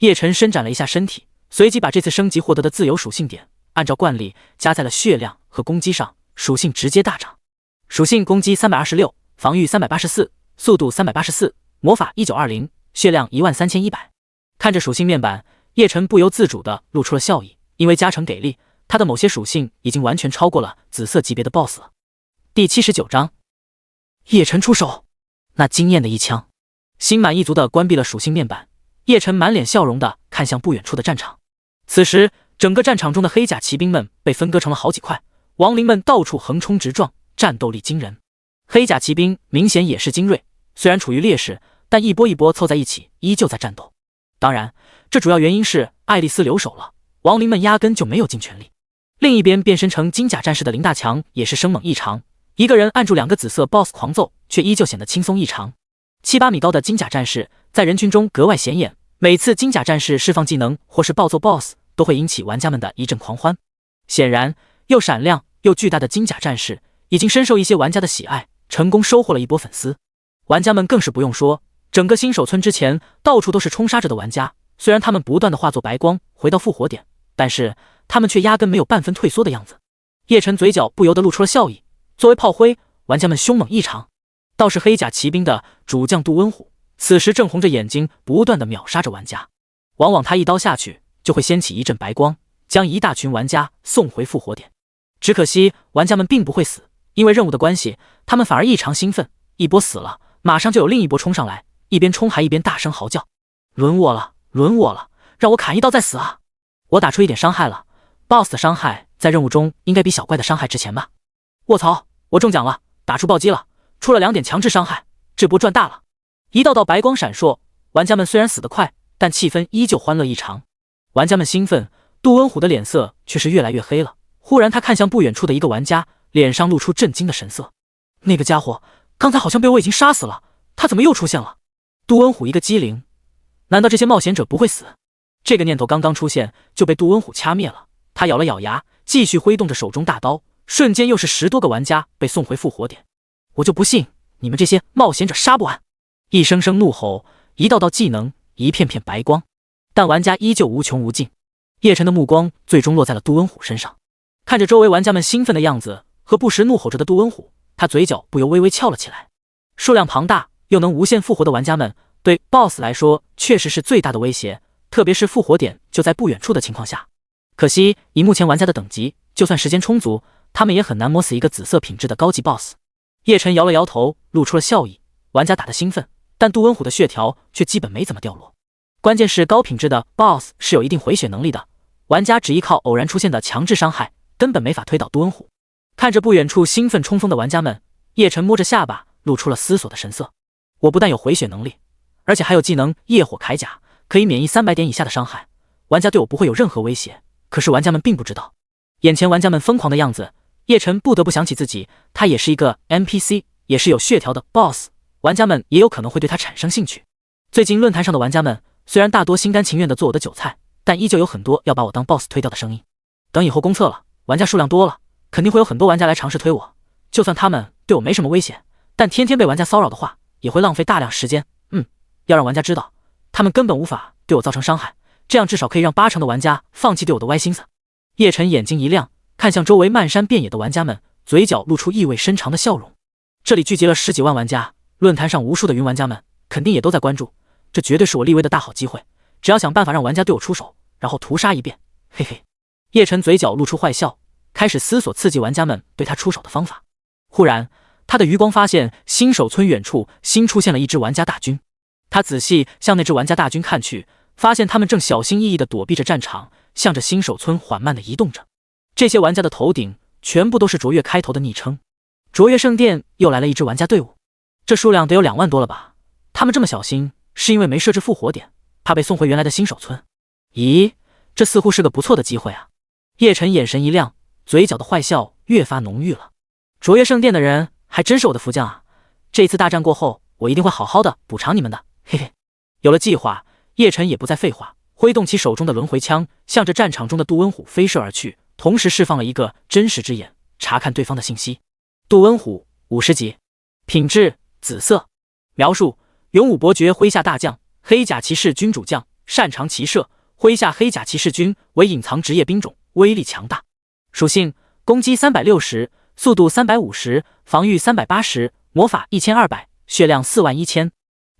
叶晨伸展了一下身体，随即把这次升级获得的自由属性点按照惯例加在了血量和攻击上，属性直接大涨。属性攻击326，防御384，速度384，魔法1920，血量13100。看着属性面板，叶晨不由自主地露出了笑意，因为加成给力，他的某些属性已经完全超过了紫色级别的 BOSS 了。第79章，叶晨出手，那惊艳的一枪。心满意足地关闭了属性面板，叶晨满脸笑容地看向不远处的战场。此时，整个战场中的黑甲骑兵们被分割成了好几块，亡灵们到处横冲直撞，战斗力惊人。黑甲骑兵明显也是精锐，虽然处于劣势，但一波一波凑在一起，依旧在战斗。当然，这主要原因是爱丽丝留守了，亡灵们压根就没有尽全力。另一边变身成金甲战士的林大强也是生猛异常，一个人按住2个紫色 BOSS 狂揍，却依旧显得轻松异常。7、8米高的金甲战士在人群中格外显眼，每次金甲战士释放技能或是暴揍 BOSS， 都会引起玩家们的一阵狂欢。显然，又闪亮又巨大的金甲战士已经深受一些玩家的喜爱，成功收获了一波粉丝。玩家们更是不用说，整个新手村之前到处都是冲杀着的玩家，虽然他们不断的化作白光回到复活点，但是他们却压根没有半分退缩的样子。叶晨嘴角不由得露出了笑意，作为炮灰，玩家们凶猛异常。倒是黑甲骑兵的主将杜温虎，此时正红着眼睛不断的秒杀着玩家，往往他一刀下去就会掀起一阵白光，将一大群玩家送回复活点。只可惜玩家们并不会死，因为任务的关系，他们反而异常兴奋，一波死了，马上就有另一波冲上来，一边冲还一边大声嚎叫：轮我了，轮我了，让我砍一刀再死啊！我打出一点伤害了， BOSS 的伤害在任务中应该比小怪的伤害值钱吧？卧槽，我中奖了，打出暴击了，出了2点强制伤害，这波赚大了！一道道白光闪烁，玩家们虽然死得快，但气氛依旧欢乐异常。玩家们兴奋，杜温虎的脸色却是越来越黑了。忽然他看向不远处的一个玩家，脸上露出震惊的神色。那个家伙刚才好像被我已经杀死了，他怎么又出现了？杜温虎一个机灵，难道这些冒险者不会死？这个念头刚刚出现就被杜温虎掐灭了。他咬了咬牙，继续挥动着手中大刀，瞬间又是10多个玩家被送回复活点。我就不信你们这些冒险者杀不完！一声声怒吼，一道道技能，一片片白光，但玩家依旧无穷无尽。叶晨的目光最终落在了杜温虎身上，看着周围玩家们兴奋的样子和不时怒吼着的杜温虎，他嘴角不由微微翘了起来。数量庞大又能无限复活的玩家们，对 BOSS 来说确实是最大的威胁，特别是复活点就在不远处的情况下。可惜以目前玩家的等级，就算时间充足，他们也很难磨死一个紫色品质的高级 BOSS。叶晨摇了摇头，露出了笑意。玩家打得兴奋，但杜温虎的血条却基本没怎么掉落。关键是高品质的 BOSS 是有一定回血能力的，玩家只依靠偶然出现的强制伤害，根本没法推倒杜温虎。看着不远处兴奋冲锋的玩家们，叶晨摸着下巴，露出了思索的神色。我不但有回血能力，而且还有技能夜火铠甲，可以免疫300点以下的伤害，玩家对我不会有任何威胁。可是玩家们并不知道，眼前玩家们疯狂的样子，叶晨不得不想起自己，他也是一个 NPC， 也是有血条的 BOSS， 玩家们也有可能会对他产生兴趣。最近论坛上的玩家们虽然大多心甘情愿地做我的韭菜，但依旧有很多要把我当 BOSS 推掉的声音。等以后公测了，玩家数量多了，肯定会有很多玩家来尝试推我。就算他们对我没什么威胁，但天天被玩家骚扰的话，也会浪费大量时间。要让玩家知道，他们根本无法对我造成伤害，这样至少可以让80%的玩家放弃对我的歪心思。叶晨眼睛一亮，看向周围漫山遍野的玩家们，嘴角露出意味深长的笑容。这里聚集了10几万玩家，论坛上无数的云玩家们肯定也都在关注，这绝对是我立威的大好机会。只要想办法让玩家对我出手，然后屠杀一遍，嘿嘿。叶晨嘴角露出坏笑，开始思索刺激玩家们对他出手的方法。忽然，他的余光发现新手村远处新出现了一支玩家大军。他仔细向那支玩家大军看去，发现他们正小心翼翼地躲避着战场，向着新手村缓慢地移动着。这些玩家的头顶全部都是卓越开头的昵称。卓越圣殿又来了一支玩家队伍，这数量得有2万多了吧？他们这么小心，是因为没设置复活点，怕被送回原来的新手村。咦，这似乎是个不错的机会啊！叶晨眼神一亮，嘴角的坏笑越发浓郁了。卓越圣殿的人还真是我的福将啊！这次大战过后，我一定会好好的补偿你们的，嘿嘿。有了计划，叶晨也不再废话，挥动起手中的轮回枪，向着战场中的杜温虎飞射而去，同时释放了一个真实之眼，查看对方的信息。杜温虎50级，品质紫色，描述勇武伯爵麾下大将，黑甲骑士军主将，擅长骑射，麾下黑甲骑士军为隐藏职业兵种，威力强大。属性攻击360，速度350，防御380，魔法1200，血量41000。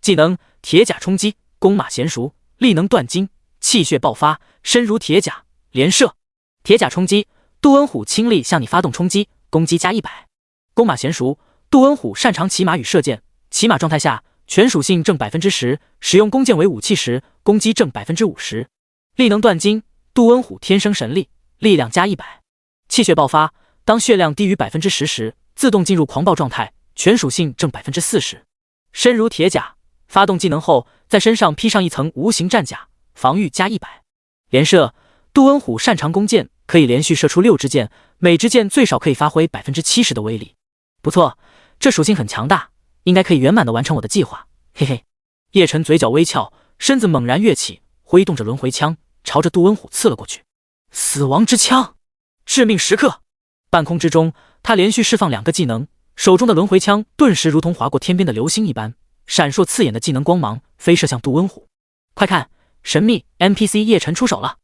技能铁甲冲击，弓马娴熟，力能断金，气血爆发，身如铁甲，连射。铁甲冲击，杜温虎倾力向你发动冲击，攻击加100。弓马娴熟，杜温虎擅长骑马与射箭，骑马状态下全属性正10%，使用弓箭为武器时攻击正50%。力能断金，杜温虎天生神力，力量加100。气血爆发，当血量低于10%时，自动进入狂暴状态，全属性正40%。身如铁甲，发动技能后，在身上披上一层无形战甲，防御加100。连射，杜温虎擅长弓箭，可以连续射出6支箭，每支箭最少可以发挥70%的威力。不错，这属性很强大，应该可以圆满的完成我的计划，嘿嘿。叶晨嘴角微翘，身子猛然跃起，挥动着轮回枪，朝着杜温虎刺了过去。死亡之枪，致命时刻！半空之中，他连续释放2个技能，手中的轮回枪顿时如同划过天边的流星一般，闪烁刺眼的技能光芒飞射向杜温虎。快看，神秘 NPC 叶晨出手了！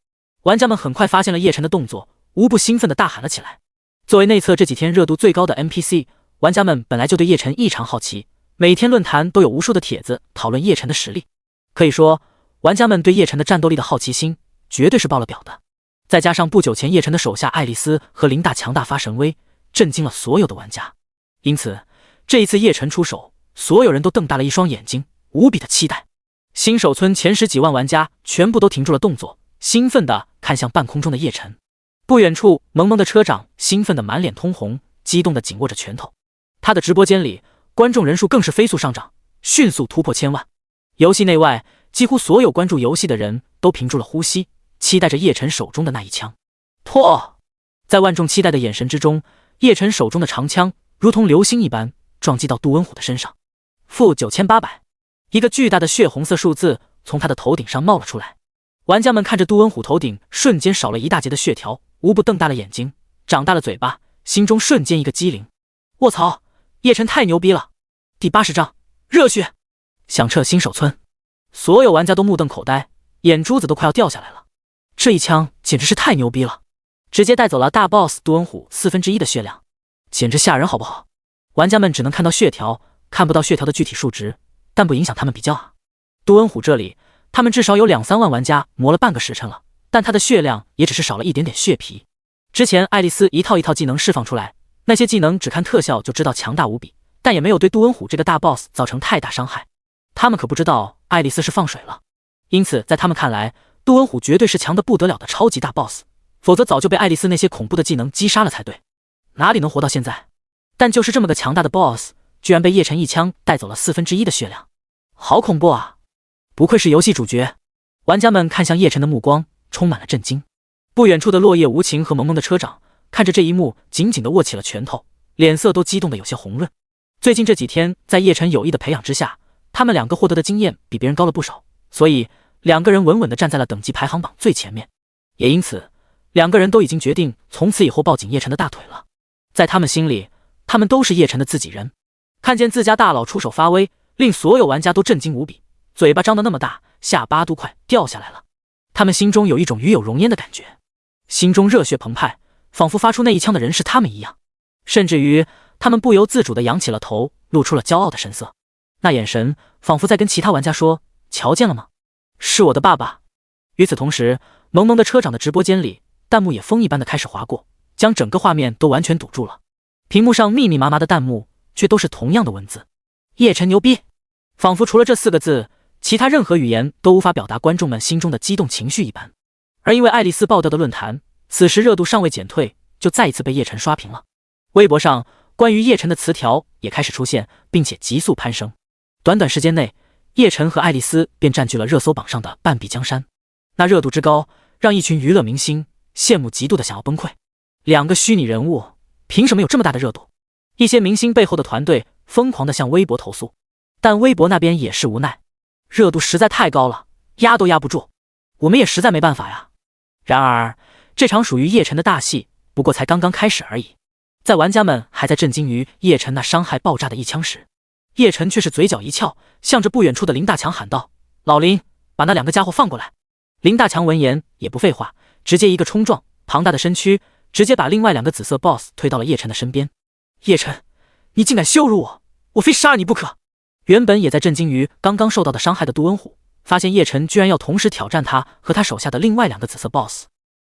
玩家们很快发现了叶晨的动作，无不兴奋地大喊了起来。作为内测这几天热度最高的 NPC， 玩家们本来就对叶晨异常好奇，每天论坛都有无数的帖子讨论叶晨的实力。可以说，玩家们对叶晨的战斗力的好奇心绝对是爆了表的。再加上不久前叶晨的手下爱丽丝和林大强大发神威，震惊了所有的玩家。因此，这一次叶晨出手，所有人都瞪大了一双眼睛，无比的期待。新手村前10几万玩家全部都停住了动作，兴奋地看向半空中的叶晨。不远处，萌萌的车长兴奋得满脸通红，激动地紧握着拳头。他的直播间里，观众人数更是飞速上涨，迅速突破1000万。游戏内外，几乎所有关注游戏的人都屏住了呼吸，期待着叶晨手中的那一枪。破！在万众期待的眼神之中，叶晨手中的长枪如同流星一般撞击到杜温虎的身上。-9800，一个巨大的血红色数字从他的头顶上冒了出来。玩家们看着杜温虎头顶瞬间少了一大截的血条，无不瞪大了眼睛，长大了嘴巴，心中瞬间一个机灵。卧槽，叶晨太牛逼了！第80章，热血！响彻新手村，所有玩家都目瞪口呆，眼珠子都快要掉下来了。这一枪简直是太牛逼了，直接带走了大 boss 杜温虎1/4的血量，简直吓人好不好？玩家们只能看到血条，看不到血条的具体数值，但不影响他们比较啊。杜温虎这里，他们至少有2-3万玩家磨了半个时辰了，但他的血量也只是少了一点点血皮。之前爱丽丝一套一套技能释放出来，那些技能只看特效就知道强大无比，但也没有对杜温虎这个大 boss 造成太大伤害。他们可不知道爱丽丝是放水了，因此在他们看来，杜温虎绝对是强得不得了的超级大 boss， 否则早就被爱丽丝那些恐怖的技能击杀了才对，哪里能活到现在？但就是这么个强大的 boss， 居然被叶晨一枪带走了1/4的血量，好恐怖啊！不愧是游戏主角。玩家们看向叶晨的目光充满了震惊。不远处的落叶无情和萌萌的车长看着这一幕，紧紧地握起了拳头，脸色都激动得有些红润。最近这几天，在叶晨有意的培养之下，他们2个获得的经验比别人高了不少，所以2个人稳稳地站在了等级排行榜最前面。也因此，2个人都已经决定从此以后抱紧叶晨的大腿了。在他们心里，他们都是叶晨的自己人。看见自家大佬出手发威，令所有玩家都震惊无比，嘴巴张得那么大，下巴都快掉下来了。他们心中有一种与有荣焉的感觉，心中热血澎湃，仿佛发出那一枪的人是他们一样。甚至于他们不由自主地扬起了头，露出了骄傲的神色。那眼神仿佛在跟其他玩家说：瞧见了吗？是我的爸爸。与此同时，萌萌的车长的直播间里，弹幕也风一般的开始划过，将整个画面都完全堵住了。屏幕上密密麻麻的弹幕却都是同样的文字：叶晨牛逼！仿佛除了这4个字，其他任何语言都无法表达观众们心中的激动情绪一般。而因为爱丽丝爆掉的论坛，此时热度尚未减退，就再一次被叶晨刷屏了。微博上关于叶晨的词条也开始出现，并且急速攀升。短短时间内，叶晨和爱丽丝便占据了热搜榜上的半壁江山。那热度之高，让一群娱乐明星羡慕嫉妒的想要崩溃。2个虚拟人物凭什么有这么大的热度？一些明星背后的团队疯狂地向微博投诉，但微博那边也是无奈，热度实在太高了，压都压不住，我们也实在没办法呀。然而这场属于叶晨的大戏不过才刚刚开始而已。在玩家们还在震惊于叶晨那伤害爆炸的一枪时，叶晨却是嘴角一翘，向着不远处的林大强喊道：老林，把那2个家伙放过来。林大强闻言也不废话，直接一个冲撞，庞大的身躯直接把另外2个紫色 boss 推到了叶晨的身边。叶晨，你竟敢羞辱我，我非杀了你不可！原本也在震惊于刚刚受到的伤害的杜温虎，发现叶晨居然要同时挑战他和他手下的另外2个紫色 boss，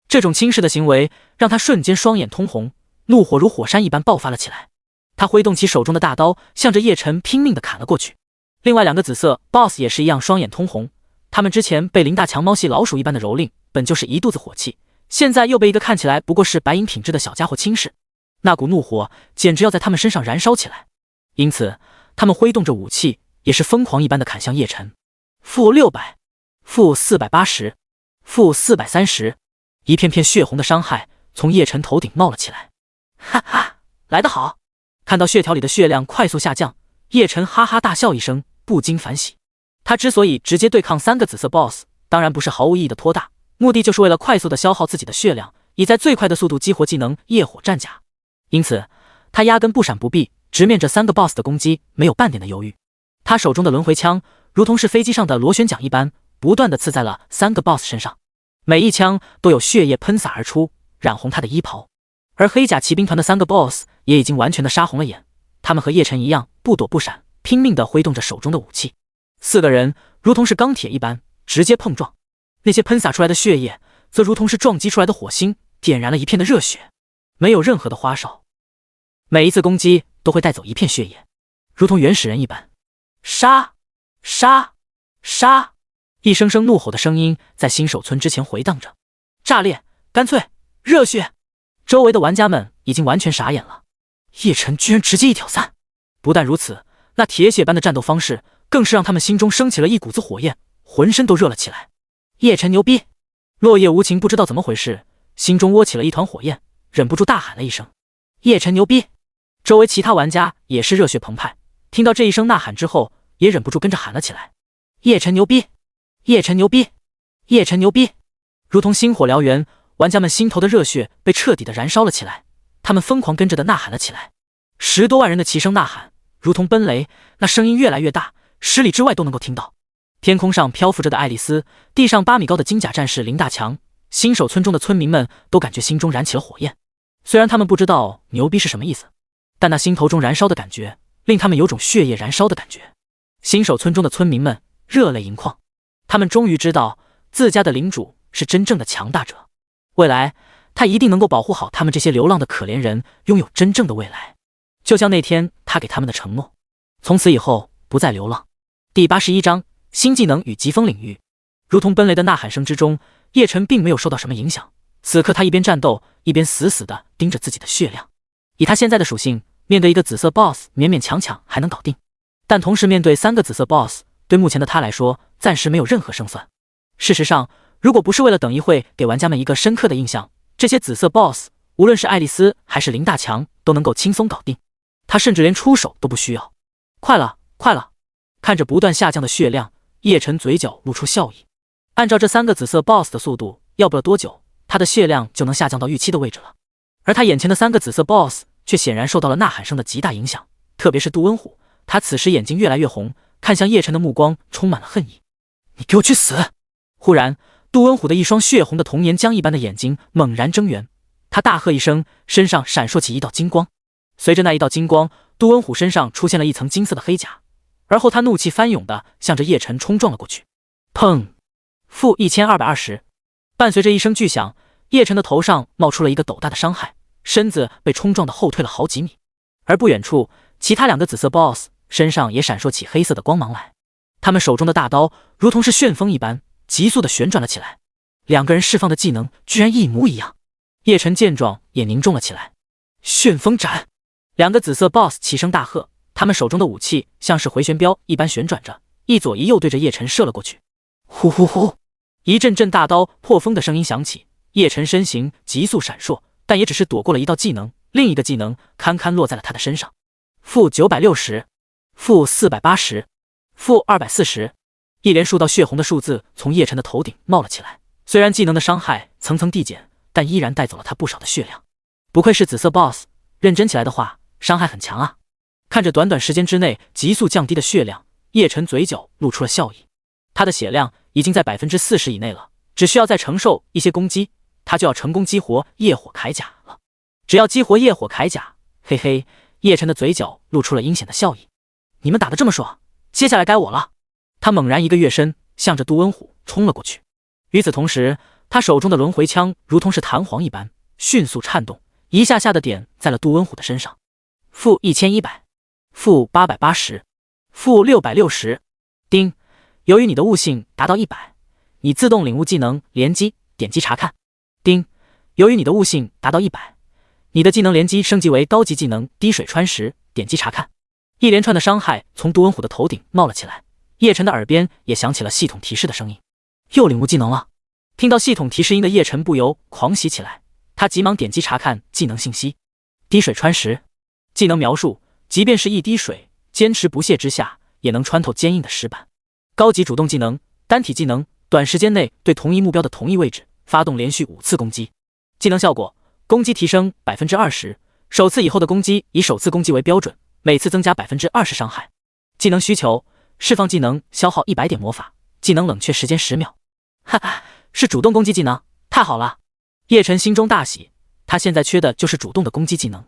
这种轻视的行为让他瞬间双眼通红，怒火如火山一般爆发了起来。他挥动起手中的大刀，向着叶晨拼命地砍了过去。另外2个紫色 boss 也是一样双眼通红，他们之前被林大强猫系老鼠一般的蹂躏，本就是一肚子火气，现在又被一个看起来不过是白银品质的小家伙轻视，那股怒火简直要在他们身上燃烧起来。因此他们挥动着武器，也是疯狂一般的砍向叶晨。-600，-480，-430，一片片血红的伤害从叶晨头顶冒了起来。哈哈，来得好！看到血条里的血量快速下降，叶晨哈哈大笑一声，不禁反喜。他之所以直接对抗3个紫色 BOSS， 当然不是毫无意义的拖大，目的就是为了快速的消耗自己的血量，以在最快的速度激活技能夜火战甲。因此，他压根不闪不避，直面这3个 BOSS 的攻击，没有半点的犹豫。他手中的轮回枪如同是飞机上的螺旋桨一般，不断的刺在了3个 BOSS 身上，每一枪都有血液喷洒而出，染红他的衣袍。而黑甲骑兵团的3个 BOSS 也已经完全的杀红了眼，他们和叶晨一样不躲不闪，拼命的挥动着手中的武器。4个人如同是钢铁一般直接碰撞，那些喷洒出来的血液则如同是撞击出来的火星，点燃了一片的热血，没有任何的花哨。每一次攻击都会带走一片血液，如同原始人一般。杀！杀！杀！一声声怒吼的声音在新手村之前回荡着。炸裂！干脆！热血！周围的玩家们已经完全傻眼了，叶晨居然直接一挑3。不但如此，那铁血般的战斗方式更是让他们心中升起了一股子火焰，浑身都热了起来。叶晨牛逼！落叶无情不知道怎么回事，心中窝起了一团火焰，忍不住大喊了一声：叶晨牛逼！周围其他玩家也是热血澎湃，听到这一声呐喊之后，也忍不住跟着喊了起来：叶晨牛逼！叶晨牛逼！叶晨牛逼！如同星火燎原，玩家们心头的热血被彻底的燃烧了起来，他们疯狂跟着的呐喊了起来。10多万人的齐声呐喊，如同奔雷，那声音越来越大，10里之外都能够听到。天空上漂浮着的爱丽丝，地上8米高的金甲战士林大强，新手村中的村民们都感觉心中燃起了火焰。虽然他们不知道牛逼是什么意思，但那心头中燃烧的感觉令他们有种血液燃烧的感觉。新手村中的村民们热泪盈眶，他们终于知道自家的领主是真正的强大者，未来他一定能够保护好他们这些流浪的可怜人，拥有真正的未来，就像那天他给他们的承诺，从此以后不再流浪。第81章新技能与疾风领域。如同奔雷的呐喊声之中，叶晨并没有受到什么影响，此刻他一边战斗一边死死地盯着自己的血量。以他现在的属性，面对一个紫色 BOSS 勉勉强强还能搞定，但同时面对3个紫色 BOSS， 对目前的他来说暂时没有任何胜算。事实上，如果不是为了等一会给玩家们一个深刻的印象，这些紫色 BOSS 无论是爱丽丝还是林大强都能够轻松搞定，他甚至连出手都不需要。快了，快了！看着不断下降的血量，叶晨嘴角露出笑意。按照这3个紫色 BOSS 的速度，要不了多久，他的血量就能下降到预期的位置了。而他眼前的3个紫色 BOSS 却显然受到了呐喊声的极大影响，特别是杜温虎，他此时眼睛越来越红，看向叶晨的目光充满了恨意。你给我去死！忽然，杜温虎的一双血红的铜岩浆一般的眼睛猛然睁圆，他大喝一声，身上闪烁起一道金光。随着那一道金光，杜温虎身上出现了一层金色的黑甲，而后他怒气翻涌的向着叶晨冲撞了过去。砰！负1220。伴随着一声巨响，叶晨的头上冒出了一个斗大的伤害，身子被冲撞的后退了好几米。而不远处，其他2个紫色 BOSS 身上也闪烁起黑色的光芒来，他们手中的大刀如同是旋风一般急速的旋转了起来，2个人释放的技能居然一模一样。叶晨见状也凝重了起来。旋风斩！2个紫色 BOSS 齐声大喝，他们手中的武器像是回旋镖一般旋转着，一左一右对着叶晨射了过去。呼呼呼！一阵阵大刀破风的声音响起，叶晨身形急速闪烁，但也只是躲过了一道技能，另一个技能堪堪落在了他的身上。负960，负480，负240。一连数道血红的数字从叶晨的头顶冒了起来，虽然技能的伤害层层递减，但依然带走了他不少的血量。不愧是紫色 BOSS， 认真起来的话，伤害很强啊！看着短短时间之内急速降低的血量，叶晨嘴角露出了笑意。他的血量已经在 40% 以内了，只需要再承受一些攻击，他就要成功激活夜火铠甲了。只要激活夜火铠甲，嘿嘿，叶晨的嘴角露出了阴险的笑意。你们打得这么爽，接下来该我了。他猛然一个跃身，向着杜温虎冲了过去。与此同时，他手中的轮回枪如同是弹簧一般迅速颤动，一下下的点在了杜温虎的身上。负1100，负880，负660。叮！由于你的悟性达到100，你自动领悟技能连击，点击查看。叮！由于你的悟性达到100，你的技能连击升级为高级技能滴水穿石，点击查看。一连串的伤害从杜文虎的头顶冒了起来，叶晨的耳边也响起了系统提示的声音。又领悟技能了！听到系统提示音的叶晨不由狂喜起来，他急忙点击查看技能信息。滴水穿石，技能描述：即便是一滴水，坚持不懈之下，也能穿透坚硬的石板。高级主动技能，单体技能，短时间内对同一目标的同一位置发动连续5次攻击。技能效果：攻击提升 20%， 首次以后的攻击以首次攻击为标准，每次增加 20% 伤害。技能需求：释放技能消耗100点魔法，技能冷却时间10秒。哈哈，是主动攻击技能，太好了！叶晨心中大喜，他现在缺的就是主动的攻击技能。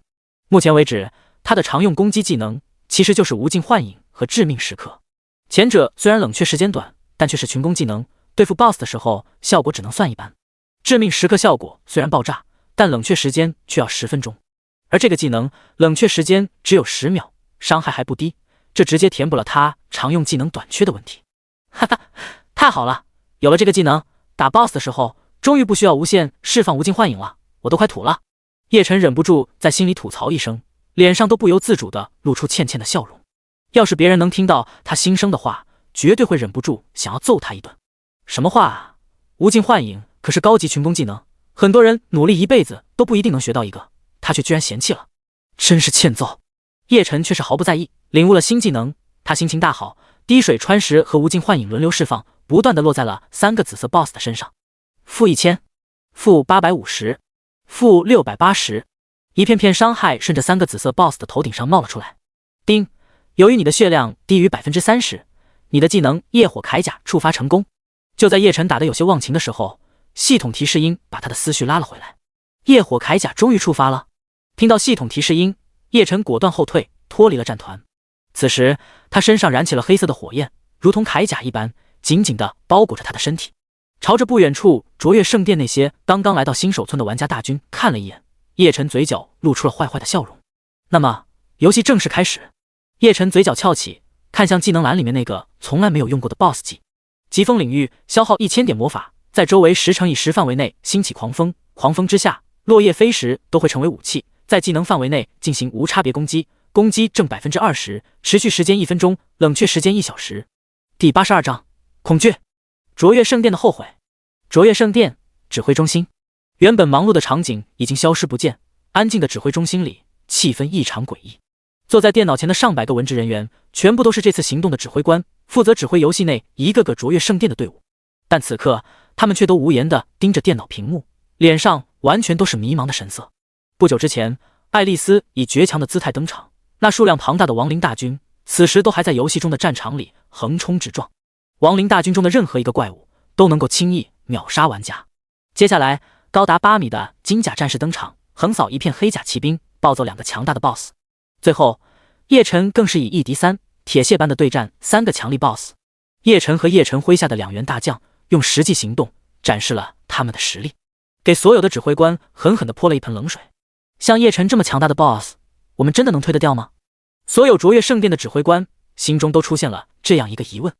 目前为止，他的常用攻击技能其实就是无尽幻影和致命时刻。前者虽然冷却时间短，但却是群攻技能，对付 BOSS 的时候效果只能算一般。致命时刻效果虽然爆炸，但冷却时间却要10分钟，而这个技能冷却时间只有10秒，伤害还不低，这直接填补了他常用技能短缺的问题。哈哈，太好了！有了这个技能，打 BOSS 的时候终于不需要无限释放无尽幻影了，我都快吐了。叶晨忍不住在心里吐槽一声，脸上都不由自主地露出欠欠的笑容。要是别人能听到他心声的话，绝对会忍不住想要揍他一顿。什么话啊！无尽幻影可是高级群攻技能，很多人努力一辈子都不一定能学到一个，他却居然嫌弃了，真是欠揍。叶晨却是毫不在意，领悟了新技能，他心情大好，滴水穿石和无尽幻影轮流释放，不断地落在了3个紫色 BOSS 的身上。负1000，负850，负680，一片片伤害顺着3个紫色 BOSS 的头顶上冒了出来。叮，由于你的血量低于 30%， 你的技能业火铠甲触发成功。就在叶晨打得有些忘情的时候，系统提示音把他的思绪拉了回来。业火铠甲终于触发了。听到系统提示音，叶晨果断后退，脱离了战团。此时他身上燃起了黑色的火焰，如同铠甲一般紧紧地包裹着他的身体。朝着不远处卓越圣殿那些刚刚来到新手村的玩家大军看了一眼，叶晨嘴角露出了坏坏的笑容。那么游戏正式开始。叶晨嘴角翘起，看向技能栏里面那个从来没有用过的 BOSS 技。疾风领域消耗1000点魔法，在周围10乘以10范围内兴起狂风，狂风之下落叶飞石都会成为武器，在技能范围内进行无差别攻击，攻击正 20%， 持续时间1分钟，冷却时间1小时。第82章恐惧。卓越圣殿的后悔。卓越圣殿指挥中心，原本忙碌的场景已经消失不见，安静的指挥中心里气氛异常诡异。坐在电脑前的上百个文职人员全部都是这次行动的指挥官，负责指挥游戏内一个个卓越圣殿的队伍。但此刻他们却都无言地盯着电脑屏幕，脸上完全都是迷茫的神色。不久之前，爱丽丝以绝强的姿态登场，那数量庞大的亡灵大军此时都还在游戏中的战场里横冲直撞。亡灵大军中的任何一个怪物都能够轻易秒杀玩家。接下来，高达8米的金甲战士登场，横扫一片黑甲骑兵，暴走2个强大的 BOSS。最后，叶晨更是以1敌3，铁蟹般的对战3个强力 BOSS。叶晨和叶晨麾下的2员大将用实际行动展示了他们的实力，给所有的指挥官狠狠地泼了一盆冷水。像叶晨这么强大的 BOSS， 我们真的能推得掉吗？所有卓越圣殿的指挥官心中都出现了这样一个疑问。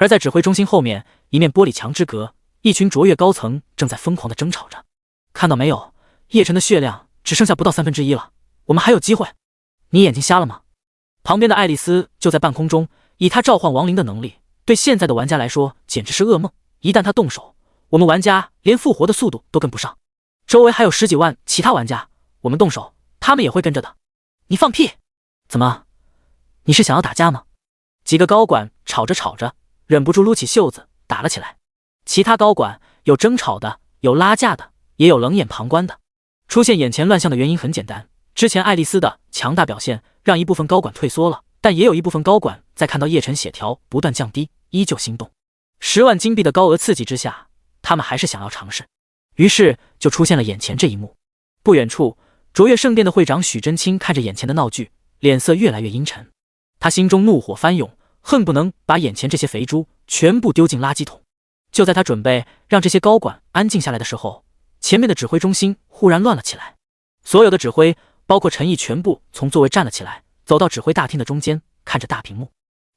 而在指挥中心后面，一面玻璃墙之隔，一群卓越高层正在疯狂地争吵着。看到没有，叶晨的血量只剩下不到1/3了，我们还有机会。你眼睛瞎了吗？旁边的爱丽丝就在半空中，以她召唤亡灵的能力，对现在的玩家来说简直是噩梦。一旦她动手，我们玩家连复活的速度都跟不上。周围还有10几万其他玩家，我们动手，他们也会跟着的。你放屁！怎么？你是想要打架吗？几个高管吵着吵着，忍不住撸起袖子打了起来。其他高管有争吵的，有拉架的，也有冷眼旁观的。出现眼前乱象的原因很简单，之前爱丽丝的强大表现让一部分高管退缩了，但也有一部分高管在看到叶晨血条不断降低，依旧心动。10万金币的高额刺激之下，他们还是想要尝试，于是就出现了眼前这一幕。不远处，卓越圣殿的会长许真卿看着眼前的闹剧，脸色越来越阴沉。他心中怒火翻涌，恨不能把眼前这些肥猪全部丢进垃圾桶。就在他准备让这些高管安静下来的时候，前面的指挥中心忽然乱了起来。所有的指挥，包括陈毅，全部从座位站了起来，走到指挥大厅的中间，看着大屏幕。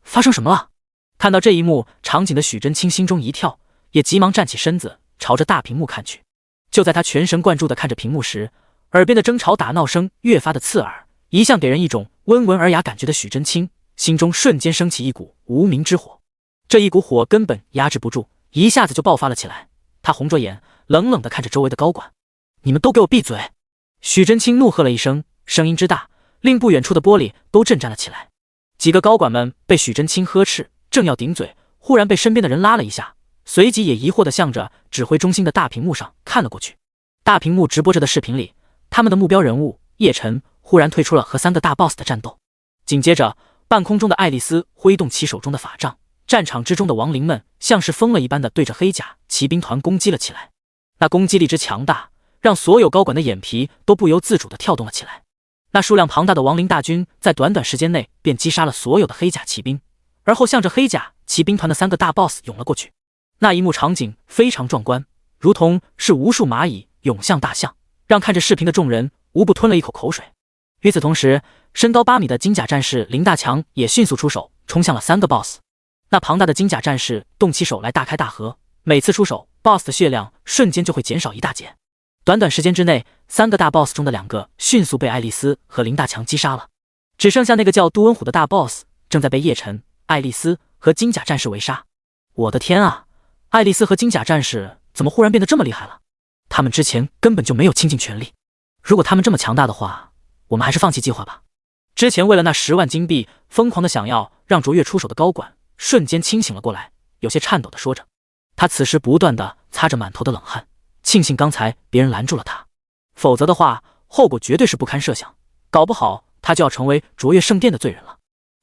发生什么了？看到这一幕场景的许真卿心中一跳，也急忙站起身子，朝着大屏幕看去。就在他全神贯注地看着屏幕时，耳边的争吵打闹声越发的刺耳。一向给人一种温文尔雅感觉的许真卿，心中瞬间升起一股无名之火。这一股火根本压制不住，一下子就爆发了起来。他红着眼，冷冷地看着周围的高管：“你们都给我闭嘴！”许真卿怒喝了一声，声音之大，令不远处的玻璃都震颤了起来。几个高管们被许真清呵斥，正要顶嘴，忽然被身边的人拉了一下，随即也疑惑地向着指挥中心的大屏幕上看了过去。大屏幕直播着的视频里，他们的目标人物叶晨忽然退出了和3个大 boss 的战斗。紧接着，半空中的爱丽丝挥动起手中的法杖，战场之中的亡灵们像是疯了一般的对着黑甲骑兵团攻击了起来。那攻击力之强大，让所有高管的眼皮都不由自主地跳动了起来。那数量庞大的亡灵大军在短短时间内便击杀了所有的黑甲骑兵，而后向着黑甲骑兵团的3个大 boss 涌了过去。那一幕场景非常壮观，如同是无数蚂蚁涌向大象，让看着视频的众人无不吞了一口口水。与此同时，身高8米的金甲战士林大强也迅速出手，冲向了3个 boss。那庞大的金甲战士动起手来大开大合，每次出手 boss 的血量瞬间就会减少一大截。短短时间之内，3个大 boss 中的2个迅速被爱丽丝和林大强击杀了，只剩下那个叫杜恩虎的大 boss 正在被叶晨、爱丽丝和金甲战士围杀。我的天啊，爱丽丝和金甲战士怎么忽然变得这么厉害了？他们之前根本就没有倾尽全力。如果他们这么强大的话，我们还是放弃计划吧。之前为了那10万金币疯狂的想要让卓越出手的高管瞬间清醒了过来，有些颤抖的说着。他此时不断的擦着满头的冷汗，庆幸刚才别人拦住了他，否则的话后果绝对是不堪设想，搞不好他就要成为卓越圣殿的罪人了。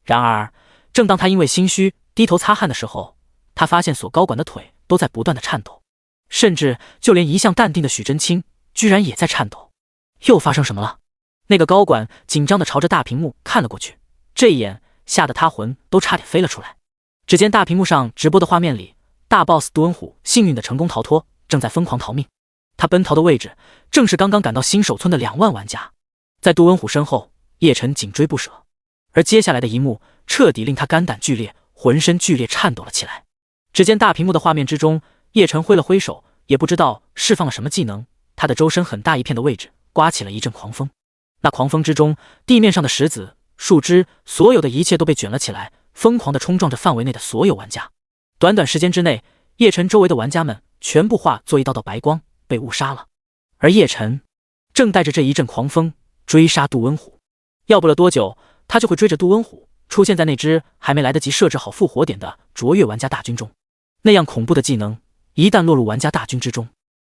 然而正当他因为心虚低头擦汗的时候，他发现所高管的腿都在不断的颤抖，甚至就连一向淡定的许真清居然也在颤抖。又发生什么了？那个高管紧张的朝着大屏幕看了过去，这一眼吓得他魂都差点飞了出来。只见大屏幕上直播的画面里，大 boss 杜恩虎幸运的成功逃脱，正在疯狂逃命。他奔逃的位置正是刚刚赶到新手村的2万玩家。在杜恩虎身后，叶晨紧追不舍，而接下来的一幕彻底令他肝胆俱裂，浑身剧烈颤抖了起来。只见大屏幕的画面之中，叶晨挥了挥手，也不知道释放了什么技能，他的周身很大一片的位置刮起了一阵狂风。那狂风之中，地面上的石子、树枝，所有的一切都被卷了起来，疯狂地冲撞着范围内的所有玩家。短短时间之内，叶晨周围的玩家们全部化作一道道白光，被误杀了。而叶晨正带着这一阵狂风追杀杜恩虎，要不了多久，他就会追着杜恩虎出现在那只还没来得及设置好复活点的卓越玩家大军中。那样恐怖的技能一旦落入玩家大军之中，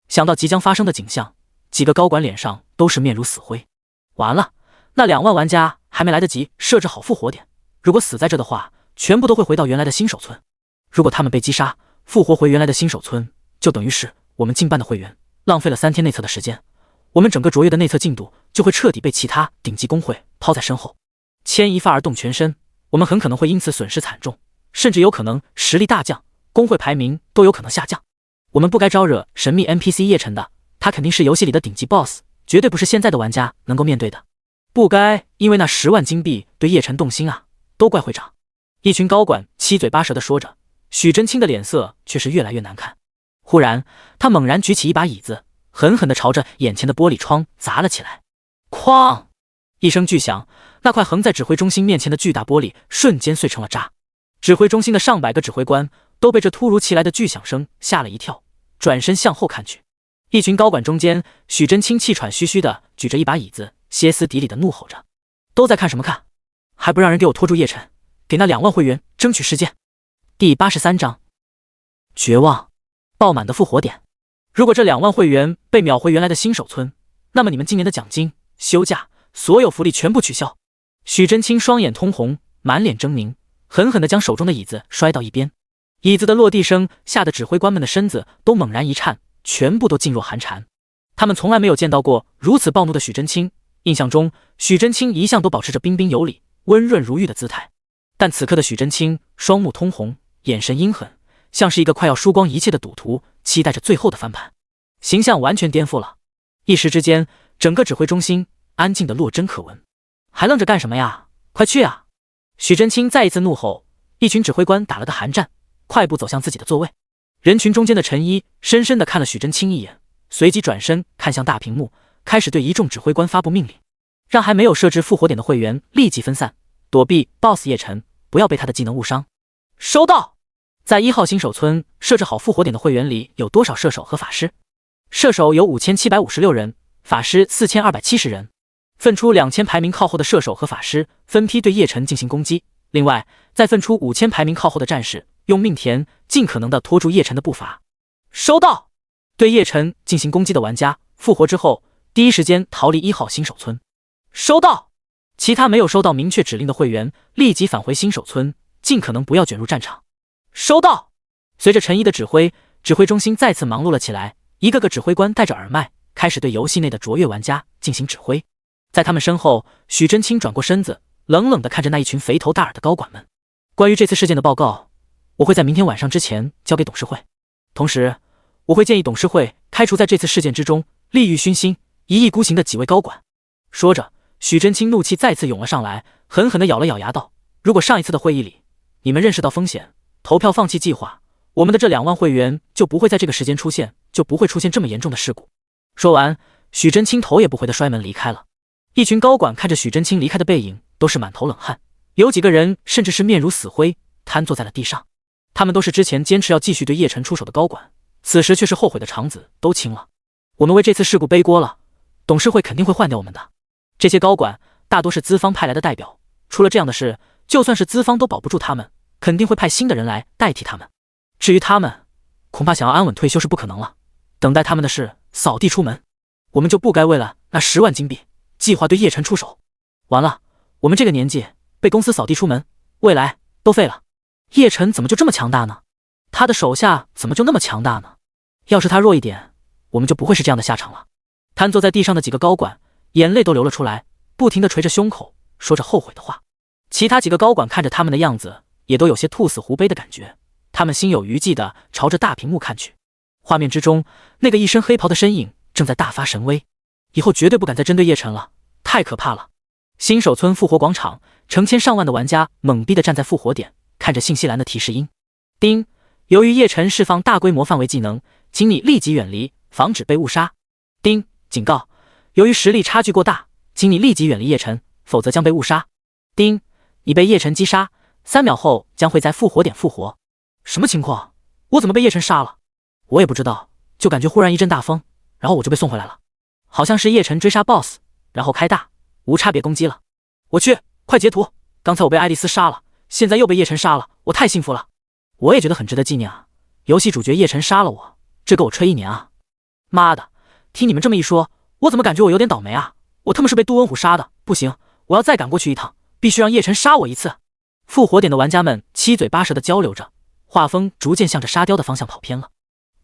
想到即将发生的景象，几个高管脸上都是面如死灰。完了，那2万玩家还没来得及设置好复活点，如果死在这的话，全部都会回到原来的新手村。如果他们被击杀，复活回原来的新手村，就等于是我们近半的会员浪费了3天内测的时间，我们整个卓越的内测进度就会彻底被其他顶级工会抛在身后，牵一发而动全身，我们很可能会因此损失惨重，甚至有可能实力大降，工会排名都有可能下降。我们不该招惹神秘 NPC 叶晨的，他肯定是游戏里的顶级 BOSS， 绝对不是现在的玩家能够面对的。不该因为那10万金币对叶晨动心啊，都怪会长。一群高管七嘴八舌地说着，许真清的脸色却是越来越难看。忽然，他猛然举起一把椅子，狠狠地朝着眼前的玻璃窗砸了起来。哐！一声巨响，那块横在指挥中心面前的巨大玻璃瞬间碎成了渣。指挥中心的上百个指挥官都被这突如其来的巨响声吓了一跳，转身向后看去。一群高管中间，许真清气喘吁吁地举着一把椅子，歇斯底里地怒吼着：“都在看什么看？还不让人给我拖住叶晨，给那2万会员争取时间！”第83章绝望。爆满的复活点，如果这2万会员被秒回原来的新手村，那么你们今年的奖金、休假、所有福利全部取消。许真清双眼通红，满脸狰狞，狠狠地将手中的椅子摔到一边。椅子的落地声吓得指挥官们的身子都猛然一颤，全部都噤若寒蝉。他们从来没有见到过如此暴怒的许真清，印象中许真清一向都保持着彬彬有礼、温润如玉的姿态，但此刻的许真清双目通红，眼神阴狠，像是一个快要输光一切的赌徒，期待着最后的翻盘，形象完全颠覆了。一时之间，整个指挥中心安静的落针可闻。还愣着干什么呀？快去啊！许真清再一次怒吼，一群指挥官打了个寒战，快步走向自己的座位。人群中间的陈一深深地看了许真清一眼，随即转身看向大屏幕，开始对一众指挥官发布命令，让还没有设置复活点的会员立即分散，躲避 BOSS 叶晨，不要被他的技能误伤。收到。在1号新手村设置好复活点的会员里有多少射手和法师？射手有5756人，法师4270人。分出2000排名靠后的射手和法师，分批对叶晨进行攻击。另外，再分出5000排名靠后的战士，用命田尽可能的拖住叶晨的步伐。收到！对叶晨进行攻击的玩家，复活之后第一时间逃离1号新手村。收到！其他没有收到明确指令的会员，立即返回新手村，尽可能不要卷入战场。收到！随着陈一的指挥，指挥中心再次忙碌了起来，一个个指挥官戴着耳麦，开始对游戏内的卓越玩家进行指挥。在他们身后，许真清转过身子，冷冷地看着那一群肥头大耳的高管们。关于这次事件的报告，我会在明天晚上之前交给董事会。同时，我会建议董事会开除在这次事件之中利欲熏心、一意孤行的几位高管。说着，许真清怒气再次涌了上来，狠狠地咬了咬牙道：如果上一次的会议里你们认识到风险，投票放弃计划，我们的这2万会员就不会在这个时间出现，就不会出现这么严重的事故。说完，许真清头也不回地摔门离开了。一群高管看着许真清离开的背影，都是满头冷汗，有几个人甚至是面如死灰，瘫坐在了地上。他们都是之前坚持要继续对叶晨出手的高管，此时却是后悔的肠子都青了。我们为这次事故背锅了，董事会肯定会换掉我们的。这些高管大多是资方派来的代表，出了这样的事，就算是资方都保不住他们，肯定会派新的人来代替他们。至于他们，恐怕想要安稳退休是不可能了，等待他们的是扫地出门。我们就不该为了那10万金币计划对叶晨出手。完了，我们这个年纪被公司扫地出门，未来都废了。叶晨怎么就这么强大呢？他的手下怎么就那么强大呢？要是他弱一点，我们就不会是这样的下场了。瘫坐在地上的几个高管眼泪都流了出来，不停地捶着胸口，说着后悔的话。其他几个高管看着他们的样子，也都有些兔死狐悲的感觉。他们心有余悸地朝着大屏幕看去，画面之中，那个一身黑袍的身影正在大发神威。以后绝对不敢再针对叶晨了，太可怕了。新手村复活广场，成千上万的玩家懵逼地站在复活点，看着信息栏的提示音。叮，由于叶晨释放大规模范围技能，请你立即远离，防止被误杀。叮，警告，由于实力差距过大，请你立即远离叶晨，否则将被误杀。叮，你被叶晨击杀，3秒后将会在复活点复活。什么情况？我怎么被叶晨杀了？我也不知道，就感觉忽然一阵大风，然后我就被送回来了。好像是叶晨追杀 BOSS， 然后开大无差别攻击了。我去，快截图！刚才我被爱丽丝杀了，现在又被叶晨杀了，我太幸福了。我也觉得很值得纪念啊！游戏主角叶晨杀了我，这够我吹1年啊！妈的，听你们这么一说，我怎么感觉我有点倒霉啊？我他妈是被杜文虎杀的，不行，我要再赶过去一趟，必须让叶晨杀我一次。复活点的玩家们七嘴八舌的交流着，画风逐渐向着沙雕的方向跑偏了。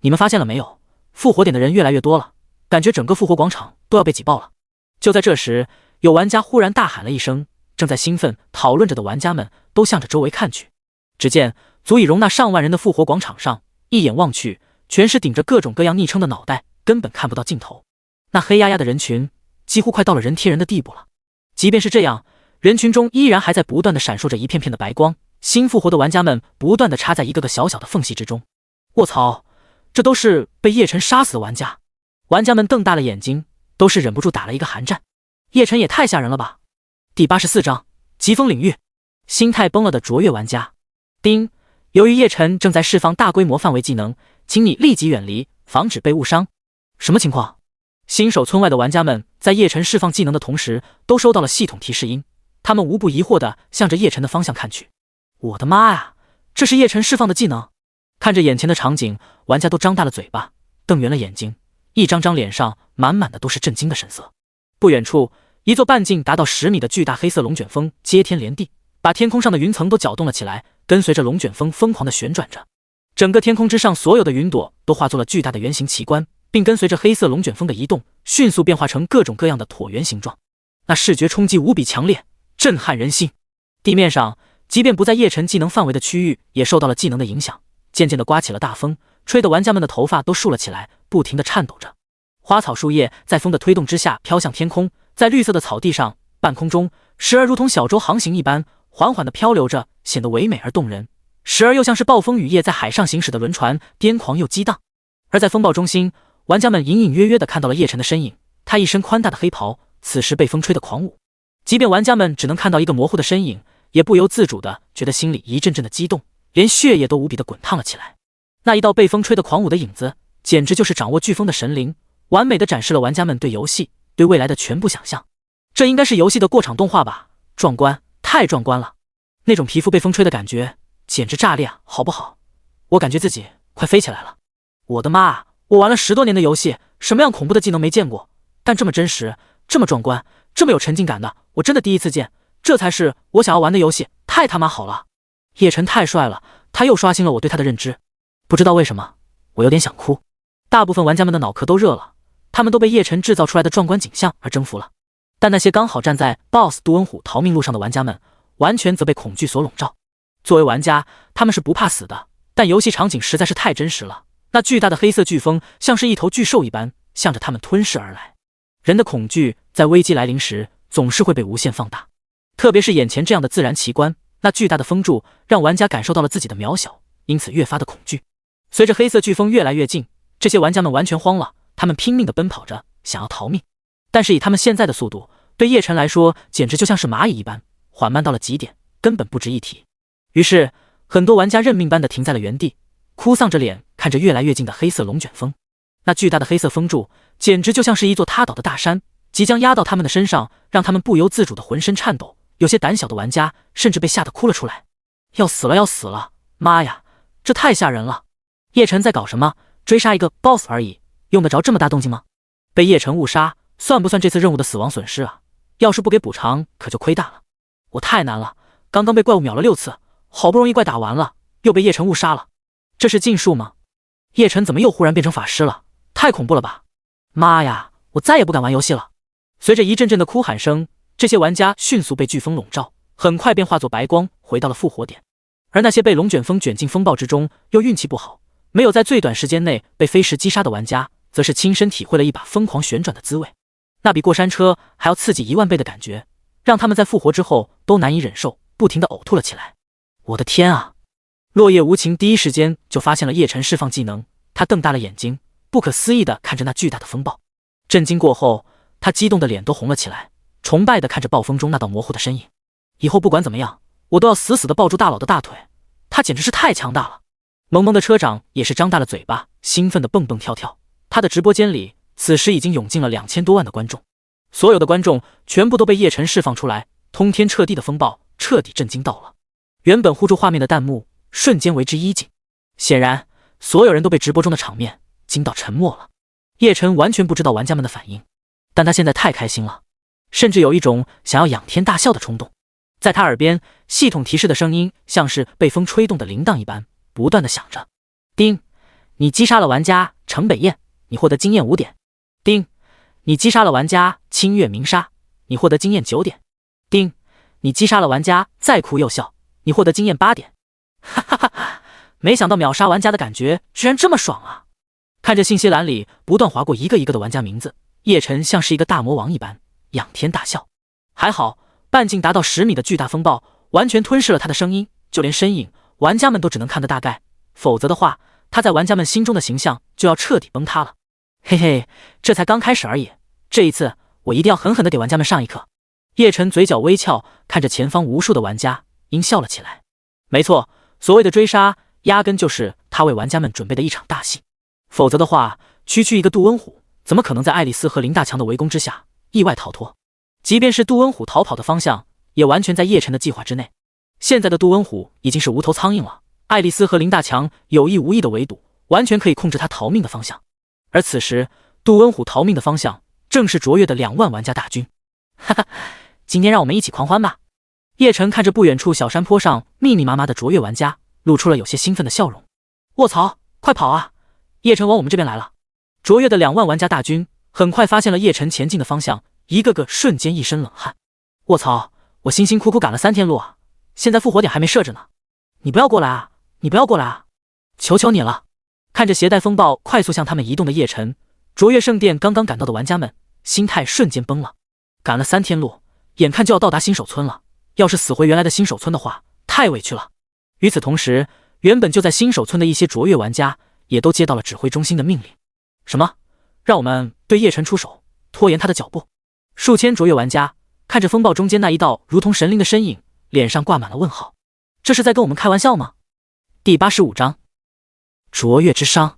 你们发现了没有？复活点的人越来越多了，感觉整个复活广场都要被挤爆了。就在这时，有玩家忽然大喊了一声，正在兴奋讨论着的玩家们都向着周围看去。只见足以容纳上万人的复活广场上，一眼望去，全是顶着各种各样昵称的脑袋，根本看不到尽头。那黑压压的人群几乎快到了人贴人的地步了。即便是这样，人群中依然还在不断的闪烁着一片片的白光，新复活的玩家们不断的插在一个个小小的缝隙之中。卧槽，这都是被叶晨杀死的玩家！玩家们瞪大了眼睛，都是忍不住打了一个寒战。叶晨也太吓人了吧！第84章疾风领域，心态崩了的卓越玩家。叮，由于叶晨正在释放大规模范围技能，请你立即远离，防止被误伤。什么情况？新手村外的玩家们在叶晨释放技能的同时，都收到了系统提示音，他们无不疑惑地向着叶晨的方向看去。我的妈呀，这是叶晨释放的技能！看着眼前的场景，玩家都张大了嘴巴，瞪圆了眼睛，一张张脸上满满的都是震惊的神色。不远处，一座半径达到10米的巨大黑色龙卷风接天连地，把天空上的云层都搅动了起来，跟随着龙卷风疯狂地旋转着。整个天空之上所有的云朵都化作了巨大的圆形奇观，并跟随着黑色龙卷风的移动，迅速变化成各种各样的椭圆形状。那视觉冲击无比强烈，震撼人心。地面上，即便不在叶晨技能范围的区域，也受到了技能的影响，渐渐地刮起了大风，吹得玩家们的头发都竖了起来，不停地颤抖着。花草树叶在风的推动之下飘向天空，在绿色的草地上、半空中，时而如同小舟航行一般，缓缓地漂流着，显得唯美而动人；时而又像是暴风雨夜在海上行驶的轮船，癫狂又激荡。而在风暴中心，玩家们隐隐约约地看到了叶晨的身影，他一身宽大的黑袍，此时被风吹得狂舞。即便玩家们只能看到一个模糊的身影，也不由自主地觉得心里一阵阵的激动，连血液都无比的滚烫了起来。那一道被风吹得狂舞的影子，简直就是掌握飓风的神灵，完美地展示了玩家们对游戏、对未来的全部想象。这应该是游戏的过场动画吧？壮观，太壮观了！那种皮肤被风吹的感觉，简直炸裂，好不好？我感觉自己快飞起来了。我的妈啊！我玩了10多年的游戏，什么样恐怖的技能没见过？但这么真实，这么壮观，这么有沉浸感的，我真的第一次见。这才是我想要玩的游戏，太他妈好了！叶晨太帅了，他又刷新了我对他的认知。不知道为什么，我有点想哭。大部分玩家们的脑壳都热了，他们都被叶晨制造出来的壮观景象而征服了。但那些刚好站在 BOSS 杜恩虎逃命路上的玩家们，完全则被恐惧所笼罩。作为玩家，他们是不怕死的，但游戏场景实在是太真实了。那巨大的黑色飓风像是一头巨兽一般，向着他们吞噬而来。人的恐惧在危机来临时，总是会被无限放大。特别是眼前这样的自然奇观，那巨大的风柱让玩家感受到了自己的渺小，因此越发的恐惧。随着黑色飓风越来越近，这些玩家们完全慌了，他们拼命地奔跑着，想要逃命。但是以他们现在的速度，对叶晨来说简直就像是蚂蚁一般，缓慢到了极点，根本不值一提。于是很多玩家认命般地停在了原地，哭丧着脸看着越来越近的黑色龙卷风。那巨大的黑色风柱简直就像是一座塌倒的大山，即将压到他们的身上，让他们不由自主的浑身颤抖。有些胆小的玩家甚至被吓得哭了出来。要死了，要死了！妈呀，这太吓人了！叶晨在搞什么？追杀一个 BOSS 而已，用得着这么大动静吗？被叶晨误杀，算不算这次任务的死亡损失啊？要是不给补偿，可就亏大了。我太难了，刚刚被怪物秒了6次，好不容易怪打完了，又被叶晨误杀了。这是禁术吗？叶晨怎么又忽然变成法师了？太恐怖了吧！妈呀，我再也不敢玩游戏了。随着一阵阵的哭喊声，这些玩家迅速被飓风笼罩，很快便化作白光，回到了复活点。而那些被龙卷风卷进风暴之中，又运气不好，没有在最短时间内被飞石击杀的玩家，则是亲身体会了一把疯狂旋转的滋味。那比过山车还要刺激10000倍的感觉，让他们在复活之后都难以忍受，不停地呕吐了起来。我的天啊！落叶无情第一时间就发现了叶晨释放技能，他瞪大了眼睛，不可思议地看着那巨大的风暴。震惊过后，他激动的脸都红了起来，崇拜地看着暴风中那道模糊的身影。以后不管怎么样，我都要死死地抱住大佬的大腿，他简直是太强大了。萌萌的车长也是张大了嘴巴，兴奋地蹦蹦跳跳。他的直播间里此时已经涌进了2000多万的观众，所有的观众全部都被叶晨释放出来，通天彻地的风暴彻底震惊到了。原本护住画面的弹幕瞬间为之一静，显然所有人都被直播中的场面惊到沉默了。叶晨完全不知道玩家们的反应，但他现在太开心了，甚至有一种想要仰天大笑的冲动。在他耳边，系统提示的声音像是被风吹动的铃铛一般，不断的响着。叮，你击杀了玩家城北燕，你获得经验5点。叮，你击杀了玩家清月明沙，你获得经验9点。叮，你击杀了玩家再哭又笑，你获得经验8点。哈哈哈哈！没想到秒杀玩家的感觉居然这么爽啊！看着信息栏里不断划过一个一个的玩家名字，叶晨像是一个大魔王一般仰天大笑。还好，半径达到10米的巨大风暴完全吞噬了他的声音，就连身影玩家们都只能看得大概，否则的话，他在玩家们心中的形象就要彻底崩塌了。嘿嘿，这才刚开始而已，这一次我一定要狠狠地给玩家们上一课。叶晨嘴角微翘，看着前方无数的玩家，阴笑了起来。没错，所谓的追杀压根就是他为玩家们准备的一场大戏，否则的话，区区一个杜恩虎怎么可能在爱丽丝和林大强的围攻之下意外逃脱？即便是杜恩虎逃跑的方向，也完全在叶晨的计划之内。现在的杜恩虎已经是无头苍蝇了，爱丽丝和林大强有意无意的围堵，完全可以控制他逃命的方向。而此时，杜恩虎逃命的方向正是卓越的2万玩家大军。哈哈，今天让我们一起狂欢吧！叶晨看着不远处小山坡上密密麻麻的卓越玩家，露出了有些兴奋的笑容。卧槽，快跑啊！叶晨往我们这边来了！卓越的2万玩家大军很快发现了叶晨前进的方向，一个个瞬间一身冷汗。卧槽，我辛辛苦苦赶了3天路啊，现在复活点还没设置呢！你不要过来啊！你不要过来啊！求求你了！看着携带风暴快速向他们移动的叶晨，卓越圣殿刚刚赶到的玩家们心态瞬间崩了。赶了3天路，眼看就要到达新手村了，要是死回原来的新手村的话，太委屈了。与此同时，原本就在新手村的一些卓越玩家也都接到了指挥中心的命令。什么？让我们对叶晨出手，拖延他的脚步？数千卓越玩家看着风暴中间那一道如同神灵的身影，脸上挂满了问号。这是在跟我们开玩笑吗？第85章卓越之殇。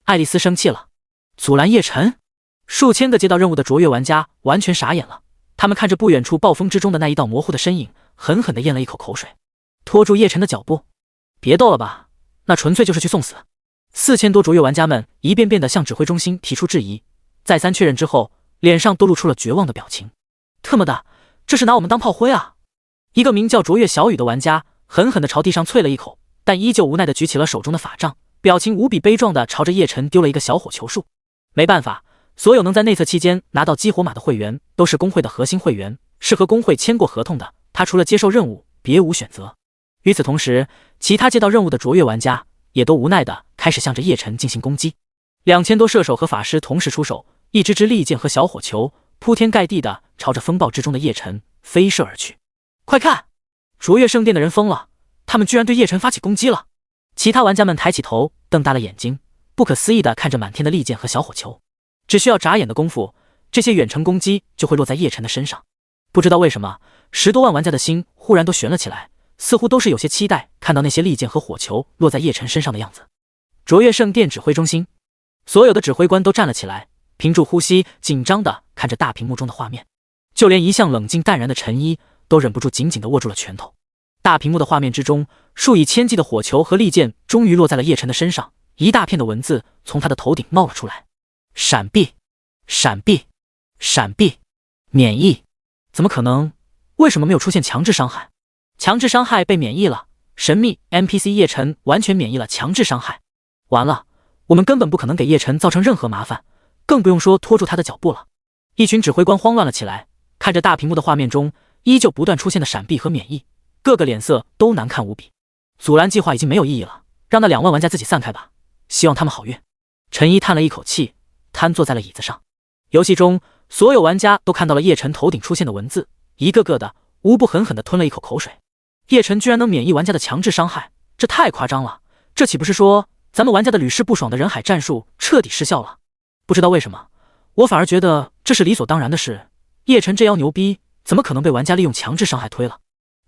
爱丽丝生气了，阻拦叶晨。数千个接到任务的卓越玩家完全傻眼了，他们看着不远处暴风之中的那一道模糊的身影，狠狠地咽了一口口水，拖住叶晨的脚步：“别斗了吧，那纯粹就是去送死。”4000多卓越玩家们一遍遍地向指挥中心提出质疑，再三确认之后，脸上都露出了绝望的表情。特么的，这是拿我们当炮灰啊！一个名叫卓越小雨的玩家狠狠地朝地上啐了一口，但依旧无奈地举起了手中的法杖，表情无比悲壮地朝着叶晨丢了一个小火球术。没办法，所有能在内测期间拿到激活码的会员都是工会的核心会员，是和工会签过合同的，他除了接受任务别无选择。与此同时，其他接到任务的卓越玩家也都无奈地开始向着叶晨进行攻击。2000多射手和法师同时出手，一支支利剑和小火球铺天盖地地朝着风暴之中的叶晨飞射而去。快看，卓越圣殿的人疯了，他们居然对叶晨发起攻击了！其他玩家们抬起头，瞪大了眼睛，不可思议地看着满天的利剑和小火球。只需要眨眼的功夫，这些远程攻击就会落在叶晨的身上。不知道为什么，10多万玩家的心忽然都悬了起来，似乎都是有些期待看到那些利剑和火球落在叶晨身上的样子。卓越圣殿指挥中心，所有的指挥官都站了起来，屏住呼吸，紧张地看着大屏幕中的画面。就连一向冷静淡然的陈一都忍不住紧紧地握住了拳头。大屏幕的画面之中，数以千计的火球和利剑终于落在了叶晨的身上，一大片的文字从他的头顶冒了出来：闪避，闪避，闪避，免疫。怎么可能？为什么没有出现强制伤害？强制伤害被免疫了，神秘 NPC 叶晨完全免疫了强制伤害。完了，我们根本不可能给叶晨造成任何麻烦，更不用说拖住他的脚步了。一群指挥官慌乱了起来，看着大屏幕的画面中依旧不断出现的闪避和免疫，各个脸色都难看无比。阻拦计划已经没有意义了，让那2万玩家自己散开吧，希望他们好运。陈一叹了一口气，瘫坐在了椅子上。游戏中所有玩家都看到了叶晨头顶出现的文字，一个个的无不狠狠地吞了一口口水。叶晨居然能免疫玩家的强制伤害，这太夸张了，这岂不是说咱们玩家的屡试不爽的人海战术彻底失效了？不知道为什么，我反而觉得这是理所当然的事。叶晨这妖牛逼，怎么可能被玩家利用强制伤害推了？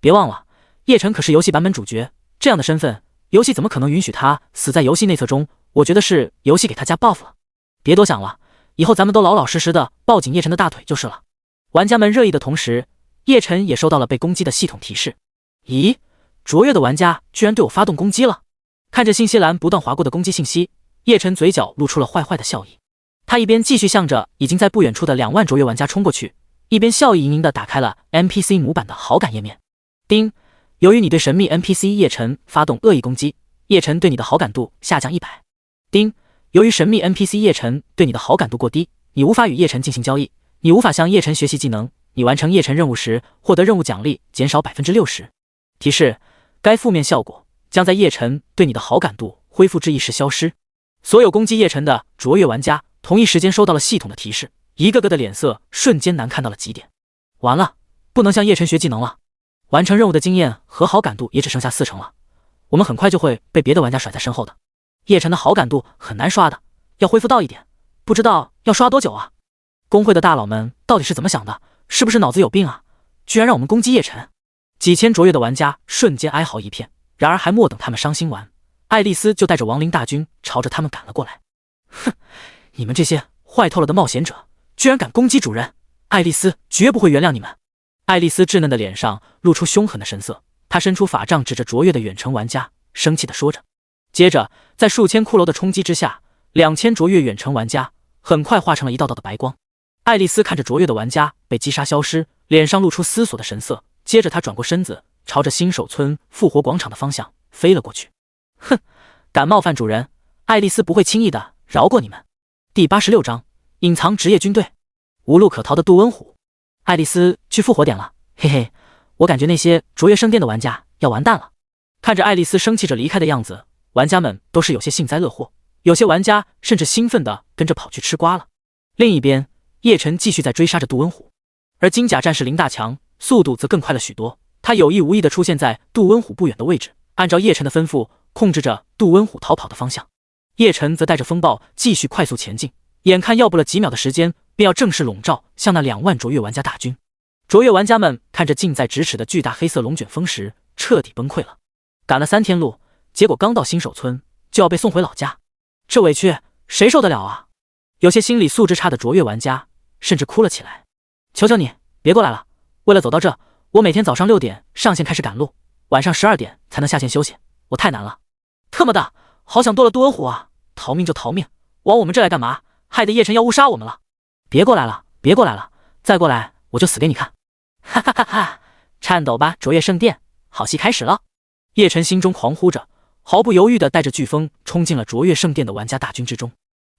别忘了，叶晨可是游戏版本主角，这样的身份，游戏怎么可能允许他死在游戏内测中？我觉得是游戏给他加 buff 了。别多想了，以后咱们都老老实实的抱紧叶晨的大腿就是了。玩家们热议的同时，叶晨也收到了被攻击的系统提示。咦，卓越的玩家居然对我发动攻击了！看着信息栏不断划过的攻击信息，叶晨嘴角露出了坏坏的笑意。他一边继续向着已经在不远处的2万卓越玩家冲过去，一边笑意盈盈地打开了 NPC 模板的好感页面。丁，由于你对神秘 NPC 叶晨发动恶意攻击，叶晨对你的好感度下降100。丁，由于神秘 NPC 叶晨对你的好感度过低，你无法与叶晨进行交易，你无法向叶晨学习技能，你完成叶晨任务时获得任务奖励减少 60%。提示：该负面效果将在叶晨对你的好感度恢复至1时消失。所有攻击叶晨的卓越玩家同一时间收到了系统的提示，一个个的脸色瞬间难看到了极点。完了，不能向叶晨学技能了，完成任务的经验和好感度也只剩下40%了，我们很快就会被别的玩家甩在身后的。叶晨的好感度很难刷的，要恢复到1点，不知道要刷多久啊？工会的大佬们到底是怎么想的？是不是脑子有病啊？居然让我们攻击叶晨！几千卓越的玩家瞬间哀嚎一片，然而还莫等他们伤心完，爱丽丝就带着亡灵大军朝着他们赶了过来。哼，你们这些坏透了的冒险者，居然敢攻击主人！爱丽丝绝不会原谅你们！爱丽丝稚嫩的脸上露出凶狠的神色，她伸出法杖指着卓越的远程玩家，生气地说着。接着，在数千骷髅的冲击之下，2000卓越远程玩家很快化成了一道道的白光。爱丽丝看着卓越的玩家被击杀消失，脸上露出思索的神色。接着他转过身子，朝着新手村复活广场的方向飞了过去。哼，敢冒犯主人，爱丽丝不会轻易的饶过你们。第86章隐藏职业军队，无路可逃的杜温虎。爱丽丝去复活点了，嘿嘿，我感觉那些卓越圣殿的玩家要完蛋了。看着爱丽丝生气着离开的样子，玩家们都是有些幸灾乐祸，有些玩家甚至兴奋的跟着跑去吃瓜了。另一边，叶晨继续在追杀着杜温虎，而金甲战士林大强速度则更快了许多，他有意无意地出现在杜温虎不远的位置，按照叶晨的吩咐控制着杜温虎逃跑的方向。叶晨则带着风暴继续快速前进，眼看要不了几秒的时间便要正式笼罩向那2万卓越玩家大军。卓越玩家们看着近在咫尺的巨大黑色龙卷风时彻底崩溃了，赶了3天路，结果刚到新手村就要被送回老家，这委屈谁受得了啊？有些心理素质差的卓越玩家甚至哭了起来。求求你，别过来了，为了走到这，我每天早上6点上线开始赶路，晚上12点才能下线休息，我太难了。特么的，好想剁了杜恩虎啊！逃命就逃命，往我们这来干嘛？害得叶晨要误杀我们了。别过来了，别过来了，再过来我就死给你看！哈哈哈哈！颤抖吧，卓越圣殿，好戏开始了！叶晨心中狂呼着，毫不犹豫地带着飓风冲进了卓越圣殿的玩家大军之中。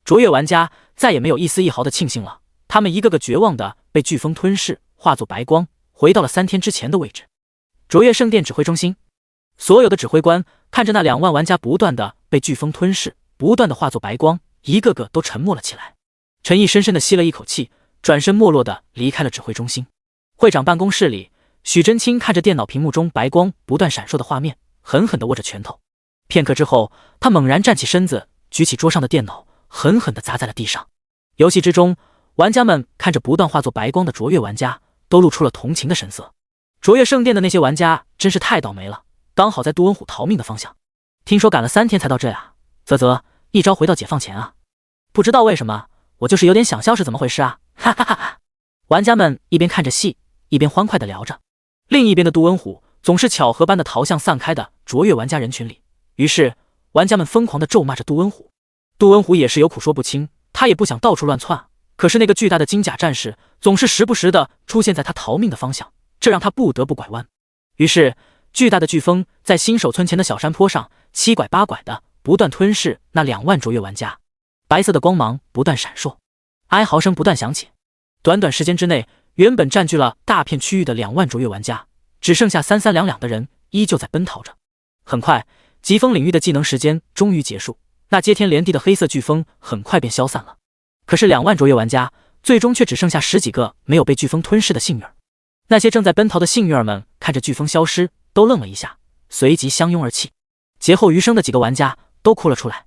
卓越玩家再也没有一丝一毫的庆幸了，他们一个个绝望地被飓风吞噬，化作白光，回到了3天之前的位置。卓越圣殿指挥中心，所有的指挥官看着那2万玩家不断地被飓风吞噬，不断地化作白光，一个个都沉默了起来。陈毅深深地吸了一口气，转身没落地离开了指挥中心。会长办公室里，许真清看着电脑屏幕中白光不断闪烁的画面，狠狠地握着拳头。片刻之后，他猛然站起身子，举起桌上的电脑，狠狠地砸在了地上。游戏之中，玩家们看着不断化作白光的卓越玩家，都露出了同情的神色。卓越圣殿的那些玩家真是太倒霉了，刚好在杜恩虎逃命的方向。听说赶了3天才到这呀，啧，一朝回到解放前啊！不知道为什么，我就是有点想笑是怎么回事啊？哈哈哈哈！玩家们一边看着戏，一边欢快地聊着。另一边的杜恩虎总是巧合般的逃向散开的卓越玩家人群里，于是玩家们疯狂地咒骂着杜恩虎。杜恩虎也是有苦说不清，他也不想到处乱窜，可是那个巨大的金甲战士总是时不时地出现在他逃命的方向，这让他不得不拐弯。于是巨大的飓风在新手村前的小山坡上七拐八拐的不断吞噬那2万卓越玩家，白色的光芒不断闪烁，哀嚎声不断响起。短短时间之内，原本占据了大片区域的2万卓越玩家，只剩下三三两两的人依旧在奔逃着。很快，疾风领域的技能时间终于结束，那接天连地的黑色飓风很快便消散了。可是2万卓越玩家最终却只剩下10几个没有被飓风吞噬的幸运儿。那些正在奔逃的幸运儿们看着飓风消失，都愣了一下，随即相拥而泣。劫后余生的几个玩家都哭了出来。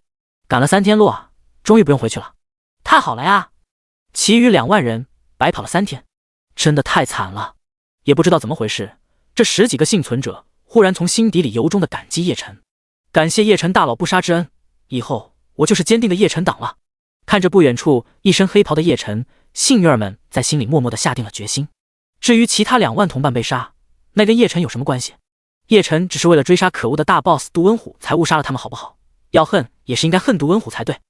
赶了3天路啊，终于不用回去了，太好了呀！其余2万人白跑了3天，真的太惨了。也不知道怎么回事，这10几个幸存者忽然从心底里由衷的感激叶晨，感谢叶晨大佬不杀之恩，以后我就是坚定的叶晨党了。看着不远处一身黑袍的叶晨，幸运儿们在心里默默地下定了决心。至于其他2万同伴被杀，那跟叶晨有什么关系？叶晨只是为了追杀可恶的大 boss 杜恩虎才误杀了他们，好不好？要恨也是应该恨杜恩虎才对。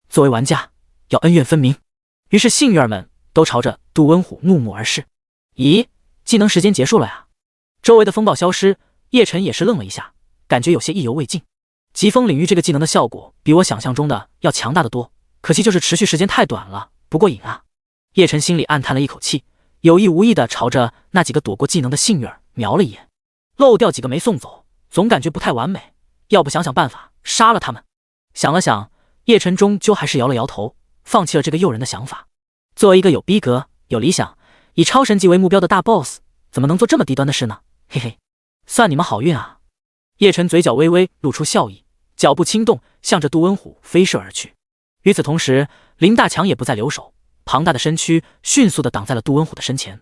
作为玩家，要恩怨分明。于是幸运儿们都朝着杜恩虎怒目而视。咦，技能时间结束了呀！周围的风暴消失，叶晨也是愣了一下，感觉有些意犹未尽。疾风领域这个技能的效果比我想象中的要强大得多，可惜就是持续时间太短了，不过瘾啊！叶晨心里暗叹了一口气，有意无意地朝着那几个躲过技能的幸运儿瞄了一眼，漏掉几个没送走，总感觉不太完美，要不想想办法杀了他们。想了想，叶晨终究还是摇了摇头，放弃了这个诱人的想法。作为一个有逼格、有理想、以超神级为目标的大 boss， 怎么能做这么低端的事呢？嘿嘿，算你们好运啊！叶晨嘴角微微露出笑意，脚步轻动，向着杜恩虎飞射而去。与此同时，林大强也不再留手，庞大的身躯迅速地挡在了杜恩虎的身前。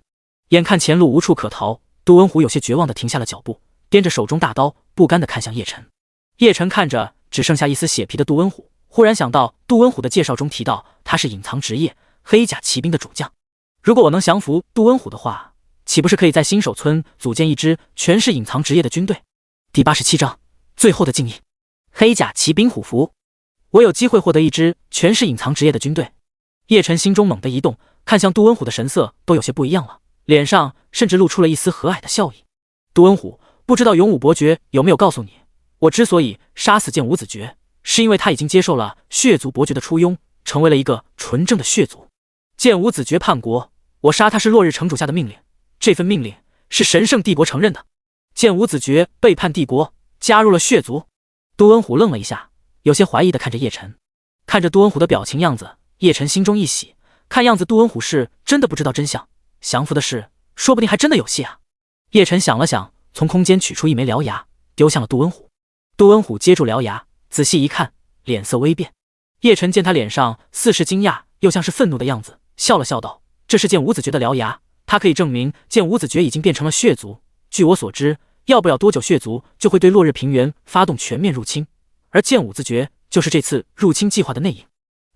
眼看前路无处可逃，杜恩虎有些绝望地停下了脚步，掂着手中大刀，不甘地看向叶晨。叶晨看着只剩下一丝血皮的杜恩虎，忽然想到杜恩虎的介绍中提到他是隐藏职业黑甲骑兵的主将，如果我能降服杜恩虎的话，岂不是可以在新手村组建一支全是隐藏职业的军队？第87章最后的敬意，黑甲骑兵虎符，我有机会获得一支全是隐藏职业的军队。叶晨心中猛地一动，看向杜恩虎的神色都有些不一样了，脸上甚至露出了一丝和蔼的笑意。杜恩虎，不知道勇武伯爵有没有告诉你，我之所以杀死剑武子爵，是因为他已经接受了血族伯爵的初拥，成为了一个纯正的血族。剑武子爵叛国，我杀他是落日城主下的命令，这份命令是神圣帝国承认的。剑武子爵背叛帝国，加入了血族。杜恩虎愣了一下，有些怀疑地看着叶晨。看着杜恩虎的表情样子，叶晨心中一喜，看样子杜恩虎是真的不知道真相，降服的事说不定还真的有戏啊。叶晨想了想，从空间取出一枚獠牙，丢向了杜恩虎。杜恩虎接住獠牙，仔细一看，脸色微变。叶晨见他脸上似是惊讶又像是愤怒的样子，笑了笑道：“这是剑武子爵的獠牙，它可以证明剑武子爵已经变成了血族。据我所知，要不了多久，血族就会对落日平原发动全面入侵，而剑武子爵就是这次入侵计划的内应。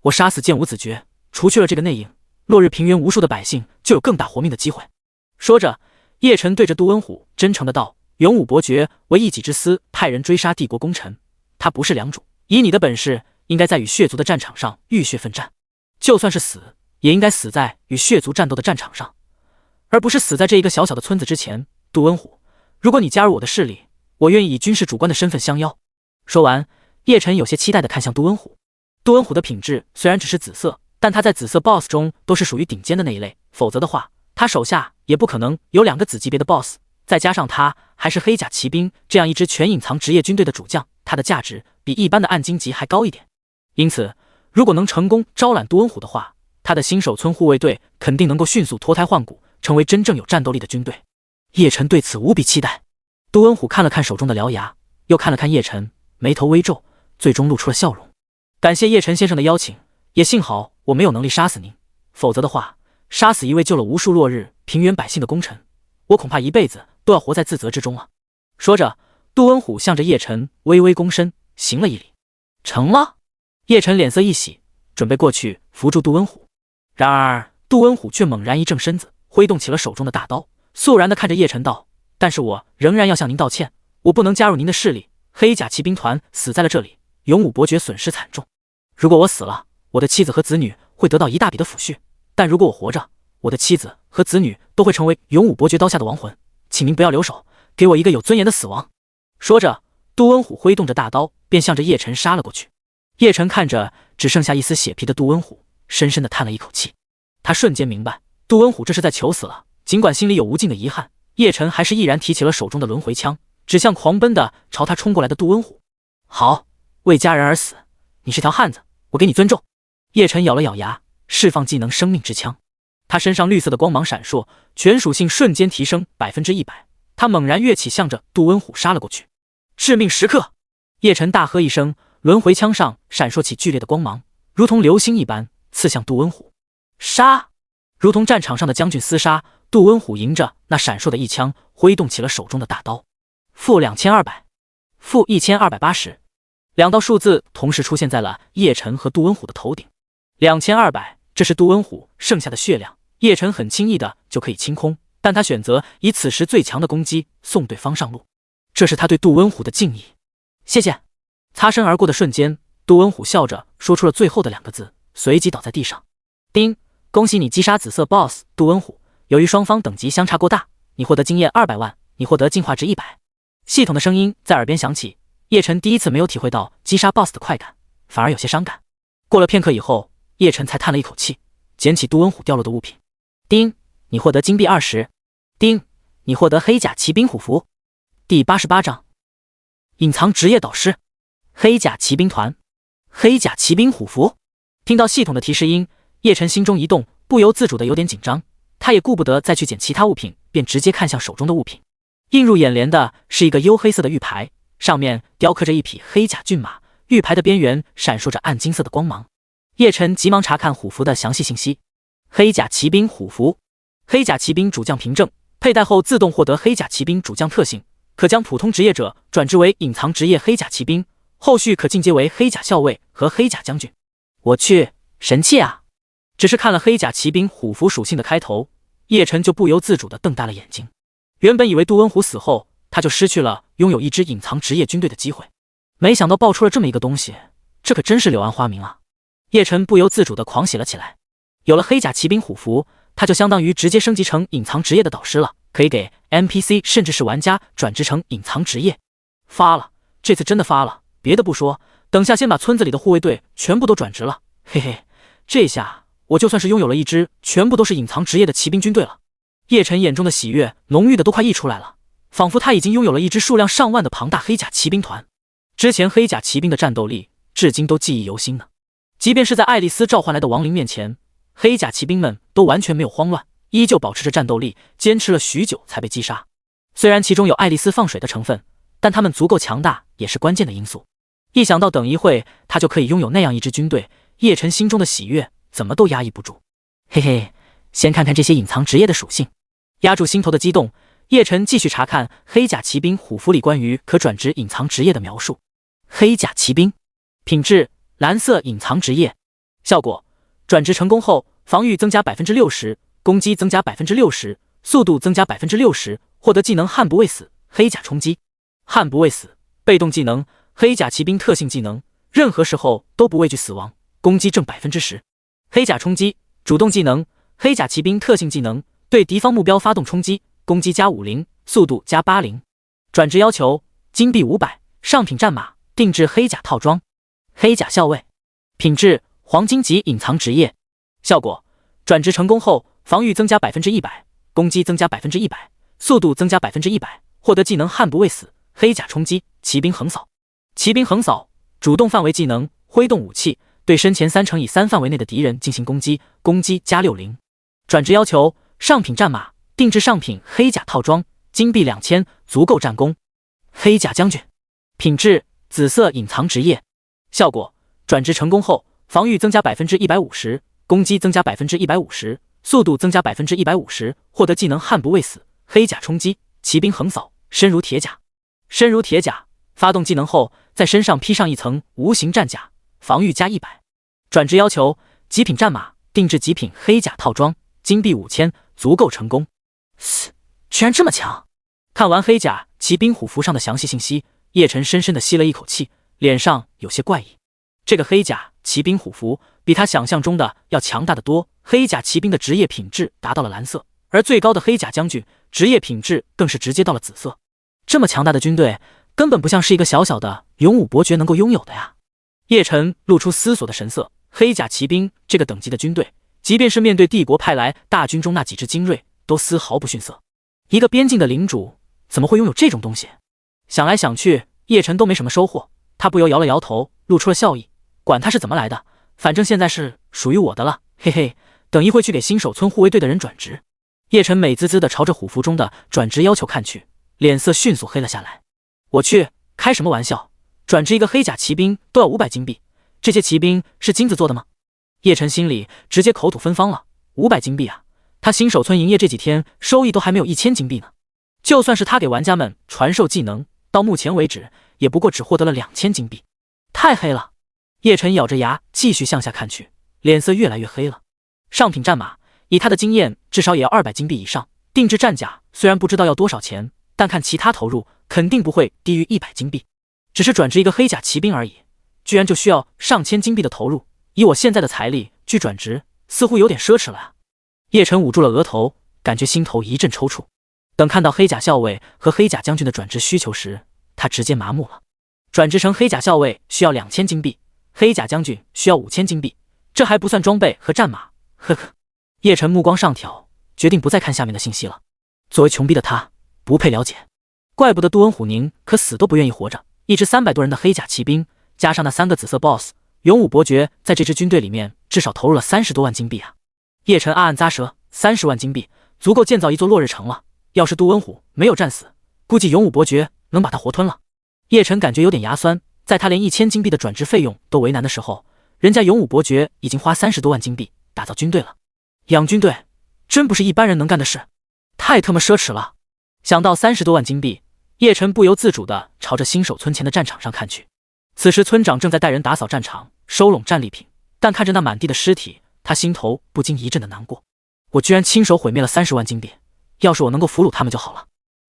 我杀死剑武子爵，除去了这个内应，落日平原无数的百姓就有更大活命的机会。”说着，叶晨对着杜温虎真诚的道：“勇武伯爵为一己之私，派人追杀帝国功臣，他不是良主。以你的本事，应该在与血族的战场上浴血奋战，就算是死，也应该死在与血族战斗的战场上，而不是死在这一个小小的村子之前。杜温虎，如果你加入我的势力，我愿意以军事主官的身份相邀。”说完，叶晨有些期待地看向杜温虎。杜温虎的品质虽然只是紫色，但他在紫色 BOSS 中都是属于顶尖的那一类，否则的话，他手下也不可能有2个紫级别的 BOSS。再加上他还是黑甲骑兵这样一支全隐藏职业军队的主将，他的价值比一般的暗金级还高一点。因此，如果能成功招揽杜温虎的话，他的新手村护卫队肯定能够迅速脱胎换骨，成为真正有战斗力的军队。叶晨对此无比期待。杜温虎看了看手中的獠牙，又看了看叶晨，眉头微皱，最终露出了笑容。感谢叶晨先生的邀请，也幸好我没有能力杀死您，否则的话，杀死一位救了无数落日平原百姓的功臣，我恐怕一辈子都要活在自责之中了。说着，杜温虎向着叶晨微微躬身，行了一礼。成了。叶晨脸色一喜，准备过去扶住杜温虎。然而，杜温虎却猛然一正身子，挥动起了手中的大刀，肃然地看着叶晨道：“但是我仍然要向您道歉，我不能加入您的势力。黑甲骑兵团死在了这里，勇武伯爵损失惨重。如果我死了，我的妻子和子女会得到一大笔的抚恤；但如果我活着，我的妻子和子女都会成为勇武伯爵刀下的亡魂。请您不要留手，给我一个有尊严的死亡。”说着，杜温虎挥动着大刀，便向着叶晨杀了过去。叶晨看着只剩下一丝血皮的杜温虎，深深地叹了一口气。他瞬间明白，杜温虎这是在求死了。尽管心里有无尽的遗憾，叶晨还是毅然提起了手中的轮回枪，指向狂奔的朝他冲过来的杜温虎。好，为家人而死，你是条汉子，我给你尊重。叶晨咬了咬牙，释放技能生命之枪。他身上绿色的光芒闪烁，全属性瞬间提升100%。他猛然跃起，向着杜温虎杀了过去。致命时刻！叶晨大喝一声，轮回枪上闪烁起剧烈的光芒，如同流星一般刺向杜温虎。杀！如同战场上的将军厮杀，杜温虎迎着那闪烁的一枪，挥动起了手中的大刀。-2200，-1280，两道数字同时出现在了叶晨和杜温虎的头顶。2200，这是杜温虎剩下的血量，叶晨很轻易的就可以清空，但他选择以此时最强的攻击送对方上路，这是他对杜温虎的敬意。谢谢。擦身而过的瞬间，杜温虎笑着说出了最后的2个字，随即倒在地上。叮，恭喜你击杀紫色 BOSS 杜温虎，由于双方等级相差过大，你获得经验200万，你获得进化值100。系统的声音在耳边响起，叶晨第一次没有体会到击杀 BOSS 的快感，反而有些伤感。过了片刻以后，叶晨才叹了一口气，捡起杜温虎掉落的物品。叮，你获得金币20。叮，你获得黑甲骑兵虎符。第88章，隐藏职业导师，黑甲骑兵团，黑甲骑兵虎符。听到系统的提示音，叶晨心中一动，不由自主的有点紧张。他也顾不得再去捡其他物品，便直接看向手中的物品。映入眼帘的是一个黝黑色的玉牌，上面雕刻着一匹黑甲骏马，玉牌的边缘闪烁着暗金色的光芒。叶晨急忙查看虎符的详细信息。黑甲骑兵虎符，黑甲骑兵主将凭证，佩戴后自动获得黑甲骑兵主将特性，可将普通职业者转职为隐藏职业黑甲骑兵，后续可进阶为黑甲校尉和黑甲将军。我去，神器啊！只是看了黑甲骑兵虎符属性的开头，叶晨就不由自主地瞪大了眼睛。原本以为杜温虎死后，他就失去了拥有一支隐藏职业军队的机会，没想到爆出了这么一个东西，这可真是柳暗花明啊！叶晨不由自主地狂喜了起来。有了黑甲骑兵虎符，他就相当于直接升级成隐藏职业的导师了，可以给 NPC 甚至是玩家转职成隐藏职业。发了，这次真的发了。别的不说，等下先把村子里的护卫队全部都转职了，嘿嘿，这下我就算是拥有了一支全部都是隐藏职业的骑兵军队了。叶晨眼中的喜悦浓郁的都快溢出来了，仿佛他已经拥有了一支数量上万的庞大黑甲骑兵团。之前黑甲骑兵的战斗力至今都记忆犹新呢，即便是在爱丽丝召唤来的亡灵面前，黑甲骑兵们都完全没有慌乱，依旧保持着战斗力，坚持了许久才被击杀。虽然其中有爱丽丝放水的成分，但他们足够强大也是关键的因素。一想到等一会他就可以拥有那样一支军队，叶晨心中的喜悦怎么都压抑不住。嘿嘿，先看看这些隐藏职业的属性。压住心头的激动，叶晨继续查看黑甲骑兵虎符里关于可转职隐藏职业的描述。黑甲骑兵，品质蓝色隐藏职业，效果转职成功后防御增加 60%， 攻击增加 60%，速度增加 60%， 获得技能悍不畏死，黑甲冲击。悍不畏死，被动技能，黑甲骑兵特性技能，任何时候都不畏惧死亡，攻击正 10%。黑甲冲击，主动技能，黑甲骑兵特性技能，对敌方目标发动冲击，攻击加50，速度加80。转职要求：金币500，上品战马，定制黑甲套装。黑甲校尉，品质黄金级隐藏职业。效果：转职成功后，防御增加 100%， 攻击增加 100%， 速度增加 100%， 获得技能悍不畏死，黑甲冲击，骑兵横扫。骑兵横扫，主动范围技能，挥动武器，对身前3×3范围内的敌人进行攻击，攻击加60。转职要求：上品战马，定制上品黑甲套装，金币2000，足够战功。黑甲将军，品质紫色隐藏职业。效果：转职成功后，防御增加 150%， 攻击增加 150%， 速度增加 150%， 获得技能悍不畏死，黑甲冲击，骑兵横扫，身如铁甲。身如铁甲，发动技能后，在身上披上一层无形战甲，防御加100。转职要求：极品战马，定制极品黑甲套装，金币5000，足够成功。居然这么强！看完黑甲骑兵虎符上的详细信息，叶晨深深地吸了一口气，脸上有些怪异。这个黑甲骑兵虎符比他想象中的要强大得多，黑甲骑兵的职业品质达到了蓝色，而最高的黑甲将军职业品质更是直接到了紫色。这么强大的军队，根本不像是一个小小的勇武伯爵能够拥有的呀！叶晨露出思索的神色，黑甲骑兵这个等级的军队，即便是面对帝国派来大军中那几支精锐，都丝毫不逊色。一个边境的领主怎么会拥有这种东西？想来想去，叶晨都没什么收获，他不由摇了摇头，露出了笑意。管他是怎么来的，反正现在是属于我的了，嘿嘿，等一会去给新手村护卫队的人转职。叶晨美滋滋地朝着虎符中的转职要求看去，脸色迅速黑了下来。我去，开什么玩笑，转职一个黑甲骑兵都要500金币，这些骑兵是金子做的吗？叶晨心里直接口吐芬芳了，500金币啊，他新手村营业这几天收益都还没有1000金币呢。就算是他给玩家们传授技能，到目前为止也不过只获得了2000金币，太黑了。叶晨咬着牙继续向下看去，脸色越来越黑了。上品战马，以他的经验，至少也要200金币以上。定制战甲虽然不知道要多少钱，但看其他投入，肯定不会低于100金币。只是转职一个黑甲骑兵而已，居然就需要上千金币的投入。以我现在的财力去转职，似乎有点奢侈了啊！叶晨捂住了额头，感觉心头一阵抽搐。等看到黑甲校尉和黑甲将军的转职需求时，他直接麻木了。转职成黑甲校尉需要2000金币，黑甲将军需要5000金币，这还不算装备和战马。呵呵，叶晨目光上挑，决定不再看下面的信息了。作为穷逼的他，不配了解。怪不得杜恩虎宁可死都不愿意活着。一支300多人的黑甲骑兵，加上那3个紫色 BOSS， 勇武伯爵在这支军队里面至少投入了30多万金币啊！叶晨暗暗咂舌，30万金币足够建造一座落日城了。要是杜恩虎没有战死，估计勇武伯爵能把他活吞了。叶晨感觉有点牙酸，在他连1000金币的转职费用都为难的时候，人家勇武伯爵已经花30多万金币打造军队了。养军队真不是一般人能干的事，太他妈奢侈了。想到30多万金币，叶晨不由自主地朝着新手村前的战场上看去。此时村长正在带人打扫战场，收拢战利品，但看着那满地的尸体，他心头不禁一阵的难过。我居然亲手毁灭了30万金币，要是我能够俘虏他们就好了。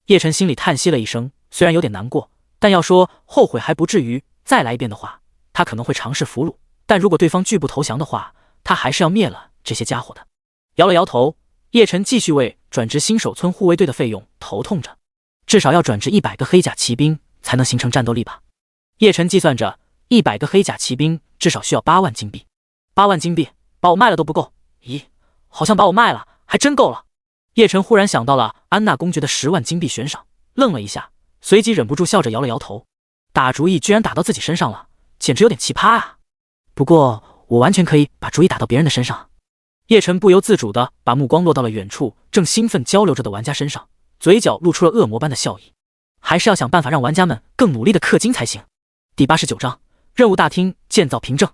叶晨心里叹息了一声，虽然有点难过，但要说后悔还不至于。再来一遍的话，他可能会尝试俘虏，但如果对方拒不投降的话，他还是要灭了这些家伙的。摇了摇头，叶晨继续为转职新手村护卫队的费用头痛着，至少要转职100个黑甲骑兵才能形成战斗力吧。叶晨计算着，100个黑甲骑兵至少需要8万金币，8万金币把我卖了都不够。咦，好像把我卖了还真够了。叶晨忽然想到了安娜公爵的10万金币悬赏，愣了一下，随即忍不住笑着摇了摇头。打主意居然打到自己身上了，简直有点奇葩啊！不过我完全可以把主意打到别人的身上。叶晨不由自主地把目光落到了远处正兴奋交流着的玩家身上，嘴角露出了恶魔般的笑意。还是要想办法让玩家们更努力地氪金才行。第89章任务大厅建造凭证，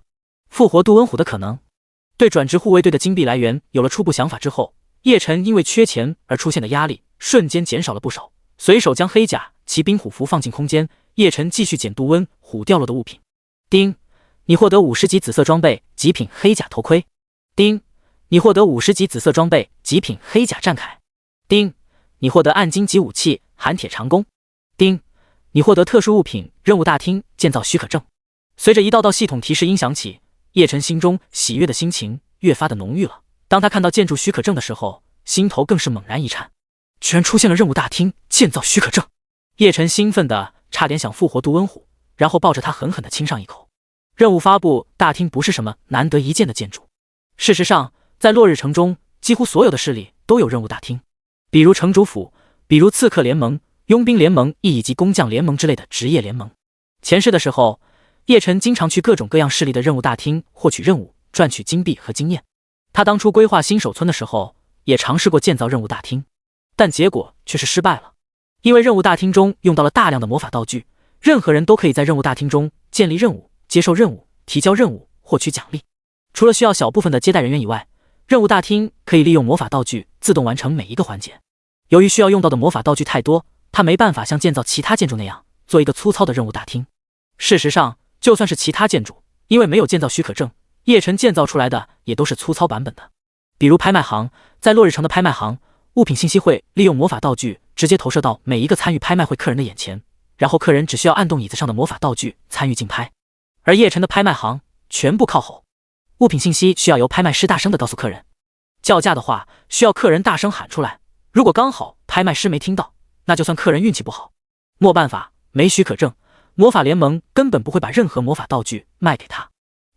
复活杜恩虎的可能。对转职护卫队的金币来源有了初步想法之后，叶晨因为缺钱而出现的压力瞬间减少了不少，随手将黑甲骑兵虎符放进空间。叶晨继续捡杜恩虎掉落的物品。丁，你获得50级紫色装备极品黑甲头盔。丁，你获得50级紫色装备极品黑甲战铠。丁，你获得暗金级武器寒铁长弓。丁，你获得特殊物品任务大厅建造许可证。随着一道道系统提示音响起，叶晨心中喜悦的心情越发的浓郁了。当他看到建筑许可证的时候，心头更是猛然一颤，居然出现了任务大厅建造许可证。叶晨兴奋的差点想复活杜温虎，然后抱着他狠狠的亲上一口。任务发布大厅不是什么难得一见的建筑，事实上，在落日城中，几乎所有的势力都有任务大厅，比如城主府，比如刺客联盟、佣兵联盟以及工匠联盟之类的职业联盟。前世的时候，叶晨经常去各种各样势力的任务大厅获取任务，赚取金币和经验。他当初规划新手村的时候，也尝试过建造任务大厅，但结果却是失败了。因为任务大厅中用到了大量的魔法道具，任何人都可以在任务大厅中建立任务、接受任务、提交任务、获取奖励。除了需要小部分的接待人员以外，任务大厅可以利用魔法道具自动完成每一个环节。由于需要用到的魔法道具太多，他没办法像建造其他建筑那样做一个粗糙的任务大厅。事实上，就算是其他建筑，因为没有建造许可证，叶晨建造出来的也都是粗糙版本的。比如拍卖行，在落日城的拍卖行，物品信息会利用魔法道具直接投射到每一个参与拍卖会客人的眼前，然后客人只需要按动椅子上的魔法道具参与竞拍。而叶晨的拍卖行全部靠吼，物品信息需要由拍卖师大声的告诉客人，叫价的话需要客人大声喊出来，如果刚好拍卖师没听到，那就算客人运气不好。没办法，没许可证，魔法联盟根本不会把任何魔法道具卖给他。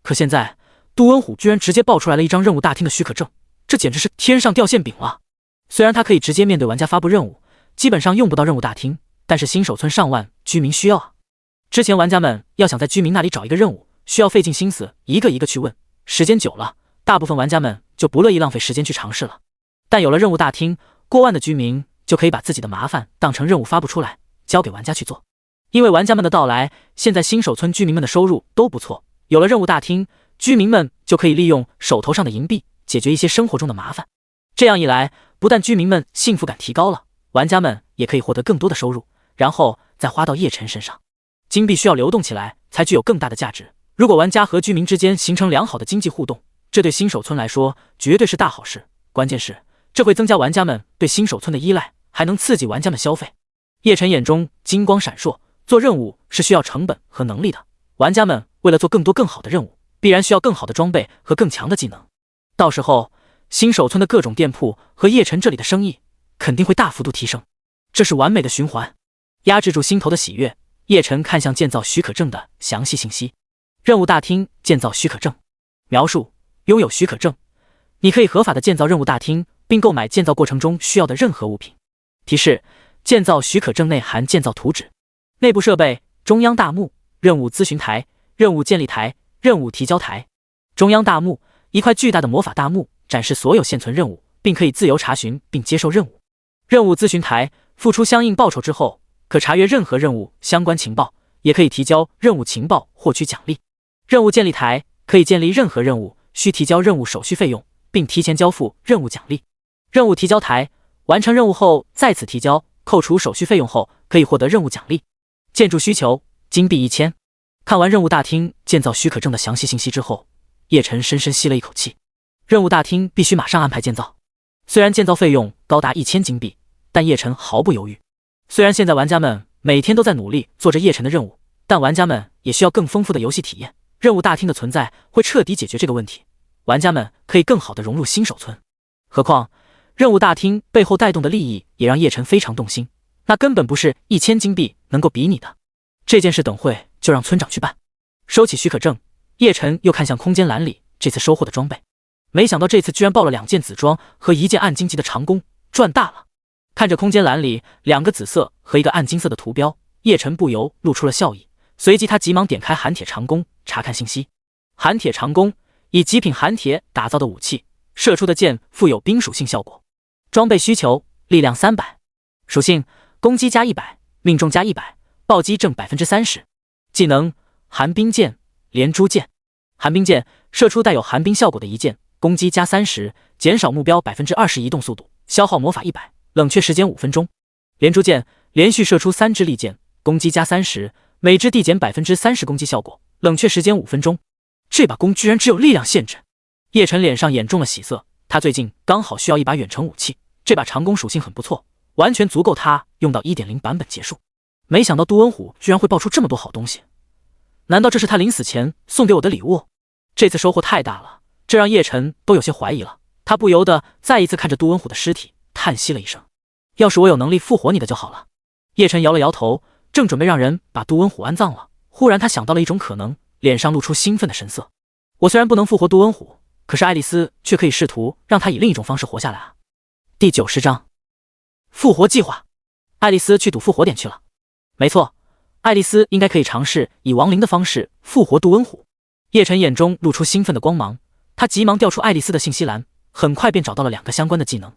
可现在杜温虎居然直接爆出来了一张任务大厅的许可证，这简直是天上掉馅饼了。虽然他可以直接面对玩家发布任务，基本上用不到任务大厅，但是新手村上万居民需要啊。之前玩家们要想在居民那里找一个任务，需要费尽心思一个一个去问，时间久了，大部分玩家们就不乐意浪费时间去尝试了。但有了任务大厅，过万的居民就可以把自己的麻烦当成任务发布出来，交给玩家去做。因为玩家们的到来，现在新手村居民们的收入都不错，有了任务大厅，居民们就可以利用手头上的银币解决一些生活中的麻烦。这样一来，不但居民们幸福感提高了，玩家们也可以获得更多的收入，然后再花到叶晨身上。金币需要流动起来才具有更大的价值，如果玩家和居民之间形成良好的经济互动，这对新手村来说绝对是大好事。关键是这会增加玩家们对新手村的依赖，还能刺激玩家们消费。叶晨眼中金光闪烁，做任务是需要成本和能力的，玩家们为了做更多更好的任务，必然需要更好的装备和更强的技能。到时候新手村的各种店铺和叶晨这里的生意肯定会大幅度提升，这是完美的循环。压制住心头的喜悦，叶晨看向建造许可证的详细信息。任务大厅建造许可证描述：拥有许可证，你可以合法的建造任务大厅，并购买建造过程中需要的任何物品。提示：建造许可证内含建造图纸。内部设备：中央大幕、任务咨询台、任务建立台、任务提交台。中央大幕，一块巨大的魔法大幕，展示所有现存任务，并可以自由查询并接受任务。任务咨询台，付出相应报酬之后，可查阅任何任务相关情报，也可以提交任务情报获取奖励。任务建立台，可以建立任何任务，需提交任务手续费用，并提前交付任务奖励。任务提交台，完成任务后再次提交，扣除手续费用后可以获得任务奖励。建筑需求：金币1000。看完任务大厅建造许可证的详细信息之后，叶晨深深吸了一口气。任务大厅必须马上安排建造，虽然建造费用高达1000金币，但叶晨毫不犹豫。虽然现在玩家们每天都在努力做着叶晨的任务，但玩家们也需要更丰富的游戏体验。任务大厅的存在会彻底解决这个问题，玩家们可以更好地融入新手村。何况任务大厅背后带动的利益也让叶晨非常动心，那根本不是1000金币能够比拟的。这件事等会就让村长去办。收起许可证，叶晨又看向空间栏里这次收获的装备，没想到这次居然爆了2件紫装和1件暗金级的长弓，赚大了。看着空间栏里2个紫色和1个暗金色的图标，叶晨不由露出了笑意，随即他急忙点开寒铁长弓查看信息。寒铁长弓，以极品寒铁打造的武器，射出的箭富有冰属性效果。装备需求：力量300，属性：攻击加100，命中加100，暴击正 30%。 技能：寒冰剑、连珠剑。寒冰剑，射出带有寒冰效果的一剑，攻击加30%，减少目标 20% 移动速度，消耗魔法100，冷却时间5分钟。连珠剑，连续射出3支利剑，攻击加30%，每支递减 30% 攻击效果，冷却时间5分钟。这把弓居然只有力量限制，叶晨脸上掩中了喜色，他最近刚好需要一把远程武器，这把长弓属性很不错，完全足够他用到 1.0 版本结束。没想到杜文虎居然会爆出这么多好东西，难道这是他临死前送给我的礼物？这次收获太大了，这让叶晨都有些怀疑了。他不由得再一次看着杜文虎的尸体，叹息了一声：要是我有能力复活你的就好了。叶晨摇了摇头，正准备让人把杜文虎安葬了，忽然他想到了一种可能，脸上露出兴奋的神色。我虽然不能复活杜文虎，可是爱丽丝却可以试图让他以另一种方式活下来啊。第90章复活计划。爱丽丝去赌复活点去了。没错，爱丽丝应该可以尝试以亡灵的方式复活杜文虎。叶晨眼中露出兴奋的光芒，他急忙调出爱丽丝的信息栏，很快便找到了2个相关的技能。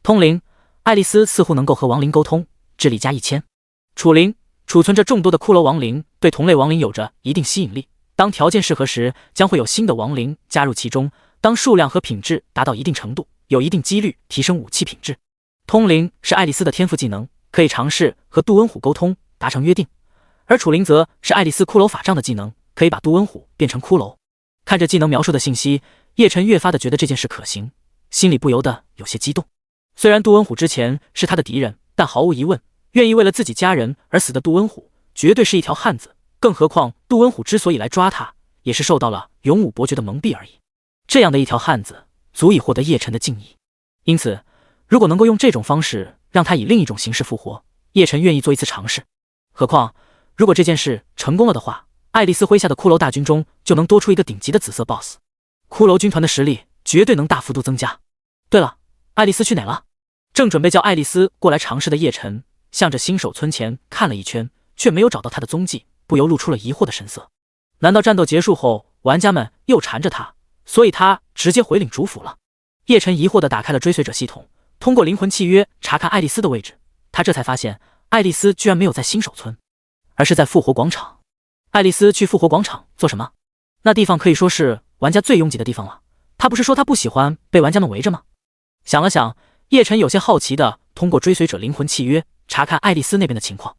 通灵，爱丽丝似乎能够和亡灵沟通，智力加1000。储灵，储存着众多的骷髅亡灵，对同类亡灵有着一定吸引力，当条件适合时，将会有新的亡灵加入其中，当数量和品质达到一定程度，有一定几率提升武器品质。通灵是爱丽丝的天赋技能，可以尝试和杜文虎沟通，达成约定，而储灵则是爱丽丝骷髅法杖的技能，可以把杜文虎变成骷髅。看着技能描述的信息，叶晨越发的觉得这件事可行，心里不由得有些激动。虽然杜文虎之前是他的敌人，但毫无疑问，愿意为了自己家人而死的杜文虎绝对是一条汉子，更何况杜文虎之所以来抓他，也是受到了勇武伯爵的蒙蔽而已。这样的一条汉子足以获得叶晨的敬意，因此如果能够用这种方式让他以另一种形式复活，叶晨愿意做一次尝试。何况如果这件事成功了的话，爱丽丝麾下的骷髅大军中就能多出一个顶级的紫色 BOSS， 骷髅军团的实力绝对能大幅度增加。对了，爱丽丝去哪了？正准备叫爱丽丝过来尝试的叶晨向着新手村前看了一圈，却没有找到她的踪迹，不由露出了疑惑的神色。难道战斗结束后玩家们又缠着他，所以他直接回领主府了？叶晨疑惑地打开了追随者系统，通过灵魂契约查看爱丽丝的位置，他这才发现爱丽丝居然没有在新手村，而是在复活广场。爱丽丝去复活广场做什么？那地方可以说是玩家最拥挤的地方了，他不是说他不喜欢被玩家们围着吗？想了想，叶晨有些好奇地通过追随者灵魂契约查看爱丽丝那边的情况。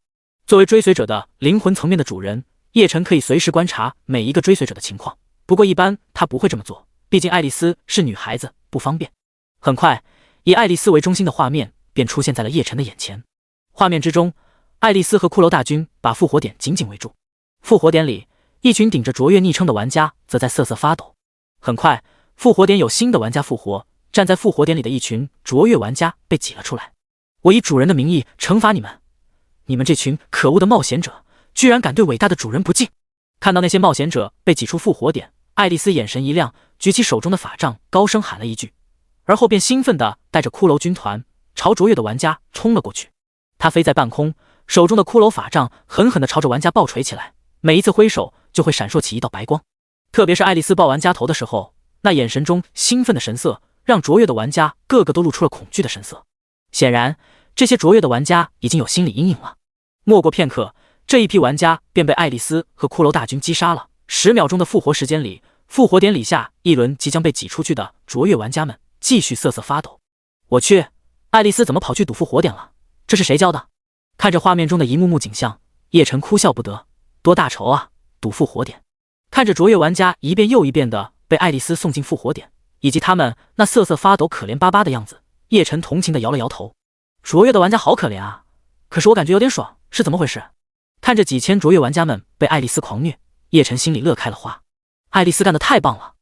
作为追随者的灵魂层面的主人，叶晨可以随时观察每一个追随者的情况，不过一般他不会这么做，毕竟爱丽丝是女孩子，不方便。很快，以爱丽丝为中心的画面便出现在了叶晨的眼前。画面之中，爱丽丝和骷髅大军把复活点紧紧围住。复活点里，一群顶着卓越昵称的玩家则在瑟瑟发抖。很快，复活点有新的玩家复活，站在复活点里的一群卓越玩家被挤了出来。我以主人的名义惩罚你们，你们这群可恶的冒险者，居然敢对伟大的主人不敬！看到那些冒险者被挤出复活点，爱丽丝眼神一亮，举起手中的法杖，高声喊了一句，而后便兴奋地带着骷髅军团朝卓越的玩家冲了过去。他飞在半空，手中的骷髅法杖狠狠地朝着玩家暴锤起来，每一次挥手就会闪烁起一道白光。特别是爱丽丝爆玩家头的时候，那眼神中兴奋的神色让卓越的玩家个个都露出了恐惧的神色。显然，这些卓越的玩家已经有心理阴影了。没过片刻，这一批玩家便被爱丽丝和骷髅大军击杀了。10秒钟的复活时间里，复活点里下一轮即将被挤出去的卓越玩家们继续瑟瑟发抖。我去，爱丽丝怎么跑去赌复活点了？这是谁教的？看着画面中的一幕幕景象，叶晨哭笑不得，多大仇啊，赌复活点。看着卓越玩家一遍又一遍的被爱丽丝送进复活点，以及他们那瑟瑟发抖可怜巴巴的样子，叶晨同情的摇了摇头。卓越的玩家好可怜啊，可是我感觉有点爽，是怎么回事？看着几千卓越玩家们被爱丽丝狂虐，叶晨心里乐开了花。爱丽丝干得太棒了！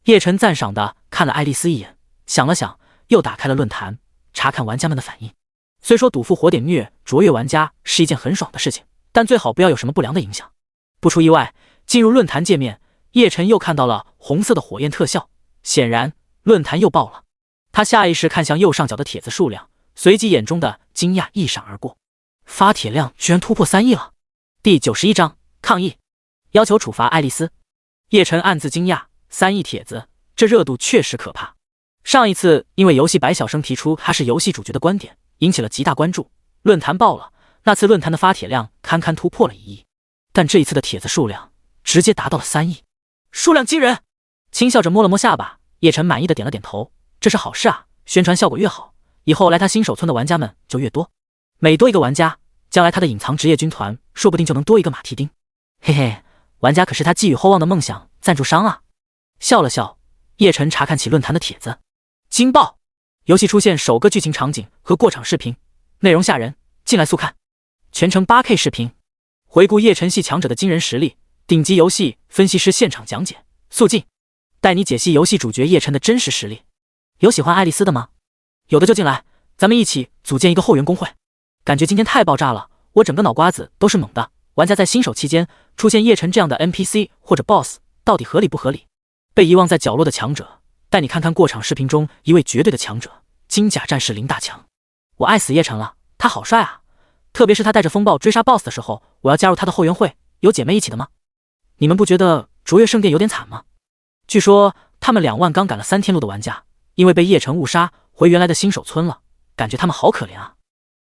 叶晨赞赏的看了爱丽丝一眼，想了想，又打开了论坛，查看玩家们的反应。虽说赌复活点虐卓越玩家是一件很爽的事情，但最好不要有什么不良的影响。不出意外，进入论坛界面，叶晨又看到了红色的火焰特效，显然论坛又爆了。他下意识看向右上角的帖子数量，随即眼中的惊讶一闪而过，发帖量居然突破3亿了。第91章抗议，要求处罚爱丽丝。叶晨暗自惊讶，3亿帖子，这热度确实可怕。上一次因为游戏白小生提出他是游戏主角的观点，引起了极大关注，论坛爆了，那次论坛的发帖量堪堪突破了1亿，但这一次的帖子数量直接达到了3亿，数量惊人。轻笑着摸了摸下巴，叶晨满意的点了点头，这是好事啊，宣传效果越好，以后来他新手村的玩家们就越多，每多一个玩家，将来他的隐藏职业军团说不定就能多一个马蹄钉。嘿嘿，玩家可是他寄予厚望的梦想赞助商啊。笑了笑，叶晨查看起论坛的帖子，惊爆！游戏出现首个剧情场景和过场视频，内容吓人，进来速看。全程 8K 视频，回顾叶晨系强者的惊人实力，顶级游戏分析师现场讲解，速进，带你解析游戏主角叶晨的真实实力。有喜欢爱丽丝的吗？有的就进来，咱们一起组建一个后援工会。感觉今天太爆炸了，我整个脑瓜子都是懵的。玩家在新手期间出现叶晨这样的 NPC 或者 BOSS， 到底合理不合理？被遗忘在角落的强者，带你看看过场视频中一位绝对的强者——金甲战士林大强。我爱死叶晨了，他好帅啊！特别是他带着风暴追杀 BOSS 的时候，我要加入他的后援会。有姐妹一起的吗？你们不觉得卓越圣殿有点惨吗？据说他们2万刚赶了3天路的玩家，因为被叶晨误杀，回原来的新手村了，感觉他们好可怜啊！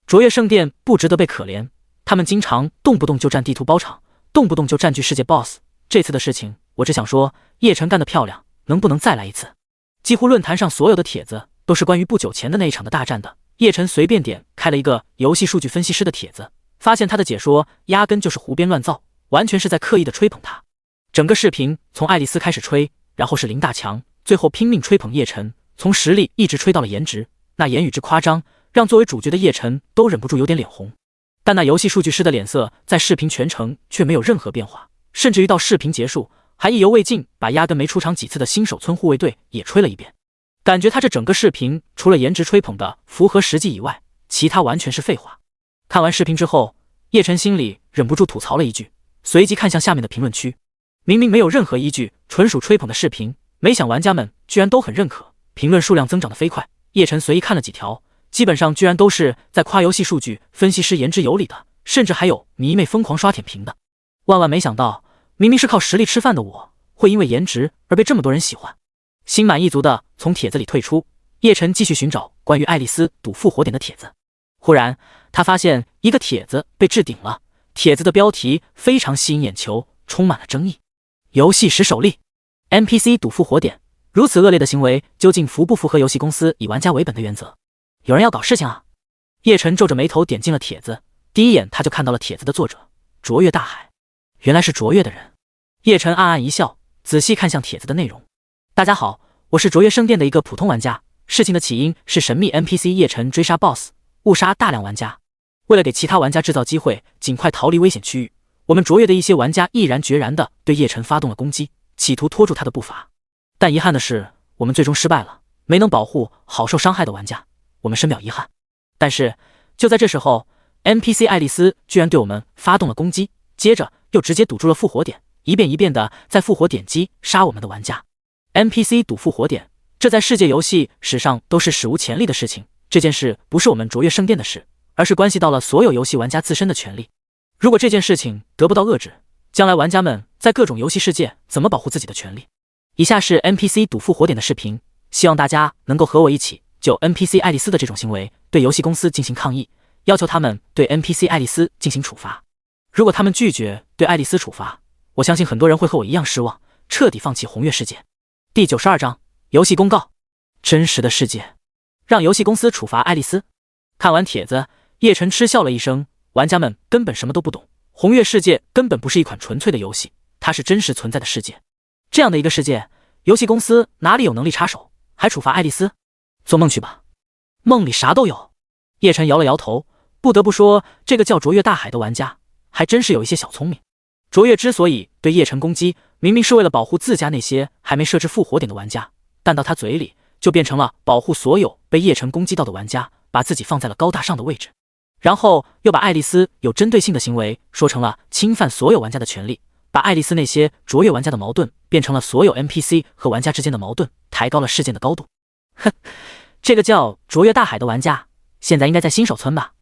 卓越圣殿不值得被可怜，他们经常动不动就占地图包场，动不动就占据世界 BOSS。这次的事情，我只想说，叶晨干得漂亮，能不能再来一次？几乎论坛上所有的帖子都是关于不久前的那一场的大战的。叶晨随便点开了一个游戏数据分析师的帖子，发现他的解说压根就是胡编乱造，完全是在刻意的吹捧他。整个视频从爱丽丝开始吹，然后是林大强，最后拼命吹捧叶晨，从实力一直吹到了颜值，那言语之夸张，让作为主角的叶晨都忍不住有点脸红。但那游戏数据师的脸色在视频全程却没有任何变化，甚至于到视频结束还意犹未尽，把压根没出场几次的新手村护卫队也吹了一遍。感觉他这整个视频除了颜值吹捧的符合实际以外，其他完全是废话。看完视频之后，叶晨心里忍不住吐槽了一句，随即看向下面的评论区。明明没有任何依据，纯属吹捧的视频，没想玩家们居然都很认可，评论数量增长得飞快。叶晨随意看了几条，基本上居然都是在夸游戏数据分析师言之有理的，甚至还有迷妹疯狂刷舔屏的。万万没想到，明明是靠实力吃饭的我，会因为颜值而被这么多人喜欢。心满意足的从帖子里退出，叶晨继续寻找关于爱丽丝赌复活点的帖子。忽然他发现一个帖子被置顶了，帖子的标题非常吸引眼球，充满了争议。游戏时首例 NPC 赌复活点，如此恶劣的行为究竟符不符合游戏公司以玩家为本的原则？有人要搞事情啊！叶晨皱着眉头点进了帖子，第一眼他就看到了帖子的作者卓越大海，原来是卓越的人。叶晨暗暗一笑，仔细看向帖子的内容。大家好，我是卓越圣殿的一个普通玩家。事情的起因是神秘 NPC 叶晨追杀 BOSS， 误杀大量玩家。为了给其他玩家制造机会，尽快逃离危险区域，我们卓越的一些玩家毅然决然地对叶晨发动了攻击，企图拖住他的步伐。但遗憾的是，我们最终失败了，没能保护好受伤害的玩家，我们深表遗憾。但是就在这时候 ，NPC 爱丽丝居然对我们发动了攻击，接着又直接堵住了复活点，一遍一遍地在复活点击杀我们的玩家。NPC 赌复活点，这在世界游戏史上都是史无前例的事情。这件事不是我们卓越圣殿的事，而是关系到了所有游戏玩家自身的权利。如果这件事情得不到遏制，将来玩家们在各种游戏世界怎么保护自己的权利？以下是 NPC 赌复活点的视频，希望大家能够和我一起就 NPC 爱丽丝的这种行为对游戏公司进行抗议，要求他们对 NPC 爱丽丝进行处罚。如果他们拒绝对爱丽丝处罚，我相信很多人会和我一样失望，彻底放弃红月世界。第92章游戏公告：真实的世界，让游戏公司处罚爱丽丝。看完帖子，叶晨嗤笑了一声，玩家们根本什么都不懂，红月世界根本不是一款纯粹的游戏，它是真实存在的世界。这样的一个世界，游戏公司哪里有能力插手，还处罚爱丽丝？做梦去吧，梦里啥都有。叶晨摇了摇头，不得不说，这个叫卓越大海的玩家还真是有一些小聪明。卓越之所以对叶晨攻击，明明是为了保护自家那些还没设置复活点的玩家，但到他嘴里就变成了保护所有被叶晨攻击到的玩家，把自己放在了高大上的位置。然后又把爱丽丝有针对性的行为说成了侵犯所有玩家的权利，把爱丽丝那些卓越玩家的矛盾变成了所有 NPC 和玩家之间的矛盾，抬高了事件的高度。哼，这个叫卓越大海的玩家现在应该在新手村吧？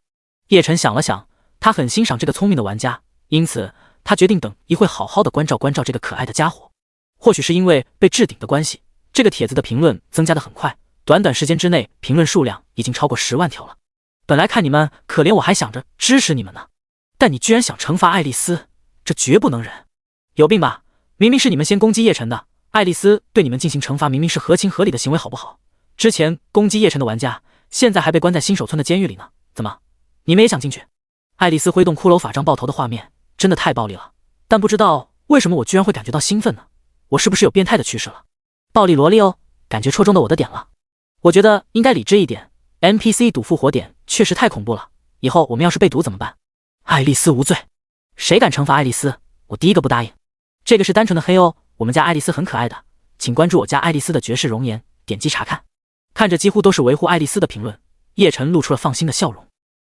叶晨想了想，他很欣赏这个聪明的玩家，因此他决定等一会好好的关照关照这个可爱的家伙。或许是因为被置顶的关系，这个帖子的评论增加的很快，短短时间之内评论数量已经超过10万条了。本来看你们可怜我还想着支持你们呢，但你居然想惩罚爱丽丝，这绝不能忍！有病吧？明明是你们先攻击叶晨的，爱丽丝对你们进行惩罚明明是合情合理的行为好不好？之前攻击叶晨的玩家现在还被关在新手村的监狱里呢，怎么你们也想进去？爱丽丝挥动骷髅法杖爆头的画面真的太暴力了，但不知道为什么我居然会感觉到兴奋呢？我是不是有变态的趋势了？暴力萝莉哦，感觉戳中了我的点了。我觉得应该理智一点 ，NPC 赌复活点确实太恐怖了，以后我们要是被赌怎么办？爱丽丝无罪，谁敢惩罚爱丽丝，我第一个不答应。这个是单纯的黑哦，我们家爱丽丝很可爱的，请关注我家爱丽丝的绝世容颜，点击查看。看着几乎都是维护爱丽丝的评论，叶晨露出了放心的笑容。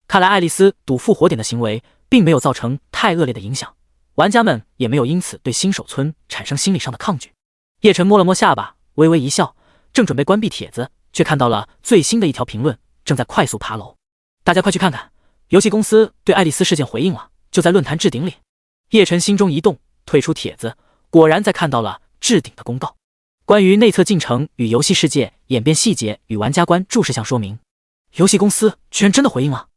看来爱丽丝赌复活点的行为并没有造成太恶劣的影响，玩家们也没有因此对新手村产生心理上的抗拒。叶晨摸了摸下巴，微微一笑，正准备关闭帖子，却看到了最新的一条评论，正在快速爬楼。大家快去看看，游戏公司对爱丽丝事件回应了，就在论坛置顶里。叶晨心中一动，退出帖子，果然在看到了置顶的公告，关于内测进程与游戏世界演变细节与玩家关注事项说明。游戏公司居然真的回应了。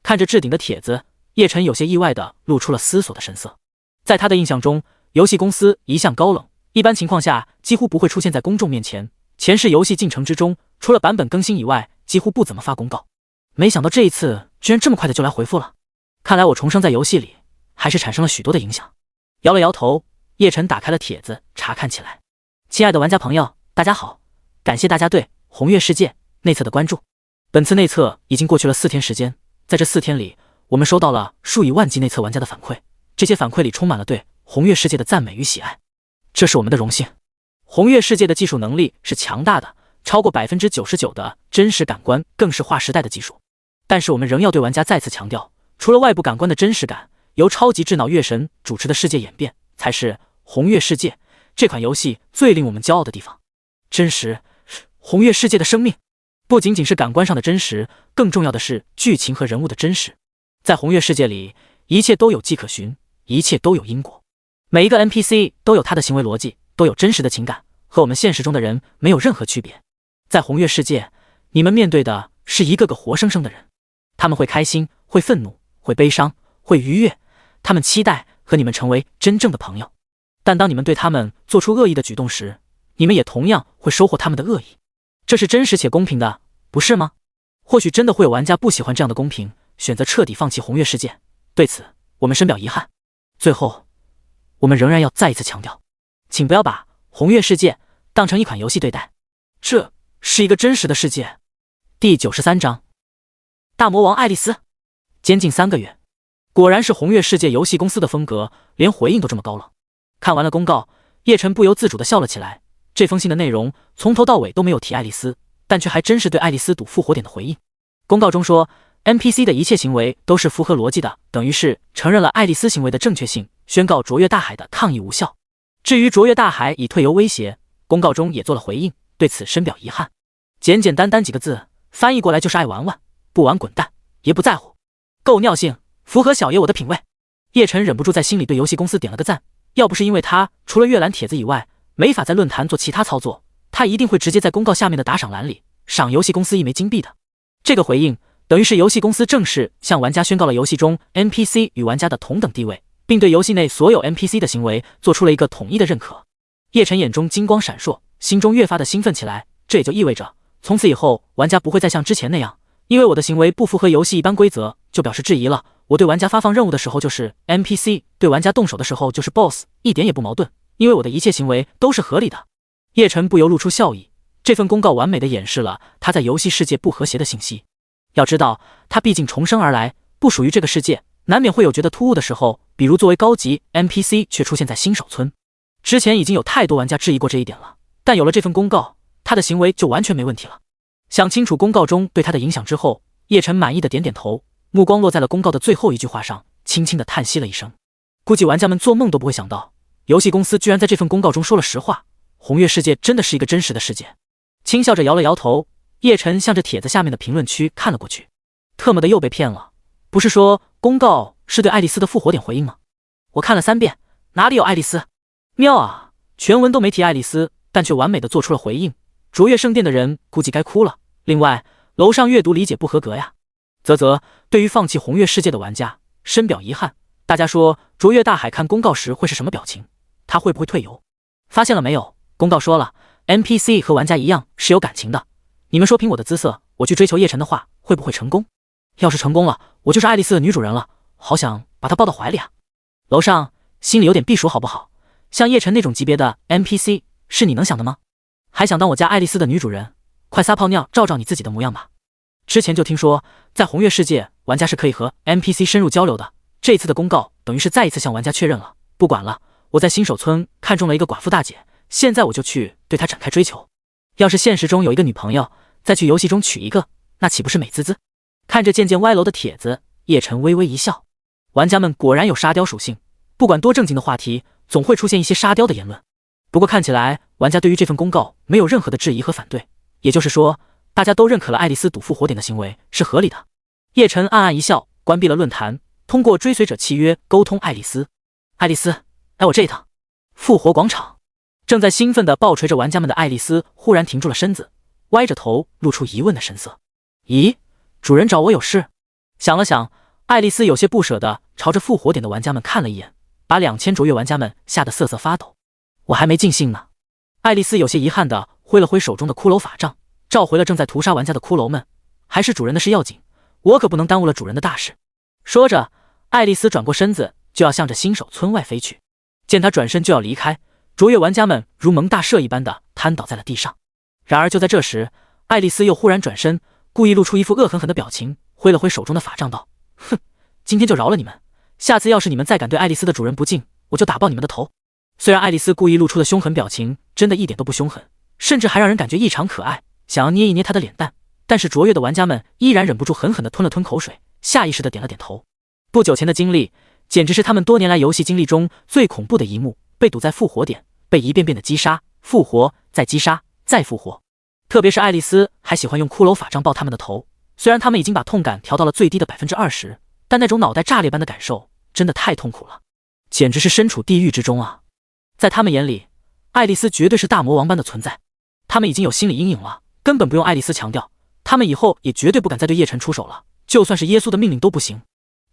看着置顶的帖子，叶晨有些意外的露出了思索的神色。在他的印象中，游戏公司一向高冷，一般情况下几乎不会出现在公众面前，前世游戏进程之中，除了版本更新以外，几乎不怎么发公告。没想到这一次居然这么快的就来回复了，看来我重生在游戏里还是产生了许多的影响。摇了摇头，叶晨打开了帖子查看起来。亲爱的玩家朋友，大家好，感谢大家对红月世界内测的关注。本次内测已经过去了4天时间，在这4天里，我们收到了数以万计内测玩家的反馈，这些反馈里充满了对红月世界的赞美与喜爱，这是我们的荣幸。红月世界的技术能力是强大的，超过 99% 的真实感官更是划时代的技术。但是我们仍要对玩家再次强调，除了外部感官的真实感，由超级智脑月神主持的世界演变才是红月世界这款游戏最令我们骄傲的地方。真实，红月世界的生命不仅仅是感官上的真实，更重要的是剧情和人物的真实。在红月世界里，一切都有迹可循，一切都有因果，每一个 NPC 都有他的行为逻辑，都有真实的情感，和我们现实中的人没有任何区别。在红月世界，你们面对的是一个个活生生的人，他们会开心，会愤怒，会悲伤，会愉悦，他们期待和你们成为真正的朋友。但当你们对他们做出恶意的举动时，你们也同样会收获他们的恶意。这是真实且公平的，不是吗？或许真的会有玩家不喜欢这样的公平，选择彻底放弃红月世界，对此我们深表遗憾。最后，我们仍然要再一次强调，请不要把红月世界当成一款游戏对待，这是一个真实的世界。第93章，大魔王爱丽丝，监禁3个月。果然是红月世界游戏公司的风格，连回应都这么高冷。看完了公告，叶晨不由自主地笑了起来。这封信的内容从头到尾都没有提爱丽丝，但却还真是对爱丽丝赌复活点的回应。公告中说 NPC 的一切行为都是符合逻辑的，等于是承认了爱丽丝行为的正确性，宣告卓越大海的抗议无效。至于卓越大海已退游威胁，公告中也做了回应，对此深表遗憾。简简单单几个字，翻译过来就是爱玩玩，不玩滚蛋，也不在乎。够尿性，符合小爷我的品味。叶晨忍不住在心里对游戏公司点了个赞，要不是因为他除了阅览帖子以外没法在论坛做其他操作，他一定会直接在公告下面的打赏栏里赏游戏公司1枚金币的。这个回应等于是游戏公司正式向玩家宣告了游戏中 NPC 与玩家的同等地位，并对游戏内所有 NPC 的行为做出了一个统一的认可。叶晨眼中金光闪烁，心中越发的兴奋起来。这也就意味着从此以后玩家不会再像之前那样，因为我的行为不符合游戏一般规则就表示质疑了。我对玩家发放任务的时候就是 NPC， 对玩家动手的时候就是 BOSS， 一点也不矛盾，因为我的一切行为都是合理的。叶晨不由露出笑意，这份公告完美的掩饰了他在游戏世界不和谐的信息。要知道，他毕竟重生而来，不属于这个世界，难免会有觉得突兀的时候，比如作为高级 NPC 却出现在新手村。之前已经有太多玩家质疑过这一点了，但有了这份公告，他的行为就完全没问题了。想清楚公告中对他的影响之后，叶晨满意的点点头，目光落在了公告的最后一句话上，轻轻的叹息了一声。估计玩家们做梦都不会想到，游戏公司居然在这份公告中说了实话，红月世界真的是一个真实的世界。轻笑着摇了摇头，叶晨向着帖子下面的评论区看了过去。特么的又被骗了，不是说公告是对爱丽丝的复活点回应吗？我看了3遍，哪里有爱丽丝？妙啊，全文都没提爱丽丝，但却完美的做出了回应。卓越圣殿的人估计该哭了。另外，楼上阅读理解不合格呀。对于放弃红月世界的玩家，深表遗憾。大家说卓越大海看公告时会是什么表情？他会不会退游？发现了没有？公告说了 NPC 和玩家一样是有感情的。你们说凭我的姿色，我去追求叶晨的话会不会成功？要是成功了，我就是爱丽丝的女主人了，好想把她抱到怀里啊。楼上心里有点避暑好不好？像叶晨那种级别的 NPC 是你能想的吗？还想当我家爱丽丝的女主人？快撒泡尿照照你自己的模样吧。之前就听说，在红月世界，玩家是可以和 NPC 深入交流的。这次的公告等于是再一次向玩家确认了。不管了，我在新手村看中了一个寡妇大姐，现在我就去对她展开追求。要是现实中有一个女朋友，再去游戏中娶一个，那岂不是美滋滋？看着渐渐歪楼的帖子，叶晨微微一笑。玩家们果然有沙雕属性，不管多正经的话题，总会出现一些沙雕的言论。不过看起来，玩家对于这份公告没有任何的质疑和反对，也就是说，大家都认可了爱丽丝赌复活点的行为是合理的。叶晨暗暗一笑，关闭了论坛，通过追随者契约沟通爱丽丝。爱丽丝，来我这一趟。复活广场，正在兴奋地抱锤着玩家们的爱丽丝忽然停住了身子，歪着头露出疑问的神色。咦，主人找我有事？想了想，爱丽丝有些不舍地朝着复活点的玩家们看了一眼，把2000卓越玩家们吓得瑟瑟发抖。我还没尽兴呢。爱丽丝有些遗憾地挥了挥手中的骷髅法杖，召回了正在屠杀玩家的骷髅们。还是主人的事要紧，我可不能耽误了主人的大事。说着，爱丽丝转过身子，就要向着新手村外飞去。见她转身就要离开，卓越玩家们如蒙大赦一般的瘫倒在了地上。然而就在这时，爱丽丝又忽然转身，故意露出一副恶狠狠的表情，挥了挥手中的法杖道：哼，今天就饶了你们，下次要是你们再敢对爱丽丝的主人不敬，我就打爆你们的头。虽然爱丽丝故意露出的凶狠表情真的一点都不凶狠，甚至还让人感觉异常可爱，想要捏一捏她的脸蛋，但是卓越的玩家们依然忍不住狠狠地吞了吞口水，下意识地点了点头。不久前的经历简直是他们多年来游戏经历中最恐怖的一幕，被堵在复活点，被一遍遍的击杀、复活、再击杀、再复活。特别是爱丽丝还喜欢用骷髅法杖爆他们的头，虽然他们已经把痛感调到了最低的 20%， 但那种脑袋炸裂般的感受真的太痛苦了，简直是身处地狱之中啊！在他们眼里，爱丽丝绝对是大魔王般的存在，他们已经有心理阴影了，根本不用爱丽丝强调，他们以后也绝对不敢再对叶晨出手了，就算是耶稣的命令都不行。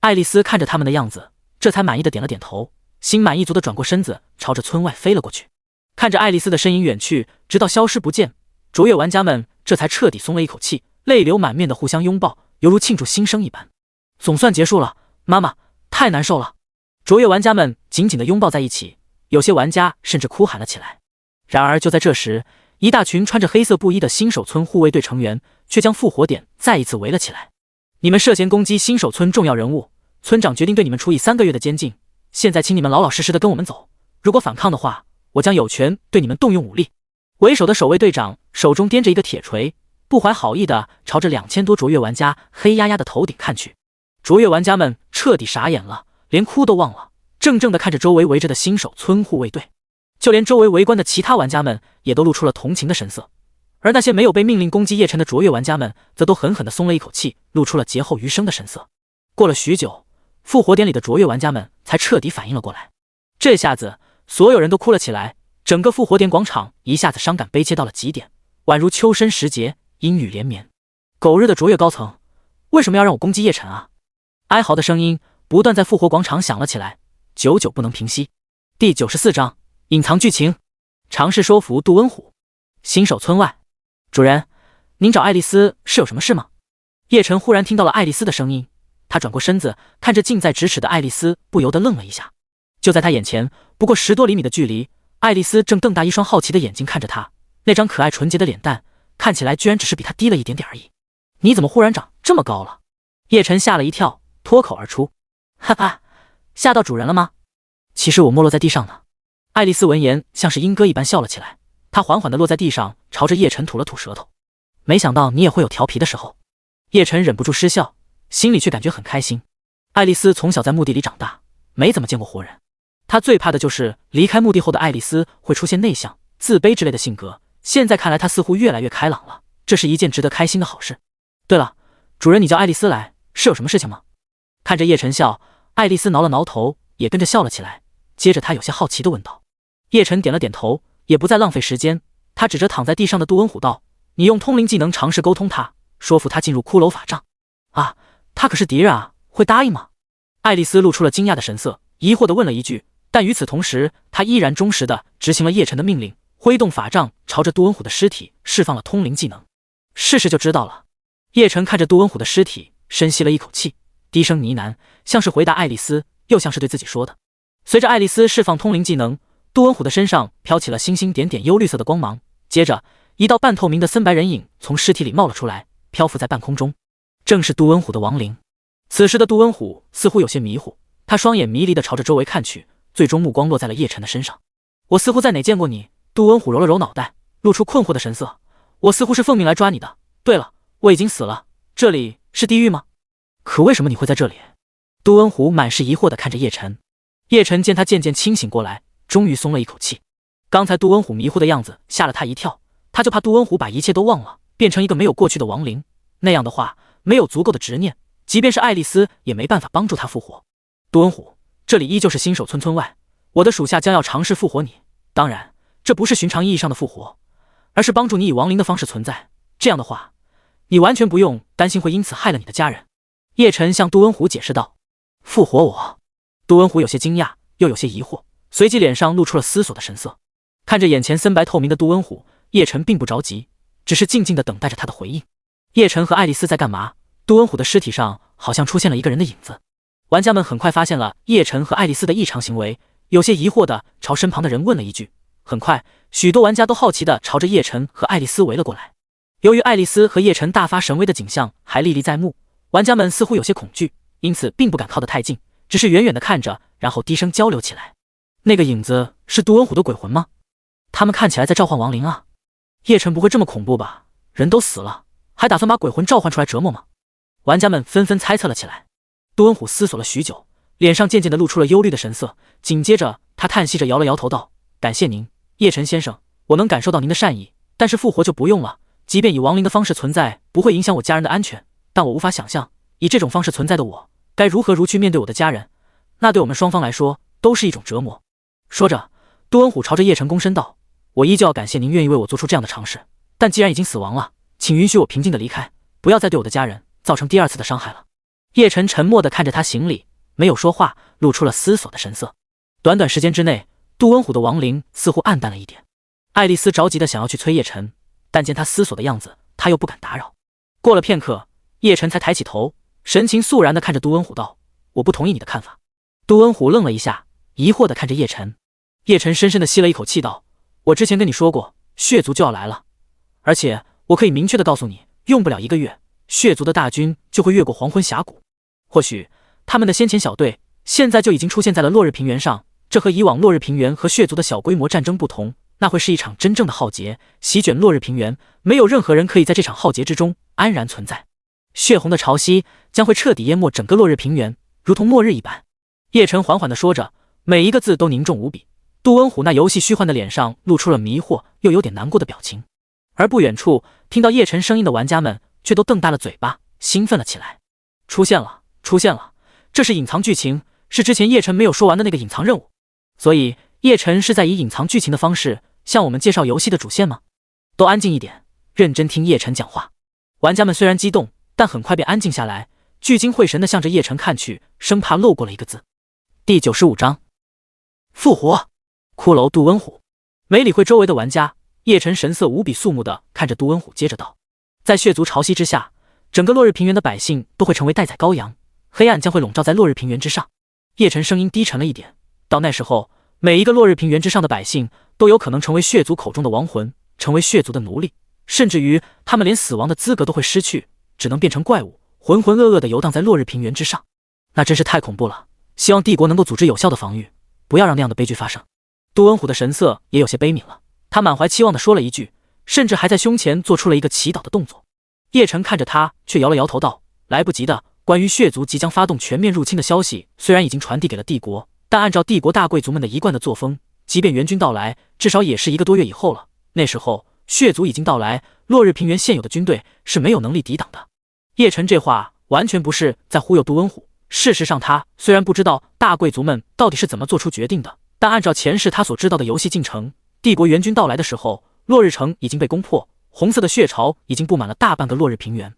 爱丽丝看着他们的样子，这才满意的点了点头，心满意足的转过身子，朝着村外飞了过去。看着爱丽丝的身影远去，直到消失不见，卓越玩家们这才彻底松了一口气，泪流满面的互相拥抱，犹如庆祝新生一般。总算结束了，妈妈，太难受了。卓越玩家们紧紧的拥抱在一起，有些玩家甚至哭喊了起来。然而就在这时，一大群穿着黑色布衣的新手村护卫队成员却将复活点再一次围了起来。你们涉嫌攻击新手村重要人物，村长决定对你们处以3个月的监禁，现在请你们老老实实的跟我们走，如果反抗的话，我将有权对你们动用武力。为首的守卫队长手中掂着一个铁锤，不怀好意的朝着2000多卓越玩家黑压压的头顶看去。卓越玩家们彻底傻眼了，连哭都忘了，怔怔的看着周围围着的新手村护卫队，就连周围围观的其他玩家们也都露出了同情的神色。而那些没有被命令攻击叶晨的卓越玩家们则都狠狠地松了一口气，露出了劫后余生的神色。过了许久，复活点里的卓越玩家们才彻底反应了过来，这下子所有人都哭了起来，整个复活点广场一下子伤感悲切到了极点，宛如秋深时节，阴雨连绵。狗日的卓越高层，为什么要让我攻击叶晨啊？哀嚎的声音不断在复活广场响了起来，久久不能平息。第94章隐藏剧情，尝试说服杜恩虎。新手村外，主人，您找爱丽丝是有什么事吗？叶晨忽然听到了爱丽丝的声音，他转过身子，看着近在咫尺的爱丽丝，不由得愣了一下。就在他眼前不过10多厘米的距离，爱丽丝正瞪大一双好奇的眼睛看着他，那张可爱纯洁的脸蛋看起来居然只是比他低了一点点而已。你怎么忽然长这么高了？叶晨吓了一跳，脱口而出。哈哈，吓到主人了吗？其实我没落在地上呢。爱丽丝闻言像是莺歌一般笑了起来，她缓缓地落在地上，朝着叶晨吐了吐舌头。没想到你也会有调皮的时候。叶晨忍不住失笑，心里却感觉很开心。爱丽丝从小在墓地里长大，没怎么见过活人，她最怕的就是离开墓地后的爱丽丝会出现内向、自卑之类的性格，现在看来她似乎越来越开朗了，这是一件值得开心的好事。对了，主人，你叫爱丽丝来是有什么事情吗？看着叶晨笑，爱丽丝挠了挠头，也跟着笑了起来，接着她有些好奇地问道。叶晨点了点头，也不再浪费时间，他指着躺在地上的杜恩虎道：你用通灵技能尝试沟通他，说服他进入骷髅法杖。啊，他可是敌人啊，会答应吗？爱丽丝露出了惊讶的神色，疑惑地问了一句，但与此同时，她依然忠实地执行了叶晨的命令，挥动法杖朝着杜恩虎的尸体释放了通灵技能。试试就知道了。叶晨看着杜恩虎的尸体，深吸了一口气，低声呢喃，像是回答爱丽丝，又像是对自己说的。随着爱丽丝释放通灵技能，杜恩虎的身上飘起了星星点点幽绿色的光芒，接着一道半透明的森白人影从尸体里冒了出来，漂浮在半空中，正是杜文虎的亡灵。此时的杜文虎似乎有些迷糊，他双眼迷离地朝着周围看去，最终目光落在了叶晨的身上。我似乎在哪见过你？杜文虎揉了揉脑袋，露出困惑的神色。我似乎是奉命来抓你的。对了，我已经死了，这里是地狱吗？可为什么你会在这里？杜文虎满是疑惑地看着叶晨。叶晨见他渐渐清醒过来，终于松了一口气。刚才杜文虎迷糊的样子吓了他一跳，他就怕杜文虎把一切都忘了，变成一个没有过去的亡灵。那样的话，没有足够的执念，即便是爱丽丝也没办法帮助他复活。杜文虎，这里依旧是新手村外，我的属下将要尝试复活你。当然，这不是寻常意义上的复活，而是帮助你以亡灵的方式存在。这样的话，你完全不用担心会因此害了你的家人。叶晨向杜文虎解释道。复活我？杜文虎有些惊讶，又有些疑惑，随即脸上露出了思索的神色。看着眼前森白透明的杜文虎，叶晨并不着急，只是静静地等待着他的回应。叶晨和爱丽丝在干嘛？杜文虎的尸体上好像出现了一个人的影子。玩家们很快发现了叶晨和爱丽丝的异常行为，有些疑惑地朝身旁的人问了一句。很快，许多玩家都好奇地朝着叶晨和爱丽丝围了过来。由于爱丽丝和叶晨大发神威的景象还历历在目，玩家们似乎有些恐惧，因此并不敢靠得太近，只是远远地看着，然后低声交流起来。那个影子是杜文虎的鬼魂吗？他们看起来在召唤亡灵啊！叶晨不会这么恐怖吧？人都死了，还打算把鬼魂召唤出来折磨吗？玩家们纷纷猜测了起来。杜文虎思索了许久，脸上渐渐地露出了忧虑的神色，紧接着他叹息着摇了摇头道：感谢您，叶晨先生，我能感受到您的善意，但是复活就不用了。即便以亡灵的方式存在不会影响我家人的安全，但我无法想象以这种方式存在的我该如何去面对我的家人，那对我们双方来说都是一种折磨。说着，杜文虎朝着叶晨躬身道：我依旧要感谢您愿意为我做出这样的尝试，但既然已经死亡了，请允许我平静地离开，不要再对我的家人造成第二次的伤害了。叶晨沉默地看着他行礼，没有说话，露出了思索的神色。短短时间之内，杜文虎的亡灵似乎暗淡了一点。爱丽丝着急地想要去催叶晨，但见他思索的样子，他又不敢打扰。过了片刻，叶晨才抬起头，神情肃然地看着杜文虎道：我不同意你的看法。杜文虎愣了一下，疑惑地看着叶晨。叶晨深深地吸了一口气道：我之前跟你说过，血族就要来了，而且我可以明确地告诉你，用不了1个月，血族的大军就会越过黄昏峡谷。或许他们的先遣小队现在就已经出现在了落日平原上，这和以往落日平原和血族的小规模战争不同，那会是一场真正的浩劫，席卷落日平原，没有任何人可以在这场浩劫之中安然存在。血红的潮汐将会彻底淹没整个落日平原，如同末日一般。叶晨缓缓地说着，每一个字都凝重无比。杜文虎那游戏虚幻的脸上露出了迷惑又有点难过的表情，而不远处听到叶晨声音的玩家们却都瞪大了嘴巴，兴奋了起来。出现了，出现了！这是隐藏剧情，是之前叶晨没有说完的那个隐藏任务。所以叶晨是在以隐藏剧情的方式向我们介绍游戏的主线吗？都安静一点，认真听叶晨讲话。玩家们虽然激动，但很快便安静下来，聚精会神地向着叶晨看去，生怕漏过了一个字。第95章复活。骷髅杜文虎没理会周围的玩家，叶晨神色无比肃穆地看着杜文虎，接着道：在血族潮汐之下，整个落日平原的百姓都会成为待宰羔羊，黑暗将会笼罩在落日平原之上。叶晨声音低沉了一点，到那时候，每一个落日平原之上的百姓都有可能成为血族口中的亡魂，成为血族的奴隶，甚至于他们连死亡的资格都会失去，只能变成怪物，浑浑噩噩地游荡在落日平原之上。那真是太恐怖了，希望帝国能够组织有效的防御，不要让那样的悲剧发生。杜文虎的神色也有些悲悯了，他满怀期望地说了一句，甚至还在胸前做出了一个祈祷的动作。叶晨看着他，却摇了摇头道：来不及的，关于血族即将发动全面入侵的消息虽然已经传递给了帝国，但按照帝国大贵族们的一贯的作风，即便援军到来，至少也是1个多月以后了。那时候血族已经到来，落日平原现有的军队是没有能力抵挡的。叶晨这话完全不是在忽悠杜文虎，事实上他虽然不知道大贵族们到底是怎么做出决定的，但按照前世他所知道的游戏进程，帝国援军到来的时候，落日城已经被攻破，红色的血潮已经布满了大半个落日平原。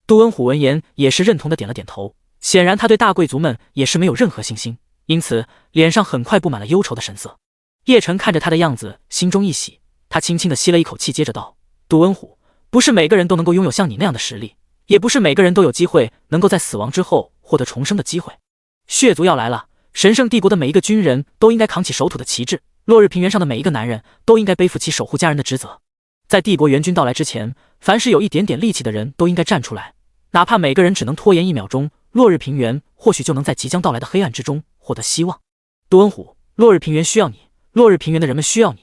杜文虎闻言也是认同的点了点头，显然他对大贵族们也是没有任何信心，因此脸上很快布满了忧愁的神色。叶晨看着他的样子，心中一喜，他轻轻地吸了一口气，接着道：杜文虎，不是每个人都能够拥有像你那样的实力，也不是每个人都有机会能够在死亡之后获得重生的机会。血族要来了，神圣帝国的每一个军人都应该扛起守土的旗帜，落日平原上的每一个男人都应该背负起守护家人的职责。在帝国援军到来之前，凡是有一点点力气的人都应该站出来，哪怕每个人只能拖延1秒钟，落日平原或许就能在即将到来的黑暗之中获得希望。杜恩虎，落日平原需要你，落日平原的人们需要你，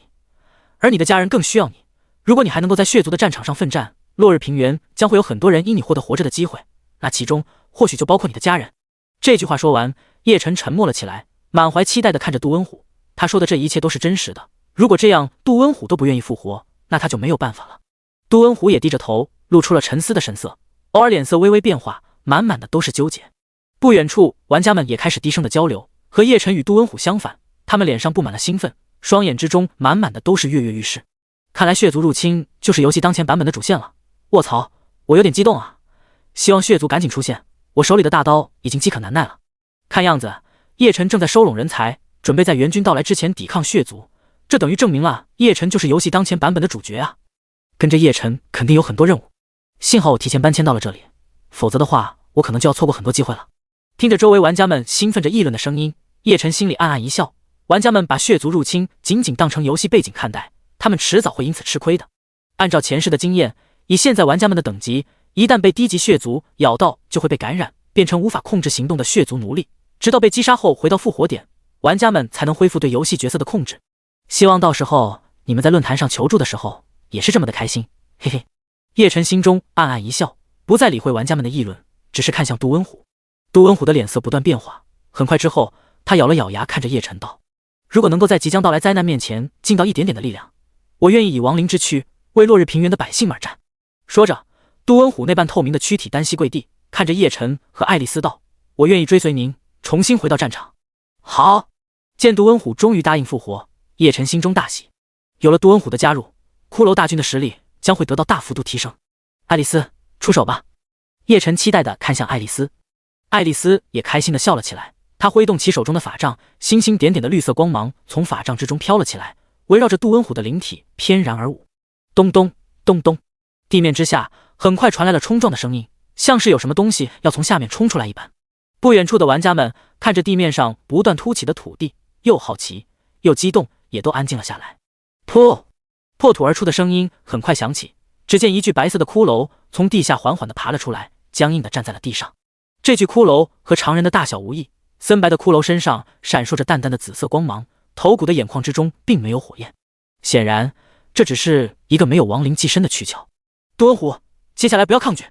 而你的家人更需要你。如果你还能够在血族的战场上奋战，落日平原将会有很多人因你获得活着的机会，那其中或许就包括你的家人。这句话说完，叶晨沉默了起来，满怀期待地看着杜恩虎。他说的这一切都是真实的，如果这样杜恩虎都不愿意复活，那他就没有办法了。杜恩虎也低着头，露出了沉思的神色，偶尔脸色微微变化，满满的都是纠结。不远处，玩家们也开始低声的交流，和叶晨与杜恩虎相反，他们脸上布满了兴奋，双眼之中满满的都是跃跃欲试。看来血族入侵就是游戏当前版本的主线了。卧槽，我有点激动啊！希望血族赶紧出现，我手里的大刀已经饥渴难耐了。看样子，叶晨正在收拢人才，准备在援军到来之前抵抗血族。这等于证明了叶晨就是游戏当前版本的主角啊！跟着叶晨肯定有很多任务。幸好我提前搬迁到了这里，否则的话，我可能就要错过很多机会了。听着周围玩家们兴奋着议论的声音，叶晨心里暗暗一笑。玩家们把血族入侵仅仅当成游戏背景看待，他们迟早会因此吃亏的。按照前世的经验，以现在玩家们的等级，一旦被低级血族咬到，就会被感染，变成无法控制行动的血族奴隶，直到被击杀后回到复活点，玩家们才能恢复对游戏角色的控制。希望到时候你们在论坛上求助的时候也是这么的开心，嘿嘿。叶晨心中暗暗一笑，不再理会玩家们的议论，只是看向杜恩虎。杜恩虎的脸色不断变化，很快之后，他咬了咬牙，看着叶晨道：如果能够在即将到来灾难面前尽到一点点的力量，我愿意以亡灵之躯为落日平原的百姓而战。说着，杜恩虎那半透明的躯体单膝跪地，看着叶晨和爱丽丝道：我愿意追随您重新回到战场。好！见杜恩虎终于答应复活，叶晨心中大喜。有了杜恩虎的加入，骷髅大军的实力将会得到大幅度提升。爱丽丝，出手吧！叶晨期待地看向爱丽丝，爱丽丝也开心地笑了起来。她挥动起手中的法杖，星星点点的绿色光芒从法杖之中飘了起来，围绕着杜恩虎的灵体翩然而舞。咚咚咚咚，地面之下很快传来了冲撞的声音，像是有什么东西要从下面冲出来一般。不远处的玩家们看着地面上不断凸起的土地，又好奇又激动，也都安静了下来。噗！破土而出的声音很快响起，只见一具白色的骷髅从地下缓缓地爬了出来，僵硬地站在了地上。这具骷髅和常人的大小无异，森白的骷髅身上闪烁着淡淡的紫色光芒，头骨的眼眶之中并没有火焰，显然这只是一个没有亡灵寄身的躯壳。杜恩虎，接下来不要抗拒！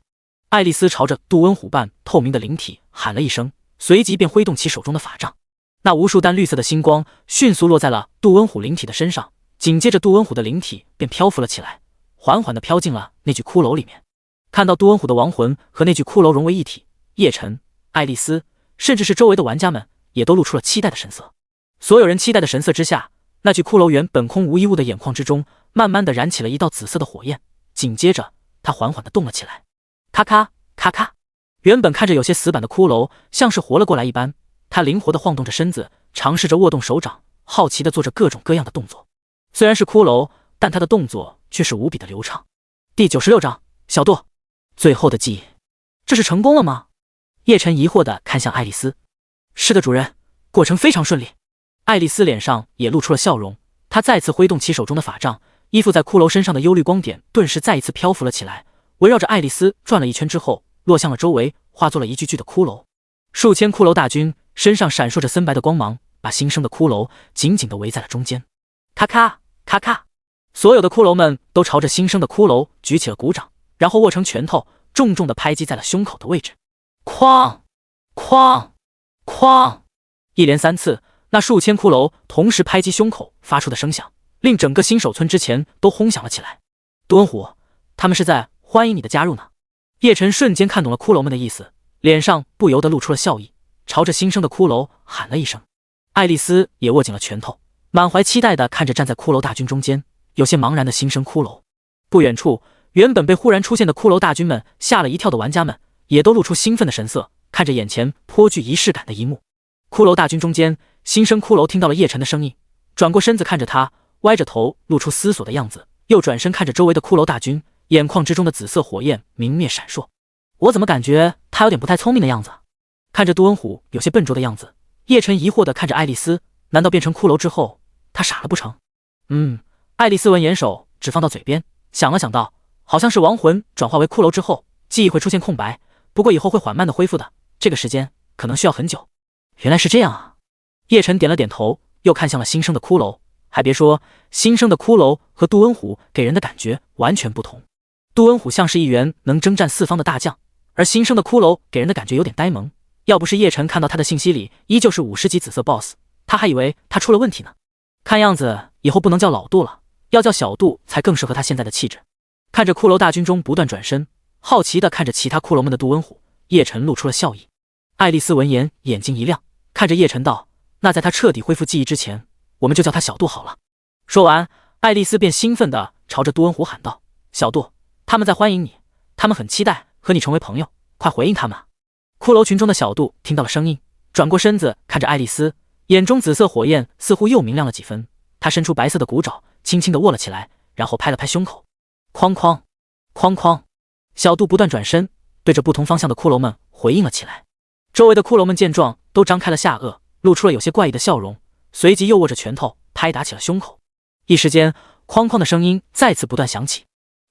爱丽丝朝着杜恩虎半透明的灵体喊了一声，随即便挥动起手中的法杖。那无数淡绿色的星光迅速落在了杜恩虎灵体的身上，紧接着杜恩虎的灵体便漂浮了起来，缓缓地飘进了那具骷髅里面。看到杜恩虎的亡魂和那具骷髅融为一体，叶晨、爱丽丝，甚至是周围的玩家们也都露出了期待的神色。所有人期待的神色之下，那具骷髅原本空无一物的眼眶之中慢慢地燃起了一道紫色的火焰，紧接着它缓缓地动了起来。咔咔咔咔，原本看着有些死板的骷髅像是活了过来一般，它灵活地晃动着身子，尝试着握动手掌，好奇地做着各种各样的动作。虽然是骷髅，但它的动作却是无比的流畅。第96章，小杜，最后的记忆，这是成功了吗？叶晨疑惑地看向爱丽丝。是的，主人，过程非常顺利。爱丽丝脸上也露出了笑容，她再次挥动起手中的法杖，依附在骷髅身上的幽绿光点顿时再一次漂浮了起来，围绕着爱丽丝转了一圈之后，落向了周围，化作了一具具的骷髅。数千骷髅大军身上闪烁着森白的光芒，把新生的骷髅紧紧地围在了中间。咔咔咔咔，所有的骷髅们都朝着新生的骷髅举起了鼓掌，然后握成拳头，重重地拍击在了胸口的位置。哐哐哐，一连3次，那数千骷髅同时拍击胸口发出的声响，令整个新手村之前都轰响了起来。杜恩虎，他们是在欢迎你的加入呢。叶晨瞬间看懂了骷髅们的意思，脸上不由得露出了笑意，朝着新生的骷髅喊了一声。爱丽丝也握紧了拳头，满怀期待地看着站在骷髅大军中间有些茫然的新生骷髅。不远处，原本被忽然出现的骷髅大军们吓了一跳的玩家们也都露出兴奋的神色，看着眼前颇具仪式感的一幕。骷髅大军中间，新生骷髅听到了叶晨的声音，转过身子看着他，歪着头露出思索的样子，又转身看着周围的骷髅大军，眼眶之中的紫色火焰明灭闪烁。我怎么感觉他有点不太聪明的样子？看着杜恩虎有些笨拙的样子，叶晨疑惑地看着爱丽丝，难道变成骷髅之后他傻了不成？爱丽丝闻言手只放到嘴边，想了想道，好像是亡魂转化为骷髅之后，记忆会出现空白，不过以后会缓慢的恢复的，这个时间可能需要很久。原来是这样啊。叶晨点了点头，又看向了新生的骷髅。还别说，新生的骷髅和杜温虎给人的感觉完全不同。杜温虎像是一员能征战四方的大将，而新生的骷髅给人的感觉有点呆萌。要不是叶晨看到他的信息里依旧是50级紫色 BOSS， 他还以为他出了问题呢。看样子以后不能叫老杜了，要叫小杜才更适合他现在的气质。看着骷髅大军中不断转身，好奇地看着其他骷髅们的杜温虎，叶晨露出了笑意。爱丽丝闻言眼睛一亮，看着叶晨道：“那在他彻底恢复记忆之前，我们就叫他小杜好了。”说完，爱丽丝便兴奋地朝着杜温虎喊道：“小杜，他们在欢迎你，他们很期待和你成为朋友，快回应他们啊！”骷髅群中的小杜听到了声音，转过身子看着爱丽丝，眼中紫色火焰似乎又明亮了几分。他伸出白色的骨爪，轻轻地握了起来，然后拍了拍胸口，哐哐哐哐。小杜不断转身，对着不同方向的骷髅们回应了起来。周围的骷髅们见状，都张开了下颚，露出了有些怪异的笑容，随即又握着拳头拍打起了胸口。一时间，哐哐的声音再次不断响起。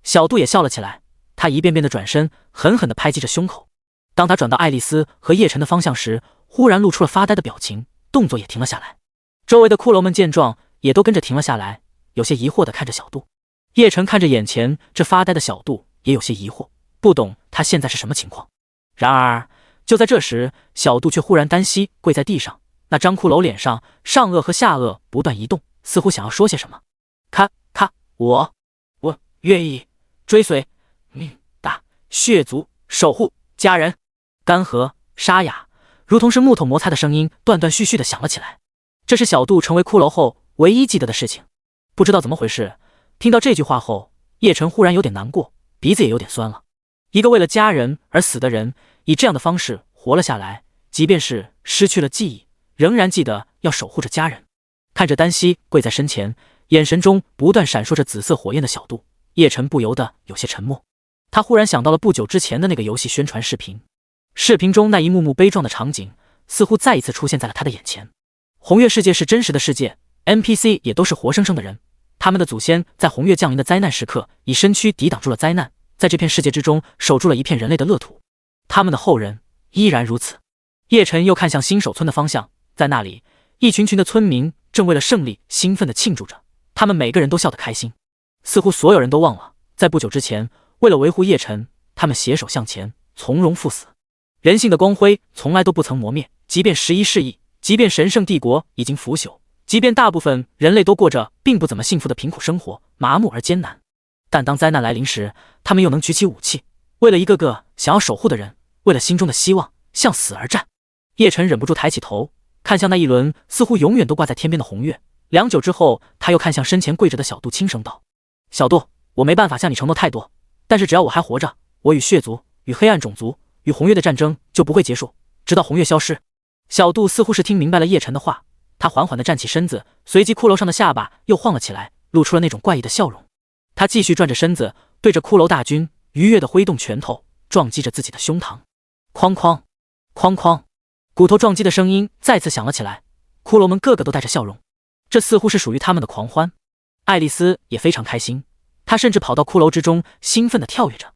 小杜也笑了起来，他一遍遍的转身，狠狠地拍击着胸口。当他转到爱丽丝和叶晨的方向时，忽然露出了发呆的表情，动作也停了下来。周围的骷髅们见状，也都跟着停了下来，有些疑惑地看着小杜。叶晨看着眼前这发呆的小杜，也有些疑惑，不懂他现在是什么情况。然而就在这时，小杜却忽然单膝跪在地上，那张骷髅脸上上颚和下颚不断移动，似乎想要说些什么。我愿意追随你的血族守护家人。干涸沙哑，如同是木头摩擦的声音断断续续地响了起来。这是小杜成为骷髅后唯一记得的事情。不知道怎么回事，听到这句话后，叶晨忽然有点难过，鼻子也有点酸了。一个为了家人而死的人，以这样的方式活了下来，即便是失去了记忆，仍然记得要守护着家人。看着单膝跪在身前，眼神中不断闪烁着紫色火焰的小杜，叶晨不由得有些沉默。他忽然想到了不久之前的那个游戏宣传视频，视频中那一幕幕悲壮的场景似乎再一次出现在了他的眼前。红月世界是真实的世界， NPC 也都是活生生的人，他们的祖先在红月降临的灾难时刻以身躯抵挡住了灾难，在这片世界之中守住了一片人类的乐土，他们的后人依然如此。叶晨又看向新手村的方向，在那里一群群的村民正为了胜利兴奋地庆祝着，他们每个人都笑得开心，似乎所有人都忘了在不久之前，为了维护叶晨，他们携手向前，从容赴死。人性的光辉从来都不曾磨灭，即便11世纪，即便神圣帝国已经腐朽，即便大部分人类都过着并不怎么幸福的贫苦生活，麻木而艰难，但当灾难来临时，他们又能举起武器，为了一个个想要守护的人，为了心中的希望，向死而战。叶晨忍不住抬起头，看向那一轮似乎永远都挂在天边的红月。良久之后，他又看向身前跪着的小杜，轻声道：“小杜，我没办法向你承诺太多，但是只要我还活着，我与血族、与黑暗种族、与红月的战争就不会结束，直到红月消失。”小杜似乎是听明白了叶晨的话，他缓缓地站起身子，随即骷髅上的下巴又晃了起来，露出了那种怪异的笑容。他继续转着身子，对着骷髅大军愉悦地挥动拳头，撞击着自己的胸膛。哐哐哐哐，骨头撞击的声音再次响了起来，骷髅们个个都带着笑容，这似乎是属于他们的狂欢。爱丽丝也非常开心，她甚至跑到骷髅之中，兴奋地跳跃着。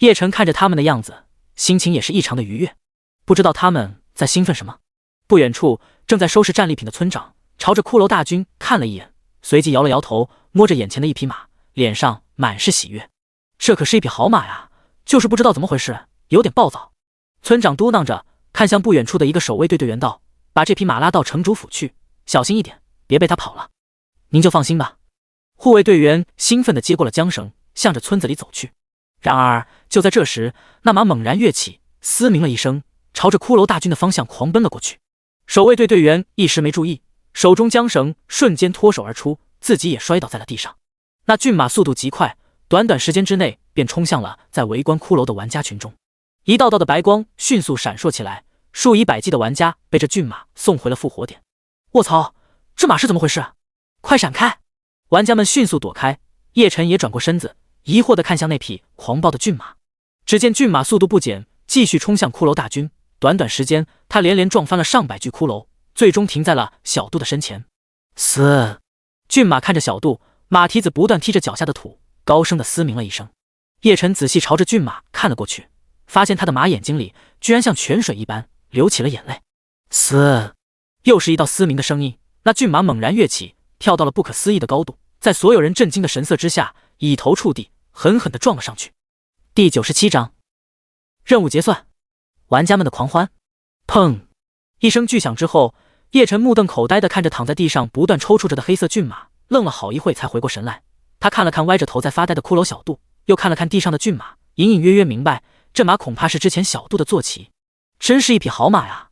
叶晨看着他们的样子，心情也是异常的愉悦，不知道他们在兴奋什么。不远处正在收拾战利品的村长朝着骷髅大军看了一眼，随即摇了摇头，摸着眼前的一匹马，脸上满是喜悦。这可是一匹好马呀，就是不知道怎么回事，有点暴躁。村长嘟囔着，看向不远处的一个守卫队队员道：“把这匹马拉到城主府去，小心一点，别被他跑了。”“您就放心吧。”护卫队员兴奋地接过了缰绳，向着村子里走去。然而就在这时，那马猛然跃起，嘶鸣了一声，朝着骷髅大军的方向狂奔了过去。守卫队队员一时没注意，手中缰绳瞬间脱手而出，自己也摔倒在了地上。那骏马速度极快，短短时间之内便冲向了在围观骷髅的玩家群中。一道道的白光迅速闪烁起来，数以百计的玩家被这骏马送回了复活点。卧槽，这马是怎么回事？快闪开！玩家们迅速躲开，叶晨也转过身子，疑惑地看向那匹狂暴的骏马。只见骏马速度不减，继续冲向骷髅大军。短短时间，他连连撞翻了上百具骷髅，最终停在了小杜的身前。嘶！骏马看着小杜，马蹄子不断踢着脚下的土，高声的嘶鸣了一声。叶晨仔细朝着骏马看了过去，发现他的马眼睛里居然像泉水一般流起了眼泪。嘶！又是一道嘶鸣的声音，那骏马猛然跃起，跳到了不可思议的高度，在所有人震惊的神色之下，以头触地，狠狠地撞了上去。第97章，任务结算。玩家们的狂欢。砰！一声巨响之后，叶晨目瞪口呆地看着躺在地上不断抽搐着的黑色骏马，愣了好一会才回过神来。他看了看歪着头在发呆的骷髅小杜，又看了看地上的骏马，隐隐约约明白，这马恐怕是之前小杜的坐骑。真是一匹好马呀！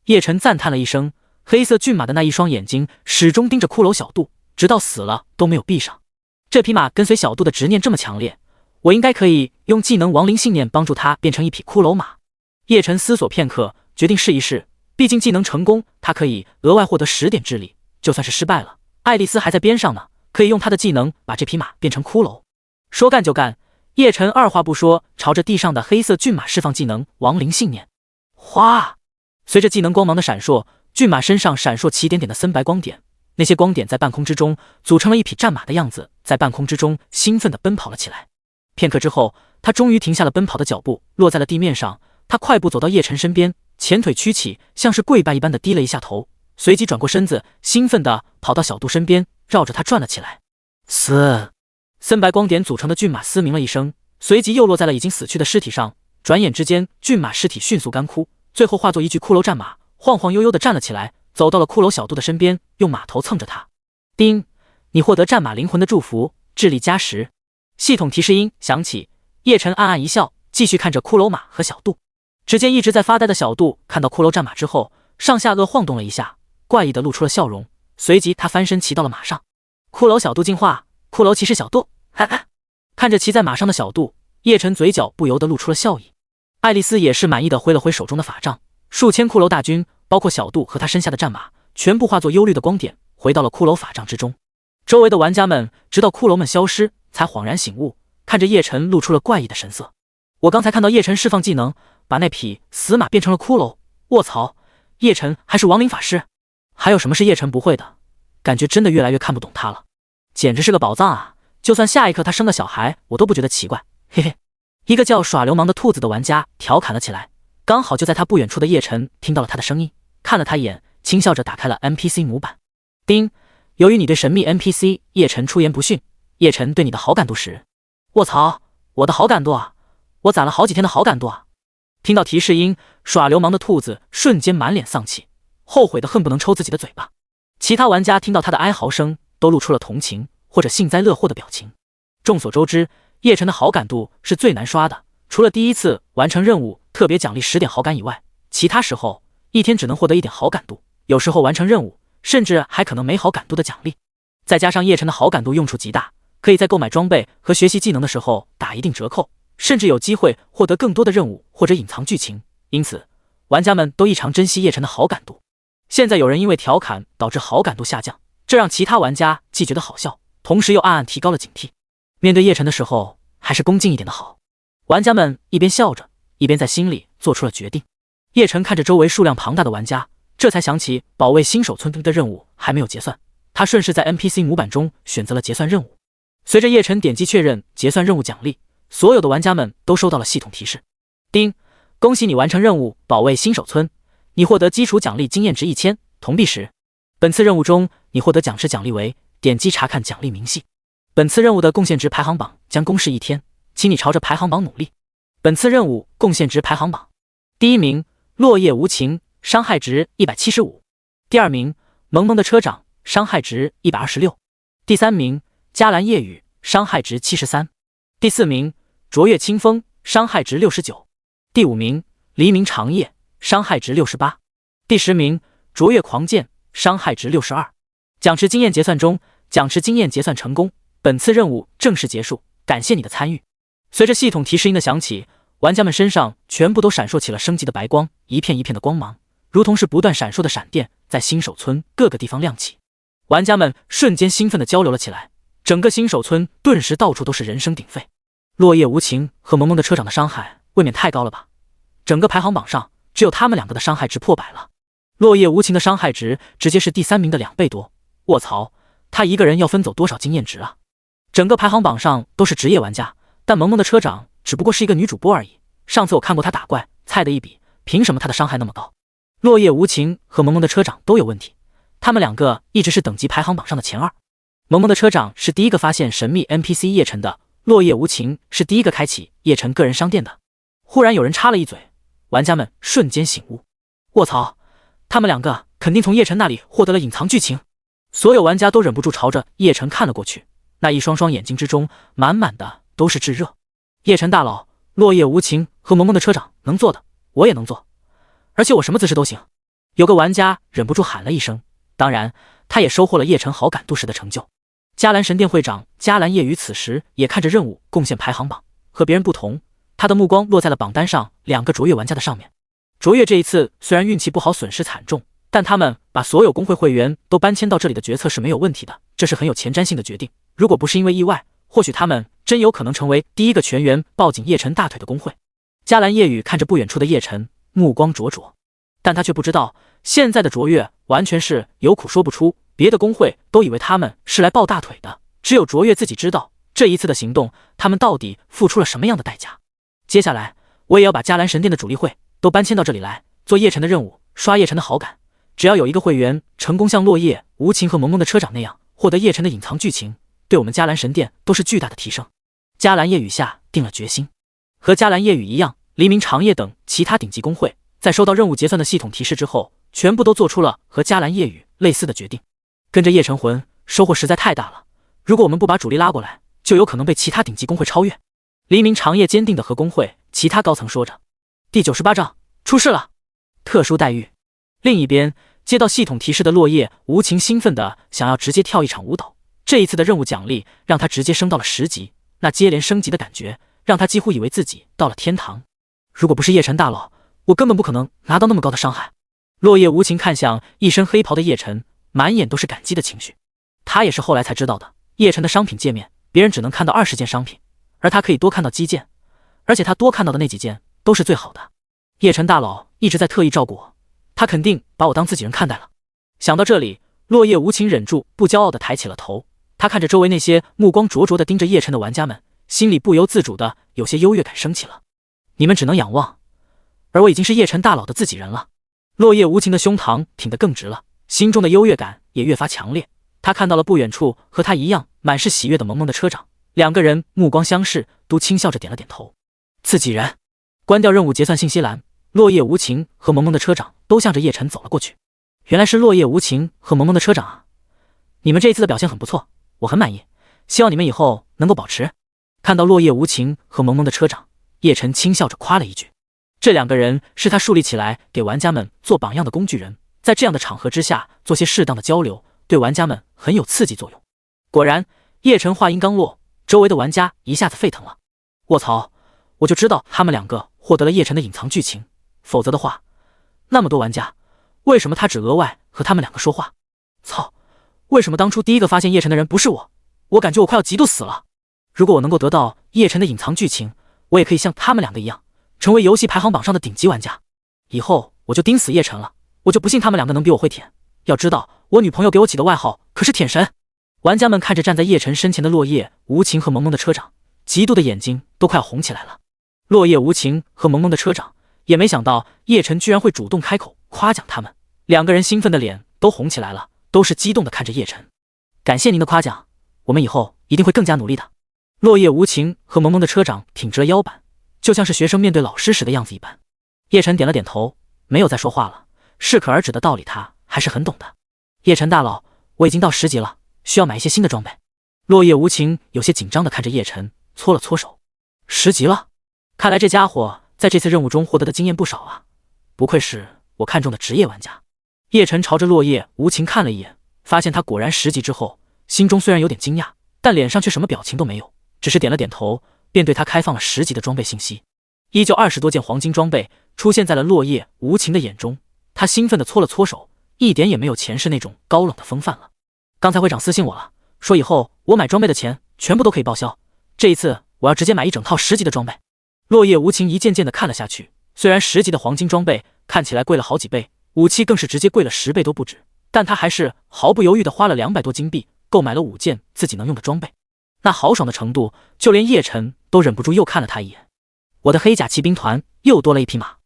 叶晨赞叹了一声。黑色骏马的那一双眼睛始终盯着骷髅小杜，直到死了都没有闭上。这匹马跟随小杜的执念这么强烈，我应该可以用技能亡灵信念帮助它变成一匹骷髅马。叶晨思索片刻，决定试一试。毕竟技能成功，他可以额外获得10点智力。就算是失败了，爱丽丝还在边上呢，可以用她的技能把这匹马变成骷髅。说干就干，叶晨二话不说，朝着地上的黑色骏马释放技能亡灵信念。哗！随着技能光芒的闪烁，骏马身上闪烁起点点的森白光点，那些光点在半空之中组成了一匹战马的样子，在半空之中兴奋地奔跑了起来。片刻之后，他终于停下了奔跑的脚步，落在了地面上。他快步走到叶晨身边，前腿屈起，像是跪拜一般的低了一下头，随即转过身子，兴奋地跑到小杜身边，绕着他转了起来。森白光点组成的骏马嘶鸣了一声，随即又落在了已经死去的尸体上。转眼之间，骏马尸体迅速干枯，最后化作一具骷髅战马，晃晃悠悠地站了起来，走到了骷髅小杜的身边，用马头蹭着他。叮，你获得战马灵魂的祝福，智力加10。系统提示音响起，叶晨暗暗一笑，继续看着骷髅马和小杜。只见一直在发呆的小杜看到骷髅战马之后，上下颚晃动了一下，怪异地露出了笑容，随即他翻身骑到了马上。骷髅小杜进化，骷髅骑士小杜，哈哈！看着骑在马上的小杜，叶晨嘴角不由得露出了笑意。爱丽丝也是满意地挥了挥手中的法杖，数千骷髅大军，包括小杜和他身下的战马，全部化作幽绿的光点，回到了骷髅法杖之中。周围的玩家们直到骷髅们消失，才恍然醒悟，看着叶晨露出了怪异的神色。我刚才看到叶晨释放技能，把那匹死马变成了骷髅。卧槽，叶晨还是亡灵法师？还有什么是叶晨不会的？感觉真的越来越看不懂他了，简直是个宝藏啊！就算下一刻他生个小孩，我都不觉得奇怪。嘿嘿，一个叫耍流氓的兔子的玩家调侃了起来。刚好就在他不远处的叶晨听到了他的声音，看了他一眼，轻笑着打开了 NPC 模板。叮，由于你对神秘 NPC 叶晨出言不逊，叶晨对你的好感度10。卧槽，我的好感度啊！我攒了好几天的好感度啊！听到提示音，耍流氓的兔子瞬间满脸丧气，后悔的恨不能抽自己的嘴巴。其他玩家听到他的哀嚎声，都露出了同情或者幸灾乐祸的表情。众所周知，叶晨的好感度是最难刷的，除了第一次完成任务特别奖励10点好感以外，其他时候一天只能获得1点好感度，有时候完成任务甚至还可能没好感度的奖励。再加上叶晨的好感度用处极大，可以在购买装备和学习技能的时候打一定折扣，甚至有机会获得更多的任务或者隐藏剧情，因此玩家们都异常珍惜叶晨的好感度。现在有人因为调侃导致好感度下降，这让其他玩家既觉得好笑，同时又暗暗提高了警惕。面对叶晨的时候，还是恭敬一点的好。玩家们一边笑着，一边在心里做出了决定。叶晨看着周围数量庞大的玩家，这才想起保卫新手村的任务还没有结算，他顺势在 NPC 模板中选择了结算任务。随着叶晨点击确认结算任务奖励，所有的玩家们都收到了系统提示。叮，恭喜你完成任务保卫新手村，你获得基础奖励经验值1000，铜币10。本次任务中你获得奖池奖励为点击查看奖励明细。本次任务的贡献值排行榜将公示1天，请你朝着排行榜努力。本次任务贡献值排行榜：第1名落叶无情，伤害值175；第2名萌萌的车长，伤害值126；第3名嘉兰夜雨，伤害值73；第4名卓越清风，伤害值69；第5名黎明长夜，伤害值68；第10名卓越狂剑，伤害值62。奖池经验结算中，奖池经验结算成功，本次任务正式结束，感谢你的参与。随着系统提示音的响起，玩家们身上全部都闪烁起了升级的白光，一片一片的光芒，如同是不断闪烁的闪电，在新手村各个地方亮起。玩家们瞬间兴奋地交流了起来，整个新手村顿时到处都是人声鼎沸。落叶无情和萌萌的车长的伤害未免太高了吧？整个排行榜上只有他们2个的伤害值破100了。落叶无情的伤害值直接是第3名的2倍多，卧槽，他一个人要分走多少经验值啊？整个排行榜上都是职业玩家，但萌萌的车长只不过是一个女主播而已。上次我看过她打怪，菜的一笔，凭什么她的伤害那么高？落叶无情和萌萌的车长都有问题，他们两个一直是等级排行榜上的前2。萌萌的车长是第一个发现神秘 NPC 叶晨的，落叶无情是第一个开启叶晨个人商店的。忽然有人插了一嘴，玩家们瞬间醒悟，卧槽，他们两个肯定从叶晨那里获得了隐藏剧情。所有玩家都忍不住朝着叶晨看了过去，那一双双眼睛之中满满的都是炙热。叶晨大佬，落叶无情和萌萌的车长能做的我也能做，而且我什么姿势都行。有个玩家忍不住喊了一声，当然他也收获了叶晨好感度时的成就。迦兰神殿会长迦兰夜雨此时也看着任务贡献排行榜，和别人不同，他的目光落在了榜单上2个卓越玩家的上面。卓越这一次虽然运气不好，损失惨重，但他们把所有工会会员都搬迁到这里的决策是没有问题的，这是很有前瞻性的决定。如果不是因为意外，或许他们真有可能成为第一个全员抱紧叶晨大腿的工会。迦兰夜雨看着不远处的叶晨，目光灼灼，但他却不知道现在的卓越完全是有苦说不出，别的工会都以为他们是来抱大腿的，只有卓越自己知道这一次的行动他们到底付出了什么样的代价。接下来我也要把迦兰神殿的主力会都搬迁到这里来，做叶晨的任务，刷叶晨的好感。只要有一个会员成功像落叶无情和萌萌的车长那样获得叶晨的隐藏剧情，对我们迦兰神殿都是巨大的提升。迦兰夜雨下定了决心，和迦兰夜雨一样，黎明长夜等其他顶级工会在收到任务结算的系统提示之后，全部都做出了和迦兰夜雨类似的决定。跟着叶晨魂收获实在太大了，如果我们不把主力拉过来，就有可能被其他顶级工会超越。黎明长夜坚定地和工会其他高层说着。第98章出事了，特殊待遇。另一边，接到系统提示的落叶无情兴奋地想要直接跳一场舞蹈，这一次的任务奖励让他直接升到了10级，那接连升级的感觉让他几乎以为自己到了天堂。如果不是叶晨大佬，我根本不可能拿到那么高的伤害。落叶无情看向一身黑袍的叶晨，满眼都是感激的情绪。他也是后来才知道的，叶晨的商品界面别人只能看到20件商品，而他可以多看到7件，而且他多看到的那几件都是最好的。叶晨大佬一直在特意照顾我，他肯定把我当自己人看待了。想到这里，落叶无情忍住不骄傲地抬起了头，他看着周围那些目光灼灼地盯着叶晨的玩家们，心里不由自主的有些优越感升起了。你们只能仰望，而我已经是叶晨大佬的自己人了。落叶无情的胸膛挺得更直了，心中的优越感也越发强烈。他看到了不远处和他一样满是喜悦的萌萌的车长，两个人目光相视，都轻笑着点了点头。自己人。关掉任务结算信息栏，落叶无情和萌萌的车长都向着叶晨走了过去。原来是落叶无情和萌萌的车长啊，你们这一次的表现很不错，我很满意，希望你们以后能够保持。看到落叶无情和萌萌的车长，叶晨轻笑着夸了一句。这两个人是他树立起来给玩家们做榜样的工具人，在这样的场合之下做些适当的交流，对玩家们很有刺激作用。果然，叶晨话音刚落，周围的玩家一下子沸腾了。卧槽，我就知道他们两个获得了叶晨的隐藏剧情，否则的话，那么多玩家，为什么他只额外和他们两个说话？操，为什么当初第一个发现叶晨的人不是我？我感觉我快要嫉妒死了。如果我能够得到叶晨的隐藏剧情，我也可以像他们两个一样，成为游戏排行榜上的顶级玩家。以后我就盯死叶晨了，我就不信他们两个能比我会舔。要知道，我女朋友给我起的外号可是舔神。玩家们看着站在叶晨身前的落叶无情和萌萌的车长，嫉妒的眼睛都快要红起来了。落叶无情和萌萌的车长也没想到叶晨居然会主动开口夸奖他们，两个人兴奋的脸都红起来了，都是激动的看着叶晨。感谢您的夸奖，我们以后一定会更加努力的。落叶无情和萌萌的车长挺直了腰板，就像是学生面对老师时的样子一般。叶晨点了点头，没有再说话了，适可而止的道理他还是很懂的。叶晨大佬，我已经到10级了，需要买一些新的装备。落叶无情有些紧张的看着叶晨，搓了搓手。10级了，看来这家伙在这次任务中获得的经验不少啊，不愧是我看中的职业玩家。叶晨朝着落叶无情看了一眼，发现他果然10级之后，心中虽然有点惊讶，但脸上却什么表情都没有，只是点了点头，便对他开放了10级的装备信息。依旧20多件黄金装备出现在了落叶无情的眼中，他兴奋地搓了搓手，一点也没有前世那种高冷的风范了。刚才会长私信我了，说以后我买装备的钱全部都可以报销，这一次我要直接买一整套10级的装备。落叶无情一件件的看了下去，虽然10级的黄金装备看起来贵了好几倍，武器更是直接贵了10倍都不止，但他还是毫不犹豫的花了200多金币购买了5件自己能用的装备。那豪爽的程度，就连叶晨都忍不住又看了他一眼。我的黑甲骑兵团又多了一匹马。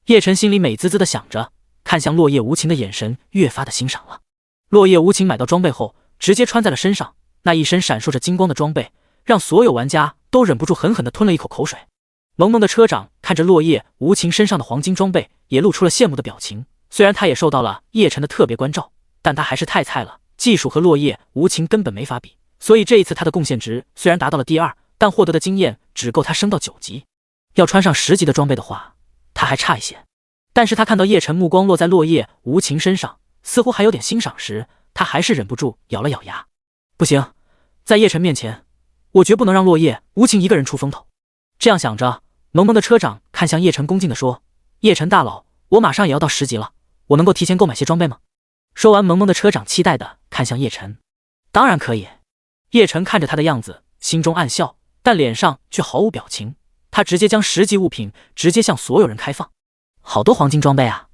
叶晨心里美滋滋的想着，看向落叶无情的眼神越发的欣赏了。落叶无情买到装备后，直接穿在了身上，那一身闪烁着金光的装备，让所有玩家都忍不住狠狠地吞了一口口水。萌萌的车长看着落叶无情身上的黄金装备，也露出了羡慕的表情。虽然他也受到了叶晨的特别关照，但他还是太菜了，技术和落叶无情根本没法比，所以这一次他的贡献值虽然达到了第2，但获得的经验只够他升到9级。要穿上10级的装备的话，他还差一些。但是他看到叶晨目光落在落叶无情身上，似乎还有点欣赏时，他还是忍不住咬了咬牙。不行，在叶晨面前，我绝不能让落叶无情一个人出风头。这样想着，萌萌的车长看向叶晨恭敬地说：叶晨大佬，我马上也要到10级了，我能够提前购买些装备吗？说完，萌萌的车长期待地看向叶晨。当然可以。叶晨看着他的样子，心中暗笑，但脸上却毫无表情。他直接将10级物品直接向所有人开放。好多黄金装备啊！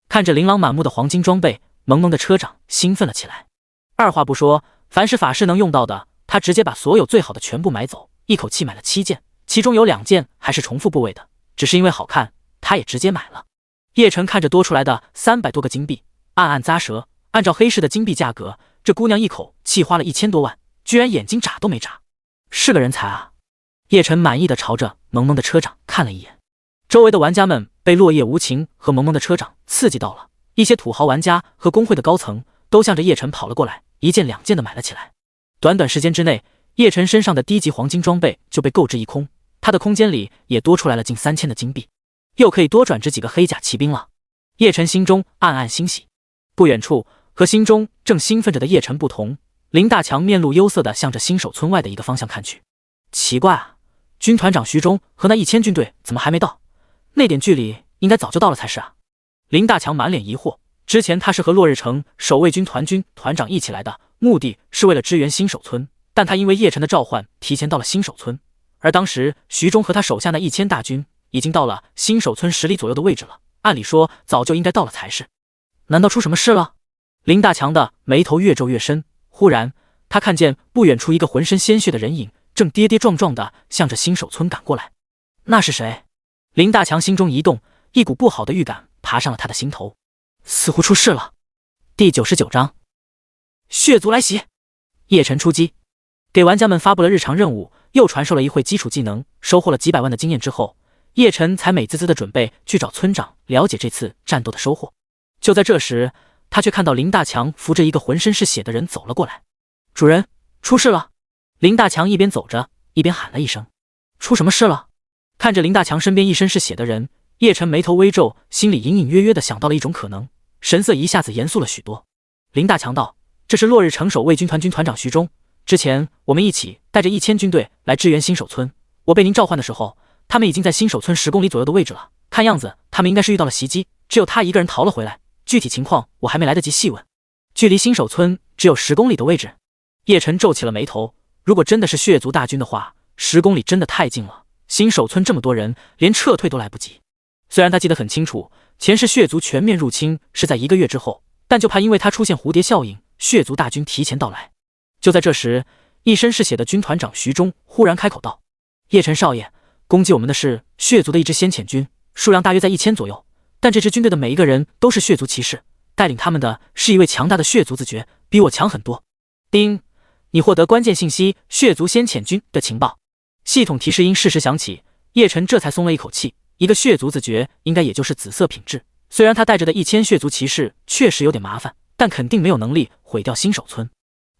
看着琳琅满目的黄金装备，萌萌的车长兴奋了起来。二话不说，凡是法师能用到的，他直接把所有最好的全部买走，一口气买了7件，其中有2件还是重复部位的，只是因为好看，他也直接买了。叶晨看着多出来的300多个金币，暗暗咂舌。按照黑市的金币价格，这姑娘一口气花了1000多万，居然眼睛眨都没眨，是个人才啊！叶晨满意的朝着萌萌的车长看了一眼。周围的玩家们被落叶无情和萌萌的车长刺激到了，一些土豪玩家和工会的高层都向着叶晨跑了过来，1件2件的买了起来。短短时间之内，叶晨身上的低级黄金装备就被购置一空，他的空间里也多出来了近3000的金币，又可以多转职几个黑甲骑兵了。叶晨心中暗暗欣喜。不远处，和心中正兴奋着的叶晨不同，林大强面露忧色地向着新手村外的一个方向看去。奇怪啊，军团长徐忠和那1000军队怎么还没到？那点距离应该早就到了才是啊！林大强满脸疑惑。之前他是和落日城守卫军团军团长一起来的，目的是为了支援新手村，但他因为叶晨的召唤提前到了新手村，而当时徐忠和他手下那1000大军已经到了新手村10里左右的位置了，按理说早就应该到了才是。难道出什么事了？林大强的眉头越皱越深，忽然他看见不远处一个浑身鲜血的人影正跌跌撞撞地向着新手村赶过来。那是谁？林大强心中一动，一股不好的预感爬上了他的心头，似乎出事了。第99章，血族来袭。叶晨出击，给玩家们发布了日常任务，又传授了一会基础技能，收获了几百万的经验之后，叶晨才美滋滋的准备去找村长了解这次战斗的收获。就在这时，他却看到林大强扶着一个浑身是血的人走了过来。主人，出事了！林大强一边走着一边喊了一声。出什么事了？看着林大强身边一身是血的人，叶晨眉头微皱，心里隐隐约约的想到了一种可能，神色一下子严肃了许多。林大强道：这是落日城守卫军团军团长徐忠，之前我们一起带着1000军队来支援新手村，我被您召唤的时候，他们已经在新手村10公里左右的位置了，看样子他们应该是遇到了袭击，只有他一个人逃了回来，具体情况我还没来得及细问。距离新手村只有10公里的位置。叶晨皱起了眉头，如果真的是血族大军的话，10公里真的太近了，新手村这么多人，连撤退都来不及。虽然他记得很清楚，前世血族全面入侵是在1个月之后，但就怕因为他出现蝴蝶效应，血族大军提前到来。就在这时，一身是血的军团长徐忠忽然开口道：叶晨少爷，攻击我们的是血族的一支先遣军，数量大约在1000左右，但这支军队的每一个人都是血族骑士，带领他们的是一位强大的血族子爵，比我强很多。丁，你获得关键信息血族先遣军的情报。系统提示音适时响起，叶晨这才松了一口气。一个血族子爵应该也就是紫色品质，虽然他带着的1000血族骑士确实有点麻烦，但肯定没有能力毁掉新手村。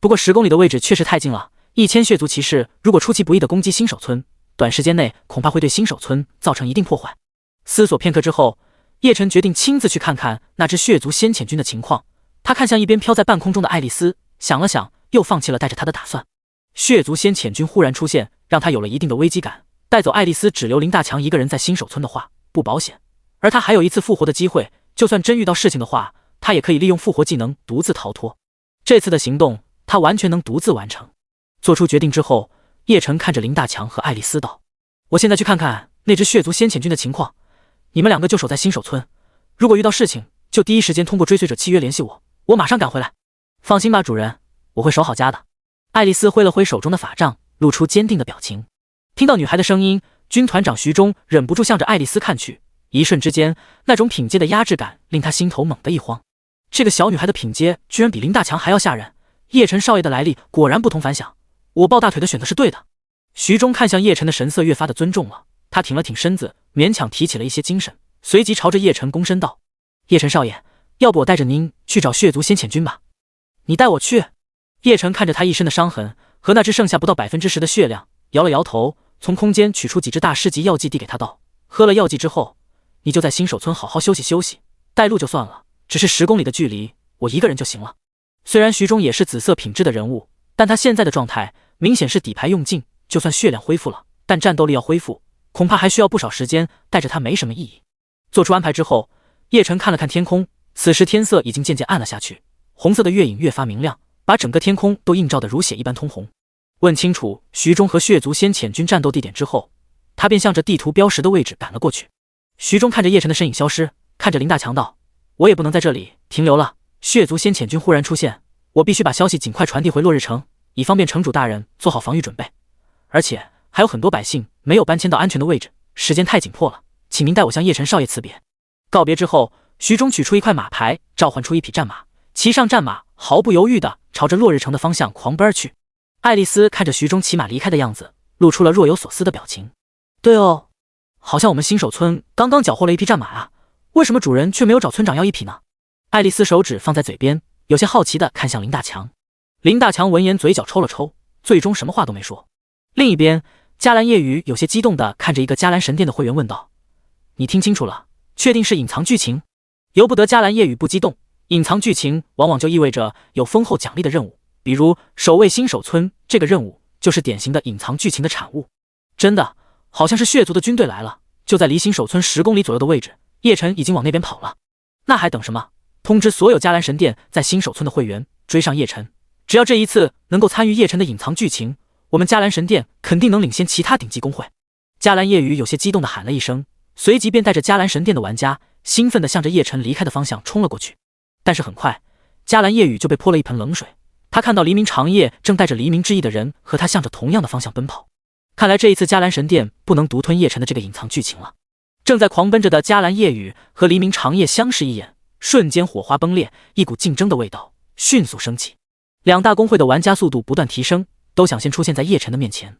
不过10公里的位置确实太近了，1000血族骑士如果出其不意的攻击新手村，短时间内恐怕会对新手村造成一定破坏。思索片刻之后，叶晨决定亲自去看看那支血族先遣军的情况。他看向一边飘在半空中的爱丽丝，想了想，又放弃了带着他的打算。血族先遣军忽然出现，让他有了一定的危机感。带走爱丽丝只留林大强一个人在新手村的话不保险，而他还有一次复活的机会，就算真遇到事情的话，他也可以利用复活技能独自逃脱。这次的行动他完全能独自完成。做出决定之后，叶晨看着林大强和爱丽丝道：我现在去看看那支血族先遣军的情况，你们2个就守在新手村，如果遇到事情就第一时间通过追随者契约联系我，我马上赶回来。放心吧主人，我会守好家的。爱丽丝挥了挥手中的法杖，露出坚定的表情。听到女孩的声音，军团长徐忠忍不住向着爱丽丝看去，一瞬之间，那种品阶的压制感令他心头猛地一慌。这个小女孩的品阶居然比林大强还要吓人，叶晨少爷的来历果然不同凡响，我抱大腿的选择是对的。徐忠看向叶晨的神色越发的尊重了，他挺了挺身子，勉强提起了一些精神，随即朝着叶晨躬身道：叶晨少爷，要不我带着您去找血族先遣军吧？你带我去？叶晨看着他一身的伤痕和那只剩下不到10%的血量，摇了摇头，从空间取出几支大师级药剂递给他道：喝了药剂之后，你就在新手村好好休息休息，带路就算了，只是10公里的距离，我一个人就行了。虽然徐忠也是紫色品质的人物，但他现在的状态明显是底牌用尽，就算血量恢复了，但战斗力要恢复，恐怕还需要不少时间，带着他没什么意义。做出安排之后，叶晨看了看天空，此时天色已经渐渐暗了下去，红色的月影越发明亮，把整个天空都映照得如血一般通红。问清楚徐忠和血族先遣军战斗地点之后，他便向着地图标识的位置赶了过去。徐忠看着叶晨的身影消失，看着林大强道：我也不能在这里停留了，血族先遣军忽然出现，我必须把消息尽快传递回落日城，以方便城主大人做好防御准备。而且还有很多百姓没有搬迁到安全的位置，时间太紧迫了，请您带我向叶晨少爷辞别。告别之后，徐忠取出一块马牌，召唤出一匹战马，骑上战马，毫不犹豫地朝着落日城的方向狂奔而去。爱丽丝看着徐忠骑马离开的样子，露出了若有所思的表情。对哦，好像我们新手村刚刚缴获了一匹战马啊，为什么主人却没有找村长要一匹呢？爱丽丝手指放在嘴边，有些好奇地看向林大强。林大强闻言嘴角抽了抽，最终什么话都没说。另一边，迦兰夜雨有些激动地看着一个迦兰神殿的会员问道：你听清楚了，确定是隐藏剧情？由不得迦兰夜雨不激动，隐藏剧情往往就意味着有丰厚奖励的任务，比如守卫新手村这个任务就是典型的隐藏剧情的产物。真的，好像是血族的军队来了，就在离新手村10公里左右的位置，叶晨已经往那边跑了。那还等什么？通知所有迦兰神殿在新手村的会员追上叶晨，只要这一次能够参与叶晨的隐藏剧情，我们迦兰神殿肯定能领先其他顶级公会。迦兰夜雨有些激动地喊了一声，随即便带着迦兰神殿的玩家兴奋地向着叶晨离开的方向冲了过去。但是很快，迦兰夜雨就被泼了一盆冷水。他看到黎明长夜正带着黎明之翼的人和他向着同样的方向奔跑，看来这一次迦兰神殿不能独吞叶晨的这个隐藏剧情了。正在狂奔着的迦兰夜雨和黎明长夜相视一眼，瞬间火花崩裂，一股竞争的味道迅速升起。两大公会的玩家速度不断提升，都想先出现在叶晨的面前。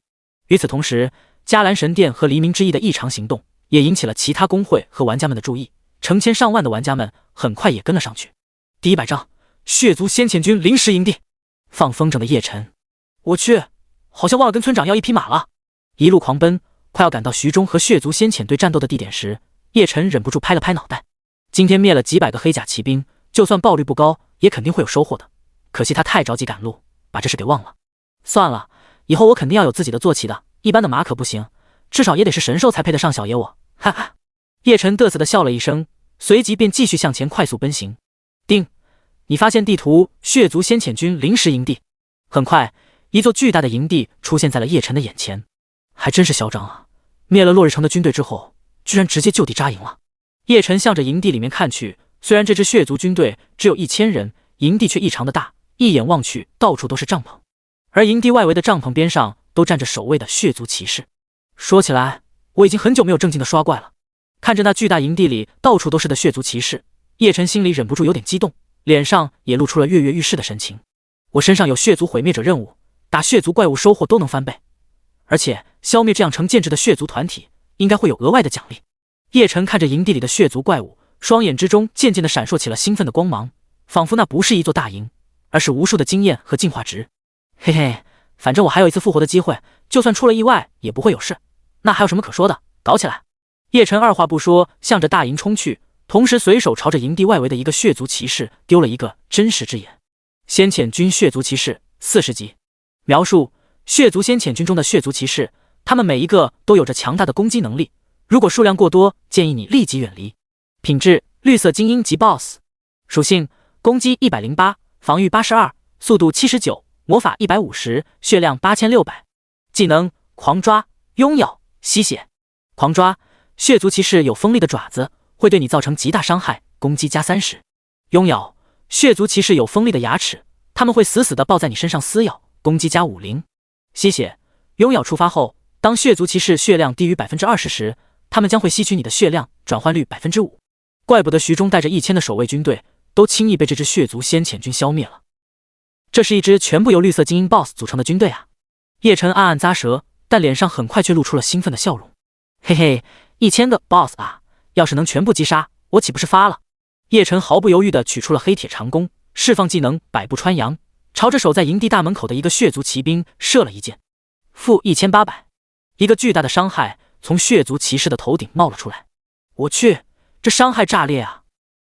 与此同时，迦兰神殿和黎明之翼的异常行动也引起了其他公会和玩家们的注意，成千上万的玩家们很快也跟了上去。第100章，血族先遣军临时营地。放风筝的叶晨，我去，好像忘了跟村长要一匹马了。一路狂奔，快要赶到徐忠和血族先遣队战斗的地点时，叶晨忍不住拍了拍脑袋。今天灭了几百个黑甲骑兵，就算爆率不高，也肯定会有收获的。可惜他太着急赶路，把这事给忘了。算了，以后我肯定要有自己的坐骑的，一般的马可不行，至少也得是神兽才配得上小爷我。哈哈！叶晨嘚瑟地笑了一声，随即便继续向前快速奔行。叮！你发现地图血族先遣军临时营地。很快，一座巨大的营地出现在了叶晨的眼前。还真是嚣张啊！灭了落日城的军队之后，居然直接就地扎营了。叶晨向着营地里面看去，虽然这支血族军队只有1000人，营地却异常的大，一眼望去到处都是帐篷，而营地外围的帐篷边上都站着守卫的血族骑士。说起来，我已经很久没有正经的刷怪了。看着那巨大营地里到处都是的血族骑士，叶晨心里忍不住有点激动，脸上也露出了跃跃欲试的神情。我身上有血族毁灭者任务，打血族怪物收获都能翻倍，而且消灭这样成建制的血族团体，应该会有额外的奖励。叶晨看着营地里的血族怪物，双眼之中渐渐地闪烁起了兴奋的光芒，仿佛那不是一座大营，而是无数的经验和进化值。嘿嘿，反正我还有一次复活的机会，就算出了意外也不会有事，那还有什么可说的，搞起来！叶晨二话不说，向着大营冲去，同时随手朝着营地外围的一个血族骑士丢了一个真实之眼。先遣军血族骑士40级。描述：血族先遣军中的血族骑士，他们每一个都有着强大的攻击能力，如果数量过多，建议你立即远离。品质：绿色精英级 BOSS。属性：攻击108，防御82，速度79，魔法150，血量8600。技能：狂抓、拥咬、吸血。狂抓：血族骑士有锋利的爪子，会对你造成极大伤害，攻击加30。拥咬：血族骑士有锋利的牙齿，他们会死死地抱在你身上撕咬，攻击加50。吸血：拥咬触发后，当血族骑士血量低于 20% 时，他们将会吸取你的血量，转换率 5%。怪不得徐忠带着1000的守卫军队都轻易被这支血族先遣军消灭了。这是一支全部由绿色精英 BOSS 组成的军队啊！叶晨暗暗咂舌，但脸上很快却露出了兴奋的笑容。嘿嘿，1000个 BOSS 啊！要是能全部击杀，我岂不是发了？叶晨毫不犹豫地取出了黑铁长弓，释放技能百步穿杨，朝着守在营地大门口的一个血族骑兵射了一箭。负1800，一个巨大的伤害从血族骑士的头顶冒了出来。我去，这伤害炸裂啊！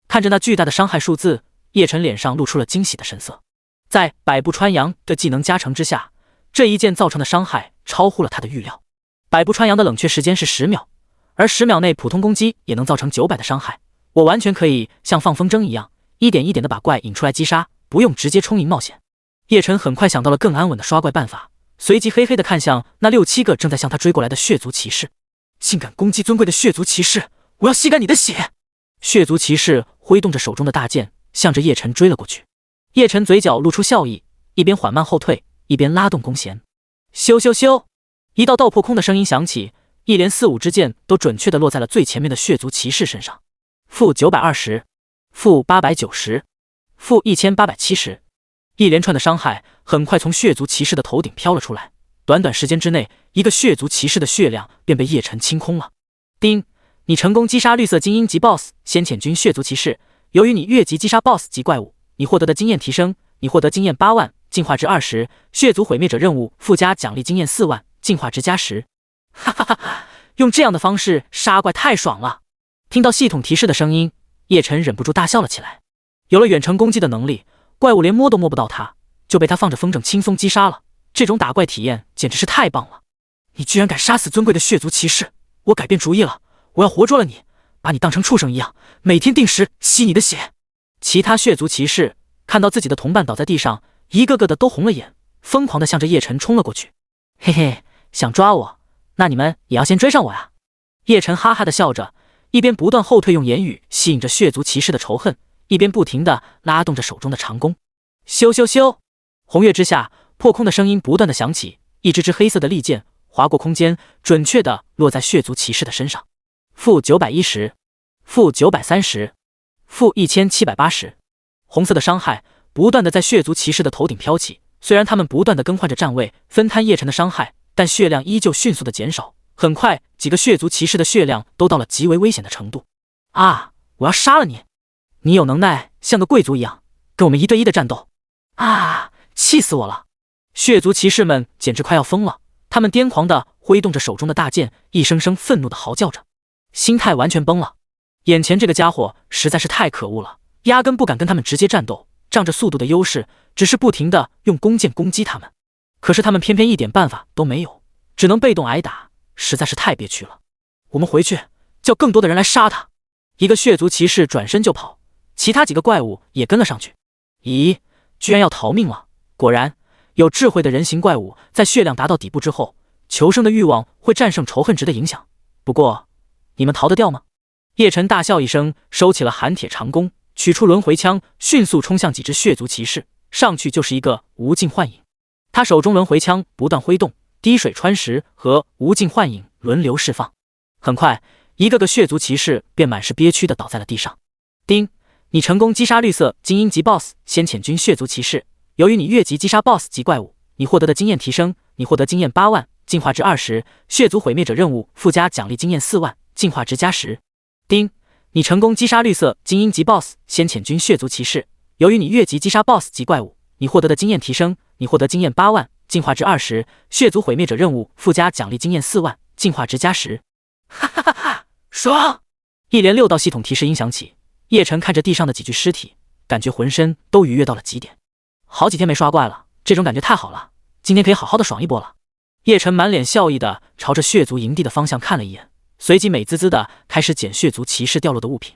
看着那巨大的伤害数字，叶晨脸上露出了惊喜的神色。在百步穿杨的技能加成之下，这一箭造成的伤害超乎了他的预料。百步穿杨的冷却时间是10秒，而10秒内普通攻击也能造成900的伤害。我完全可以像放风筝一样，一点一点的把怪引出来击杀，不用直接冲营冒险。叶晨很快想到了更安稳的刷怪办法，随即嘿嘿的看向那6、7个正在向他追过来的血族骑士。竟敢攻击尊贵的血族骑士，我要吸干你的血！血族骑士挥动着手中的大剑，向着叶晨追了过去。叶晨嘴角露出笑意，一边缓慢后退，一边拉动弓弦。咻咻咻！一道道破空的声音响起，一连4、5支箭都准确地落在了最前面的血族骑士身上。负920，负890，负1870，一连串的伤害很快从血族骑士的头顶飘了出来。短短时间之内，一个血族骑士的血量便被叶晨清空了。丁，你成功击杀绿色精英级 BOSS 先遣军血族骑士。由于你越级击杀 BOSS 级怪物，你获得的经验提升，你获得经验8万，进化值20，血族毁灭者任务附加奖励经验4万，进化值加10。哈哈哈，用这样的方式杀怪太爽了！听到系统提示的声音，叶晨忍不住大笑了起来。有了远程攻击的能力，怪物连摸都摸不到他，就被他放着风筝轻松击杀了。这种打怪体验简直是太棒了！你居然敢杀死尊贵的血族骑士，我改变主意了，我要活捉了你，把你当成畜生一样，每天定时吸你的血。其他血族骑士看到自己的同伴倒在地上，一个个的都红了眼，疯狂的向着叶晨冲了过去。嘿嘿，想抓我，那你们也要先追上我呀！叶晨哈哈的笑着，一边不断后退，用言语吸引着血族骑士的仇恨，一边不停的拉动着手中的长弓。咻咻咻！红月之下，破空的声音不断的响起，一支支黑色的利剑划过空间，准确的落在血族骑士的身上。负910，负930，负1780。红色的伤害不断的在血族骑士的头顶飘起，虽然他们不断的更换着站位，分摊叶晨的伤害，但血量依旧迅速的减少。很快，几个血族骑士的血量都到了极为危险的程度。啊！我要杀了你！你有能耐像个贵族一样，跟我们1对1的战斗！啊！气死我了！血族骑士们简直快要疯了，他们癫狂地挥动着手中的大剑，一声声愤怒地嚎叫着，心态完全崩了。眼前这个家伙实在是太可恶了，压根不敢跟他们直接战斗，仗着速度的优势，只是不停地用弓箭攻击他们。可是他们偏偏一点办法都没有，只能被动挨打，实在是太憋屈了。我们回去，叫更多的人来杀他！一个血族骑士转身就跑，其他几个怪物也跟了上去。咦，居然要逃命了！果然，有智慧的人形怪物在血量达到底部之后，求生的欲望会战胜仇恨值的影响。不过，你们逃得掉吗？叶晨大笑一声，收起了寒铁长弓，取出轮回枪，迅速冲向几只血族骑士，上去就是一个无尽幻影。他手中轮回枪不断挥动，滴水穿石和无尽幻影轮流释放。很快，一个个血族骑士便满是憋屈地倒在了地上。丁，你成功击杀绿色精英级 BOSS 先遣军血族骑士。由于你越级击杀 BOSS 级怪物，你获得的经验提升，你获得经验8万，进化值20，血族毁灭者任务附加奖励经验4万，进化值加10。丁，你成功击杀绿色精英级 BOSS 先遣军血族骑士。由于你越级击杀 BOSS 级怪物，你获得的经验提升，你获得经验8万，进化值20，血族毁灭者任务附加奖励经验4万，进化值加10。哈哈哈哈，爽！一连6道系统提示音响起，叶晨看着地上的几具尸体，感觉浑身都愉悦到了极点。好几天没刷怪了，这种感觉太好了，今天可以好好的爽一波了。叶晨满脸笑意的朝着血族营地的方向看了一眼，随即美滋滋的开始捡血族骑士掉落的物品。